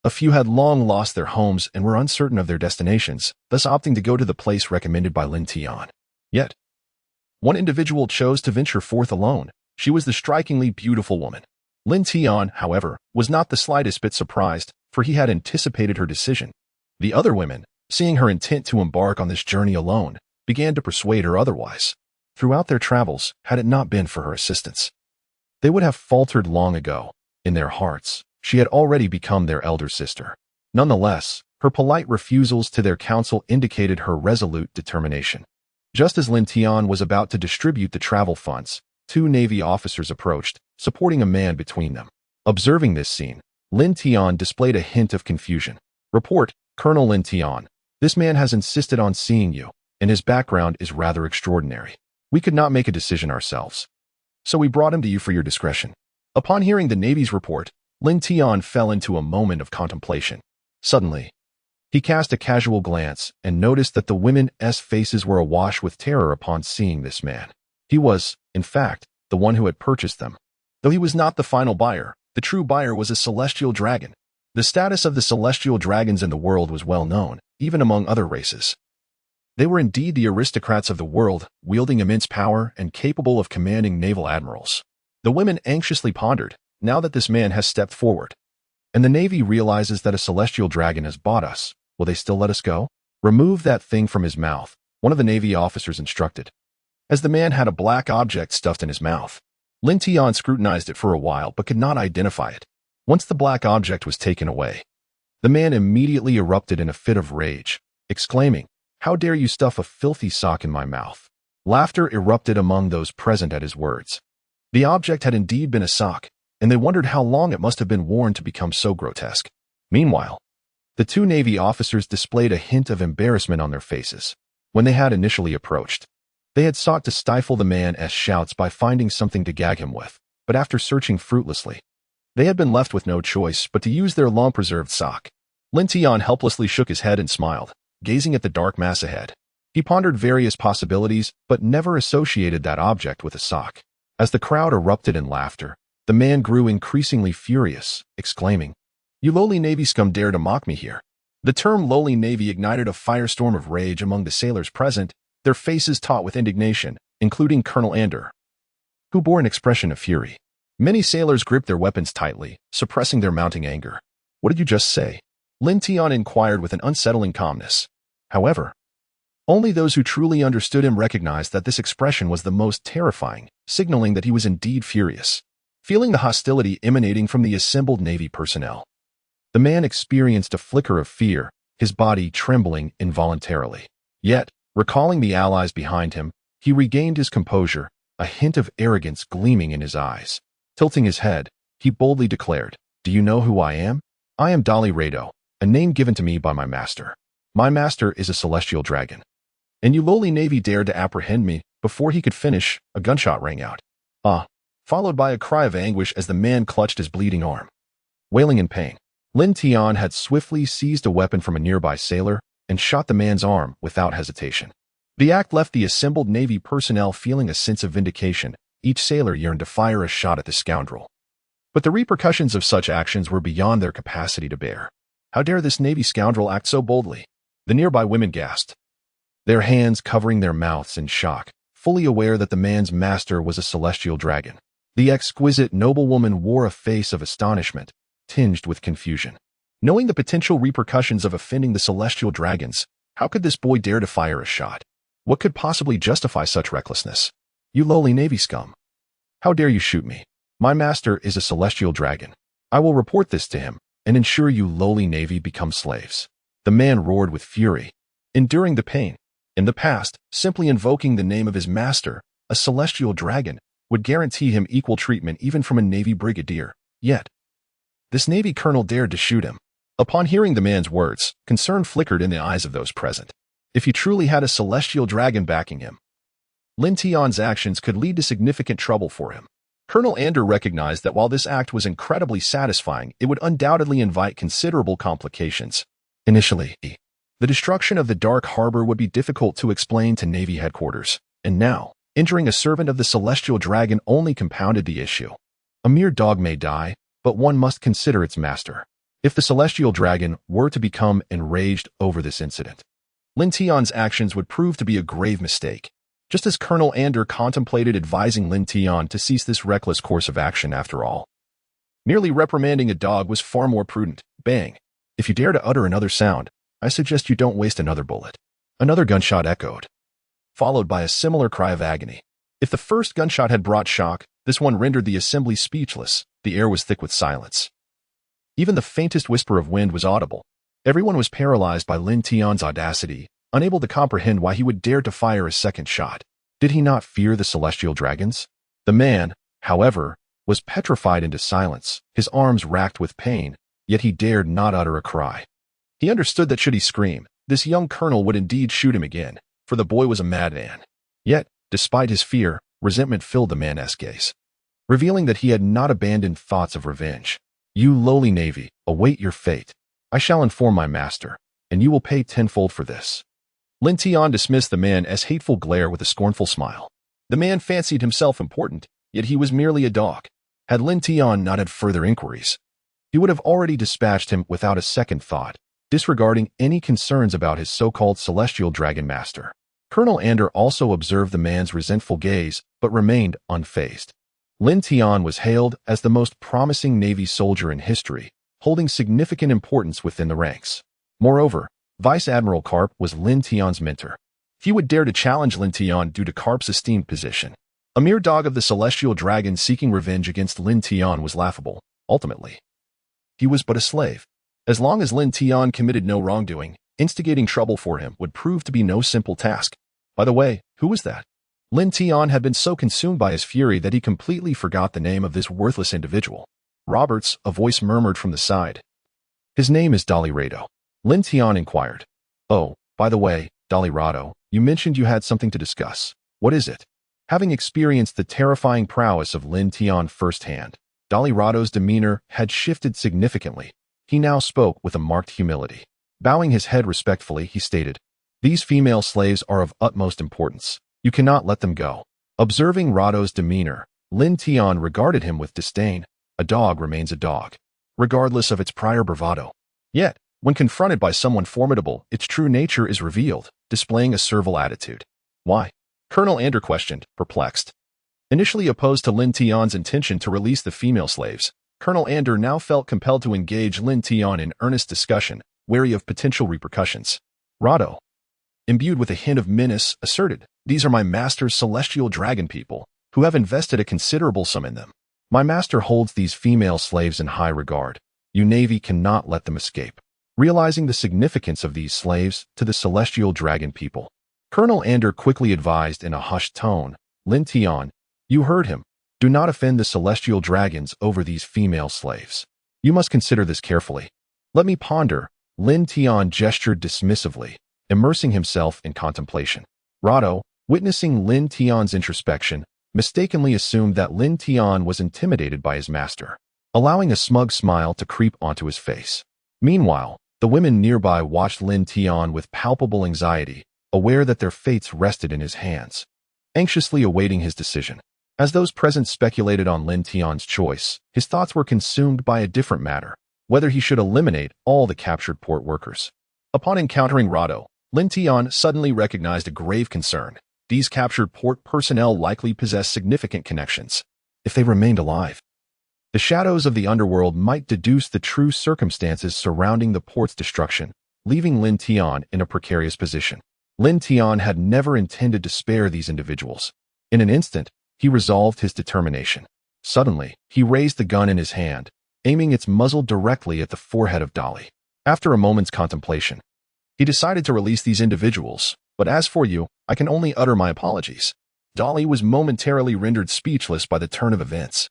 a few had long lost their homes and were uncertain of their destinations, thus opting to go to the place recommended by Lin Tian. Yet, one individual chose to venture forth alone. She was the strikingly beautiful woman. Lin Tian, however, was not the slightest bit surprised, for he had anticipated her decision. The other women, seeing her intent to embark on this journey alone, began to persuade her otherwise. Throughout their travels, had it not been for her assistance, they would have faltered long ago. In their hearts, she had already become their elder sister. Nonetheless, her polite refusals to their counsel indicated her resolute determination. Just as Lin Tian was about to distribute the travel funds, two Navy officers approached, supporting a man between them. Observing this scene, Lin Tian displayed a hint of confusion. Report, Colonel Lin Tian. This man has insisted on seeing you, and his background is rather extraordinary. We could not make a decision ourselves, so we brought him to you for your discretion. Upon hearing the Navy's report, Lin Tian fell into a moment of contemplation. Suddenly, he cast a casual glance and noticed that the women's faces were awash with terror upon seeing this man. He was, in fact, the one who had purchased them. Though he was not the final buyer, the true buyer was a celestial dragon. The status of the celestial dragons in the world was well known, even among other races. They were indeed the aristocrats of the world, wielding immense power and capable of commanding naval admirals. The women anxiously pondered, now that this man has stepped forward, and the Navy realizes that a celestial dragon has bought us, will they still let us go? Remove that thing from his mouth, one of the Navy officers instructed, as the man had a black object stuffed in his mouth. Lin Tian scrutinized it for a while but could not identify it. Once the black object was taken away, the man immediately erupted in a fit of rage, exclaiming, how dare you stuff a filthy sock in my mouth? Laughter erupted among those present at his words. The object had indeed been a sock, and they wondered how long it must have been worn to become so grotesque. Meanwhile, the two Navy officers displayed a hint of embarrassment on their faces. When they had initially approached, they had sought to stifle the man's shouts by finding something to gag him with, but after searching fruitlessly, they had been left with no choice but to use their long-preserved sock. Lin Tian helplessly shook his head and smiled, gazing at the dark mass ahead. He pondered various possibilities, but never associated that object with a sock. As the crowd erupted in laughter, the man grew increasingly furious, exclaiming, you lowly Navy scum dare to mock me here. The term lowly Navy ignited a firestorm of rage among the sailors present, their faces taut with indignation, including Colonel Anders, who bore an expression of fury. Many sailors gripped their weapons tightly, suppressing their mounting anger. What did you just say? Lin Tian inquired with an unsettling calmness. However, only those who truly understood him recognized that this expression was the most terrifying, signaling that he was indeed furious. Feeling the hostility emanating from the assembled Navy personnel, the man experienced a flicker of fear, his body trembling involuntarily. Yet, recalling the allies behind him, he regained his composure, a hint of arrogance gleaming in his eyes. Tilting his head, he boldly declared, do you know who I am? I am Dali Rado, a name given to me by my master. My master is a celestial dragon. And you lowly Navy dared to apprehend me Before he could finish, a gunshot rang out. Followed by a cry of anguish as the man clutched his bleeding arm. Wailing in pain, Lin Tian had swiftly seized a weapon from a nearby sailor and shot the man's arm without hesitation. The act left the assembled Navy personnel feeling a sense of vindication. Each sailor yearned to fire a shot at the scoundrel. But the repercussions of such actions were beyond their capacity to bear. How dare this Navy scoundrel act so boldly? The nearby women gasped, their hands covering their mouths in shock, fully aware that the man's master was a celestial dragon. The exquisite noblewoman wore a face of astonishment, tinged with confusion. Knowing the potential repercussions of offending the celestial dragons, how could this boy dare to fire a shot? What could possibly justify such recklessness? You lowly Navy scum! How dare you shoot me? My master is a celestial dragon. I will report this to him and ensure you lowly Navy become slaves. The man roared with fury, enduring the pain. In the past, simply invoking the name of his master, a celestial dragon, would guarantee him equal treatment even from a Navy brigadier. Yet, this Navy colonel dared to shoot him. Upon hearing the man's words, concern flickered in the eyes of those present. If he truly had a celestial dragon backing him, Lin Tian's actions could lead to significant trouble for him. Colonel Ander recognized that while this act was incredibly satisfying, it would undoubtedly invite considerable complications. Initially, the destruction of the Dark Harbor would be difficult to explain to Navy headquarters, and now, injuring a servant of the Celestial Dragon only compounded the issue. A mere dog may die, but one must consider its master. If the Celestial Dragon were to become enraged over this incident, Lin Tian's actions would prove to be a grave mistake. Just as Colonel Ander contemplated advising Lin Tian to cease this reckless course of action after all. Merely reprimanding a dog was far more prudent. Bang! If you dare to utter another sound, I suggest you don't waste another bullet. Another gunshot echoed, followed by a similar cry of agony. If the first gunshot had brought shock, this one rendered the assembly speechless. The air was thick with silence. Even the faintest whisper of wind was audible. Everyone was paralyzed by Lin Tian's audacity, unable to comprehend why he would dare to fire a second shot. Did he not fear the celestial dragons? The man, however, was petrified into silence, his arms racked with pain, yet he dared not utter a cry. He understood that should he scream, this young colonel would indeed shoot him again, for the boy was a madman. Yet, despite his fear, resentment filled the man's gaze, revealing that he had not abandoned thoughts of revenge. You lowly Navy, await your fate. I shall inform my master, and you will pay tenfold for this. Lin Tian dismissed the man as hateful glare with a scornful smile. The man fancied himself important, yet he was merely a dog. Had Lin Tian not had further inquiries, he would have already dispatched him without a second thought, disregarding any concerns about his so-called celestial dragon master. Colonel Ander also observed the man's resentful gaze, but remained unfazed. Lin Tian was hailed as the most promising Navy soldier in history, holding significant importance within the ranks. Moreover, Vice Admiral Garp was Lin Tian's mentor. He would dare to challenge Lin Tian due to Garp's esteemed position. A mere dog of the celestial dragon seeking revenge against Lin Tian was laughable. Ultimately, he was but a slave. As long as Lin Tian committed no wrongdoing, instigating trouble for him would prove to be no simple task. By the way, who was that? Lin Tian had been so consumed by his fury that he completely forgot the name of this worthless individual. Roberts, a voice murmured from the side. His name is Dolly-Rado. Lin Tian inquired. Oh, by the way, Dolly-Rado, you mentioned you had something to discuss. What is it? Having experienced the terrifying prowess of Lin Tian firsthand, Dolly-Rado's demeanor had shifted significantly. He now spoke with a marked humility. Bowing his head respectfully, he stated, "These female slaves are of utmost importance. You cannot let them go." Observing Rado's demeanor, Lin Tian regarded him with disdain. A dog remains a dog, regardless of its prior bravado. Yet, when confronted by someone formidable, its true nature is revealed, displaying a servile attitude. Why? Colonel Ander questioned, perplexed. Initially opposed to Lin Tian's intention to release the female slaves, Colonel Ander now felt compelled to engage Lin Tian in earnest discussion, wary of potential repercussions. Rado, imbued with a hint of menace, asserted, "These are my master's celestial dragon people, who have invested a considerable sum in them. My master holds these female slaves in high regard. You Navy cannot let them escape." Realizing the significance of these slaves to the celestial dragon people, Colonel Ander quickly advised in a hushed tone, "Lin Tian, you heard him. Do not offend the celestial dragons over these female slaves. You must consider this carefully." "Let me ponder." Lin Tian gestured dismissively, immersing himself in contemplation. Rado, Witnessing Lin Tian's introspection, mistakenly assumed that Lin Tian was intimidated by his master, allowing a smug smile to creep onto his face. Meanwhile, the women nearby watched Lin Tian with palpable anxiety, aware that their fates rested in his hands, anxiously awaiting his decision. As those present speculated on Lin Tian's choice, his thoughts were consumed by a different matter, whether he should eliminate all the captured port workers. Upon encountering Rado, Lin Tian suddenly recognized a grave concern. These captured port personnel likely possess significant connections. If they remained alive, the shadows of the underworld might deduce the true circumstances surrounding the port's destruction, leaving Lin Tian in a precarious position. Lin Tian had never intended to spare these individuals. In an instant, he resolved his determination. Suddenly, he raised the gun in his hand, aiming its muzzle directly at the forehead of Dolly. After a moment's contemplation, he decided to release these individuals, but as for you, I can only utter my apologies. Dolly was momentarily rendered speechless by the turn of events.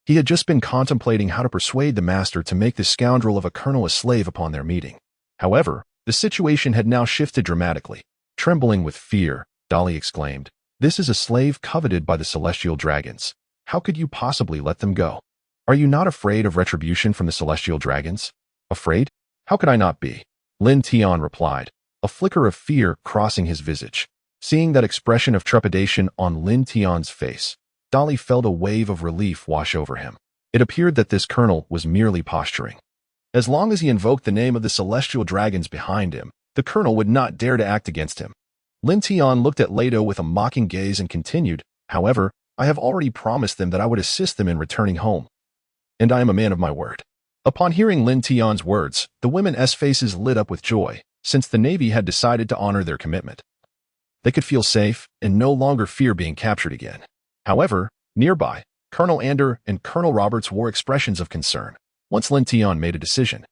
He had just been contemplating how to persuade the master to make this scoundrel of a colonel a slave upon their meeting. However, the situation had now shifted dramatically. Trembling with fear, Dolly exclaimed, "This is a slave coveted by the celestial dragons. How could you possibly let them go? Are you not afraid of retribution from the celestial dragons?" "Afraid? How could I not be?" Lin Tian replied, a flicker of fear crossing his visage. Seeing that expression of trepidation on Lin Tian's face, Dolly felt a wave of relief wash over him. It appeared that this colonel was merely posturing. As long as he invoked the name of the celestial dragons behind him, the colonel would not dare to act against him. Lin Tian looked at Lado with a mocking gaze and continued, "However, I have already promised them that I would assist them in returning home. And I am a man of my word." Upon hearing Lin Tian's words, the women's faces lit up with joy, since the Navy had decided to honor their commitment. They could feel safe and no longer fear being captured again. However, nearby, Colonel Ander and Colonel Roberts wore expressions of concern. Once Lin Tian made a decision,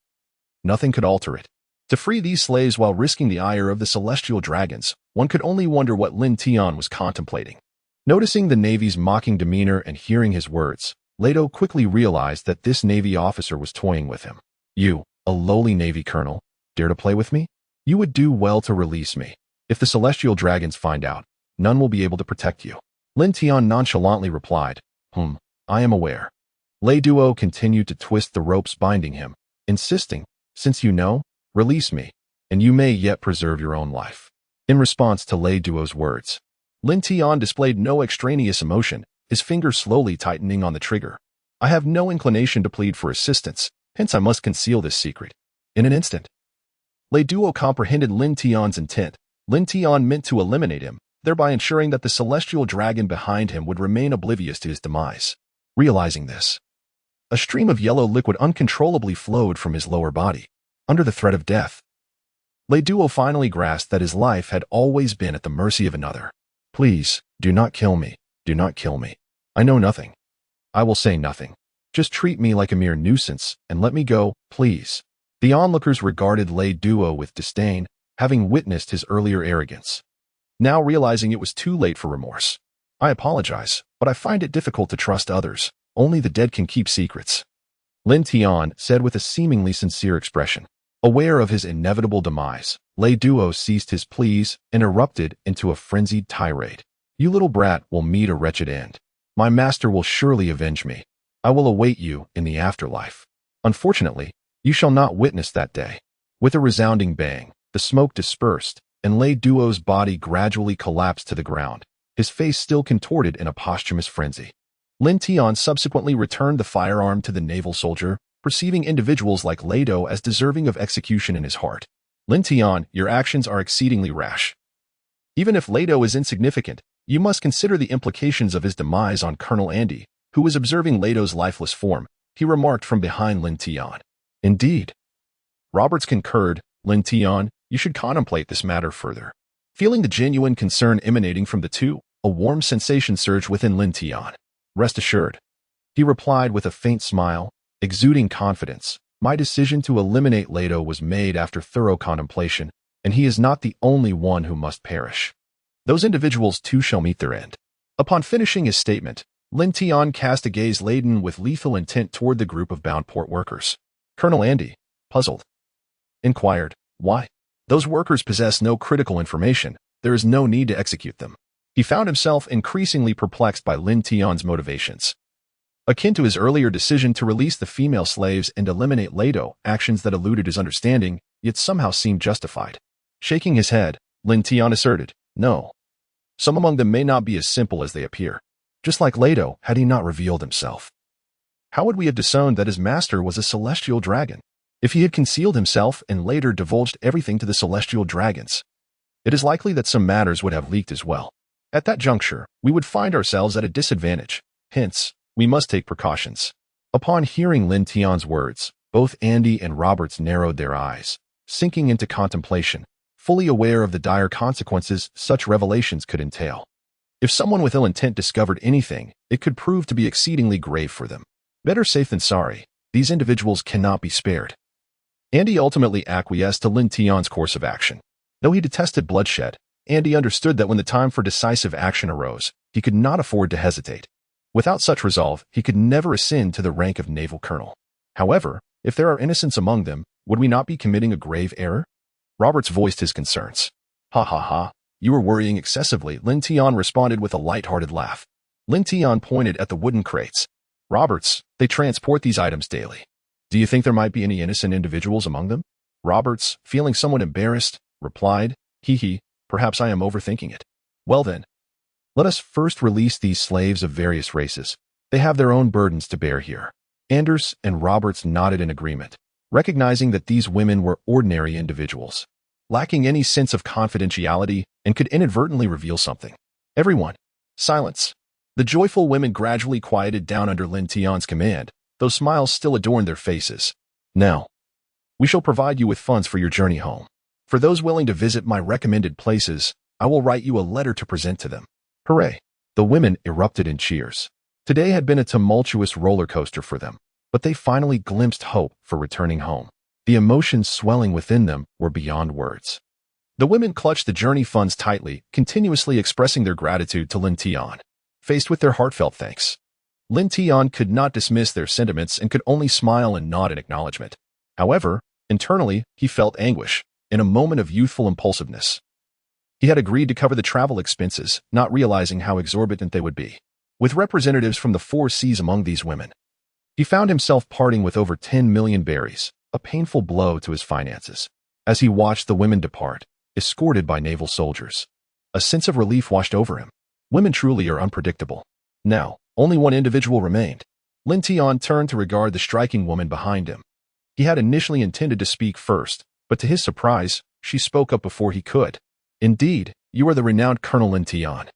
nothing could alter it. To free these slaves while risking the ire of the celestial dragons, one could only wonder what Lin Tian was contemplating. Noticing the Navy's mocking demeanor and hearing his words, Lado quickly realized that this Navy officer was toying with him. "You, a lowly Navy colonel, dare to play with me? You would do well to release me. If the celestial dragons find out, none will be able to protect you." Lin Tian nonchalantly replied, I am aware." Lei Duo continued to twist the ropes binding him, insisting, "Since you know, release me, and you may yet preserve your own life." In response to Lei Duo's words, Lin Tian displayed no extraneous emotion, his fingers slowly tightening on the trigger. "I have no inclination to plead for assistance, hence I must conceal this secret." In an instant, Lei Duo comprehended Lin Tian's intent. Lin Tian meant to eliminate him, thereby ensuring that the celestial dragon behind him would remain oblivious to his demise. Realizing this, a stream of yellow liquid uncontrollably flowed from his lower body. Under the threat of death, Lei Duo finally grasped that his life had always been at the mercy of another. "Please, do not kill me. Do not kill me. I know nothing. I will say nothing. Just treat me like a mere nuisance and let me go, please." The onlookers regarded Lei Duo with disdain, having witnessed his earlier arrogance. Now realizing it was too late for remorse, "I apologize, but I find it difficult to trust others. Only the dead can keep secrets," Lin Tian said with a seemingly sincere expression. Aware of his inevitable demise, Lei Duo ceased his pleas and erupted into a frenzied tirade. "You little brat will meet a wretched end. My master will surely avenge me. I will await you in the afterlife. Unfortunately, you shall not witness that day." With a resounding bang, the smoke dispersed, and Lei Duo's body gradually collapsed to the ground, his face still contorted in a posthumous frenzy. Lin Tian subsequently returned the firearm to the naval soldier, perceiving individuals like Lado as deserving of execution in his heart. "Lin Tian, your actions are exceedingly rash. Even if Lado is insignificant, you must consider the implications of his demise on Colonel Andy, who was observing Lado's lifeless form," he remarked from behind Lin Tian. "Indeed." Roberts concurred, "Lin Tian, you should contemplate this matter further." Feeling the genuine concern emanating from the two, a warm sensation surged within Lin Tian. "Rest assured," he replied with a faint smile, exuding confidence, "my decision to eliminate Lado was made after thorough contemplation, and he is not the only one who must perish. Those individuals too shall meet their end." Upon finishing his statement, Lin Tian cast a gaze laden with lethal intent toward the group of bound port workers. Colonel Andy, puzzled, inquired, "Why? Those workers possess no critical information. There is no need to execute them." He found himself increasingly perplexed by Lin Tian's motivations. Akin to his earlier decision to release the female slaves and eliminate Lado, actions that eluded his understanding, yet somehow seemed justified. Shaking his head, Lin Tian asserted, "No. Some among them may not be as simple as they appear. Just like Lado, had he not revealed himself. How would we have disowned that his master was a celestial dragon? If he had concealed himself and later divulged everything to the celestial dragons, it is likely that some matters would have leaked as well. At that juncture, we would find ourselves at a disadvantage. Hence, we must take precautions." Upon hearing Lin Tian's words, both Andy and Roberts narrowed their eyes, sinking into contemplation, fully aware of the dire consequences such revelations could entail. If someone with ill intent discovered anything, it could prove to be exceedingly grave for them. Better safe than sorry. These individuals cannot be spared. Andy ultimately acquiesced to Lin Tian's course of action. Though he detested bloodshed, Andy understood that when the time for decisive action arose, he could not afford to hesitate. Without such resolve, he could never ascend to the rank of naval colonel. However, if there are innocents among them, would we not be committing a grave error? Roberts voiced his concerns. "Ha ha ha, you are worrying excessively," Lin Tian responded with a light-hearted laugh. Lin Tian pointed at the wooden crates. "Roberts, they transport these items daily. Do you think there might be any innocent individuals among them?" Roberts, feeling somewhat embarrassed, replied, "Hee, perhaps I am overthinking it. Well then, let us first release these slaves of various races. They have their own burdens to bear here." Anders and Roberts nodded in agreement, recognizing that these women were ordinary individuals, lacking any sense of confidentiality and could inadvertently reveal something. "Everyone, silence." The joyful women gradually quieted down under Lin Tian's command, though smiles still adorned their faces. "Now, we shall provide you with funds for your journey home. For those willing to visit my recommended places, I will write you a letter to present to them." Hooray! The women erupted in cheers. Today had been a tumultuous roller coaster for them, but they finally glimpsed hope for returning home. The emotions swelling within them were beyond words. The women clutched the journey funds tightly, continuously expressing their gratitude to Lin Tian. Faced with their heartfelt thanks, Lin Tian could not dismiss their sentiments and could only smile and nod in acknowledgement. However, internally, he felt anguish, in a moment of youthful impulsiveness. He had agreed to cover the travel expenses, not realizing how exorbitant they would be. With representatives from the 4 seas among these women, he found himself parting with over 10 million berries, a painful blow to his finances. As he watched the women depart, escorted by naval soldiers, a sense of relief washed over him. Women truly are unpredictable. Now, only one individual remained. Lin Tian turned to regard the striking woman behind him. He had initially intended to speak first, but to his surprise, she spoke up before he could. "Indeed, you are the renowned Colonel Lin Tian.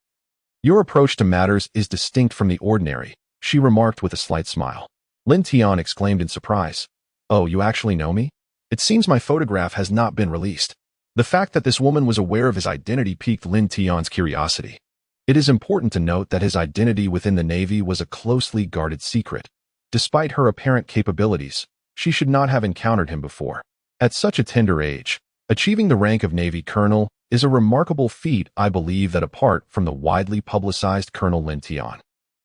Your approach to matters is distinct from the ordinary," she remarked with a slight smile. Lin Tian exclaimed in surprise, "Oh, you actually know me? It seems my photograph has not been released." The fact that this woman was aware of his identity piqued Lin Tian's curiosity. It is important to note that his identity within the Navy was a closely guarded secret. Despite her apparent capabilities, she should not have encountered him before. At such a tender age, achieving the rank of Navy Colonel is a remarkable feat. I believe that apart from the widely publicized Colonel Lin Tian,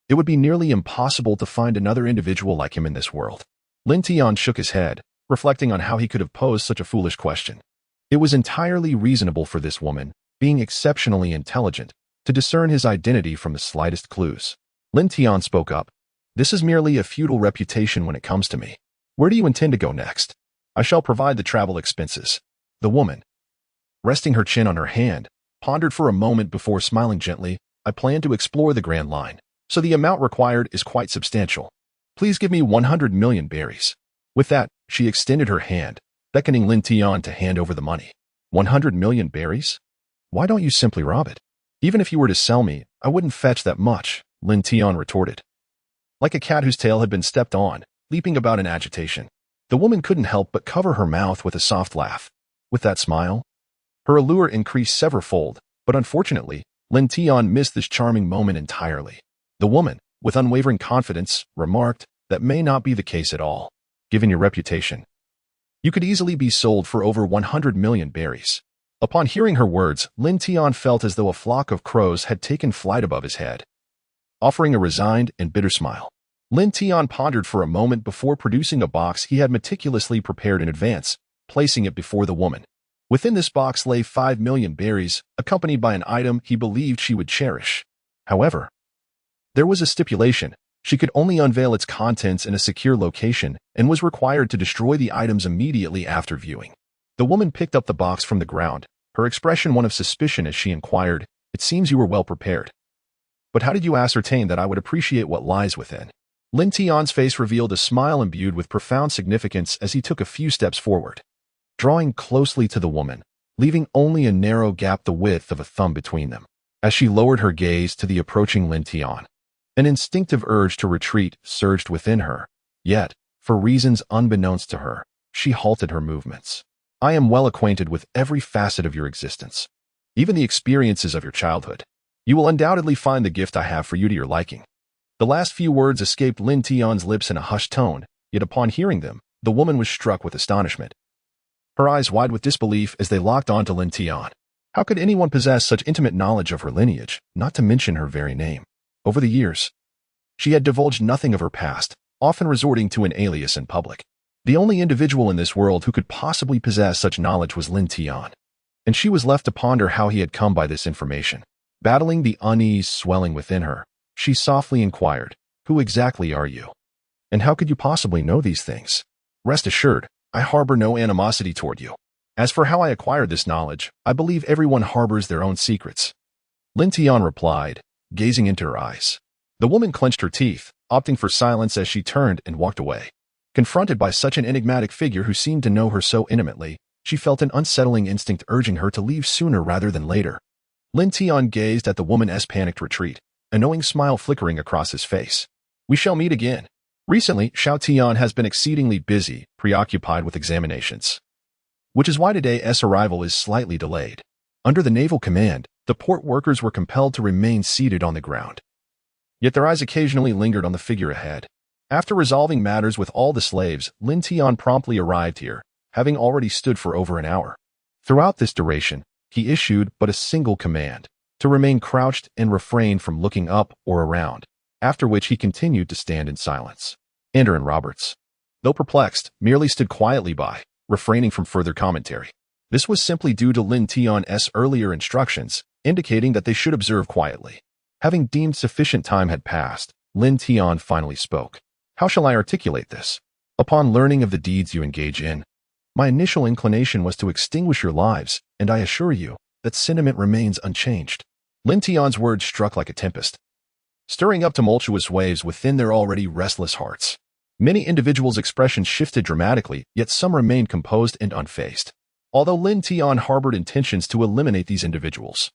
it would be nearly impossible to find another individual like him in this world. Lin Tian shook his head, reflecting on how he could have posed such a foolish question. It was entirely reasonable for this woman, being exceptionally intelligent, to discern his identity from the slightest clues. Lin Tian spoke up. "This is merely a feudal reputation when it comes to me. Where do you intend to go next?" "I shall provide the travel expenses." The woman, resting her chin on her hand, pondered for a moment before smiling gently. "I plan to explore the Grand Line, so the amount required is quite substantial. Please give me 100 million berries." With that, she extended her hand, beckoning Lin Tian to hand over the money. 100 million berries? Why don't you simply rob it? "Even if you were to sell me, I wouldn't fetch that much," Lin Tian retorted. Like a cat whose tail had been stepped on, leaping about in agitation, the woman couldn't help but cover her mouth with a soft laugh. With that smile, her allure increased severalfold, but unfortunately, Lin Tian missed this charming moment entirely. The woman, with unwavering confidence, remarked, "That may not be the case at all. Given your reputation, you could easily be sold for over 100 million berries." Upon hearing her words, Lin Tian felt as though a flock of crows had taken flight above his head. Offering a resigned and bitter smile, Lin Tian pondered for a moment before producing a box he had meticulously prepared in advance, placing it before the woman. Within this box lay 5 million berries, accompanied by an item he believed she would cherish. However, there was a stipulation. She could only unveil its contents in a secure location and was required to destroy the items immediately after viewing. The woman picked up the box from the ground, her expression one of suspicion as she inquired, "It seems you were well prepared. But how did you ascertain that I would appreciate what lies within?" Lin Tian's face revealed a smile imbued with profound significance as he took a few steps forward, drawing closely to the woman, leaving only a narrow gap the width of a thumb between them. As she lowered her gaze to the approaching Lin Tian, an instinctive urge to retreat surged within her, yet, for reasons unbeknownst to her, she halted her movements. "I am well acquainted with every facet of your existence, even the experiences of your childhood. You will undoubtedly find the gift I have for you to your liking." The last few words escaped Lin Tian's lips in a hushed tone, yet upon hearing them, the woman was struck with astonishment, her eyes wide with disbelief as they locked onto Lin Tian. How could anyone possess such intimate knowledge of her lineage, not to mention her very name? Over the years, she had divulged nothing of her past, often resorting to an alias in public. The only individual in this world who could possibly possess such knowledge was Lin Tian, and she was left to ponder how he had come by this information. Battling the unease swelling within her, she softly inquired, "Who exactly are you? And how could you possibly know these things?" "Rest assured, I harbor no animosity toward you. As for how I acquired this knowledge, I believe everyone harbors their own secrets," Lin Tian replied, gazing into her eyes. The woman clenched her teeth, opting for silence as she turned and walked away. Confronted by such an enigmatic figure who seemed to know her so intimately, she felt an unsettling instinct urging her to leave sooner rather than later. Lin Tian gazed at the woman's panicked retreat, a knowing smile flickering across his face. "We shall meet again." Recently, Xiao Tian has been exceedingly busy, preoccupied with examinations, which is why today's arrival is slightly delayed. Under the naval command, the port workers were compelled to remain seated on the ground. Yet their eyes occasionally lingered on the figure ahead. After resolving matters with all the slaves, Lin Tian promptly arrived here, having already stood for over an hour. Throughout this duration, he issued but a single command: to remain crouched and refrain from looking up or around, after which he continued to stand in silence. Ender and Roberts, though perplexed, merely stood quietly by, refraining from further commentary. This was simply due to Lin Tian's earlier instructions, indicating that they should observe quietly. Having deemed sufficient time had passed, Lin Tian finally spoke. "How shall I articulate this? Upon learning of the deeds you engage in, my initial inclination was to extinguish your lives, and I assure you that sentiment remains unchanged." Lin Tian's words struck like a tempest, stirring up tumultuous waves within their already restless hearts. Many individuals' expressions shifted dramatically, yet some remained composed and unfazed. Although Lin Tian harbored intentions to eliminate these individuals,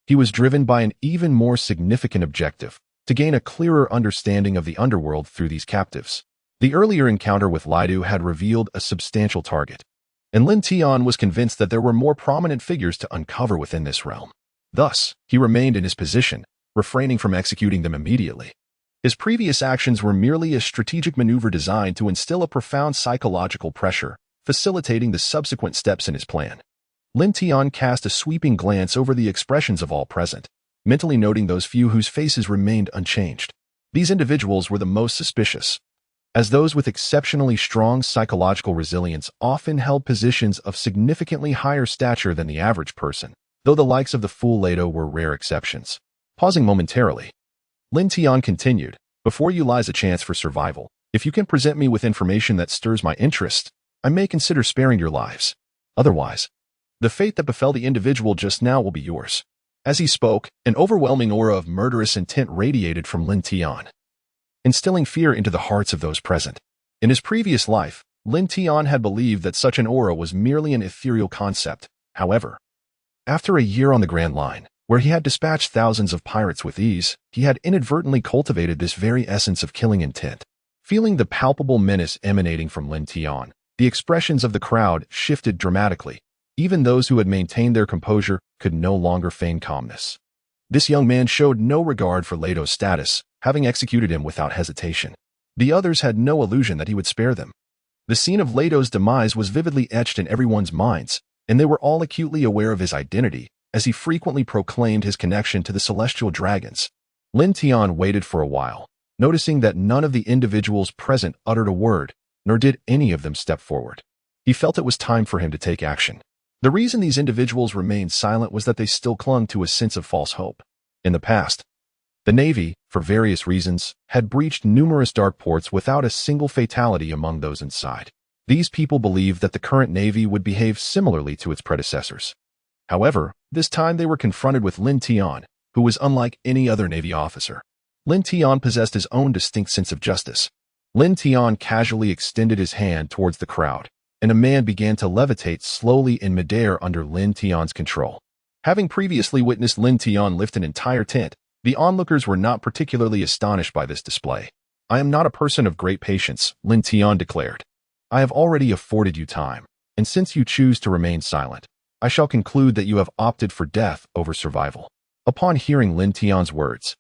he was driven by an even more significant objective: to gain a clearer understanding of the underworld through these captives. The earlier encounter with Lidu had revealed a substantial target, and Lin Tian was convinced that there were more prominent figures to uncover within this realm. Thus, he remained in his position, refraining from executing them immediately. His previous actions were merely a strategic maneuver designed to instill a profound psychological pressure, facilitating the subsequent steps in his plan. Lin Tian cast a sweeping glance over the expressions of all present, mentally noting those few whose faces remained unchanged. These individuals were the most suspicious, as those with exceptionally strong psychological resilience often held positions of significantly higher stature than the average person, though the likes of the fool Lado were rare exceptions. Pausing momentarily, Lin Tian continued, "Before you lies a chance for survival. If you can present me with information that stirs my interest, I may consider sparing your lives. Otherwise, the fate that befell the individual just now will be yours." As he spoke, an overwhelming aura of murderous intent radiated from Lin Tian, instilling fear into the hearts of those present. In his previous life, Lin Tian had believed that such an aura was merely an ethereal concept. However, after a year on the Grand Line, where he had dispatched thousands of pirates with ease, he had inadvertently cultivated this very essence of killing intent. Feeling the palpable menace emanating from Lin Tian, the expressions of the crowd shifted dramatically. Even those who had maintained their composure could no longer feign calmness. This young man showed no regard for Lado's status, having executed him without hesitation. The others had no illusion that he would spare them. The scene of Lado's demise was vividly etched in everyone's minds, and they were all acutely aware of his identity, as he frequently proclaimed his connection to the celestial dragons. Lin Tian waited for a while, noticing that none of the individuals present uttered a word, nor did any of them step forward. He felt it was time for him to take action. The reason these individuals remained silent was that they still clung to a sense of false hope. In the past, the Navy, for various reasons, had breached numerous dark ports without a single fatality among those inside. These people believed that the current Navy would behave similarly to its predecessors. However, this time they were confronted with Lin Tian, who was unlike any other Navy officer. Lin Tian possessed his own distinct sense of justice. Lin Tian casually extended his hand towards the crowd, and a man began to levitate slowly in midair under Lin Tian's control. Having previously witnessed Lin Tian lift an entire tent, the onlookers were not particularly astonished by this display. "I am not a person of great patience," Lin Tian declared. "I have already afforded you time, and since you choose to remain silent, I shall conclude that you have opted for death over survival." Upon hearing Lin Tian's words,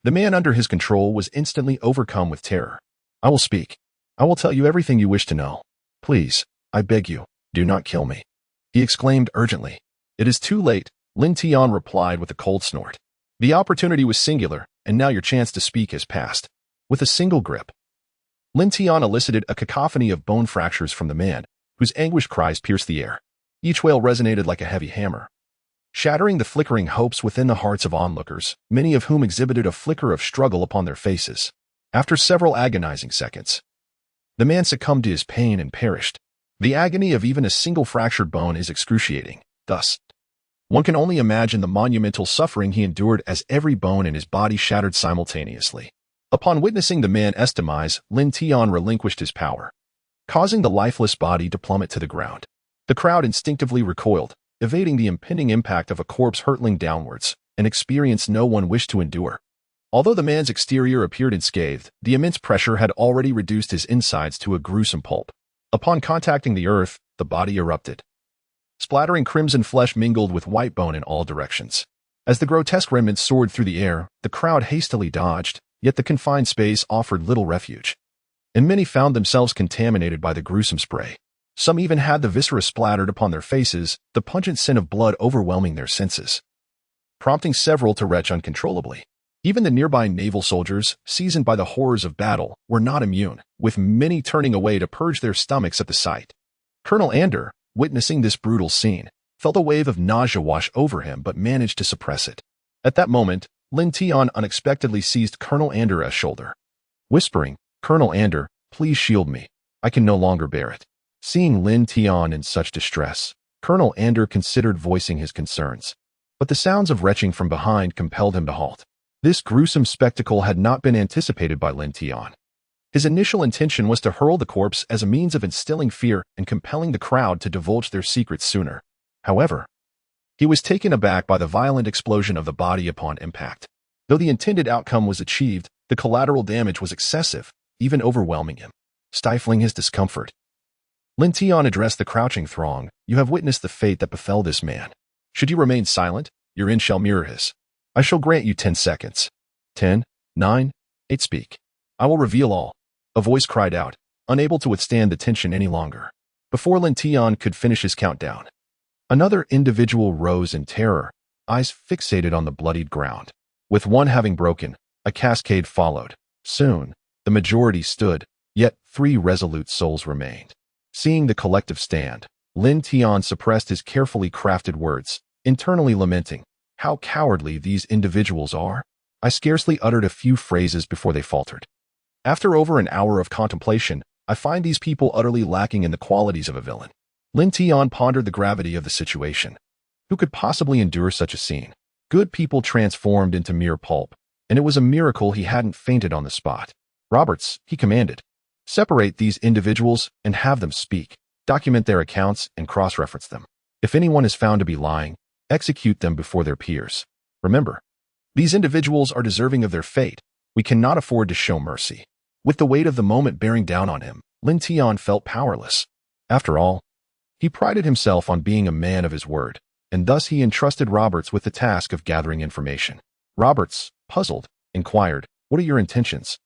the man under his control was instantly overcome with terror. "I will speak. I will tell you everything you wish to know. Please, I beg you, do not kill me," he exclaimed urgently. "It is too late," Lin Tian replied with a cold snort. "The opportunity was singular, and now your chance to speak has passed." With a single grip, Lin Tian elicited a cacophony of bone fractures from the man, whose anguished cries pierced the air. Each wail resonated like a heavy hammer, shattering the flickering hopes within the hearts of onlookers, many of whom exhibited a flicker of struggle upon their faces. After several agonizing seconds, the man succumbed to his pain and perished. The agony of even a single fractured bone is excruciating. Thus, one can only imagine the monumental suffering he endured as every bone in his body shattered simultaneously. Upon witnessing the man's demise, Lin Tian relinquished his power, causing the lifeless body to plummet to the ground. The crowd instinctively recoiled, evading the impending impact of a corpse hurtling downwards, an experience no one wished to endure. Although the man's exterior appeared unscathed, the immense pressure had already reduced his insides to a gruesome pulp. Upon contacting the earth, the body erupted. Splattering crimson flesh mingled with white bone in all directions. As the grotesque remnants soared through the air, the crowd hastily dodged, yet the confined space offered little refuge, and many found themselves contaminated by the gruesome spray. Some even had the viscera splattered upon their faces, the pungent scent of blood overwhelming their senses, prompting several to retch uncontrollably. Even the nearby naval soldiers, seasoned by the horrors of battle, were not immune, with many turning away to purge their stomachs at the sight. Colonel Ander, witnessing this brutal scene, felt a wave of nausea wash over him but managed to suppress it. At that moment, Lin Tian unexpectedly seized Colonel Ander's shoulder, whispering, "Colonel Ander, please shield me. I can no longer bear it." Seeing Lin Tian in such distress, Colonel Ander considered voicing his concerns, but the sounds of retching from behind compelled him to halt. This gruesome spectacle had not been anticipated by Lin Tian. His initial intention was to hurl the corpse as a means of instilling fear and compelling the crowd to divulge their secrets sooner. However, he was taken aback by the violent explosion of the body upon impact. Though the intended outcome was achieved, the collateral damage was excessive, even overwhelming him, stifling his discomfort. Lin Tian addressed the crouching throng. "You have witnessed the fate that befell this man. Should you remain silent, your end shall mirror his. I shall grant you 10 seconds. 10, 9, 8, speak. I will reveal all." A voice cried out, unable to withstand the tension any longer. Before Lin Tian could finish his countdown, another individual rose in terror, eyes fixated on the bloodied ground. With one having broken, a cascade followed. Soon, the majority stood, yet 3 resolute souls remained. Seeing the collective stand, Lin Tian suppressed his carefully crafted words, internally lamenting, "How cowardly these individuals are." I scarcely uttered a few phrases before they faltered. After over an hour of contemplation, I find these people utterly lacking in the qualities of a villain. Lin Tian pondered the gravity of the situation. Who could possibly endure such a scene? Good people transformed into mere pulp, and it was a miracle he hadn't fainted on the spot. "Roberts," he commanded, "separate these individuals and have them speak. Document their accounts and cross-reference them. If anyone is found to be lying, execute them before their peers. Remember, these individuals are deserving of their fate. We cannot afford to show mercy." With the weight of the moment bearing down on him, Lin Tian felt powerless. After all, he prided himself on being a man of his word, and thus he entrusted Roberts with the task of gathering information. Roberts, puzzled, inquired, "What are your intentions?"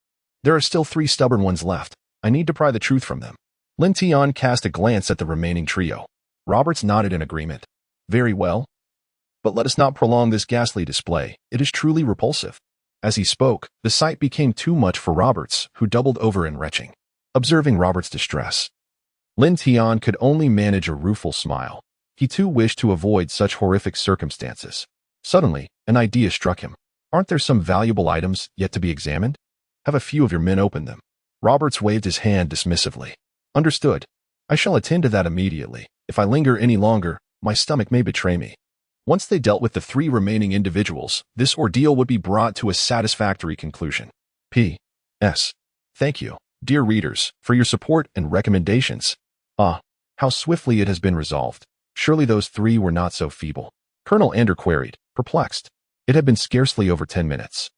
"There are still 3 stubborn ones left. I need to pry the truth from them." Lin Tian cast a glance at the remaining trio. Roberts nodded in agreement. "Very well. But let us not prolong this ghastly display. It is truly repulsive." As he spoke, the sight became too much for Roberts, who doubled over in retching. Observing Robert's distress, Lin Tian could only manage a rueful smile. He too wished to avoid such horrific circumstances. Suddenly, an idea struck him. Aren't there some valuable items yet to be examined? Have a few of your men open them. Roberts waved his hand dismissively. Understood. I shall attend to that immediately. If I linger any longer, my stomach may betray me. Once they dealt with the 3 remaining individuals, this ordeal would be brought to a satisfactory conclusion. P.S. Thank you, dear readers, for your support and recommendations. Ah, how swiftly it has been resolved. Surely those 3 were not so feeble. Colonel Ander queried, perplexed. It had been scarcely over 10 minutes.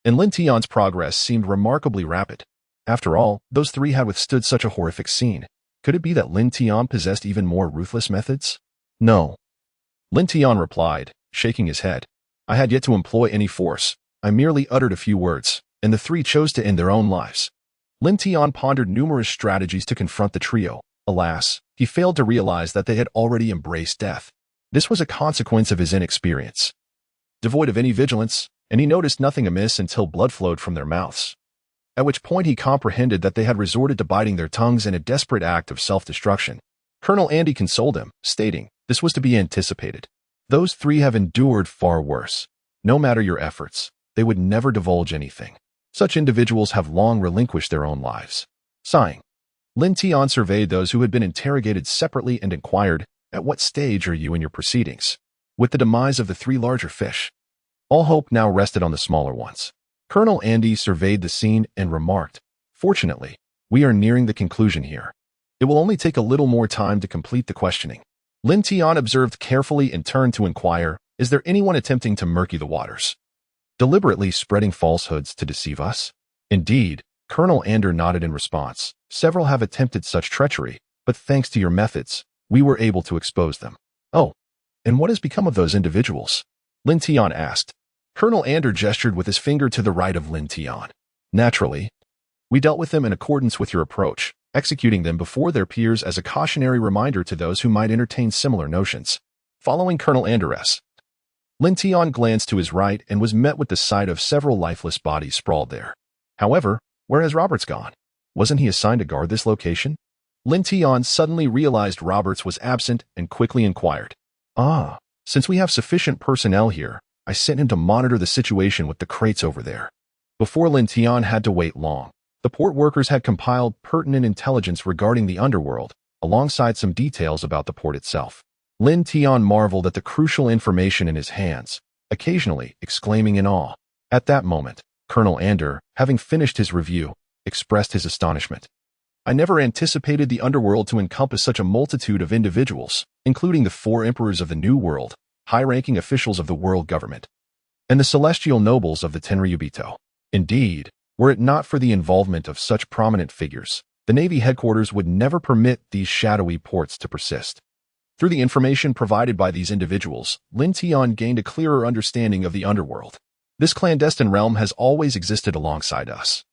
And Lin Tion's progress seemed remarkably rapid. After all, those 3 had withstood such a horrific scene. Could it be that Lin Tian possessed even more ruthless methods? No. Lin Tian replied, shaking his head. I had yet to employ any force. I merely uttered a few words, and the 3 chose to end their own lives. Lin Tian pondered numerous strategies to confront the trio. Alas, he failed to realize that they had already embraced death. This was a consequence of his inexperience. Devoid of any vigilance, and he noticed nothing amiss until blood flowed from their mouths. At which point he comprehended that they had resorted to biting their tongues in a desperate act of self-destruction. Colonel Andy consoled him, stating, this was to be anticipated. Those 3 have endured far worse. No matter your efforts, they would never divulge anything. Such individuals have long relinquished their own lives. Sighing, Lin Tian surveyed those who had been interrogated separately and inquired, at what stage are you in your proceedings? With the demise of the 3 larger fish, all hope now rested on the smaller ones. Colonel Andy surveyed the scene and remarked, fortunately, we are nearing the conclusion here. It will only take a little more time to complete the questioning. Lin Tian observed carefully and turned to inquire, is there anyone attempting to murky the waters? Deliberately spreading falsehoods to deceive us? Indeed, Colonel Ander nodded in response. Several have attempted such treachery, but thanks to your methods, we were able to expose them. Oh, and what has become of those individuals? Lin Tian asked. Colonel Ander gestured with his finger to the right of Lin Tian. Naturally, we dealt with them in accordance with your approach, executing them before their peers as a cautionary reminder to those who might entertain similar notions. Following Colonel Ander's, Lin Tian glanced to his right and was met with the sight of several lifeless bodies sprawled there. However, where has Roberts gone? Wasn't he assigned to guard this location? Lin Tian suddenly realized Roberts was absent and quickly inquired. Ah, since we have sufficient personnel here, I sent him to monitor the situation with the crates over there. Before Lin Tian had to wait long, the port workers had compiled pertinent intelligence regarding the underworld, alongside some details about the port itself. Lin Tian marveled at the crucial information in his hands, occasionally exclaiming in awe. At that moment, Colonel Ander, having finished his review, expressed his astonishment. I never anticipated the underworld to encompass such a multitude of individuals, including the 4 emperors of the New World, high-ranking officials of the world government, and the celestial nobles of the Tenryubito. Indeed, were it not for the involvement of such prominent figures, the Navy headquarters would never permit these shadowy ports to persist. Through the information provided by these individuals, Lin Tian gained a clearer understanding of the underworld. This clandestine realm has always existed alongside us.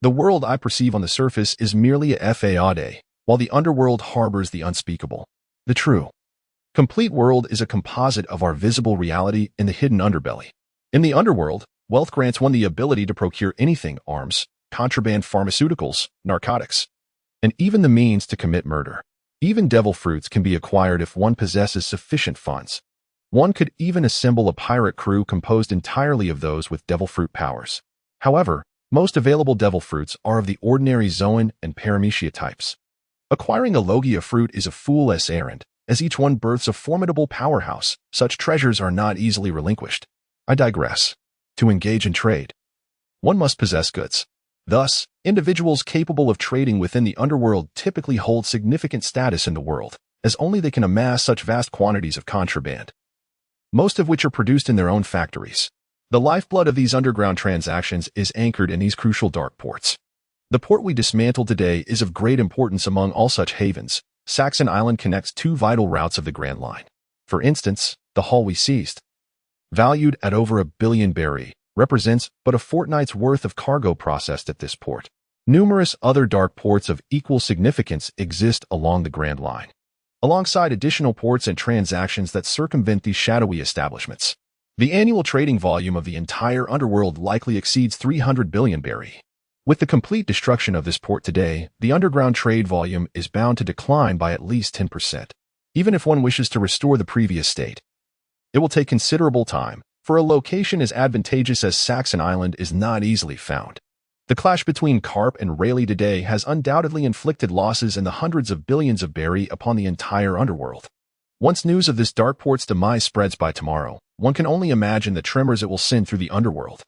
The world I perceive on the surface is merely a fade, while the underworld harbors the unspeakable. The true, complete world is a composite of our visible reality and the hidden underbelly. In the underworld, wealth grants one the ability to procure anything: arms, contraband pharmaceuticals, narcotics, and even the means to commit murder. Even devil fruits can be acquired if one possesses sufficient funds. One could even assemble a pirate crew composed entirely of those with devil fruit powers. However, most available devil fruits are of the ordinary Zoan and Paramecia types. Acquiring a Logia fruit is a fool's errand, as each one births a formidable powerhouse. Such treasures are not easily relinquished. I digress. To engage in trade, one must possess goods. Thus, individuals capable of trading within the underworld typically hold significant status in the world, as only they can amass such vast quantities of contraband, most of which are produced in their own factories. The lifeblood of these underground transactions is anchored in these crucial dark ports. The port we dismantled today is of great importance among all such havens. Saxon Island connects 2 vital routes of the Grand Line. For instance, the hull we seized, valued at over 1 billion berry, represents but a fortnight's worth of cargo processed at this port. Numerous other dark ports of equal significance exist along the Grand Line, alongside additional ports and transactions that circumvent these shadowy establishments. The annual trading volume of the entire underworld likely exceeds 300 billion berry. With the complete destruction of this port today, the underground trade volume is bound to decline by at least 10%. even if one wishes to restore the previous state. It will take considerable time, for a location as advantageous as Saxon Island is not easily found. The clash between Garp and Rayleigh today has undoubtedly inflicted losses in the hundreds of billions of berry upon the entire underworld. Once news of this dark port's demise spreads by tomorrow, one can only imagine the tremors it will send through the underworld.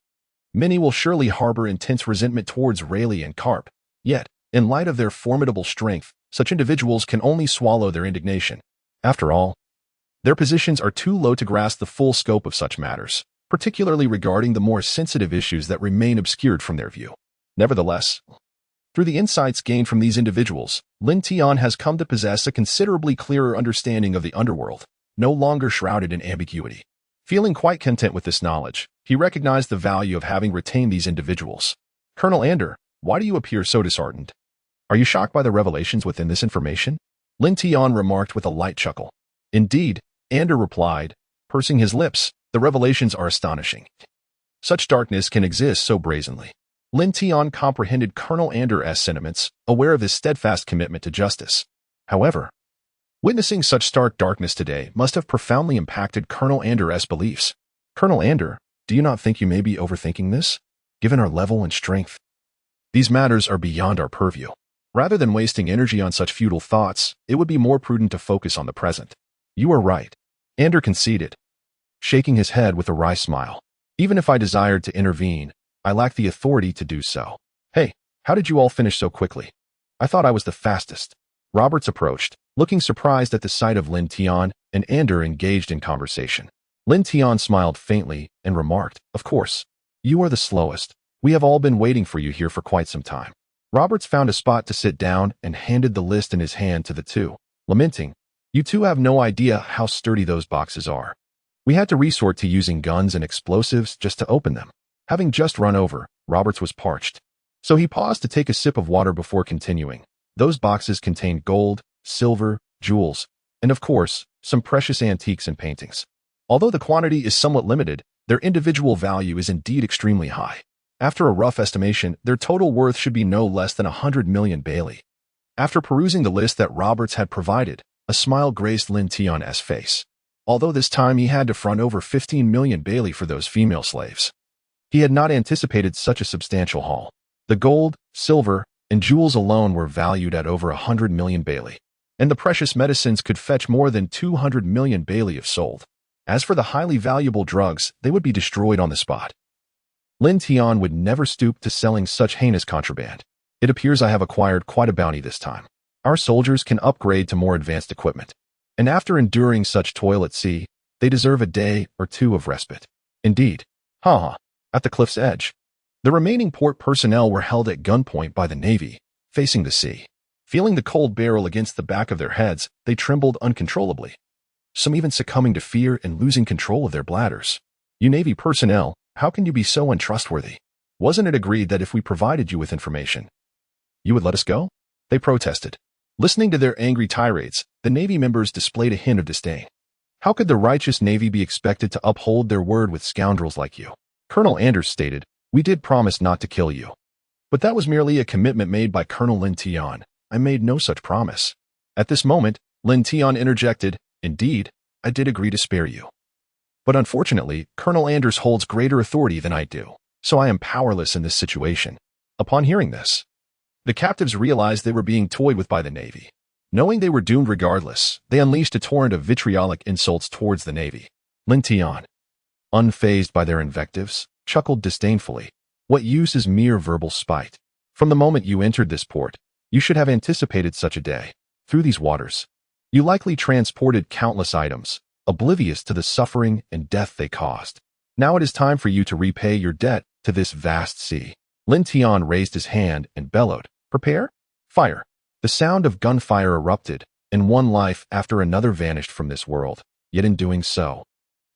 Many will surely harbor intense resentment towards Rayleigh and Garp, yet, in light of their formidable strength, such individuals can only swallow their indignation. After all, their positions are too low to grasp the full scope of such matters, particularly regarding the more sensitive issues that remain obscured from their view. Nevertheless, through the insights gained from these individuals, Lin Tian has come to possess a considerably clearer understanding of the underworld, no longer shrouded in ambiguity. Feeling quite content with this knowledge, he recognized the value of having retained these individuals. Colonel Ander, why do you appear so disheartened? Are you shocked by the revelations within this information? Lin Tian remarked with a light chuckle. Indeed, Ander replied, pursing his lips, the revelations are astonishing. Such darkness can exist so brazenly. Lin Tian comprehended Colonel Ander's sentiments, aware of his steadfast commitment to justice. However, witnessing such stark darkness today must have profoundly impacted Colonel Ander's beliefs. Colonel Ander, do you not think you may be overthinking this? Given our level and strength, these matters are beyond our purview. Rather than wasting energy on such futile thoughts, it would be more prudent to focus on the present. You are right, Ander conceded, shaking his head with a wry smile. Even if I desired to intervene, I lack the authority to do so. Hey, how did you all finish so quickly? I thought I was the fastest. Roberts approached, looking surprised at the sight of Lin Tian and Ander engaged in conversation. Lin Tian smiled faintly and remarked, of course, you are the slowest. We have all been waiting for you here for quite some time. Roberts found a spot to sit down and handed the list in his hand to the two, lamenting, you two have no idea how sturdy those boxes are. We had to resort to using guns and explosives just to open them. Having just run over, Roberts was parched. So he paused to take a sip of water before continuing. Those boxes contained gold, silver, jewels, and of course, some precious antiques and paintings. Although the quantity is somewhat limited, their individual value is indeed extremely high. After a rough estimation, their total worth should be no less than 100 million Bailey. After perusing the list that Roberts had provided, a smile graced Lin Tian's face. Although this time he had to front over 15 million Bailey for those female slaves. He had not anticipated such a substantial haul. The gold, silver, and jewels alone were valued at over 100 million Bailey, and the precious medicines could fetch more than 200 million Bailey if sold. As for the highly valuable drugs, they would be destroyed on the spot. Lin Tian would never stoop to selling such heinous contraband. It appears I have acquired quite a bounty this time. Our soldiers can upgrade to more advanced equipment, and after enduring such toil at sea, they deserve a day or two of respite. Indeed. At the cliff's edge, the remaining port personnel were held at gunpoint by the Navy, facing the sea. Feeling the cold barrel against the back of their heads, they trembled uncontrollably, some even succumbing to fear and losing control of their bladders. You Navy personnel, how can you be so untrustworthy? Wasn't it agreed that if we provided you with information, you would let us go? They protested. Listening to their angry tirades, the Navy members displayed a hint of disdain. How could the righteous Navy be expected to uphold their word with scoundrels like you? Colonel Anders stated, we did promise not to kill you. But that was merely a commitment made by Colonel Lin Tian. I made no such promise. At this moment, Lin Tian interjected, indeed, I did agree to spare you. But unfortunately, Colonel Anders holds greater authority than I do, so I am powerless in this situation. Upon hearing this, the captives realized they were being toyed with by the Navy. Knowing they were doomed regardless, they unleashed a torrent of vitriolic insults towards the Navy. Lin Tian, unfazed by their invectives, chuckled disdainfully. What use is mere verbal spite? From the moment you entered this port, you should have anticipated such a day. Through these waters, you likely transported countless items, oblivious to the suffering and death they caused. Now it is time for you to repay your debt to this vast sea. Lin Tian raised his hand and bellowed, prepare? Fire. The sound of gunfire erupted, and one life after another vanished from this world. Yet in doing so,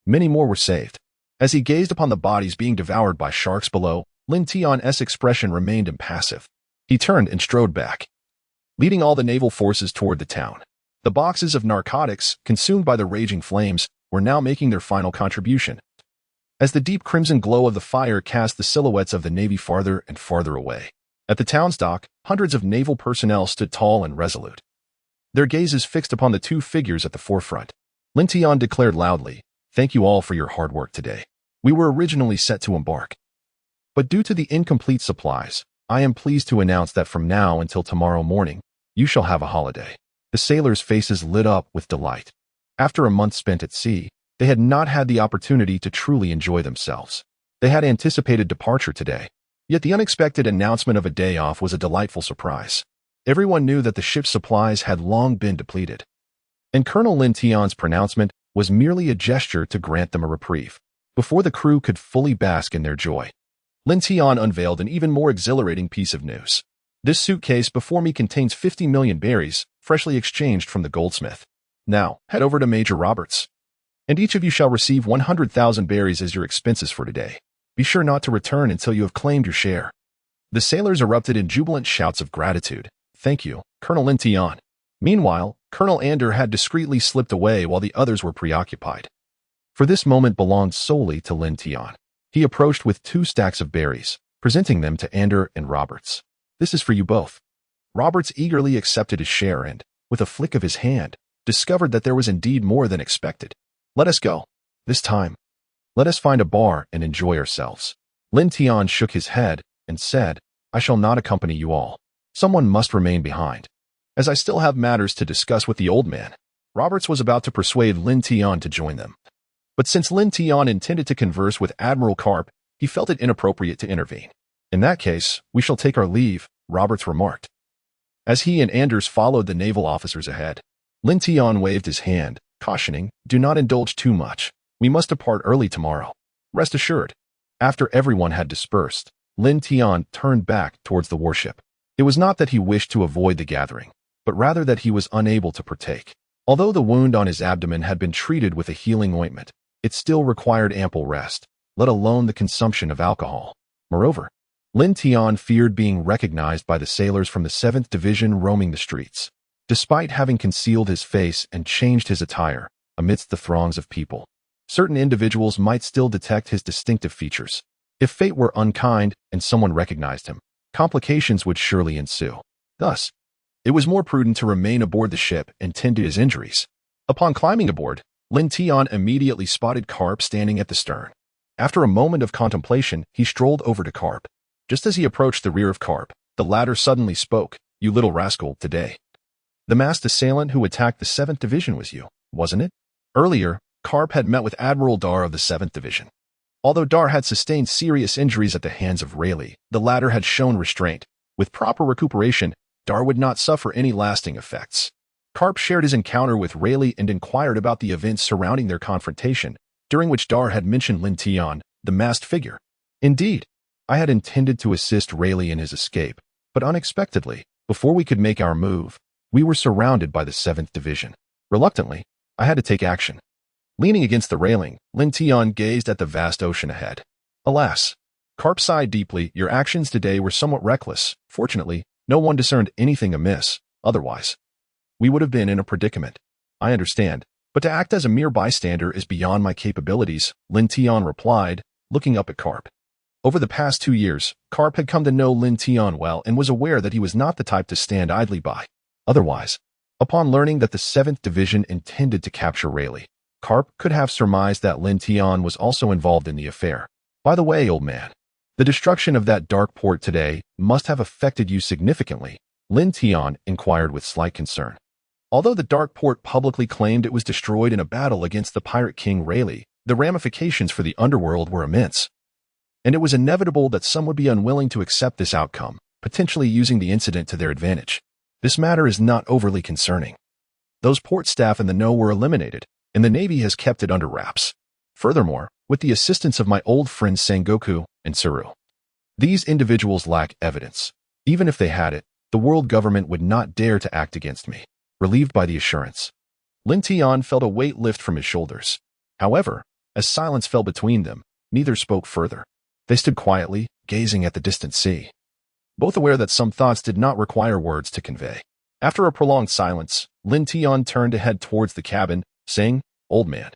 many more were saved. As he gazed upon the bodies being devoured by sharks below, Lin Tian's expression remained impassive. He turned and strode back, leading all the naval forces toward the town. The boxes of narcotics, consumed by the raging flames, were now making their final contribution. As the deep crimson glow of the fire cast the silhouettes of the Navy farther and farther away. At the town's dock, hundreds of naval personnel stood tall and resolute, their gazes fixed upon the two figures at the forefront. Lin Tian declared loudly, "Thank you all for your hard work today. We were originally set to embark, but due to the incomplete supplies, I am pleased to announce that from now until tomorrow morning, you shall have a holiday." The sailors' faces lit up with delight. After a month spent at sea, they had not had the opportunity to truly enjoy themselves. They had anticipated departure today, yet the unexpected announcement of a day off was a delightful surprise. Everyone knew that the ship's supplies had long been depleted, and Colonel Lin Tian's pronouncement was merely a gesture to grant them a reprieve. Before the crew could fully bask in their joy, Lin Tian unveiled an even more exhilarating piece of news. "This suitcase before me contains 50 million berries, freshly exchanged from the goldsmith. Now, head over to Major Roberts, and each of you shall receive 100,000 berries as your expenses for today. Be sure not to return until you have claimed your share." The sailors erupted in jubilant shouts of gratitude. "Thank you, Colonel Lin Tian." Meanwhile, Colonel Ander had discreetly slipped away while the others were preoccupied. For this moment belonged solely to Lin Tian. He approached with 2 stacks of berries, presenting them to Ander and Roberts. "This is for you both." Roberts eagerly accepted his share and, with a flick of his hand, discovered that there was indeed more than expected. "Let us go. This time, let us find a bar and enjoy ourselves." Lin Tian shook his head and said, "I shall not accompany you all. Someone must remain behind, as I still have matters to discuss with the old man." Roberts was about to persuade Lin Tian to join them, but since Lin Tian intended to converse with Admiral Garp, he felt it inappropriate to intervene. "In that case, we shall take our leave," Roberts remarked. As he and Anders followed the naval officers ahead, Lin Tian waved his hand, cautioning, "Do not indulge too much. We must depart early tomorrow. Rest assured." After everyone had dispersed, Lin Tian turned back towards the warship. It was not that he wished to avoid the gathering, but rather that he was unable to partake. Although the wound on his abdomen had been treated with a healing ointment, it still required ample rest, let alone the consumption of alcohol. Moreover, Lin Tian feared being recognized by the sailors from the 7th Division roaming the streets. Despite having concealed his face and changed his attire amidst the throngs of people, certain individuals might still detect his distinctive features. If fate were unkind and someone recognized him, complications would surely ensue. Thus, it was more prudent to remain aboard the ship and tend to his injuries. Upon climbing aboard, Lin Tian immediately spotted Garp standing at the stern. After a moment of contemplation, he strolled over to Garp. Just as he approached the rear of Garp, the latter suddenly spoke, "You little rascal, today. The masked assailant who attacked the 7th Division was you, wasn't it?" Earlier, Garp had met with Admiral Dar of the 7th Division. Although Dar had sustained serious injuries at the hands of Rayleigh, the latter had shown restraint. With proper recuperation, Dar would not suffer any lasting effects. Garp shared his encounter with Rayleigh and inquired about the events surrounding their confrontation, during which Dar had mentioned Lin Tian, the masked figure. "Indeed, I had intended to assist Rayleigh in his escape, but unexpectedly, before we could make our move, we were surrounded by the 7th Division. Reluctantly, I had to take action." Leaning against the railing, Lin Tian gazed at the vast ocean ahead. "Alas." Garp sighed deeply. "Your actions today were somewhat reckless. Fortunately, no one discerned anything amiss. Otherwise, we would have been in a predicament." "I understand, but to act as a mere bystander is beyond my capabilities," Lin Tian replied, looking up at Garp. Over the past 2 years, Garp had come to know Lin Tian well and was aware that he was not the type to stand idly by. Otherwise, upon learning that the 7th Division intended to capture Rayleigh, Garp could have surmised that Lin Tian was also involved in the affair. "By the way, old man, the destruction of that dark port today must have affected you significantly," Lin Tian inquired with slight concern. Although the dark port publicly claimed it was destroyed in a battle against the pirate king Rayleigh, the ramifications for the underworld were immense, and it was inevitable that some would be unwilling to accept this outcome, potentially using the incident to their advantage. This matter is not overly concerning. Those port staff in the know were eliminated, and the Navy has kept it under wraps. Furthermore, with the assistance of my old friends Sengoku and Tsuru, these individuals lack evidence. Even if they had it, the world government would not dare to act against me." Relieved by the assurance, Lin Tian felt a weight lift from his shoulders. However, as silence fell between them, neither spoke further. They stood quietly, gazing at the distant sea, both aware that some thoughts did not require words to convey. After a prolonged silence, Lin Tian turned to head towards the cabin, saying, "Old man,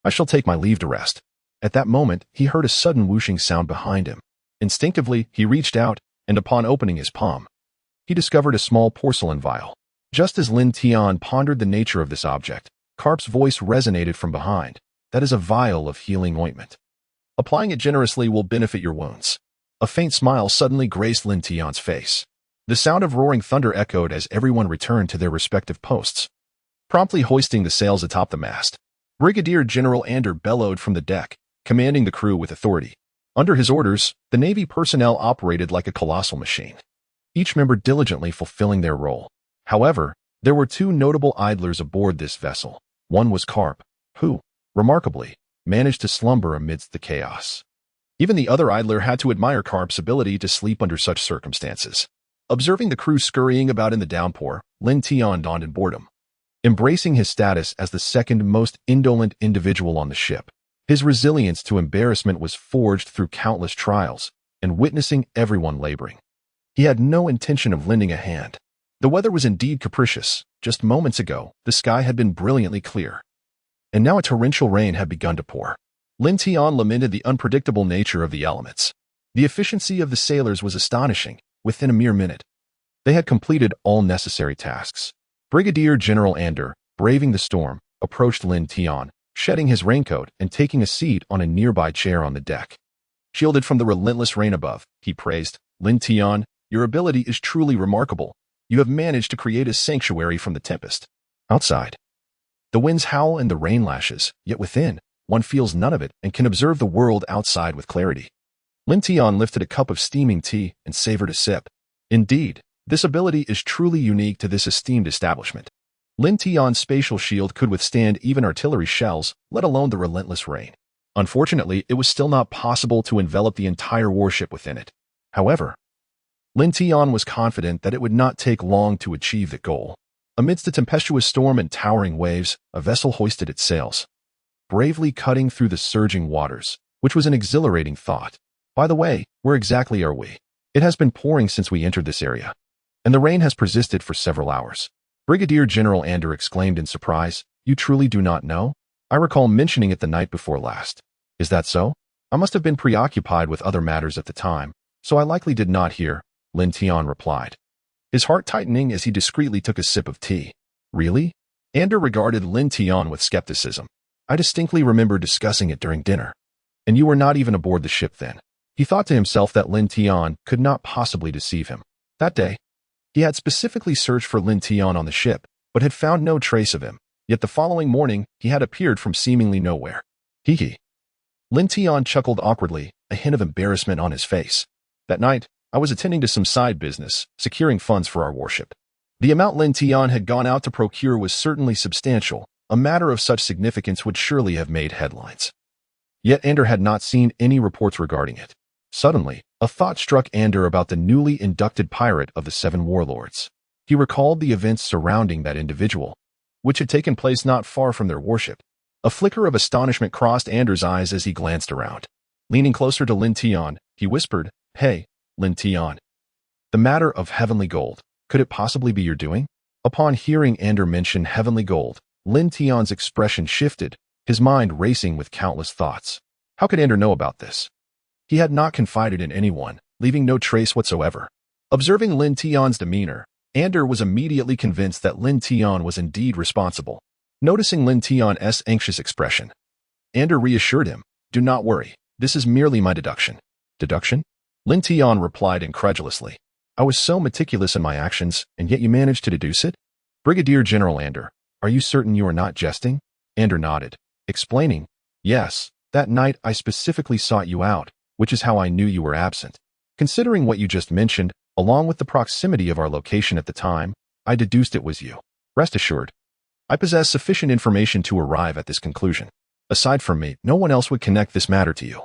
I shall take my leave to rest." At that moment, he heard a sudden whooshing sound behind him. Instinctively, he reached out, and upon opening his palm, he discovered a small porcelain vial. Just as Lin Tian pondered the nature of this object, Garp's voice resonated from behind. That is a vial of healing ointment. Applying it generously will benefit your wounds. A faint smile suddenly graced Lin Tian's face. The sound of roaring thunder echoed as everyone returned to their respective posts, promptly hoisting the sails atop the mast. Brigadier General Ander bellowed from the deck, commanding the crew with authority. Under his orders, the Navy personnel operated like a colossal machine, each member diligently fulfilling their role. However, there were two notable idlers aboard this vessel. One was Garp, who, remarkably, managed to slumber amidst the chaos. Even the other idler had to admire Garp's ability to sleep under such circumstances. Observing the crew scurrying about in the downpour, Lin Tian dawned in boredom. Embracing his status as the second most indolent individual on the ship, his resilience to embarrassment was forged through countless trials and witnessing everyone laboring. He had no intention of lending a hand. The weather was indeed capricious. Just moments ago, the sky had been brilliantly clear, and now a torrential rain had begun to pour. Lin Tian lamented the unpredictable nature of the elements. The efficiency of the sailors was astonishing. Within a mere minute, they had completed all necessary tasks. Brigadier General Ander, braving the storm, approached Lin Tian, shedding his raincoat and taking a seat on a nearby chair on the deck. Shielded from the relentless rain above, he praised, "Lin Tian, your ability is truly remarkable. You have managed to create a sanctuary from the tempest." Outside, the winds howl and the rain lashes, yet within, one feels none of it and can observe the world outside with clarity. Lin Tian lifted a cup of steaming tea and savored a sip. Indeed, this ability is truly unique to this esteemed establishment. Lin Tian's spatial shield could withstand even artillery shells, let alone the relentless rain. Unfortunately, it was still not possible to envelop the entire warship within it. However, Lin Tian was confident that it would not take long to achieve the goal. Amidst a tempestuous storm and towering waves, a vessel hoisted its sails, bravely cutting through the surging waters, which was an exhilarating thought. By the way, where exactly are we? It has been pouring since we entered this area, and the rain has persisted for several hours. Brigadier General Ander exclaimed in surprise, "You truly do not know? I recall mentioning it the night before last." "Is that so? I must have been preoccupied with other matters at the time, so I likely did not hear," Lin Tian replied, his heart tightening as he discreetly took a sip of tea. "Really?" Ander regarded Lin Tian with skepticism. "I distinctly remember discussing it during dinner. And you were not even aboard the ship then." He thought to himself that Lin Tian could not possibly deceive him. That day, he had specifically searched for Lin Tian on the ship, but had found no trace of him. Yet the following morning, he had appeared from seemingly nowhere. Hee. Lin Tian chuckled awkwardly, a hint of embarrassment on his face. "That night, I was attending to some side business, securing funds for our warship. The amount Lin Tian had gone out to procure was certainly substantial. A matter of such significance would surely have made headlines. Yet Ander had not seen any reports regarding it. Suddenly, a thought struck Ander about the newly inducted pirate of the Seven Warlords. He recalled the events surrounding that individual, which had taken place not far from their warship. A flicker of astonishment crossed Ander's eyes as he glanced around. Leaning closer to Lin Tian, he whispered, "Hey, Lin Tian. The matter of heavenly gold, could it possibly be your doing?" Upon hearing Ander mention heavenly gold, Lin Tian's expression shifted, his mind racing with countless thoughts. How could Ander know about this? He had not confided in anyone, leaving no trace whatsoever. Observing Lin Tian's demeanor, Ander was immediately convinced that Lin Tian was indeed responsible. Noticing Lin Tian's anxious expression, Ander reassured him, "Do not worry, this is merely my deduction." "Deduction?" Lin Tian replied incredulously. "I was so meticulous in my actions, and yet you managed to deduce it?" "Brigadier General Ander, are you certain you are not jesting?" Ander nodded, explaining, "Yes, that night I specifically sought you out, which is how I knew you were absent. Considering what you just mentioned, along with the proximity of our location at the time, I deduced it was you. Rest assured, I possess sufficient information to arrive at this conclusion. Aside from me, no one else would connect this matter to you."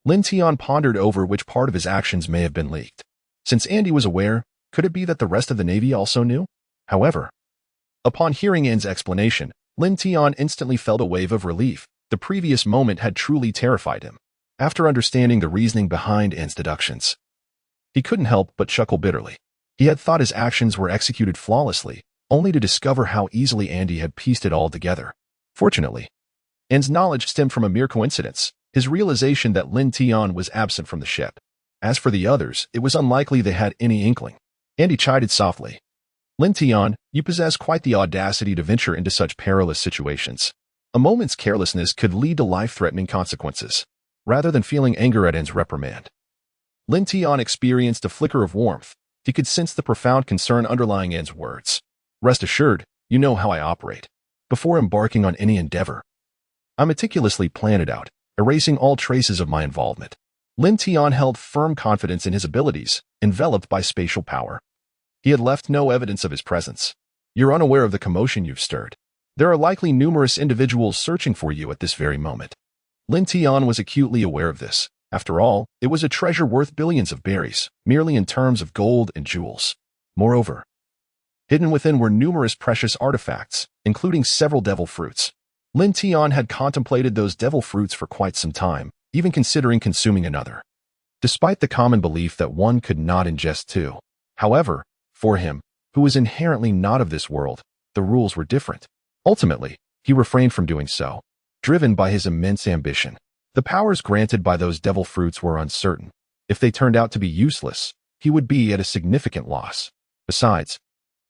Lin Tian pondered over which part of his actions may have been leaked. Since Andy was aware, could it be that the rest of the Navy also knew? However, upon hearing An's explanation, Lin Tian instantly felt a wave of relief. The previous moment had truly terrified him. After understanding the reasoning behind An's deductions, he couldn't help but chuckle bitterly. He had thought his actions were executed flawlessly, only to discover how easily Andy had pieced it all together. Fortunately, An's knowledge stemmed from a mere coincidence, his realization that Lin Tian was absent from the ship. As for the others, it was unlikely they had any inkling. Andy chided softly. Lin Tian, you possess quite the audacity to venture into such perilous situations. A moment's carelessness could lead to life-threatening consequences, rather than feeling anger at En's reprimand. Lin Tian experienced a flicker of warmth. He could sense the profound concern underlying En's words. Rest assured, you know how I operate. Before embarking on any endeavor, I meticulously plan it out, erasing all traces of my involvement. Lin Tian held firm confidence in his abilities, enveloped by spatial power. He had left no evidence of his presence. You're unaware of the commotion you've stirred. There are likely numerous individuals searching for you at this very moment. Lin Tian was acutely aware of this. After all, it was a treasure worth billions of berries, merely in terms of gold and jewels. Moreover, hidden within were numerous precious artifacts, including several devil fruits. Lin Tian had contemplated those devil fruits for quite some time, even considering consuming another, despite the common belief that one could not ingest two. However, for him, who was inherently not of this world, the rules were different. Ultimately, he refrained from doing so, driven by his immense ambition. The powers granted by those devil fruits were uncertain. If they turned out to be useless, he would be at a significant loss. Besides,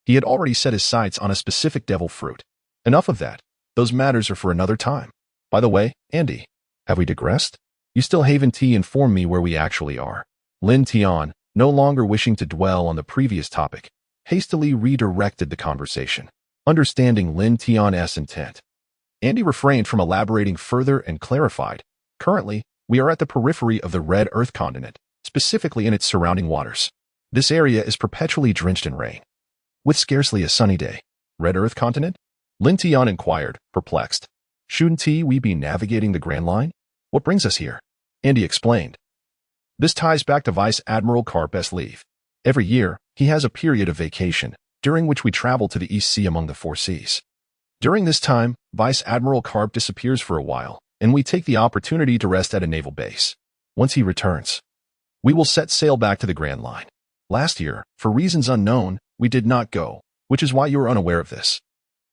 he had already set his sights on a specific devil fruit. Enough of that. Those matters are for another time. By the way, Andy, have we digressed? You still haven't informed me where we actually are. Lin Tian, no longer wishing to dwell on the previous topic, hastily redirected the conversation, understanding Lin Tian's intent. Andy refrained from elaborating further and clarified, currently, we are at the periphery of the Red Earth continent, specifically in its surrounding waters. This area is perpetually drenched in rain, with scarcely a sunny day. Red Earth continent? Lin Tian inquired, perplexed. Shouldn't we be navigating the Grand Line? What brings us here? Andy explained. This ties back to Vice Admiral Garp's leave. Every year, he has a period of vacation, during which we travel to the East Sea among the four seas. During this time, Vice Admiral Garp disappears for a while, and we take the opportunity to rest at a naval base. Once he returns, we will set sail back to the Grand Line. Last year, for reasons unknown, we did not go, which is why you are unaware of this.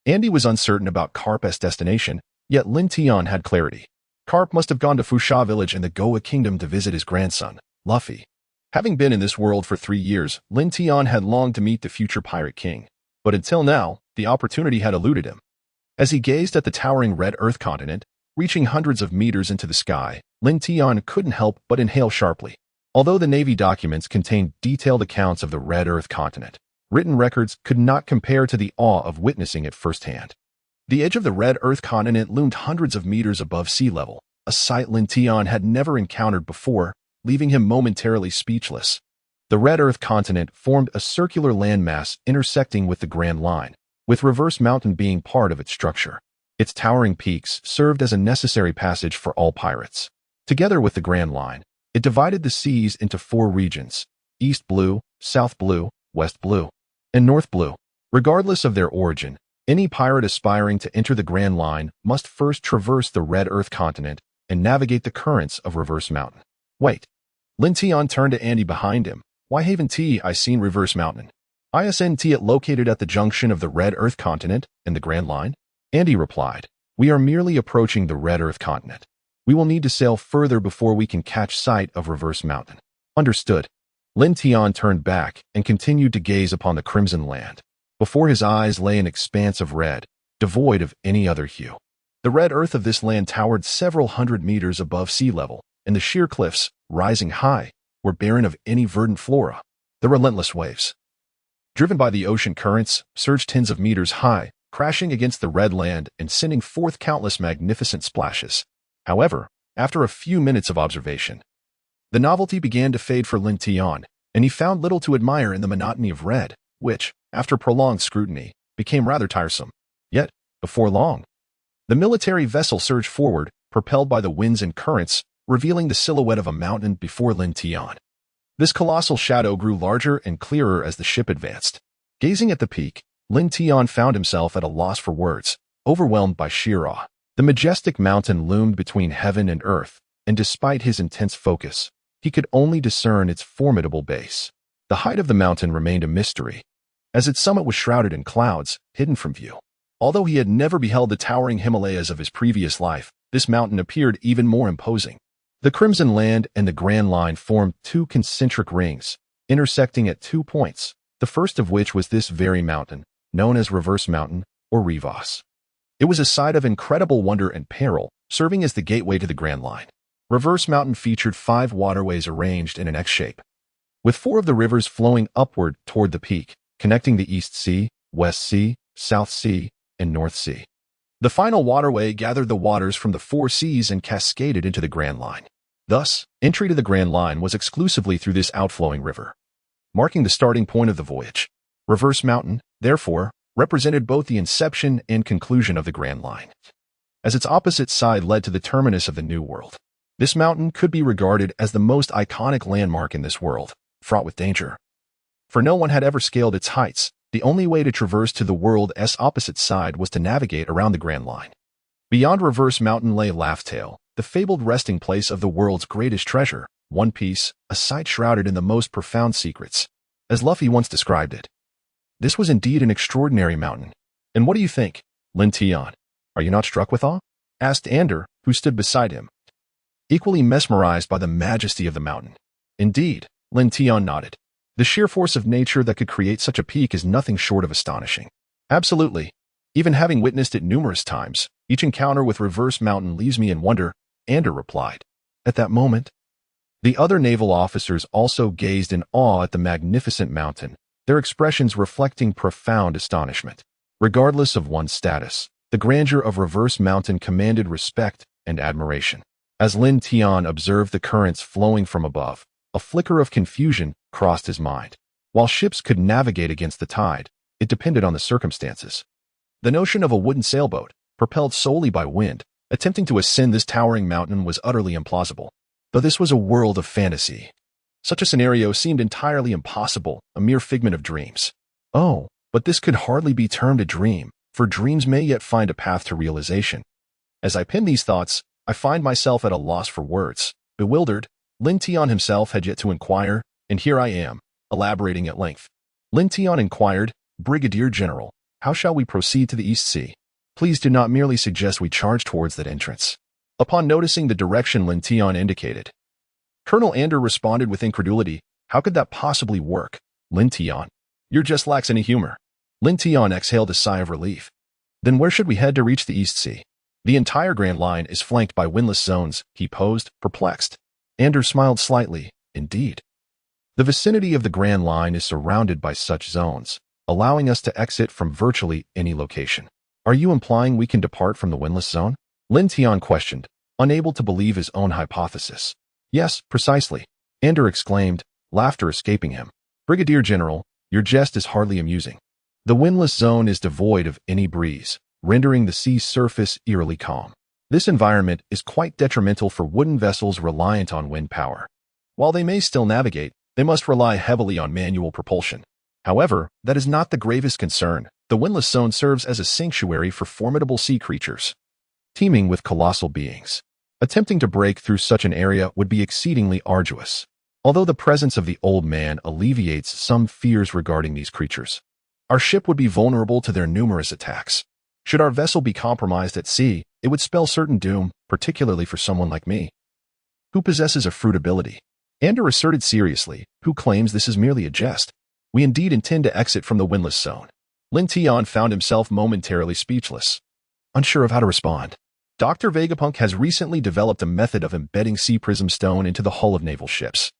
Andy was uncertain about Garp's destination, yet Lin Tian had clarity. Garp must have gone to Fusha village in the Goa kingdom to visit his grandson, Luffy. Having been in this world for 3 years, Lin Tian had longed to meet the future pirate king, but until now, the opportunity had eluded him. As he gazed at the towering Red Earth continent, reaching hundreds of meters into the sky, Lin Tian couldn't help but inhale sharply. Although the Navy documents contained detailed accounts of the Red Earth continent, written records could not compare to the awe of witnessing it firsthand. The edge of the Red Earth continent loomed hundreds of meters above sea level, a sight Lin Tian had never encountered before, leaving him momentarily speechless. The Red Earth continent formed a circular landmass intersecting with the Grand Line, with Reverse Mountain being part of its structure. Its towering peaks served as a necessary passage for all pirates. Together with the Grand Line, it divided the seas into 4 regions: East Blue, South Blue, West Blue, and North Blue. Regardless of their origin, any pirate aspiring to enter the Grand Line must first traverse the Red Earth continent and navigate the currents of Reverse Mountain. Wait. Lin Tian turned to Andy behind him. Why haven't I seen Reverse Mountain? Isn't it located at the junction of the Red Earth continent and the Grand Line? Andy replied, we are merely approaching the Red Earth continent. We will need to sail further before we can catch sight of Reverse Mountain. Understood. Lin Tian turned back and continued to gaze upon the crimson land. Before his eyes lay an expanse of red, devoid of any other hue. The red earth of this land towered several hundred meters above sea level, and the sheer cliffs, rising high, were barren of any verdant flora. The relentless waves, driven by the ocean currents, surged tens of meters high, crashing against the red land and sending forth countless magnificent splashes. However, after a few minutes of observation, the novelty began to fade for Lin Tian, and he found little to admire in the monotony of red, which, after prolonged scrutiny, became rather tiresome. Yet, before long, the military vessel surged forward, propelled by the winds and currents, revealing the silhouette of a mountain before Lin Tian. This colossal shadow grew larger and clearer as the ship advanced. Gazing at the peak, Lin Tian found himself at a loss for words, overwhelmed by sheer awe. The majestic mountain loomed between heaven and earth, and despite his intense focus, he could only discern its formidable base. The height of the mountain remained a mystery, as its summit was shrouded in clouds, hidden from view. Although he had never beheld the towering Himalayas of his previous life, this mountain appeared even more imposing. The Crimson Land and the Grand Line formed 2 concentric rings, intersecting at 2 points. The the first of which was this very mountain, known as Reverse Mountain, or Rivas. It was a site of incredible wonder and peril, serving as the gateway to the Grand Line. Reverse Mountain featured 5 waterways arranged in an X shape, with 4 of the rivers flowing upward toward the peak, connecting the East Sea, West Sea, South Sea, and North Sea. The final waterway gathered the waters from the 4 seas and cascaded into the Grand Line. Thus, entry to the Grand Line was exclusively through this outflowing river, marking the starting point of the voyage. Reverse Mountain, therefore, represented both the inception and conclusion of the Grand Line, as its opposite side led to the terminus of the New World. This mountain could be regarded as the most iconic landmark in this world, fraught with danger. For no one had ever scaled its heights. The only way to traverse to the world's opposite side was to navigate around the Grand Line. Beyond Reverse Mountain lay Laugh-Tale, the fabled resting place of the world's greatest treasure, One Piece, a site shrouded in the most profound secrets. As Luffy once described it, this was indeed an extraordinary mountain. And what do you think, Lin Tian? Are you not struck with awe? Asked Ander, who stood beside him, equally mesmerized by the majesty of the mountain. Indeed, Lin Tian nodded. The sheer force of nature that could create such a peak is nothing short of astonishing. Absolutely. Even having witnessed it numerous times, each encounter with Reverse Mountain leaves me in wonder, Ander replied. At that moment, the other naval officers also gazed in awe at the magnificent mountain, their expressions reflecting profound astonishment. Regardless of one's status, the grandeur of Reverse Mountain commanded respect and admiration. As Lin Tian observed the currents flowing from above, a flicker of confusion crossed his mind. While ships could navigate against the tide, it depended on the circumstances. The notion of a wooden sailboat, propelled solely by wind, attempting to ascend this towering mountain was utterly implausible. Though this was a world of fantasy, such a scenario seemed entirely impossible, a mere figment of dreams. Oh, but this could hardly be termed a dream, for dreams may yet find a path to realization. As I pen these thoughts, I find myself at a loss for words. Bewildered, Lin Tian himself had yet to inquire, and here I am, elaborating at length. Lin Tian inquired, Brigadier General, how shall we proceed to the East Sea? Please do not merely suggest we charge towards that entrance. Upon noticing the direction Lin Tian indicated, Colonel Ander responded with incredulity. How could that possibly work? Lin Tian, you're just lax any humor. Lin Tian exhaled a sigh of relief. Then where should we head to reach the East Sea? The entire Grand Line is flanked by windless zones, he posed, perplexed. Ander smiled slightly. Indeed. The vicinity of the Grand Line is surrounded by such zones, allowing us to exit from virtually any location. Are you implying we can depart from the windless zone? Lin Tian questioned, unable to believe his own hypothesis. Yes, precisely. Ander exclaimed, laughter escaping him. Brigadier General, your jest is hardly amusing. The windless zone is devoid of any breeze, rendering the sea's surface eerily calm. This environment is quite detrimental for wooden vessels reliant on wind power. While they may still navigate, they must rely heavily on manual propulsion. However, that is not the gravest concern. The windless zone serves as a sanctuary for formidable sea creatures, teeming with colossal beings. Attempting to break through such an area would be exceedingly arduous, although the presence of the old man alleviates some fears regarding these creatures. Our ship would be vulnerable to their numerous attacks. Should our vessel be compromised at sea, it would spell certain doom, particularly for someone like me, who possesses a fruit ability. Ander asserted seriously, who claims this is merely a jest. We indeed intend to exit from the windless zone. Lin Tian found himself momentarily speechless, unsure of how to respond. Dr. Vegapunk has recently developed a method of embedding sea prism stone into the hull of naval ships,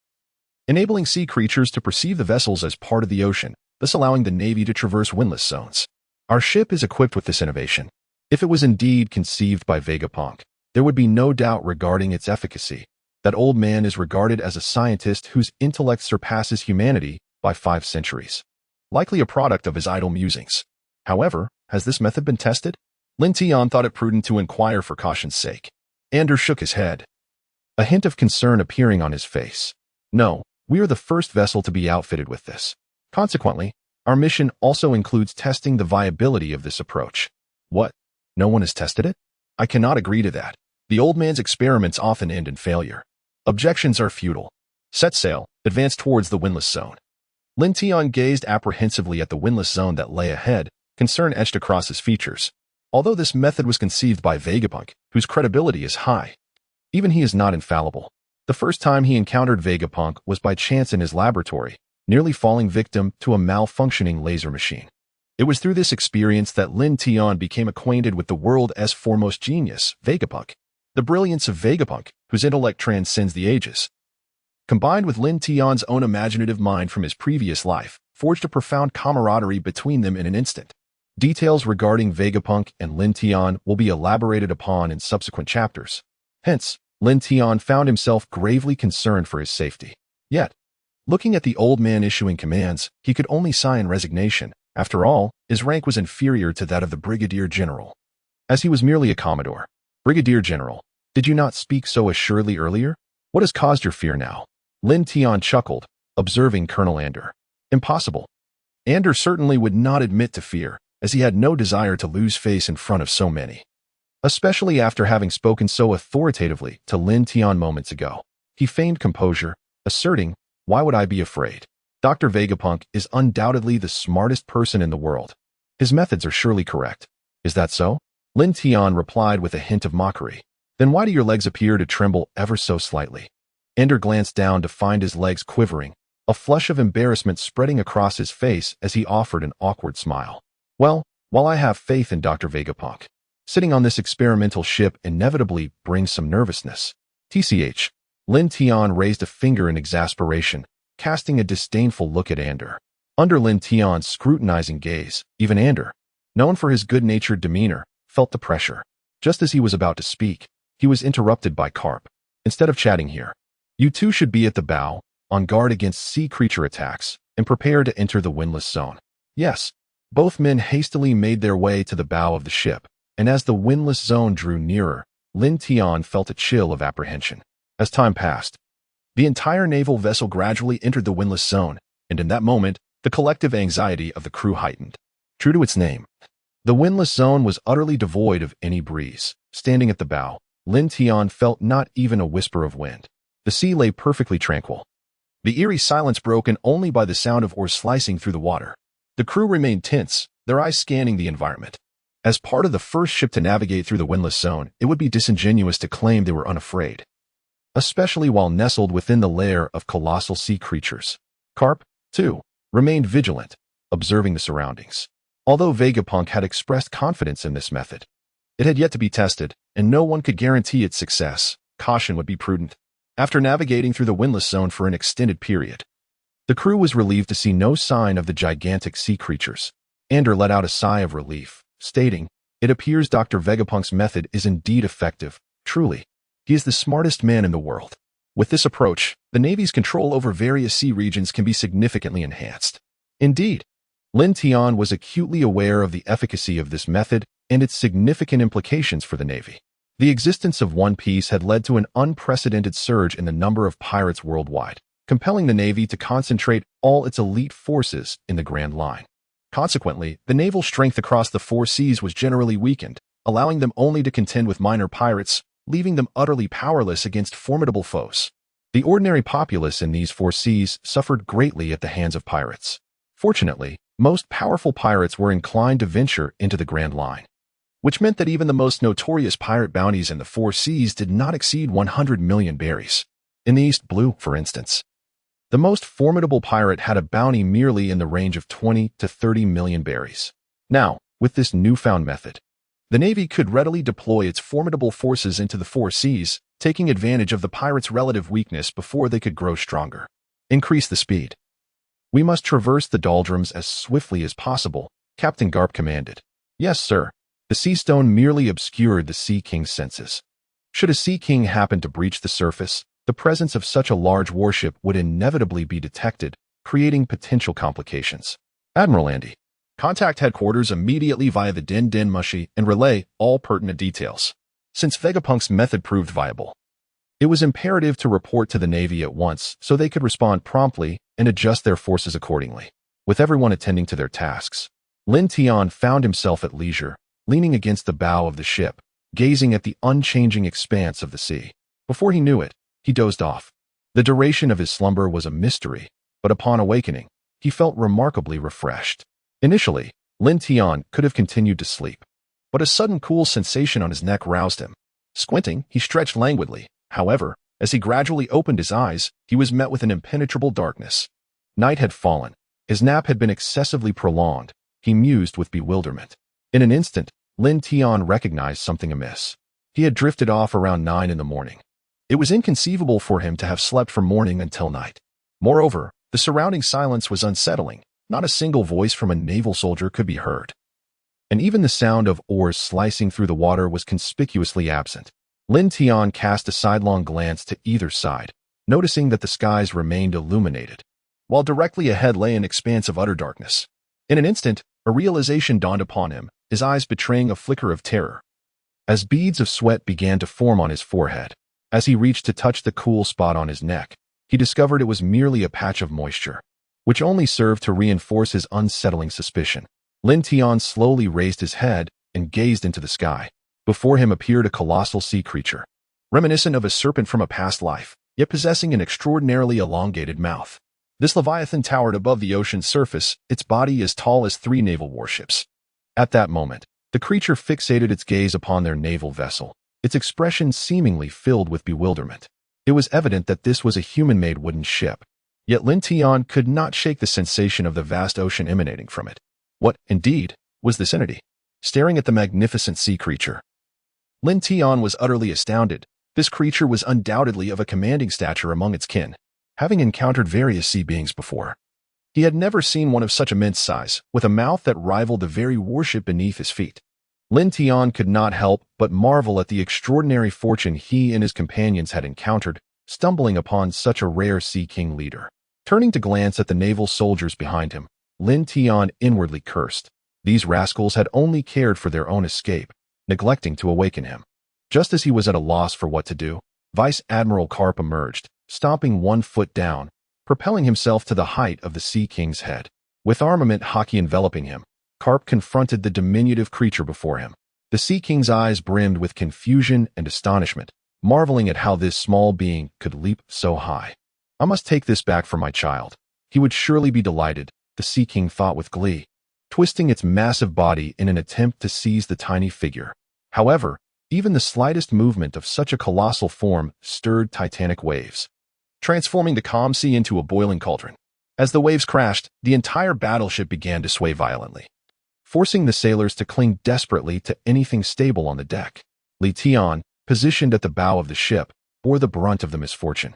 enabling sea creatures to perceive the vessels as part of the ocean, thus allowing the Navy to traverse windless zones. Our ship is equipped with this innovation. If it was indeed conceived by Vegapunk, there would be no doubt regarding its efficacy. That old man is regarded as a scientist whose intellect surpasses humanity by 5 centuries, likely a product of his idle musings. However, has this method been tested? Lin Tian thought it prudent to inquire for caution's sake. Ander shook his head, a hint of concern appearing on his face. No, we are the first vessel to be outfitted with this. Consequently, our mission also includes testing the viability of this approach. What? No one has tested it? I cannot agree to that. The old man's experiments often end in failure. Objections are futile. Set sail, advance towards the windless zone. Lin Tian gazed apprehensively at the windless zone that lay ahead, concern etched across his features. Although this method was conceived by Vegapunk, whose credibility is high, even he is not infallible. The first time he encountered Vegapunk was by chance in his laboratory, nearly falling victim to a malfunctioning laser machine. It was through this experience that Lin Tian became acquainted with the world's foremost genius, Vegapunk. The brilliance of Vegapunk, whose intellect transcends the ages, combined with Lin Tian's own imaginative mind from his previous life, forged a profound camaraderie between them in an instant. Details regarding Vegapunk and Lin Tian will be elaborated upon in subsequent chapters. Hence, Lin Tian found himself gravely concerned for his safety. Yet, looking at the old man issuing commands, he could only sigh in resignation. After all, his rank was inferior to that of the Brigadier General, as he was merely a Commodore. Brigadier General, did you not speak so assuredly earlier? What has caused your fear now? Lin Tian chuckled, observing Colonel Ander. Impossible. Ander certainly would not admit to fear, as he had no desire to lose face in front of so many. Especially after having spoken so authoritatively to Lin Tian moments ago. He feigned composure, asserting, "Why would I be afraid? Dr. Vegapunk is undoubtedly the smartest person in the world. His methods are surely correct. Is that so?" Lin Tian replied with a hint of mockery. "Then why do your legs appear to tremble ever so slightly?" Ender glanced down to find his legs quivering, a flush of embarrassment spreading across his face as he offered an awkward smile. "Well, while I have faith in Dr. Vegapunk, sitting on this experimental ship inevitably brings some nervousness. TCH. Lin Tian raised a finger in exasperation, casting a disdainful look at Ander. Under Lin Tian's scrutinizing gaze, even Ander, known for his good-natured demeanor, felt the pressure. Just as he was about to speak, he was interrupted by Garp. "Instead of chatting here, you two should be at the bow, on guard against sea creature attacks, and prepare to enter the windless zone." Yes. Both men hastily made their way to the bow of the ship, and as the windless zone drew nearer, Lin Tian felt a chill of apprehension. As time passed, the entire naval vessel gradually entered the windless zone, and in that moment, the collective anxiety of the crew heightened. True to its name, the windless zone was utterly devoid of any breeze. Standing at the bow, Lin Tian felt not even a whisper of wind. The sea lay perfectly tranquil, the eerie silence broken only by the sound of oars slicing through the water. The crew remained tense, their eyes scanning the environment. As part of the first ship to navigate through the windless zone, it would be disingenuous to claim they were unafraid, especially while nestled within the lair of colossal sea creatures. Garp, too, remained vigilant, observing the surroundings. Although Vegapunk had expressed confidence in this method, it had yet to be tested, and no one could guarantee its success. Caution would be prudent. After navigating through the windless zone for an extended period, the crew was relieved to see no sign of the gigantic sea creatures. Ander let out a sigh of relief, stating, "It appears Dr. Vegapunk's method is indeed effective. Truly, he is the smartest man in the world." With this approach, the Navy's control over various sea regions can be significantly enhanced. Indeed, Lin Tian was acutely aware of the efficacy of this method and its significant implications for the Navy. The existence of One Piece had led to an unprecedented surge in the number of pirates worldwide, compelling the Navy to concentrate all its elite forces in the Grand Line. Consequently, the naval strength across the four seas was generally weakened, allowing them only to contend with minor pirates, leaving them utterly powerless against formidable foes. The ordinary populace in these four seas suffered greatly at the hands of pirates. Fortunately, most powerful pirates were inclined to venture into the Grand Line, which meant that even the most notorious pirate bounties in the four seas did not exceed 100 million berries. In the East Blue, for instance, the most formidable pirate had a bounty merely in the range of 20 to 30 million berries. Now, with this newfound method, the Navy could readily deploy its formidable forces into the four seas, taking advantage of the pirates' relative weakness before they could grow stronger. Increase the speed. "We must traverse the doldrums as swiftly as possible," Captain Garp commanded. "Yes, sir." The sea stone merely obscured the Sea King's senses. Should a Sea King happen to breach the surface, the presence of such a large warship would inevitably be detected, creating potential complications. "Admiral Andy, contact headquarters immediately via the Den Den Mushi and relay all pertinent details." Since Vegapunk's method proved viable, it was imperative to report to the Navy at once so they could respond promptly and adjust their forces accordingly. With everyone attending to their tasks, Lin Tian found himself at leisure, leaning against the bow of the ship, gazing at the unchanging expanse of the sea. Before he knew it, he dozed off. The duration of his slumber was a mystery, but upon awakening, he felt remarkably refreshed. Initially, Lin Tian could have continued to sleep, but a sudden cool sensation on his neck roused him. Squinting, he stretched languidly. However, as he gradually opened his eyes, he was met with an impenetrable darkness. Night had fallen. His nap had been excessively prolonged. He mused with bewilderment. In an instant, Lin Tian recognized something amiss. He had drifted off around 9 in the morning. It was inconceivable for him to have slept from morning until night. Moreover, the surrounding silence was unsettling. Not a single voice from a naval soldier could be heard. And even the sound of oars slicing through the water was conspicuously absent. Lin Tian cast a sidelong glance to either side, noticing that the skies remained illuminated, while directly ahead lay an expanse of utter darkness. In an instant, a realization dawned upon him, his eyes betraying a flicker of terror. As beads of sweat began to form on his forehead, as he reached to touch the cool spot on his neck, he discovered it was merely a patch of moisture, which only served to reinforce his unsettling suspicion. Lin Tian slowly raised his head and gazed into the sky. Before him appeared a colossal sea creature, reminiscent of a serpent from a past life, yet possessing an extraordinarily elongated mouth. This leviathan towered above the ocean's surface, its body as tall as 3 naval warships. At that moment, the creature fixated its gaze upon their naval vessel, its expression seemingly filled with bewilderment. It was evident that this was a human-made wooden ship, yet Lin Tian could not shake the sensation of the vast ocean emanating from it. What, indeed, was this entity? Staring at the magnificent sea creature, Lin Tian was utterly astounded. This creature was undoubtedly of a commanding stature among its kin, having encountered various sea beings before. He had never seen one of such immense size, with a mouth that rivaled the very warship beneath his feet. Lin Tian could not help but marvel at the extraordinary fortune he and his companions had encountered, stumbling upon such a rare Sea King leader. Turning to glance at the naval soldiers behind him, Lin Tian inwardly cursed. These rascals had only cared for their own escape, neglecting to awaken him. Just as he was at a loss for what to do, Vice Admiral Garp emerged, stomping 1 foot down, propelling himself to the height of the Sea King's head. With armament hockey enveloping him, Garp confronted the diminutive creature before him. The Sea King's eyes brimmed with confusion and astonishment, marveling at how this small being could leap so high. I must take this back for my child. He would surely be delighted, the Sea King thought with glee, twisting its massive body in an attempt to seize the tiny figure. However, even the slightest movement of such a colossal form stirred titanic waves, transforming the calm sea into a boiling cauldron. As the waves crashed, the entire battleship began to sway violently, forcing the sailors to cling desperately to anything stable on the deck. Li Tian, positioned at the bow of the ship, bore the brunt of the misfortune.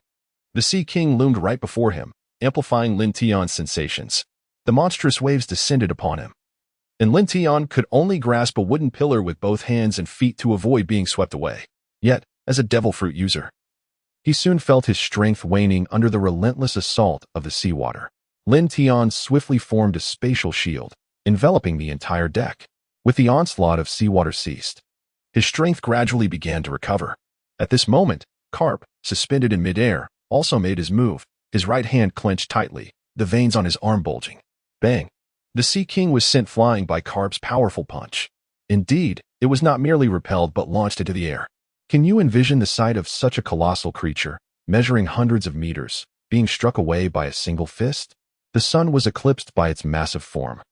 The Sea King loomed right before him, amplifying Lin Tian's sensations. The monstrous waves descended upon him, and Lin Tian could only grasp a wooden pillar with both hands and feet to avoid being swept away. Yet, as a devil fruit user, he soon felt his strength waning under the relentless assault of the seawater. Lin Tian swiftly formed a spatial shield, enveloping the entire deck. With the onslaught of seawater ceased, his strength gradually began to recover. At this moment, Garp, suspended in midair, also made his move, his right hand clenched tightly, the veins on his arm bulging. Bang! The Sea King was sent flying by Garp's powerful punch. Indeed, it was not merely repelled but launched into the air. Can you envision the sight of such a colossal creature, measuring hundreds of meters, being struck away by a single fist? The sun was eclipsed by its massive form,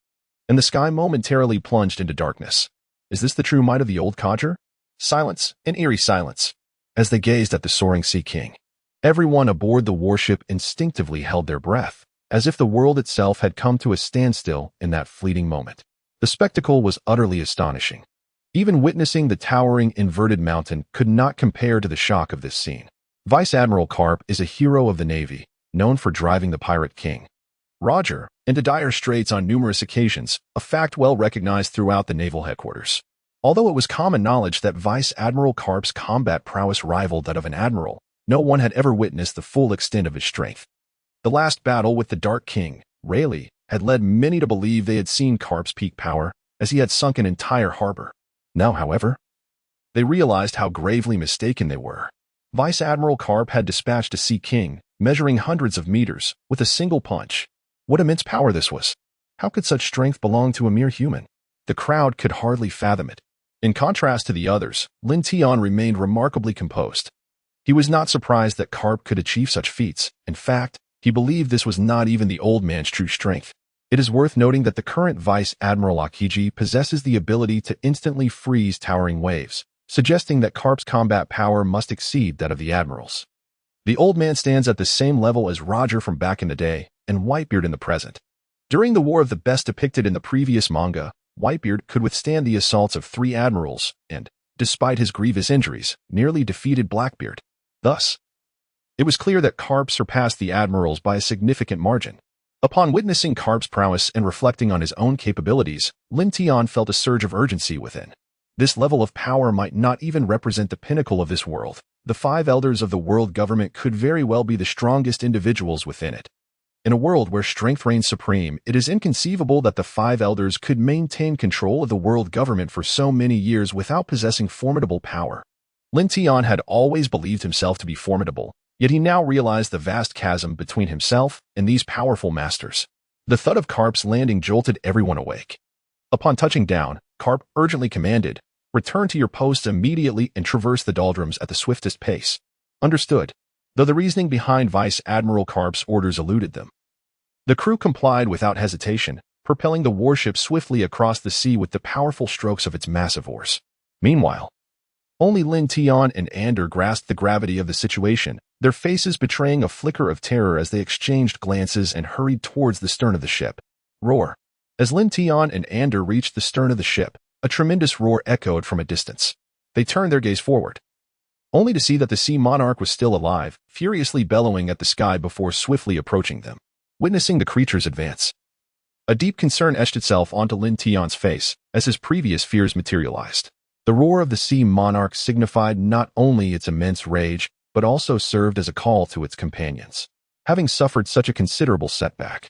and the sky momentarily plunged into darkness. Is this the true might of the old codger? Silence, an eerie silence, as they gazed at the soaring Sea King. Everyone aboard the warship instinctively held their breath, as if the world itself had come to a standstill in that fleeting moment. The spectacle was utterly astonishing. Even witnessing the towering inverted mountain could not compare to the shock of this scene. Vice Admiral Garp is a hero of the Navy, known for driving the pirate king Roger into dire straits on numerous occasions, a fact well recognized throughout the naval headquarters. Although it was common knowledge that Vice Admiral Garp's combat prowess rivaled that of an admiral, no one had ever witnessed the full extent of his strength. The last battle with the Dark King, Rayleigh, had led many to believe they had seen Garp's peak power, as he had sunk an entire harbor. Now, however, they realized how gravely mistaken they were. Vice Admiral Garp had dispatched a Sea King, measuring hundreds of meters, with a single punch. What immense power this was! How could such strength belong to a mere human? The crowd could hardly fathom it. In contrast to the others, Lin Tian remained remarkably composed. He was not surprised that Garp could achieve such feats. In fact, he believed this was not even the old man's true strength. It is worth noting that the current Vice Admiral Akiji possesses the ability to instantly freeze towering waves, suggesting that Garp's combat power must exceed that of the admirals. The old man stands at the same level as Roger from back in the day, and Whitebeard in the present. During the War of the Best depicted in the previous manga, Whitebeard could withstand the assaults of 3 admirals and, despite his grievous injuries, nearly defeated Blackbeard. Thus, it was clear that Garp surpassed the admirals by a significant margin. Upon witnessing Garp's prowess and reflecting on his own capabilities, Lin Tian felt a surge of urgency within. This level of power might not even represent the pinnacle of this world. The 5 elders of the world government could very well be the strongest individuals within it. In a world where strength reigns supreme, it is inconceivable that the 5 elders could maintain control of the world government for so many years without possessing formidable power. Lin Tian had always believed himself to be formidable, yet he now realized the vast chasm between himself and these powerful masters. The thud of Garp's landing jolted everyone awake. Upon touching down, Garp urgently commanded, "Return to your posts immediately and traverse the doldrums at the swiftest pace." Understood, though the reasoning behind Vice Admiral Garp's orders eluded them. The crew complied without hesitation, propelling the warship swiftly across the sea with the powerful strokes of its massive oars. Meanwhile, only Lin Tian and Ander grasped the gravity of the situation, their faces betraying a flicker of terror as they exchanged glances and hurried towards the stern of the ship. Roar. As Lin Tian and Ander reached the stern of the ship, a tremendous roar echoed from a distance. They turned their gaze forward, only to see that the sea monarch was still alive, furiously bellowing at the sky before swiftly approaching them. Witnessing the creature's advance, a deep concern etched itself onto Lin Tian's face as his previous fears materialized. The roar of the sea monarch signified not only its immense rage, but also served as a call to its companions. Having suffered such a considerable setback,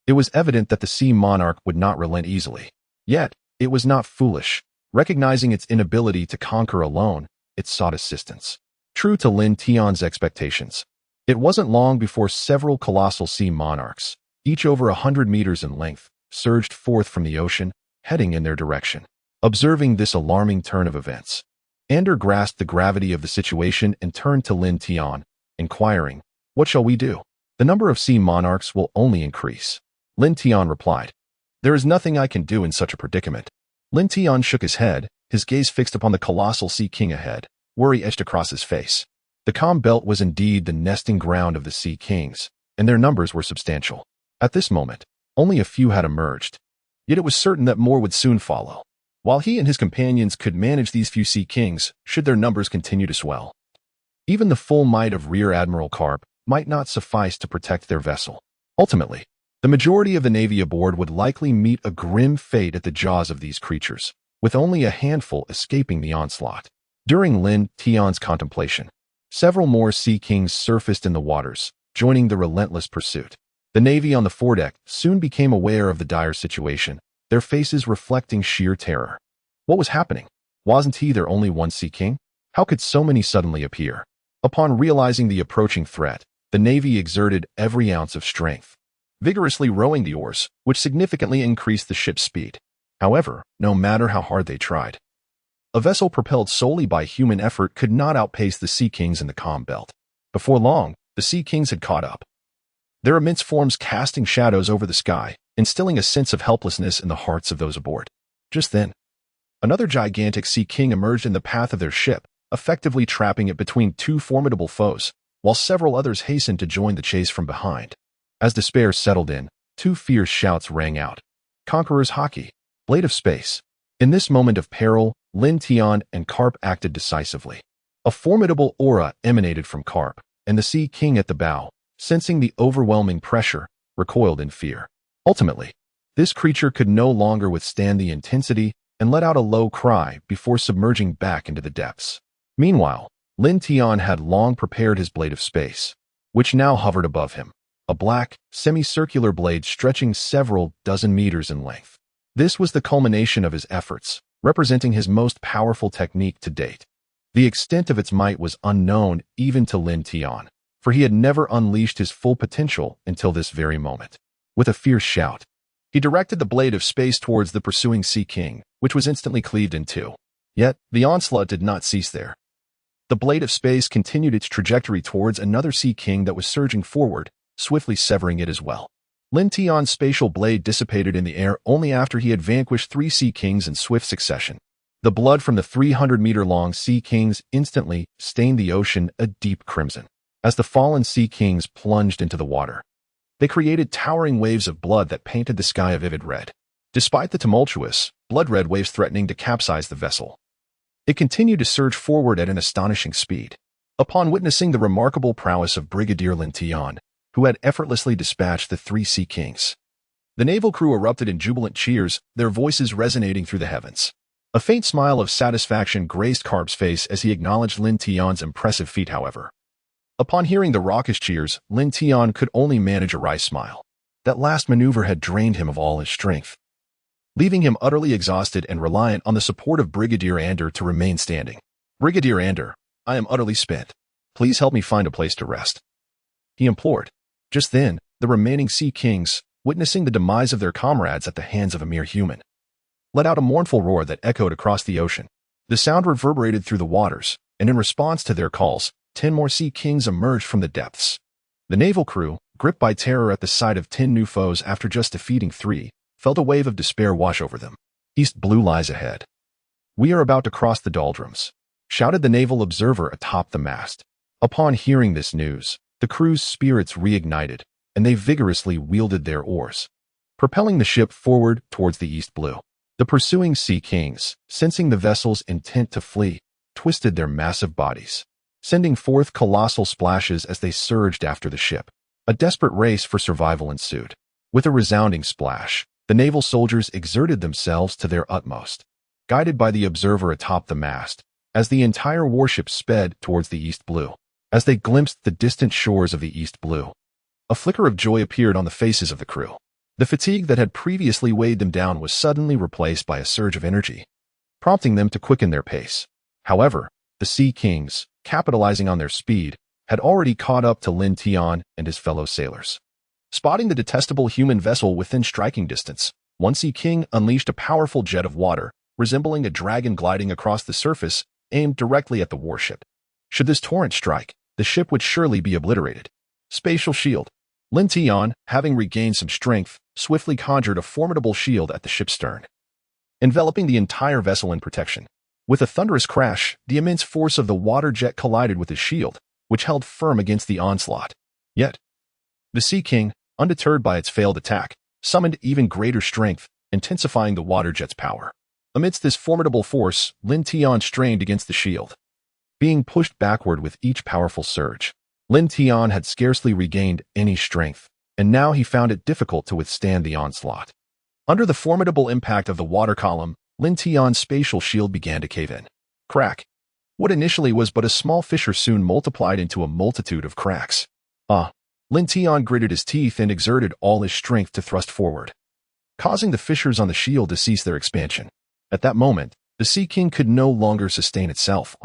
it was evident that the sea monarch would not relent easily. Yet, it was not foolish. Recognizing its inability to conquer alone, it sought assistance. True to Lin Tian's expectations, it wasn't long before several colossal sea monarchs, each over 100 meters in length, surged forth from the ocean, heading in their direction. Observing this alarming turn of events, Ander grasped the gravity of the situation and turned to Lin Tian, inquiring, "What shall we do? The number of sea monarchs will only increase." Lin Tian replied, "There is nothing I can do in such a predicament." Lin Tian shook his head, his gaze fixed upon the colossal sea king ahead, worry etched across his face. The calm belt was indeed the nesting ground of the sea kings, and their numbers were substantial. At this moment, only a few had emerged, yet it was certain that more would soon follow. While he and his companions could manage these few sea kings, should their numbers continue to swell, even the full might of Rear Admiral Garp might not suffice to protect their vessel. Ultimately, the majority of the Navy aboard would likely meet a grim fate at the jaws of these creatures, with only a handful escaping the onslaught. During Lin Tian's contemplation, several more sea kings surfaced in the waters, joining the relentless pursuit. The Navy on the foredeck soon became aware of the dire situation, their faces reflecting sheer terror. What was happening? Wasn't he their only one sea king? How could so many suddenly appear? Upon realizing the approaching threat, the Navy exerted every ounce of strength, vigorously rowing the oars, which significantly increased the ship's speed. However, no matter how hard they tried, a vessel propelled solely by human effort could not outpace the Sea Kings in the calm belt. Before long, the Sea Kings had caught up, their immense forms casting shadows over the sky, instilling a sense of helplessness in the hearts of those aboard. Just then, another gigantic Sea King emerged in the path of their ship, effectively trapping it between 2 formidable foes, while several others hastened to join the chase from behind. As despair settled in, 2 fierce shouts rang out. "Conqueror's Hockey! Blade of Space!" In this moment of peril, Lin Tian and Garp acted decisively. A formidable aura emanated from Garp, and the Sea King at the bow, sensing the overwhelming pressure, recoiled in fear. Ultimately, this creature could no longer withstand the intensity and let out a low cry before submerging back into the depths. Meanwhile, Lin Tian had long prepared his blade of space, which now hovered above him, a black, semicircular blade stretching several dozen meters in length. This was the culmination of his efforts, representing his most powerful technique to date. The extent of its might was unknown even to Lin Tian, for he had never unleashed his full potential until this very moment. With a fierce shout, he directed the blade of space towards the pursuing Sea King, which was instantly cleaved in 2. Yet, the onslaught did not cease there. The blade of space continued its trajectory towards another Sea King that was surging forward, swiftly severing it as well. Lin Tian's spatial blade dissipated in the air only after he had vanquished 3 Sea Kings in swift succession. The blood from the 300-meter-long Sea Kings instantly stained the ocean a deep crimson. As the fallen Sea Kings plunged into the water, They created towering waves of blood that painted the sky a vivid red. Despite the tumultuous, blood-red waves threatening to capsize the vessel, it continued to surge forward at an astonishing speed. Upon witnessing the remarkable prowess of Brigadier Lin Tian, who had effortlessly dispatched the 3 Sea Kings, the naval crew erupted in jubilant cheers, their voices resonating through the heavens. A faint smile of satisfaction graced Garp's face as he acknowledged Lin Tian's impressive feat, however. Upon hearing the raucous cheers, Lin Tian could only manage a wry smile. That last maneuver had drained him of all his strength, leaving him utterly exhausted and reliant on the support of Brigadier Ander to remain standing. "Brigadier Ander, I am utterly spent. Please help me find a place to rest," he implored. Just then, the remaining Sea Kings, witnessing the demise of their comrades at the hands of a mere human, let out a mournful roar that echoed across the ocean. The sound reverberated through the waters, and in response to their calls, 10 more Sea Kings emerged from the depths. The naval crew, gripped by terror at the sight of 10 new foes after just defeating 3, felt a wave of despair wash over them. "East Blue lies ahead. We are about to cross the doldrums," shouted the naval observer atop the mast. Upon hearing this news, the crew's spirits reignited, and they vigorously wielded their oars, propelling the ship forward towards the East Blue. The pursuing Sea Kings, sensing the vessel's intent to flee, twisted their massive bodies, sending forth colossal splashes as they surged after the ship. A desperate race for survival ensued. With a resounding splash, the naval soldiers exerted themselves to their utmost, guided by the observer atop the mast, as the entire warship sped towards the East Blue. As they glimpsed the distant shores of the East Blue, a flicker of joy appeared on the faces of the crew. The fatigue that had previously weighed them down was suddenly replaced by a surge of energy, prompting them to quicken their pace. However, the Sea Kings, capitalizing on their speed, had already caught up to Lin Tian and his fellow sailors. Spotting the detestable human vessel within striking distance, one Sea King unleashed a powerful jet of water, resembling a dragon gliding across the surface, aimed directly at the warship. Should this torrent strike, the ship would surely be obliterated. Spatial shield. Lin Tian, having regained some strength, swiftly conjured a formidable shield at the ship's stern, enveloping the entire vessel in protection. With a thunderous crash, the immense force of the water jet collided with his shield, which held firm against the onslaught. Yet, the Sea King, undeterred by its failed attack, summoned even greater strength, intensifying the water jet's power. Amidst this formidable force, Lin Tian strained against the shield, being pushed backward with each powerful surge. Lin Tian had scarcely regained any strength, and now he found it difficult to withstand the onslaught. Under the formidable impact of the water column, Lin Tian's spatial shield began to cave in. Crack. What initially was but a small fissure soon multiplied into a multitude of cracks. Lin Tian gritted his teeth and exerted all his strength to thrust forward, causing the fissures on the shield to cease their expansion. At that moment, the Sea King could no longer sustain itself.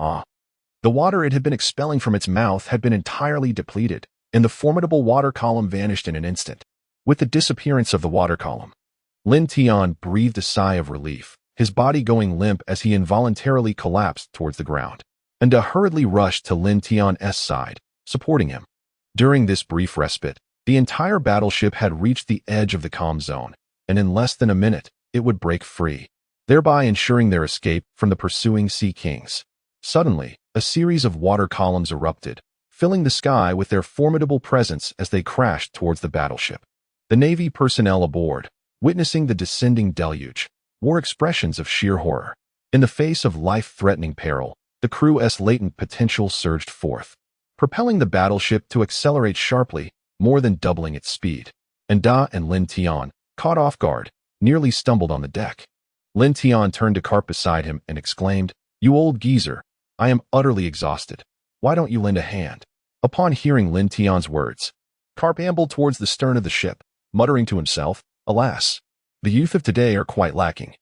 The water it had been expelling from its mouth had been entirely depleted, and the formidable water column vanished in an instant. With the disappearance of the water column, Lin Tian breathed a sigh of relief, his body going limp as he involuntarily collapsed towards the ground, and hurriedly rushed to Lin Tian's side, supporting him. During this brief respite, the entire battleship had reached the edge of the calm zone, and in less than a minute, it would break free, thereby ensuring their escape from the pursuing Sea Kings. Suddenly, a series of water columns erupted, filling the sky with their formidable presence as they crashed towards the battleship. The Navy personnel aboard, witnessing the descending deluge, wore expressions of sheer horror. In the face of life-threatening peril, the crew's latent potential surged forth, propelling the battleship to accelerate sharply, more than doubling its speed. Da and Lin Tian, caught off guard, nearly stumbled on the deck. Lin Tian turned to Garp beside him and exclaimed, "You old geezer, I am utterly exhausted. Why don't you lend a hand?" Upon hearing Lin Tian's words, Garp ambled towards the stern of the ship, muttering to himself, "Alas, the youth of today are quite lacking.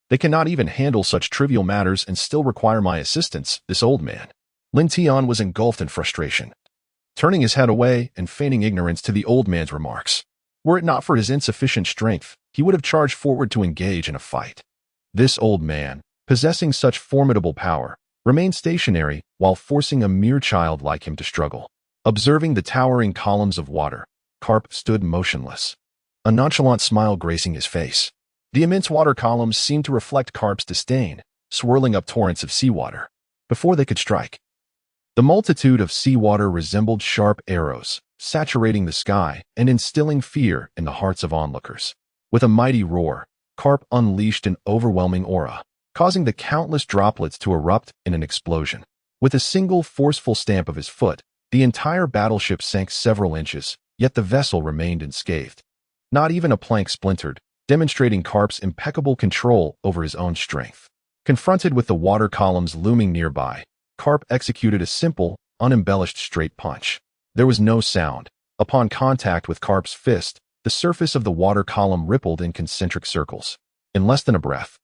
They cannot even handle such trivial matters and still require my assistance, this old man." Lin Tian was engulfed in frustration, turning his head away and feigning ignorance to the old man's remarks. Were it not for his insufficient strength, he would have charged forward to engage in a fight. This old man, possessing such formidable power, remained stationary while forcing a mere child like him to struggle. Observing the towering columns of water, Garp stood motionless, a nonchalant smile gracing his face. The immense water columns seemed to reflect Garp's disdain, swirling up torrents of seawater. Before they could strike, the multitude of seawater resembled sharp arrows, saturating the sky and instilling fear in the hearts of onlookers. With a mighty roar, Garp unleashed an overwhelming aura, causing the countless droplets to erupt in an explosion. With a single forceful stamp of his foot, the entire battleship sank several inches, yet the vessel remained unscathed. Not even a plank splintered, demonstrating Garp's impeccable control over his own strength. Confronted with the water columns looming nearby, Garp executed a simple, unembellished straight punch. There was no sound. Upon contact with Garp's fist, the surface of the water column rippled in concentric circles. In less than a breath,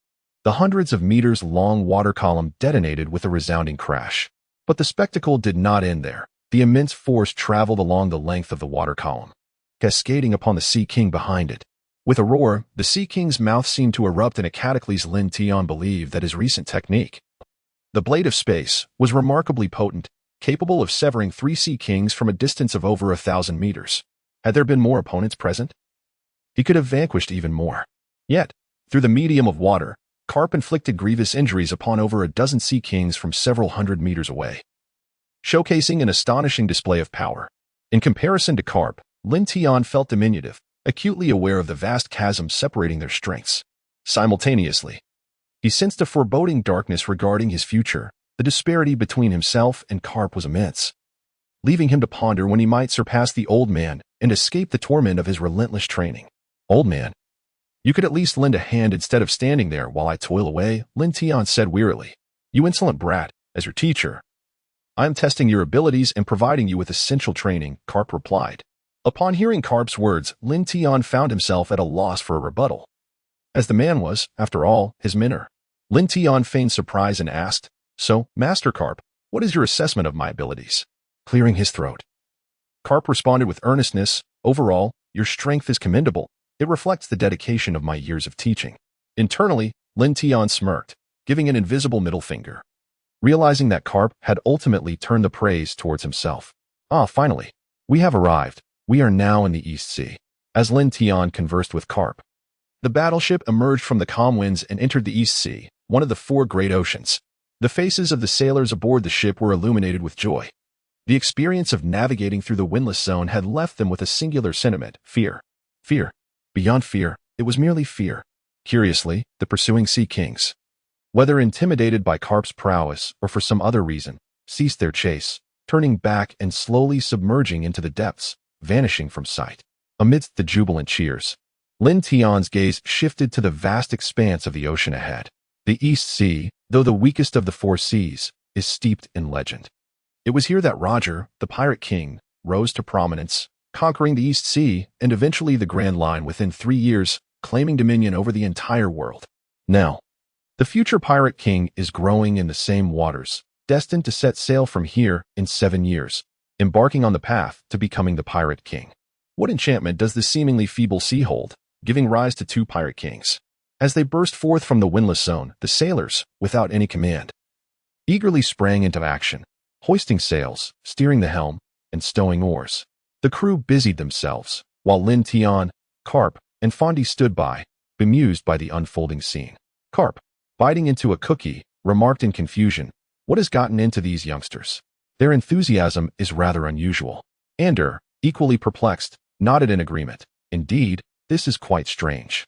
the hundreds of meters-long water column detonated with a resounding crash. But the spectacle did not end there. The immense force traveled along the length of the water column, cascading upon the Sea King behind it. With a roar, the Sea King's mouth seemed to erupt in a cataclysm. Lin Tian believed that his recent technique, the Blade of Space, was remarkably potent, capable of severing 3 Sea Kings from a distance of over 1,000 meters. Had there been more opponents present, he could have vanquished even more. Yet, through the medium of water, Garp inflicted grievous injuries upon over a dozen Sea Kings from several hundred meters away, showcasing an astonishing display of power. In comparison to Garp, Lin Tian felt diminutive, acutely aware of the vast chasm separating their strengths. Simultaneously, he sensed a foreboding darkness regarding his future. The disparity between himself and Garp was immense, leaving him to ponder when he might surpass the old man and escape the torment of his relentless training. Old man, you could at least lend a hand instead of standing there while I toil away, Lin Tian said wearily. You insolent brat, as your teacher, I am testing your abilities and providing you with essential training, Garp replied. Upon hearing Garp's words, Lin Tian found himself at a loss for a rebuttal, as the man was, after all, his mentor. Lin Tian feigned surprise and asked, So, Master Garp, what is your assessment of my abilities? Clearing his throat, Garp responded with earnestness, Overall, your strength is commendable. It reflects the dedication of my years of teaching. Internally, Lin Tian smirked, giving an invisible middle finger, realizing that Garp had ultimately turned the praise towards himself. Finally, we have arrived. We are now in the East Sea. As Lin Tian conversed with Garp, the battleship emerged from the calm winds and entered the East Sea, one of the 4 great oceans. The faces of the sailors aboard the ship were illuminated with joy. The experience of navigating through the windless zone had left them with a singular sentiment, fear. Fear. Beyond fear, it was merely fear. Curiously, the pursuing Sea Kings, whether intimidated by Garp's prowess or for some other reason, ceased their chase, turning back and slowly submerging into the depths, vanishing from sight. Amidst the jubilant cheers, Lin Tian's gaze shifted to the vast expanse of the ocean ahead. The East Sea, though the weakest of the 4 seas, is steeped in legend. It was here that Roger, the Pirate King, rose to prominence, conquering the East Sea and eventually the Grand Line within 3 years, claiming dominion over the entire world. Now, the future Pirate King is growing in the same waters, destined to set sail from here in 7 years, embarking on the path to becoming the Pirate King. What enchantment does this seemingly feeble sea hold, giving rise to 2 Pirate Kings? As they burst forth from the windless zone, the sailors, without any command, eagerly sprang into action, hoisting sails, steering the helm, and stowing oars. The crew busied themselves, while Lin Tian, Garp, and Fondi stood by, bemused by the unfolding scene. Garp, biting into a cookie, remarked in confusion, What has gotten into these youngsters? Their enthusiasm is rather unusual. Ander, equally perplexed, nodded in agreement. Indeed, this is quite strange.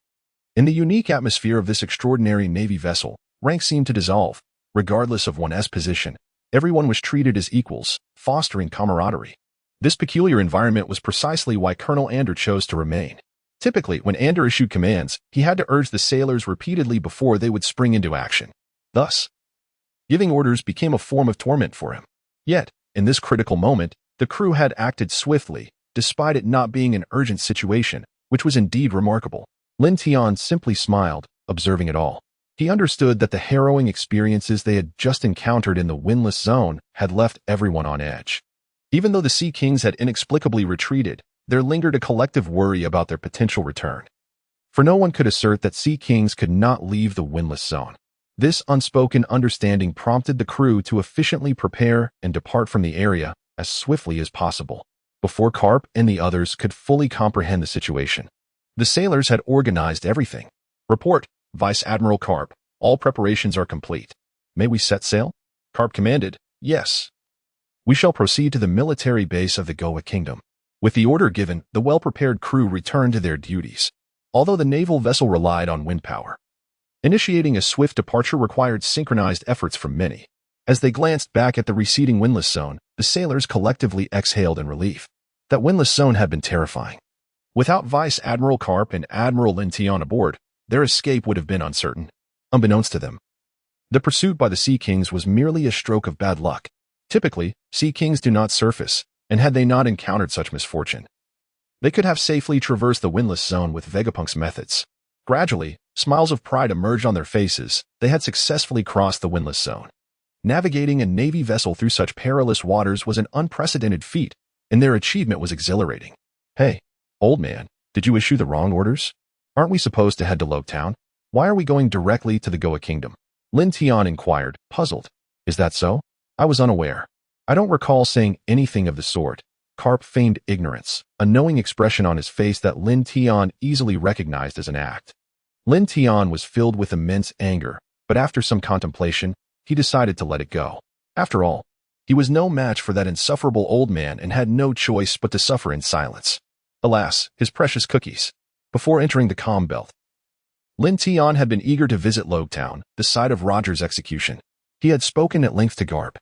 In the unique atmosphere of this extraordinary Navy vessel, ranks seemed to dissolve. Regardless of one's position, everyone was treated as equals, fostering camaraderie. This peculiar environment was precisely why Colonel Ander chose to remain. Typically, when Ander issued commands, he had to urge the sailors repeatedly before they would spring into action. Thus, giving orders became a form of torment for him. Yet, in this critical moment, the crew had acted swiftly, despite it not being an urgent situation, which was indeed remarkable. Lin Tian simply smiled, observing it all. He understood that the harrowing experiences they had just encountered in the windless zone had left everyone on edge. Even though the Sea Kings had inexplicably retreated, there lingered a collective worry about their potential return. For no one could assert that Sea Kings could not leave the windless zone. This unspoken understanding prompted the crew to efficiently prepare and depart from the area as swiftly as possible, before Garp and the others could fully comprehend the situation. The sailors had organized everything. Report, Vice Admiral Garp. All preparations are complete. May we set sail? Garp commanded. Yes. We shall proceed to the military base of the Goa Kingdom. With the order given, the well-prepared crew returned to their duties, although the naval vessel relied on wind power. Initiating a swift departure required synchronized efforts from many. As they glanced back at the receding windless zone, the sailors collectively exhaled in relief. That windless zone had been terrifying. Without Vice Admiral Garp and Admiral Lin Tian aboard, their escape would have been uncertain. Unbeknownst to them, the pursuit by the Sea Kings was merely a stroke of bad luck. Typically, Sea Kings do not surface, and had they not encountered such misfortune, they could have safely traversed the windless zone with Vegapunk's methods. Gradually, smiles of pride emerged on their faces. They had successfully crossed the windless zone. Navigating a Navy vessel through such perilous waters was an unprecedented feat, and their achievement was exhilarating. Hey, old man, did you issue the wrong orders? Aren't we supposed to head to Logtown? Why are we going directly to the Goa Kingdom? Lin Tian inquired, puzzled. Is that so? I was unaware. I don't recall saying anything of the sort. Garp feigned ignorance, a knowing expression on his face that Lin Tian easily recognized as an act. Lin Tian was filled with immense anger, but after some contemplation, he decided to let it go. After all, he was no match for that insufferable old man and had no choice but to suffer in silence. Alas, his precious cookies. Before entering the calm belt, Lin Tian had been eager to visit Logtown, the site of Roger's execution. He had spoken at length to Garp,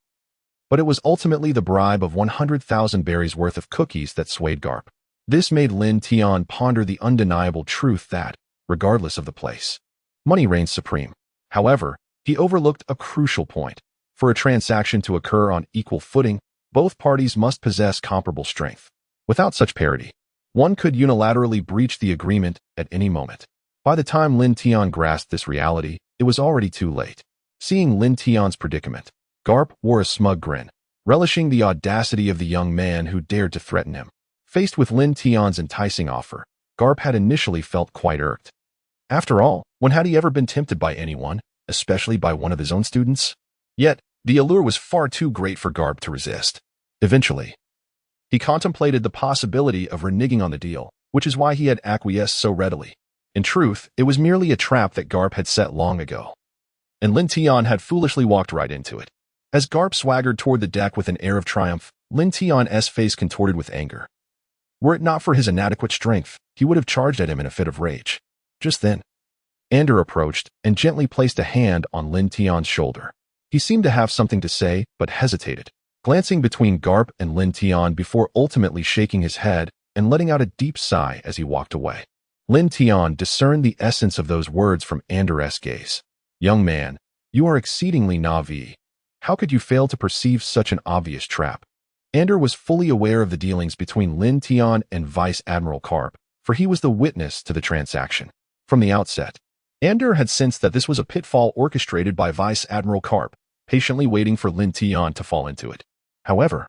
but it was ultimately the bribe of 100,000 berries worth of cookies that swayed Garp. This made Lin Tian ponder the undeniable truth that, regardless of the place, money reigns supreme. However, he overlooked a crucial point. For a transaction to occur on equal footing, both parties must possess comparable strength. Without such parity, one could unilaterally breach the agreement at any moment. By the time Lin Tian grasped this reality, it was already too late. Seeing Lin Tian's predicament, Garp wore a smug grin, relishing the audacity of the young man who dared to threaten him. Faced with Lin Tian's enticing offer, Garp had initially felt quite irked. After all, when had he ever been tempted by anyone, especially by one of his own students? Yet, the allure was far too great for Garp to resist. Eventually, he contemplated the possibility of reneging on the deal, which is why he had acquiesced so readily. In truth, it was merely a trap that Garp had set long ago, and Lin Tian had foolishly walked right into it. As Garp swaggered toward the deck with an air of triumph, Lin Tian's face contorted with anger. Were it not for his inadequate strength, he would have charged at him in a fit of rage. Just then, Ander approached and gently placed a hand on Lin Tian's shoulder. He seemed to have something to say, but hesitated, glancing between Garp and Lin Tian before ultimately shaking his head and letting out a deep sigh as he walked away. Lin Tian discerned the essence of those words from Ander's gaze. Young man, you are exceedingly naive. How could you fail to perceive such an obvious trap? Ander was fully aware of the dealings between Lin Tian and Vice Admiral Garp, for he was the witness to the transaction. From the outset, Ander had sensed that this was a pitfall orchestrated by Vice Admiral Garp, patiently waiting for Lin Tian to fall into it. However,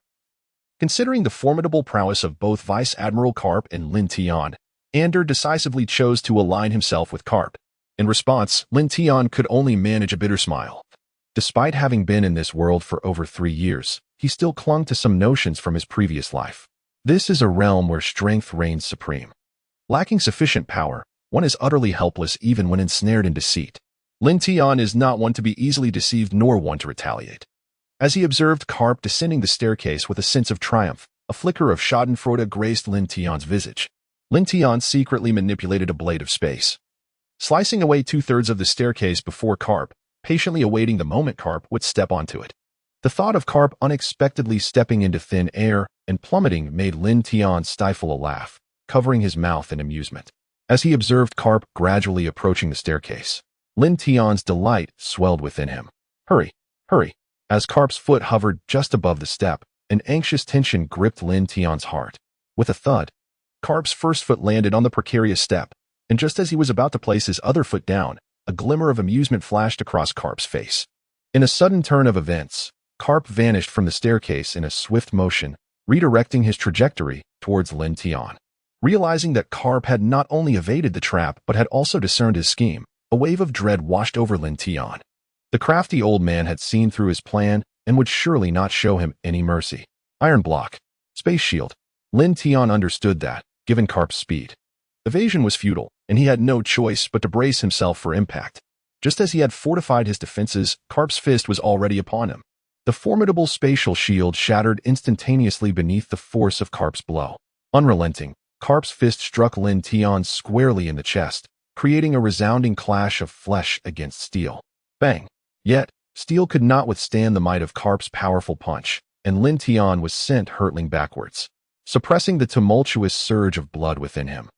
considering the formidable prowess of both Vice Admiral Garp and Lin Tian, Ander decisively chose to align himself with Garp. In response, Lin Tian could only manage a bitter smile. Despite having been in this world for over 3 years, he still clung to some notions from his previous life. This is a realm where strength reigns supreme. Lacking sufficient power, one is utterly helpless even when ensnared in deceit. Lin Tian is not one to be easily deceived nor one to retaliate. As he observed Garp descending the staircase with a sense of triumph, a flicker of schadenfreude graced Lin Tian's visage. Lin Tian secretly manipulated a blade of space, slicing away 2/3 of the staircase before Garp, patiently awaiting the moment Garp would step onto it. The thought of Garp unexpectedly stepping into thin air and plummeting made Lin Tian stifle a laugh, covering his mouth in amusement. As he observed Garp gradually approaching the staircase, Lin Tian's delight swelled within him. Hurry, hurry. As Garp's foot hovered just above the step, an anxious tension gripped Lin Tian's heart. With a thud, Garp's first foot landed on the precarious step, and just as he was about to place his other foot down, a glimmer of amusement flashed across Garp's face. In a sudden turn of events, Garp vanished from the staircase in a swift motion, redirecting his trajectory towards Lin Tian. Realizing that Garp had not only evaded the trap but had also discerned his scheme, a wave of dread washed over Lin Tian. The crafty old man had seen through his plan and would surely not show him any mercy. Iron block. Space shield. Lin Tian understood that, given Garp's speed, evasion was futile, and he had no choice but to brace himself for impact. Just as he had fortified his defenses, Garp's fist was already upon him. The formidable spatial shield shattered instantaneously beneath the force of Garp's blow. Unrelenting, Garp's fist struck Lin Tian squarely in the chest, creating a resounding clash of flesh against steel. Bang! Yet, steel could not withstand the might of Garp's powerful punch, and Lin Tian was sent hurtling backwards, suppressing the tumultuous surge of blood within him.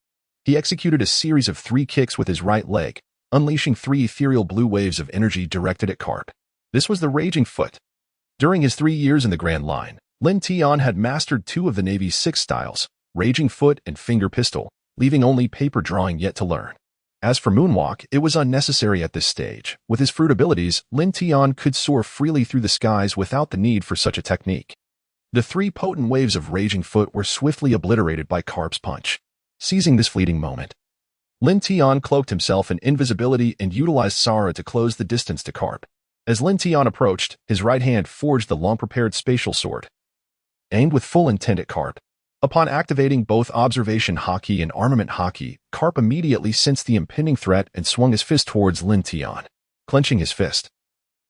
He executed a series of 3 kicks with his right leg, unleashing 3 ethereal blue waves of energy directed at Garp. This was the Raging Foot. During his 3 years in the Grand Line, Lin Tian had mastered 2 of the Navy's 6 styles, Raging Foot and Finger Pistol, leaving only paper drawing yet to learn. As for Moonwalk, it was unnecessary at this stage. With his fruit abilities, Lin Tian could soar freely through the skies without the need for such a technique. The 3 potent waves of Raging Foot were swiftly obliterated by Garp's punch. Seizing this fleeting moment, Lin Tian cloaked himself in invisibility and utilized Sara to close the distance to Garp. As Lin Tian approached, his right hand forged the long-prepared spatial sword, aimed with full intent at Garp. Upon activating both observation haki and armament haki, Garp immediately sensed the impending threat and swung his fist towards Lin Tian. Clenching his fist,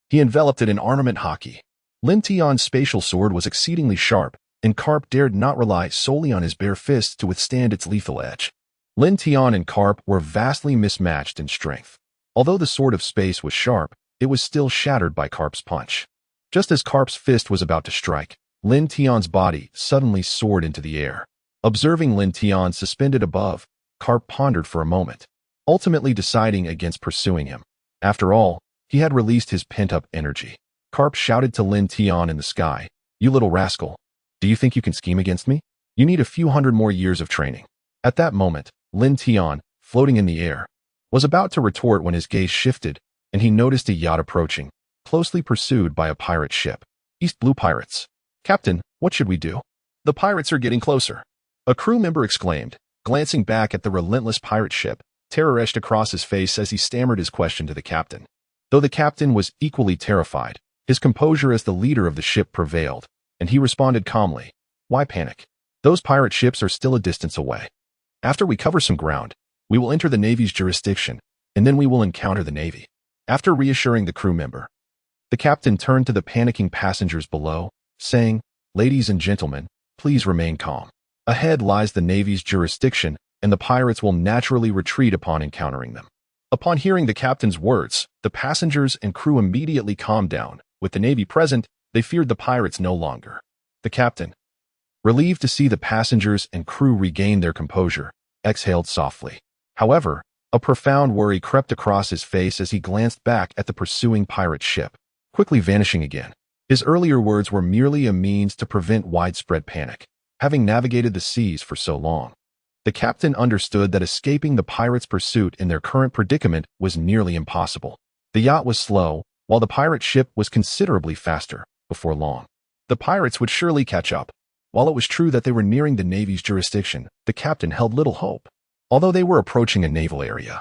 he enveloped it in armament haki. Lin Tian's spatial sword was exceedingly sharp, and Garp dared not rely solely on his bare fists to withstand its lethal edge. Lin Tian and Garp were vastly mismatched in strength. Although the sword of space was sharp, it was still shattered by Garp's punch. Just as Garp's fist was about to strike, Lin Tian's body suddenly soared into the air. Observing Lin Tian suspended above, Garp pondered for a moment, ultimately deciding against pursuing him. After all, he had released his pent-up energy. Garp shouted to Lin Tian in the sky, "You little rascal. Do you think you can scheme against me? You need a few hundred more years of training." At that moment, Lin Tian, floating in the air, was about to retort when his gaze shifted, and he noticed a yacht approaching, closely pursued by a pirate ship. East Blue Pirates. "Captain, what should we do? The pirates are getting closer," a crew member exclaimed, glancing back at the relentless pirate ship. Terror etched across his face as he stammered his question to the captain. Though the captain was equally terrified, his composure as the leader of the ship prevailed, and he responded calmly, "Why panic? Those pirate ships are still a distance away. After we cover some ground, we will enter the Navy's jurisdiction, and then we will encounter the Navy." After reassuring the crew member, the captain turned to the panicking passengers below, saying, "Ladies and gentlemen, please remain calm. Ahead lies the Navy's jurisdiction, and the pirates will naturally retreat upon encountering them." Upon hearing the captain's words, the passengers and crew immediately calmed down. With the Navy present, they feared the pirates no longer. The captain, relieved to see the passengers and crew regain their composure, exhaled softly. However, a profound worry crept across his face as he glanced back at the pursuing pirate ship, quickly vanishing again. His earlier words were merely a means to prevent widespread panic. Having navigated the seas for so long, the captain understood that escaping the pirates' pursuit in their current predicament was nearly impossible. The yacht was slow, while the pirate ship was considerably faster. Before long, the pirates would surely catch up. While it was true that they were nearing the Navy's jurisdiction, the captain held little hope. Although they were approaching a naval area,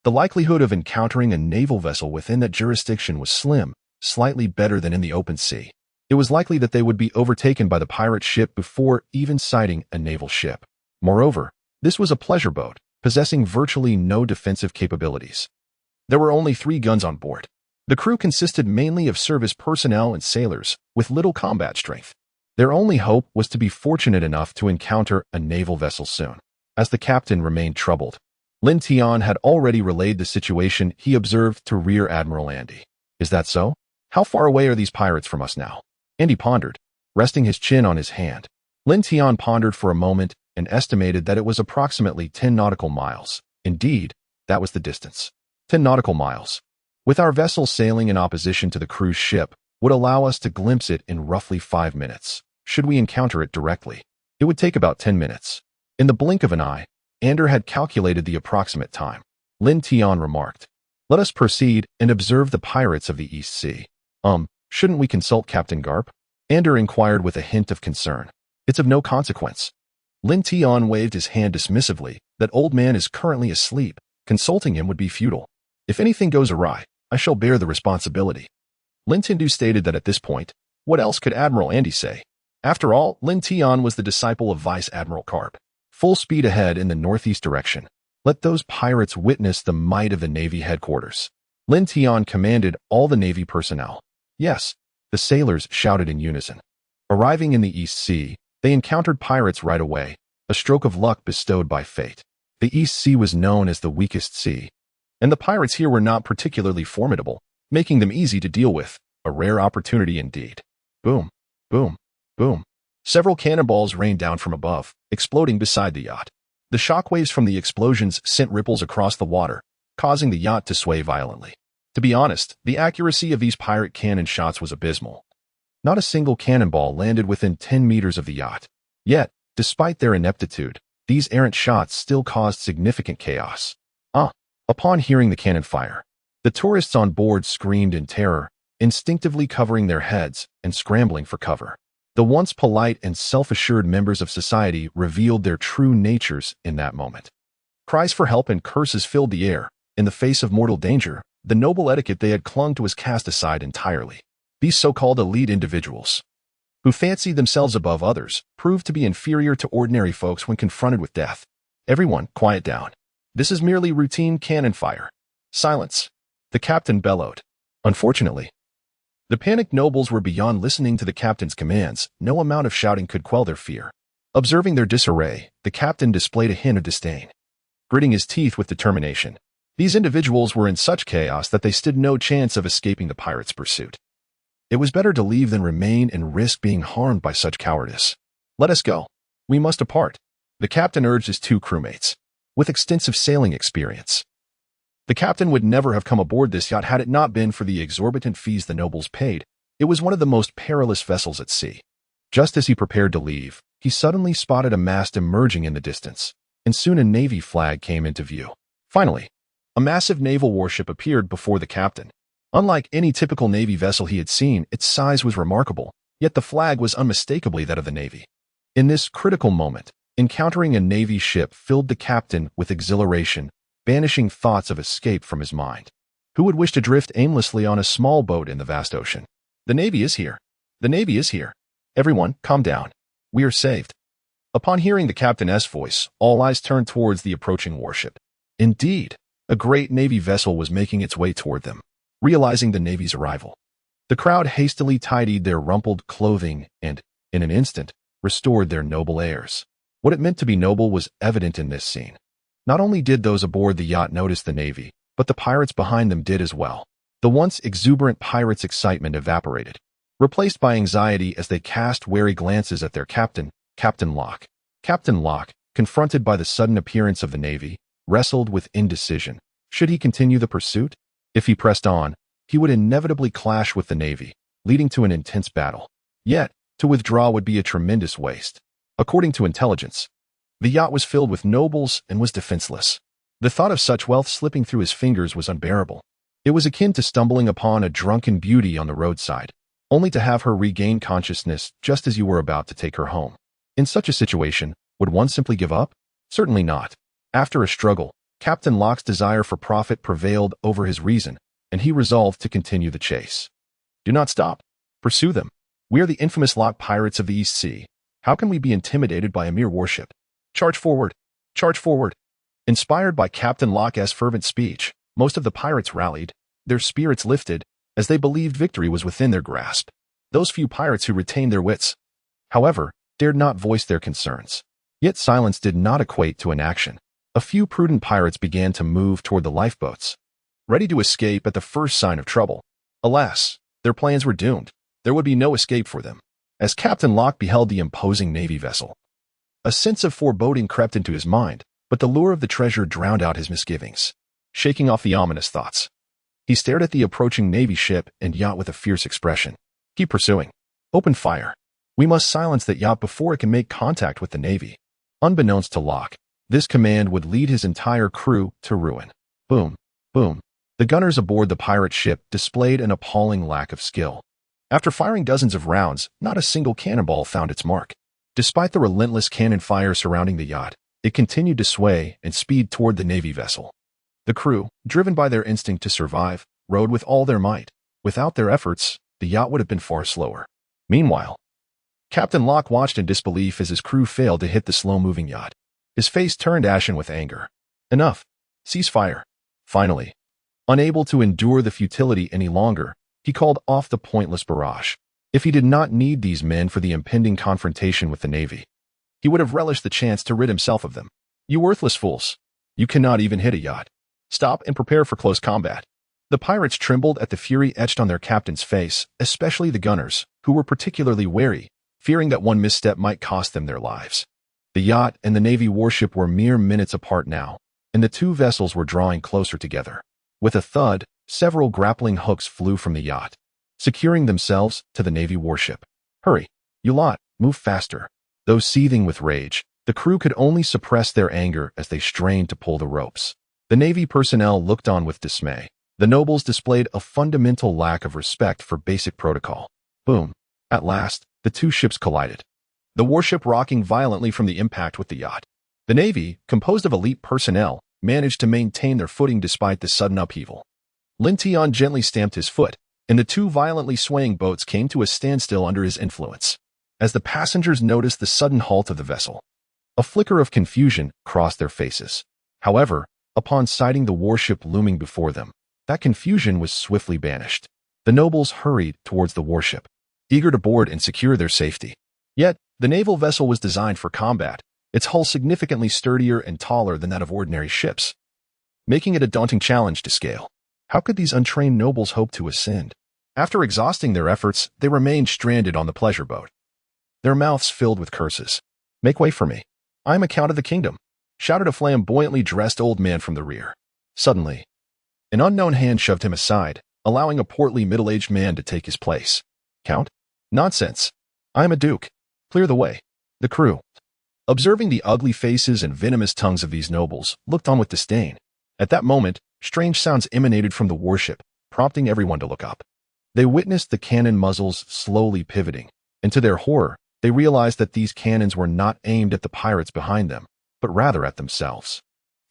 the likelihood of encountering a naval vessel within that jurisdiction was slim, slightly better than in the open sea. It was likely that they would be overtaken by the pirate ship before even sighting a naval ship. Moreover, this was a pleasure boat, possessing virtually no defensive capabilities. There were only 3 guns on board. The crew consisted mainly of service personnel and sailors, with little combat strength. Their only hope was to be fortunate enough to encounter a naval vessel soon. As the captain remained troubled, Lin Tian had already relayed the situation he observed to Rear Admiral Andy. "Is that so? How far away are these pirates from us now?" Andy pondered, resting his chin on his hand. Lin Tian pondered for a moment and estimated that it was approximately 10 nautical miles. Indeed, that was the distance. 10 nautical miles. With our vessel sailing in opposition to the cruise ship, would allow us to glimpse it in roughly 5 minutes. Should we encounter it directly, it would take about 10 minutes. In the blink of an eye, Ander had calculated the approximate time. Lin Tian remarked, "Let us proceed and observe the pirates of the East Sea." Shouldn't we consult Captain Garp?" Ander inquired with a hint of concern. "It's of no consequence." Lin Tian waved his hand dismissively. "That old man is currently asleep. Consulting him would be futile. If anything goes awry, I shall bear the responsibility." Lin Tindu stated that at this point, what else could Admiral Andy say? After all, Lin Tian was the disciple of Vice Admiral Garp. Full speed ahead in the northeast direction. Let those pirates witness the might of the Navy headquarters. Lin Tian commanded all the Navy personnel. "Yes," the sailors shouted in unison. Arriving in the East Sea, they encountered pirates right away, a stroke of luck bestowed by fate. The East Sea was known as the weakest sea, and the pirates here were not particularly formidable, making them easy to deal with, a rare opportunity indeed. Boom, boom, boom. Several cannonballs rained down from above, exploding beside the yacht. The shockwaves from the explosions sent ripples across the water, causing the yacht to sway violently. To be honest, the accuracy of these pirate cannon shots was abysmal. Not a single cannonball landed within 10 meters of the yacht. Yet, despite their ineptitude, these errant shots still caused significant chaos. Upon hearing the cannon fire, the tourists on board screamed in terror, instinctively covering their heads and scrambling for cover. The once polite and self-assured members of society revealed their true natures in that moment. Cries for help and curses filled the air. In the face of mortal danger, the noble etiquette they had clung to was cast aside entirely. These so-called elite individuals, who fancied themselves above others, proved to be inferior to ordinary folks when confronted with death. Everyone, quiet down. This is merely routine cannon fire. Silence. The captain bellowed. Unfortunately, the panicked nobles were beyond listening to the captain's commands. No amount of shouting could quell their fear. Observing their disarray, the captain displayed a hint of disdain, gritting his teeth with determination. These individuals were in such chaos that they stood no chance of escaping the pirates' pursuit. It was better to leave than remain and risk being harmed by such cowardice. Let us go. We must depart. The captain urged his two crewmates, with extensive sailing experience. The captain would never have come aboard this yacht had it not been for the exorbitant fees the nobles paid. It was one of the most perilous vessels at sea. Just as he prepared to leave, he suddenly spotted a mast emerging in the distance, and soon a Navy flag came into view. Finally, a massive naval warship appeared before the captain. Unlike any typical Navy vessel he had seen, its size was remarkable, yet the flag was unmistakably that of the Navy. In this critical moment, encountering a Navy ship filled the captain with exhilaration, banishing thoughts of escape from his mind. Who would wish to drift aimlessly on a small boat in the vast ocean? The Navy is here. The Navy is here. Everyone, calm down. We are saved. Upon hearing the captain's voice, all eyes turned towards the approaching warship. Indeed, a great Navy vessel was making its way toward them. Realizing the Navy's arrival, the crowd hastily tidied their rumpled clothing and, in an instant, restored their noble airs. What it meant to be noble was evident in this scene. Not only did those aboard the yacht notice the Navy, but the pirates behind them did as well. The once exuberant pirates' excitement evaporated, replaced by anxiety as they cast wary glances at their captain, Captain Locke. Captain Locke, confronted by the sudden appearance of the Navy, wrestled with indecision. Should he continue the pursuit? If he pressed on, he would inevitably clash with the Navy, leading to an intense battle. Yet, to withdraw would be a tremendous waste. According to intelligence, the yacht was filled with nobles and was defenseless. The thought of such wealth slipping through his fingers was unbearable. It was akin to stumbling upon a drunken beauty on the roadside, only to have her regain consciousness just as you were about to take her home. In such a situation, would one simply give up? Certainly not. After a struggle, Captain Locke's desire for profit prevailed over his reason, and he resolved to continue the chase. Do not stop. Pursue them. We are the infamous Locke pirates of the East Sea. How can we be intimidated by a mere warship? Charge forward. Charge forward. Inspired by Captain Locke's fervent speech, most of the pirates rallied, their spirits lifted, as they believed victory was within their grasp. Those few pirates who retained their wits, however, dared not voice their concerns. Yet silence did not equate to inaction. A few prudent pirates began to move toward the lifeboats, ready to escape at the first sign of trouble. Alas, their plans were doomed. There would be no escape for them. As Captain Locke beheld the imposing Navy vessel, a sense of foreboding crept into his mind, but the lure of the treasure drowned out his misgivings. Shaking off the ominous thoughts, he stared at the approaching Navy ship and yacht with a fierce expression. Keep pursuing. Open fire. We must silence that yacht before it can make contact with the Navy. Unbeknownst to Locke, this command would lead his entire crew to ruin. Boom, boom. The gunners aboard the pirate ship displayed an appalling lack of skill. After firing dozens of rounds, not a single cannonball found its mark. Despite the relentless cannon fire surrounding the yacht, it continued to sway and speed toward the Navy vessel. The crew, driven by their instinct to survive, rowed with all their might. Without their efforts, the yacht would have been far slower. Meanwhile, Captain Locke watched in disbelief as his crew failed to hit the slow-moving yacht. His face turned ashen with anger. Enough. Cease fire. Finally, unable to endure the futility any longer, he called off the pointless barrage. If he did not need these men for the impending confrontation with the Navy, he would have relished the chance to rid himself of them. You worthless fools. You cannot even hit a yacht. Stop and prepare for close combat. The pirates trembled at the fury etched on their captain's face, especially the gunners, who were particularly wary, fearing that one misstep might cost them their lives. The yacht and the Navy warship were mere minutes apart now, and the two vessels were drawing closer together. With a thud, several grappling hooks flew from the yacht, securing themselves to the Navy warship. Hurry, you lot, move faster. Though seething with rage, the crew could only suppress their anger as they strained to pull the ropes. The Navy personnel looked on with dismay. The nobles displayed a fundamental lack of respect for basic protocol. Boom. At last, the two ships collided, the warship rocking violently from the impact with the yacht. The Navy, composed of elite personnel, managed to maintain their footing despite the sudden upheaval. Lin Tian gently stamped his foot, and the two violently swaying boats came to a standstill under his influence. As the passengers noticed the sudden halt of the vessel, a flicker of confusion crossed their faces. However, upon sighting the warship looming before them, that confusion was swiftly banished. The nobles hurried towards the warship, eager to board and secure their safety. Yet, the naval vessel was designed for combat, its hull significantly sturdier and taller than that of ordinary ships, making it a daunting challenge to scale. How could these untrained nobles hope to ascend? After exhausting their efforts, they remained stranded on the pleasure boat, their mouths filled with curses. "Make way for me. I am a count of the kingdom," shouted a flamboyantly dressed old man from the rear. Suddenly, an unknown hand shoved him aside, allowing a portly middle-aged man to take his place. "Count? Nonsense. I am a duke. Clear the way." The crew, observing the ugly faces and venomous tongues of these nobles, looked on with disdain. At that moment, strange sounds emanated from the warship, prompting everyone to look up. They witnessed the cannon muzzles slowly pivoting, and to their horror, they realized that these cannons were not aimed at the pirates behind them, but rather at themselves.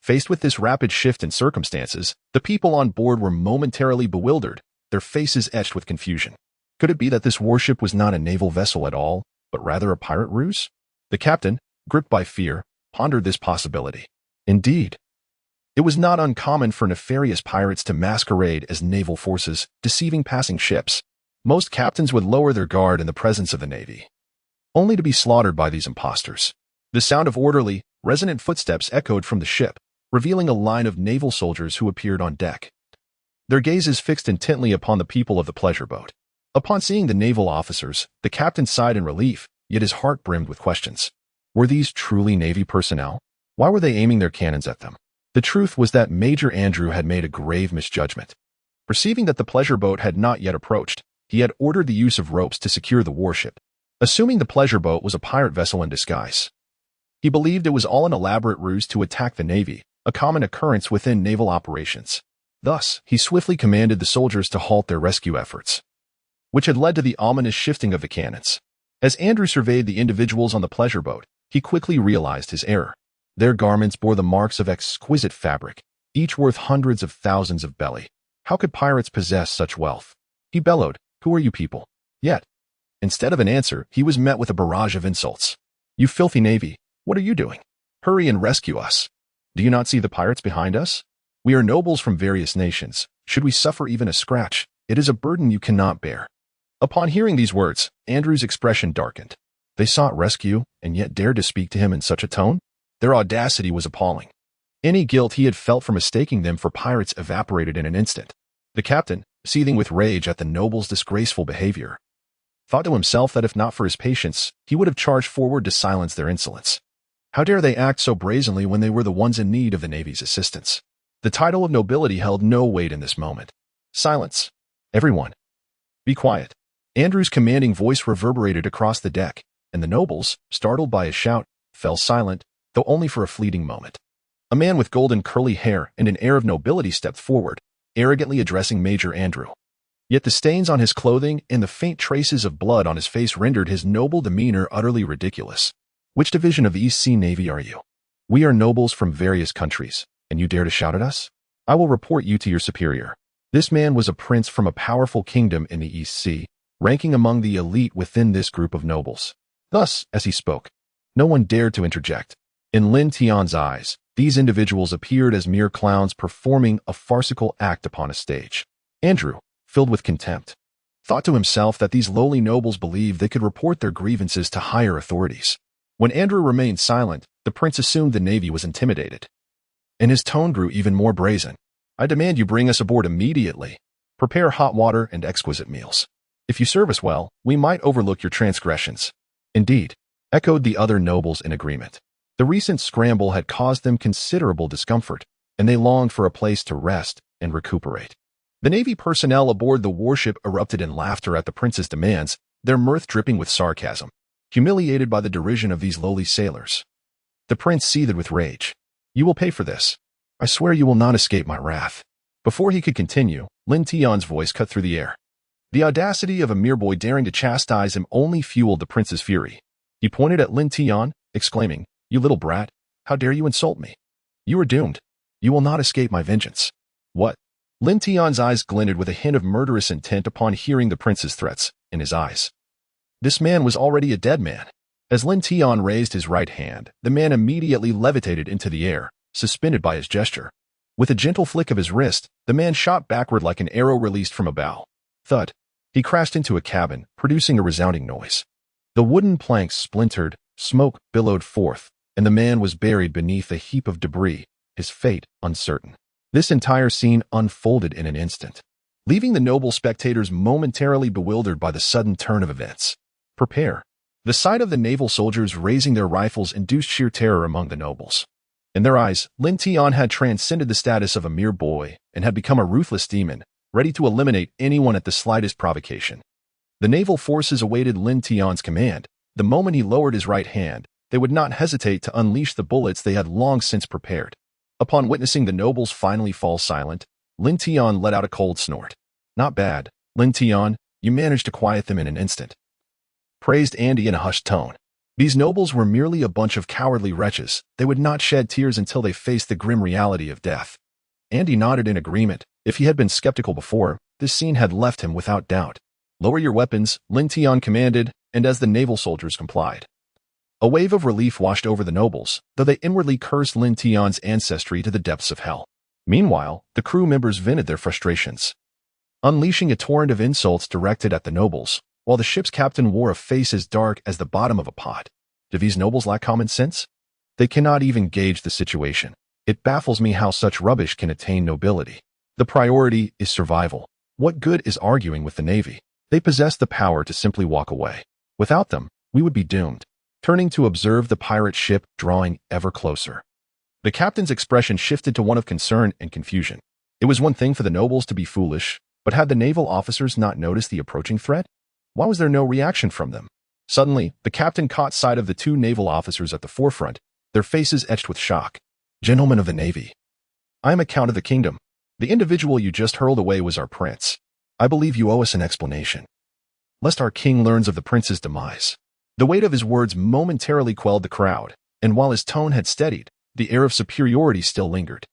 Faced with this rapid shift in circumstances, the people on board were momentarily bewildered, their faces etched with confusion. Could it be that this warship was not a naval vessel at all, but rather a pirate ruse? The captain, gripped by fear, pondered this possibility. Indeed, it was not uncommon for nefarious pirates to masquerade as naval forces, deceiving passing ships. Most captains would lower their guard in the presence of the Navy, only to be slaughtered by these impostors. The sound of orderly, resonant footsteps echoed from the ship, revealing a line of naval soldiers who appeared on deck, their gazes fixed intently upon the people of the pleasure boat. Upon seeing the naval officers, the captain sighed in relief, yet his heart brimmed with questions. Were these truly Navy personnel? Why were they aiming their cannons at them? The truth was that Major Andrew had made a grave misjudgment. Perceiving that the pleasure boat had not yet approached, he had ordered the use of ropes to secure the warship, assuming the pleasure boat was a pirate vessel in disguise. He believed it was all an elaborate ruse to attack the Navy, a common occurrence within naval operations. Thus, he swiftly commanded the soldiers to halt their rescue efforts, which had led to the ominous shifting of the cannons. As Andrew surveyed the individuals on the pleasure boat, he quickly realized his error. Their garments bore the marks of exquisite fabric, each worth hundreds of thousands of belly. How could pirates possess such wealth? He bellowed, "Who are you people?" Yet, instead of an answer, he was met with a barrage of insults. "You filthy Navy, what are you doing? Hurry and rescue us. Do you not see the pirates behind us? We are nobles from various nations. Should we suffer even a scratch, it is a burden you cannot bear." Upon hearing these words, Andrew's expression darkened. They sought rescue and yet dared to speak to him in such a tone? Their audacity was appalling. Any guilt he had felt for mistaking them for pirates evaporated in an instant. The captain, seething with rage at the nobles' disgraceful behavior, thought to himself that if not for his patience, he would have charged forward to silence their insolence. How dare they act so brazenly when they were the ones in need of the Navy's assistance? The title of nobility held no weight in this moment. "Silence. Everyone. Be quiet." Andrew's commanding voice reverberated across the deck, and the nobles, startled by his shout, fell silent, though only for a fleeting moment. A man with golden curly hair and an air of nobility stepped forward, arrogantly addressing Major Andrew. Yet the stains on his clothing and the faint traces of blood on his face rendered his noble demeanor utterly ridiculous. "Which division of the East Sea Navy are you? We are nobles from various countries, and you dare to shout at us? I will report you to your superior." This man was a prince from a powerful kingdom in the East Sea, ranking among the elite within this group of nobles. Thus, as he spoke, no one dared to interject. In Lin Tian's eyes, these individuals appeared as mere clowns performing a farcical act upon a stage. Andrew, filled with contempt, thought to himself that these lowly nobles believed they could report their grievances to higher authorities. When Andrew remained silent, the prince assumed the Navy was intimidated. And his tone grew even more brazen. I demand you bring us aboard immediately. Prepare hot water and exquisite meals. If you serve us well, we might overlook your transgressions. Indeed, echoed the other nobles in agreement. The recent scramble had caused them considerable discomfort, and they longed for a place to rest and recuperate. The Navy personnel aboard the warship erupted in laughter at the prince's demands, their mirth dripping with sarcasm, humiliated by the derision of these lowly sailors. The prince seethed with rage. You will pay for this. I swear you will not escape my wrath. Before he could continue, Lin Tian's voice cut through the air. The audacity of a mere boy daring to chastise him only fueled the prince's fury. He pointed at Lin Tian, exclaiming, You little brat, how dare you insult me? You are doomed. You will not escape my vengeance. What? Lin Tian's eyes glinted with a hint of murderous intent upon hearing the prince's threats in his eyes. This man was already a dead man. As Lin Tian raised his right hand, the man immediately levitated into the air, suspended by his gesture. With a gentle flick of his wrist, the man shot backward like an arrow released from a bow. Thud. He crashed into a cabin, producing a resounding noise. The wooden planks splintered, smoke billowed forth, and the man was buried beneath a heap of debris, his fate uncertain. This entire scene unfolded in an instant, leaving the noble spectators momentarily bewildered by the sudden turn of events. Prepare. The sight of the naval soldiers raising their rifles induced sheer terror among the nobles. In their eyes, Lin Tian had transcended the status of a mere boy and had become a ruthless demon, ready to eliminate anyone at the slightest provocation. The naval forces awaited Lin Tian's command. The moment he lowered his right hand, they would not hesitate to unleash the bullets they had long since prepared. Upon witnessing the nobles finally fall silent, Lin Tian let out a cold snort. Not bad, Lin Tian, you managed to quiet them in an instant. Praised Andy in a hushed tone. These nobles were merely a bunch of cowardly wretches. They would not shed tears until they faced the grim reality of death. Andy nodded in agreement. If he had been skeptical before, this scene had left him without doubt. Lower your weapons, Lin Tian commanded, and as the naval soldiers complied. A wave of relief washed over the nobles, though they inwardly cursed Lin Tian's ancestry to the depths of hell. Meanwhile, the crew members vented their frustrations, unleashing a torrent of insults directed at the nobles, while the ship's captain wore a face as dark as the bottom of a pot. Do these nobles lack common sense? They cannot even gauge the situation. It baffles me how such rubbish can attain nobility. The priority is survival. What good is arguing with the Navy? They possess the power to simply walk away. Without them, we would be doomed. Turning to observe the pirate ship drawing ever closer. The captain's expression shifted to one of concern and confusion. It was one thing for the nobles to be foolish, but had the naval officers not noticed the approaching threat? Why was there no reaction from them? Suddenly, the captain caught sight of the two naval officers at the forefront, their faces etched with shock. Gentlemen of the Navy, I am a count of the kingdom. The individual you just hurled away was our prince. I believe you owe us an explanation, lest our king learns of the prince's demise. The weight of his words momentarily quelled the crowd, and while his tone had steadied, the air of superiority still lingered.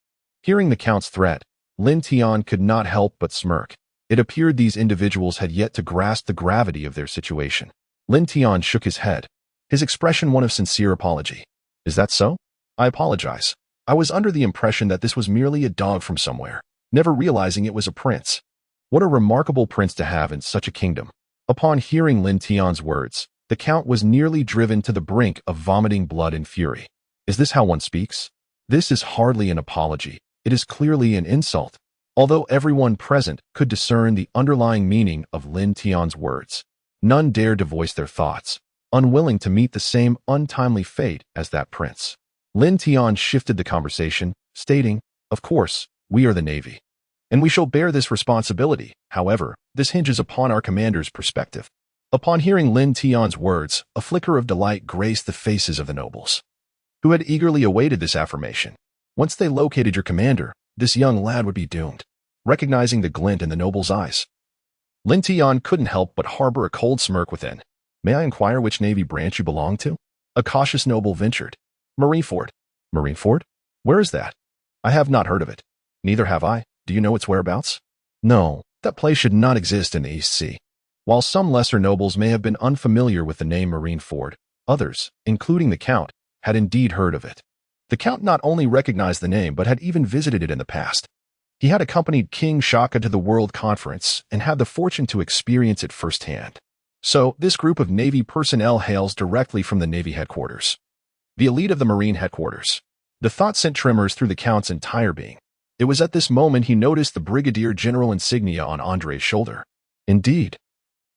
Hearing the count's threat, Lin Tian could not help but smirk. It appeared these individuals had yet to grasp the gravity of their situation. Lin Tian shook his head, his expression one of sincere apology. Is that so? I apologize. I was under the impression that this was merely a dog from somewhere, never realizing it was a prince. What a remarkable prince to have in such a kingdom. Upon hearing Lin Tian's words, the count was nearly driven to the brink of vomiting blood and fury. Is this how one speaks? This is hardly an apology. It is clearly an insult. Although everyone present could discern the underlying meaning of Lin Tian's words, none dared to voice their thoughts, unwilling to meet the same untimely fate as that prince. Lin Tian shifted the conversation, stating, Of course, we are the Navy, and we shall bear this responsibility. However, this hinges upon our commander's perspective. Upon hearing Lin Tian's words, a flicker of delight graced the faces of the nobles, who had eagerly awaited this affirmation. Once they located your commander, this young lad would be doomed. Recognizing the glint in the noble's eyes, Lin Tian couldn't help but harbor a cold smirk within. May I inquire which Navy branch you belong to? A cautious noble ventured. Marineford. Marineford? Where is that? I have not heard of it. Neither have I. Do you know its whereabouts? No, that place should not exist in the East Sea. While some lesser nobles may have been unfamiliar with the name Marineford, others, including the Count, had indeed heard of it. The Count not only recognized the name but had even visited it in the past. He had accompanied King Shaka to the World Conference and had the fortune to experience it firsthand. So, this group of Navy personnel hails directly from the Navy headquarters. The elite of the Marine headquarters. The thought sent tremors through the Count's entire being. It was at this moment he noticed the Brigadier General insignia on Andre's shoulder. Indeed,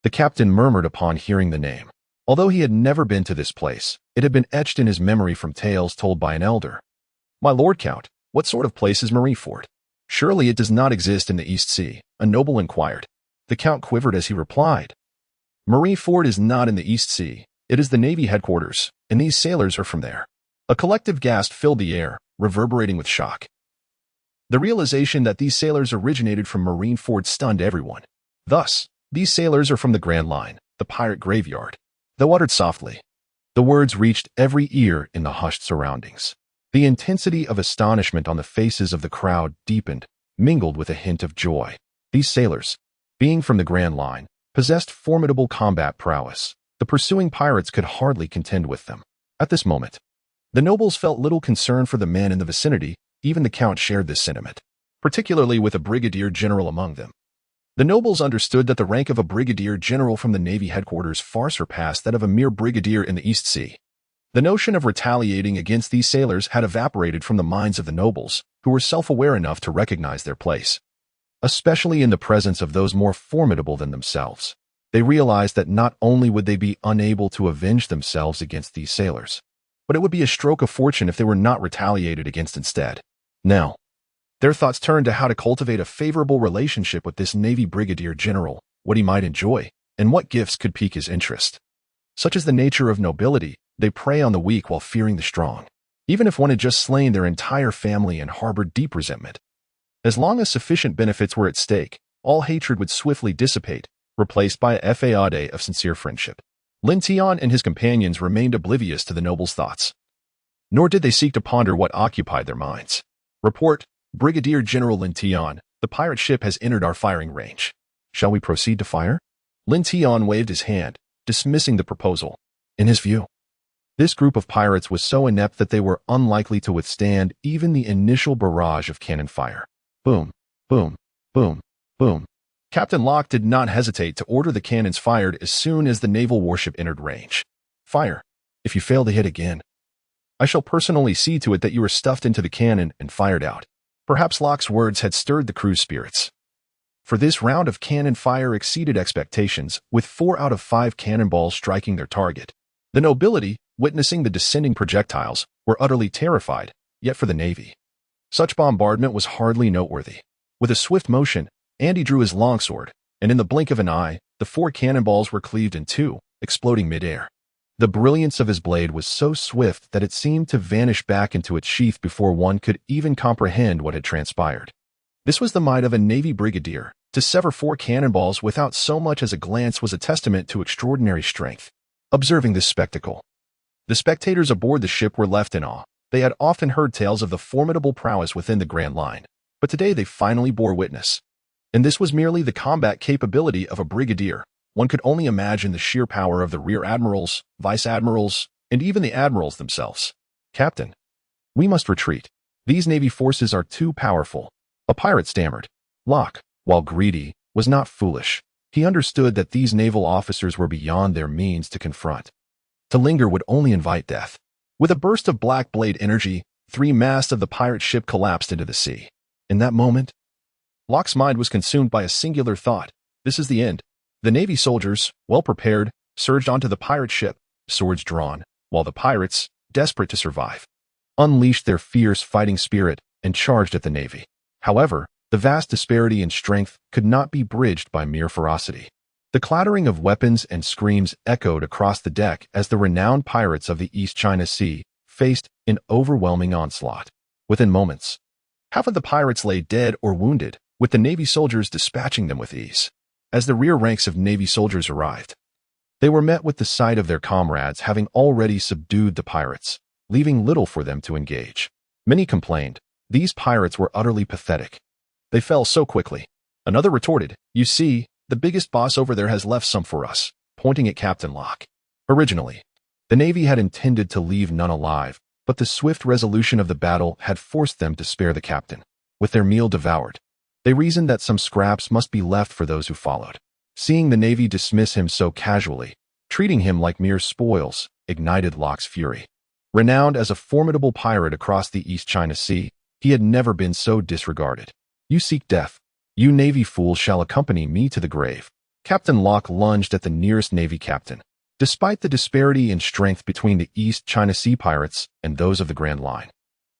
the captain murmured upon hearing the name. Although he had never been to this place, it had been etched in his memory from tales told by an elder. "My Lord Count, what sort of place is Marineford? Surely it does not exist in the East Sea," a noble inquired. The Count quivered as he replied. "Marineford is not in the East Sea. It is the Navy headquarters, and these sailors are from there." A collective gasp filled the air, reverberating with shock. The realization that these sailors originated from Marineford stunned everyone. Thus, these sailors are from the Grand Line, the pirate graveyard. Though uttered softly, the words reached every ear in the hushed surroundings. The intensity of astonishment on the faces of the crowd deepened, mingled with a hint of joy. These sailors, being from the Grand Line, possessed formidable combat prowess. The pursuing pirates could hardly contend with them. At this moment, the nobles felt little concern for the men in the vicinity. Even the Count shared this sentiment, particularly with a brigadier general among them. The nobles understood that the rank of a brigadier general from the Navy headquarters far surpassed that of a mere brigadier in the East Sea. The notion of retaliating against these sailors had evaporated from the minds of the nobles, who were self-aware enough to recognize their place, especially in the presence of those more formidable than themselves. They realized that not only would they be unable to avenge themselves against these sailors, but it would be a stroke of fortune if they were not retaliated against instead. Now, their thoughts turned to how to cultivate a favorable relationship with this Navy brigadier general, what he might enjoy, and what gifts could pique his interest. Such is the nature of nobility, they prey on the weak while fearing the strong, even if one had just slain their entire family and harbored deep resentment. As long as sufficient benefits were at stake, all hatred would swiftly dissipate, replaced by a fade of sincere friendship. Lin Tian and his companions remained oblivious to the noble's thoughts. Nor did they seek to ponder what occupied their minds. Report, Brigadier General Lin Tian, the pirate ship has entered our firing range. Shall we proceed to fire? Lin Tian waved his hand, dismissing the proposal. In his view, this group of pirates was so inept that they were unlikely to withstand even the initial barrage of cannon fire. Boom, boom, boom, boom. Captain Locke did not hesitate to order the cannons fired as soon as the naval warship entered range. Fire. If you fail to hit again, I shall personally see to it that you are stuffed into the cannon and fired out. Perhaps Locke's words had stirred the crew's spirits. For this round of cannon fire exceeded expectations, with 4 out of 5 cannonballs striking their target. The nobility, witnessing the descending projectiles, were utterly terrified, yet for the Navy, such bombardment was hardly noteworthy. With a swift motion, Andy drew his longsword, and in the blink of an eye, the 4 cannonballs were cleaved in 2, exploding midair. The brilliance of his blade was so swift that it seemed to vanish back into its sheath before one could even comprehend what had transpired. This was the might of a Navy brigadier. To sever 4 cannonballs without so much as a glance was a testament to extraordinary strength. Observing this spectacle, the spectators aboard the ship were left in awe. They had often heard tales of the formidable prowess within the Grand Line, but today they finally bore witness. And this was merely the combat capability of a brigadier. One could only imagine the sheer power of the rear admirals, vice admirals, and even the admirals themselves. Captain, we must retreat. These Navy forces are too powerful. A pirate stammered. Locke, while greedy, was not foolish. He understood that these naval officers were beyond their means to confront. To linger would only invite death. With a burst of black blade energy, 3 masts of the pirate ship collapsed into the sea. In that moment, Locke's mind was consumed by a singular thought. This is the end. The Navy soldiers, well prepared, surged onto the pirate ship, swords drawn, while the pirates, desperate to survive, unleashed their fierce fighting spirit and charged at the Navy. However, the vast disparity in strength could not be bridged by mere ferocity. The clattering of weapons and screams echoed across the deck as the renowned pirates of the East China Sea faced an overwhelming onslaught. Within moments, half of the pirates lay dead or wounded, with the Navy soldiers dispatching them with ease. As the rear ranks of Navy soldiers arrived, they were met with the sight of their comrades having already subdued the pirates, leaving little for them to engage. Many complained, these pirates were utterly pathetic. They fell so quickly. Another retorted, you see, the biggest boss over there has left some for us, pointing at Captain Locke. Originally, the Navy had intended to leave none alive, but the swift resolution of the battle had forced them to spare the captain. With their meal devoured, they reasoned that some scraps must be left for those who followed. Seeing the Navy dismiss him so casually, treating him like mere spoils, ignited Locke's fury. Renowned as a formidable pirate across the East China Sea, he had never been so disregarded. You seek death. You Navy fools shall accompany me to the grave. Captain Locke lunged at the nearest Navy captain. Despite the disparity in strength between the East China Sea pirates and those of the Grand Line,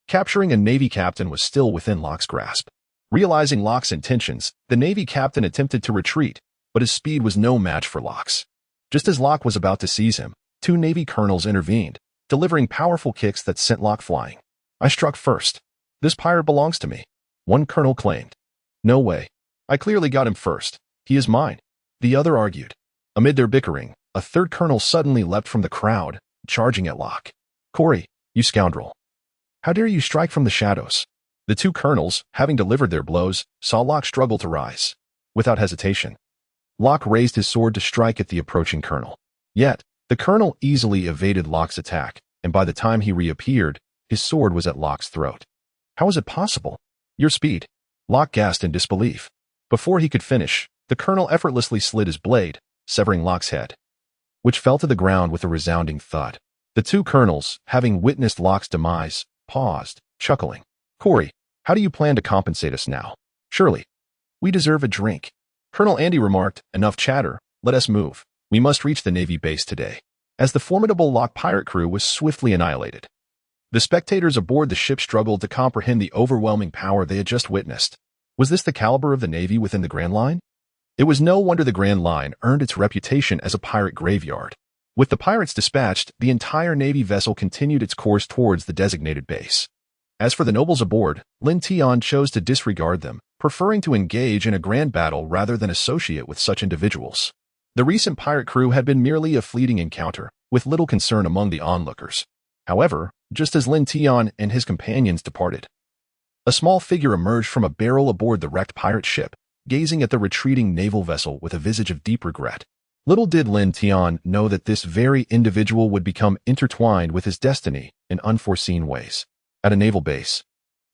capturing a Navy captain was still within Locke's grasp. Realizing Locke's intentions, the Navy captain attempted to retreat, but his speed was no match for Locke's. Just as Locke was about to seize him, two Navy colonels intervened, delivering powerful kicks that sent Locke flying. I struck first. This pirate belongs to me, one colonel claimed. No way. I clearly got him first. He is mine, the other argued. Amid their bickering, a third colonel suddenly leapt from the crowd, charging at Locke. Corey, you scoundrel. How dare you strike from the shadows? The two colonels, having delivered their blows, saw Locke struggle to rise. Without hesitation, Locke raised his sword to strike at the approaching colonel. Yet, the colonel easily evaded Locke's attack, and by the time he reappeared, his sword was at Locke's throat. How was it possible? Your speed. Locke gasped in disbelief. Before he could finish, the colonel effortlessly slid his blade, severing Locke's head, which fell to the ground with a resounding thud. The two colonels, having witnessed Locke's demise, paused, chuckling. Corey, how do you plan to compensate us now? Surely, we deserve a drink. Colonel Andy remarked, enough chatter, let us move. We must reach the Navy base today. As the formidable Locke pirate crew was swiftly annihilated, the spectators aboard the ship struggled to comprehend the overwhelming power they had just witnessed. Was this the caliber of the Navy within the Grand Line? It was no wonder the Grand Line earned its reputation as a pirate graveyard. With the pirates dispatched, the entire Navy vessel continued its course towards the designated base. As for the nobles aboard, Lin Tian chose to disregard them, preferring to engage in a grand battle rather than associate with such individuals. The recent pirate crew had been merely a fleeting encounter, with little concern among the onlookers. However, just as Lin Tian and his companions departed, a small figure emerged from a barrel aboard the wrecked pirate ship, gazing at the retreating naval vessel with a visage of deep regret. Little did Lin Tian know that this very individual would become intertwined with his destiny in unforeseen ways. At a naval base,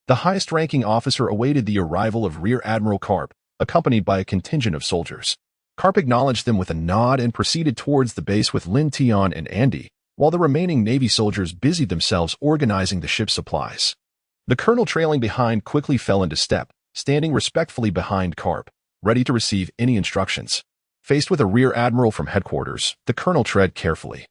the highest-ranking officer awaited the arrival of Rear Admiral Garp, accompanied by a contingent of soldiers. Garp acknowledged them with a nod and proceeded towards the base with Lin Tian and Andy, while the remaining Navy soldiers busied themselves organizing the ship's supplies. The colonel trailing behind quickly fell into step, standing respectfully behind Garp, ready to receive any instructions. Faced with a rear admiral from headquarters, the colonel tread carefully,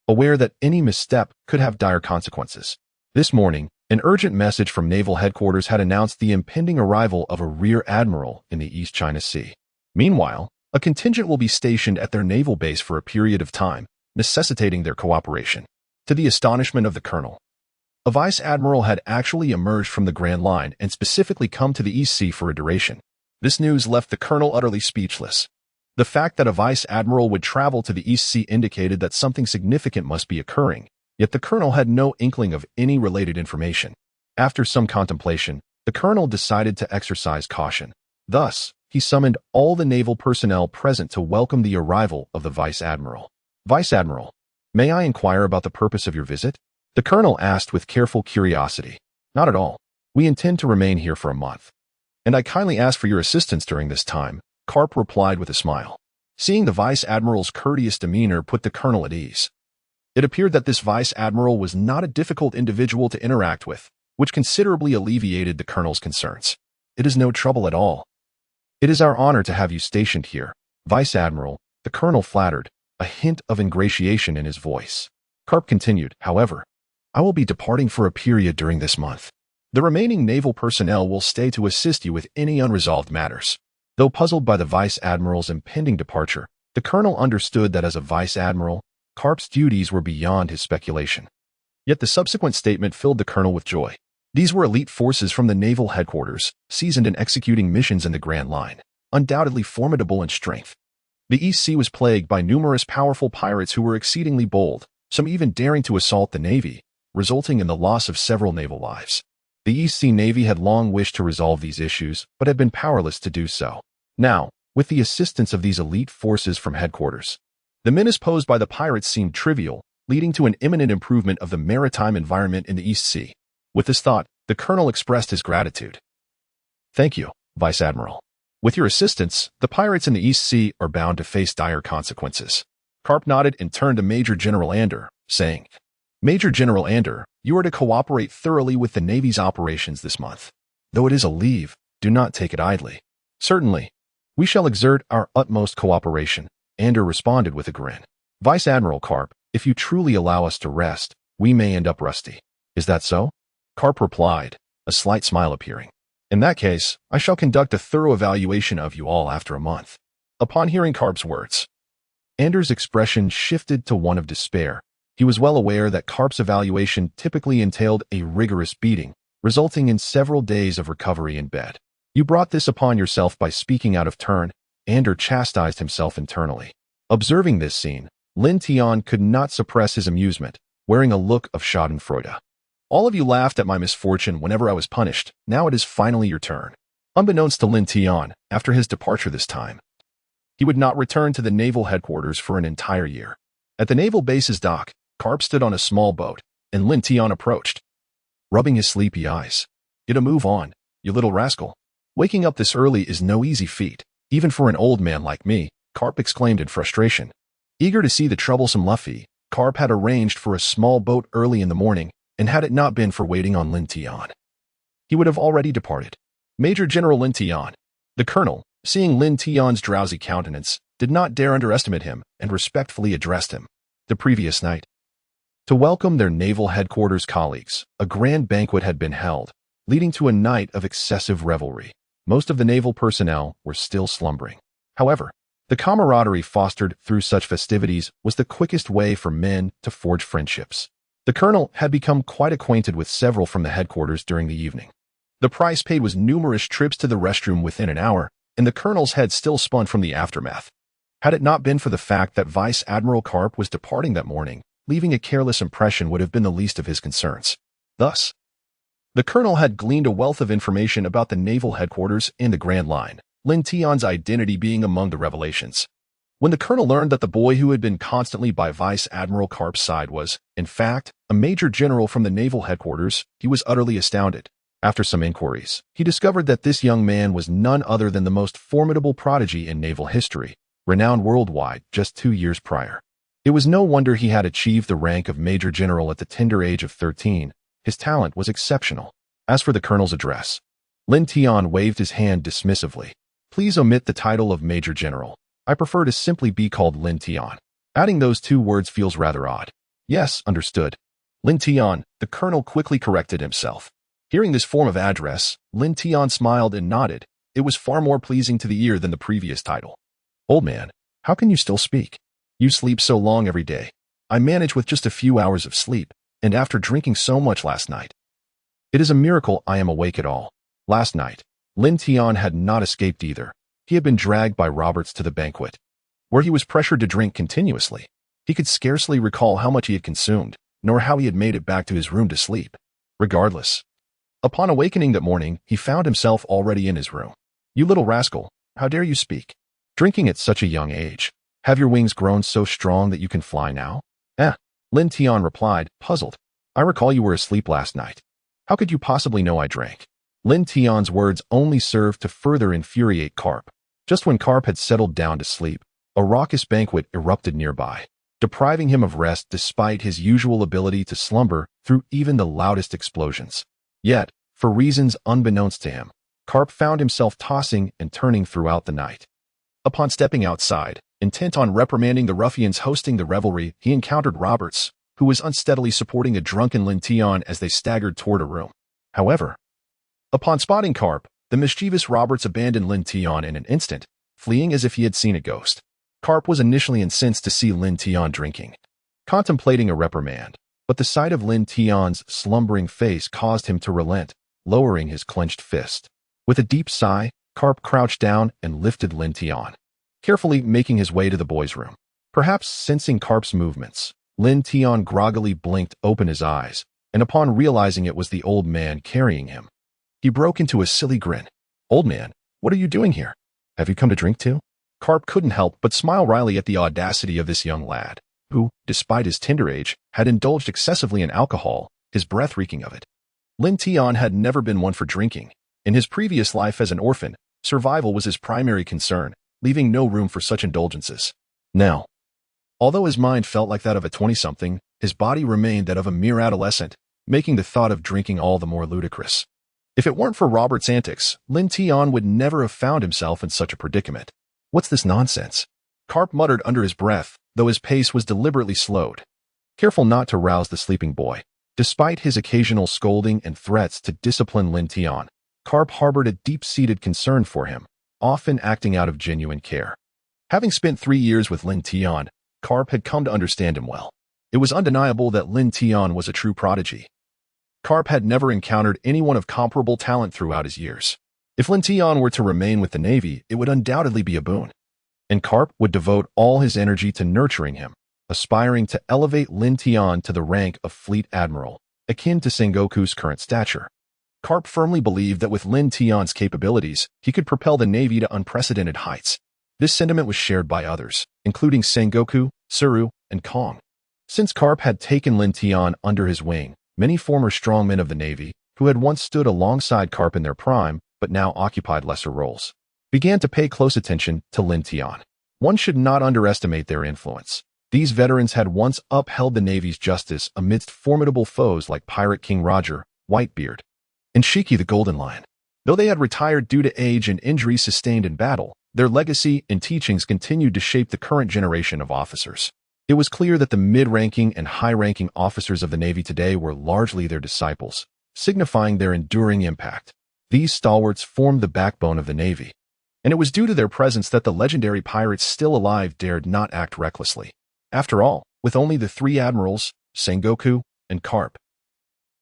aware that any misstep could have dire consequences. This morning, an urgent message from naval headquarters had announced the impending arrival of a rear admiral in the East China Sea. Meanwhile, a contingent will be stationed at their naval base for a period of time, necessitating their cooperation. To the astonishment of the colonel, a vice admiral had actually emerged from the Grand Line and specifically come to the East Sea for a duration. This news left the colonel utterly speechless. The fact that a vice admiral would travel to the East Sea indicated that something significant must be occurring, yet the colonel had no inkling of any related information. After some contemplation, the colonel decided to exercise caution. Thus, he summoned all the naval personnel present to welcome the arrival of the vice admiral. Vice Admiral, may I inquire about the purpose of your visit? The colonel asked with careful curiosity. Not at all. We intend to remain here for a month, and I kindly ask for your assistance during this time, Garp replied with a smile. Seeing the vice admiral's courteous demeanor put the colonel at ease. It appeared that this vice admiral was not a difficult individual to interact with, which considerably alleviated the colonel's concerns. It is no trouble at all. It is our honor to have you stationed here, Vice Admiral, the colonel flattered, a hint of ingratiation in his voice. Garp continued, however, I will be departing for a period during this month. The remaining naval personnel will stay to assist you with any unresolved matters. Though puzzled by the vice admiral's impending departure, the colonel understood that as a vice admiral, Garp's duties were beyond his speculation. Yet the subsequent statement filled the colonel with joy. These were elite forces from the naval headquarters, seasoned in executing missions in the Grand Line, undoubtedly formidable in strength. The East Sea was plagued by numerous powerful pirates who were exceedingly bold, some even daring to assault the Navy, resulting in the loss of several naval lives. The East Sea Navy had long wished to resolve these issues, but had been powerless to do so. Now, with the assistance of these elite forces from headquarters, the menace posed by the pirates seemed trivial, leading to an imminent improvement of the maritime environment in the East Sea. With this thought, the colonel expressed his gratitude. Thank you, Vice Admiral. With your assistance, the pirates in the East Sea are bound to face dire consequences. Garp nodded and turned to Major General Ander, saying, Major General Ander, you are to cooperate thoroughly with the Navy's operations this month. Though it is a leave, do not take it idly. Certainly. We shall exert our utmost cooperation, Ander responded with a grin. Vice Admiral Garp, if you truly allow us to rest, we may end up rusty. Is that so? Garp replied, a slight smile appearing. In that case, I shall conduct a thorough evaluation of you all after a month. Upon hearing Garp's words, Ander's expression shifted to one of despair. He was well aware that Garp's evaluation typically entailed a rigorous beating, resulting in several days of recovery in bed. You brought this upon yourself by speaking out of turn, Ander chastised himself internally. Observing this scene, Lin Tian could not suppress his amusement, wearing a look of schadenfreude. All of you laughed at my misfortune whenever I was punished. Now it is finally your turn. Unbeknownst to Lin Tian, after his departure this time, he would not return to the naval headquarters for an entire year. At the naval base's dock, Garp stood on a small boat, and Lin Tian approached, rubbing his sleepy eyes. Get a move on, you little rascal. Waking up this early is no easy feat, even for an old man like me, Garp exclaimed in frustration. Eager to see the troublesome Luffy, Garp had arranged for a small boat early in the morning, and had it not been for waiting on Lin Tian, he would have already departed. Major General Lin Tian. The colonel, seeing Lin Tian's drowsy countenance, did not dare underestimate him and respectfully addressed him. The previous night, to welcome their naval headquarters colleagues, a grand banquet had been held, leading to a night of excessive revelry. Most of the naval personnel were still slumbering. However, the camaraderie fostered through such festivities was the quickest way for men to forge friendships. The colonel had become quite acquainted with several from the headquarters during the evening. The price paid was numerous trips to the restroom within an hour, and the colonel's head still spun from the aftermath. Had it not been for the fact that Vice Admiral Garp was departing that morning, leaving a careless impression would have been the least of his concerns. Thus, the colonel had gleaned a wealth of information about the naval headquarters and the Grand Line, Lin Tian's identity being among the revelations. When the colonel learned that the boy who had been constantly by Vice Admiral Garp's side was, in fact, a major general from the naval headquarters, he was utterly astounded. After some inquiries, he discovered that this young man was none other than the most formidable prodigy in naval history, renowned worldwide just 2 years prior. It was no wonder he had achieved the rank of major general at the tender age of 13. His talent was exceptional. As for the colonel's address, Lin Tian waved his hand dismissively. Please omit the title of major general. I prefer to simply be called Lin Tian. Adding those two words feels rather odd. Yes, understood. Lin Tian, the colonel quickly corrected himself. Hearing this form of address, Lin Tian smiled and nodded. It was far more pleasing to the ear than the previous title. Old man, how can you still speak? You sleep so long every day. I manage with just a few hours of sleep, and after drinking so much last night. It is a miracle I am awake at all. Last night, Lin Tian had not escaped either. He had been dragged by Roberts to the banquet, where he was pressured to drink continuously. He could scarcely recall how much he had consumed, nor how he had made it back to his room to sleep. Regardless, upon awakening that morning, he found himself already in his room. You little rascal, how dare you speak? Drinking at such a young age. Have your wings grown so strong that you can fly now? Lin Tian replied, puzzled. I recall you were asleep last night. How could you possibly know I drank? Lin Tian's words only served to further infuriate Garp. Just when Garp had settled down to sleep, a raucous banquet erupted nearby, depriving him of rest despite his usual ability to slumber through even the loudest explosions. Yet, for reasons unbeknownst to him, Garp found himself tossing and turning throughout the night. Upon stepping outside, intent on reprimanding the ruffians hosting the revelry, he encountered Roberts, who was unsteadily supporting a drunken Lin Tian as they staggered toward a room. However, upon spotting Garp, the mischievous Roberts abandoned Lin Tian in an instant, fleeing as if he had seen a ghost. Garp was initially incensed to see Lin Tian drinking, contemplating a reprimand, but the sight of Lin Tian's slumbering face caused him to relent, lowering his clenched fist. With a deep sigh, Garp crouched down and lifted Lin Tian, carefully making his way to the boy's room. Perhaps sensing Garp's movements, Lin Tian groggily blinked open his eyes, and upon realizing it was the old man carrying him, he broke into a silly grin. Old man, what are you doing here? Have you come to drink too? Garp couldn't help but smile wryly at the audacity of this young lad, who, despite his tender age, had indulged excessively in alcohol, his breath reeking of it. Lin Tian had never been one for drinking. In his previous life as an orphan, Survival was his primary concern, leaving no room for such indulgences. Now, although his mind felt like that of a 20-something, his body remained that of a mere adolescent, making the thought of drinking all the more ludicrous. If it weren't for Robert's antics, Lin Tian would never have found himself in such a predicament. What's this nonsense? Garp muttered under his breath, though his pace was deliberately slowed, careful not to rouse the sleeping boy. Despite his occasional scolding and threats to discipline Lin Tian, Garp harbored a deep-seated concern for him, often acting out of genuine care. Having spent 3 years with Lin Tian, Garp had come to understand him well. It was undeniable that Lin Tian was a true prodigy. Garp had never encountered anyone of comparable talent throughout his years. If Lin Tian were to remain with the Navy, it would undoubtedly be a boon. And Garp would devote all his energy to nurturing him, aspiring to elevate Lin Tian to the rank of Fleet Admiral, akin to Sengoku's current stature. Garp firmly believed that with Lin Tian's capabilities, he could propel the Navy to unprecedented heights. This sentiment was shared by others, including Sengoku, Tsuru, and Kong. Since Garp had taken Lin Tian under his wing, many former strongmen of the Navy, who had once stood alongside Garp in their prime, but now occupied lesser roles, began to pay close attention to Lin Tian. One should not underestimate their influence. These veterans had once upheld the Navy's justice amidst formidable foes like Pirate King Roger, Whitebeard, and Shiki the Golden Lion. Though they had retired due to age and injuries sustained in battle, their legacy and teachings continued to shape the current generation of officers. It was clear that the mid-ranking and high-ranking officers of the Navy today were largely their disciples, signifying their enduring impact. These stalwarts formed the backbone of the Navy, and it was due to their presence that the legendary pirates still alive dared not act recklessly. After all, with only the 3 admirals, Sengoku, and Garp,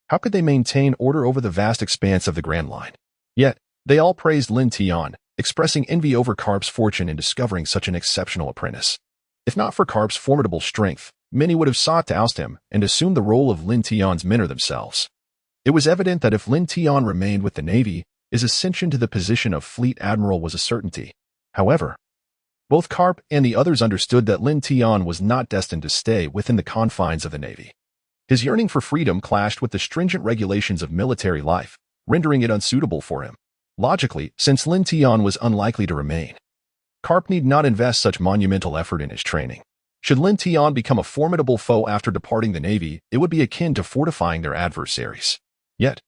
how could they maintain order over the vast expanse of the Grand Line? Yet, they all praised Lin Tian, expressing envy over Garp's fortune in discovering such an exceptional apprentice. If not for Garp's formidable strength, many would have sought to oust him and assume the role of Lin Tian's mentor themselves. It was evident that if Lin Tian remained with the Navy, his ascension to the position of Fleet Admiral was a certainty. However, both Garp and the others understood that Lin Tian was not destined to stay within the confines of the Navy. His yearning for freedom clashed with the stringent regulations of military life, rendering it unsuitable for him. Logically, since Lin Tian was unlikely to remain, Garp need not invest such monumental effort in his training. Should Lin Tian become a formidable foe after departing the Navy, it would be akin to fortifying their adversaries. Yet,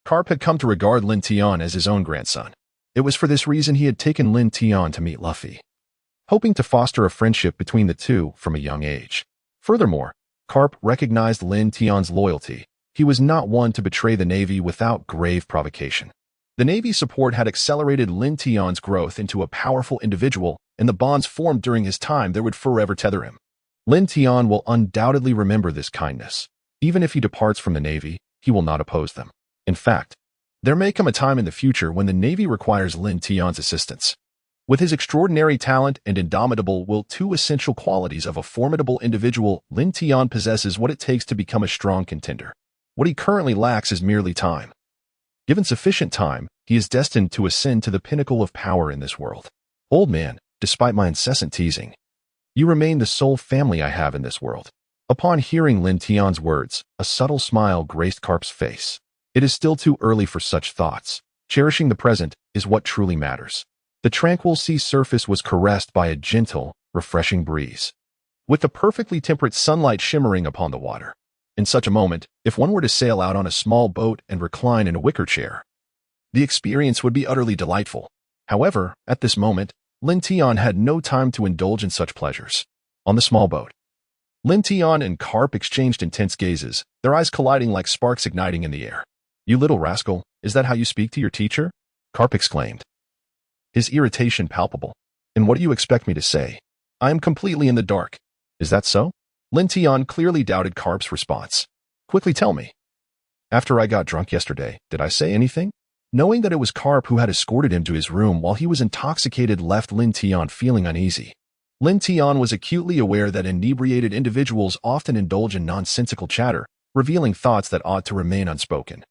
Garp had come to regard Lin Tian as his own grandson. It was for this reason he had taken Lin Tian to meet Luffy, hoping to foster a friendship between the two from a young age. Furthermore, Garp recognized Lin Tian's loyalty. He was not one to betray the Navy without grave provocation. The Navy's support had accelerated Lin Tian's growth into a powerful individual, and the bonds formed during his time there would forever tether him. Lin Tian will undoubtedly remember this kindness. Even if he departs from the Navy, he will not oppose them. In fact, there may come a time in the future when the Navy requires Lin Tian's assistance. With his extraordinary talent and indomitable will, 2 essential qualities of a formidable individual, Lin Tian possesses what it takes to become a strong contender. What he currently lacks is merely time. Given sufficient time, he is destined to ascend to the pinnacle of power in this world. Old man, despite my incessant teasing, you remain the sole family I have in this world. Upon hearing Lin Tian's words, a subtle smile graced Garp's face. It is still too early for such thoughts. Cherishing the present is what truly matters. The tranquil sea surface was caressed by a gentle, refreshing breeze, with the perfectly temperate sunlight shimmering upon the water. In such a moment, if one were to sail out on a small boat and recline in a wicker chair, the experience would be utterly delightful. However, at this moment, Lin Tian had no time to indulge in such pleasures. On the small boat, Lin Tian and Garp exchanged intense gazes, their eyes colliding like sparks igniting in the air. "You little rascal, is that how you speak to your teacher?" Garp exclaimed, his irritation palpable. "And what do you expect me to say? I am completely in the dark." "Is that so?" Lin Tian clearly doubted Garp's response. "Quickly tell me. After I got drunk yesterday, did I say anything?" Knowing that it was Garp who had escorted him to his room while he was intoxicated left Lin Tian feeling uneasy. Lin Tian was acutely aware that inebriated individuals often indulge in nonsensical chatter, revealing thoughts that ought to remain unspoken.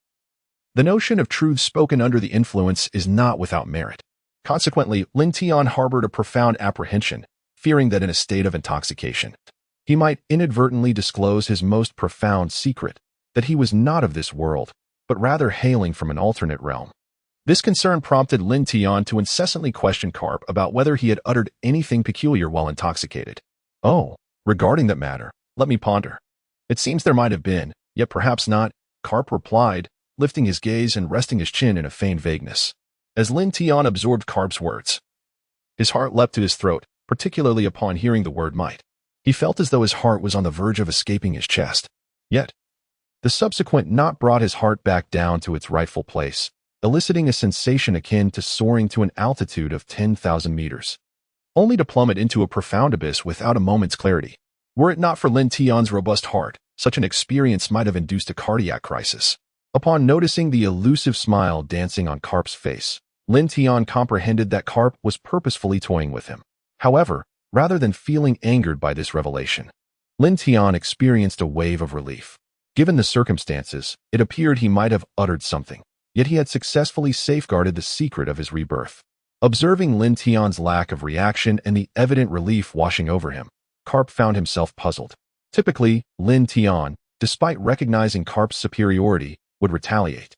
The notion of truths spoken under the influence is not without merit. Consequently, Lin Tian harbored a profound apprehension, fearing that in a state of intoxication, he might inadvertently disclose his most profound secret, that he was not of this world, but rather hailing from an alternate realm. This concern prompted Lin Tian to incessantly question Garp about whether he had uttered anything peculiar while intoxicated. "Oh, regarding that matter, let me ponder. It seems there might have been, yet perhaps not," Garp replied, lifting his gaze and resting his chin in a feigned vagueness. As Lin Tian absorbed Garp's words, his heart leapt to his throat, particularly upon hearing the word might. He felt as though his heart was on the verge of escaping his chest. Yet, the subsequent knot brought his heart back down to its rightful place, eliciting a sensation akin to soaring to an altitude of 10,000 meters, only to plummet into a profound abyss without a moment's clarity. Were it not for Lin Tian's robust heart, such an experience might have induced a cardiac crisis. Upon noticing the elusive smile dancing on Garp's face, Lin Tian comprehended that Garp was purposefully toying with him. However, rather than feeling angered by this revelation, Lin Tian experienced a wave of relief. Given the circumstances, it appeared he might have uttered something, yet he had successfully safeguarded the secret of his rebirth. Observing Lin Tian's lack of reaction and the evident relief washing over him, Garp found himself puzzled. Typically, Lin Tian, despite recognizing Garp's superiority, would retaliate,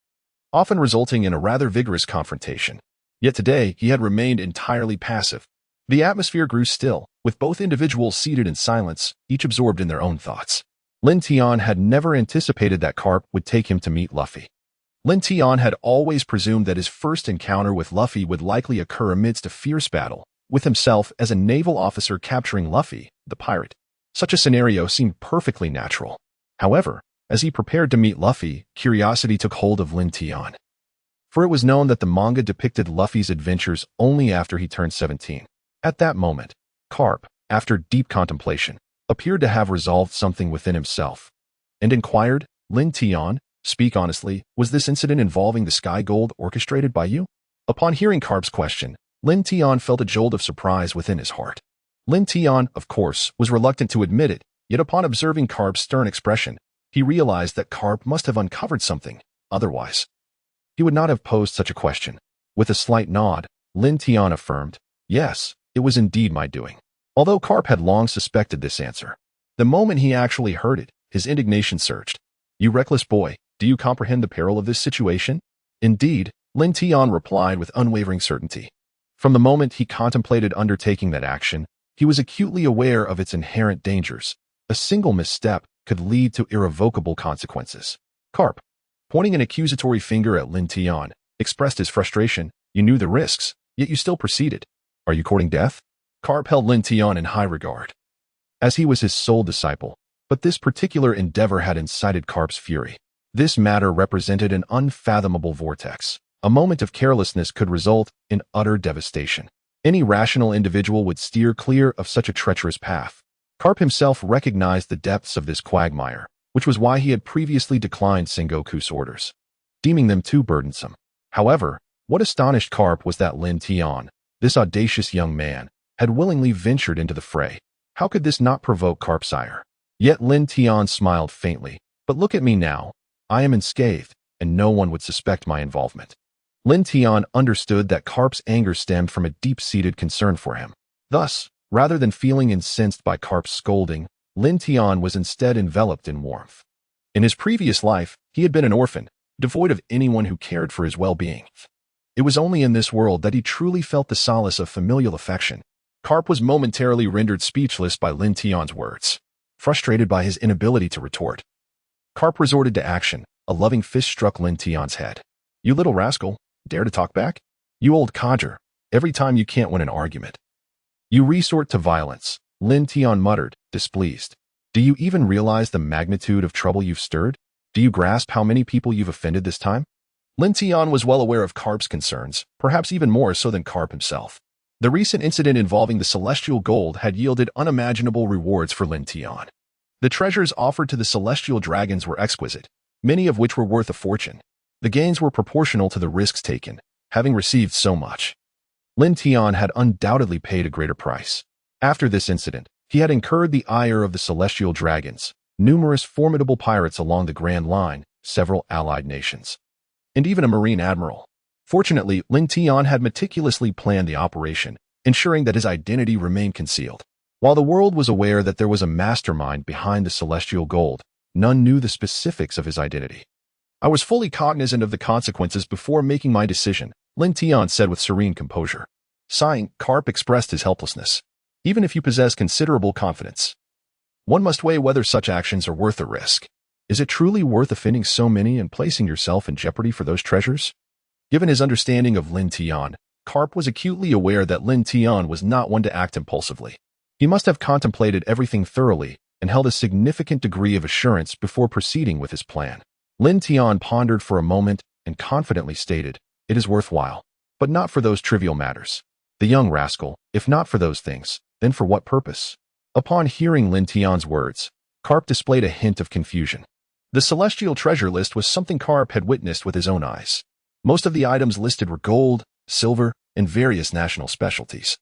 often resulting in a rather vigorous confrontation. Yet today, he had remained entirely passive. The atmosphere grew still, with both individuals seated in silence, each absorbed in their own thoughts. Lin Tian had never anticipated that Garp would take him to meet Luffy. Lin Tian had always presumed that his first encounter with Luffy would likely occur amidst a fierce battle, with himself as a naval officer capturing Luffy, the pirate. Such a scenario seemed perfectly natural. However, as he prepared to meet Luffy, curiosity took hold of Lin Tian. For it was known that the manga depicted Luffy's adventures only after he turned 17. At that moment, Garp, after deep contemplation, appeared to have resolved something within himself, and inquired, "Lin Tian, speak honestly, was this incident involving the Sky Gold orchestrated by you?" Upon hearing Garp's question, Lin Tian felt a jolt of surprise within his heart. Lin Tian, of course, was reluctant to admit it, yet upon observing Garp's stern expression, he realized that Garp must have uncovered something, otherwise he would not have posed such a question. With a slight nod, Lin Tian affirmed, "Yes, it was indeed my doing." Although Garp had long suspected this answer, the moment he actually heard it, his indignation surged. "You reckless boy, do you comprehend the peril of this situation?" "Indeed," Lin Tian replied with unwavering certainty. From the moment he contemplated undertaking that action, he was acutely aware of its inherent dangers. A single misstep could lead to irrevocable consequences. Garp, pointing an accusatory finger at Lin Tian, expressed his frustration. "You knew the risks, yet you still proceeded. Are you courting death?" Garp held Lin Tian in high regard, as he was his sole disciple, but this particular endeavor had incited Garp's fury. This matter represented an unfathomable vortex. A moment of carelessness could result in utter devastation. Any rational individual would steer clear of such a treacherous path. Garp himself recognized the depths of this quagmire, which was why he had previously declined Sengoku's orders, deeming them too burdensome. However, what astonished Garp was that Lin Tian, this audacious young man, had willingly ventured into the fray. How could this not provoke Garp's ire? Yet Lin Tian smiled faintly. "But look at me now. I am unscathed, and no one would suspect my involvement." Lin Tian understood that Garp's anger stemmed from a deep-seated concern for him. Thus, rather than feeling incensed by Garp's scolding, Lin Tian was instead enveloped in warmth. In his previous life, he had been an orphan, devoid of anyone who cared for his well-being. It was only in this world that he truly felt the solace of familial affection. Garp was momentarily rendered speechless by Lin Tian's words. Frustrated by his inability to retort, Garp resorted to action. A loving fist struck Lin Tian's head. "You little rascal, dare to talk back? You old codger, every time you can't win an argument, you resort to violence," Lin Tian muttered, displeased. "Do you even realize the magnitude of trouble you've stirred? Do you grasp how many people you've offended this time?" Lin Tian was well aware of Garp's concerns, perhaps even more so than Garp himself. The recent incident involving the celestial gold had yielded unimaginable rewards for Lin Tian. The treasures offered to the celestial dragons were exquisite, many of which were worth a fortune. The gains were proportional to the risks taken, having received so much. Lin Tian had undoubtedly paid a greater price. After this incident, he had incurred the ire of the celestial dragons, numerous formidable pirates along the Grand Line, several allied nations, and even a marine admiral. Fortunately, Lin Tian had meticulously planned the operation, ensuring that his identity remained concealed. While the world was aware that there was a mastermind behind the celestial gold, none knew the specifics of his identity. "I was fully cognizant of the consequences before making my decision," Lin Tian said with serene composure. Sighing, Garp expressed his helplessness. Even if you possess considerable confidence, one must weigh whether such actions are worth the risk. Is it truly worth offending so many and placing yourself in jeopardy for those treasures? Given his understanding of Lin Tian, Garp was acutely aware that Lin Tian was not one to act impulsively. He must have contemplated everything thoroughly and held a significant degree of assurance before proceeding with his plan. Lin Tian pondered for a moment and confidently stated, "It is worthwhile, but not for those trivial matters." The young rascal, if not for those things, then for what purpose? Upon hearing Lin Tian's words, Garp displayed a hint of confusion. The celestial treasure list was something Garp had witnessed with his own eyes. Most of the items listed were gold, silver, and various national specialties,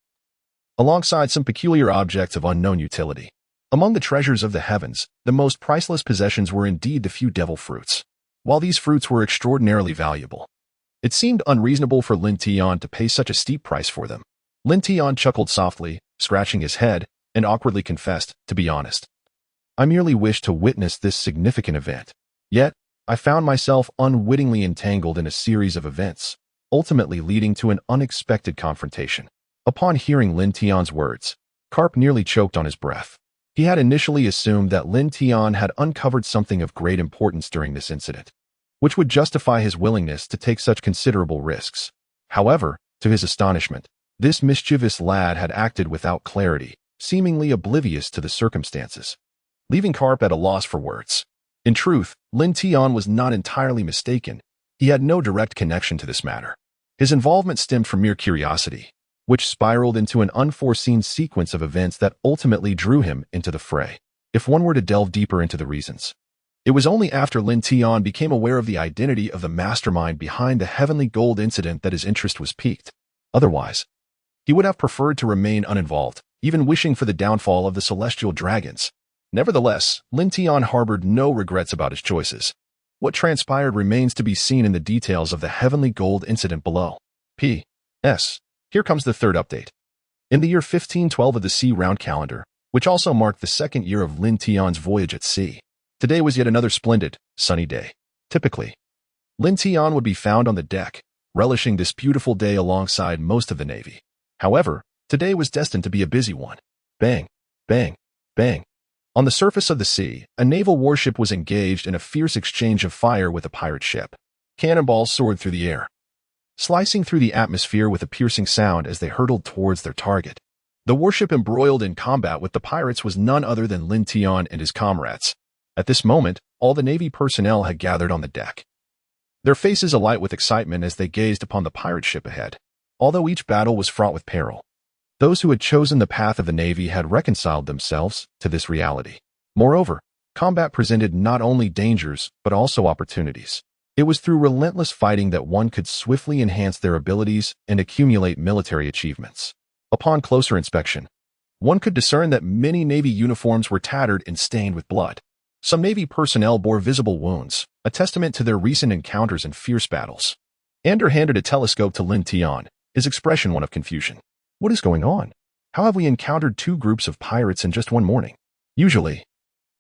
alongside some peculiar objects of unknown utility. Among the treasures of the heavens, the most priceless possessions were indeed the few devil fruits. While these fruits were extraordinarily valuable, it seemed unreasonable for Lin Tian to pay such a steep price for them. Lin Tian chuckled softly, scratching his head, and awkwardly confessed, "To be honest, I merely wished to witness this significant event. Yet, I found myself unwittingly entangled in a series of events, ultimately leading to an unexpected confrontation." Upon hearing Lin Tian's words, Garp nearly choked on his breath. He had initially assumed that Lin Tian had uncovered something of great importance during this incident, which would justify his willingness to take such considerable risks. However, to his astonishment, this mischievous lad had acted without clarity, seemingly oblivious to the circumstances, leaving Garp at a loss for words. In truth, Lin Tian was not entirely mistaken. He had no direct connection to this matter. His involvement stemmed from mere curiosity, which spiraled into an unforeseen sequence of events that ultimately drew him into the fray. If one were to delve deeper into the reasons, it was only after Lin Tian became aware of the identity of the mastermind behind the heavenly gold incident that his interest was piqued. Otherwise, he would have preferred to remain uninvolved, even wishing for the downfall of the celestial dragons. Nevertheless, Lin Tian harbored no regrets about his choices. What transpired remains to be seen in the details of the heavenly gold incident below. P.S. Here comes the third update. In the year 1512 of the sea round calendar, which also marked the second year of Lin Tian's voyage at sea, today was yet another splendid, sunny day. Typically, Lin Tian would be found on the deck, relishing this beautiful day alongside most of the Navy. However, today was destined to be a busy one. Bang, bang, bang. On the surface of the sea, a naval warship was engaged in a fierce exchange of fire with a pirate ship. Cannonballs soared through the air, slicing through the atmosphere with a piercing sound as they hurtled towards their target. The warship embroiled in combat with the pirates was none other than Lin Tian and his comrades. At this moment, all the Navy personnel had gathered on the deck, their faces alight with excitement as they gazed upon the pirate ship ahead. Although each battle was fraught with peril, those who had chosen the path of the Navy had reconciled themselves to this reality. Moreover, combat presented not only dangers but also opportunities. It was through relentless fighting that one could swiftly enhance their abilities and accumulate military achievements. Upon closer inspection, one could discern that many Navy uniforms were tattered and stained with blood. Some Navy personnel bore visible wounds, a testament to their recent encounters and fierce battles. Ander handed a telescope to Lin Tian, his expression one of confusion. "What is going on? How have we encountered two groups of pirates in just one morning? Usually,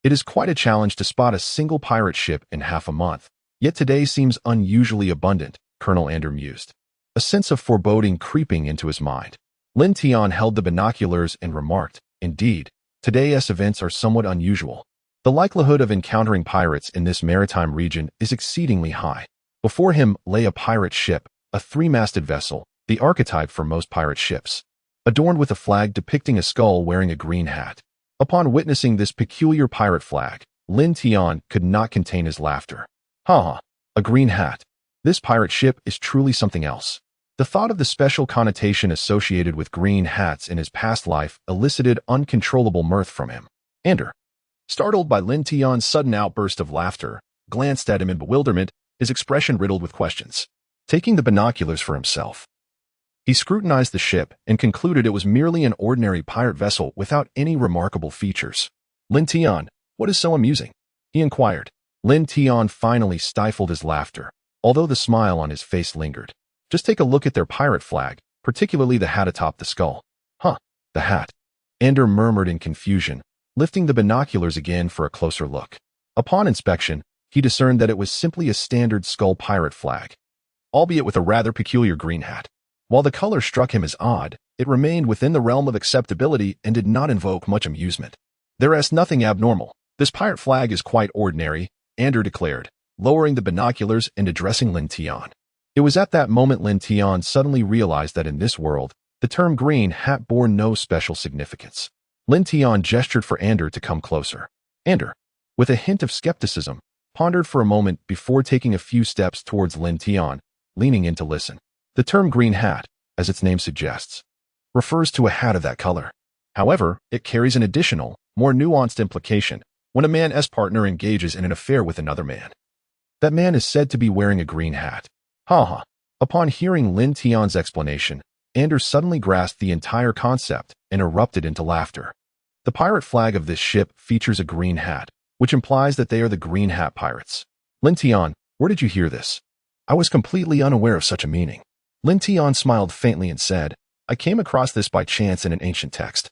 it is quite a challenge to spot a single pirate ship in half a month. Yet today seems unusually abundant," Colonel Ander mused, a sense of foreboding creeping into his mind. Lin Tian held the binoculars and remarked, "Indeed, today's events are somewhat unusual. The likelihood of encountering pirates in this maritime region is exceedingly high." Before him lay a pirate ship, a three-masted vessel, the archetype for most pirate ships, adorned with a flag depicting a skull wearing a green hat. Upon witnessing this peculiar pirate flag, Lin Tian could not contain his laughter. "Ha! A green hat. This pirate ship is truly something else." The thought of the special connotation associated with green hats in his past life elicited uncontrollable mirth from him. Ander, startled by Lin Tian's sudden outburst of laughter, glanced at him in bewilderment, his expression riddled with questions. Taking the binoculars for himself, he scrutinized the ship and concluded it was merely an ordinary pirate vessel without any remarkable features. "Lin Tian, what is so amusing?" he inquired. Lin Tian finally stifled his laughter, although the smile on his face lingered. "Just take a look at their pirate flag, particularly the hat atop the skull." "Huh, the hat," Ander murmured in confusion, lifting the binoculars again for a closer look. Upon inspection, he discerned that it was simply a standard skull pirate flag. albeit with a rather peculiar green hat. While the color struck him as odd, it remained within the realm of acceptability and did not invoke much amusement. There is nothing abnormal. This pirate flag is quite ordinary, Ander declared, lowering the binoculars and addressing Lin Tian. It was at that moment Lin Tian suddenly realized that in this world, the term green hat bore no special significance. Lin Tian gestured for Ander to come closer. Ander, with a hint of skepticism, pondered for a moment before taking a few steps towards Lin Tian, leaning in to listen. The term green hat, as its name suggests, refers to a hat of that color. However, it carries an additional, more nuanced implication when a man's partner engages in an affair with another man. That man is said to be wearing a green hat. Ha. Upon hearing Lin Tian's explanation, Anders suddenly grasped the entire concept and erupted into laughter. The pirate flag of this ship features a green hat, which implies that they are the Green Hat Pirates. Lin Tian, where did you hear this? I was completely unaware of such a meaning. Lin Tian smiled faintly and said, I came across this by chance in an ancient text.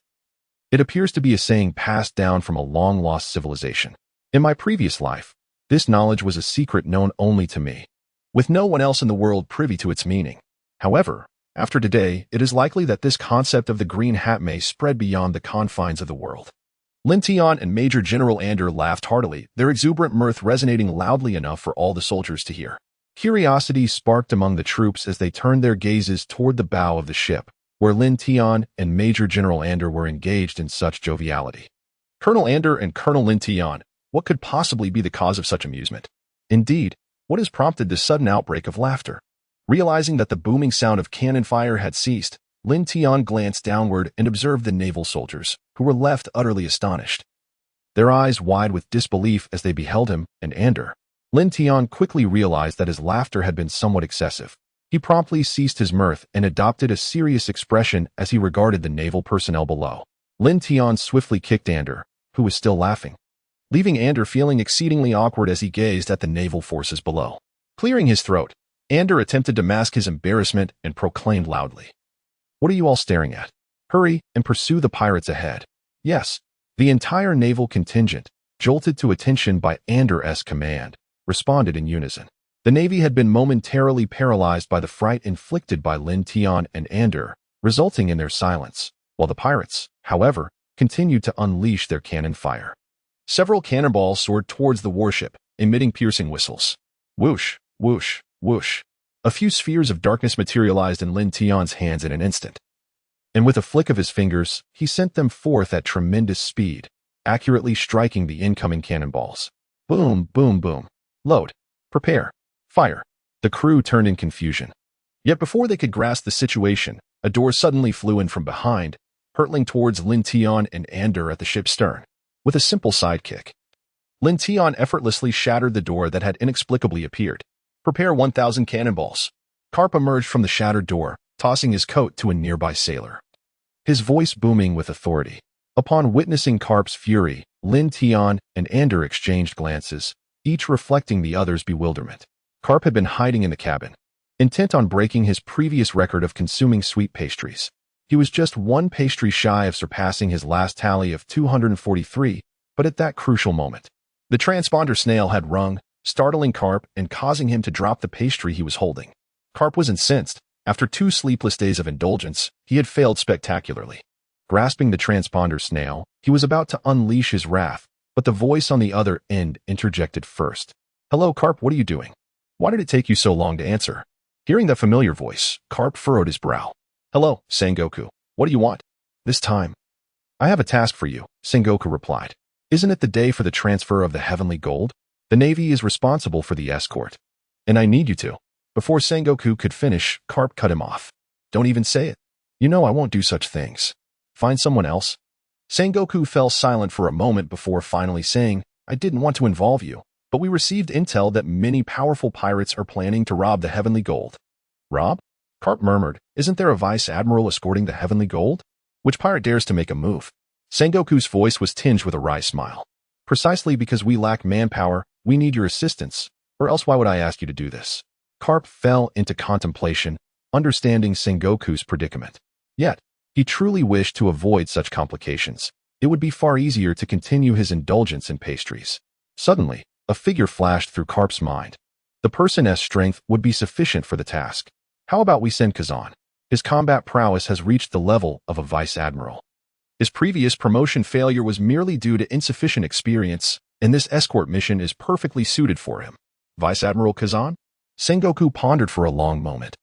It appears to be a saying passed down from a long-lost civilization. In my previous life, this knowledge was a secret known only to me, with no one else in the world privy to its meaning. However, after today, it is likely that this concept of the green hat may spread beyond the confines of the world. Lin Tian and Major General Ander laughed heartily, their exuberant mirth resonating loudly enough for all the soldiers to hear. Curiosity sparked among the troops as they turned their gazes toward the bow of the ship, where Lin Tian and Major General Ander were engaged in such joviality. Colonel Ander and Colonel Lin Tian, what could possibly be the cause of such amusement? Indeed, what has prompted this sudden outbreak of laughter? Realizing that the booming sound of cannon fire had ceased, Lin Tian glanced downward and observed the naval soldiers, who were left utterly astonished. Their eyes wide with disbelief as they beheld him and Ander. Lin Tian quickly realized that his laughter had been somewhat excessive. He promptly ceased his mirth and adopted a serious expression as he regarded the naval personnel below. Lin Tian swiftly kicked Ander, who was still laughing, leaving Ander feeling exceedingly awkward as he gazed at the naval forces below. Clearing his throat, Ander attempted to mask his embarrassment and proclaimed loudly, What are you all staring at? Hurry and pursue the pirates ahead. Yes, the entire naval contingent, jolted to attention by Ander's command, responded in unison. The Navy had been momentarily paralyzed by the fright inflicted by Lin Tian and Ander, resulting in their silence, while the pirates, however, continued to unleash their cannon fire. Several cannonballs soared towards the warship, emitting piercing whistles. Whoosh, whoosh, whoosh. A few spheres of darkness materialized in Lin Tian's hands in an instant, and with a flick of his fingers, he sent them forth at tremendous speed, accurately striking the incoming cannonballs. Boom, boom, boom. Load. Prepare. Fire. The crew turned in confusion. Yet before they could grasp the situation, a door suddenly flew in from behind, hurtling towards Lin Tian and Ander at the ship's stern. With a simple sidekick, Lin Tian effortlessly shattered the door that had inexplicably appeared. Prepare 1,000 cannonballs. Garp emerged from the shattered door, tossing his coat to a nearby sailor, his voice booming with authority. Upon witnessing Garp's fury, Lin Tian and Ander exchanged glances, each reflecting the other's bewilderment. Garp had been hiding in the cabin, intent on breaking his previous record of consuming sweet pastries. He was just one pastry shy of surpassing his last tally of 243, but at that crucial moment, the transponder snail had rung, startling Garp and causing him to drop the pastry he was holding. Garp was incensed. After 2 sleepless days of indulgence, he had failed spectacularly. Grasping the transponder snail, he was about to unleash his wrath, but the voice on the other end interjected first. Hello, Garp, what are you doing? Why did it take you so long to answer? Hearing that familiar voice, Garp furrowed his brow. Hello, Sengoku. What do you want? This time, I have a task for you, Sengoku replied. Isn't it the day for the transfer of the heavenly gold? The Navy is responsible for the escort, and I need you to. Before Sengoku could finish, Garp cut him off. Don't even say it. You know I won't do such things. Find someone else. Sengoku fell silent for a moment before finally saying, I didn't want to involve you, but we received intel that many powerful pirates are planning to rob the heavenly gold. Rob? Garp murmured, isn't there a vice admiral escorting the heavenly gold? Which pirate dares to make a move? Sengoku's voice was tinged with a wry smile. Precisely because we lack manpower, we need your assistance, or else why would I ask you to do this? Garp fell into contemplation, understanding Sengoku's predicament. Yet, he truly wished to avoid such complications. It would be far easier to continue his indulgence in pastries. Suddenly, a figure flashed through Garp's mind. The person's strength would be sufficient for the task. How about we send Kazan? His combat prowess has reached the level of a vice admiral. His previous promotion failure was merely due to insufficient experience, and this escort mission is perfectly suited for him. Vice Admiral Kazan? Sengoku pondered for a long moment,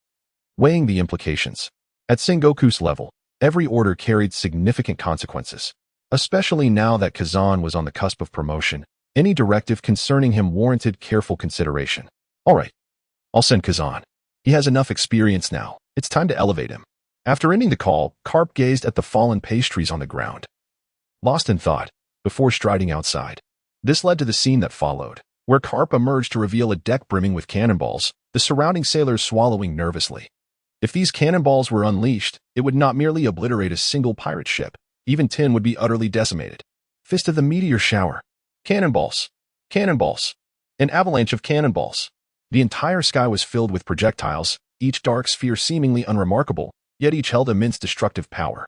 weighing the implications. At Sengoku's level, every order carried significant consequences. Especially now that Kazan was on the cusp of promotion, any directive concerning him warranted careful consideration. All right, I'll send Kazan. He has enough experience now. It's time to elevate him. After ending the call, Garp gazed at the fallen pastries on the ground, lost in thought, before striding outside. This led to the scene that followed, where Garp emerged to reveal a deck brimming with cannonballs, the surrounding sailors swallowing nervously. If these cannonballs were unleashed, it would not merely obliterate a single pirate ship. Even Tin would be utterly decimated. Fist of the meteor shower. Cannonballs. Cannonballs. An avalanche of cannonballs. The entire sky was filled with projectiles, each dark sphere seemingly unremarkable, yet each held immense destructive power.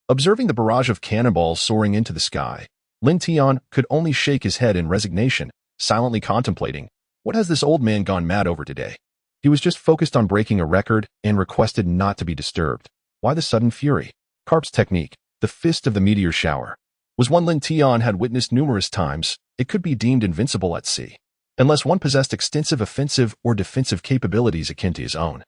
Observing the barrage of cannonballs soaring into the sky, Lin Tian could only shake his head in resignation, silently contemplating, what has this old man gone mad over today? He was just focused on breaking a record and requested not to be disturbed. Why the sudden fury? Garp's technique, the fist of the meteor shower, was one Lin Tian had witnessed numerous times. It could be deemed invincible at sea, unless one possessed extensive offensive or defensive capabilities akin to his own.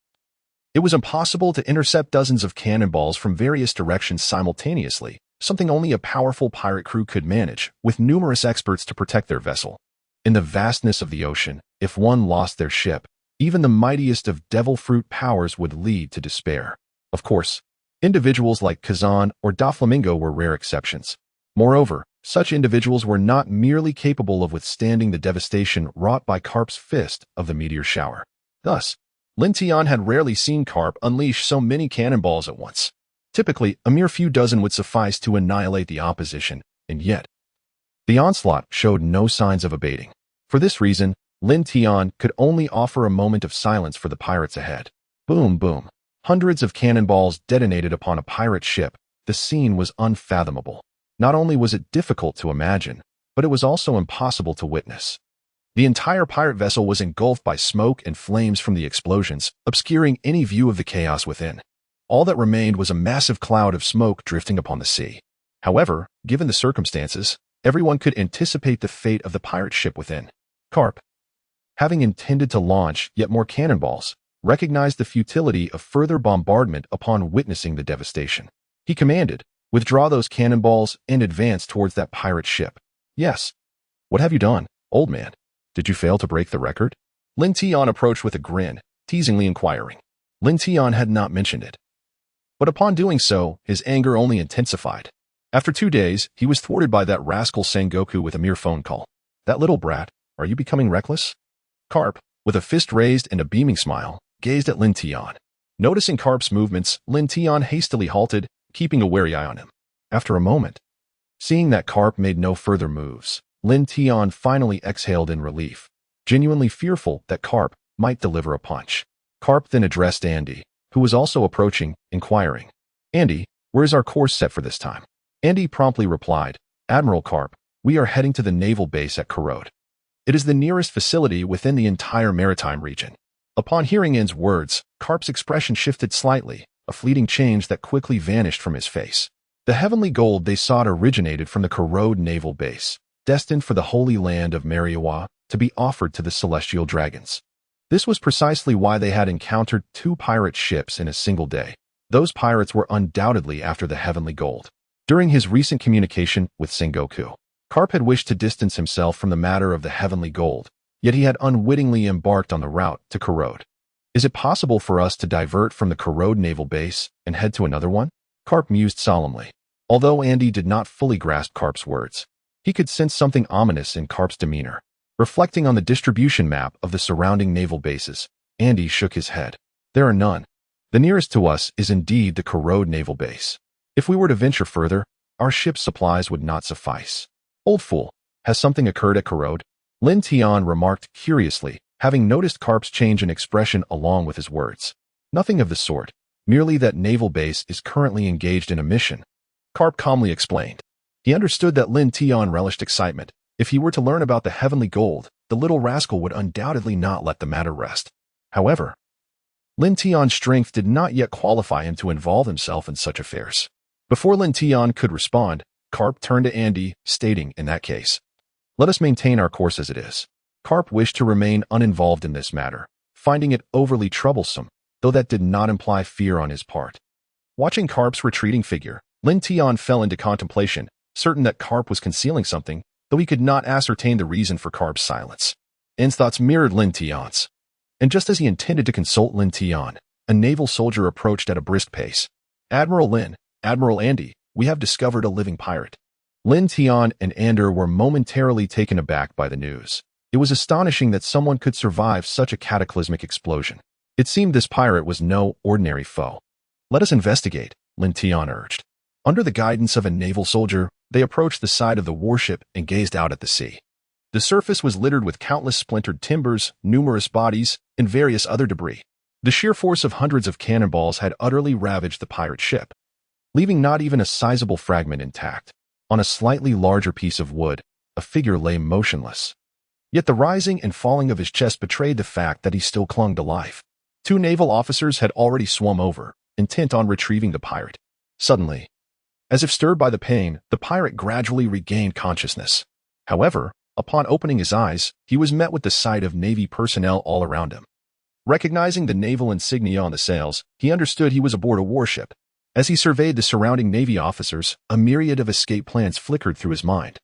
It was impossible to intercept dozens of cannonballs from various directions simultaneously, something only a powerful pirate crew could manage, with numerous experts to protect their vessel. In the vastness of the ocean, if one lost their ship, even the mightiest of devil fruit powers would lead to despair. Of course, individuals like Kazan or Doflamingo were rare exceptions. Moreover, such individuals were not merely capable of withstanding the devastation wrought by Garp's fist of the meteor shower. Thus, Lin Tian had rarely seen Garp unleash so many cannonballs at once. Typically, a mere few dozen would suffice to annihilate the opposition, and yet, the onslaught showed no signs of abating. For this reason, Lin Tian could only offer a moment of silence for the pirates ahead. Boom, boom. Hundreds of cannonballs detonated upon a pirate ship. The scene was unfathomable. Not only was it difficult to imagine, but it was also impossible to witness. The entire pirate vessel was engulfed by smoke and flames from the explosions, obscuring any view of the chaos within. All that remained was a massive cloud of smoke drifting upon the sea. However, given the circumstances, everyone could anticipate the fate of the pirate ship within. Garp, having intended to launch yet more cannonballs, recognized the futility of further bombardment upon witnessing the devastation. He commanded, "Withdraw those cannonballs and advance towards that pirate ship." "Yes." "What have you done, old man? Did you fail to break the record?" Lin Tian approached with a grin, teasingly inquiring. Lin Tian had not mentioned it. But upon doing so, his anger only intensified. After 2 days, he was thwarted by that rascal Sengoku with a mere phone call. "That little brat, are you becoming reckless?" Garp, with a fist raised and a beaming smile, gazed at Lin Tian. Noticing Garp's movements, Lin Tian hastily halted, keeping a wary eye on him. After a moment, seeing that Garp made no further moves, Lin Tian finally exhaled in relief, genuinely fearful that Garp might deliver a punch. Garp then addressed Andy, who was also approaching, inquiring, "Andy, where is our course set for this time?" Andy promptly replied, "Admiral Garp, we are heading to the naval base at Corod. It is the nearest facility within the entire maritime region." Upon hearing Andy's words, Garp's expression shifted slightly, a fleeting change that quickly vanished from his face. The heavenly gold they sought originated from the Corod naval base, destined for the holy land of Mariawa to be offered to the celestial dragons. This was precisely why they had encountered 2 pirate ships in a single day. Those pirates were undoubtedly after the heavenly gold. During his recent communication with Sengoku, Garp had wished to distance himself from the matter of the heavenly gold, yet he had unwittingly embarked on the route to Corod. "Is it possible for us to divert from the Corod naval base and head to another one?" Garp mused solemnly. Although Andy did not fully grasp Garp's words, he could sense something ominous in Garp's demeanor. Reflecting on the distribution map of the surrounding naval bases, Andy shook his head. "There are none. The nearest to us is indeed the Corod naval base. If we were to venture further, our ship's supplies would not suffice." "Old fool, has something occurred at Corod?" Lin Tian remarked curiously, having noticed Garp's change in expression along with his words. "Nothing of the sort, merely that naval base is currently engaged in a mission," Garp calmly explained. He understood that Lin Tian relished excitement. If he were to learn about the heavenly gold, the little rascal would undoubtedly not let the matter rest. However, Lin Tion's strength did not yet qualify him to involve himself in such affairs. Before Lin Tion could respond, Garp turned to Andy, stating, in that case, let us maintain our course as it is. Garp wished to remain uninvolved in this matter, finding it overly troublesome, though that did not imply fear on his part. Watching Garp's retreating figure, Lin Tion fell into contemplation, certain that Garp was concealing something, though he could not ascertain the reason for Garp's silence. An's thoughts mirrored Lin Tion's. And just as he intended to consult Lin Tion, a naval soldier approached at a brisk pace. Admiral Lin, Admiral Andy, we have discovered a living pirate. Lin Tion and Ander were momentarily taken aback by the news. It was astonishing that someone could survive such a cataclysmic explosion. It seemed this pirate was no ordinary foe. Let us investigate, Lin Tion urged. Under the guidance of a naval soldier, they approached the side of the warship and gazed out at the sea. The surface was littered with countless splintered timbers, numerous bodies, and various other debris. The sheer force of hundreds of cannonballs had utterly ravaged the pirate ship, leaving not even a sizable fragment intact. On a slightly larger piece of wood, a figure lay motionless. Yet the rising and falling of his chest betrayed the fact that he still clung to life. 2 naval officers had already swum over, intent on retrieving the pirate. Suddenly, as if stirred by the pain, the pirate gradually regained consciousness. However, upon opening his eyes, he was met with the sight of Navy personnel all around him. Recognizing the naval insignia on the sails, he understood he was aboard a warship. As he surveyed the surrounding Navy officers, a myriad of escape plans flickered through his mind.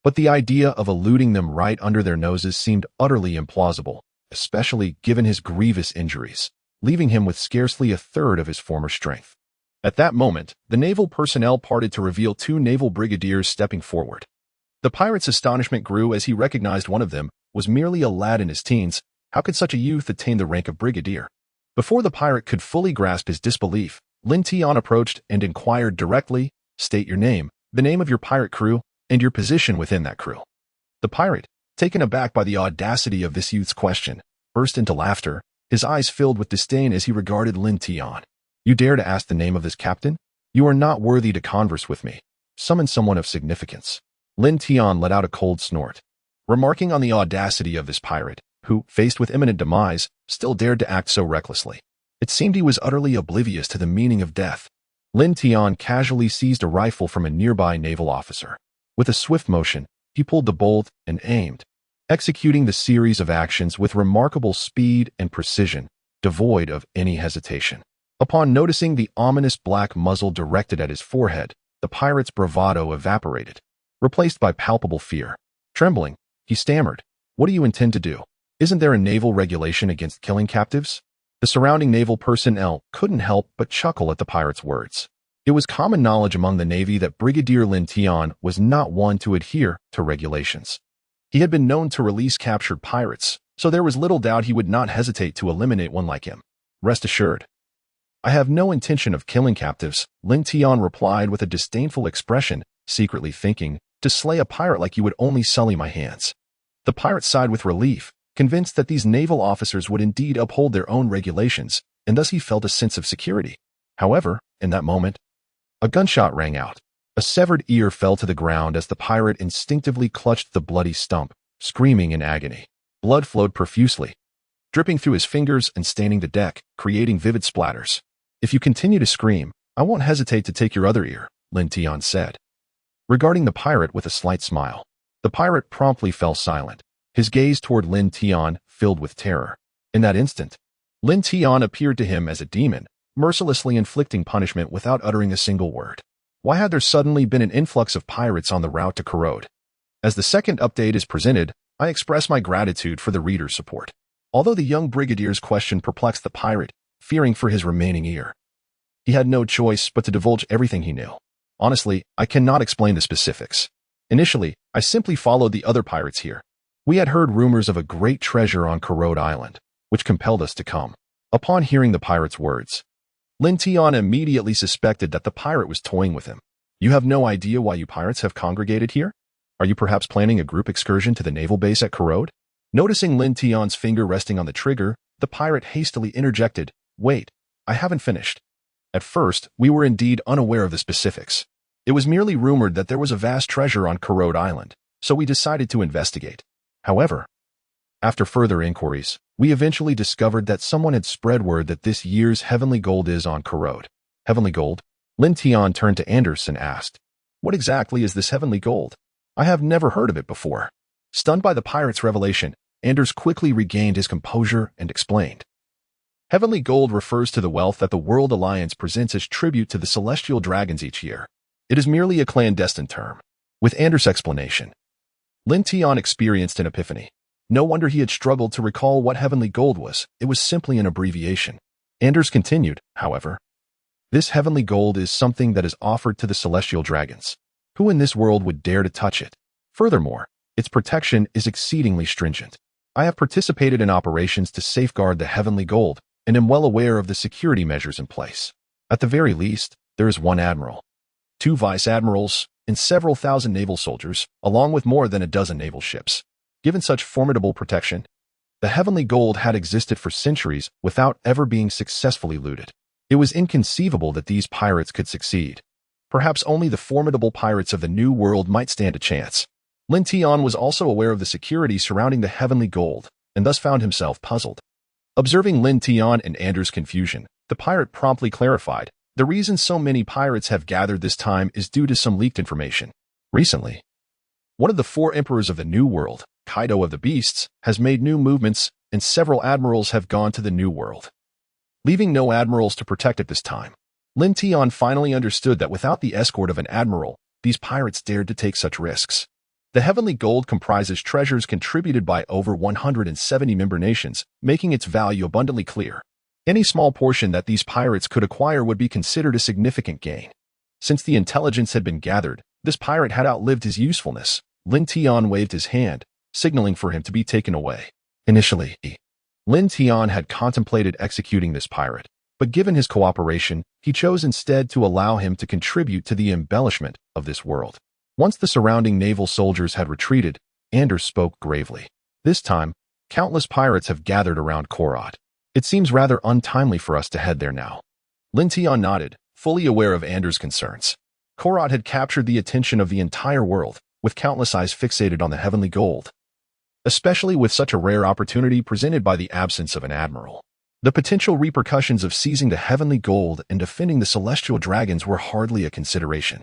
But the idea of eluding them right under their noses seemed utterly implausible, especially given his grievous injuries, leaving him with scarcely a third of his former strength. At that moment, the naval personnel parted to reveal 2 naval brigadiers stepping forward. The pirate's astonishment grew as he recognized one of them was merely a lad in his teens. How could such a youth attain the rank of brigadier? Before the pirate could fully grasp his disbelief, Lin Tion approached and inquired directly, state your name, the name of your pirate crew, and your position within that crew. The pirate, taken aback by the audacity of this youth's question, burst into laughter, his eyes filled with disdain as he regarded Lin Tion. You dare to ask the name of this captain? You are not worthy to converse with me. Summon someone of significance. Lin Tion let out a cold snort. Remarking on the audacity of this pirate, who, faced with imminent demise, still dared to act so recklessly. It seemed he was utterly oblivious to the meaning of death. Lin Tion casually seized a rifle from a nearby naval officer. With a swift motion, he pulled the bolt and aimed, executing the series of actions with remarkable speed and precision, devoid of any hesitation. Upon noticing the ominous black muzzle directed at his forehead, the pirate's bravado evaporated, replaced by palpable fear. Trembling, he stammered, "What do you intend to do? Isn't there a naval regulation against killing captives?" The surrounding naval personnel couldn't help but chuckle at the pirate's words. It was common knowledge among the Navy that Brigadier Lin Tion was not one to adhere to regulations. He had been known to release captured pirates, so there was little doubt he would not hesitate to eliminate one like him. Rest assured. I have no intention of killing captives, Lin Tion replied with a disdainful expression, secretly thinking, to slay a pirate like you would only sully my hands. The pirate sighed with relief, convinced that these naval officers would indeed uphold their own regulations, and thus he felt a sense of security. However, in that moment, a gunshot rang out. A severed ear fell to the ground as the pirate instinctively clutched the bloody stump, screaming in agony. Blood flowed profusely, dripping through his fingers and staining the deck, creating vivid splatters. If you continue to scream, I won't hesitate to take your other ear, Lin Tion said, regarding the pirate with a slight smile. The pirate promptly fell silent, his gaze toward Lin Tion filled with terror. In that instant, Lin Tion appeared to him as a demon, mercilessly inflicting punishment without uttering a single word. Why had there suddenly been an influx of pirates on the route to Corod? As the second update is presented, I express my gratitude for the reader's support. Although the young brigadier's question perplexed the pirate, fearing for his remaining ear, he had no choice but to divulge everything he knew. Honestly, I cannot explain the specifics. Initially, I simply followed the other pirates here. We had heard rumors of a great treasure on Corod Island, which compelled us to come. Upon hearing the pirate's words, Lin Tion immediately suspected that the pirate was toying with him. You have no idea why you pirates have congregated here? Are you perhaps planning a group excursion to the naval base at Corod? Noticing Lin Tion's finger resting on the trigger, the pirate hastily interjected, "Wait, I haven't finished." At first, we were indeed unaware of the specifics. It was merely rumored that there was a vast treasure on Corod Island, so we decided to investigate. However, After further inquiries, we eventually discovered that someone had spread word that this year's heavenly gold is on Corod. Heavenly gold? Lin Tian turned to Anders and asked, "What exactly is this heavenly gold? I have never heard of it before." Stunned by the pirate's revelation, Anders quickly regained his composure and explained. Heavenly gold refers to the wealth that the World Alliance presents as tribute to the celestial dragons each year. It is merely a clandestine term. With Anders' explanation, Lin Tian experienced an epiphany. No wonder he had struggled to recall what heavenly gold was. It was simply an abbreviation. Anders continued, however. This heavenly gold is something that is offered to the celestial dragons. Who in this world would dare to touch it? Furthermore, its protection is exceedingly stringent. I have participated in operations to safeguard the heavenly gold and am well aware of the security measures in place. At the very least, there is one admiral, 2 vice admirals, and several thousand naval soldiers, along with more than a dozen naval ships. Given such formidable protection, the heavenly gold had existed for centuries without ever being successfully looted. It was inconceivable that these pirates could succeed. Perhaps only the formidable pirates of the New World might stand a chance. Lin Tian was also aware of the security surrounding the heavenly gold, and thus found himself puzzled. Observing Lin Tian and Anders' confusion, the pirate promptly clarified, the reason so many pirates have gathered this time is due to some leaked information. Recently, one of the 4 emperors of the New World, Kaido of the Beasts, has made new movements, and several admirals have gone to the New World, leaving no admirals to protect at this time. Lin Tian finally understood that without the escort of an admiral, these pirates dared to take such risks. The heavenly gold comprises treasures contributed by over 170 member nations, making its value abundantly clear. Any small portion that these pirates could acquire would be considered a significant gain. Since the intelligence had been gathered, this pirate had outlived his usefulness. Lin Tian waved his hand, signaling for him to be taken away. Initially, Lin Tian had contemplated executing this pirate, but given his cooperation, he chose instead to allow him to contribute to the embellishment of this world. Once the surrounding naval soldiers had retreated, Anders spoke gravely. This time, countless pirates have gathered around Corod. It seems rather untimely for us to head there now. Lin Tian nodded, fully aware of Anders' concerns. Corod had captured the attention of the entire world, with countless eyes fixated on the heavenly gold, especially with such a rare opportunity presented by the absence of an admiral. The potential repercussions of seizing the heavenly gold and defending the celestial dragons were hardly a consideration.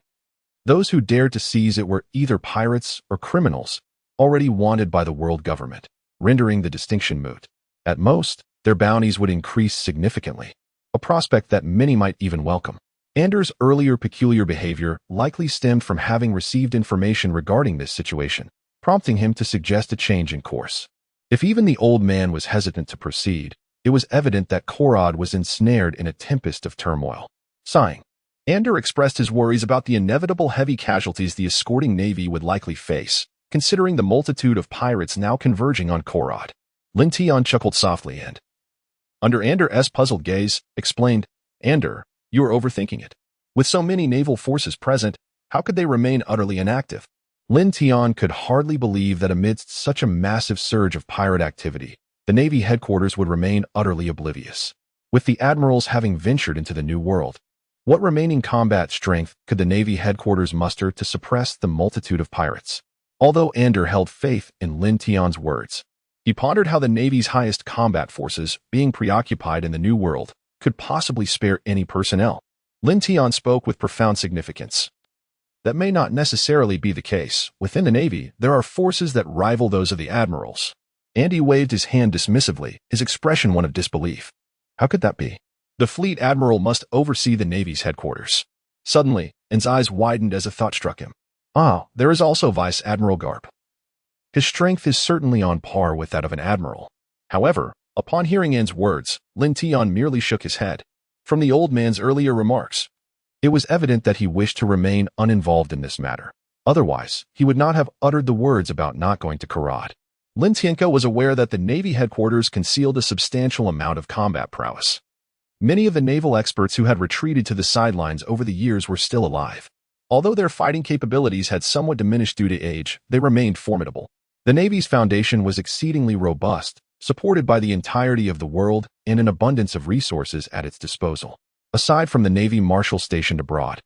Those who dared to seize it were either pirates or criminals, already wanted by the world government, rendering the distinction moot. At most, their bounties would increase significantly, a prospect that many might even welcome. Anders' earlier peculiar behavior likely stemmed from having received information regarding this situation, prompting him to suggest a change in course. If even the old man was hesitant to proceed, it was evident that Corod was ensnared in a tempest of turmoil. Sighing, Anders expressed his worries about the inevitable heavy casualties the escorting navy would likely face, considering the multitude of pirates now converging on Corod. Lin Tian chuckled softly and, under Anders' puzzled gaze, explained, "Anders, you are overthinking it. With so many naval forces present, how could they remain utterly inactive?" Lin Tian could hardly believe that amidst such a massive surge of pirate activity, the Navy headquarters would remain utterly oblivious. With the admirals having ventured into the New World, what remaining combat strength could the Navy headquarters muster to suppress the multitude of pirates? Although Anders held faith in Lin Tian's words, he pondered how the Navy's highest combat forces, being preoccupied in the New World, could possibly spare any personnel. Lin Tian spoke with profound significance. That may not necessarily be the case. Within the Navy, there are forces that rival those of the admirals. And he waved his hand dismissively, his expression one of disbelief. How could that be? The fleet admiral must oversee the Navy's headquarters. Suddenly, N's eyes widened as a thought struck him. There is also Vice Admiral Garp. His strength is certainly on par with that of an admiral. However, upon hearing N's words, Lin Tian merely shook his head. From the old man's earlier remarks, it was evident that he wished to remain uninvolved in this matter. Otherwise, he would not have uttered the words about not going to Corod. Lin Tian was aware that the Navy headquarters concealed a substantial amount of combat prowess. Many of the naval experts who had retreated to the sidelines over the years were still alive. Although their fighting capabilities had somewhat diminished due to age, they remained formidable. The Navy's foundation was exceedingly robust, supported by the entirety of the world and an abundance of resources at its disposal. Aside from the Navy marshal stationed abroad,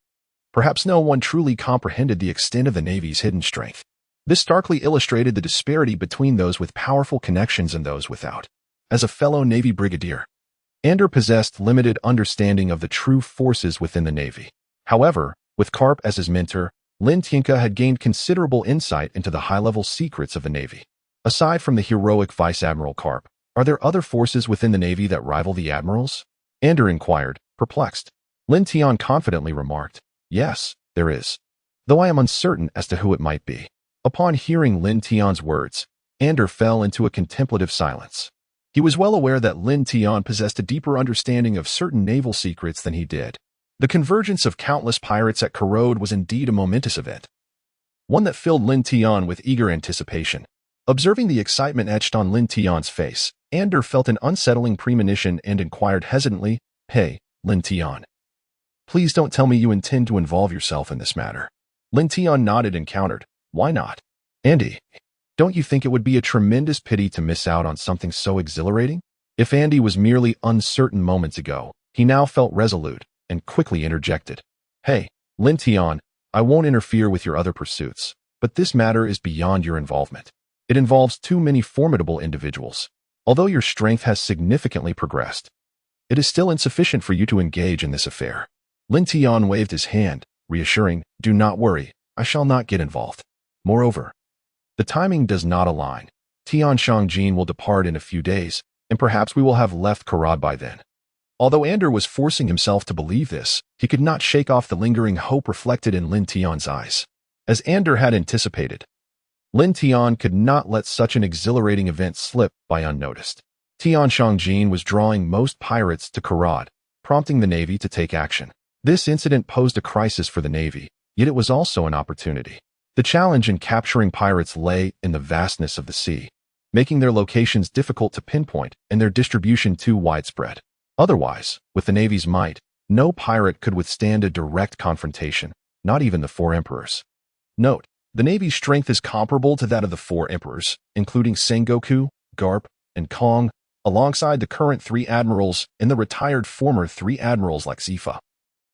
perhaps no one truly comprehended the extent of the Navy's hidden strength. This starkly illustrated the disparity between those with powerful connections and those without. As a fellow Navy brigadier, Ander possessed limited understanding of the true forces within the Navy. However, with Garp as his mentor, Lin Tianka had gained considerable insight into the high-level secrets of the Navy. Aside from the heroic Vice Admiral Garp, are there other forces within the Navy that rival the admirals? Ander inquired, perplexed. Lin Tian confidently remarked, yes, there is, though I am uncertain as to who it might be. Upon hearing Lin Tian's words, Ander fell into a contemplative silence. He was well aware that Lin Tian possessed a deeper understanding of certain naval secrets than he did. The convergence of countless pirates at Corod was indeed a momentous event, one that filled Lin Tian with eager anticipation. Observing the excitement etched on Lin Tian's face, Ander felt an unsettling premonition and inquired hesitantly, "Hey, Lin Tian, please don't tell me you intend to involve yourself in this matter." Lin Tian nodded and countered, "Why not? Andy, don't you think it would be a tremendous pity to miss out on something so exhilarating?" If Andy was merely uncertain moments ago, he now felt resolute and quickly interjected, "Hey, Lin Tian, I won't interfere with your other pursuits, but this matter is beyond your involvement. It involves too many formidable individuals. Although your strength has significantly progressed, it is still insufficient for you to engage in this affair." Lin Tian waved his hand, reassuring, "Do not worry, I shall not get involved. Moreover, the timing does not align. Tian Shangjin will depart in a few days, and perhaps we will have left Corod by then." Although Ander was forcing himself to believe this, he could not shake off the lingering hope reflected in Lin Tian's eyes. As Ander had anticipated, Lin Tian could not let such an exhilarating event slip by unnoticed. Tian Shangjin was drawing most pirates to Corod, prompting the Navy to take action. This incident posed a crisis for the Navy, yet it was also an opportunity. The challenge in capturing pirates lay in the vastness of the sea, making their locations difficult to pinpoint and their distribution too widespread. Otherwise, with the Navy's might, no pirate could withstand a direct confrontation, not even the four emperors. Note, the Navy's strength is comparable to that of the four emperors, including Sengoku, Garp, and Kong, alongside the current three admirals and the retired former three admirals like Zifa.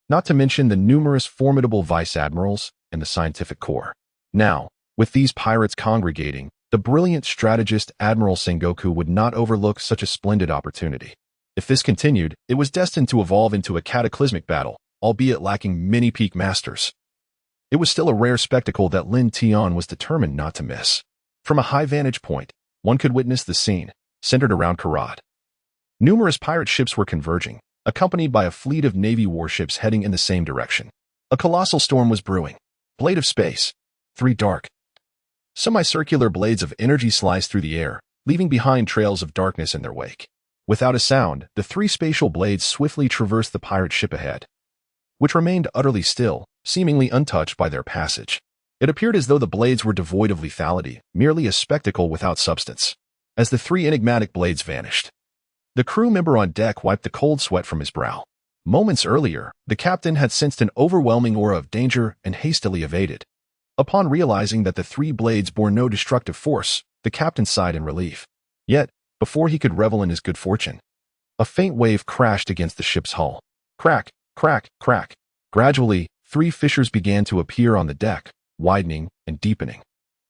Not to mention the numerous formidable vice admirals and the scientific corps. Now, with these pirates congregating, the brilliant strategist Admiral Sengoku would not overlook such a splendid opportunity. If this continued, it was destined to evolve into a cataclysmic battle, albeit lacking many peak masters. It was still a rare spectacle that Lin Tian was determined not to miss. From a high vantage point, one could witness the scene, centered around Corod. Numerous pirate ships were converging, accompanied by a fleet of Navy warships heading in the same direction. A colossal storm was brewing. Blade of space. 3 dark, semicircular blades of energy sliced through the air, leaving behind trails of darkness in their wake. Without a sound, the 3 spatial blades swiftly traversed the pirate ship ahead, which remained utterly still, seemingly untouched by their passage. It appeared as though the blades were devoid of lethality, merely a spectacle without substance. As the 3 enigmatic blades vanished, the crew member on deck wiped the cold sweat from his brow. Moments earlier, the captain had sensed an overwhelming aura of danger and hastily evaded. Upon realizing that the 3 blades bore no destructive force, the captain sighed in relief. Yet, before he could revel in his good fortune, a faint wave crashed against the ship's hull. Crack, crack, crack. Gradually, 3 fissures began to appear on the deck, widening and deepening.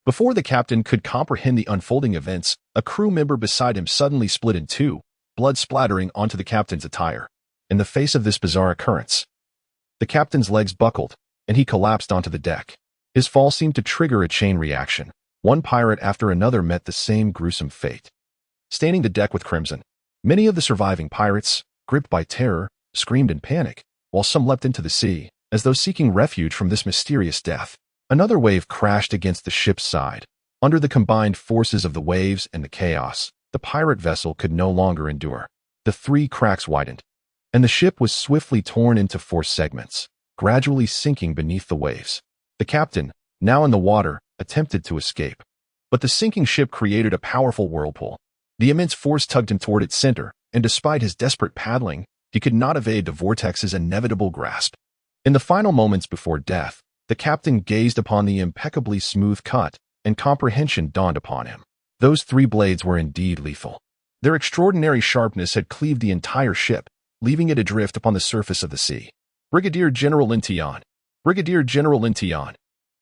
Before the captain could comprehend the unfolding events, a crew member beside him suddenly split in 2, blood splattering onto the captain's attire. In the face of this bizarre occurrence, the captain's legs buckled, and he collapsed onto the deck. His fall seemed to trigger a chain reaction. One pirate after another met the same gruesome fate, staining the deck with crimson. Many of the surviving pirates, gripped by terror, screamed in panic, while some leapt into the sea, as though seeking refuge from this mysterious death. Another wave crashed against the ship's side. Under the combined forces of the waves and the chaos, the pirate vessel could no longer endure. The 3 cracks widened, and the ship was swiftly torn into 4 segments, gradually sinking beneath the waves. The captain, now in the water, attempted to escape, but the sinking ship created a powerful whirlpool. The immense force tugged him toward its center, and despite his desperate paddling, he could not evade the vortex's inevitable grasp. In the final moments before death, the captain gazed upon the impeccably smooth cut, and comprehension dawned upon him. Those 3 blades were indeed lethal. Their extraordinary sharpness had cleaved the entire ship, leaving it adrift upon the surface of the sea. Brigadier General Lin Tian. Brigadier General Lin Tian.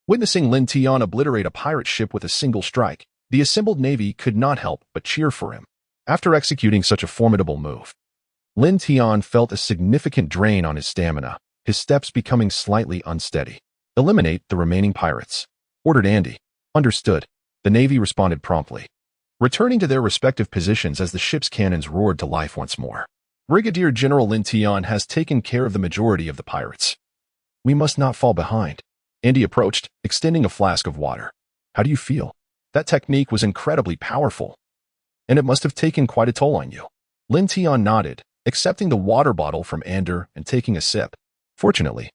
Witnessing Lin Tian obliterate a pirate ship with a single strike, the assembled navy could not help but cheer for him. After executing such a formidable move, Lin Tian felt a significant drain on his stamina, his steps becoming slightly unsteady. "Eliminate the remaining pirates," ordered Andy. "Understood." The navy responded promptly, returning to their respective positions as the ship's cannons roared to life once more. "Brigadier General Lin Tian has taken care of the majority of the pirates. We must not fall behind." Andy approached, extending a flask of water. "How do you feel?" "That technique was incredibly powerful, and it must have taken quite a toll on you." Lin Tian nodded, accepting the water bottle from Ander and taking a sip. "Fortunately,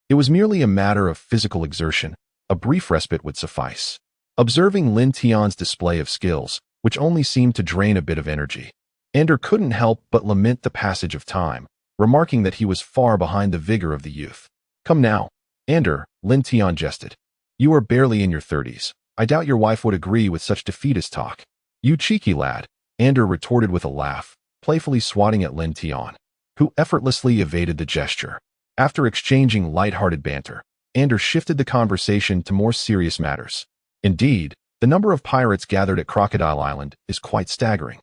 it was merely a matter of physical exertion. A brief respite would suffice." Observing Lin Tian's display of skills, which only seemed to drain a bit of energy, Ander couldn't help but lament the passage of time, remarking that he was far behind the vigor of the youth. "Come now, Ander," Lin Tian jested. "You are barely in your 30s. I doubt your wife would agree with such defeatist talk." "You cheeky lad," Ander retorted with a laugh, playfully swatting at Lin Tian, who effortlessly evaded the gesture. After exchanging light-hearted banter, Ander shifted the conversation to more serious matters. "Indeed, the number of pirates gathered at Crocodile Island is quite staggering.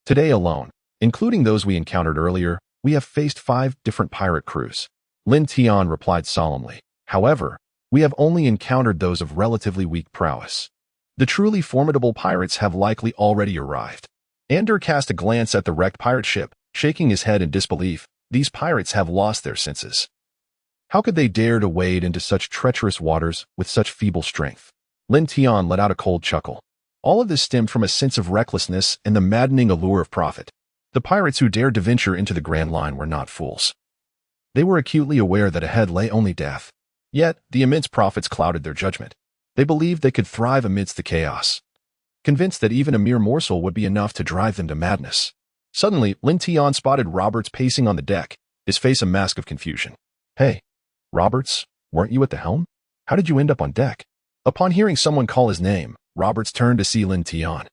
Today alone, including those we encountered earlier, we have faced 5 different pirate crews." Lin Tian replied solemnly. "However, we have only encountered those of relatively weak prowess. The truly formidable pirates have likely already arrived." Ander cast a glance at the wrecked pirate ship, shaking his head in disbelief. "These pirates have lost their senses. How could they dare to wade into such treacherous waters with such feeble strength?" Lin Tian let out a cold chuckle. All of this stemmed from a sense of recklessness and the maddening allure of profit. The pirates who dared to venture into the Grand Line were not fools. They were acutely aware that ahead lay only death. Yet, the immense profits clouded their judgment. They believed they could thrive amidst the chaos, convinced that even a mere morsel would be enough to drive them to madness. Suddenly, Lin Tian spotted Roberts pacing on the deck, his face a mask of confusion. "Hey, Roberts, weren't you at the helm? How did you end up on deck?" Upon hearing someone call his name, Roberts turned to see Lin Tian,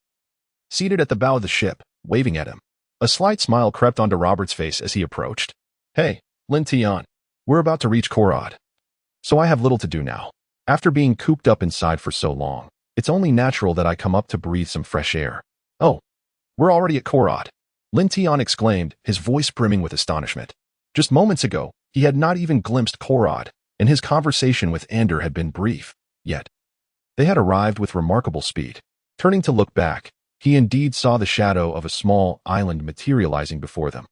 seated at the bow of the ship, waving at him. A slight smile crept onto Roberts' face as he approached. "Hey, Lin Tian, we're about to reach Corod, so I have little to do now. After being cooped up inside for so long, it's only natural that I come up to breathe some fresh air." "Oh, we're already at Corod," Lin Tian exclaimed, his voice brimming with astonishment. Just moments ago, he had not even glimpsed Corod, and his conversation with Ander had been brief, yet they had arrived with remarkable speed. Turning to look back, he indeed saw the shadow of a small island materializing before them.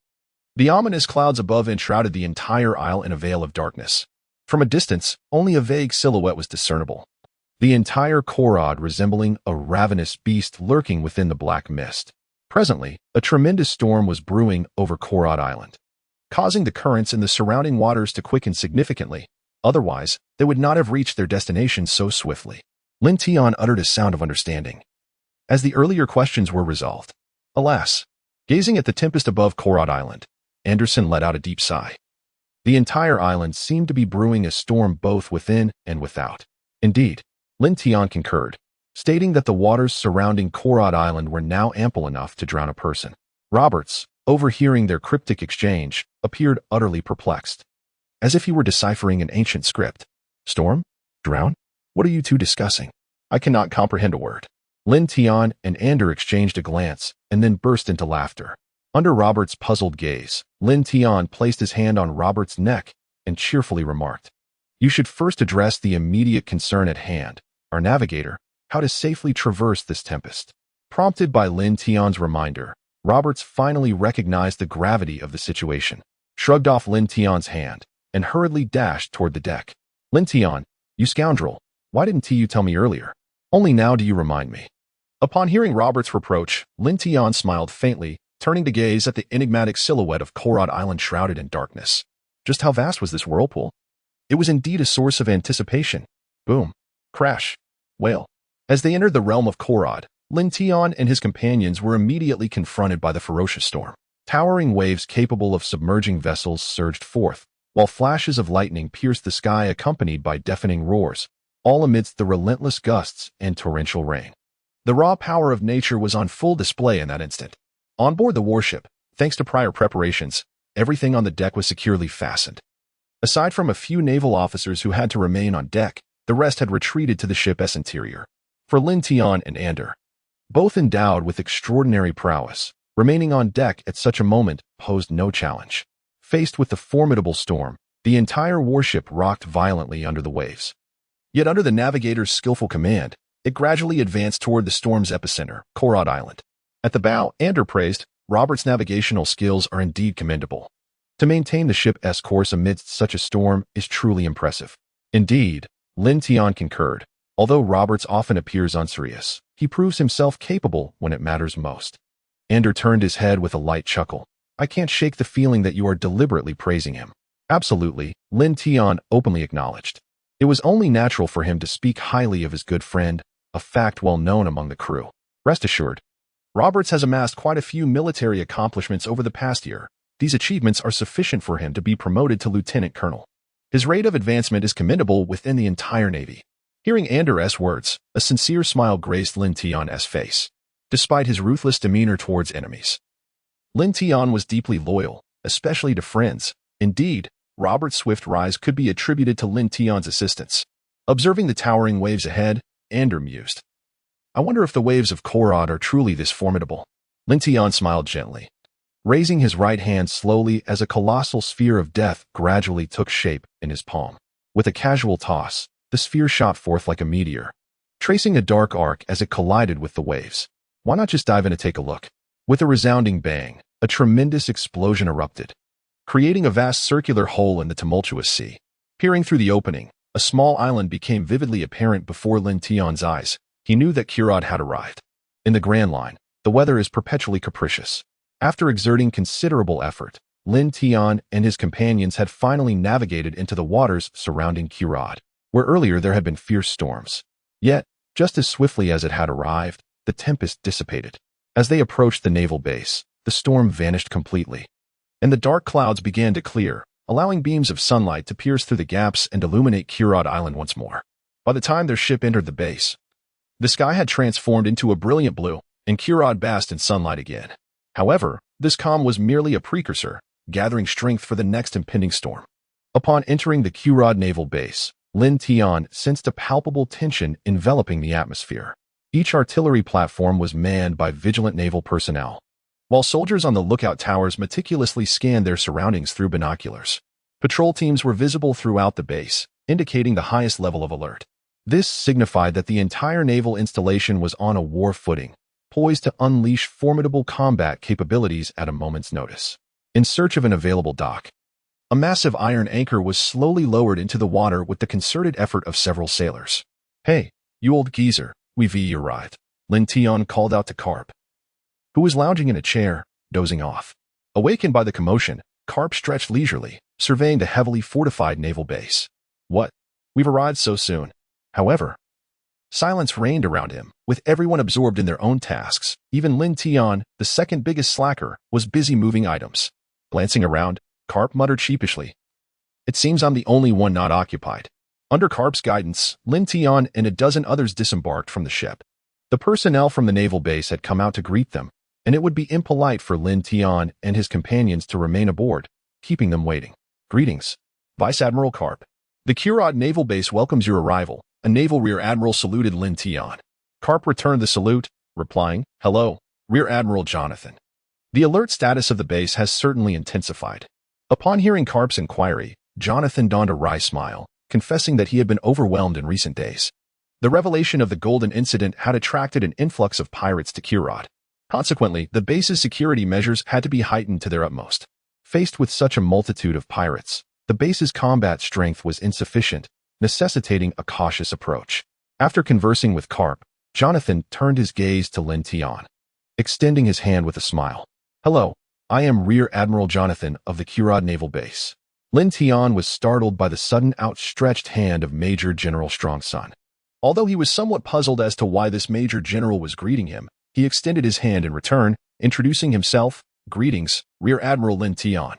The ominous clouds above enshrouded the entire isle in a veil of darkness. From a distance, only a vague silhouette was discernible, the entire Corod resembling a ravenous beast lurking within the black mist. Presently, a tremendous storm was brewing over Corod Island, causing the currents in the surrounding waters to quicken significantly. Otherwise, they would not have reached their destination so swiftly. Lin Tian uttered a sound of understanding, as the earlier questions were resolved. Alas! Gazing at the tempest above Corod Island, Anderson let out a deep sigh. The entire island seemed to be brewing a storm both within and without. Indeed, Lin Tian concurred, stating that the waters surrounding Corod Island were now ample enough to drown a person. Roberts, overhearing their cryptic exchange, appeared utterly perplexed, as if he were deciphering an ancient script. "Storm? Drown? What are you two discussing? I cannot comprehend a word." Lin Tian and Ander exchanged a glance and then burst into laughter. Under Robert's puzzled gaze, Lin Tian placed his hand on Robert's neck and cheerfully remarked, "You should first address the immediate concern at hand, our navigator, how to safely traverse this tempest." Prompted by Lin Tian's reminder, Roberts finally recognized the gravity of the situation, shrugged off Lin Tian's hand, and hurriedly dashed toward the deck. "Lin Tian, you scoundrel, why didn't you tell me earlier? Only now do you remind me." Upon hearing Robert's reproach, Lin Tian smiled faintly, turning to gaze at the enigmatic silhouette of Corod Island shrouded in darkness. Just how vast was this whirlpool? It was indeed a source of anticipation. Boom. Crash. Wail. As they entered the realm of Corod, Lin Tian and his companions were immediately confronted by the ferocious storm. Towering waves capable of submerging vessels surged forth, while flashes of lightning pierced the sky accompanied by deafening roars, all amidst the relentless gusts and torrential rain. The raw power of nature was on full display in that instant. On board the warship, thanks to prior preparations, everything on the deck was securely fastened. Aside from a few naval officers who had to remain on deck, The rest had retreated to the ship's interior. For Lin Tian and Ander, both endowed with extraordinary prowess, remaining on deck at such a moment posed no challenge. Faced with the formidable storm, the entire warship rocked violently under the waves. Yet under the navigator's skillful command, it gradually advanced toward the storm's epicenter, Corod Island. At the bow, Ander praised, "Robert's navigational skills are indeed commendable. To maintain the ship's course amidst such a storm is truly impressive." Indeed, Lin Tian concurred. Although Roberts often appears unserious, he proves himself capable when it matters most. Ander turned his head with a light chuckle. "I can't shake the feeling that you are deliberately praising him." "Absolutely," Lin Tian openly acknowledged. It was only natural for him to speak highly of his good friend, a fact well known among the crew. Rest assured, Roberts has amassed quite a few military accomplishments over the past year. These achievements are sufficient for him to be promoted to lieutenant colonel. His rate of advancement is commendable within the entire Navy. Hearing Ander's words, a sincere smile graced Lin Tian's face. Despite his ruthless demeanor towards enemies, Lin Tian was deeply loyal, especially to friends. Indeed, Robert's swift rise could be attributed to Lin Tian's assistance. Observing the towering waves ahead, Ander mused, "I wonder if the waves of Corod are truly this formidable." Lin Tian smiled gently, raising his right hand slowly as a colossal sphere of death gradually took shape in his palm. With a casual toss, the sphere shot forth like a meteor, tracing a dark arc as it collided with the waves. "Why not just dive in and take a look?" With a resounding bang, a tremendous explosion erupted, creating a vast circular hole in the tumultuous sea. Peering through the opening, a small island became vividly apparent before Lin Tian's eyes. He knew that Corod had arrived. In the Grand Line, the weather is perpetually capricious. After exerting considerable effort, Lin Tian and his companions had finally navigated into the waters surrounding Corod, where earlier there had been fierce storms. Yet, just as swiftly as it had arrived, the tempest dissipated. As they approached the naval base, the storm vanished completely, and the dark clouds began to clear, allowing beams of sunlight to pierce through the gaps and illuminate Corod Island once more. By the time their ship entered the base, the sky had transformed into a brilliant blue, and Corod basked in sunlight again. However, this calm was merely a precursor, gathering strength for the next impending storm. Upon entering the Corod naval base, Lin Tian sensed a palpable tension enveloping the atmosphere. Each artillery platform was manned by vigilant naval personnel, while soldiers on the lookout towers meticulously scanned their surroundings through binoculars. Patrol teams were visible throughout the base, indicating the highest level of alert. This signified that the entire naval installation was on a war footing, poised to unleash formidable combat capabilities at a moment's notice. In search of an available dock, a massive iron anchor was slowly lowered into the water with the concerted effort of several sailors. "Hey, you old geezer, we've arrived," Lin Tian called out to Garp, who was lounging in a chair, dozing off. Awakened by the commotion, Garp stretched leisurely, surveying the heavily fortified naval base. "What? We've arrived so soon." However, silence reigned around him, with everyone absorbed in their own tasks. Even Lin Tian, the second biggest slacker, was busy moving items. Glancing around, Garp muttered sheepishly, "It seems I'm the only one not occupied." Under Garp's guidance, Lin Tian and a dozen others disembarked from the ship. The personnel from the naval base had come out to greet them, and it would be impolite for Lin Tian and his companions to remain aboard, keeping them waiting. "Greetings, Vice Admiral Garp. The Corod naval base welcomes your arrival." A naval rear admiral saluted Lin Tian. Garp returned the salute, replying, "Hello, Rear Admiral Jonathan." The alert status of the base has certainly intensified. Upon hearing Garp's inquiry, Jonathan donned a wry smile, confessing that he had been overwhelmed in recent days. The revelation of the Golden Incident had attracted an influx of pirates to Corod. Consequently, the base's security measures had to be heightened to their utmost. Faced with such a multitude of pirates, the base's combat strength was insufficient, necessitating a cautious approach. After conversing with Garp, Jonathan turned his gaze to Lin Tian, extending his hand with a smile. "Hello, I am Rear Admiral Jonathan of the Corod Naval Base." Lin Tian was startled by the sudden outstretched hand of Major General Strongson. Although he was somewhat puzzled as to why this Major General was greeting him, he extended his hand in return, introducing himself. "Greetings, Rear Admiral Lin Tian."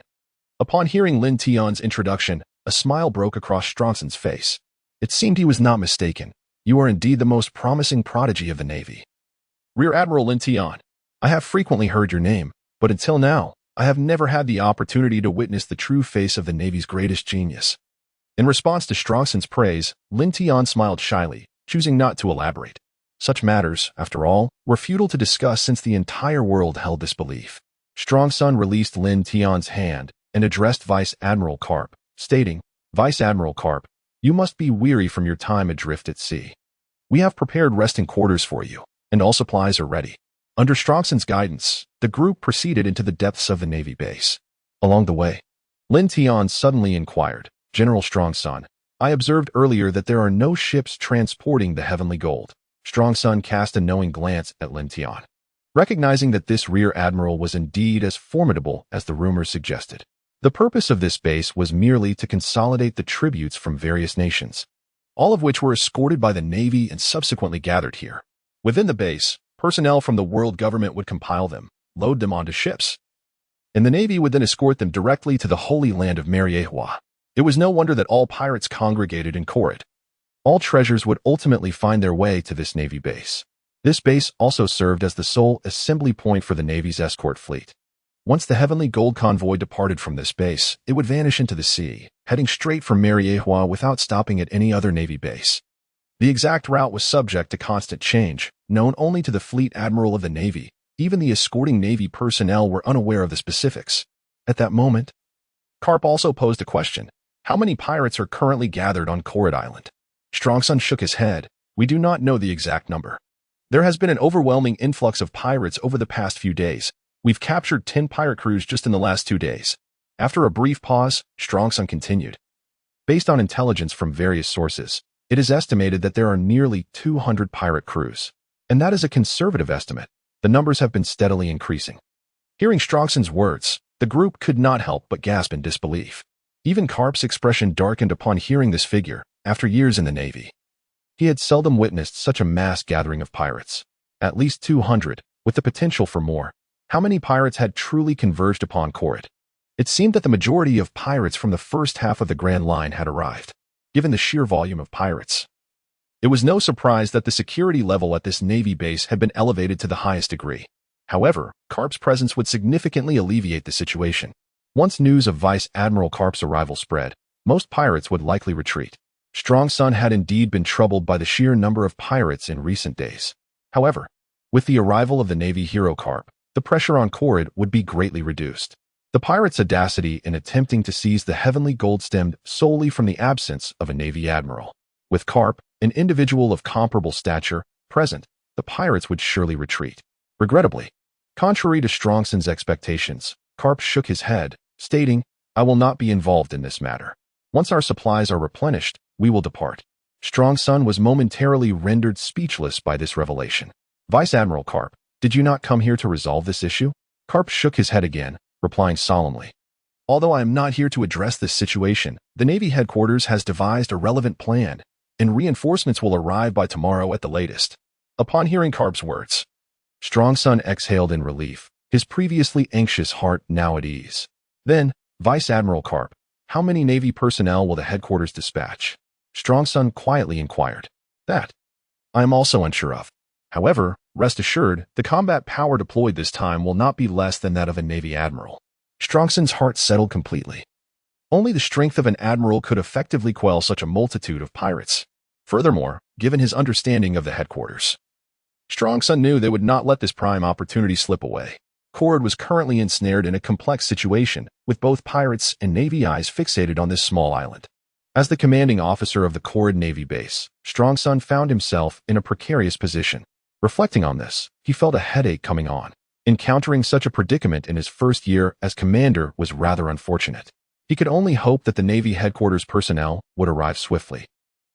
Upon hearing Lin Tian's introduction, a smile broke across Stronson's face. It seemed he was not mistaken. "You are indeed the most promising prodigy of the Navy." "Rear Admiral Lin Tian, I have frequently heard your name, but until now, I have never had the opportunity to witness the true face of the Navy's greatest genius." In response to Strongson's praise, Lin Tian smiled shyly, choosing not to elaborate. Such matters, after all, were futile to discuss since the entire world held this belief. Strongson released Lin Tian's hand and addressed Vice Admiral Garp, stating, "Vice Admiral Garp, you must be weary from your time adrift at sea. We have prepared resting quarters for you, and all supplies are ready." Under Strongson's guidance, the group proceeded into the depths of the Navy base. Along the way, Lin Tian suddenly inquired, "General Strongson, I observed earlier that there are no ships transporting the heavenly gold." Strongson cast a knowing glance at Lin Tian, recognizing that this rear admiral was indeed as formidable as the rumors suggested. The purpose of this base was merely to consolidate the tributes from various nations, all of which were escorted by the Navy and subsequently gathered here. Within the base, personnel from the world government would compile them, load them onto ships, and the Navy would then escort them directly to the holy land of Mariehua. It was no wonder that all pirates congregated in Corod. All treasures would ultimately find their way to this Navy base. This base also served as the sole assembly point for the Navy's escort fleet. Once the heavenly gold convoy departed from this base, it would vanish into the sea, heading straight for Mariehua without stopping at any other Navy base. The exact route was subject to constant change, known only to the fleet admiral of the Navy. Even the escorting Navy personnel were unaware of the specifics. At that moment, Garp also posed a question. How many pirates are currently gathered on Corod Island? Strongson shook his head. We do not know the exact number. There has been an overwhelming influx of pirates over the past few days. We've captured 10 pirate crews just in the last 2 days. After a brief pause, Strongson continued. Based on intelligence from various sources, it is estimated that there are nearly 200 pirate crews. And that is a conservative estimate. The numbers have been steadily increasing. Hearing Strongson's words, the group could not help but gasp in disbelief. Even Garp's expression darkened upon hearing this figure. After years in the Navy, he had seldom witnessed such a mass gathering of pirates. At least 200, with the potential for more. How many pirates had truly converged upon Corod? It seemed that the majority of pirates from the first half of the Grand Line had arrived. Given the sheer volume of pirates, it was no surprise that the security level at this Navy base had been elevated to the highest degree. However, Garp's presence would significantly alleviate the situation. Once news of Vice Admiral Garp's arrival spread, most pirates would likely retreat. Strongson had indeed been troubled by the sheer number of pirates in recent days. However, with the arrival of the Navy hero Garp, the pressure on Corod would be greatly reduced. The pirates' audacity in attempting to seize the heavenly gold stemmed solely from the absence of a Navy admiral. With Garp, an individual of comparable stature, present, the pirates would surely retreat. Regrettably, contrary to Strongson's expectations, Garp shook his head, stating, "I will not be involved in this matter. Once our supplies are replenished, we will depart." Strongson was momentarily rendered speechless by this revelation. "Vice Admiral Garp, did you not come here to resolve this issue?" Garp shook his head again, replying solemnly, "Although I am not here to address this situation, the Navy headquarters has devised a relevant plan, and reinforcements will arrive by tomorrow at the latest." Upon hearing Garp's words, Strongson exhaled in relief, his previously anxious heart now at ease. Then, "Vice Admiral Garp, how many Navy personnel will the headquarters dispatch?" Strongson quietly inquired. "That I am also unsure of. However, rest assured, the combat power deployed this time will not be less than that of a Navy admiral." Strongson's heart settled completely. Only the strength of an admiral could effectively quell such a multitude of pirates. Furthermore, given his understanding of the headquarters, Strongson knew they would not let this prime opportunity slip away. Corod was currently ensnared in a complex situation, with both pirates and Navy eyes fixated on this small island. As the commanding officer of the Corod Navy base, Strongson found himself in a precarious position. Reflecting on this, he felt a headache coming on. Encountering such a predicament in his first year as commander was rather unfortunate. He could only hope that the Navy headquarters personnel would arrive swiftly.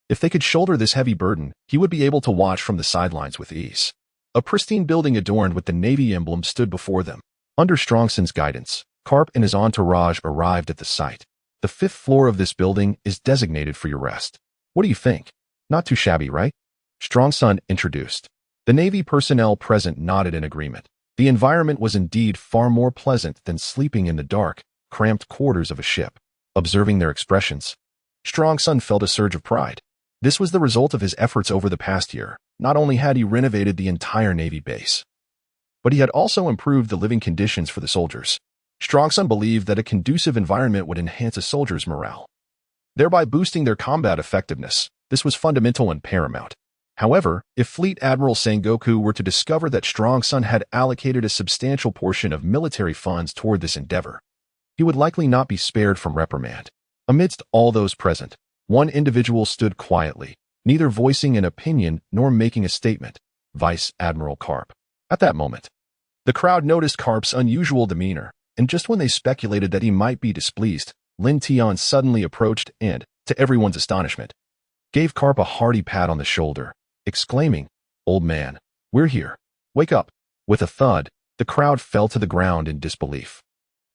If they could shoulder this heavy burden, he would be able to watch from the sidelines with ease. A pristine building adorned with the Navy emblem stood before them. Under Strongson's guidance, Garp and his entourage arrived at the site. "The 5th floor of this building is designated for your rest. What do you think? Not too shabby, right?" Strongson introduced. The Navy personnel present nodded in agreement. The environment was indeed far more pleasant than sleeping in the dark, cramped quarters of a ship. Observing their expressions, Strongson felt a surge of pride. This was the result of his efforts over the past year. Not only had he renovated the entire Navy base, but he had also improved the living conditions for the soldiers. Strongson believed that a conducive environment would enhance a soldier's morale. thereby boosting their combat effectiveness. This was fundamental and paramount. However, if Fleet Admiral Sengoku were to discover that Strong Sun had allocated a substantial portion of military funds toward this endeavor, he would likely not be spared from reprimand. Amidst all those present, one individual stood quietly, neither voicing an opinion nor making a statement: Vice Admiral Garp. At that moment, the crowd noticed Garp's unusual demeanor, and just when they speculated that he might be displeased, Lin Tian suddenly approached and, to everyone's astonishment, gave Garp a hearty pat on the shoulder, exclaiming, "Old man, we're here. Wake up." With a thud, the crowd fell to the ground in disbelief.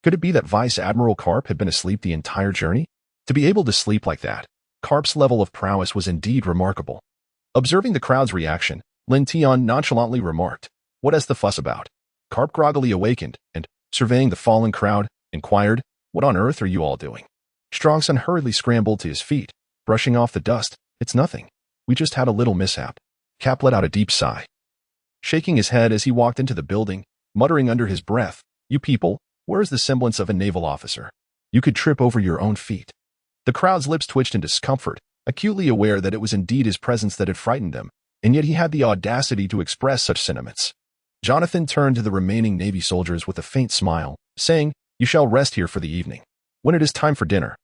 Could it be that Vice Admiral Garp had been asleep the entire journey? To be able to sleep like that, Garp's level of prowess was indeed remarkable. Observing the crowd's reaction, Lin Tian nonchalantly remarked, "What is the fuss about?" Garp groggily awakened and, surveying the fallen crowd, inquired, "What on earth are you all doing?" Strong Sun hurriedly scrambled to his feet, brushing off the dust. "It's nothing. We just had a little mishap." Cap let out a deep sigh, shaking his head as he walked into the building, muttering under his breath, "You people, where is the semblance of a naval officer? You could trip over your own feet." The crowd's lips twitched in discomfort, acutely aware that it was indeed his presence that had frightened them, and yet he had the audacity to express such sentiments. Jonathan turned to the remaining Navy soldiers with a faint smile, saying, "You shall rest here for the evening. When it is time for dinner,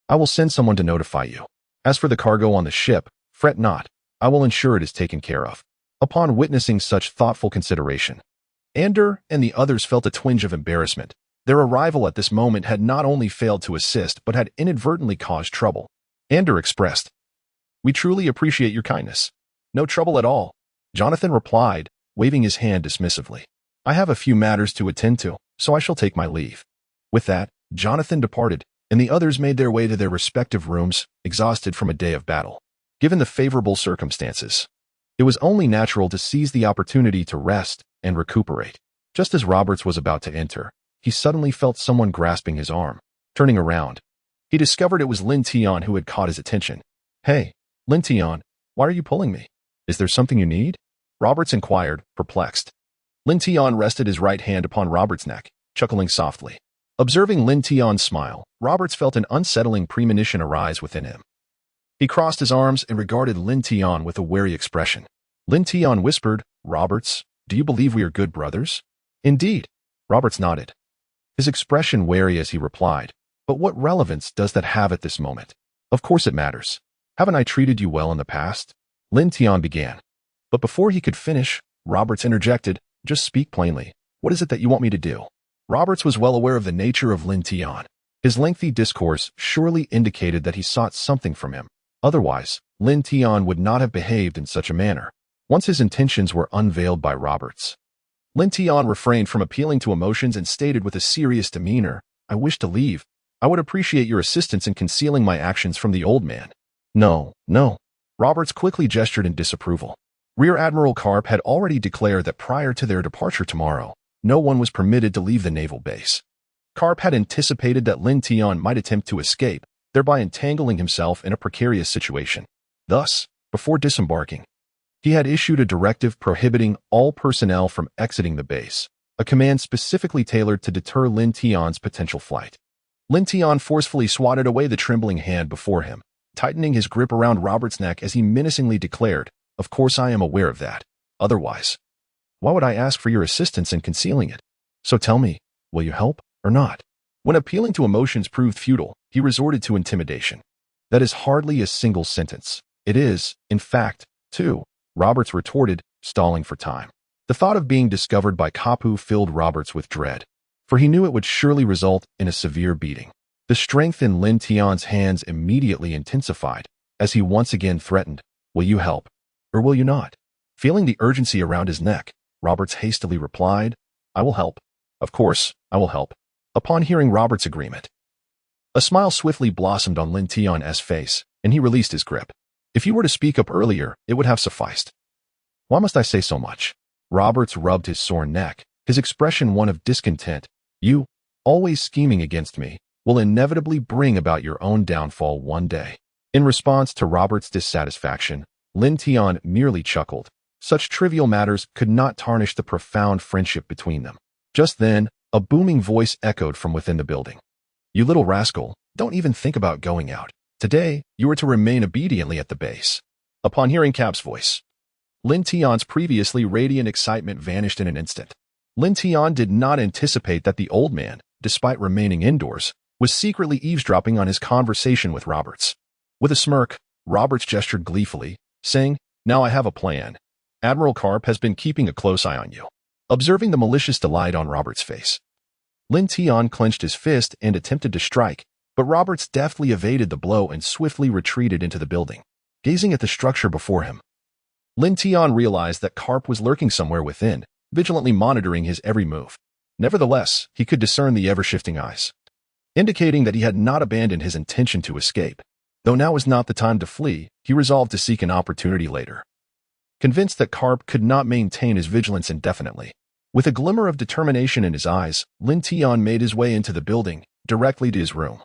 I will send someone to notify you. As for the cargo on the ship, fret not. I will ensure it is taken care of." Upon witnessing such thoughtful consideration, Ander and the others felt a twinge of embarrassment. Their arrival at this moment had not only failed to assist but had inadvertently caused trouble. Ander expressed, "We truly appreciate your kindness." "No trouble at all," Jonathan replied, waving his hand dismissively. "I have a few matters to attend to, so I shall take my leave." With that, Jonathan departed, and the others made their way to their respective rooms, exhausted from a day of battle. Given the favorable circumstances, it was only natural to seize the opportunity to rest and recuperate. Just as Roberts was about to enter, he suddenly felt someone grasping his arm. Turning around, he discovered it was Lin Tian who had caught his attention. "Hey, Lin Tian, why are you pulling me? Is there something you need?" Roberts inquired, perplexed. Lin Tian rested his right hand upon Roberts' neck, chuckling softly. Observing Lin Tian's smile, Roberts felt an unsettling premonition arise within him. He crossed his arms and regarded Lin Tian with a wary expression. Lin Tian whispered, "Roberts, do you believe we are good brothers?" "Indeed." Roberts nodded, his expression wary as he replied, "But what relevance does that have at this moment?" "Of course it matters. Haven't I treated you well in the past?" Lin Tian began. But before he could finish, Roberts interjected, "Just speak plainly. What is it that you want me to do?" Roberts was well aware of the nature of Lin Tian. His lengthy discourse surely indicated that he sought something from him. Otherwise, Lin Tian would not have behaved in such a manner. Once his intentions were unveiled by Roberts, Lin Tian refrained from appealing to emotions and stated with a serious demeanor, "I wish to leave. I would appreciate your assistance in concealing my actions from the old man." No. Roberts quickly gestured in disapproval. Rear Admiral Garp had already declared that prior to their departure tomorrow, no one was permitted to leave the naval base. Garp had anticipated that Lin Tian might attempt to escape, thereby entangling himself in a precarious situation. Thus, before disembarking, he had issued a directive prohibiting all personnel from exiting the base, a command specifically tailored to deter Lin Tian's potential flight. Lin Tian forcefully swatted away the trembling hand before him, tightening his grip around Robert's neck as he menacingly declared, "Of course I am aware of that. Otherwise, why would I ask for your assistance in concealing it? So tell me, will you help or not?" When appealing to emotions proved futile, he resorted to intimidation. "That is hardly a single sentence. It is, in fact, two," Roberts retorted, stalling for time. The thought of being discovered by Kapu filled Roberts with dread, for he knew it would surely result in a severe beating. The strength in Lin Tian's hands immediately intensified as he once again threatened, "Will you help, or will you not?" Feeling the urgency around his neck, Roberts hastily replied, "I will help. Of course, I will help." Upon hearing Roberts' agreement, a smile swiftly blossomed on Lin Tian's face, and he released his grip. "If you were to speak up earlier, it would have sufficed. Why must I say so much?" Roberts rubbed his sore neck, his expression one of discontent. "You, always scheming against me, will inevitably bring about your own downfall one day." In response to Roberts' dissatisfaction, Lin Tian merely chuckled. Such trivial matters could not tarnish the profound friendship between them. Just then, a booming voice echoed from within the building. "You little rascal, don't even think about going out. Today, you are to remain obediently at the base. Upon hearing Cap's voice, Lin Tion's previously radiant excitement vanished in an instant. Lin Tian did not anticipate that the old man, despite remaining indoors, was secretly eavesdropping on his conversation with Roberts. With a smirk, Roberts gestured gleefully, saying, "Now I have a plan. Admiral Garp has been keeping a close eye on you." Observing the malicious delight on Roberts' face, Lin Tian clenched his fist and attempted to strike, but Roberts deftly evaded the blow and swiftly retreated into the building. Gazing at the structure before him, Lin Tian realized that Garp was lurking somewhere within, vigilantly monitoring his every move. Nevertheless, he could discern the ever-shifting eyes, indicating that he had not abandoned his intention to escape. Though now was not the time to flee, he resolved to seek an opportunity later. Convinced that Garp could not maintain his vigilance indefinitely, with a glimmer of determination in his eyes, Lin Tian made his way into the building, directly to his room,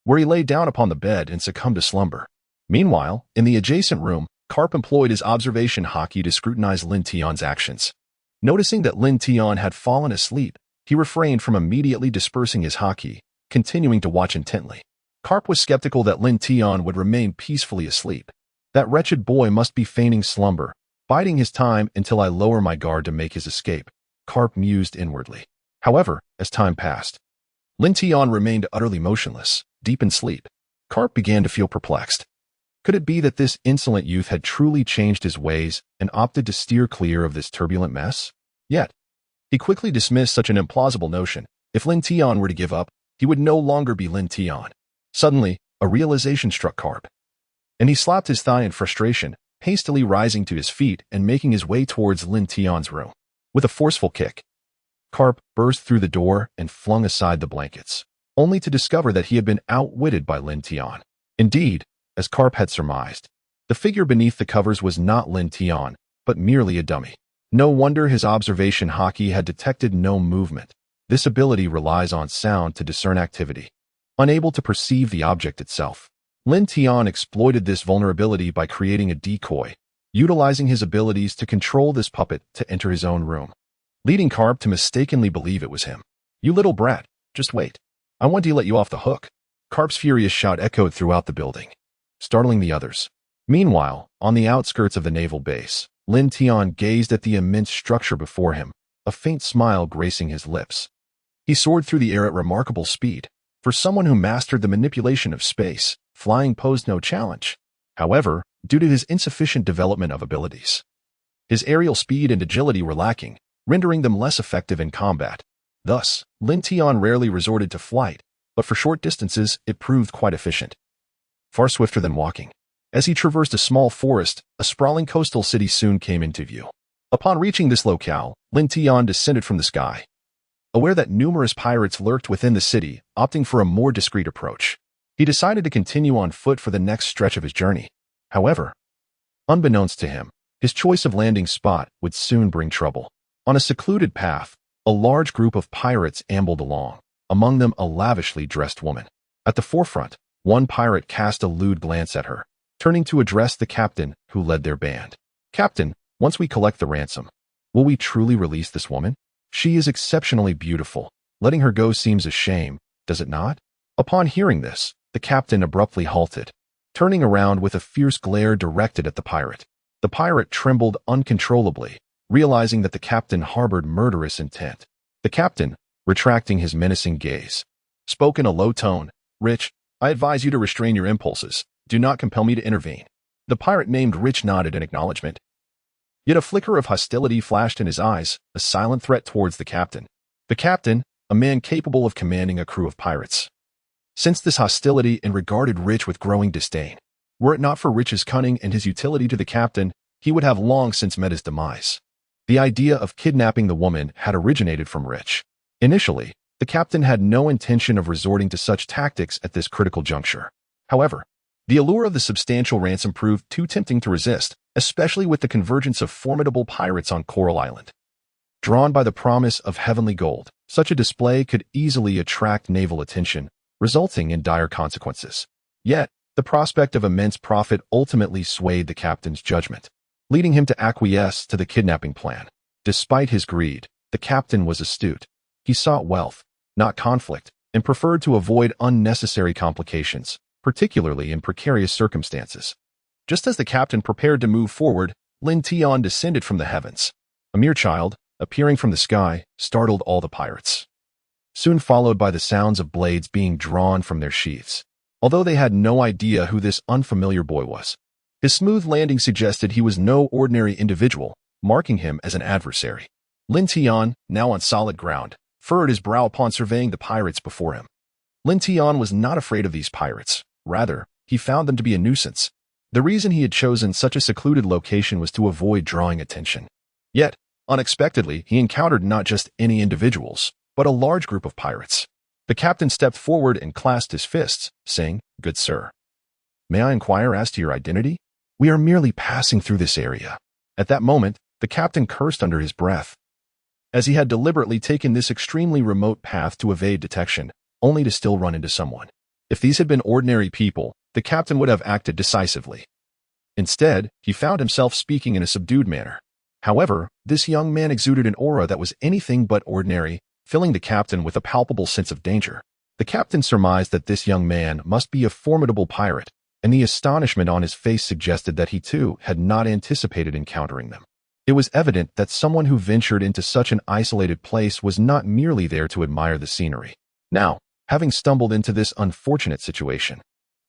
where he lay down upon the bed and succumbed to slumber. Meanwhile, in the adjacent room, Garp employed his observation haki to scrutinize Lin Tian's actions. Noticing that Lin Tian had fallen asleep, he refrained from immediately dispersing his haki, continuing to watch intently. Garp was skeptical that Lin Tian would remain peacefully asleep. That wretched boy must be feigning slumber, biding his time until I lower my guard to make his escape, Garp mused inwardly. However, as time passed, Lin Tian remained utterly motionless, deep in sleep. Garp began to feel perplexed. Could it be that this insolent youth had truly changed his ways and opted to steer clear of this turbulent mess? Yet, he quickly dismissed such an implausible notion. If Lin Tian were to give up, he would no longer be Lin Tian. Suddenly, a realization struck Garp, and he slapped his thigh in frustration, hastily rising to his feet and making his way towards Lin Tian's room. With a forceful kick, Garp burst through the door and flung aside the blankets, only to discover that he had been outwitted by Lin Tian. Indeed, as Garp had surmised, the figure beneath the covers was not Lin Tian, but merely a dummy. No wonder his observation haki had detected no movement. This ability relies on sound to discern activity, unable to perceive the object itself. Lin Tian exploited this vulnerability by creating a decoy, utilizing his abilities to control this puppet to enter his own room, leading Garp to mistakenly believe it was him. "You little brat, just wait. I want to let you off the hook." Garp's furious shout echoed throughout the building, startling the others. Meanwhile, on the outskirts of the naval base, Lin Tian gazed at the immense structure before him, a faint smile gracing his lips. He soared through the air at remarkable speed. For someone who mastered the manipulation of space, flying posed no challenge. However, due to his insufficient development of abilities, his aerial speed and agility were lacking, rendering them less effective in combat. Thus, Lin Tian rarely resorted to flight, but for short distances it proved quite efficient. Far swifter than walking. As he traversed a small forest, a sprawling coastal city soon came into view. Upon reaching this locale, Lin Tian descended from the sky, aware that numerous pirates lurked within the city, opting for a more discreet approach. He decided to continue on foot for the next stretch of his journey. However, unbeknownst to him, his choice of landing spot would soon bring trouble. On a secluded path, a large group of pirates ambled along, among them a lavishly dressed woman. At the forefront, one pirate cast a lewd glance at her, turning to address the captain who led their band. "Captain, once we collect the ransom, will we truly release this woman? She is exceptionally beautiful. Letting her go seems a shame, does it not?" Upon hearing this, the captain abruptly halted, turning around with a fierce glare directed at the pirate. The pirate trembled uncontrollably, realizing that the captain harbored murderous intent. The captain, retracting his menacing gaze, spoke in a low tone, "Rich, I advise you to restrain your impulses. Do not compel me to intervene." The pirate named Rich nodded in acknowledgement. Yet a flicker of hostility flashed in his eyes, a silent threat towards the captain. The captain, a man capable of commanding a crew of pirates, sensed this hostility and regarded Rich with growing disdain. Were it not for Rich's cunning and his utility to the captain, he would have long since met his demise. The idea of kidnapping the woman had originated from Rich. Initially, the captain had no intention of resorting to such tactics at this critical juncture. However, the allure of the substantial ransom proved too tempting to resist, especially with the convergence of formidable pirates on Coral Island. Drawn by the promise of heavenly gold, such a display could easily attract naval attention, resulting in dire consequences. Yet, the prospect of immense profit ultimately swayed the captain's judgment, leading him to acquiesce to the kidnapping plan. Despite his greed, the captain was astute. He sought wealth, not conflict, and preferred to avoid unnecessary complications, particularly in precarious circumstances. Just as the captain prepared to move forward, Lin Tian descended from the heavens. A mere child, appearing from the sky, startled all the pirates, soon followed by the sounds of blades being drawn from their sheaths. Although they had no idea who this unfamiliar boy was, his smooth landing suggested he was no ordinary individual, marking him as an adversary. Lin Tian, now on solid ground, furrowed his brow upon surveying the pirates before him. Lin Tian was not afraid of these pirates. Rather, he found them to be a nuisance. The reason he had chosen such a secluded location was to avoid drawing attention. Yet, unexpectedly, he encountered not just any individuals, but a large group of pirates. The captain stepped forward and clasped his fists, saying, "Good sir, may I inquire as to your identity? We are merely passing through this area." At that moment, the captain cursed under his breath, as he had deliberately taken this extremely remote path to evade detection, only to still run into someone. If these had been ordinary people, the captain would have acted decisively. Instead, he found himself speaking in a subdued manner. However, this young man exuded an aura that was anything but ordinary, filling the captain with a palpable sense of danger. The captain surmised that this young man must be a formidable pirate, and the astonishment on his face suggested that he too had not anticipated encountering them. It was evident that someone who ventured into such an isolated place was not merely there to admire the scenery. Now, having stumbled into this unfortunate situation,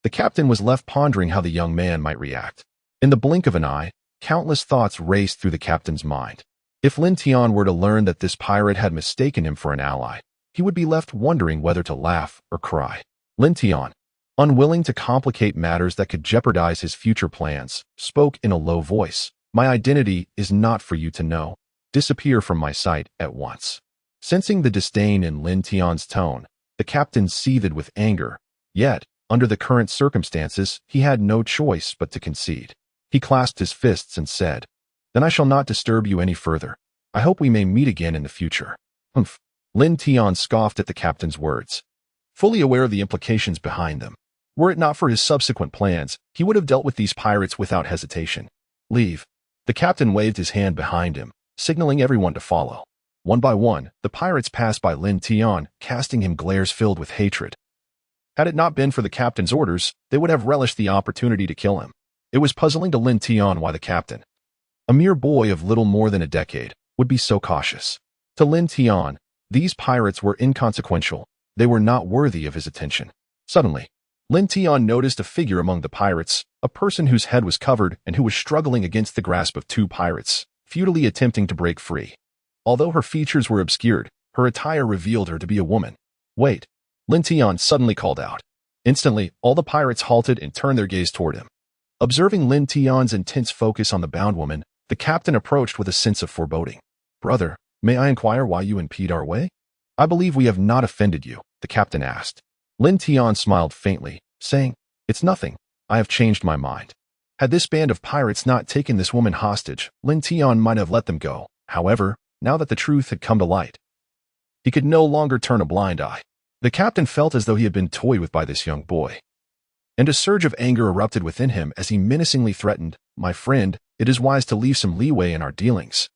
the captain was left pondering how the young man might react. In the blink of an eye, countless thoughts raced through the captain's mind. If Lin Tian were to learn that this pirate had mistaken him for an ally, he would be left wondering whether to laugh or cry. Lin Tian, unwilling to complicate matters that could jeopardize his future plans, spoke in a low voice. "My identity is not for you to know. Disappear from my sight at once." Sensing the disdain in Lin Tian's tone, the captain seethed with anger, yet, under the current circumstances, he had no choice but to concede. He clasped his fists and said, "Then I shall not disturb you any further. I hope we may meet again in the future." "Humph." Lin Tian scoffed at the captain's words, fully aware of the implications behind them. Were it not for his subsequent plans, he would have dealt with these pirates without hesitation. "Leave." The captain waved his hand behind him, signaling everyone to follow. One by one, the pirates passed by Lin Tian, casting him glares filled with hatred. Had it not been for the captain's orders, they would have relished the opportunity to kill him. It was puzzling to Lin Tian why the captain, a mere boy of little more than a decade, would be so cautious. To Lin Tian, these pirates were inconsequential. They were not worthy of his attention. Suddenly, Lin Tian noticed a figure among the pirates, a person whose head was covered and who was struggling against the grasp of two pirates, futilely attempting to break free. Although her features were obscured, her attire revealed her to be a woman. "Wait!" Lin Tian suddenly called out. Instantly, all the pirates halted and turned their gaze toward him. Observing Lin Tian's intense focus on the bound woman, the captain approached with a sense of foreboding. "Brother, may I inquire why you impede our way?" "I believe we have not offended you," the captain asked. Lin Tian smiled faintly, saying, "It's nothing. I have changed my mind." Had this band of pirates not taken this woman hostage, Lin Tian might have let them go. However, now that the truth had come to light, he could no longer turn a blind eye. The captain felt as though he had been toyed with by this young boy, and a surge of anger erupted within him as he menacingly threatened, "My friend, it is wise to leave some leeway in our dealings,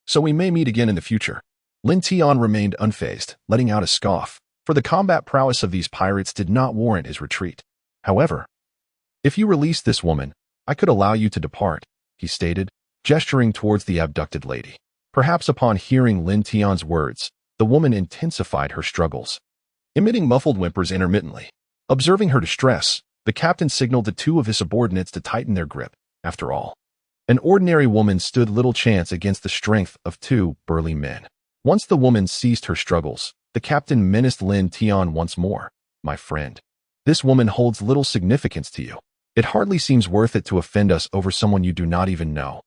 so we may meet again in the future." Lin Tian remained unfazed, letting out a scoff, for the combat prowess of these pirates did not warrant his retreat. "However, if you release this woman, I could allow you to depart," he stated, gesturing towards the abducted lady. Perhaps upon hearing Lin Tian's words, the woman intensified her struggles, emitting muffled whimpers intermittently. Observing her distress, the captain signaled to two of his subordinates to tighten their grip. After all, an ordinary woman stood little chance against the strength of two burly men. Once the woman ceased her struggles, the captain menaced Lin Tian once more. "My friend, this woman holds little significance to you. It hardly seems worth it to offend us over someone you do not even know."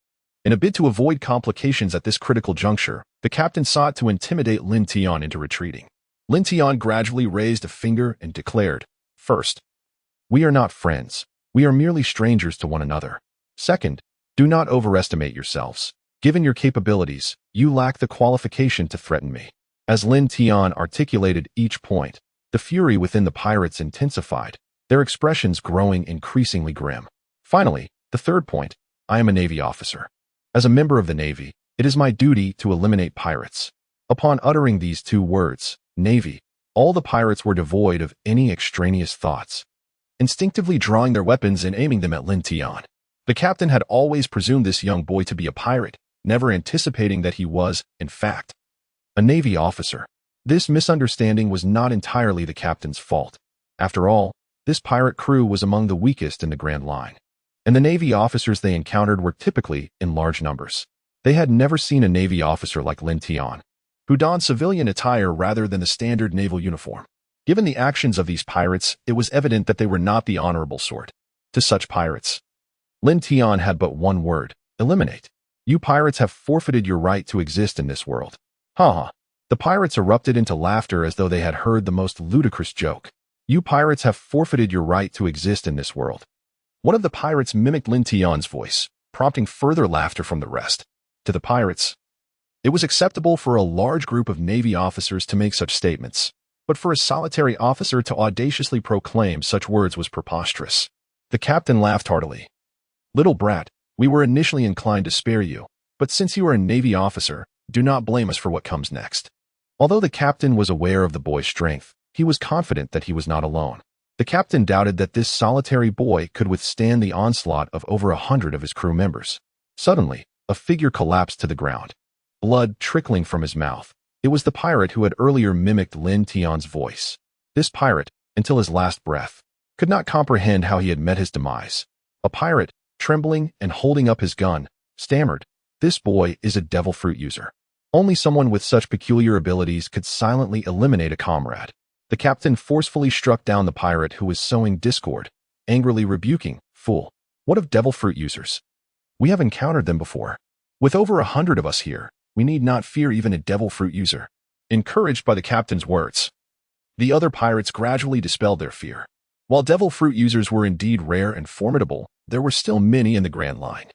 In a bid to avoid complications at this critical juncture, the captain sought to intimidate Lin Tian into retreating. Lin Tian gradually raised a finger and declared, "First, we are not friends. We are merely strangers to one another. Second, do not overestimate yourselves. Given your capabilities, you lack the qualification to threaten me." As Lin Tian articulated each point, the fury within the pirates intensified, their expressions growing increasingly grim. Finally, the third point, "I am a Navy officer. As a member of the Navy, it is my duty to eliminate pirates." Upon uttering these two words, Navy, all the pirates were devoid of any extraneous thoughts. instinctively drawing their weapons and aiming them at Lin Tian. The captain had always presumed this young boy to be a pirate, never anticipating that he was, in fact, a Navy officer. This misunderstanding was not entirely the captain's fault. After all, this pirate crew was among the weakest in the Grand Line, and the Navy officers they encountered were typically in large numbers. They had never seen a Navy officer like Lin Tian, who donned civilian attire rather than the standard naval uniform. Given the actions of these pirates, it was evident that they were not the honorable sort. To such pirates, Lin Tian had but one word: eliminate. You pirates have forfeited your right to exist in this world. Ha ha. The pirates erupted into laughter as though they had heard the most ludicrous joke. You pirates have forfeited your right to exist in this world. One of the pirates mimicked Lin Tian's voice, prompting further laughter from the rest. To the pirates, it was acceptable for a large group of Navy officers to make such statements, but for a solitary officer to audaciously proclaim such words was preposterous. The captain laughed heartily. Little brat, we were initially inclined to spare you, but since you are a Navy officer, do not blame us for what comes next. Although the captain was aware of the boy's strength, he was confident that he was not alone. The captain doubted that this solitary boy could withstand the onslaught of over 100 of his crew members. Suddenly, a figure collapsed to the ground, blood trickling from his mouth. It was the pirate who had earlier mimicked Lin Tian's voice. This pirate, until his last breath, could not comprehend how he had met his demise. A pirate, trembling and holding up his gun, stammered, "This boy is a devil fruit user. Only someone with such peculiar abilities could silently eliminate a comrade." The captain forcefully struck down the pirate who was sowing discord, angrily rebuking, "Fool, what of devil fruit users? We have encountered them before. With over 100 of us here, we need not fear even a devil fruit user." Encouraged by the captain's words, the other pirates gradually dispelled their fear. While devil fruit users were indeed rare and formidable, there were still many in the Grand Line,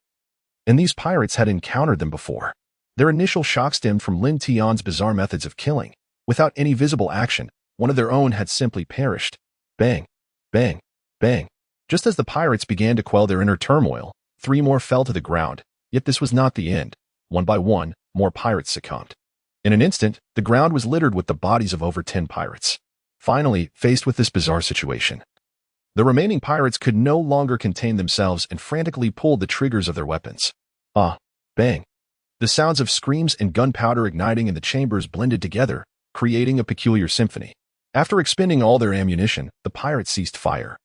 and these pirates had encountered them before. Their initial shock stemmed from Lin Tian's bizarre methods of killing. Without any visible action, one of their own had simply perished. Bang, bang, bang. Just as the pirates began to quell their inner turmoil, 3 more fell to the ground. Yet this was not the end. One by one, more pirates succumbed. In an instant, the ground was littered with the bodies of over 10 pirates. Finally, faced with this bizarre situation, the remaining pirates could no longer contain themselves and frantically pulled the triggers of their weapons. Ah, bang. The sounds of screams and gunpowder igniting in the chambers blended together, creating a peculiar symphony. After expending all their ammunition, the pirates ceased fire,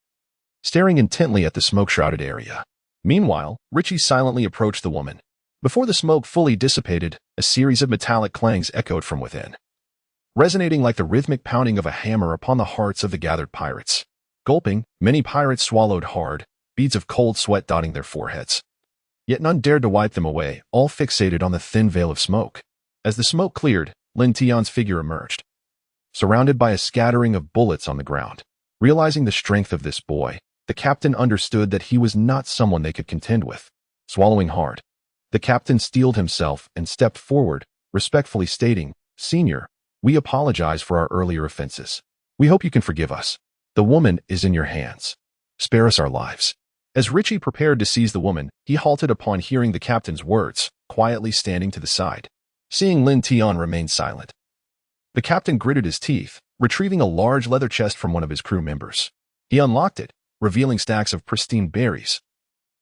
staring intently at the smoke-shrouded area. Meanwhile, Richie silently approached the woman. Before the smoke fully dissipated, a series of metallic clangs echoed from within, resonating like the rhythmic pounding of a hammer upon the hearts of the gathered pirates. Gulping, many pirates swallowed hard, beads of cold sweat dotting their foreheads. Yet none dared to wipe them away, all fixated on the thin veil of smoke. As the smoke cleared, Lin Tian's figure emerged, surrounded by a scattering of bullets on the ground. Realizing the strength of this boy, the captain understood that he was not someone they could contend with. Swallowing hard, the captain steeled himself and stepped forward, respectfully stating, "Senior, we apologize for our earlier offenses. We hope you can forgive us. The woman is in your hands. Spare us our lives." As Richie prepared to seize the woman, he halted upon hearing the captain's words, quietly standing to the side. Seeing Lin Tian remain silent, the captain gritted his teeth, retrieving a large leather chest from one of his crew members. He unlocked it, revealing stacks of pristine berries,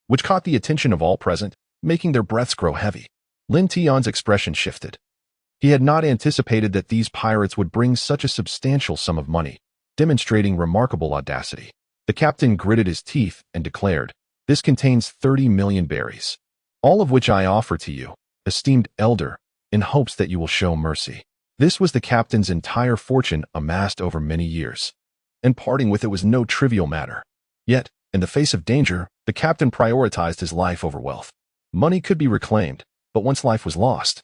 which caught the attention of all present, making their breaths grow heavy. Lin Tian's expression shifted. He had not anticipated that these pirates would bring such a substantial sum of money, demonstrating remarkable audacity. The captain gritted his teeth and declared, "This contains 30 million berries, all of which I offer to you, esteemed elder, in hopes that you will show mercy." This was the captain's entire fortune amassed over many years, and parting with it was no trivial matter. Yet, in the face of danger, the captain prioritized his life over wealth. Money could be reclaimed, but once life was lost,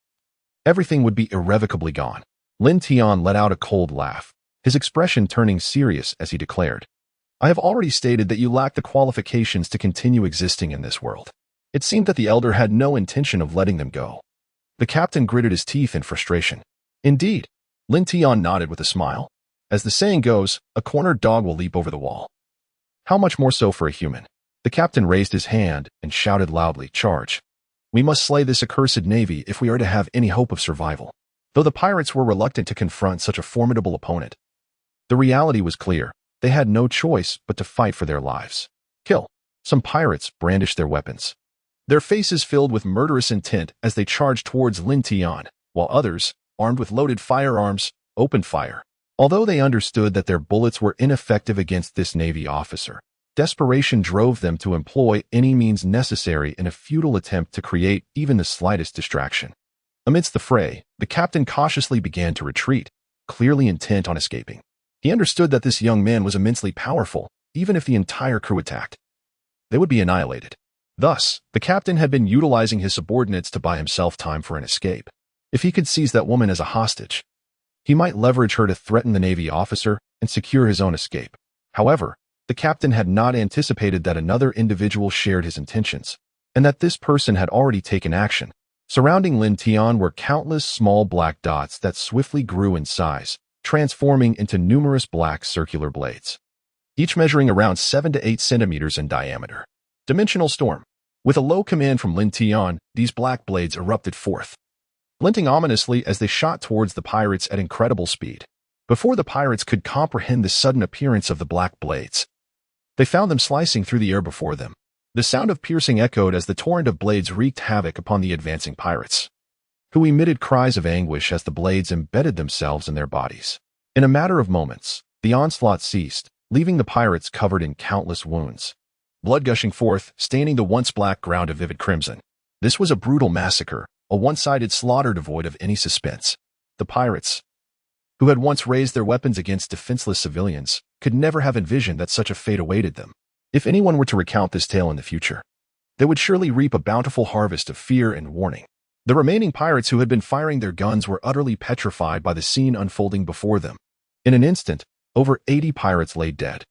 everything would be irrevocably gone. Lin Tian let out a cold laugh, his expression turning serious as he declared, "I have already stated that you lack the qualifications to continue existing in this world." It seemed that the elder had no intention of letting them go. The captain gritted his teeth in frustration. "Indeed," Lin Tian nodded with a smile. "As the saying goes, a cornered dog will leap over the wall. How much more so for a human?" The captain raised his hand and shouted loudly, "Charge! We must slay this accursed navy if we are to have any hope of survival." Though the pirates were reluctant to confront such a formidable opponent, the reality was clear. They had no choice but to fight for their lives. Kill. Some pirates brandished their weapons, their faces filled with murderous intent as they charged towards Lin Tian, while others, armed with loaded firearms, opened fire. Although they understood that their bullets were ineffective against this Navy officer, desperation drove them to employ any means necessary in a futile attempt to create even the slightest distraction. Amidst the fray, the captain cautiously began to retreat, clearly intent on escaping. He understood that this young man was immensely powerful. Even if the entire crew attacked, they would be annihilated. Thus, the captain had been utilizing his subordinates to buy himself time for an escape. If he could seize that woman as a hostage, he might leverage her to threaten the Navy officer and secure his own escape. However, the captain had not anticipated that another individual shared his intentions, and that this person had already taken action. Surrounding Lin Tian were countless small black dots that swiftly grew in size, transforming into numerous black circular blades, each measuring around 7 to 8 centimeters in diameter. Dimensional storm. With a low command from Lin Tian, these black blades erupted forth, glinting ominously as they shot towards the pirates at incredible speed. Before the pirates could comprehend the sudden appearance of the black blades, they found them slicing through the air before them. The sound of piercing echoed as the torrent of blades wreaked havoc upon the advancing pirates, who emitted cries of anguish as the blades embedded themselves in their bodies. In a matter of moments, the onslaught ceased, leaving the pirates covered in countless wounds, blood gushing forth, staining the once black ground a vivid crimson. This was a brutal massacre, a one-sided slaughter devoid of any suspense. The pirates, who had once raised their weapons against defenseless civilians, could never have envisioned that such a fate awaited them. If anyone were to recount this tale in the future, they would surely reap a bountiful harvest of fear and warning. The remaining pirates who had been firing their guns were utterly petrified by the scene unfolding before them. In an instant, over 80 pirates lay dead.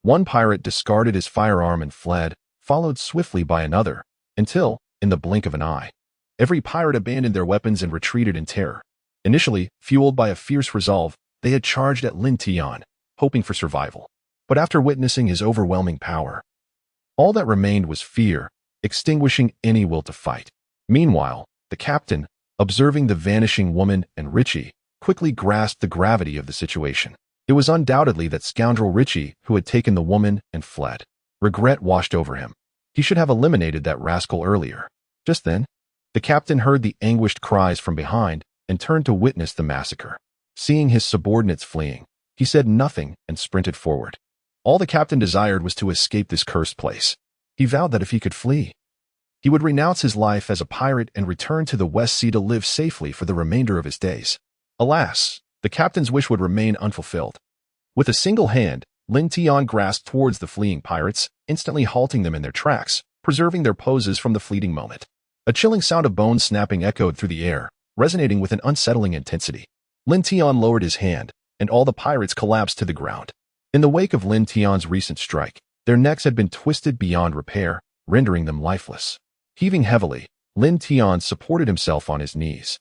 One pirate discarded his firearm and fled, followed swiftly by another, until, in the blink of an eye, every pirate abandoned their weapons and retreated in terror. Initially, fueled by a fierce resolve, they had charged at Lin Tian, hoping for survival. But after witnessing his overwhelming power, all that remained was fear, extinguishing any will to fight. Meanwhile, the captain, observing the vanishing woman and Richie, quickly grasped the gravity of the situation. It was undoubtedly that scoundrel Richie who had taken the woman and fled. Regret washed over him. He should have eliminated that rascal earlier. Just then, the captain heard the anguished cries from behind and turned to witness the massacre. Seeing his subordinates fleeing, he said nothing and sprinted forward. All the captain desired was to escape this cursed place. He vowed that if he could flee, he would renounce his life as a pirate and return to the West Sea to live safely for the remainder of his days. Alas, the captain's wish would remain unfulfilled. With a single hand, Lin Tian grasped towards the fleeing pirates, instantly halting them in their tracks, preserving their poses from the fleeting moment. A chilling sound of bones snapping echoed through the air, resonating with an unsettling intensity. Lin Tian lowered his hand, and all the pirates collapsed to the ground. In the wake of Lin Tian's recent strike, their necks had been twisted beyond repair, rendering them lifeless. Heaving heavily, Lin Tian supported himself on his knees,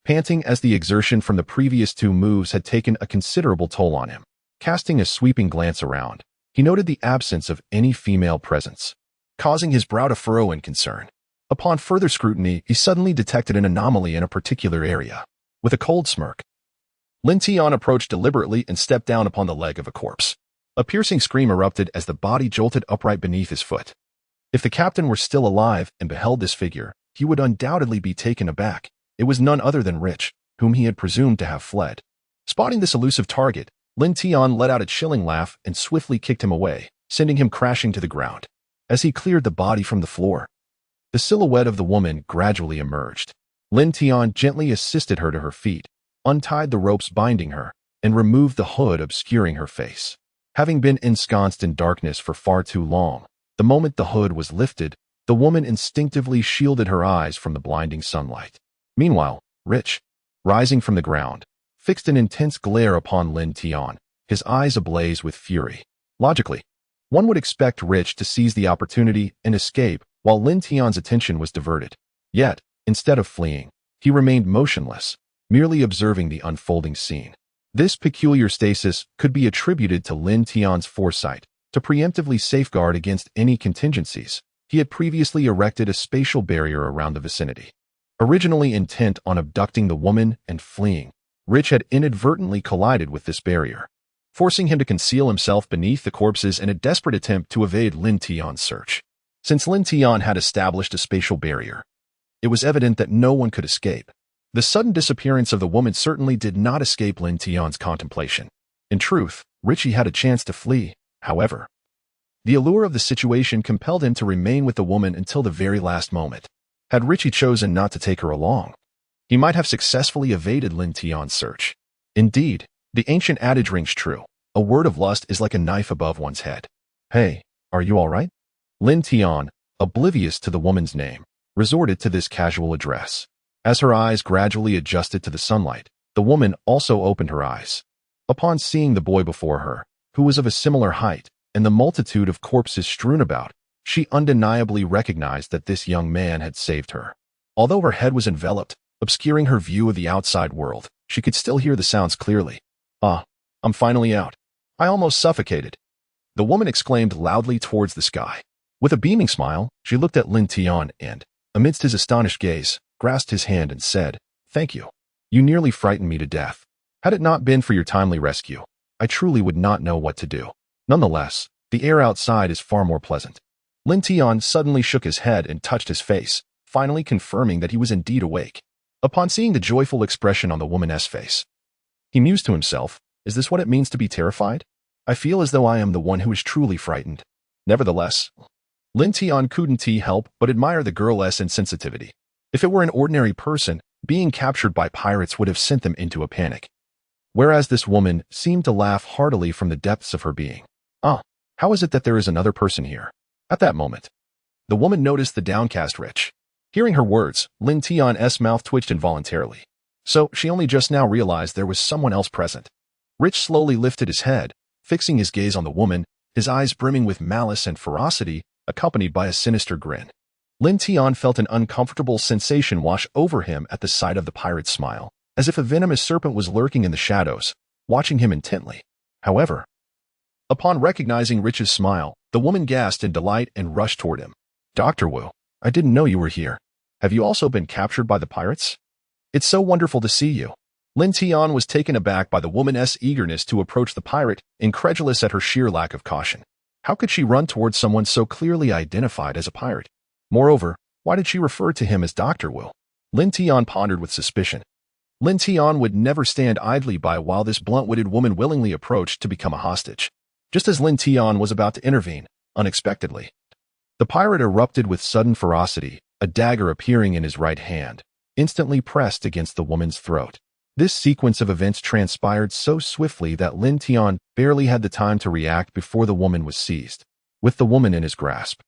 panting as the exertion from the previous 2 moves had taken a considerable toll on him. Casting a sweeping glance around, he noted the absence of any female presence, causing his brow to furrow in concern. Upon further scrutiny, he suddenly detected an anomaly in a particular area. With a cold smirk, Lin Tian approached deliberately and stepped down upon the leg of a corpse. A piercing scream erupted as the body jolted upright beneath his foot. If the captain were still alive and beheld this figure, he would undoubtedly be taken aback. It was none other than Rich, whom he had presumed to have fled. Spotting this elusive target, Lin Tian let out a chilling laugh and swiftly kicked him away, sending him crashing to the ground. As he cleared the body from the floor, the silhouette of the woman gradually emerged. Lin Tian gently assisted her to her feet, untied the ropes binding her, and removed the hood obscuring her face. Having been ensconced in darkness for far too long, the moment the hood was lifted, the woman instinctively shielded her eyes from the blinding sunlight. Meanwhile, Rich, rising from the ground, fixed an intense glare upon Lin Tian, his eyes ablaze with fury. Logically, one would expect Rich to seize the opportunity and escape while Lin Tian's attention was diverted. Yet, instead of fleeing, he remained motionless, merely observing the unfolding scene. This peculiar stasis could be attributed to Lin Tian's foresight to preemptively safeguard against any contingencies. He had previously erected a spatial barrier around the vicinity. Originally intent on abducting the woman and fleeing, Rich had inadvertently collided with this barrier. forcing him to conceal himself beneath the corpses in a desperate attempt to evade Lin Tian's search. Since Lin Tian had established a spatial barrier, it was evident that no one could escape. The sudden disappearance of the woman certainly did not escape Lin Tian's contemplation. In truth, Richie had a chance to flee, however. The allure of the situation compelled him to remain with the woman until the very last moment. Had Richie chosen not to take her along, he might have successfully evaded Lin Tian's search. Indeed, the ancient adage rings true. A word of lust is like a knife above one's head. Hey, are you all right? Lin Tian, oblivious to the woman's name, resorted to this casual address. As her eyes gradually adjusted to the sunlight, the woman also opened her eyes. Upon seeing the boy before her, who was of a similar height, and the multitude of corpses strewn about, she undeniably recognized that this young man had saved her. Although her head was enveloped, obscuring her view of the outside world, she could still hear the sounds clearly. "Ah, I'm finally out. I almost suffocated." The woman exclaimed loudly towards the sky. With a beaming smile, she looked at Lin Tian and, amidst his astonished gaze, grasped his hand and said, "Thank you. You nearly frightened me to death. Had it not been for your timely rescue, I truly would not know what to do. Nonetheless, the air outside is far more pleasant." Lin Tian suddenly shook his head and touched his face, finally confirming that he was indeed awake. Upon seeing the joyful expression on the woman's face, he mused to himself, "Is this what it means to be terrified? I feel as though I am the one who is truly frightened." Nevertheless, Lin Tian couldn't help but admire the girl's insensitivity. If it were an ordinary person, being captured by pirates would have sent them into a panic. Whereas this woman seemed to laugh heartily from the depths of her being. "Ah, how is it that there is another person here?" At that moment, the woman noticed the downcast Rich. Hearing her words, Lin Tian's mouth twitched involuntarily. So she only just now realized there was someone else present. Rich slowly lifted his head, fixing his gaze on the woman, his eyes brimming with malice and ferocity, accompanied by a sinister grin. Lin Tian felt an uncomfortable sensation wash over him at the sight of the pirate's smile, as if a venomous serpent was lurking in the shadows, watching him intently. However, upon recognizing Rich's smile, the woman gasped in delight and rushed toward him. "Dr. Wu, I didn't know you were here. Have you also been captured by the pirates? It's so wonderful to see you." Lin Tian was taken aback by the woman's eagerness to approach the pirate, incredulous at her sheer lack of caution. How could she run towards someone so clearly identified as a pirate? Moreover, why did she refer to him as Dr. Wu? Lin Tian pondered with suspicion. Lin Tian would never stand idly by while this blunt-witted woman willingly approached to become a hostage. Just as Lin Tian was about to intervene, unexpectedly, the pirate erupted with sudden ferocity, a dagger appearing in his right hand, instantly pressed against the woman's throat. This sequence of events transpired so swiftly that Lin Tian barely had the time to react before the woman was seized. With the woman in his grasp,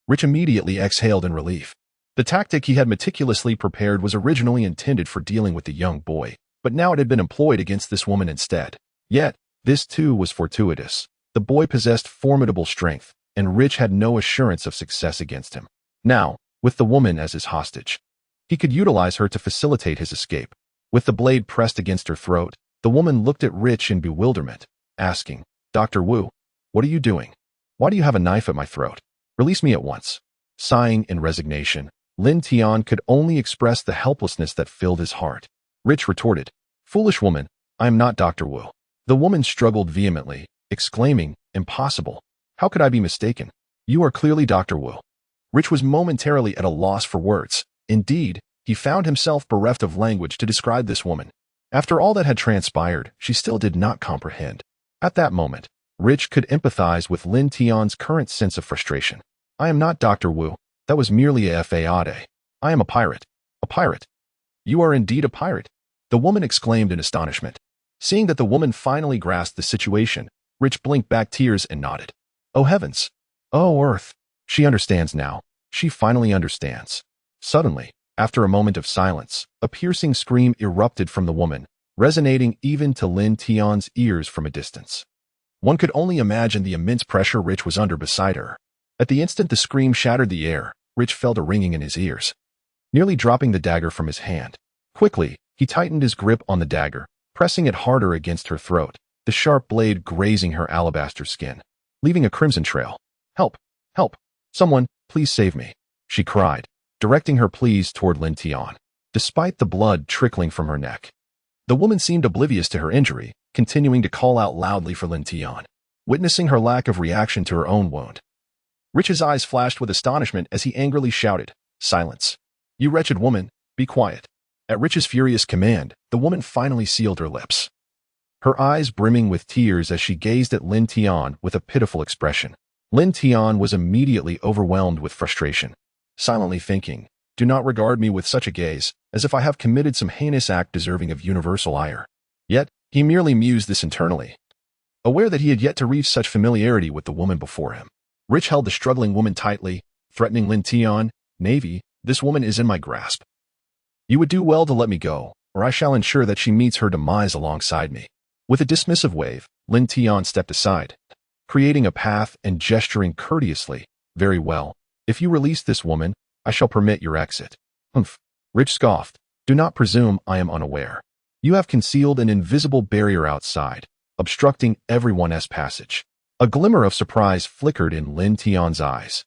Rich immediately exhaled in relief. The tactic he had meticulously prepared was originally intended for dealing with the young boy, but now it had been employed against this woman instead. Yet, this too was fortuitous. The boy possessed formidable strength, and Rich had no assurance of success against him. Now, with the woman as his hostage, he could utilize her to facilitate his escape. With the blade pressed against her throat, the woman looked at Rich in bewilderment, asking, "Dr. Wu, what are you doing? Why do you have a knife at my throat? Release me at once." Sighing in resignation, Lin Tian could only express the helplessness that filled his heart. Rich retorted, "Foolish woman, I am not Dr. Wu." The woman struggled vehemently, exclaiming, "Impossible. How could I be mistaken? You are clearly Dr. Wu." Rich was momentarily at a loss for words. Indeed, he found himself bereft of language to describe this woman. After all that had transpired, she still did not comprehend. At that moment, Rich could empathize with Lin Tian's current sense of frustration. "I am not Dr. Wu. That was merely a fade. I am a pirate." "A pirate? You are indeed a pirate?" the woman exclaimed in astonishment. Seeing that the woman finally grasped the situation, Rich blinked back tears and nodded. "Oh heavens! Oh earth! She understands now. She finally understands." Suddenly, after a moment of silence, a piercing scream erupted from the woman, resonating even to Lin Tian's ears from a distance. One could only imagine the immense pressure Rich was under beside her. At the instant the scream shattered the air, Rich felt a ringing in his ears, nearly dropping the dagger from his hand. Quickly, he tightened his grip on the dagger, pressing it harder against her throat, the sharp blade grazing her alabaster skin, leaving a crimson trail. "Help! Help! Someone, please save me," she cried, directing her pleas toward Lin Tian. Despite the blood trickling from her neck, the woman seemed oblivious to her injury, continuing to call out loudly for Lin Tian. Witnessing her lack of reaction to her own wound, Rich's eyes flashed with astonishment as he angrily shouted, "Silence! You wretched woman, be quiet." At Rich's furious command, the woman finally sealed her lips, her eyes brimming with tears as she gazed at Lin Tian with a pitiful expression. Lin Tian was immediately overwhelmed with frustration, silently thinking, "Do not regard me with such a gaze, as if I have committed some heinous act deserving of universal ire." Yet, he merely mused this internally, aware that he had yet to reach such familiarity with the woman before him. Rich held the struggling woman tightly, threatening Lin Tian, "Navy, this woman is in my grasp. You would do well to let me go, or I shall ensure that she meets her demise alongside me." With a dismissive wave, Lin Tian stepped aside, creating a path and gesturing courteously, "Very well. If you release this woman, I shall permit your exit." "Humph," Rich scoffed. "Do not presume I am unaware. You have concealed an invisible barrier outside, obstructing everyone's passage." A glimmer of surprise flickered in Lin Tian's eyes.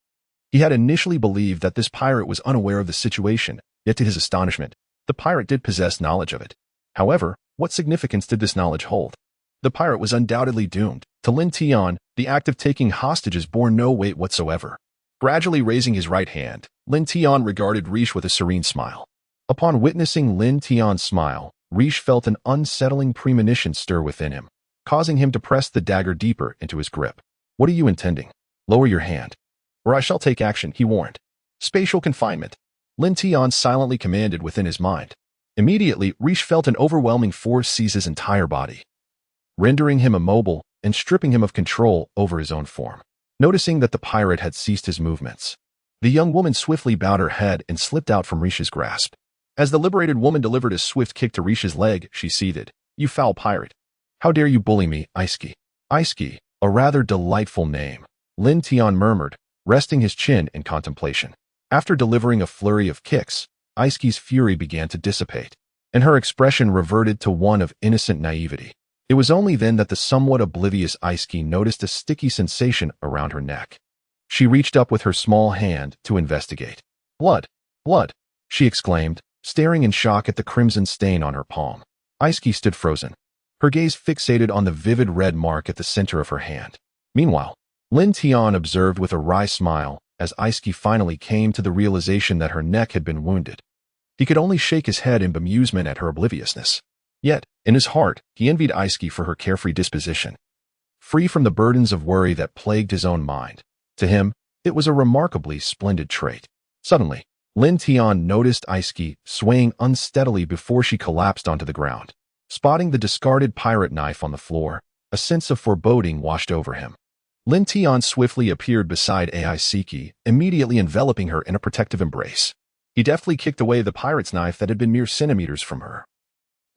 He had initially believed that this pirate was unaware of the situation, yet to his astonishment, the pirate did possess knowledge of it. However, what significance did this knowledge hold? The pirate was undoubtedly doomed. To Lin Tian, the act of taking hostages bore no weight whatsoever. Gradually raising his right hand, Lin Tian regarded Riche with a serene smile. Upon witnessing Lin Tian's smile, Riche felt an unsettling premonition stir within him, causing him to press the dagger deeper into his grip. "What are you intending? Lower your hand, or I shall take action," he warned. "Spatial confinement," Lin Tian silently commanded within his mind. Immediately, Riche felt an overwhelming force seize his entire body, rendering him immobile and stripping him of control over his own form. Noticing that the pirate had ceased his movements, the young woman swiftly bowed her head and slipped out from Riche's grasp. As the liberated woman delivered a swift kick to Riche's leg, she seethed, "You foul pirate! How dare you bully me, Iski?" Iski, a rather delightful name, Lin Tian murmured, resting his chin in contemplation. After delivering a flurry of kicks, Iski's fury began to dissipate, and her expression reverted to one of innocent naivety. It was only then that the somewhat oblivious Iski noticed a sticky sensation around her neck. She reached up with her small hand to investigate. "Blood! Blood!" she exclaimed, staring in shock at the crimson stain on her palm. Iski stood frozen, her gaze fixated on the vivid red mark at the center of her hand. Meanwhile, Lin Tian observed with a wry smile as Iski finally came to the realization that her neck had been wounded. He could only shake his head in bemusement at her obliviousness. Yet, in his heart, he envied Iski for her carefree disposition, free from the burdens of worry that plagued his own mind. To him, it was a remarkably splendid trait. Suddenly, Lin Tian noticed Iski swaying unsteadily before she collapsed onto the ground. Spotting the discarded pirate knife on the floor, a sense of foreboding washed over him. Lin Tian swiftly appeared beside Aisiki, immediately enveloping her in a protective embrace. He deftly kicked away the pirate's knife that had been mere centimeters from her.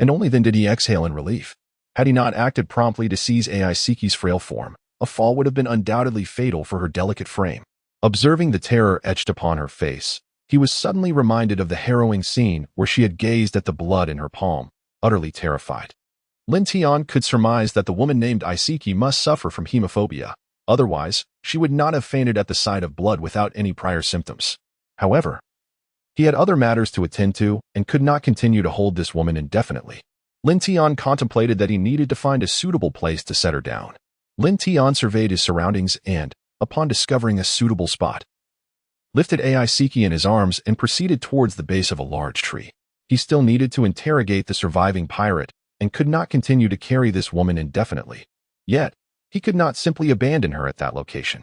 And only then did he exhale in relief. Had he not acted promptly to seize Aisiki's frail form, a fall would have been undoubtedly fatal for her delicate frame. Observing the terror etched upon her face, he was suddenly reminded of the harrowing scene where she had gazed at the blood in her palm, utterly terrified. Lin Tian could surmise that the woman named Aisiki must suffer from hemophobia. Otherwise, she would not have fainted at the sight of blood without any prior symptoms. However, he had other matters to attend to and could not continue to hold this woman indefinitely. Lin Tian contemplated that he needed to find a suitable place to set her down. Lin Tian surveyed his surroundings and, upon discovering a suitable spot, lifted Aisiki in his arms and proceeded towards the base of a large tree. He still needed to interrogate the surviving pirate and could not continue to carry this woman indefinitely. Yet, he could not simply abandon her at that location.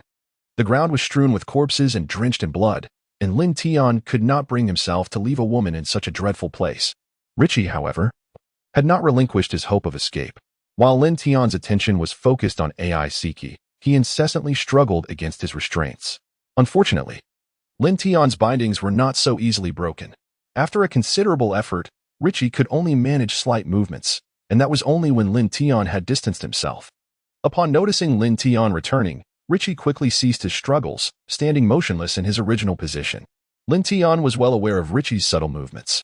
The ground was strewn with corpses and drenched in blood, and Lin Tian could not bring himself to leave a woman in such a dreadful place. Richie, however, had not relinquished his hope of escape. While Lin Tian's attention was focused on Aisiki, he incessantly struggled against his restraints. Unfortunately, Lin Tian's bindings were not so easily broken. After a considerable effort, Richie could only manage slight movements, and that was only when Lin Tian had distanced himself. Upon noticing Lin Tian returning, Richie quickly ceased his struggles, standing motionless in his original position. Lin Tian was well aware of Richie's subtle movements.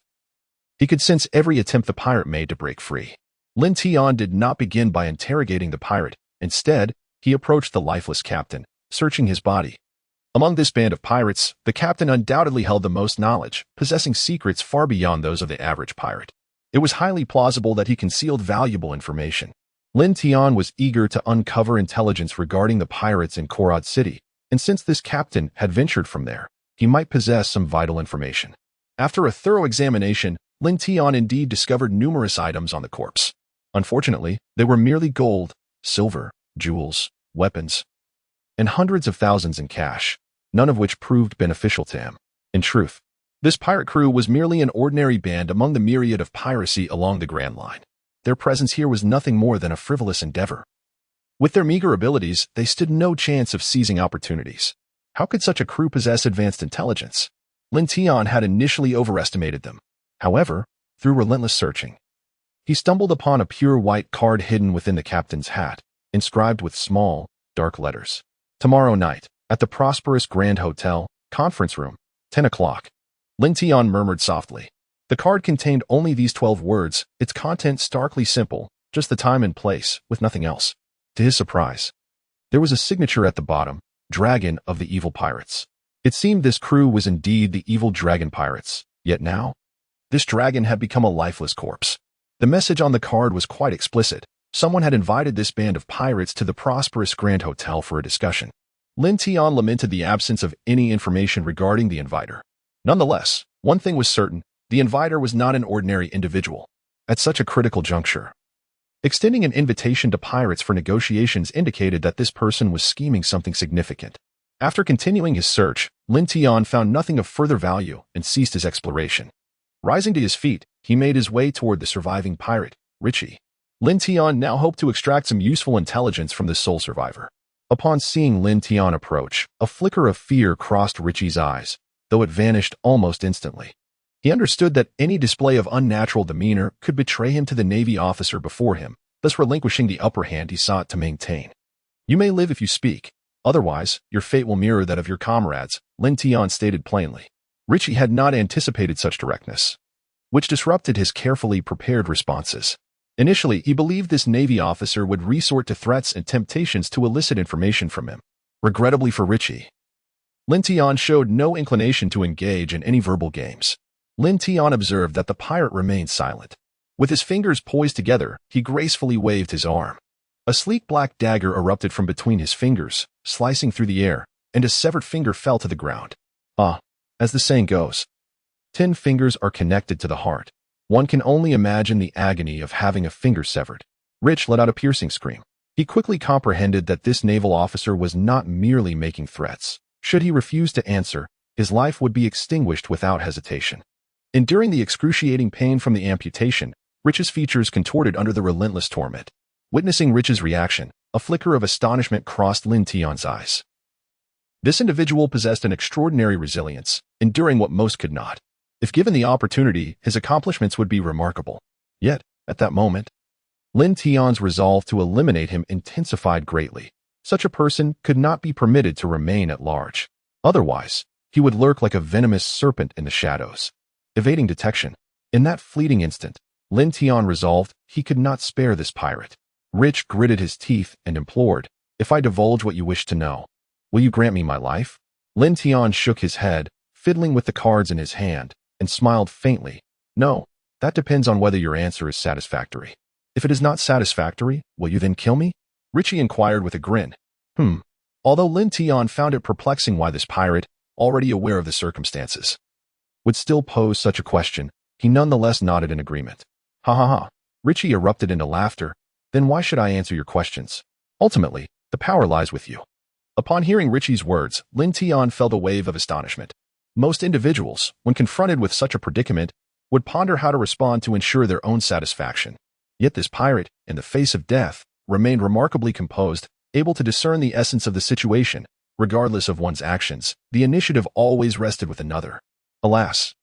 He could sense every attempt the pirate made to break free. Lin Tian did not begin by interrogating the pirate. Instead, he approached the lifeless captain, searching his body. Among this band of pirates, the captain undoubtedly held the most knowledge, possessing secrets far beyond those of the average pirate. It was highly plausible that he concealed valuable information. Lin Tian was eager to uncover intelligence regarding the pirates in Corod City, and since this captain had ventured from there, he might possess some vital information. After a thorough examination, Lin Tian indeed discovered numerous items on the corpse. Unfortunately, they were merely gold, silver, jewels, weapons, and hundreds of thousands in cash, none of which proved beneficial to him. In truth, this pirate crew was merely an ordinary band among the myriad of piracy along the Grand Line. Their presence here was nothing more than a frivolous endeavor. With their meager abilities, they stood no chance of seizing opportunities. How could such a crew possess advanced intelligence? Lin Tian had initially overestimated them. However, through relentless searching, he stumbled upon a pure white card hidden within the captain's hat, inscribed with small, dark letters. Tomorrow night, at the prosperous Grand Hotel, conference room, 10 o'clock. Lin Tian murmured softly. The card contained only these 12 words, its content starkly simple, just the time and place, with nothing else. To his surprise, there was a signature at the bottom, Dragon of the Evil Pirates. It seemed this crew was indeed the evil dragon pirates, yet now, this dragon had become a lifeless corpse. The message on the card was quite explicit. Someone had invited this band of pirates to the prosperous Grand Hotel for a discussion. Lin Tian lamented the absence of any information regarding the inviter. Nonetheless, one thing was certain, the inviter was not an ordinary individual. At such a critical juncture, extending an invitation to pirates for negotiations indicated that this person was scheming something significant. After continuing his search, Lin Tian found nothing of further value and ceased his exploration. Rising to his feet, he made his way toward the surviving pirate, Richie. Lin Tian now hoped to extract some useful intelligence from this sole survivor. Upon seeing Lin Tian approach, a flicker of fear crossed Richie's eyes, though it vanished almost instantly. He understood that any display of unnatural demeanor could betray him to the Navy officer before him, thus relinquishing the upper hand he sought to maintain. You may live if you speak. Otherwise, your fate will mirror that of your comrades, Lin Tian stated plainly. Richie had not anticipated such directness, which disrupted his carefully prepared responses. Initially, he believed this Navy officer would resort to threats and temptations to elicit information from him. Regrettably for Richie, Lin Tian showed no inclination to engage in any verbal games. Lin Tian observed that the pirate remained silent. With his fingers poised together, he gracefully waved his arm. A sleek black dagger erupted from between his fingers, slicing through the air, and a severed finger fell to the ground. As the saying goes, 10 fingers are connected to the heart. One can only imagine the agony of having a finger severed. Rich let out a piercing scream. He quickly comprehended that this naval officer was not merely making threats. Should he refuse to answer, his life would be extinguished without hesitation. Enduring the excruciating pain from the amputation, Rich's features contorted under the relentless torment. Witnessing Rich's reaction, a flicker of astonishment crossed Lin Tian's eyes. This individual possessed an extraordinary resilience, enduring what most could not. If given the opportunity, his accomplishments would be remarkable. Yet, at that moment, Lin Tian's resolve to eliminate him intensified greatly. Such a person could not be permitted to remain at large. Otherwise, he would lurk like a venomous serpent in the shadows, evading detection. In that fleeting instant, Lin Tian resolved he could not spare this pirate. Rich gritted his teeth and implored, "If I divulge what you wish to know, will you grant me my life?" Lin Tian shook his head, fiddling with the cards in his hand, and smiled faintly. "No, that depends on whether your answer is satisfactory. If it is not satisfactory, will you then kill me?" Richie inquired with a grin. Although Lin Tian found it perplexing why this pirate, already aware of the circumstances, would still pose such a question, he nonetheless nodded in agreement. "Ha ha ha." Richie erupted into laughter. "Then why should I answer your questions? Ultimately, the power lies with you." Upon hearing Richie's words, Lin Tian felt a wave of astonishment. Most individuals, when confronted with such a predicament, would ponder how to respond to ensure their own satisfaction. Yet this pirate, in the face of death, remained remarkably composed, able to discern the essence of the situation. Regardless of one's actions, the initiative always rested with another. Alas,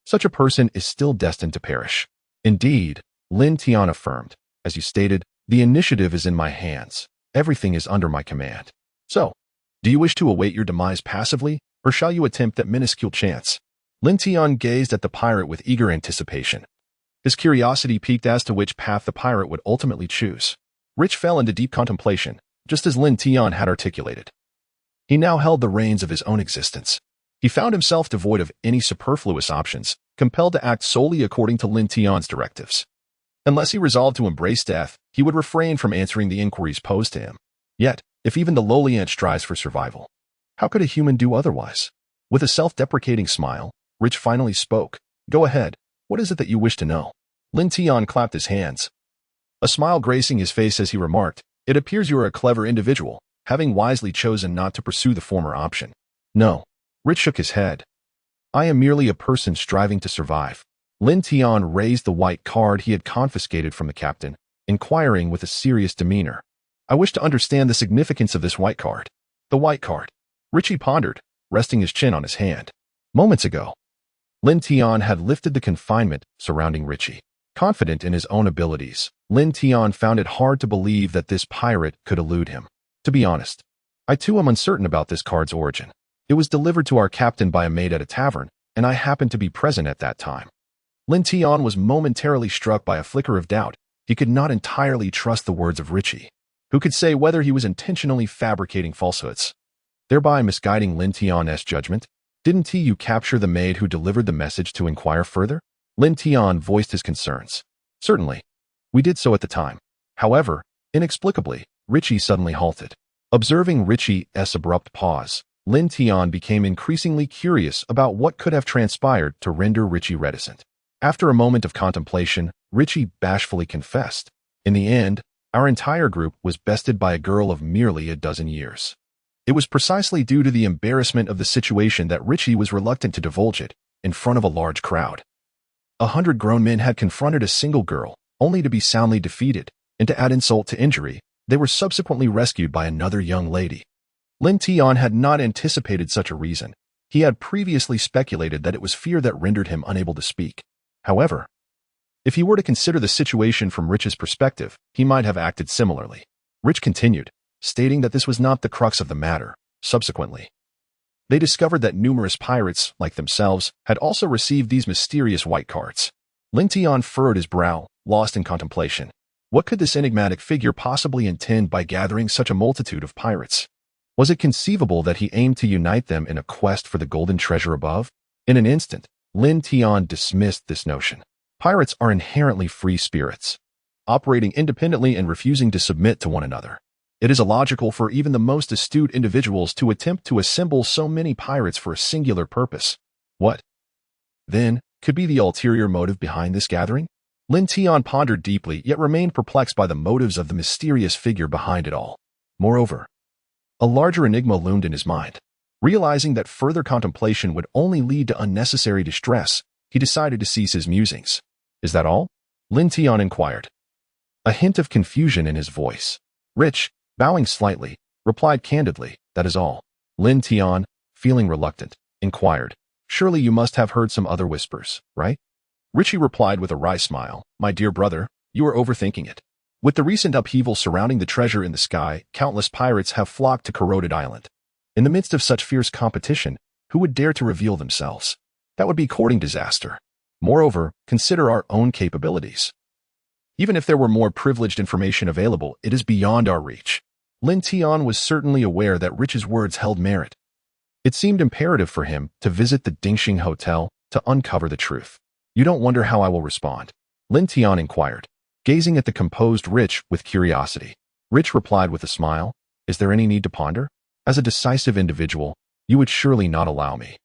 such a person is still destined to perish. Indeed, Lin Tian affirmed, "As you stated, the initiative is in my hands. Everything is under my command. So, do you wish to await your demise passively, or shall you attempt that minuscule chance?" Lin Tian gazed at the pirate with eager anticipation. His curiosity piqued as to which path the pirate would ultimately choose. Rich fell into deep contemplation, just as Lin Tian had articulated. He now held the reins of his own existence. He found himself devoid of any superfluous options, compelled to act solely according to Lin Tian's directives. Unless he resolved to embrace death, he would refrain from answering the inquiries posed to him. Yet, if even the lowly ant strives for survival, how could a human do otherwise? With a self-deprecating smile, Rich finally spoke. Go ahead. What is it that you wish to know? Lin Tian clapped his hands, a smile gracing his face as he remarked, It appears you are a clever individual, having wisely chosen not to pursue the former option. No. Rich shook his head. I am merely a person striving to survive. Lin Tian raised the white card he had confiscated from the captain, inquiring with a serious demeanor. I wish to understand the significance of this white card. The white card. Richie pondered, resting his chin on his hand. Moments ago, Lin Tian had lifted the confinement surrounding Richie. Confident in his own abilities, Lin Tian found it hard to believe that this pirate could elude him. To be honest, I too am uncertain about this card's origin. It was delivered to our captain by a maid at a tavern, and I happened to be present at that time. Lin Tian was momentarily struck by a flicker of doubt. He could not entirely trust the words of Richie. Who could say whether he was intentionally fabricating falsehoods, thereby misguiding Lin Tian's judgment? Didn't you capture the maid who delivered the message to inquire further? Lin Tian voiced his concerns. Certainly. We did so at the time. However, inexplicably, Richie suddenly halted. Observing Richie's abrupt pause, Lin Tian became increasingly curious about what could have transpired to render Richie reticent. After a moment of contemplation, Richie bashfully confessed, In the end, our entire group was bested by a girl of merely a dozen years. It was precisely due to the embarrassment of the situation that Richie was reluctant to divulge it in front of a large crowd. 100 grown men had confronted a single girl, only to be soundly defeated, and to add insult to injury, they were subsequently rescued by another young lady. Lin Tian had not anticipated such a reason. He had previously speculated that it was fear that rendered him unable to speak. However, if he were to consider the situation from Rich's perspective, he might have acted similarly. Rich continued, stating that this was not the crux of the matter. Subsequently, they discovered that numerous pirates, like themselves, had also received these mysterious white cards. Lin Tian furrowed his brow, lost in contemplation. What could this enigmatic figure possibly intend by gathering such a multitude of pirates? Was it conceivable that he aimed to unite them in a quest for the golden treasure above? In an instant, Lin Tian dismissed this notion. Pirates are inherently free spirits, operating independently and refusing to submit to one another. It is illogical for even the most astute individuals to attempt to assemble so many pirates for a singular purpose. What, then, could be the ulterior motive behind this gathering? Lin Tian pondered deeply, yet remained perplexed by the motives of the mysterious figure behind it all. Moreover, a larger enigma loomed in his mind. Realizing that further contemplation would only lead to unnecessary distress, he decided to cease his musings. Is that all? Lin Tian inquired, a hint of confusion in his voice. Rich, bowing slightly, replied candidly, That is all. Lin Tian, feeling reluctant, inquired, Surely you must have heard some other whispers, right? Richie replied with a wry smile, My dear brother, you are overthinking it. With the recent upheaval surrounding the treasure in the sky, countless pirates have flocked to Corod Island. In the midst of such fierce competition, who would dare to reveal themselves? That would be courting disaster. Moreover, consider our own capabilities. Even if there were more privileged information available, it is beyond our reach. Lin Tian was certainly aware that Rich's words held merit. It seemed imperative for him to visit the Dingxing Hotel to uncover the truth. You don't wonder how I will respond? Lin Tian inquired, gazing at the composed Rich with curiosity. Rich replied with a smile, Is there any need to ponder? As a decisive individual, you would surely not allow me,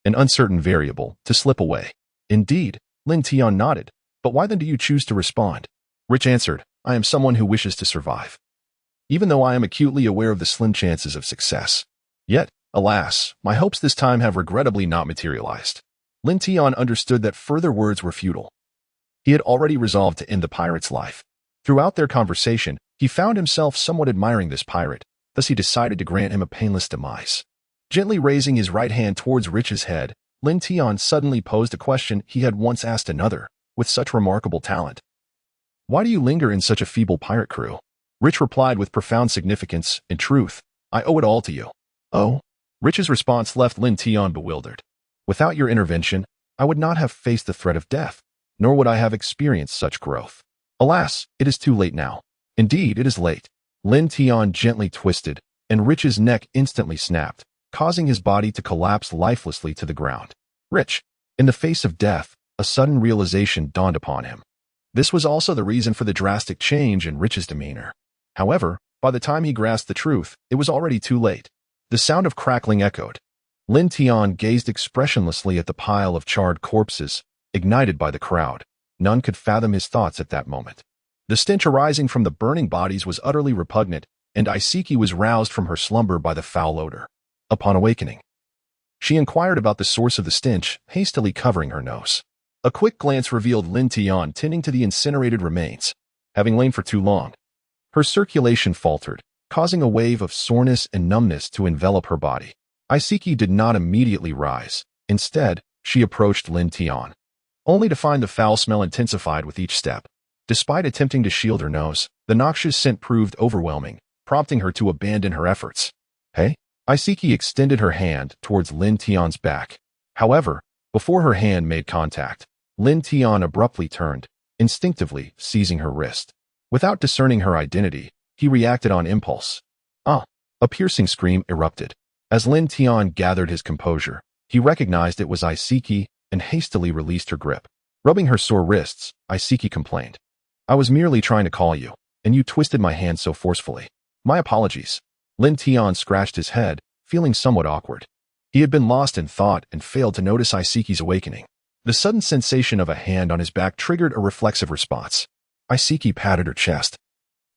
an uncertain variable, to slip away. Indeed, Lin Tian nodded, but why then do you choose to respond? Rich answered, I am someone who wishes to survive, even though I am acutely aware of the slim chances of success. Yet, alas, my hopes this time have regrettably not materialized. Lin Tian understood that further words were futile. He had already resolved to end the pirate's life. Throughout their conversation, he found himself somewhat admiring this pirate, thus he decided to grant him a painless demise. Gently raising his right hand towards Rich's head, Lin Tian suddenly posed a question he had once asked another, with such remarkable talent. Why do you linger in such a feeble pirate crew? Rich replied with profound significance, In truth, I owe it all to you. Oh? Rich's response left Lin Tian bewildered. Without your intervention, I would not have faced the threat of death, nor would I have experienced such growth. Alas, it is too late now. Indeed, it is late. Lin Tian gently twisted, and Rich's neck instantly snapped, causing his body to collapse lifelessly to the ground. Rich, in the face of death, a sudden realization dawned upon him. This was also the reason for the drastic change in Rich's demeanor. However, by the time he grasped the truth, it was already too late. The sound of crackling echoed. Lin Tian gazed expressionlessly at the pile of charred corpses, ignited by the crowd. None could fathom his thoughts at that moment. The stench arising from the burning bodies was utterly repugnant, and Isiki was roused from her slumber by the foul odor. Upon awakening, she inquired about the source of the stench, hastily covering her nose. A quick glance revealed Lin Tian tending to the incinerated remains, having lain for too long. Her circulation faltered, causing a wave of soreness and numbness to envelop her body. Isiki did not immediately rise. Instead, she approached Lin Tian, only to find the foul smell intensified with each step. Despite attempting to shield her nose, the noxious scent proved overwhelming, prompting her to abandon her efforts. Hey? Isiki extended her hand towards Lin Tian's back. However, before her hand made contact, Lin Tian abruptly turned, instinctively seizing her wrist. Without discerning her identity, he reacted on impulse. Ah! A piercing scream erupted. As Lin Tian gathered his composure, he recognized it was Isiki and hastily released her grip. Rubbing her sore wrists, Isiki complained. I was merely trying to call you, and you twisted my hand so forcefully. My apologies. Lin Tian scratched his head, feeling somewhat awkward. He had been lost in thought and failed to notice Isiki's awakening. The sudden sensation of a hand on his back triggered a reflexive response. Isiki patted her chest.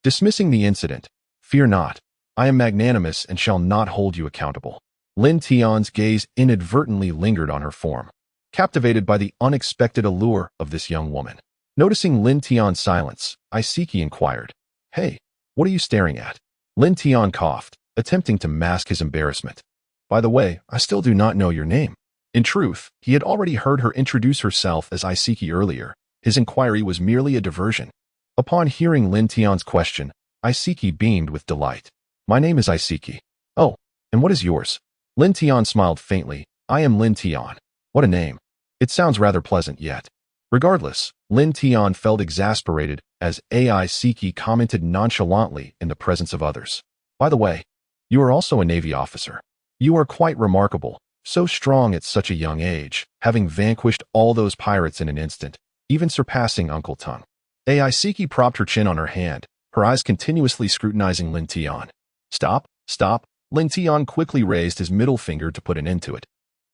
Dismissing the incident, fear not. I am magnanimous and shall not hold you accountable. Lin Tian's gaze inadvertently lingered on her form, captivated by the unexpected allure of this young woman. Noticing Lin Tian's silence, Isiki inquired, Hey, what are you staring at? Lin Tian coughed, attempting to mask his embarrassment. By the way, I still do not know your name. In truth, he had already heard her introduce herself as Isiki earlier. His inquiry was merely a diversion. Upon hearing Lin Tian's question, Isiki beamed with delight. My name is Isiki. Oh, and what is yours? Lin Tian smiled faintly. I am Lin Tian. What a name. It sounds rather pleasant yet. Regardless, Lin Tian felt exasperated as Isiki commented nonchalantly in the presence of others. By the way, you are also a Navy officer. You are quite remarkable, so strong at such a young age, having vanquished all those pirates in an instant, even surpassing Uncle Tung. Isiki propped her chin on her hand, her eyes continuously scrutinizing Lin Tian. Stop, stop. Lin Tian quickly raised his middle finger to put an end to it.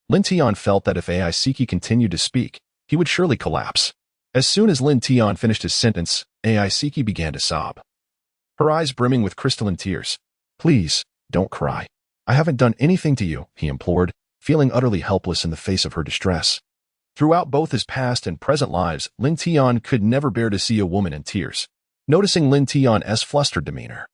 Lin Tian felt that if Isiki continued to speak, he would surely collapse. As soon as Lin Tian finished his sentence, Isiki began to sob, her eyes brimming with crystalline tears. Please, don't cry. I haven't done anything to you, he implored, feeling utterly helpless in the face of her distress. Throughout both his past and present lives, Lin Tian could never bear to see a woman in tears. Noticing Lin Tian's flustered demeanor,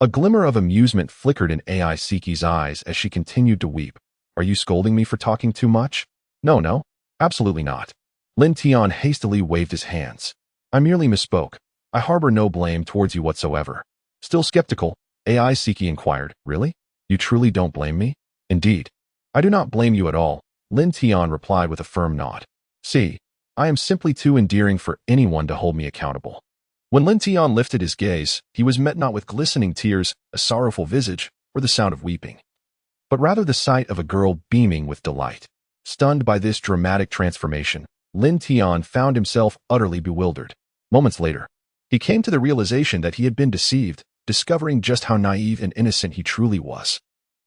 a glimmer of amusement flickered in Isiki's eyes as she continued to weep. Are you scolding me for talking too much? No, absolutely not. Lin Tian hastily waved his hands. I merely misspoke. I harbor no blame towards you whatsoever. Still skeptical, Isiki inquired, Really? You truly don't blame me? Indeed. I do not blame you at all, Lin Tian replied with a firm nod. See, I am simply too endearing for anyone to hold me accountable. When Lin Tian lifted his gaze, he was met not with glistening tears, a sorrowful visage, or the sound of weeping, but rather the sight of a girl beaming with delight. Stunned by this dramatic transformation, Lin Tian found himself utterly bewildered. Moments later, he came to the realization that he had been deceived, discovering just how naive and innocent he truly was.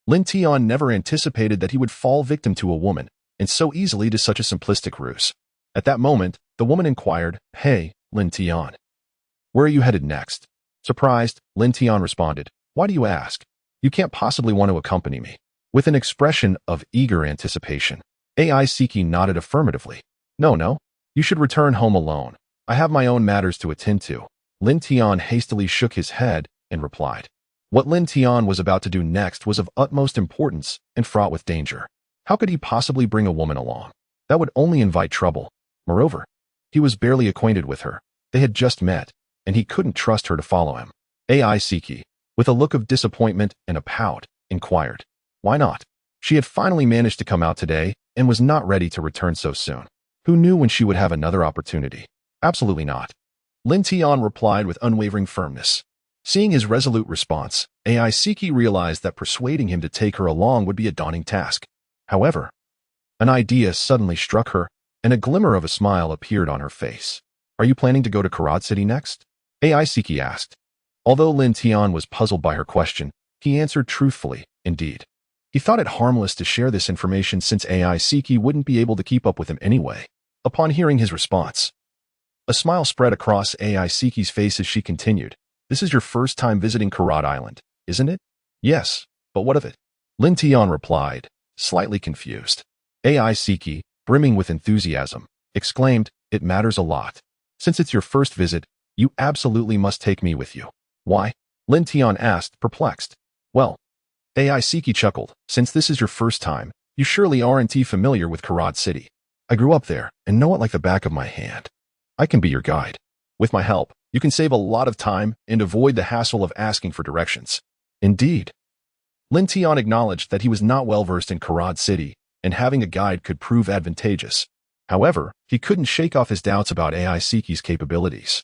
Lin Tian never anticipated that he would fall victim to a woman, and so easily to such a simplistic ruse. At that moment, the woman inquired, Hey, Lin Tian. Where are you headed next? Surprised, Lin Tian responded, Why do you ask? You can't possibly want to accompany me. With an expression of eager anticipation, Isiki nodded affirmatively. No, you should return home alone. I have my own matters to attend to. Lin Tian hastily shook his head and replied. What Lin Tian was about to do next was of utmost importance and fraught with danger. How could he possibly bring a woman along? That would only invite trouble. Moreover, he was barely acquainted with her. They had just met, and he couldn't trust her to follow him. Isiki, with a look of disappointment and a pout, inquired. Why not? She had finally managed to come out today and was not ready to return so soon. Who knew when she would have another opportunity? Absolutely not. Lin Tian replied with unwavering firmness. Seeing his resolute response, Isiki realized that persuading him to take her along would be a daunting task. However, an idea suddenly struck her, and a glimmer of a smile appeared on her face. Are you planning to go to Corod City next? AI Siki asked. Although Lin Tian was puzzled by her question, he answered truthfully, indeed. He thought it harmless to share this information since AI Siki wouldn't be able to keep up with him anyway. Upon hearing his response, a smile spread across AI Siki's face as she continued. This is your first time visiting Corod Island, isn't it? Yes, but what of it? Lin Tian replied, slightly confused. AI Siki, brimming with enthusiasm, exclaimed, it matters a lot. Since it's your first visit, you absolutely must take me with you. Why? Lin Tian asked, perplexed. Well, AI Siki chuckled, since this is your first time, you surely aren't familiar with Corod City. I grew up there and know it like the back of my hand. I can be your guide. With my help, you can save a lot of time and avoid the hassle of asking for directions. Indeed. Lin Tian acknowledged that he was not well versed in Corod City, and having a guide could prove advantageous. However, he couldn't shake off his doubts about AI Siki's capabilities.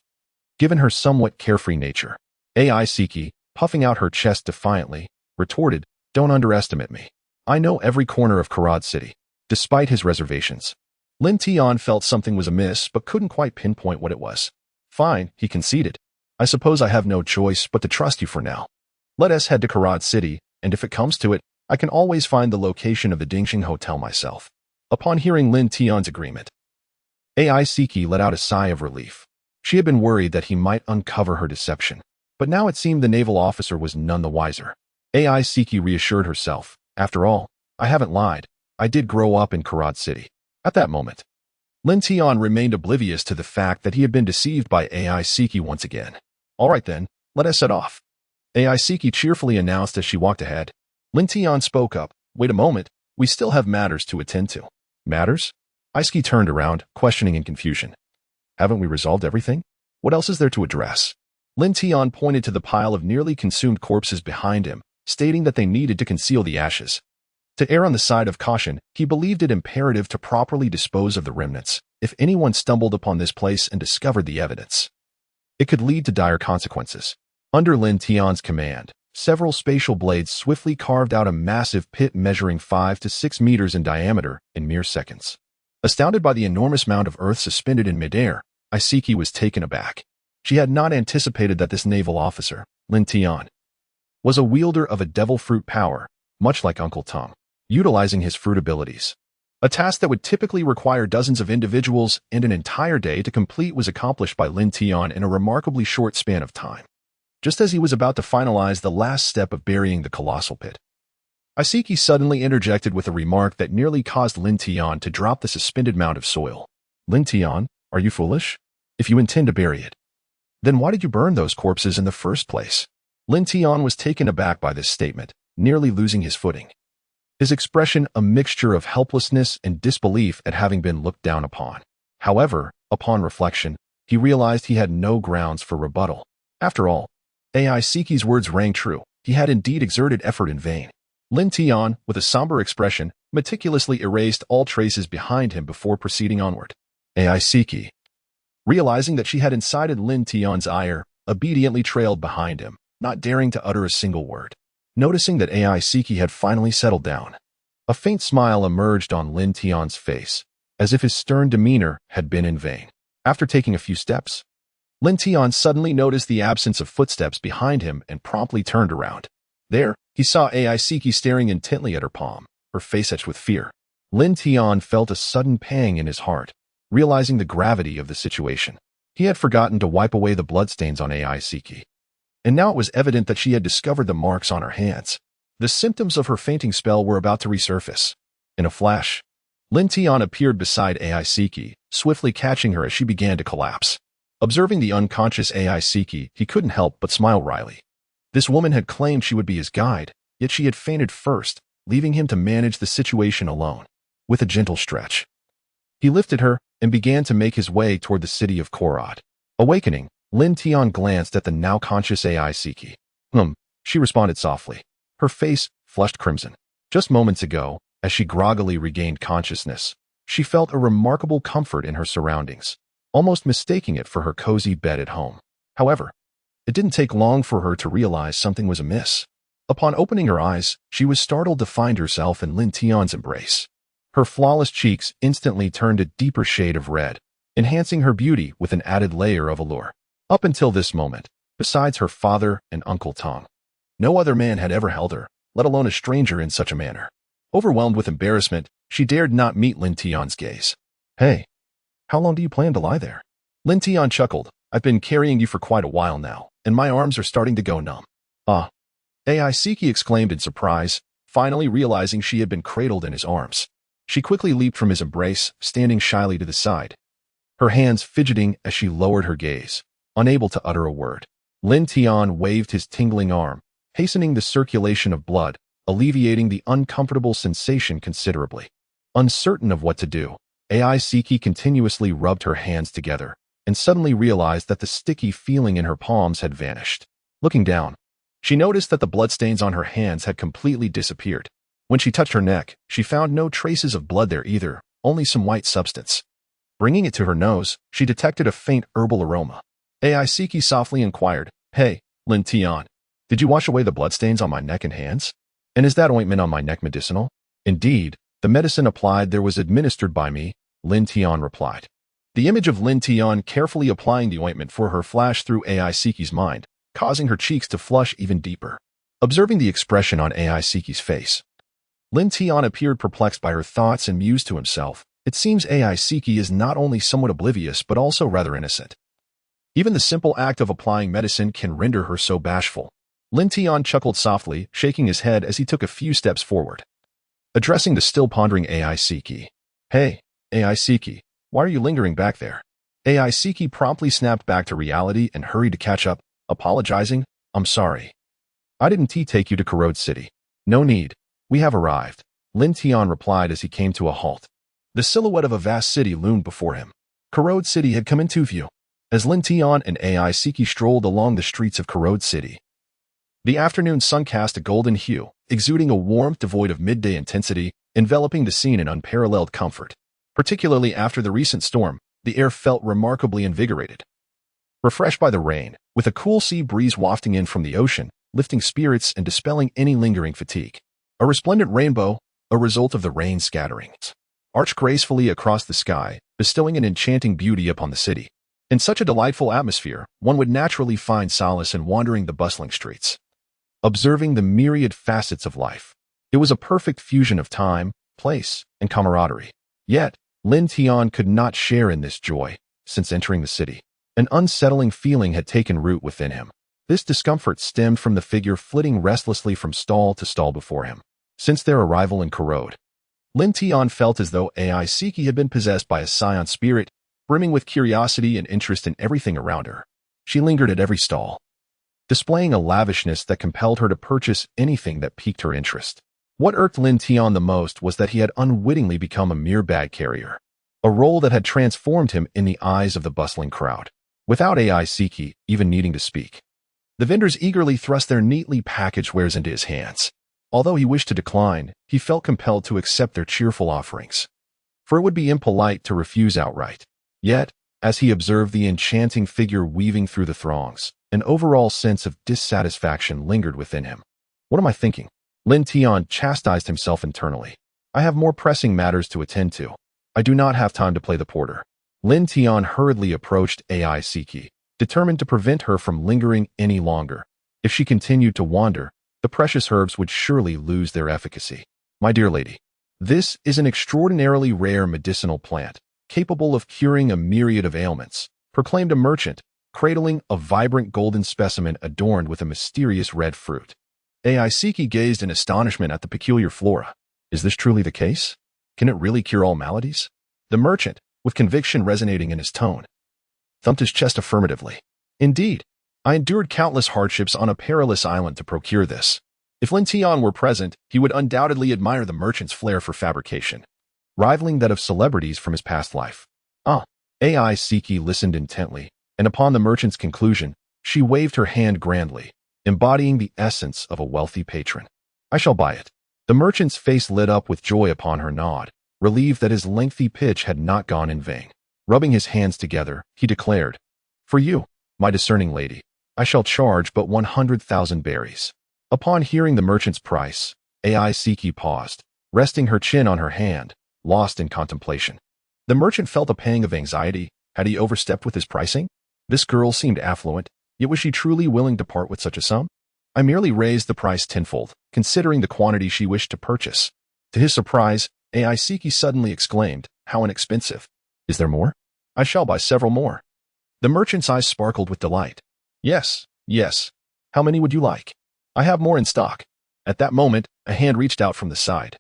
Given her somewhat carefree nature, AI Siki, puffing out her chest defiantly, retorted, don't underestimate me. I know every corner of Corod City. Despite his reservations, Lin Tian felt something was amiss but couldn't quite pinpoint what it was. Fine, he conceded. I suppose I have no choice but to trust you for now. Let us head to Corod City, and if it comes to it, I can always find the location of the Dingxing Hotel myself. Upon hearing Lin Tian's agreement, AI Siki let out a sigh of relief. She had been worried that he might uncover her deception, but now it seemed the naval officer was none the wiser. AI Siki reassured herself, after all, I haven't lied. I did grow up in Corod City. At that moment, Lin Tian remained oblivious to the fact that he had been deceived by AI Siki once again. All right then, let us set off. AI Siki cheerfully announced as she walked ahead. Lin Tian spoke up, wait a moment, we still have matters to attend to. Matters? Siki turned around, questioning in confusion. Haven't we resolved everything? What else is there to address? Lin Tian pointed to the pile of nearly consumed corpses behind him, stating that they needed to conceal the ashes. To err on the side of caution, he believed it imperative to properly dispose of the remnants, if anyone stumbled upon this place and discovered the evidence. It could lead to dire consequences. Under Lin Tian's command, several spatial blades swiftly carved out a massive pit measuring 5 to 6 meters in diameter in mere seconds. Astounded by the enormous mound of earth suspended in midair, Siki was taken aback. She had not anticipated that this naval officer, Lin Tian, was a wielder of a devil fruit power, much like Uncle Tom, utilizing his fruit abilities. A task that would typically require dozens of individuals and an entire day to complete was accomplished by Lin Tian in a remarkably short span of time. Just as he was about to finalize the last step of burying the colossal pit, Siki suddenly interjected with a remark that nearly caused Lin Tian to drop the suspended mound of soil. Lin Tian, are you foolish? If you intend to bury it, then why did you burn those corpses in the first place? Lin Tian was taken aback by this statement, nearly losing his footing. His expression a mixture of helplessness and disbelief at having been looked down upon. However, upon reflection, he realized he had no grounds for rebuttal. After all, AI Siki's words rang true. He had indeed exerted effort in vain. Lin Tian, with a somber expression, meticulously erased all traces behind him before proceeding onward. AI Siki, realizing that she had incited Lin Tian's ire, obediently trailed behind him, not daring to utter a single word. Noticing that AI Siki had finally settled down, a faint smile emerged on Lin Tian's face, as if his stern demeanor had been in vain. After taking a few steps, Lin Tian suddenly noticed the absence of footsteps behind him and promptly turned around. There, he saw AI Siki staring intently at her palm, her face etched with fear. Lin Tian felt a sudden pang in his heart, realizing the gravity of the situation. He had forgotten to wipe away the bloodstains on AI Siki, and now it was evident that she had discovered the marks on her hands. The symptoms of her fainting spell were about to resurface. In a flash, Lin Tian appeared beside AI Siki, swiftly catching her as she began to collapse. Observing the unconscious AI Siki, he couldn't help but smile wryly. This woman had claimed she would be his guide, yet she had fainted first, leaving him to manage the situation alone. With a gentle stretch, he lifted her and began to make his way toward the city of Corod. Awakening, Lin Tian glanced at the now conscious AI Siki. She responded softly, her face flushed crimson. Just moments ago, as she groggily regained consciousness, she felt a remarkable comfort in her surroundings, almost mistaking it for her cozy bed at home. However, it didn't take long for her to realize something was amiss. Upon opening her eyes, she was startled to find herself in Lin Tian's embrace. Her flawless cheeks instantly turned a deeper shade of red, enhancing her beauty with an added layer of allure. Up until this moment, besides her father and Uncle Tom, no other man had ever held her, let alone a stranger, in such a manner. Overwhelmed with embarrassment, she dared not meet Lin Tian's gaze. "Hey, how long do you plan to lie there?" Lin Tian chuckled. "I've been carrying you for quite a while now, and my arms are starting to go numb." "Ah," Ai Siki exclaimed in surprise, finally realizing she had been cradled in his arms. She quickly leaped from his embrace, standing shyly to the side, her hands fidgeting as she lowered her gaze, unable to utter a word. Lin Tian waved his tingling arm, hastening the circulation of blood, alleviating the uncomfortable sensation considerably. Uncertain of what to do, Ai Siki continuously rubbed her hands together, and suddenly realized that the sticky feeling in her palms had vanished. Looking down, she noticed that the bloodstains on her hands had completely disappeared. When she touched her neck, she found no traces of blood there either, only some white substance. Bringing it to her nose, she detected a faint herbal aroma. Ai Siki softly inquired, "Hey, Lin Tian, did you wash away the bloodstains on my neck and hands? And is that ointment on my neck medicinal?" "Indeed, the medicine applied there was administered by me," Lin Tian replied. The image of Lin Tian carefully applying the ointment for her flashed through Ai Siki's mind, causing her cheeks to flush even deeper. Observing the expression on Ai Siki's face, Lin Tian appeared perplexed by her thoughts and mused to himself, "It seems Ai Siki is not only somewhat oblivious but also rather innocent. Even the simple act of applying medicine can render her so bashful." Lin Tian chuckled softly, shaking his head as he took a few steps forward. Addressing the still pondering Ai Siki, "Hey, Ai Siki, why are you lingering back there?" Ai Siki promptly snapped back to reality and hurried to catch up, apologizing, "I'm sorry. I didn't take you to Corod City." "No need. We have arrived," Lin Tian replied as he came to a halt. The silhouette of a vast city loomed before him. Corod City had come into view. As Lin Tian and Ai Siki strolled along the streets of Corod City, the afternoon sun cast a golden hue, exuding a warmth devoid of midday intensity, enveloping the scene in unparalleled comfort. Particularly after the recent storm, the air felt remarkably invigorated. Refreshed by the rain, with a cool sea breeze wafting in from the ocean, lifting spirits and dispelling any lingering fatigue. A resplendent rainbow, a result of the rain scatterings, arched gracefully across the sky, bestowing an enchanting beauty upon the city. In such a delightful atmosphere, one would naturally find solace in wandering the bustling streets, observing the myriad facets of life. It was a perfect fusion of time, place, and camaraderie. Yet, Lin Tian could not share in this joy. Since entering the city, an unsettling feeling had taken root within him. This discomfort stemmed from the figure flitting restlessly from stall to stall before him. Since their arrival in Corod, Lin Tian felt as though Ai Siki had been possessed by a scion spirit, brimming with curiosity and interest in everything around her. She lingered at every stall, displaying a lavishness that compelled her to purchase anything that piqued her interest. What irked Lin Tian the most was that he had unwittingly become a mere bag carrier, a role that had transformed him in the eyes of the bustling crowd, without Ai Siki even needing to speak. The vendors eagerly thrust their neatly packaged wares into his hands. Although he wished to decline, he felt compelled to accept their cheerful offerings, for it would be impolite to refuse outright. Yet, as he observed the enchanting figure weaving through the throngs, an overall sense of dissatisfaction lingered within him. "What am I thinking?" Lin Tian chastised himself internally. "I have more pressing matters to attend to. I do not have time to play the porter." Lin Tian hurriedly approached Ai Siki, determined to prevent her from lingering any longer. If she continued to wander, the precious herbs would surely lose their efficacy. "My dear lady, this is an extraordinarily rare medicinal plant, capable of curing a myriad of ailments," proclaimed a merchant, cradling a vibrant golden specimen adorned with a mysterious red fruit. Ai Siki gazed in astonishment at the peculiar flora. "Is this truly the case? Can it really cure all maladies?" The merchant, with conviction resonating in his tone, thumped his chest affirmatively. "Indeed, I endured countless hardships on a perilous island to procure this." If Lin Tian were present, he would undoubtedly admire the merchant's flair for fabrication, rivaling that of celebrities from his past life. "Ah." Ai Siki listened intently, and upon the merchant's conclusion, she waved her hand grandly, embodying the essence of a wealthy patron. "I shall buy it." The merchant's face lit up with joy upon her nod, relieved that his lengthy pitch had not gone in vain. Rubbing his hands together, he declared, "For you, my discerning lady, I shall charge but 100,000 berries." Upon hearing the merchant's price, Ai Siki paused, resting her chin on her hand, lost in contemplation. The merchant felt a pang of anxiety. Had he overstepped with his pricing? This girl seemed affluent, yet was she truly willing to part with such a sum? I merely raised the price tenfold, considering the quantity she wished to purchase. To his surprise, Aiseki suddenly exclaimed, "How inexpensive! Is there more? I shall buy several more." The merchant's eyes sparkled with delight. Yes, yes. How many would you like? I have more in stock." At that moment, a hand reached out from the side,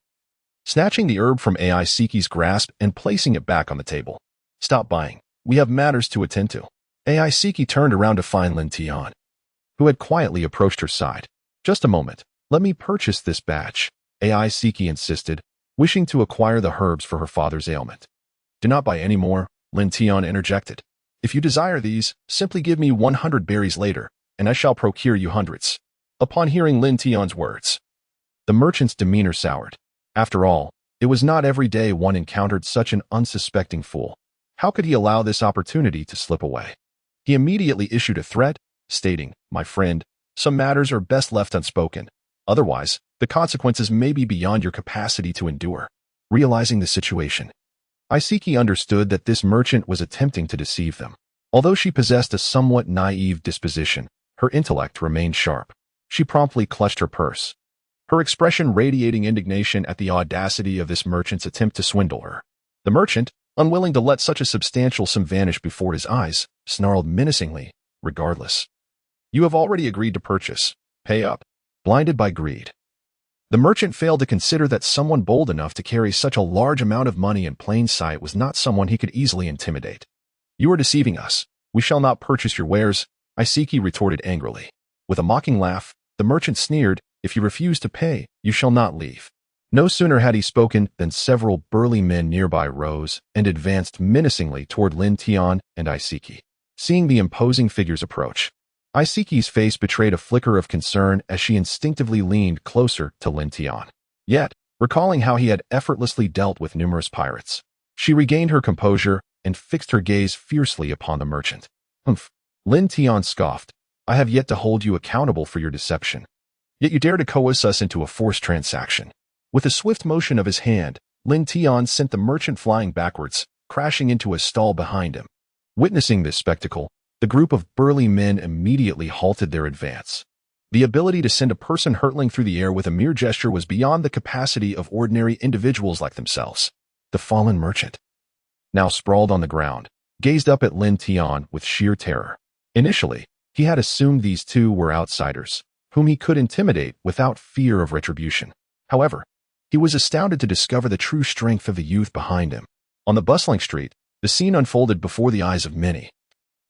snatching the herb from Aiseki's grasp and placing it back on the table. "Stop buying. We have matters to attend to." Aiseki turned around to find Lin Tian, who had quietly approached her side. "Just a moment. Let me purchase this batch," Aiseki insisted, wishing to acquire the herbs for her father's ailment. "Do not buy any more," Lin Tian interjected. "If you desire these, simply give me 100 berries later, and I shall procure you hundreds." Upon hearing Lin Tian's words, the merchant's demeanor soured. After all, it was not every day one encountered such an unsuspecting fool. How could he allow this opportunity to slip away? He immediately issued a threat, stating, "My friend, some matters are best left unspoken. Otherwise, the consequences may be beyond your capacity to endure." Realizing the situation, Aiseki understood that this merchant was attempting to deceive them. Although she possessed a somewhat naive disposition, her intellect remained sharp. She promptly clutched her purse, her expression radiating indignation at the audacity of this merchant's attempt to swindle her. The merchant, unwilling to let such a substantial sum vanish before his eyes, snarled menacingly, "Regardless, you have already agreed to purchase. Pay up." Blinded by greed, the merchant failed to consider that someone bold enough to carry such a large amount of money in plain sight was not someone he could easily intimidate. "You are deceiving us. We shall not purchase your wares," Aiseki retorted angrily. With a mocking laugh, the merchant sneered, "If you refuse to pay, you shall not leave." No sooner had he spoken than several burly men nearby rose and advanced menacingly toward Lin Tian and Aiseki. Seeing the imposing figures approach, Aiseki's face betrayed a flicker of concern as she instinctively leaned closer to Lin Tian. Yet, recalling how he had effortlessly dealt with numerous pirates, she regained her composure and fixed her gaze fiercely upon the merchant. "Humph," Lin Tian scoffed. "I have yet to hold you accountable for your deception. Yet you dare to coerce us into a forced transaction." With a swift motion of his hand, Lin Tian sent the merchant flying backwards, crashing into a stall behind him. Witnessing this spectacle, the group of burly men immediately halted their advance. The ability to send a person hurtling through the air with a mere gesture was beyond the capacity of ordinary individuals like themselves. The fallen merchant, now sprawled on the ground, gazed up at Lin Tian with sheer terror. Initially, he had assumed these two were outsiders, whom he could intimidate without fear of retribution. However, he was astounded to discover the true strength of the youth behind him. On the bustling street, the scene unfolded before the eyes of many.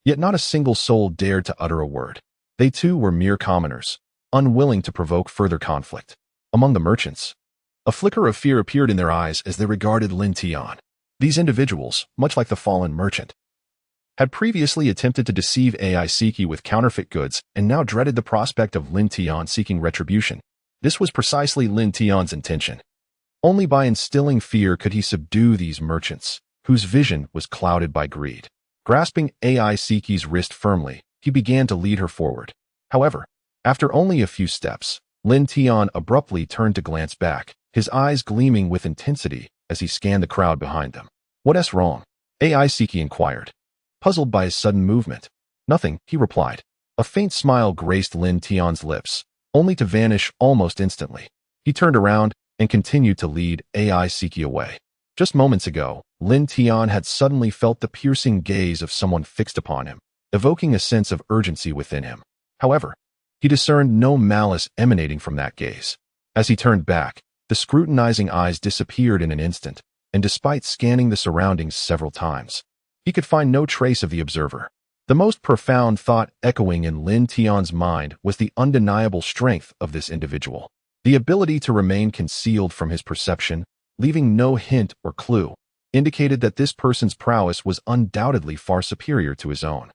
Yet not a single soul dared to utter a word. They too were mere commoners, unwilling to provoke further conflict. Among the merchants, a flicker of fear appeared in their eyes as they regarded Lin Tian. These individuals, much like the fallen merchant, had previously attempted to deceive Aiseki with counterfeit goods and now dreaded the prospect of Lin Tian seeking retribution. This was precisely Lin Tian's intention. Only by instilling fear could he subdue these merchants, whose vision was clouded by greed. Grasping Aiseki's wrist firmly, he began to lead her forward. However, after only a few steps, Lin Tian abruptly turned to glance back, his eyes gleaming with intensity as he scanned the crowd behind them. "What's wrong?" Aiseki inquired, puzzled by his sudden movement. "Nothing," he replied. A faint smile graced Lin Tian's lips, only to vanish almost instantly. He turned around and continued to lead Aiseki away. Just moments ago, Lin Tian had suddenly felt the piercing gaze of someone fixed upon him, evoking a sense of urgency within him. However, he discerned no malice emanating from that gaze. As he turned back, the scrutinizing eyes disappeared in an instant, and despite scanning the surroundings several times, he could find no trace of the observer. The most profound thought echoing in Lin Tian's mind was the undeniable strength of this individual. The ability to remain concealed from his perception, leaving no hint or clue, indicated that this person's prowess was undoubtedly far superior to his own.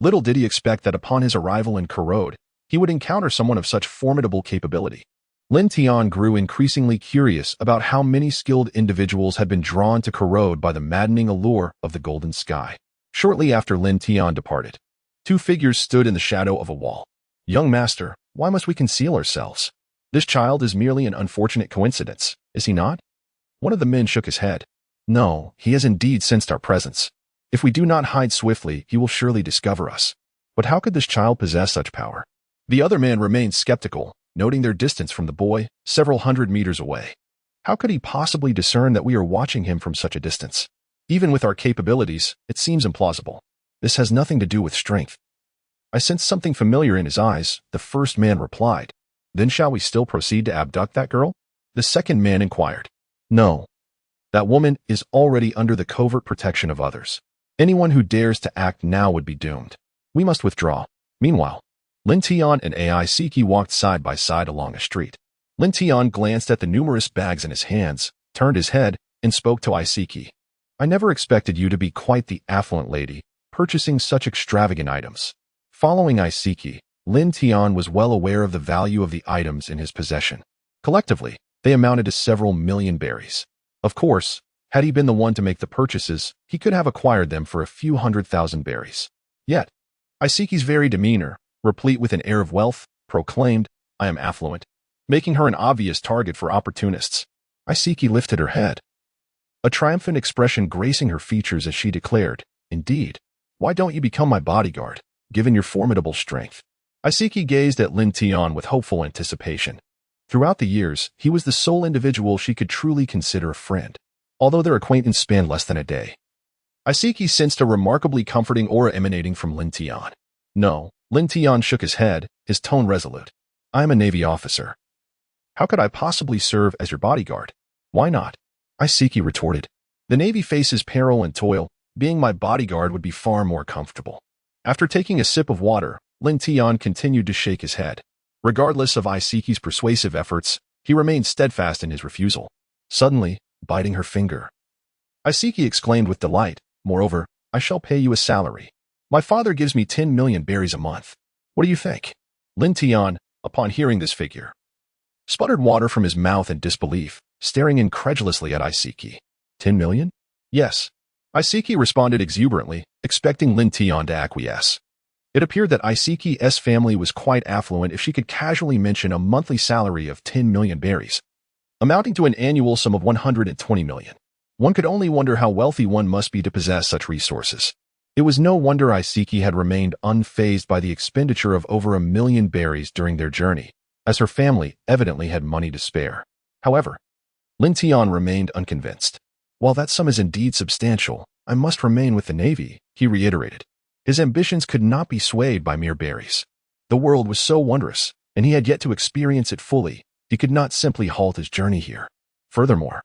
Little did he expect that upon his arrival in Corod, he would encounter someone of such formidable capability. Lin Tian grew increasingly curious about how many skilled individuals had been drawn to Corod by the maddening allure of the golden sky. Shortly after Lin Tian departed, two figures stood in the shadow of a wall. "Young master, why must we conceal ourselves? This child is merely an unfortunate coincidence, is he not?" One of the men shook his head. "No, he has indeed sensed our presence. If we do not hide swiftly, he will surely discover us. But how could this child possess such power? The other man remained skeptical, noting their distance from the boy, several hundred meters away. How could he possibly discern that we are watching him from such a distance? Even with our capabilities, it seems implausible. This has nothing to do with strength. I sensed something familiar in his eyes, the first man replied. Then shall we still proceed to abduct that girl? The second man inquired. No. That woman is already under the covert protection of others. Anyone who dares to act now would be doomed. We must withdraw. Meanwhile, Lin Tian and AI Siki walked side by side along a street. Lin Tian glanced at the numerous bags in his hands, turned his head, and spoke to Aisiki. I never expected you to be quite the affluent lady, purchasing such extravagant items. Following Aisiki, Lin Tian was well aware of the value of the items in his possession. Collectively, they amounted to several million berries. Of course, had he been the one to make the purchases, he could have acquired them for a few 100,000 berries. Yet, Aisiki's very demeanor, replete with an air of wealth, proclaimed, I am affluent, making her an obvious target for opportunists. Aisiki lifted her head, a triumphant expression gracing her features as she declared, Indeed, why don't you become my bodyguard, given your formidable strength? Aisiki gazed at Lin Tian with hopeful anticipation. Throughout the years, he was the sole individual she could truly consider a friend, although their acquaintance spanned less than a day. Aisiki sensed a remarkably comforting aura emanating from Lin Tian. No, Lin Tian shook his head, his tone resolute. I am a Navy officer. How could I possibly serve as your bodyguard? Why not? Aisiki retorted. The Navy faces peril and toil. Being my bodyguard would be far more comfortable. After taking a sip of water, Lin Tian continued to shake his head. Regardless of Aisiki's persuasive efforts, he remained steadfast in his refusal. Suddenly, biting her finger, Aisiki exclaimed with delight, Moreover, I shall pay you a salary. My father gives me 10 million berries a month. What do you think? Lin Tian, upon hearing this figure, sputtered water from his mouth in disbelief, staring incredulously at Aisiki. 10 million? Yes. Aisiki responded exuberantly, expecting Lin Tian to acquiesce. It appeared that Aisiki's family was quite affluent if she could casually mention a monthly salary of 10 million berries, amounting to an annual sum of 120 million. One could only wonder how wealthy one must be to possess such resources. It was no wonder Aisiki had remained unfazed by the expenditure of over 1 million berries during their journey, as her family evidently had money to spare. However, Lin Tian remained unconvinced. While that sum is indeed substantial, I must remain with the Navy, he reiterated. His ambitions could not be swayed by mere berries. The world was so wondrous, and he had yet to experience it fully. He could not simply halt his journey here. Furthermore,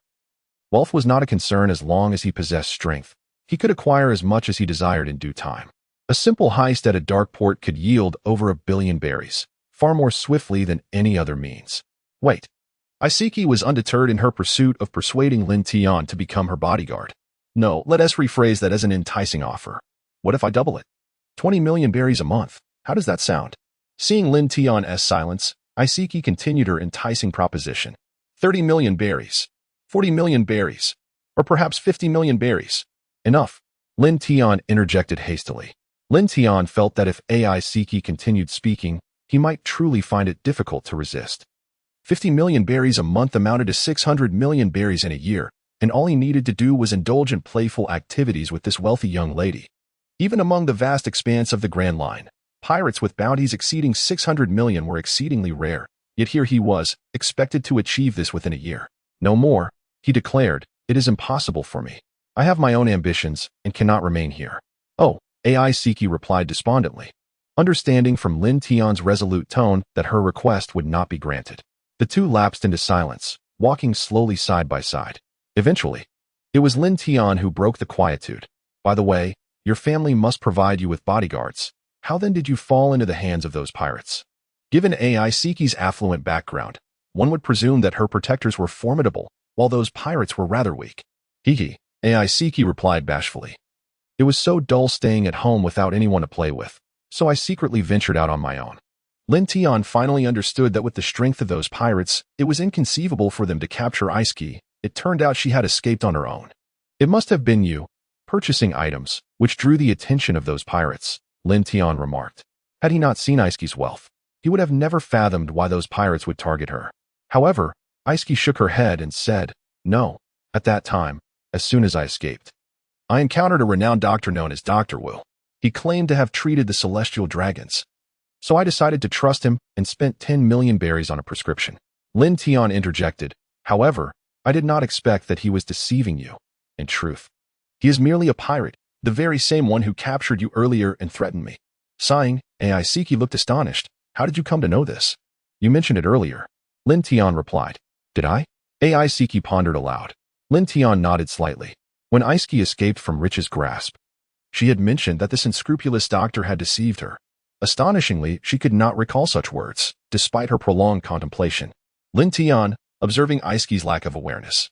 wealth was not a concern as long as he possessed strength. He could acquire as much as he desired in due time. A simple heist at a dark port could yield over 1 billion berries, far more swiftly than any other means. Wait. Aisiki was undeterred in her pursuit of persuading Lin Tian to become her bodyguard. No, let us rephrase that as an enticing offer. What if I double it? 20 million berries a month. How does that sound? Seeing Lin Tian's silence, Aisiki continued her enticing proposition. 30 million berries. 40 million berries. Or perhaps 50 million berries. Enough. Lin Tian interjected hastily. Lin Tian felt that if Aisiki continued speaking, he might truly find it difficult to resist. 50 million berries a month amounted to 600 million berries in a year, and all he needed to do was indulge in playful activities with this wealthy young lady. Even among the vast expanse of the Grand Line, pirates with bounties exceeding 600 million were exceedingly rare, yet here he was, expected to achieve this within a year. No more, he declared, it is impossible for me. I have my own ambitions and cannot remain here. Oh, Aisiki replied despondently, understanding from Lin Tian's resolute tone that her request would not be granted. The two lapsed into silence, walking slowly side by side. Eventually, it was Lin Tian who broke the quietude. By the way, your family must provide you with bodyguards. How then did you fall into the hands of those pirates? Given Aisiki's affluent background, one would presume that her protectors were formidable, while those pirates were rather weak. Hee, Aisiki replied bashfully. It was so dull staying at home without anyone to play with, so I secretly ventured out on my own. Lin Tian finally understood that with the strength of those pirates, it was inconceivable for them to capture Aisiki. It turned out she had escaped on her own. It must have been you, purchasing items, which drew the attention of those pirates, Lin Tian remarked. Had he not seen Aisiki's wealth, he would have never fathomed why those pirates would target her. However, Aisiki shook her head and said, No, at that time, as soon as I escaped, I encountered a renowned doctor known as Dr. Wu. He claimed to have treated the celestial dragons. So I decided to trust him and spent 10 million berries on a prescription. Lin Tian interjected. However, I did not expect that he was deceiving you. In truth, he is merely a pirate, the very same one who captured you earlier and threatened me. Sighing, AI Siki looked astonished. How did you come to know this? You mentioned it earlier. Lin Tian replied. Did I? AI Siki pondered aloud. Lin Tian nodded slightly. When Aiseki escaped from Rich's grasp, she had mentioned that this unscrupulous doctor had deceived her. Astonishingly, she could not recall such words, despite her prolonged contemplation. Lin Tian, observing Aiseki's lack of awareness,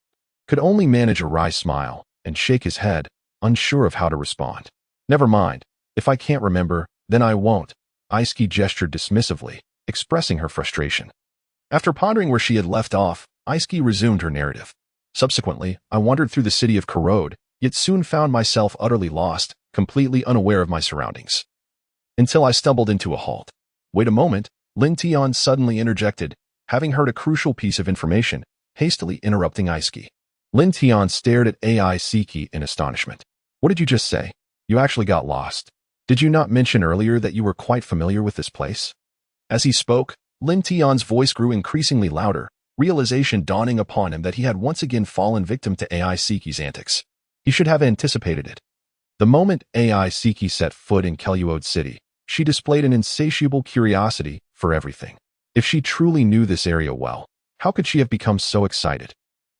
could only manage a wry smile and shake his head, unsure of how to respond. Never mind. If I can't remember, then I won't. Aiseki gestured dismissively, expressing her frustration. After pondering where she had left off, Aiseki resumed her narrative. Subsequently, I wandered through the city of Corod, yet soon found myself utterly lost, completely unaware of my surroundings. Until I stumbled into a halt. Wait a moment, Lin Tian suddenly interjected, having heard a crucial piece of information, hastily interrupting Aiseki. Lin Tian stared at AI Siki in astonishment. What did you just say? You actually got lost. Did you not mention earlier that you were quite familiar with this place? As he spoke, Lin Tian's voice grew increasingly louder, realization dawning upon him that he had once again fallen victim to AI Siki's antics. He should have anticipated it. The moment AI Siki set foot in Keluode City, she displayed an insatiable curiosity for everything. If she truly knew this area well, how could she have become so excited?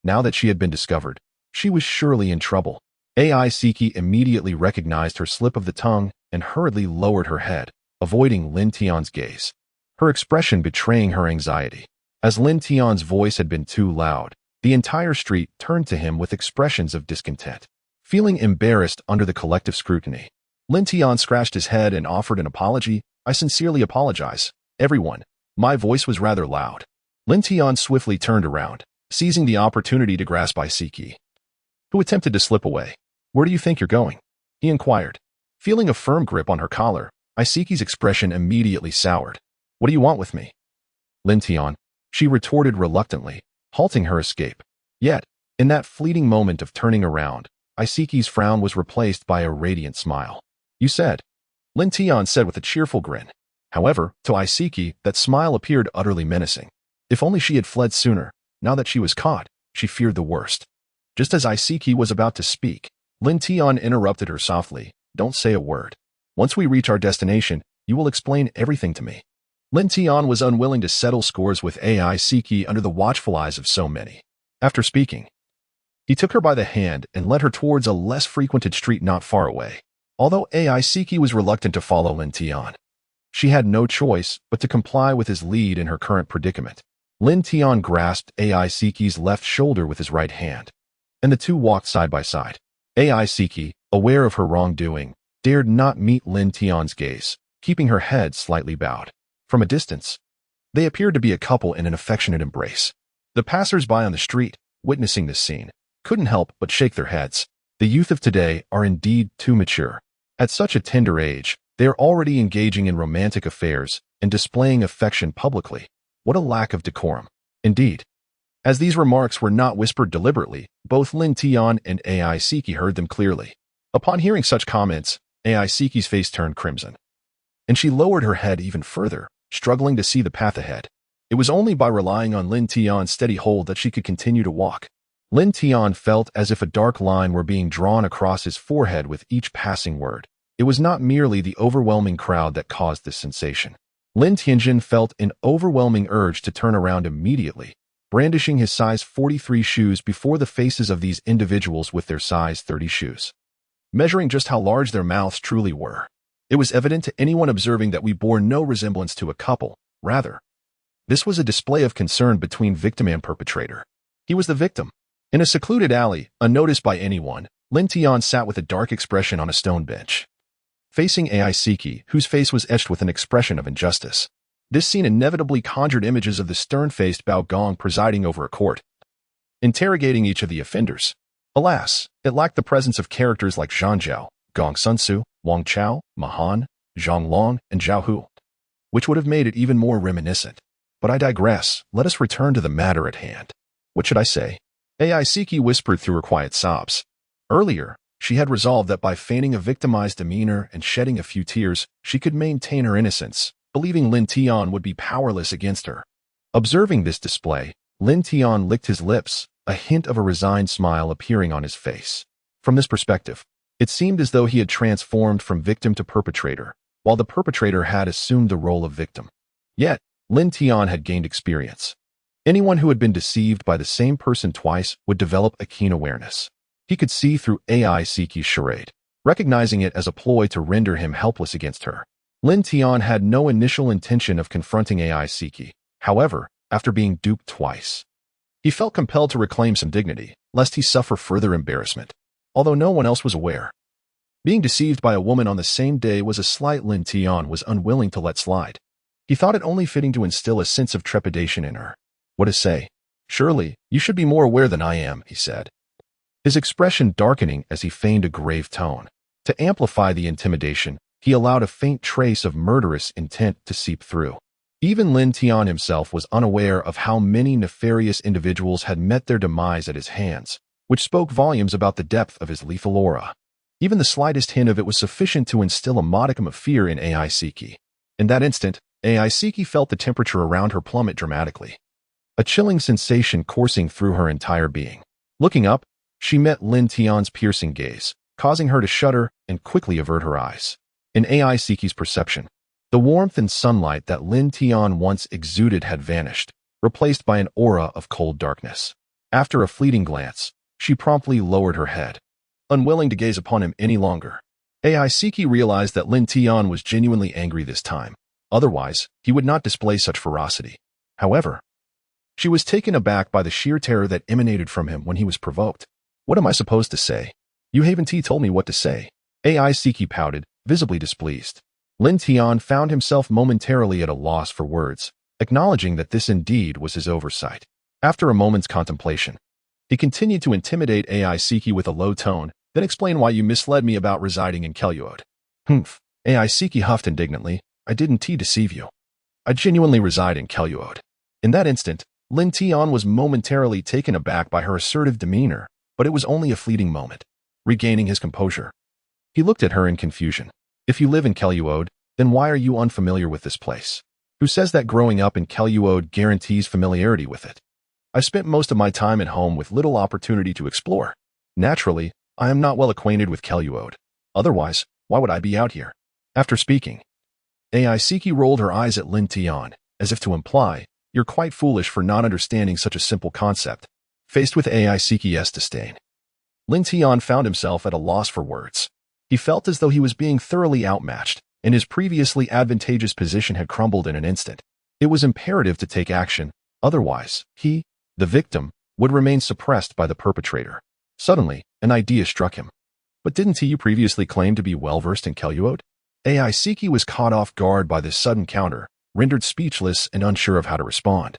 Now that she had been discovered, she was surely in trouble. AI Siki immediately recognized her slip of the tongue and hurriedly lowered her head, avoiding Lin Tian's gaze, her expression betraying her anxiety. As Lin Tian's voice had been too loud, the entire street turned to him with expressions of discontent. Feeling embarrassed under the collective scrutiny, Lin Tian scratched his head and offered an apology. I sincerely apologize, everyone. My voice was rather loud. Lin Tian swiftly turned around, seizing the opportunity to grasp Aiseki, who attempted to slip away. Where do you think you're going? He inquired. Feeling a firm grip on her collar, Aiseki's expression immediately soured. What do you want with me? Lin Tian, she retorted reluctantly, halting her escape. Yet, in that fleeting moment of turning around, Aiseki's frown was replaced by a radiant smile. You said, Lin Tian said with a cheerful grin. However, to Aiseki, that smile appeared utterly menacing. If only she had fled sooner. Now that she was caught, she feared the worst. Just as Aiseki was about to speak, Lin Tian interrupted her softly. Don't say a word. Once we reach our destination, you will explain everything to me. Lin Tian was unwilling to settle scores with AI Siki under the watchful eyes of so many. After speaking, he took her by the hand and led her towards a less frequented street not far away. Although AI Siki was reluctant to follow Lin Tian, she had no choice but to comply with his lead in her current predicament. Lin Tian grasped AI Siki's left shoulder with his right hand, and the two walked side by side. AI Siki, aware of her wrongdoing, dared not meet Lin Tian's gaze, keeping her head slightly bowed. From a distance, they appeared to be a couple in an affectionate embrace. The passers-by on the street, witnessing this scene, couldn't help but shake their heads. The youth of today are indeed too mature. At such a tender age, they are already engaging in romantic affairs and displaying affection publicly. What a lack of decorum. Indeed. As these remarks were not whispered deliberately, both Lin Tian and AI Siki heard them clearly. Upon hearing such comments, AI Siki's face turned crimson, and she lowered her head even further, struggling to see the path ahead. It was only by relying on Lin Tian's steady hold that she could continue to walk. Lin Tian felt as if a dark line were being drawn across his forehead with each passing word. It was not merely the overwhelming crowd that caused this sensation. Lin Tianjin felt an overwhelming urge to turn around immediately, brandishing his size 43 shoes before the faces of these individuals with their size 30 shoes, measuring just how large their mouths truly were. It was evident to anyone observing that we bore no resemblance to a couple. Rather, this was a display of concern between victim and perpetrator. He was the victim. In a secluded alley, unnoticed by anyone, Lin Tian sat with a dark expression on a stone bench, facing AI Siki, whose face was etched with an expression of injustice. This scene inevitably conjured images of the stern-faced Bao Gong presiding over a court, interrogating each of the offenders. Alas, it lacked the presence of characters like Zhang Zhao, Gong Sunsu, Wang Chao, Mahan, Zhang Long, and Zhao Hu, which would have made it even more reminiscent. But I digress. Let us return to the matter at hand. What should I say? AI Siki whispered through her quiet sobs. Earlier, She had resolved that by feigning a victimized demeanor and shedding a few tears, she could maintain her innocence, believing Lin Tian would be powerless against her. Observing this display, Lin Tian licked his lips, a hint of a resigned smile appearing on his face. From this perspective, it seemed as though he had transformed from victim to perpetrator, while the perpetrator had assumed the role of victim. Yet, Lin Tian had gained experience. Anyone who had been deceived by the same person twice would develop a keen awareness. He could see through AI Siki's charade, recognizing it as a ploy to render him helpless against her. Lin Tian had no initial intention of confronting AI Siki. However, after being duped twice, he felt compelled to reclaim some dignity, lest he suffer further embarrassment. Although no one else was aware, being deceived by a woman on the same day was a slight Lin Tian was unwilling to let slide. He thought it only fitting to instill a sense of trepidation in her. What to say? Surely, you should be more aware than I am, he said, his expression darkening as he feigned a grave tone. To amplify the intimidation, he allowed a faint trace of murderous intent to seep through. Even Lin Tian himself was unaware of how many nefarious individuals had met their demise at his hands, which spoke volumes about the depth of his lethal aura. Even the slightest hint of it was sufficient to instill a modicum of fear in AI Siki. In that instant, AI Siki felt the temperature around her plummet dramatically, a chilling sensation coursing through her entire being. Looking up, she met Lin Tian's piercing gaze, causing her to shudder and quickly avert her eyes. In AI Siki's perception, the warmth and sunlight that Lin Tian once exuded had vanished, replaced by an aura of cold darkness. After a fleeting glance, she promptly lowered her head, unwilling to gaze upon him any longer. AI Siki realized that Lin Tian was genuinely angry this time. Otherwise, he would not display such ferocity. However, she was taken aback by the sheer terror that emanated from him when he was provoked. What am I supposed to say? You haven't told me what to say. AI Siki pouted, visibly displeased. Lin Tian found himself momentarily at a loss for words, acknowledging that this indeed was his oversight. After a moment's contemplation, he continued to intimidate AI Siki with a low tone, then explain why you misled me about residing in Kelluod. Humph. AI Siki huffed indignantly. I didn't deceive you. I genuinely reside in Kelluod. In that instant, Lin Tian was momentarily taken aback by her assertive demeanor, but it was only a fleeting moment. Regaining his composure, he looked at her in confusion. If you live in Kelluod, then why are you unfamiliar with this place? Who says that growing up in Kelluod guarantees familiarity with it? I spent most of my time at home with little opportunity to explore. Naturally, I am not well acquainted with Kelluod. Otherwise, why would I be out here? After speaking, AI Siki rolled her eyes at Lin Tian, as if to imply, you're quite foolish for not understanding such a simple concept. Faced with AI Siki's disdain, Lin Tian found himself at a loss for words. He felt as though he was being thoroughly outmatched, and his previously advantageous position had crumbled in an instant. It was imperative to take action, otherwise, he, the victim, would remain suppressed by the perpetrator. Suddenly, an idea struck him. But didn't you previously claim to be well-versed in Kelluod? AI Siki was caught off guard by this sudden counter, rendered speechless and unsure of how to respond.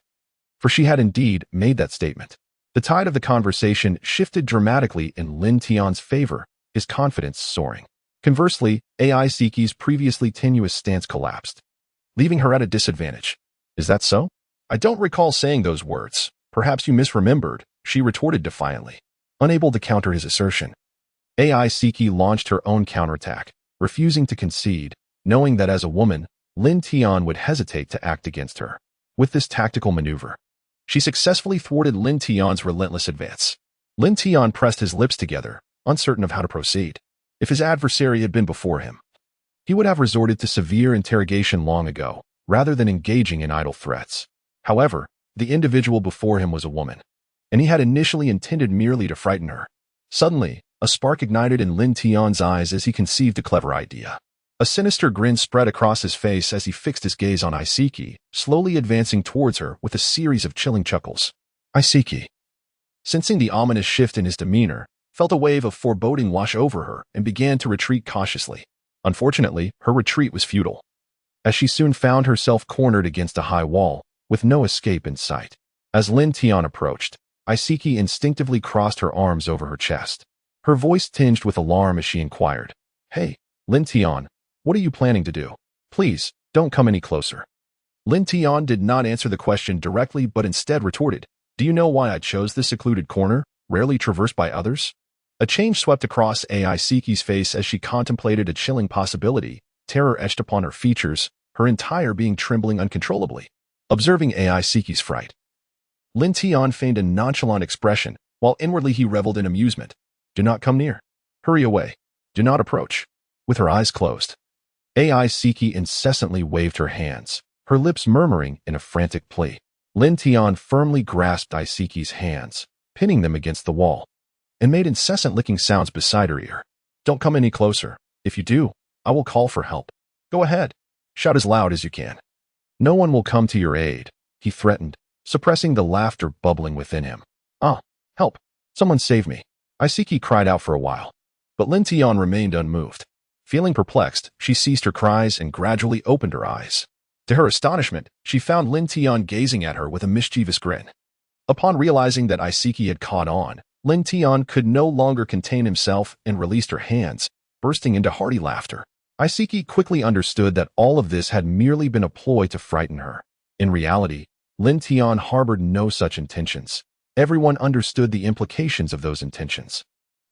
For she had indeed made that statement. The tide of the conversation shifted dramatically in Lin Tian's favor, his confidence soaring. Conversely, AI Siki's previously tenuous stance collapsed, leaving her at a disadvantage. Is that so? I don't recall saying those words. Perhaps you misremembered, she retorted defiantly. Unable to counter his assertion, AI Siki launched her own counterattack, refusing to concede, knowing that as a woman, Lin Tian would hesitate to act against her. With this tactical maneuver, she successfully thwarted Lin Tian's relentless advance. Lin Tian pressed his lips together, uncertain of how to proceed. If his adversary had been before him, he would have resorted to severe interrogation long ago, rather than engaging in idle threats. However, the individual before him was a woman, and he had initially intended merely to frighten her. Suddenly, a spark ignited in Lin Tian's eyes as he conceived a clever idea. A sinister grin spread across his face as he fixed his gaze on Isiki, slowly advancing towards her with a series of chilling chuckles. Isiki, sensing the ominous shift in his demeanor, felt a wave of foreboding wash over her and began to retreat cautiously. Unfortunately, her retreat was futile, as she soon found herself cornered against a high wall, with no escape in sight. As Lin Tian approached, Isiki instinctively crossed her arms over her chest. Her voice tinged with alarm as she inquired, Hey, Lin Tian, what are you planning to do? Please, don't come any closer. Lin Tian did not answer the question directly but instead retorted, Do you know why I chose this secluded corner, rarely traversed by others? A change swept across AI Siki's face as she contemplated a chilling possibility. Terror etched upon her features, her entire being trembling uncontrollably. Observing AI Siki's fright, Lin Tian feigned a nonchalant expression, while inwardly he reveled in amusement. Do not come near. Hurry away. Do not approach. With her eyes closed, AI Siki incessantly waved her hands, her lips murmuring in a frantic plea. Lin Tian firmly grasped Isiki's hands, pinning them against the wall, and made incessant licking sounds beside her ear. Don't come any closer. If you do, I will call for help. Go ahead. Shout as loud as you can. No one will come to your aid, he threatened, suppressing the laughter bubbling within him. Ah, help. Someone save me. Isiki cried out for a while, but Lin Tian remained unmoved. Feeling perplexed, she ceased her cries and gradually opened her eyes. To her astonishment, she found Lin Tian gazing at her with a mischievous grin. Upon realizing that Isiki had caught on, Lin Tian could no longer contain himself and released her hands, bursting into hearty laughter. Isiki quickly understood that all of this had merely been a ploy to frighten her. In reality, Lin Tian harbored no such intentions. Everyone understood the implications of those intentions.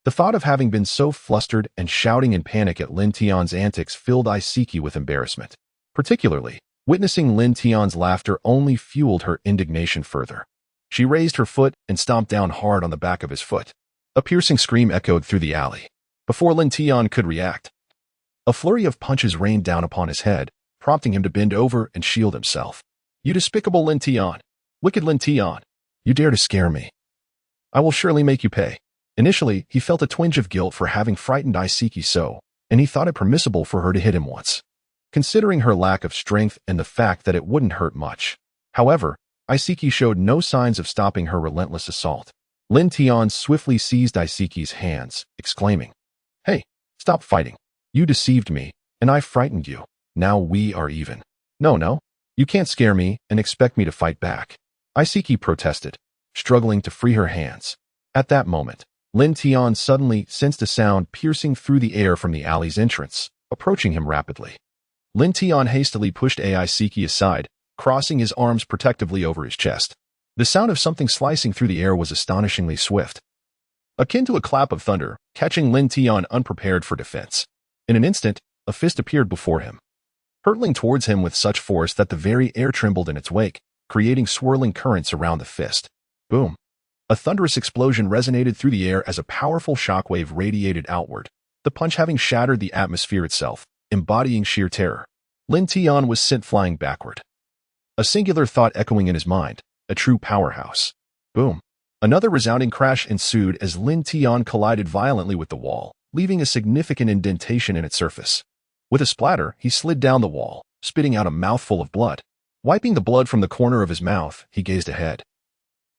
The thought of having been so flustered and shouting in panic at Lin Tian's antics filled Isiki with embarrassment. Particularly, witnessing Lin Tian's laughter only fueled her indignation further. She raised her foot and stomped down hard on the back of his foot. A piercing scream echoed through the alley. Before Lin Tian could react, a flurry of punches rained down upon his head, prompting him to bend over and shield himself. You despicable Lin Tian! Wicked Lin Tian! You dare to scare me! I will surely make you pay. Initially, he felt a twinge of guilt for having frightened Isiki so, and he thought it permissible for her to hit him once, considering her lack of strength and the fact that it wouldn't hurt much. However, Isiki showed no signs of stopping her relentless assault. Lin Tian swiftly seized Isiki's hands, exclaiming, Hey, stop fighting. You deceived me, and I frightened you. Now we are even. No, you can't scare me and expect me to fight back. Isiki protested, struggling to free her hands. At that moment, Lin Tian suddenly sensed a sound piercing through the air from the alley's entrance, approaching him rapidly. Lin Tian hastily pushed Isiki aside, crossing his arms protectively over his chest. The sound of something slicing through the air was astonishingly swift, akin to a clap of thunder, catching Lin Tian unprepared for defense. In an instant, a fist appeared before him, hurtling towards him with such force that the very air trembled in its wake, creating swirling currents around the fist. Boom! A thunderous explosion resonated through the air as a powerful shockwave radiated outward, the punch having shattered the atmosphere itself, embodying sheer terror. Lin Tian was sent flying backward, a singular thought echoing in his mind, a true powerhouse. Boom! Another resounding crash ensued as Lin Tian collided violently with the wall, leaving a significant indentation in its surface. With a splatter, he slid down the wall, spitting out a mouthful of blood. Wiping the blood from the corner of his mouth, he gazed ahead,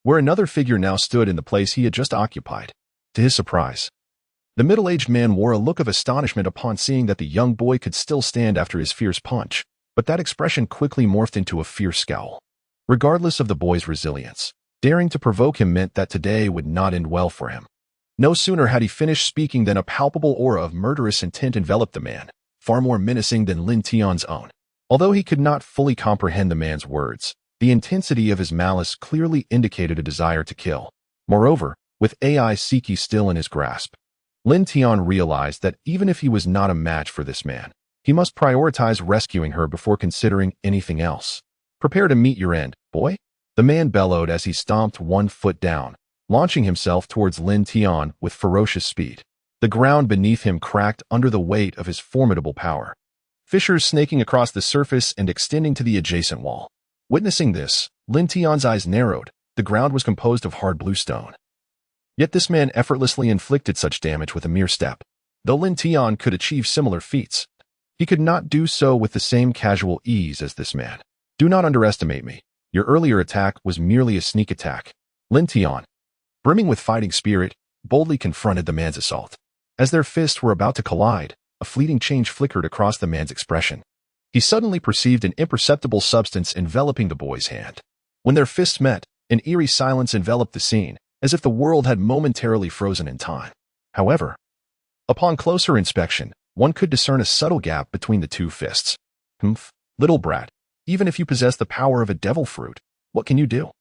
where another figure now stood in the place he had just occupied. To his surprise, the middle-aged man wore a look of astonishment upon seeing that the young boy could still stand after his fierce punch, but that expression quickly morphed into a fierce scowl. Regardless of the boy's resilience, daring to provoke him meant that today would not end well for him. No sooner had he finished speaking than a palpable aura of murderous intent enveloped the man, far more menacing than Lin Tian's own. Although he could not fully comprehend the man's words, the intensity of his malice clearly indicated a desire to kill. Moreover, with AI Siki still in his grasp, Lin Tian realized that even if he was not a match for this man, he must prioritize rescuing her before considering anything else. Prepare to meet your end, boy, the man bellowed as he stomped one foot down, launching himself towards Lin Tian with ferocious speed. The ground beneath him cracked under the weight of his formidable power, fissures snaking across the surface and extending to the adjacent wall. Witnessing this, Lin Tian's eyes narrowed. The ground was composed of hard blue stone. Yet this man effortlessly inflicted such damage with a mere step. Though Lin Tian could achieve similar feats, he could not do so with the same casual ease as this man. Do not underestimate me. Your earlier attack was merely a sneak attack. Lin Tian, brimming with fighting spirit, boldly confronted the man's assault. As their fists were about to collide, a fleeting change flickered across the man's expression. He suddenly perceived an imperceptible substance enveloping the boy's hand. When their fists met, an eerie silence enveloped the scene, as if the world had momentarily frozen in time. However, upon closer inspection, one could discern a subtle gap between the two fists. Humph, little brat, even if you possess the power of a devil fruit, what can you do?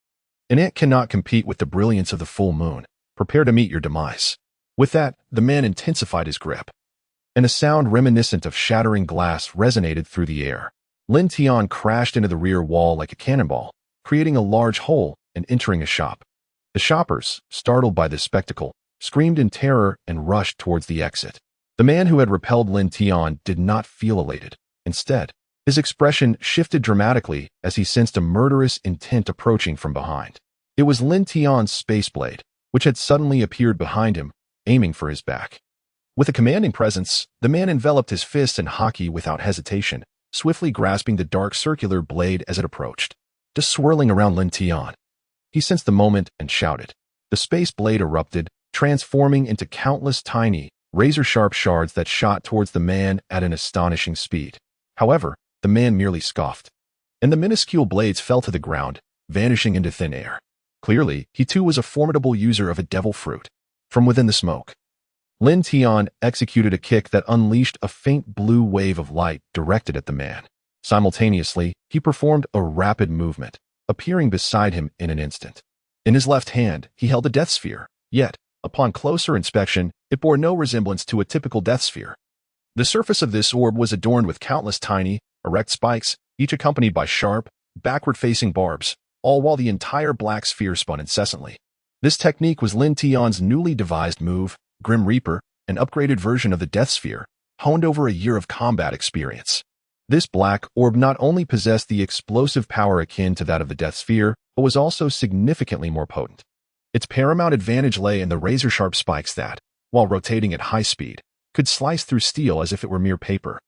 An ant cannot compete with the brilliance of the full moon. Prepare to meet your demise. With that, the man intensified his grip, and a sound reminiscent of shattering glass resonated through the air. Lin Tian crashed into the rear wall like a cannonball, creating a large hole and entering a shop. The shoppers, startled by this spectacle, screamed in terror and rushed towards the exit. The man who had repelled Lin Tian did not feel elated. Instead, his expression shifted dramatically as he sensed a murderous intent approaching from behind. It was Lin Tian's space blade, which had suddenly appeared behind him, aiming for his back. With a commanding presence, the man enveloped his fists in haki without hesitation, swiftly grasping the dark circular blade as it approached, just swirling around Lin Tian. He sensed the moment and shouted. The space blade erupted, transforming into countless tiny, razor-sharp shards that shot towards the man at an astonishing speed. However, the man merely scoffed, and the minuscule blades fell to the ground, vanishing into thin air. Clearly, he too was a formidable user of a devil fruit. From within the smoke, Lin Tian executed a kick that unleashed a faint blue wave of light directed at the man. Simultaneously, he performed a rapid movement, appearing beside him in an instant. In his left hand, he held a death sphere, yet, upon closer inspection, it bore no resemblance to a typical death sphere. The surface of this orb was adorned with countless tiny, erect spikes, each accompanied by sharp, backward-facing barbs, all while the entire black sphere spun incessantly. This technique was Lin Tian's newly devised move, Grim Reaper, an upgraded version of the death sphere, honed over a year of combat experience. This black orb not only possessed the explosive power akin to that of the death sphere, but was also significantly more potent. Its paramount advantage lay in the razor-sharp spikes that, while rotating at high speed, could slice through steel as if it were mere paper,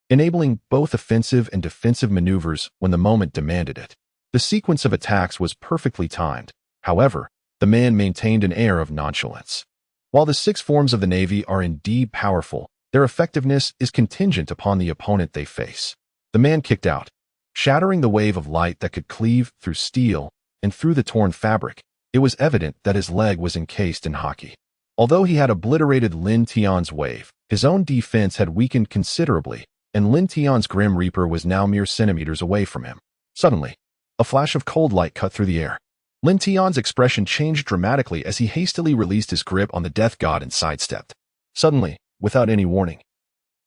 enabling both offensive and defensive maneuvers when the moment demanded it. The sequence of attacks was perfectly timed. However, the man maintained an air of nonchalance. While the 6 forms of the Navy are indeed powerful, their effectiveness is contingent upon the opponent they face. The man kicked out, shattering the wave of light that could cleave through steel and through the torn fabric. It was evident that his leg was encased in haki. Although he had obliterated Lin Tian's wave, his own defense had weakened considerably, and Lin Tian's Grim Reaper was now mere centimeters away from him. Suddenly, a flash of cold light cut through the air. Lin Tian's expression changed dramatically as he hastily released his grip on the death god and sidestepped. Suddenly, without any warning,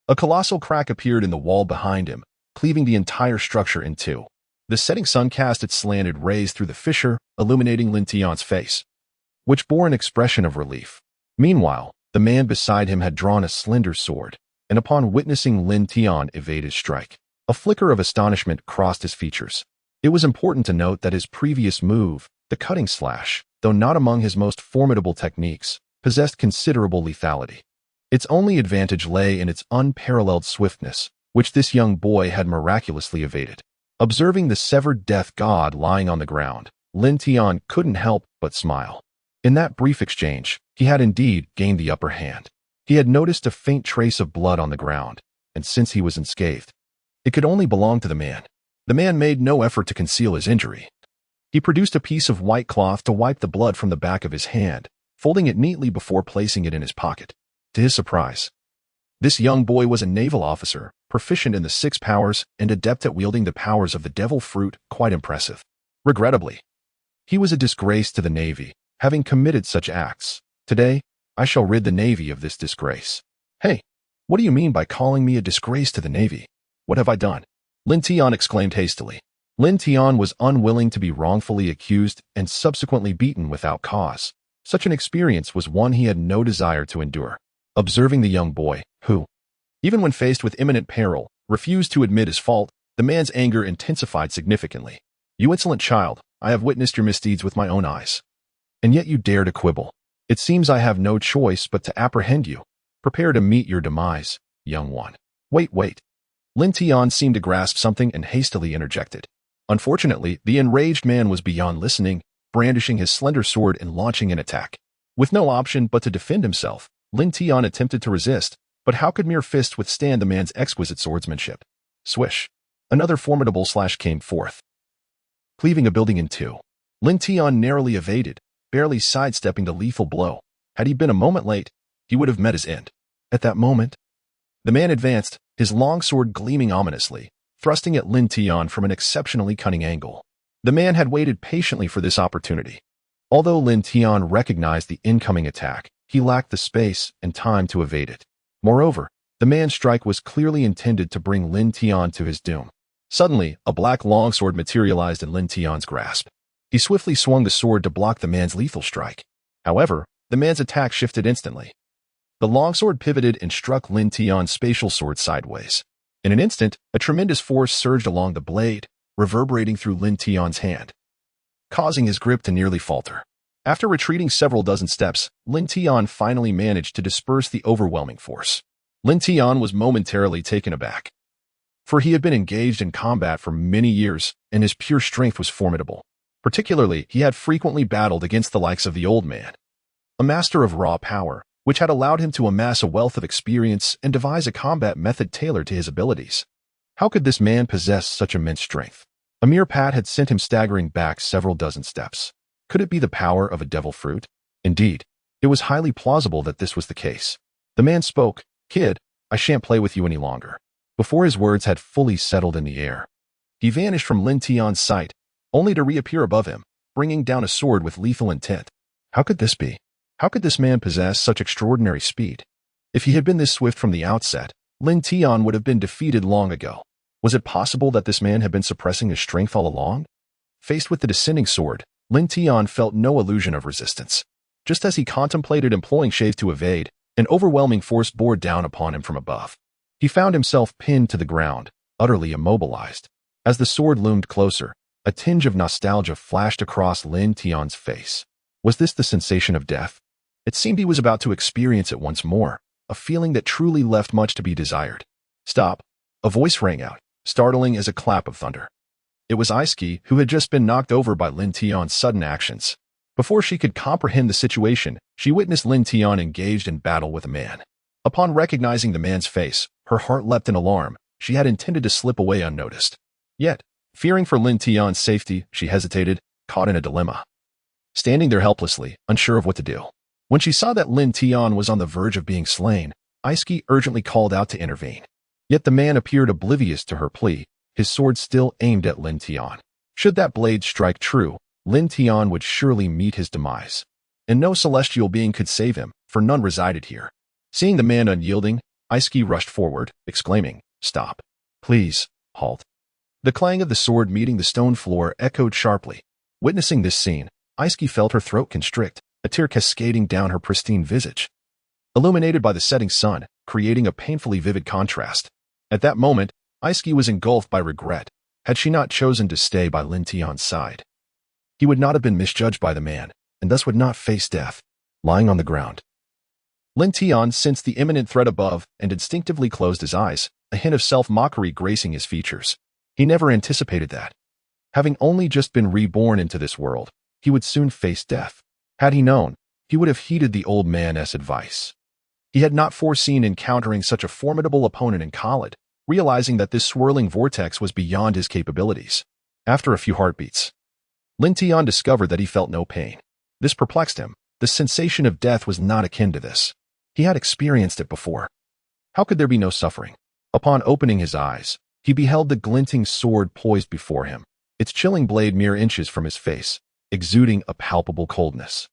a colossal crack appeared in the wall behind him, cleaving the entire structure in two. The setting sun cast its slanted rays through the fissure, illuminating Lin Tian's face, which bore an expression of relief. Meanwhile, the man beside him had drawn a slender sword, and upon witnessing Lin Tian evade his strike, a flicker of astonishment crossed his features. It was important to note that his previous move, the cutting slash, though not among his most formidable techniques, possessed considerable lethality. Its only advantage lay in its unparalleled swiftness, which this young boy had miraculously evaded. Observing the severed death god lying on the ground, Lin Tian couldn't help but smile. In that brief exchange, he had indeed gained the upper hand. He had noticed a faint trace of blood on the ground, and since he was unscathed, it could only belong to the man. The man made no effort to conceal his injury. He produced a piece of white cloth to wipe the blood from the back of his hand, folding it neatly before placing it in his pocket. To his surprise, this young boy was a naval officer, proficient in the 6 powers and adept at wielding the powers of the devil fruit, quite impressive. Regrettably, he was a disgrace to the Navy, having committed such acts. Today, I shall rid the Navy of this disgrace. Hey, what do you mean by calling me a disgrace to the Navy? What have I done? Lin Tian exclaimed hastily. Lin Tian was unwilling to be wrongfully accused and subsequently beaten without cause. Such an experience was one he had no desire to endure. Observing the young boy, who, even when faced with imminent peril, refused to admit his fault, the man's anger intensified significantly. You insolent child, I have witnessed your misdeeds with my own eyes. And yet you dare to quibble. It seems I have no choice but to apprehend you. Prepare to meet your demise, young one. Wait. Lin Tian seemed to grasp something and hastily interjected. Unfortunately, the enraged man was beyond listening, brandishing his slender sword and launching an attack. With no option but to defend himself, Lin Tian attempted to resist, but how could mere fists withstand the man's exquisite swordsmanship? Swish. Another formidable slash came forth, cleaving a building in two. Lin Tian narrowly evaded, barely sidestepping the lethal blow. Had he been a moment late, he would have met his end. At that moment, the man advanced, his long sword gleaming ominously, thrusting at Lin Tian from an exceptionally cunning angle. The man had waited patiently for this opportunity. Although Lin Tian recognized the incoming attack, he lacked the space and time to evade it. Moreover, the man's strike was clearly intended to bring Lin Tian to his doom. Suddenly, a black longsword materialized in Lin Tian's grasp. He swiftly swung the sword to block the man's lethal strike. However, the man's attack shifted instantly. The longsword pivoted and struck Lin Tian's spatial sword sideways. In an instant, a tremendous force surged along the blade, reverberating through Lin Tian's hand, causing his grip to nearly falter. After retreating several dozen steps, Lin Tian finally managed to disperse the overwhelming force. Lin Tian was momentarily taken aback, for he had been engaged in combat for many years, and his pure strength was formidable. Particularly, he had frequently battled against the likes of the old man, a master of raw power, which had allowed him to amass a wealth of experience and devise a combat method tailored to his abilities. How could this man possess such immense strength? A mere pat had sent him staggering back several dozen steps. Could it be the power of a devil fruit? Indeed, it was highly plausible that this was the case. The man spoke, "Kid, I shan't play with you any longer." Before his words had fully settled in the air, he vanished from Lin Tian's sight, only to reappear above him, bringing down a sword with lethal intent. How could this be? How could this man possess such extraordinary speed? If he had been this swift from the outset, Lin Tian would have been defeated long ago. Was it possible that this man had been suppressing his strength all along? Faced with the descending sword, Lin Tian felt no illusion of resistance. Just as he contemplated employing shave to evade, an overwhelming force bore down upon him from above. He found himself pinned to the ground, utterly immobilized. As the sword loomed closer, a tinge of nostalgia flashed across Lin Tian's face. Was this the sensation of death? It seemed he was about to experience it once more, a feeling that truly left much to be desired. "Stop!" A voice rang out, startling as a clap of thunder. It was Iski, who had just been knocked over by Lin Tian's sudden actions. Before she could comprehend the situation, she witnessed Lin Tian engaged in battle with a man. Upon recognizing the man's face, her heart leapt in alarm. She had intended to slip away unnoticed. Yet, fearing for Lin Tian's safety, she hesitated, caught in a dilemma. Standing there helplessly, unsure of what to do. When she saw that Lin Tian was on the verge of being slain, Iski urgently called out to intervene. Yet the man appeared oblivious to her plea, his sword still aimed at Lin Tian. Should that blade strike true, Lin Tian would surely meet his demise. And no celestial being could save him, for none resided here. Seeing the man unyielding, Iski rushed forward, exclaiming, "Stop. Please, halt." The clang of the sword meeting the stone floor echoed sharply. Witnessing this scene, Iski felt her throat constrict, a tear cascading down her pristine visage, illuminated by the setting sun, creating a painfully vivid contrast. At that moment, Iski was engulfed by regret. Had she not chosen to stay by Lin Tian's side, he would not have been misjudged by the man, and thus would not face death. Lying on the ground, Lin Tian sensed the imminent threat above and instinctively closed his eyes, a hint of self-mockery gracing his features. He never anticipated that. Having only just been reborn into this world, he would soon face death. Had he known, he would have heeded the old man's advice. He had not foreseen encountering such a formidable opponent in Corod, realizing that this swirling vortex was beyond his capabilities. After a few heartbeats, Lin Tian discovered that he felt no pain. This perplexed him. The sensation of death was not akin to this. He had experienced it before. How could there be no suffering? Upon opening his eyes, he beheld the glinting sword poised before him, its chilling blade mere inches from his face, exuding a palpable coldness.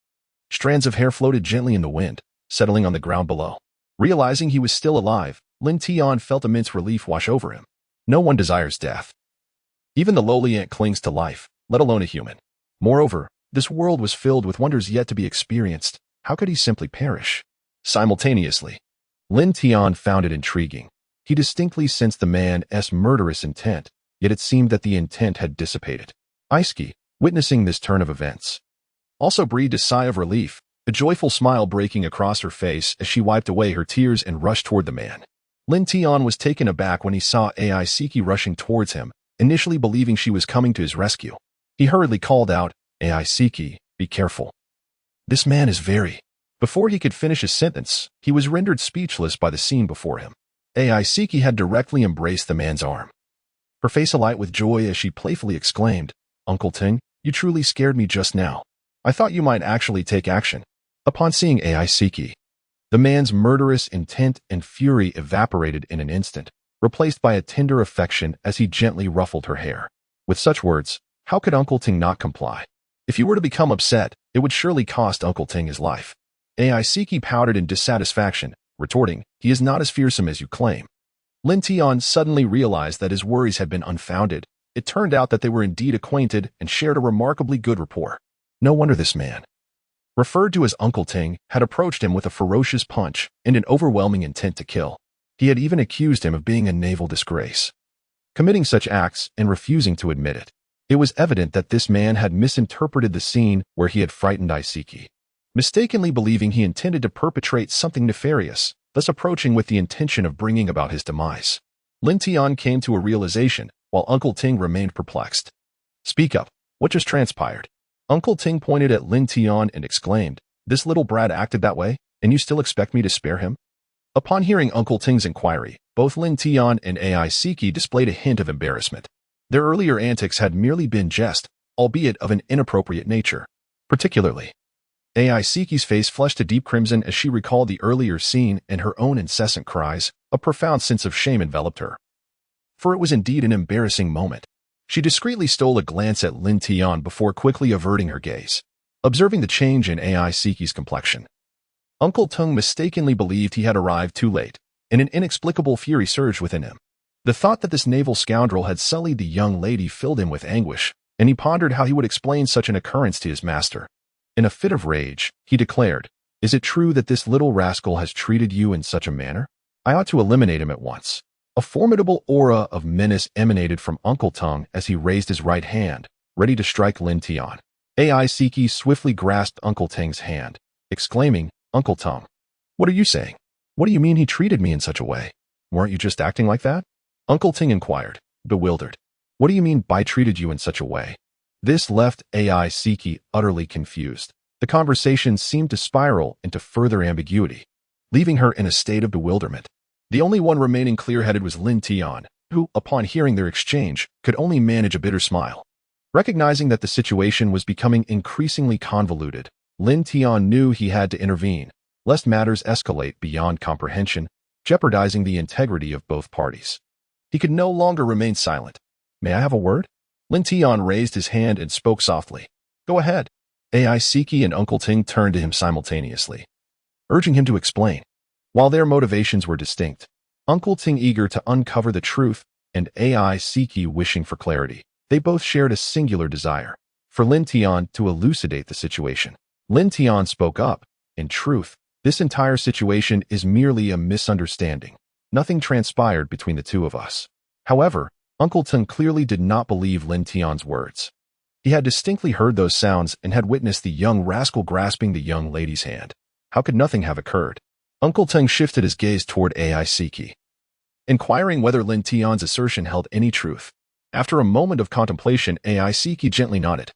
Strands of hair floated gently in the wind, settling on the ground below. Realizing he was still alive, Lin Tian felt immense relief wash over him. No one desires death. Even the lowly ant clings to life, let alone a human. Moreover, this world was filled with wonders yet to be experienced. How could he simply perish? Simultaneously, Lin Tian found it intriguing. He distinctly sensed the man's murderous intent, yet it seemed that the intent had dissipated. Iski, witnessing this turn of events, also breathed a sigh of relief, a joyful smile breaking across her face as she wiped away her tears and rushed toward the man. Lin Tian was taken aback when he saw Iski rushing towards him, initially believing she was coming to his rescue. He hurriedly called out, "Iski, be careful. This man is very..." Before he could finish his sentence, he was rendered speechless by the scene before him. Iski had directly embraced the man's arm, her face alight with joy as she playfully exclaimed, "Uncle Ting, you truly scared me just now. I thought you might actually take action." Upon seeing Iski, the man's murderous intent and fury evaporated in an instant, replaced by a tender affection as he gently ruffled her hair. With such words, how could Uncle Ting not comply? If he were to become upset, it would surely cost Uncle Ting his life. AI Siki pouted in dissatisfaction, retorting, "He is not as fearsome as you claim." Lin Tian suddenly realized that his worries had been unfounded. It turned out that they were indeed acquainted and shared a remarkably good rapport. No wonder this man, referred to as Uncle Ting, had approached him with a ferocious punch and an overwhelming intent to kill. He had even accused him of being a naval disgrace, committing such acts and refusing to admit it. It was evident that this man had misinterpreted the scene where he had frightened Isiki, mistakenly believing he intended to perpetrate something nefarious, thus approaching with the intention of bringing about his demise. Lin Tian came to a realization, while Uncle Ting remained perplexed. "Speak up. What just transpired?" Uncle Ting pointed at Lin Tian and exclaimed, "This little brat acted that way, and you still expect me to spare him?" Upon hearing Uncle Ting's inquiry, both Lin Tian and AI Siki displayed a hint of embarrassment. Their earlier antics had merely been jest, albeit of an inappropriate nature. Particularly, AI Siki's face flushed a deep crimson as she recalled the earlier scene and her own incessant cries. A profound sense of shame enveloped her, for it was indeed an embarrassing moment. She discreetly stole a glance at Lin Tian before quickly averting her gaze, observing the change in AI Siki's complexion. Uncle Tung mistakenly believed he had arrived too late, and an inexplicable fury surged within him. The thought that this naval scoundrel had sullied the young lady filled him with anguish, and he pondered how he would explain such an occurrence to his master. In a fit of rage, he declared, "Is it true that this little rascal has treated you in such a manner? I ought to eliminate him at once." A formidable aura of menace emanated from Uncle Tung as he raised his right hand, ready to strike Lin Tian. AI Siki swiftly grasped Uncle Ting's hand, exclaiming, "Uncle Tung, what are you saying? What do you mean he treated me in such a way? Weren't you just acting like that?" Uncle Ting inquired, bewildered. "What do you mean by treated you in such a way?" This left AI Siki utterly confused. The conversation seemed to spiral into further ambiguity, leaving her in a state of bewilderment. The only one remaining clear-headed was Lin Tian, who, upon hearing their exchange, could only manage a bitter smile. Recognizing that the situation was becoming increasingly convoluted, Lin Tian knew he had to intervene, lest matters escalate beyond comprehension, jeopardizing the integrity of both parties. He could no longer remain silent. "May I have a word?" Lin Tian raised his hand and spoke softly. "Go ahead." AI Siki and Uncle Ting turned to him simultaneously, urging him to explain. While their motivations were distinct, Uncle Ting eager to uncover the truth and AI Siki wishing for clarity, they both shared a singular desire for Lin Tian to elucidate the situation. Lin Tian spoke up, "In truth, this entire situation is merely a misunderstanding. Nothing transpired between the two of us." However, Uncle Ting clearly did not believe Lin Tian's words. He had distinctly heard those sounds and had witnessed the young rascal grasping the young lady's hand. How could nothing have occurred? Uncle Ting shifted his gaze toward AI Siki, inquiring whether Lin Tian's assertion held any truth. After a moment of contemplation, AI Siki gently nodded,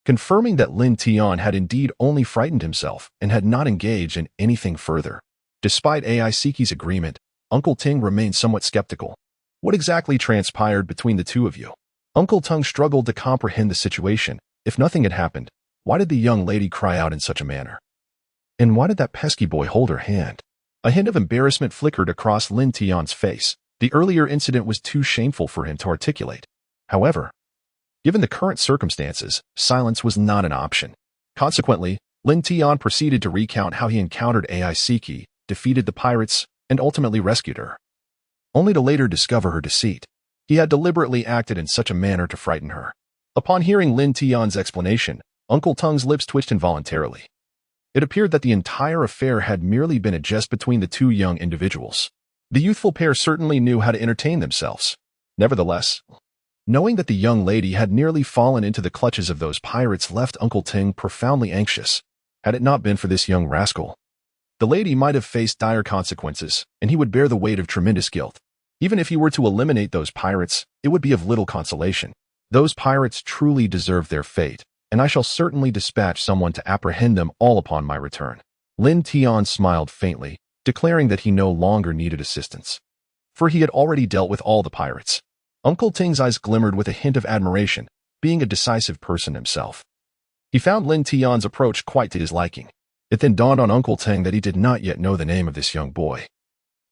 confirming that Lin Tian had indeed only frightened himself and had not engaged in anything further. Despite AI Siki's agreement, Uncle Ting remained somewhat skeptical. What exactly transpired between the two of you? Uncle Tung struggled to comprehend the situation. If nothing had happened, why did the young lady cry out in such a manner? And why did that pesky boy hold her hand? A hint of embarrassment flickered across Lin Tian's face. The earlier incident was too shameful for him to articulate. However, given the current circumstances, silence was not an option. Consequently, Lin Tian proceeded to recount how he encountered AI Siki, defeated the pirates, and ultimately rescued her, only to later discover her deceit. He had deliberately acted in such a manner to frighten her. Upon hearing Lin Tian's explanation, Uncle Tung's lips twitched involuntarily. It appeared that the entire affair had merely been a jest between the two young individuals. The youthful pair certainly knew how to entertain themselves. Nevertheless, knowing that the young lady had nearly fallen into the clutches of those pirates left Uncle Ting profoundly anxious. Had it not been for this young rascal, the lady might have faced dire consequences, and he would bear the weight of tremendous guilt. Even if he were to eliminate those pirates, it would be of little consolation. Those pirates truly deserve their fate, and I shall certainly dispatch someone to apprehend them all upon my return. Lin Tian smiled faintly, declaring that he no longer needed assistance, for he had already dealt with all the pirates. Uncle Ting's eyes glimmered with a hint of admiration, being a decisive person himself. He found Lin Tian's approach quite to his liking. It then dawned on Uncle Ting that he did not yet know the name of this young boy,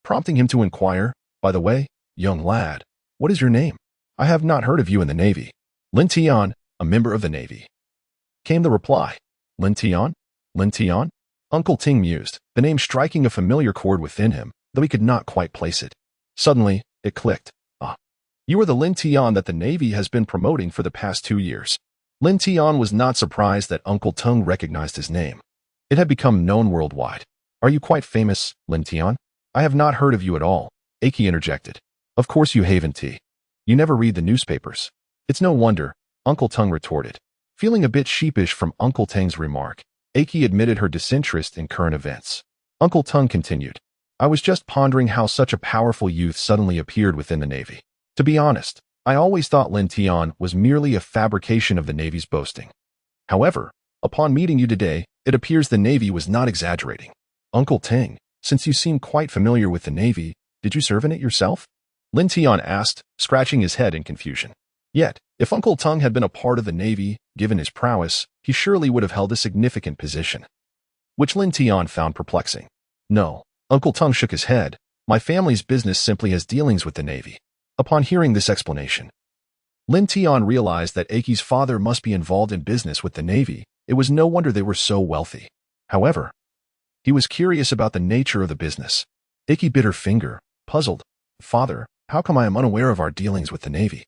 prompting him to inquire, "By the way, young lad, what is your name? I have not heard of you in the Navy." "Lin Tian, a member of the Navy," came the reply. "Lin Tian? Lin Tian?" Uncle Ting mused, the name striking a familiar chord within him, though he could not quite place it. Suddenly, it clicked. Ah. You are the Lin Tian that the Navy has been promoting for the past 2 years. Lin Tian was not surprised that Uncle Tung recognized his name. It had become known worldwide. Are you quite famous, Lin Tian? I have not heard of you at all, Aki interjected. Of course you haven't. You never read the newspapers. It's no wonder, Uncle Tung retorted. Feeling a bit sheepish from Uncle Tang's remark, Aki admitted her disinterest in current events. Uncle Tung continued. I was just pondering how such a powerful youth suddenly appeared within the Navy. To be honest, I always thought Lin Tian was merely a fabrication of the Navy's boasting. However, upon meeting you today, it appears the Navy was not exaggerating. Uncle Ting, since you seem quite familiar with the Navy, did you serve in it yourself? Lin Tian asked, scratching his head in confusion. Yet, if Uncle Tung had been a part of the Navy, given his prowess, he surely would have held a significant position. Which Lin Tian found perplexing. No, Uncle Tung shook his head. My family's business simply has dealings with the Navy. Upon hearing this explanation, Lin Tian realized that Aki's father must be involved in business with the Navy. It was no wonder they were so wealthy. However, he was curious about the nature of the business. Aki bit her finger, puzzled. Father, how come I am unaware of our dealings with the Navy?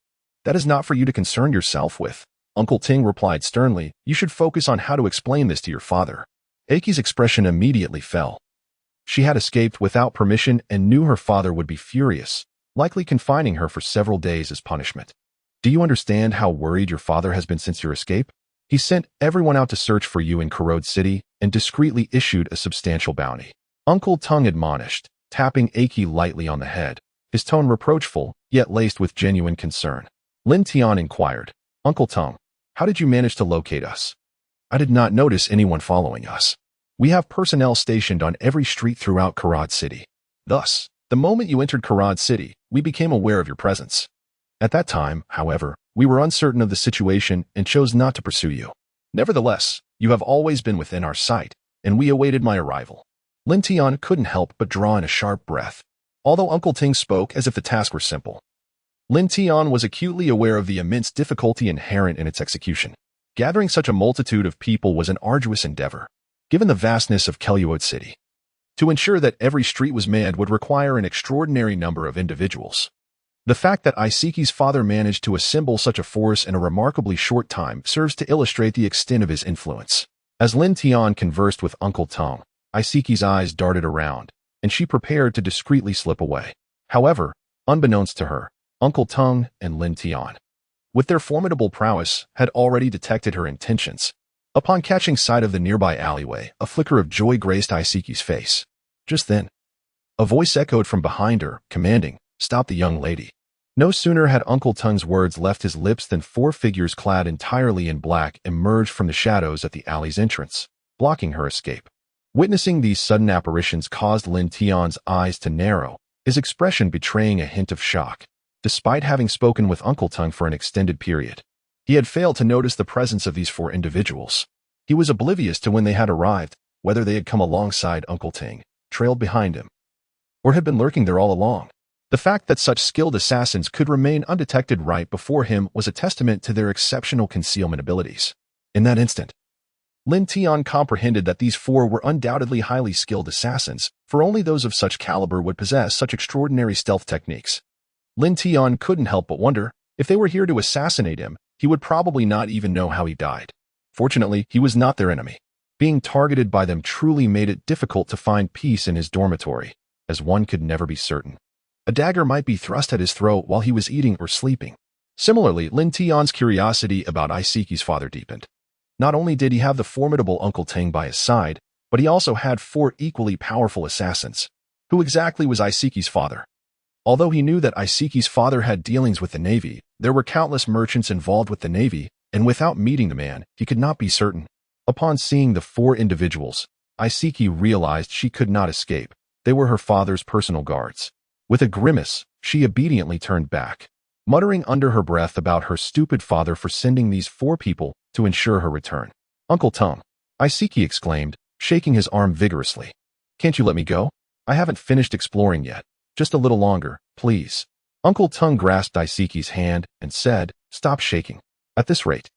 That is not for you to concern yourself with. Uncle Ting replied sternly, you should focus on how to explain this to your father. Aki's expression immediately fell. She had escaped without permission and knew her father would be furious, likely confining her for several days as punishment. Do you understand how worried your father has been since your escape? He sent everyone out to search for you in Corod City and discreetly issued a substantial bounty. Uncle Tung admonished, tapping Aki lightly on the head, his tone reproachful, yet laced with genuine concern. Lin Tian inquired, Uncle Tung, how did you manage to locate us? I did not notice anyone following us. We have personnel stationed on every street throughout Corod City. Thus, the moment you entered Corod City, we became aware of your presence. At that time, however, we were uncertain of the situation and chose not to pursue you. Nevertheless, you have always been within our sight, and we awaited my arrival. Lin Tian couldn't help but draw in a sharp breath. Although Uncle Ting spoke as if the task were simple, Lin Tian was acutely aware of the immense difficulty inherent in its execution. Gathering such a multitude of people was an arduous endeavor, given the vastness of Corod City. To ensure that every street was manned would require an extraordinary number of individuals. The fact that Isaki's father managed to assemble such a force in a remarkably short time serves to illustrate the extent of his influence. As Lin Tian conversed with Uncle Tung, Isaki's eyes darted around, and she prepared to discreetly slip away. However, unbeknownst to her, Uncle Tung and Lin Tian, with their formidable prowess, had already detected her intentions. Upon catching sight of the nearby alleyway, a flicker of joy graced Isaki's face. Just then, a voice echoed from behind her, commanding, "Stop the young lady." No sooner had Uncle Tung's words left his lips than 4 figures clad entirely in black emerged from the shadows at the alley's entrance, blocking her escape. Witnessing these sudden apparitions caused Lin Tian's eyes to narrow, his expression betraying a hint of shock. Despite having spoken with Uncle Tung for an extended period, he had failed to notice the presence of these 4 individuals. He was oblivious to when they had arrived, whether they had come alongside Uncle Ting, trailed behind him, or had been lurking there all along. The fact that such skilled assassins could remain undetected right before him was a testament to their exceptional concealment abilities. In that instant, Lin Tian comprehended that these 4 were undoubtedly highly skilled assassins, for only those of such caliber would possess such extraordinary stealth techniques. Lin Tian couldn't help but wonder, if they were here to assassinate him, he would probably not even know how he died. Fortunately, he was not their enemy. Being targeted by them truly made it difficult to find peace in his dormitory, as one could never be certain. A dagger might be thrust at his throat while he was eating or sleeping. Similarly, Lin Tian's curiosity about Isaki's father deepened. Not only did he have the formidable Uncle Ting by his side, but he also had 4 equally powerful assassins. Who exactly was Isaki's father? Although he knew that Isaki's father had dealings with the Navy, there were countless merchants involved with the Navy, and without meeting the man, he could not be certain. Upon seeing the 4 individuals, Isaki realized she could not escape. They were her father's personal guards. With a grimace, she obediently turned back, muttering under her breath about her stupid father for sending these 4 people to ensure her return. Uncle Tung, Isaki exclaimed, shaking his arm vigorously. Can't you let me go? I haven't finished exploring yet. Just a little longer, please. Uncle Tung grasped Isaki's hand and said, Stop shaking. At this rate,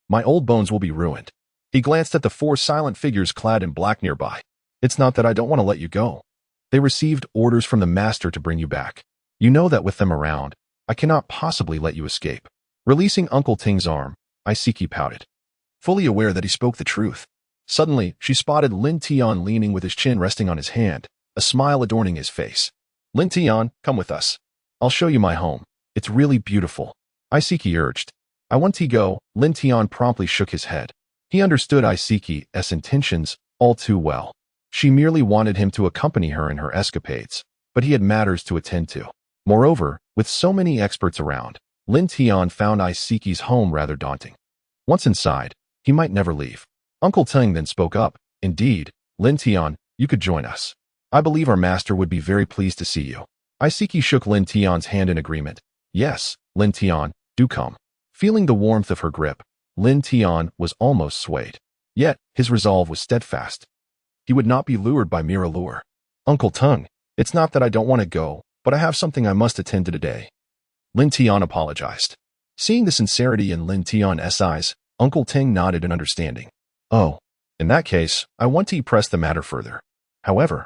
my old bones will be ruined. He glanced at the 4 silent figures clad in black nearby. It's not that I don't want to let you go. They received orders from the master to bring you back. You know that with them around, I cannot possibly let you escape. Releasing Uncle Ting's arm, Isiki pouted, fully aware that he spoke the truth. Suddenly, she spotted Lin Tian leaning with his chin resting on his hand, a smile adorning his face. Lin Tian, come with us. I'll show you my home. It's really beautiful. Isiki urged. I want to go. Lin Tian promptly shook his head. He understood Isiki's intentions all too well. She merely wanted him to accompany her in her escapades, but he had matters to attend to. Moreover, with so many experts around, Lin Tian found Isiki's home rather daunting. Once inside, he might never leave. Uncle Ting then spoke up. Indeed, Lin Tian, you could join us. I believe our master would be very pleased to see you. Isiki shook Lin Tian's hand in agreement. Yes, Lin Tian, do come. Feeling the warmth of her grip, Lin Tian was almost swayed. Yet, his resolve was steadfast. He would not be lured by mere allure. Uncle Ting, it's not that I don't want to go, but I have something I must attend to today. Lin Tian apologized. Seeing the sincerity in Lin Tian's eyes, Uncle Ting nodded in understanding. Oh, in that case, I want to press the matter further. However,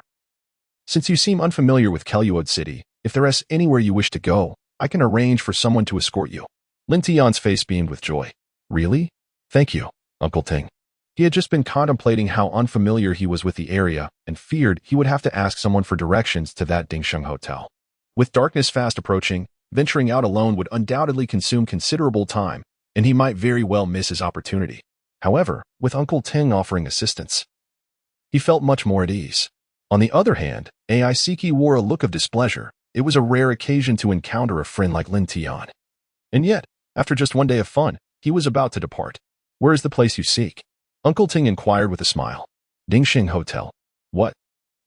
since you seem unfamiliar with Kelluod City, if there is anywhere you wish to go, I can arrange for someone to escort you. Lin Tian's face beamed with joy. Really? Thank you, Uncle Ting. He had just been contemplating how unfamiliar he was with the area and feared he would have to ask someone for directions to that Dingsheng hotel. With darkness fast approaching, venturing out alone would undoubtedly consume considerable time, and he might very well miss his opportunity. However, with Uncle Ting offering assistance, he felt much more at ease. On the other hand, Isiki wore a look of displeasure. It was a rare occasion to encounter a friend like Lin Tian. And yet, after just one day of fun, he was about to depart. Where is the place you seek? Uncle Ting inquired with a smile. Dingsheng Hotel. What?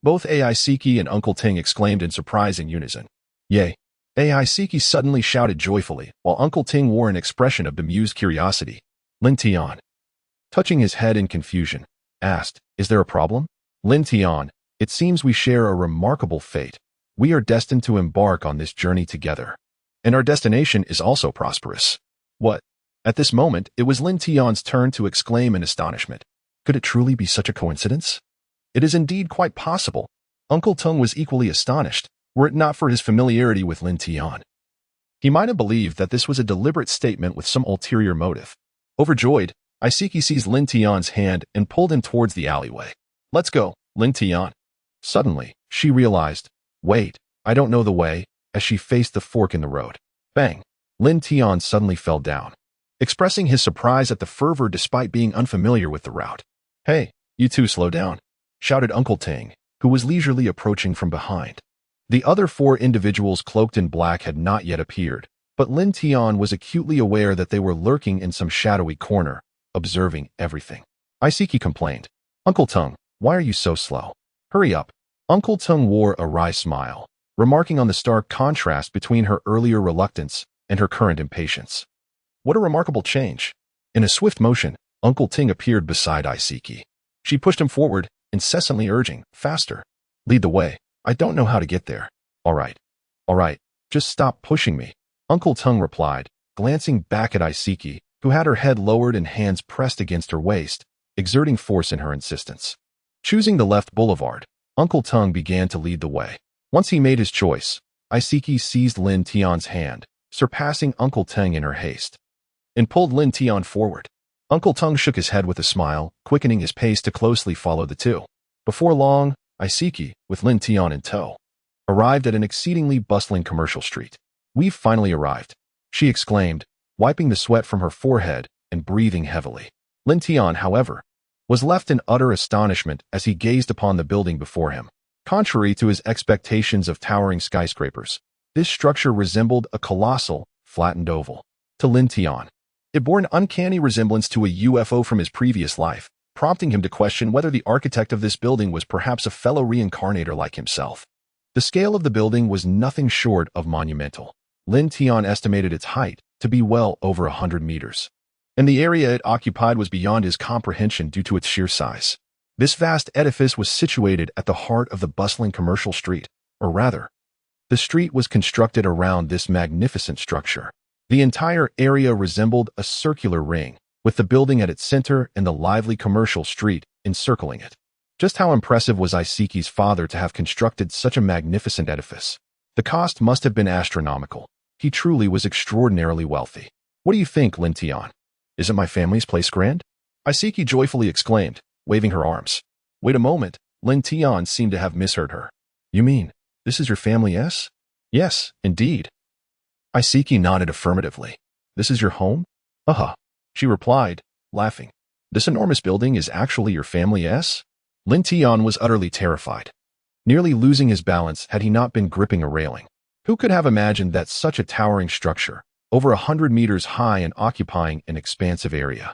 Both Isiki and Uncle Ting exclaimed in surprise in unison. Yay! Isiki suddenly shouted joyfully, while Uncle Ting wore an expression of bemused curiosity. Lin Tian, touching his head in confusion, asked, Is there a problem? Lin Tian, it seems we share a remarkable fate. We are destined to embark on this journey together. And our destination is also prosperous. What? At this moment, it was Lin Tian's turn to exclaim in astonishment. Could it truly be such a coincidence? It is indeed quite possible. Uncle Ting was equally astonished, were it not for his familiarity with Lin Tian. He might have believed that this was a deliberate statement with some ulterior motive. Overjoyed, Isiki seized Lin Tian's hand and pulled him towards the alleyway. Let's go, Lin Tian. Suddenly, she realized, wait, I don't know the way, as she faced the fork in the road. Bang! Lin Tian suddenly fell down, expressing his surprise at the fervor despite being unfamiliar with the route. Hey, you two slow down, shouted Uncle Ting, who was leisurely approaching from behind. The other four individuals cloaked in black had not yet appeared, but Lin Tian was acutely aware that they were lurking in some shadowy corner, observing everything. Isiki complained. Uncle Ting, why are you so slow? Hurry up. Uncle Ting wore a wry smile, remarking on the stark contrast between her earlier reluctance and her current impatience. What a remarkable change. In a swift motion, Uncle Ting appeared beside Isiki. She pushed him forward, incessantly urging, faster. Lead the way. I don't know how to get there. All right, just stop pushing me. Uncle Ting replied, glancing back at Isiki, who had her head lowered and hands pressed against her waist, exerting force in her insistence. Choosing the left boulevard, Uncle Ting began to lead the way. Once he made his choice, Isiki seized Lin Tian's hand, surpassing Uncle Ting in her haste, and pulled Lin Tian forward. Uncle Ting shook his head with a smile, quickening his pace to closely follow the two. Before long, Isiki, with Lin Tian in tow, arrived at an exceedingly bustling commercial street. We've finally arrived, she exclaimed, wiping the sweat from her forehead and breathing heavily. Lin Tian, however, was left in utter astonishment as he gazed upon the building before him. Contrary to his expectations of towering skyscrapers, this structure resembled a colossal, flattened oval. To Lin Tian, it bore an uncanny resemblance to a UFO from his previous life, prompting him to question whether the architect of this building was perhaps a fellow reincarnator like himself. The scale of the building was nothing short of monumental. Lin Tian estimated its height to be well over 100 meters, and the area it occupied was beyond his comprehension due to its sheer size. This vast edifice was situated at the heart of the bustling commercial street, or rather, the street was constructed around this magnificent structure. The entire area resembled a circular ring, with the building at its center and the lively commercial street encircling it. Just how impressive was Isaki's father to have constructed such a magnificent edifice? The cost must have been astronomical. He truly was extraordinarily wealthy. What do you think, Lin Tian? Isn't my family's place grand? Isaki joyfully exclaimed, waving her arms. Wait a moment, Lin Tian seemed to have misheard her. You mean, this is your family's? Yes, indeed. Isaki nodded affirmatively. This is your home? She replied, laughing. This enormous building is actually your family's? Lin Tian was utterly terrified. Nearly losing his balance had he not been gripping a railing. Who could have imagined that such a towering structure, over 100 meters high and occupying an expansive area,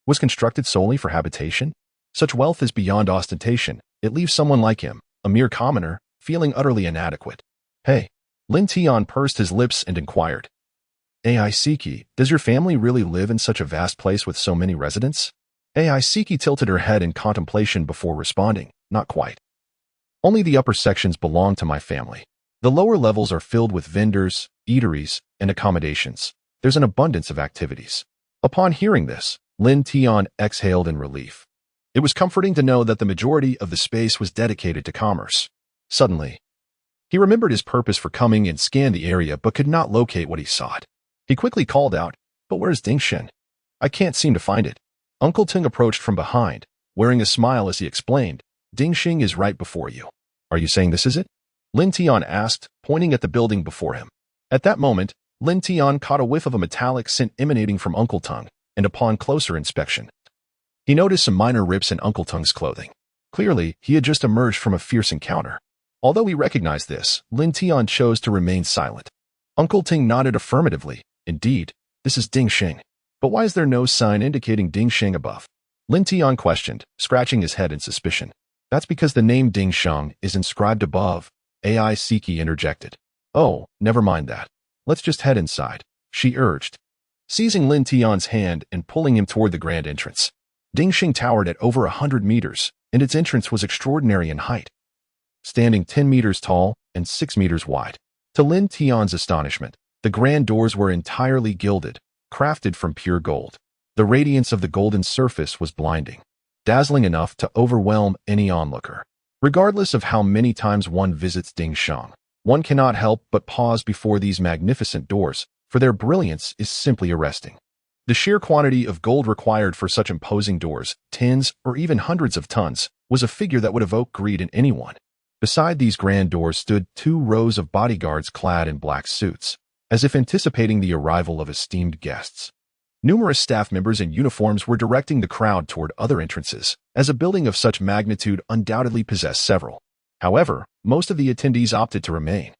was constructed solely for habitation? Such wealth is beyond ostentation. It leaves someone like him, a mere commoner, feeling utterly inadequate. Hey, Lin Tian pursed his lips and inquired. Isaki, does your family really live in such a vast place with so many residents? Isaki tilted her head in contemplation before responding, not quite. Only the upper sections belong to my family. The lower levels are filled with vendors, eateries, and accommodations. There's an abundance of activities. Upon hearing this, Lin Tian exhaled in relief. It was comforting to know that the majority of the space was dedicated to commerce. Suddenly, he remembered his purpose for coming and scanned the area but could not locate what he sought. He quickly called out, But where's Dingsheng? I can't seem to find it. Uncle Ting approached from behind, wearing a smile as he explained, Dingsheng is right before you. Are you saying this is it? Lin Tian asked, pointing at the building before him. At that moment, Lin Tian caught a whiff of a metallic scent emanating from Uncle Tung, and upon closer inspection, he noticed some minor rips in Uncle Tung's clothing. Clearly, he had just emerged from a fierce encounter. Although he recognized this, Lin Tian chose to remain silent. Uncle Ting nodded affirmatively. Indeed, this is Dingsheng. But why is there no sign indicating Dingsheng above? Lin Tian questioned, scratching his head in suspicion. That's because the name Dingsheng is inscribed above, Isaki interjected. Oh, never mind that. Let's just head inside, she urged, seizing Lin Tian's hand and pulling him toward the grand entrance. Dingsheng towered at over 100 meters, and its entrance was extraordinary in height, standing 10 meters tall and 6 meters wide. To Lin Tian's astonishment, the grand doors were entirely gilded, crafted from pure gold. The radiance of the golden surface was blinding, dazzling enough to overwhelm any onlooker. Regardless of how many times one visits Dingsheng, one cannot help but pause before these magnificent doors, for their brilliance is simply arresting. The sheer quantity of gold required for such imposing doors, tens or even hundreds of tons, was a figure that would evoke greed in anyone. Beside these grand doors stood 2 rows of bodyguards clad in black suits, as if anticipating the arrival of esteemed guests. Numerous staff members in uniforms were directing the crowd toward other entrances, as a building of such magnitude undoubtedly possessed several. However, most of the attendees opted to remain,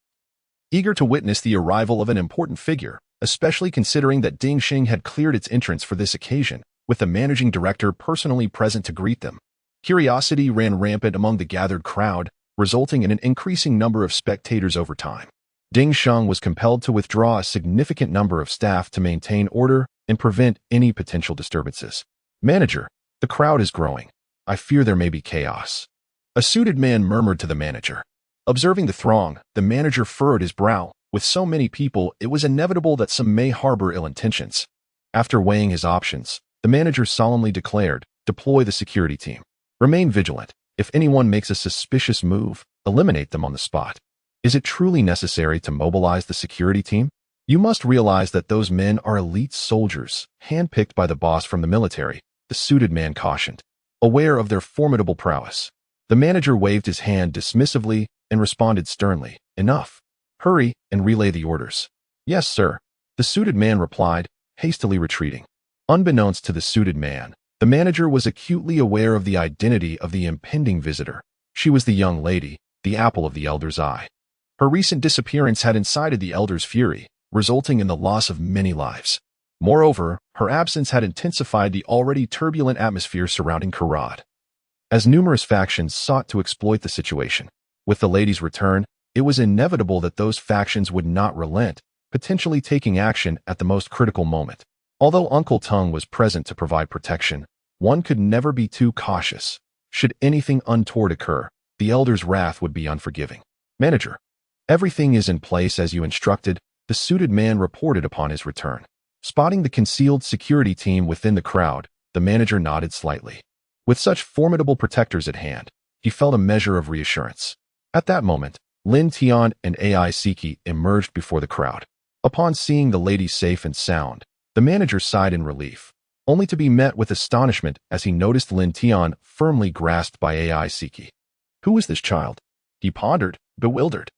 eager to witness the arrival of an important figure, especially considering that Dingsheng had cleared its entrance for this occasion, with the managing director personally present to greet them. Curiosity ran rampant among the gathered crowd, resulting in an increasing number of spectators over time. Dingsheng was compelled to withdraw a significant number of staff to maintain order and prevent any potential disturbances. Manager, the crowd is growing. I fear there may be chaos. A suited man murmured to the manager. Observing the throng, the manager furrowed his brow. With so many people, it was inevitable that some may harbor ill intentions. After weighing his options, the manager solemnly declared, deploy the security team. Remain vigilant. If anyone makes a suspicious move, eliminate them on the spot. Is it truly necessary to mobilize the security team? You must realize that those men are elite soldiers, handpicked by the boss from the military, the suited man cautioned, aware of their formidable prowess. The manager waved his hand dismissively and responded sternly, enough. Hurry and relay the orders. Yes, sir, the suited man replied, hastily retreating. Unbeknownst to the suited man, the manager was acutely aware of the identity of the impending visitor. She was the young lady, the apple of the elder's eye. Her recent disappearance had incited the elder's fury, resulting in the loss of many lives. Moreover, her absence had intensified the already turbulent atmosphere surrounding Corod, as numerous factions sought to exploit the situation. With the lady's return, it was inevitable that those factions would not relent, potentially taking action at the most critical moment. Although Uncle Tung was present to provide protection, one could never be too cautious. Should anything untoward occur, the elder's wrath would be unforgiving. Manager, everything is in place as you instructed, the suited man reported upon his return. Spotting the concealed security team within the crowd, the manager nodded slightly. With such formidable protectors at hand, he felt a measure of reassurance. At that moment, Lin Tian and AI Siki emerged before the crowd. Upon seeing the lady safe and sound, the manager sighed in relief, only to be met with astonishment as he noticed Lin Tian firmly grasped by AI Siki. Who was this child? He pondered, bewildered.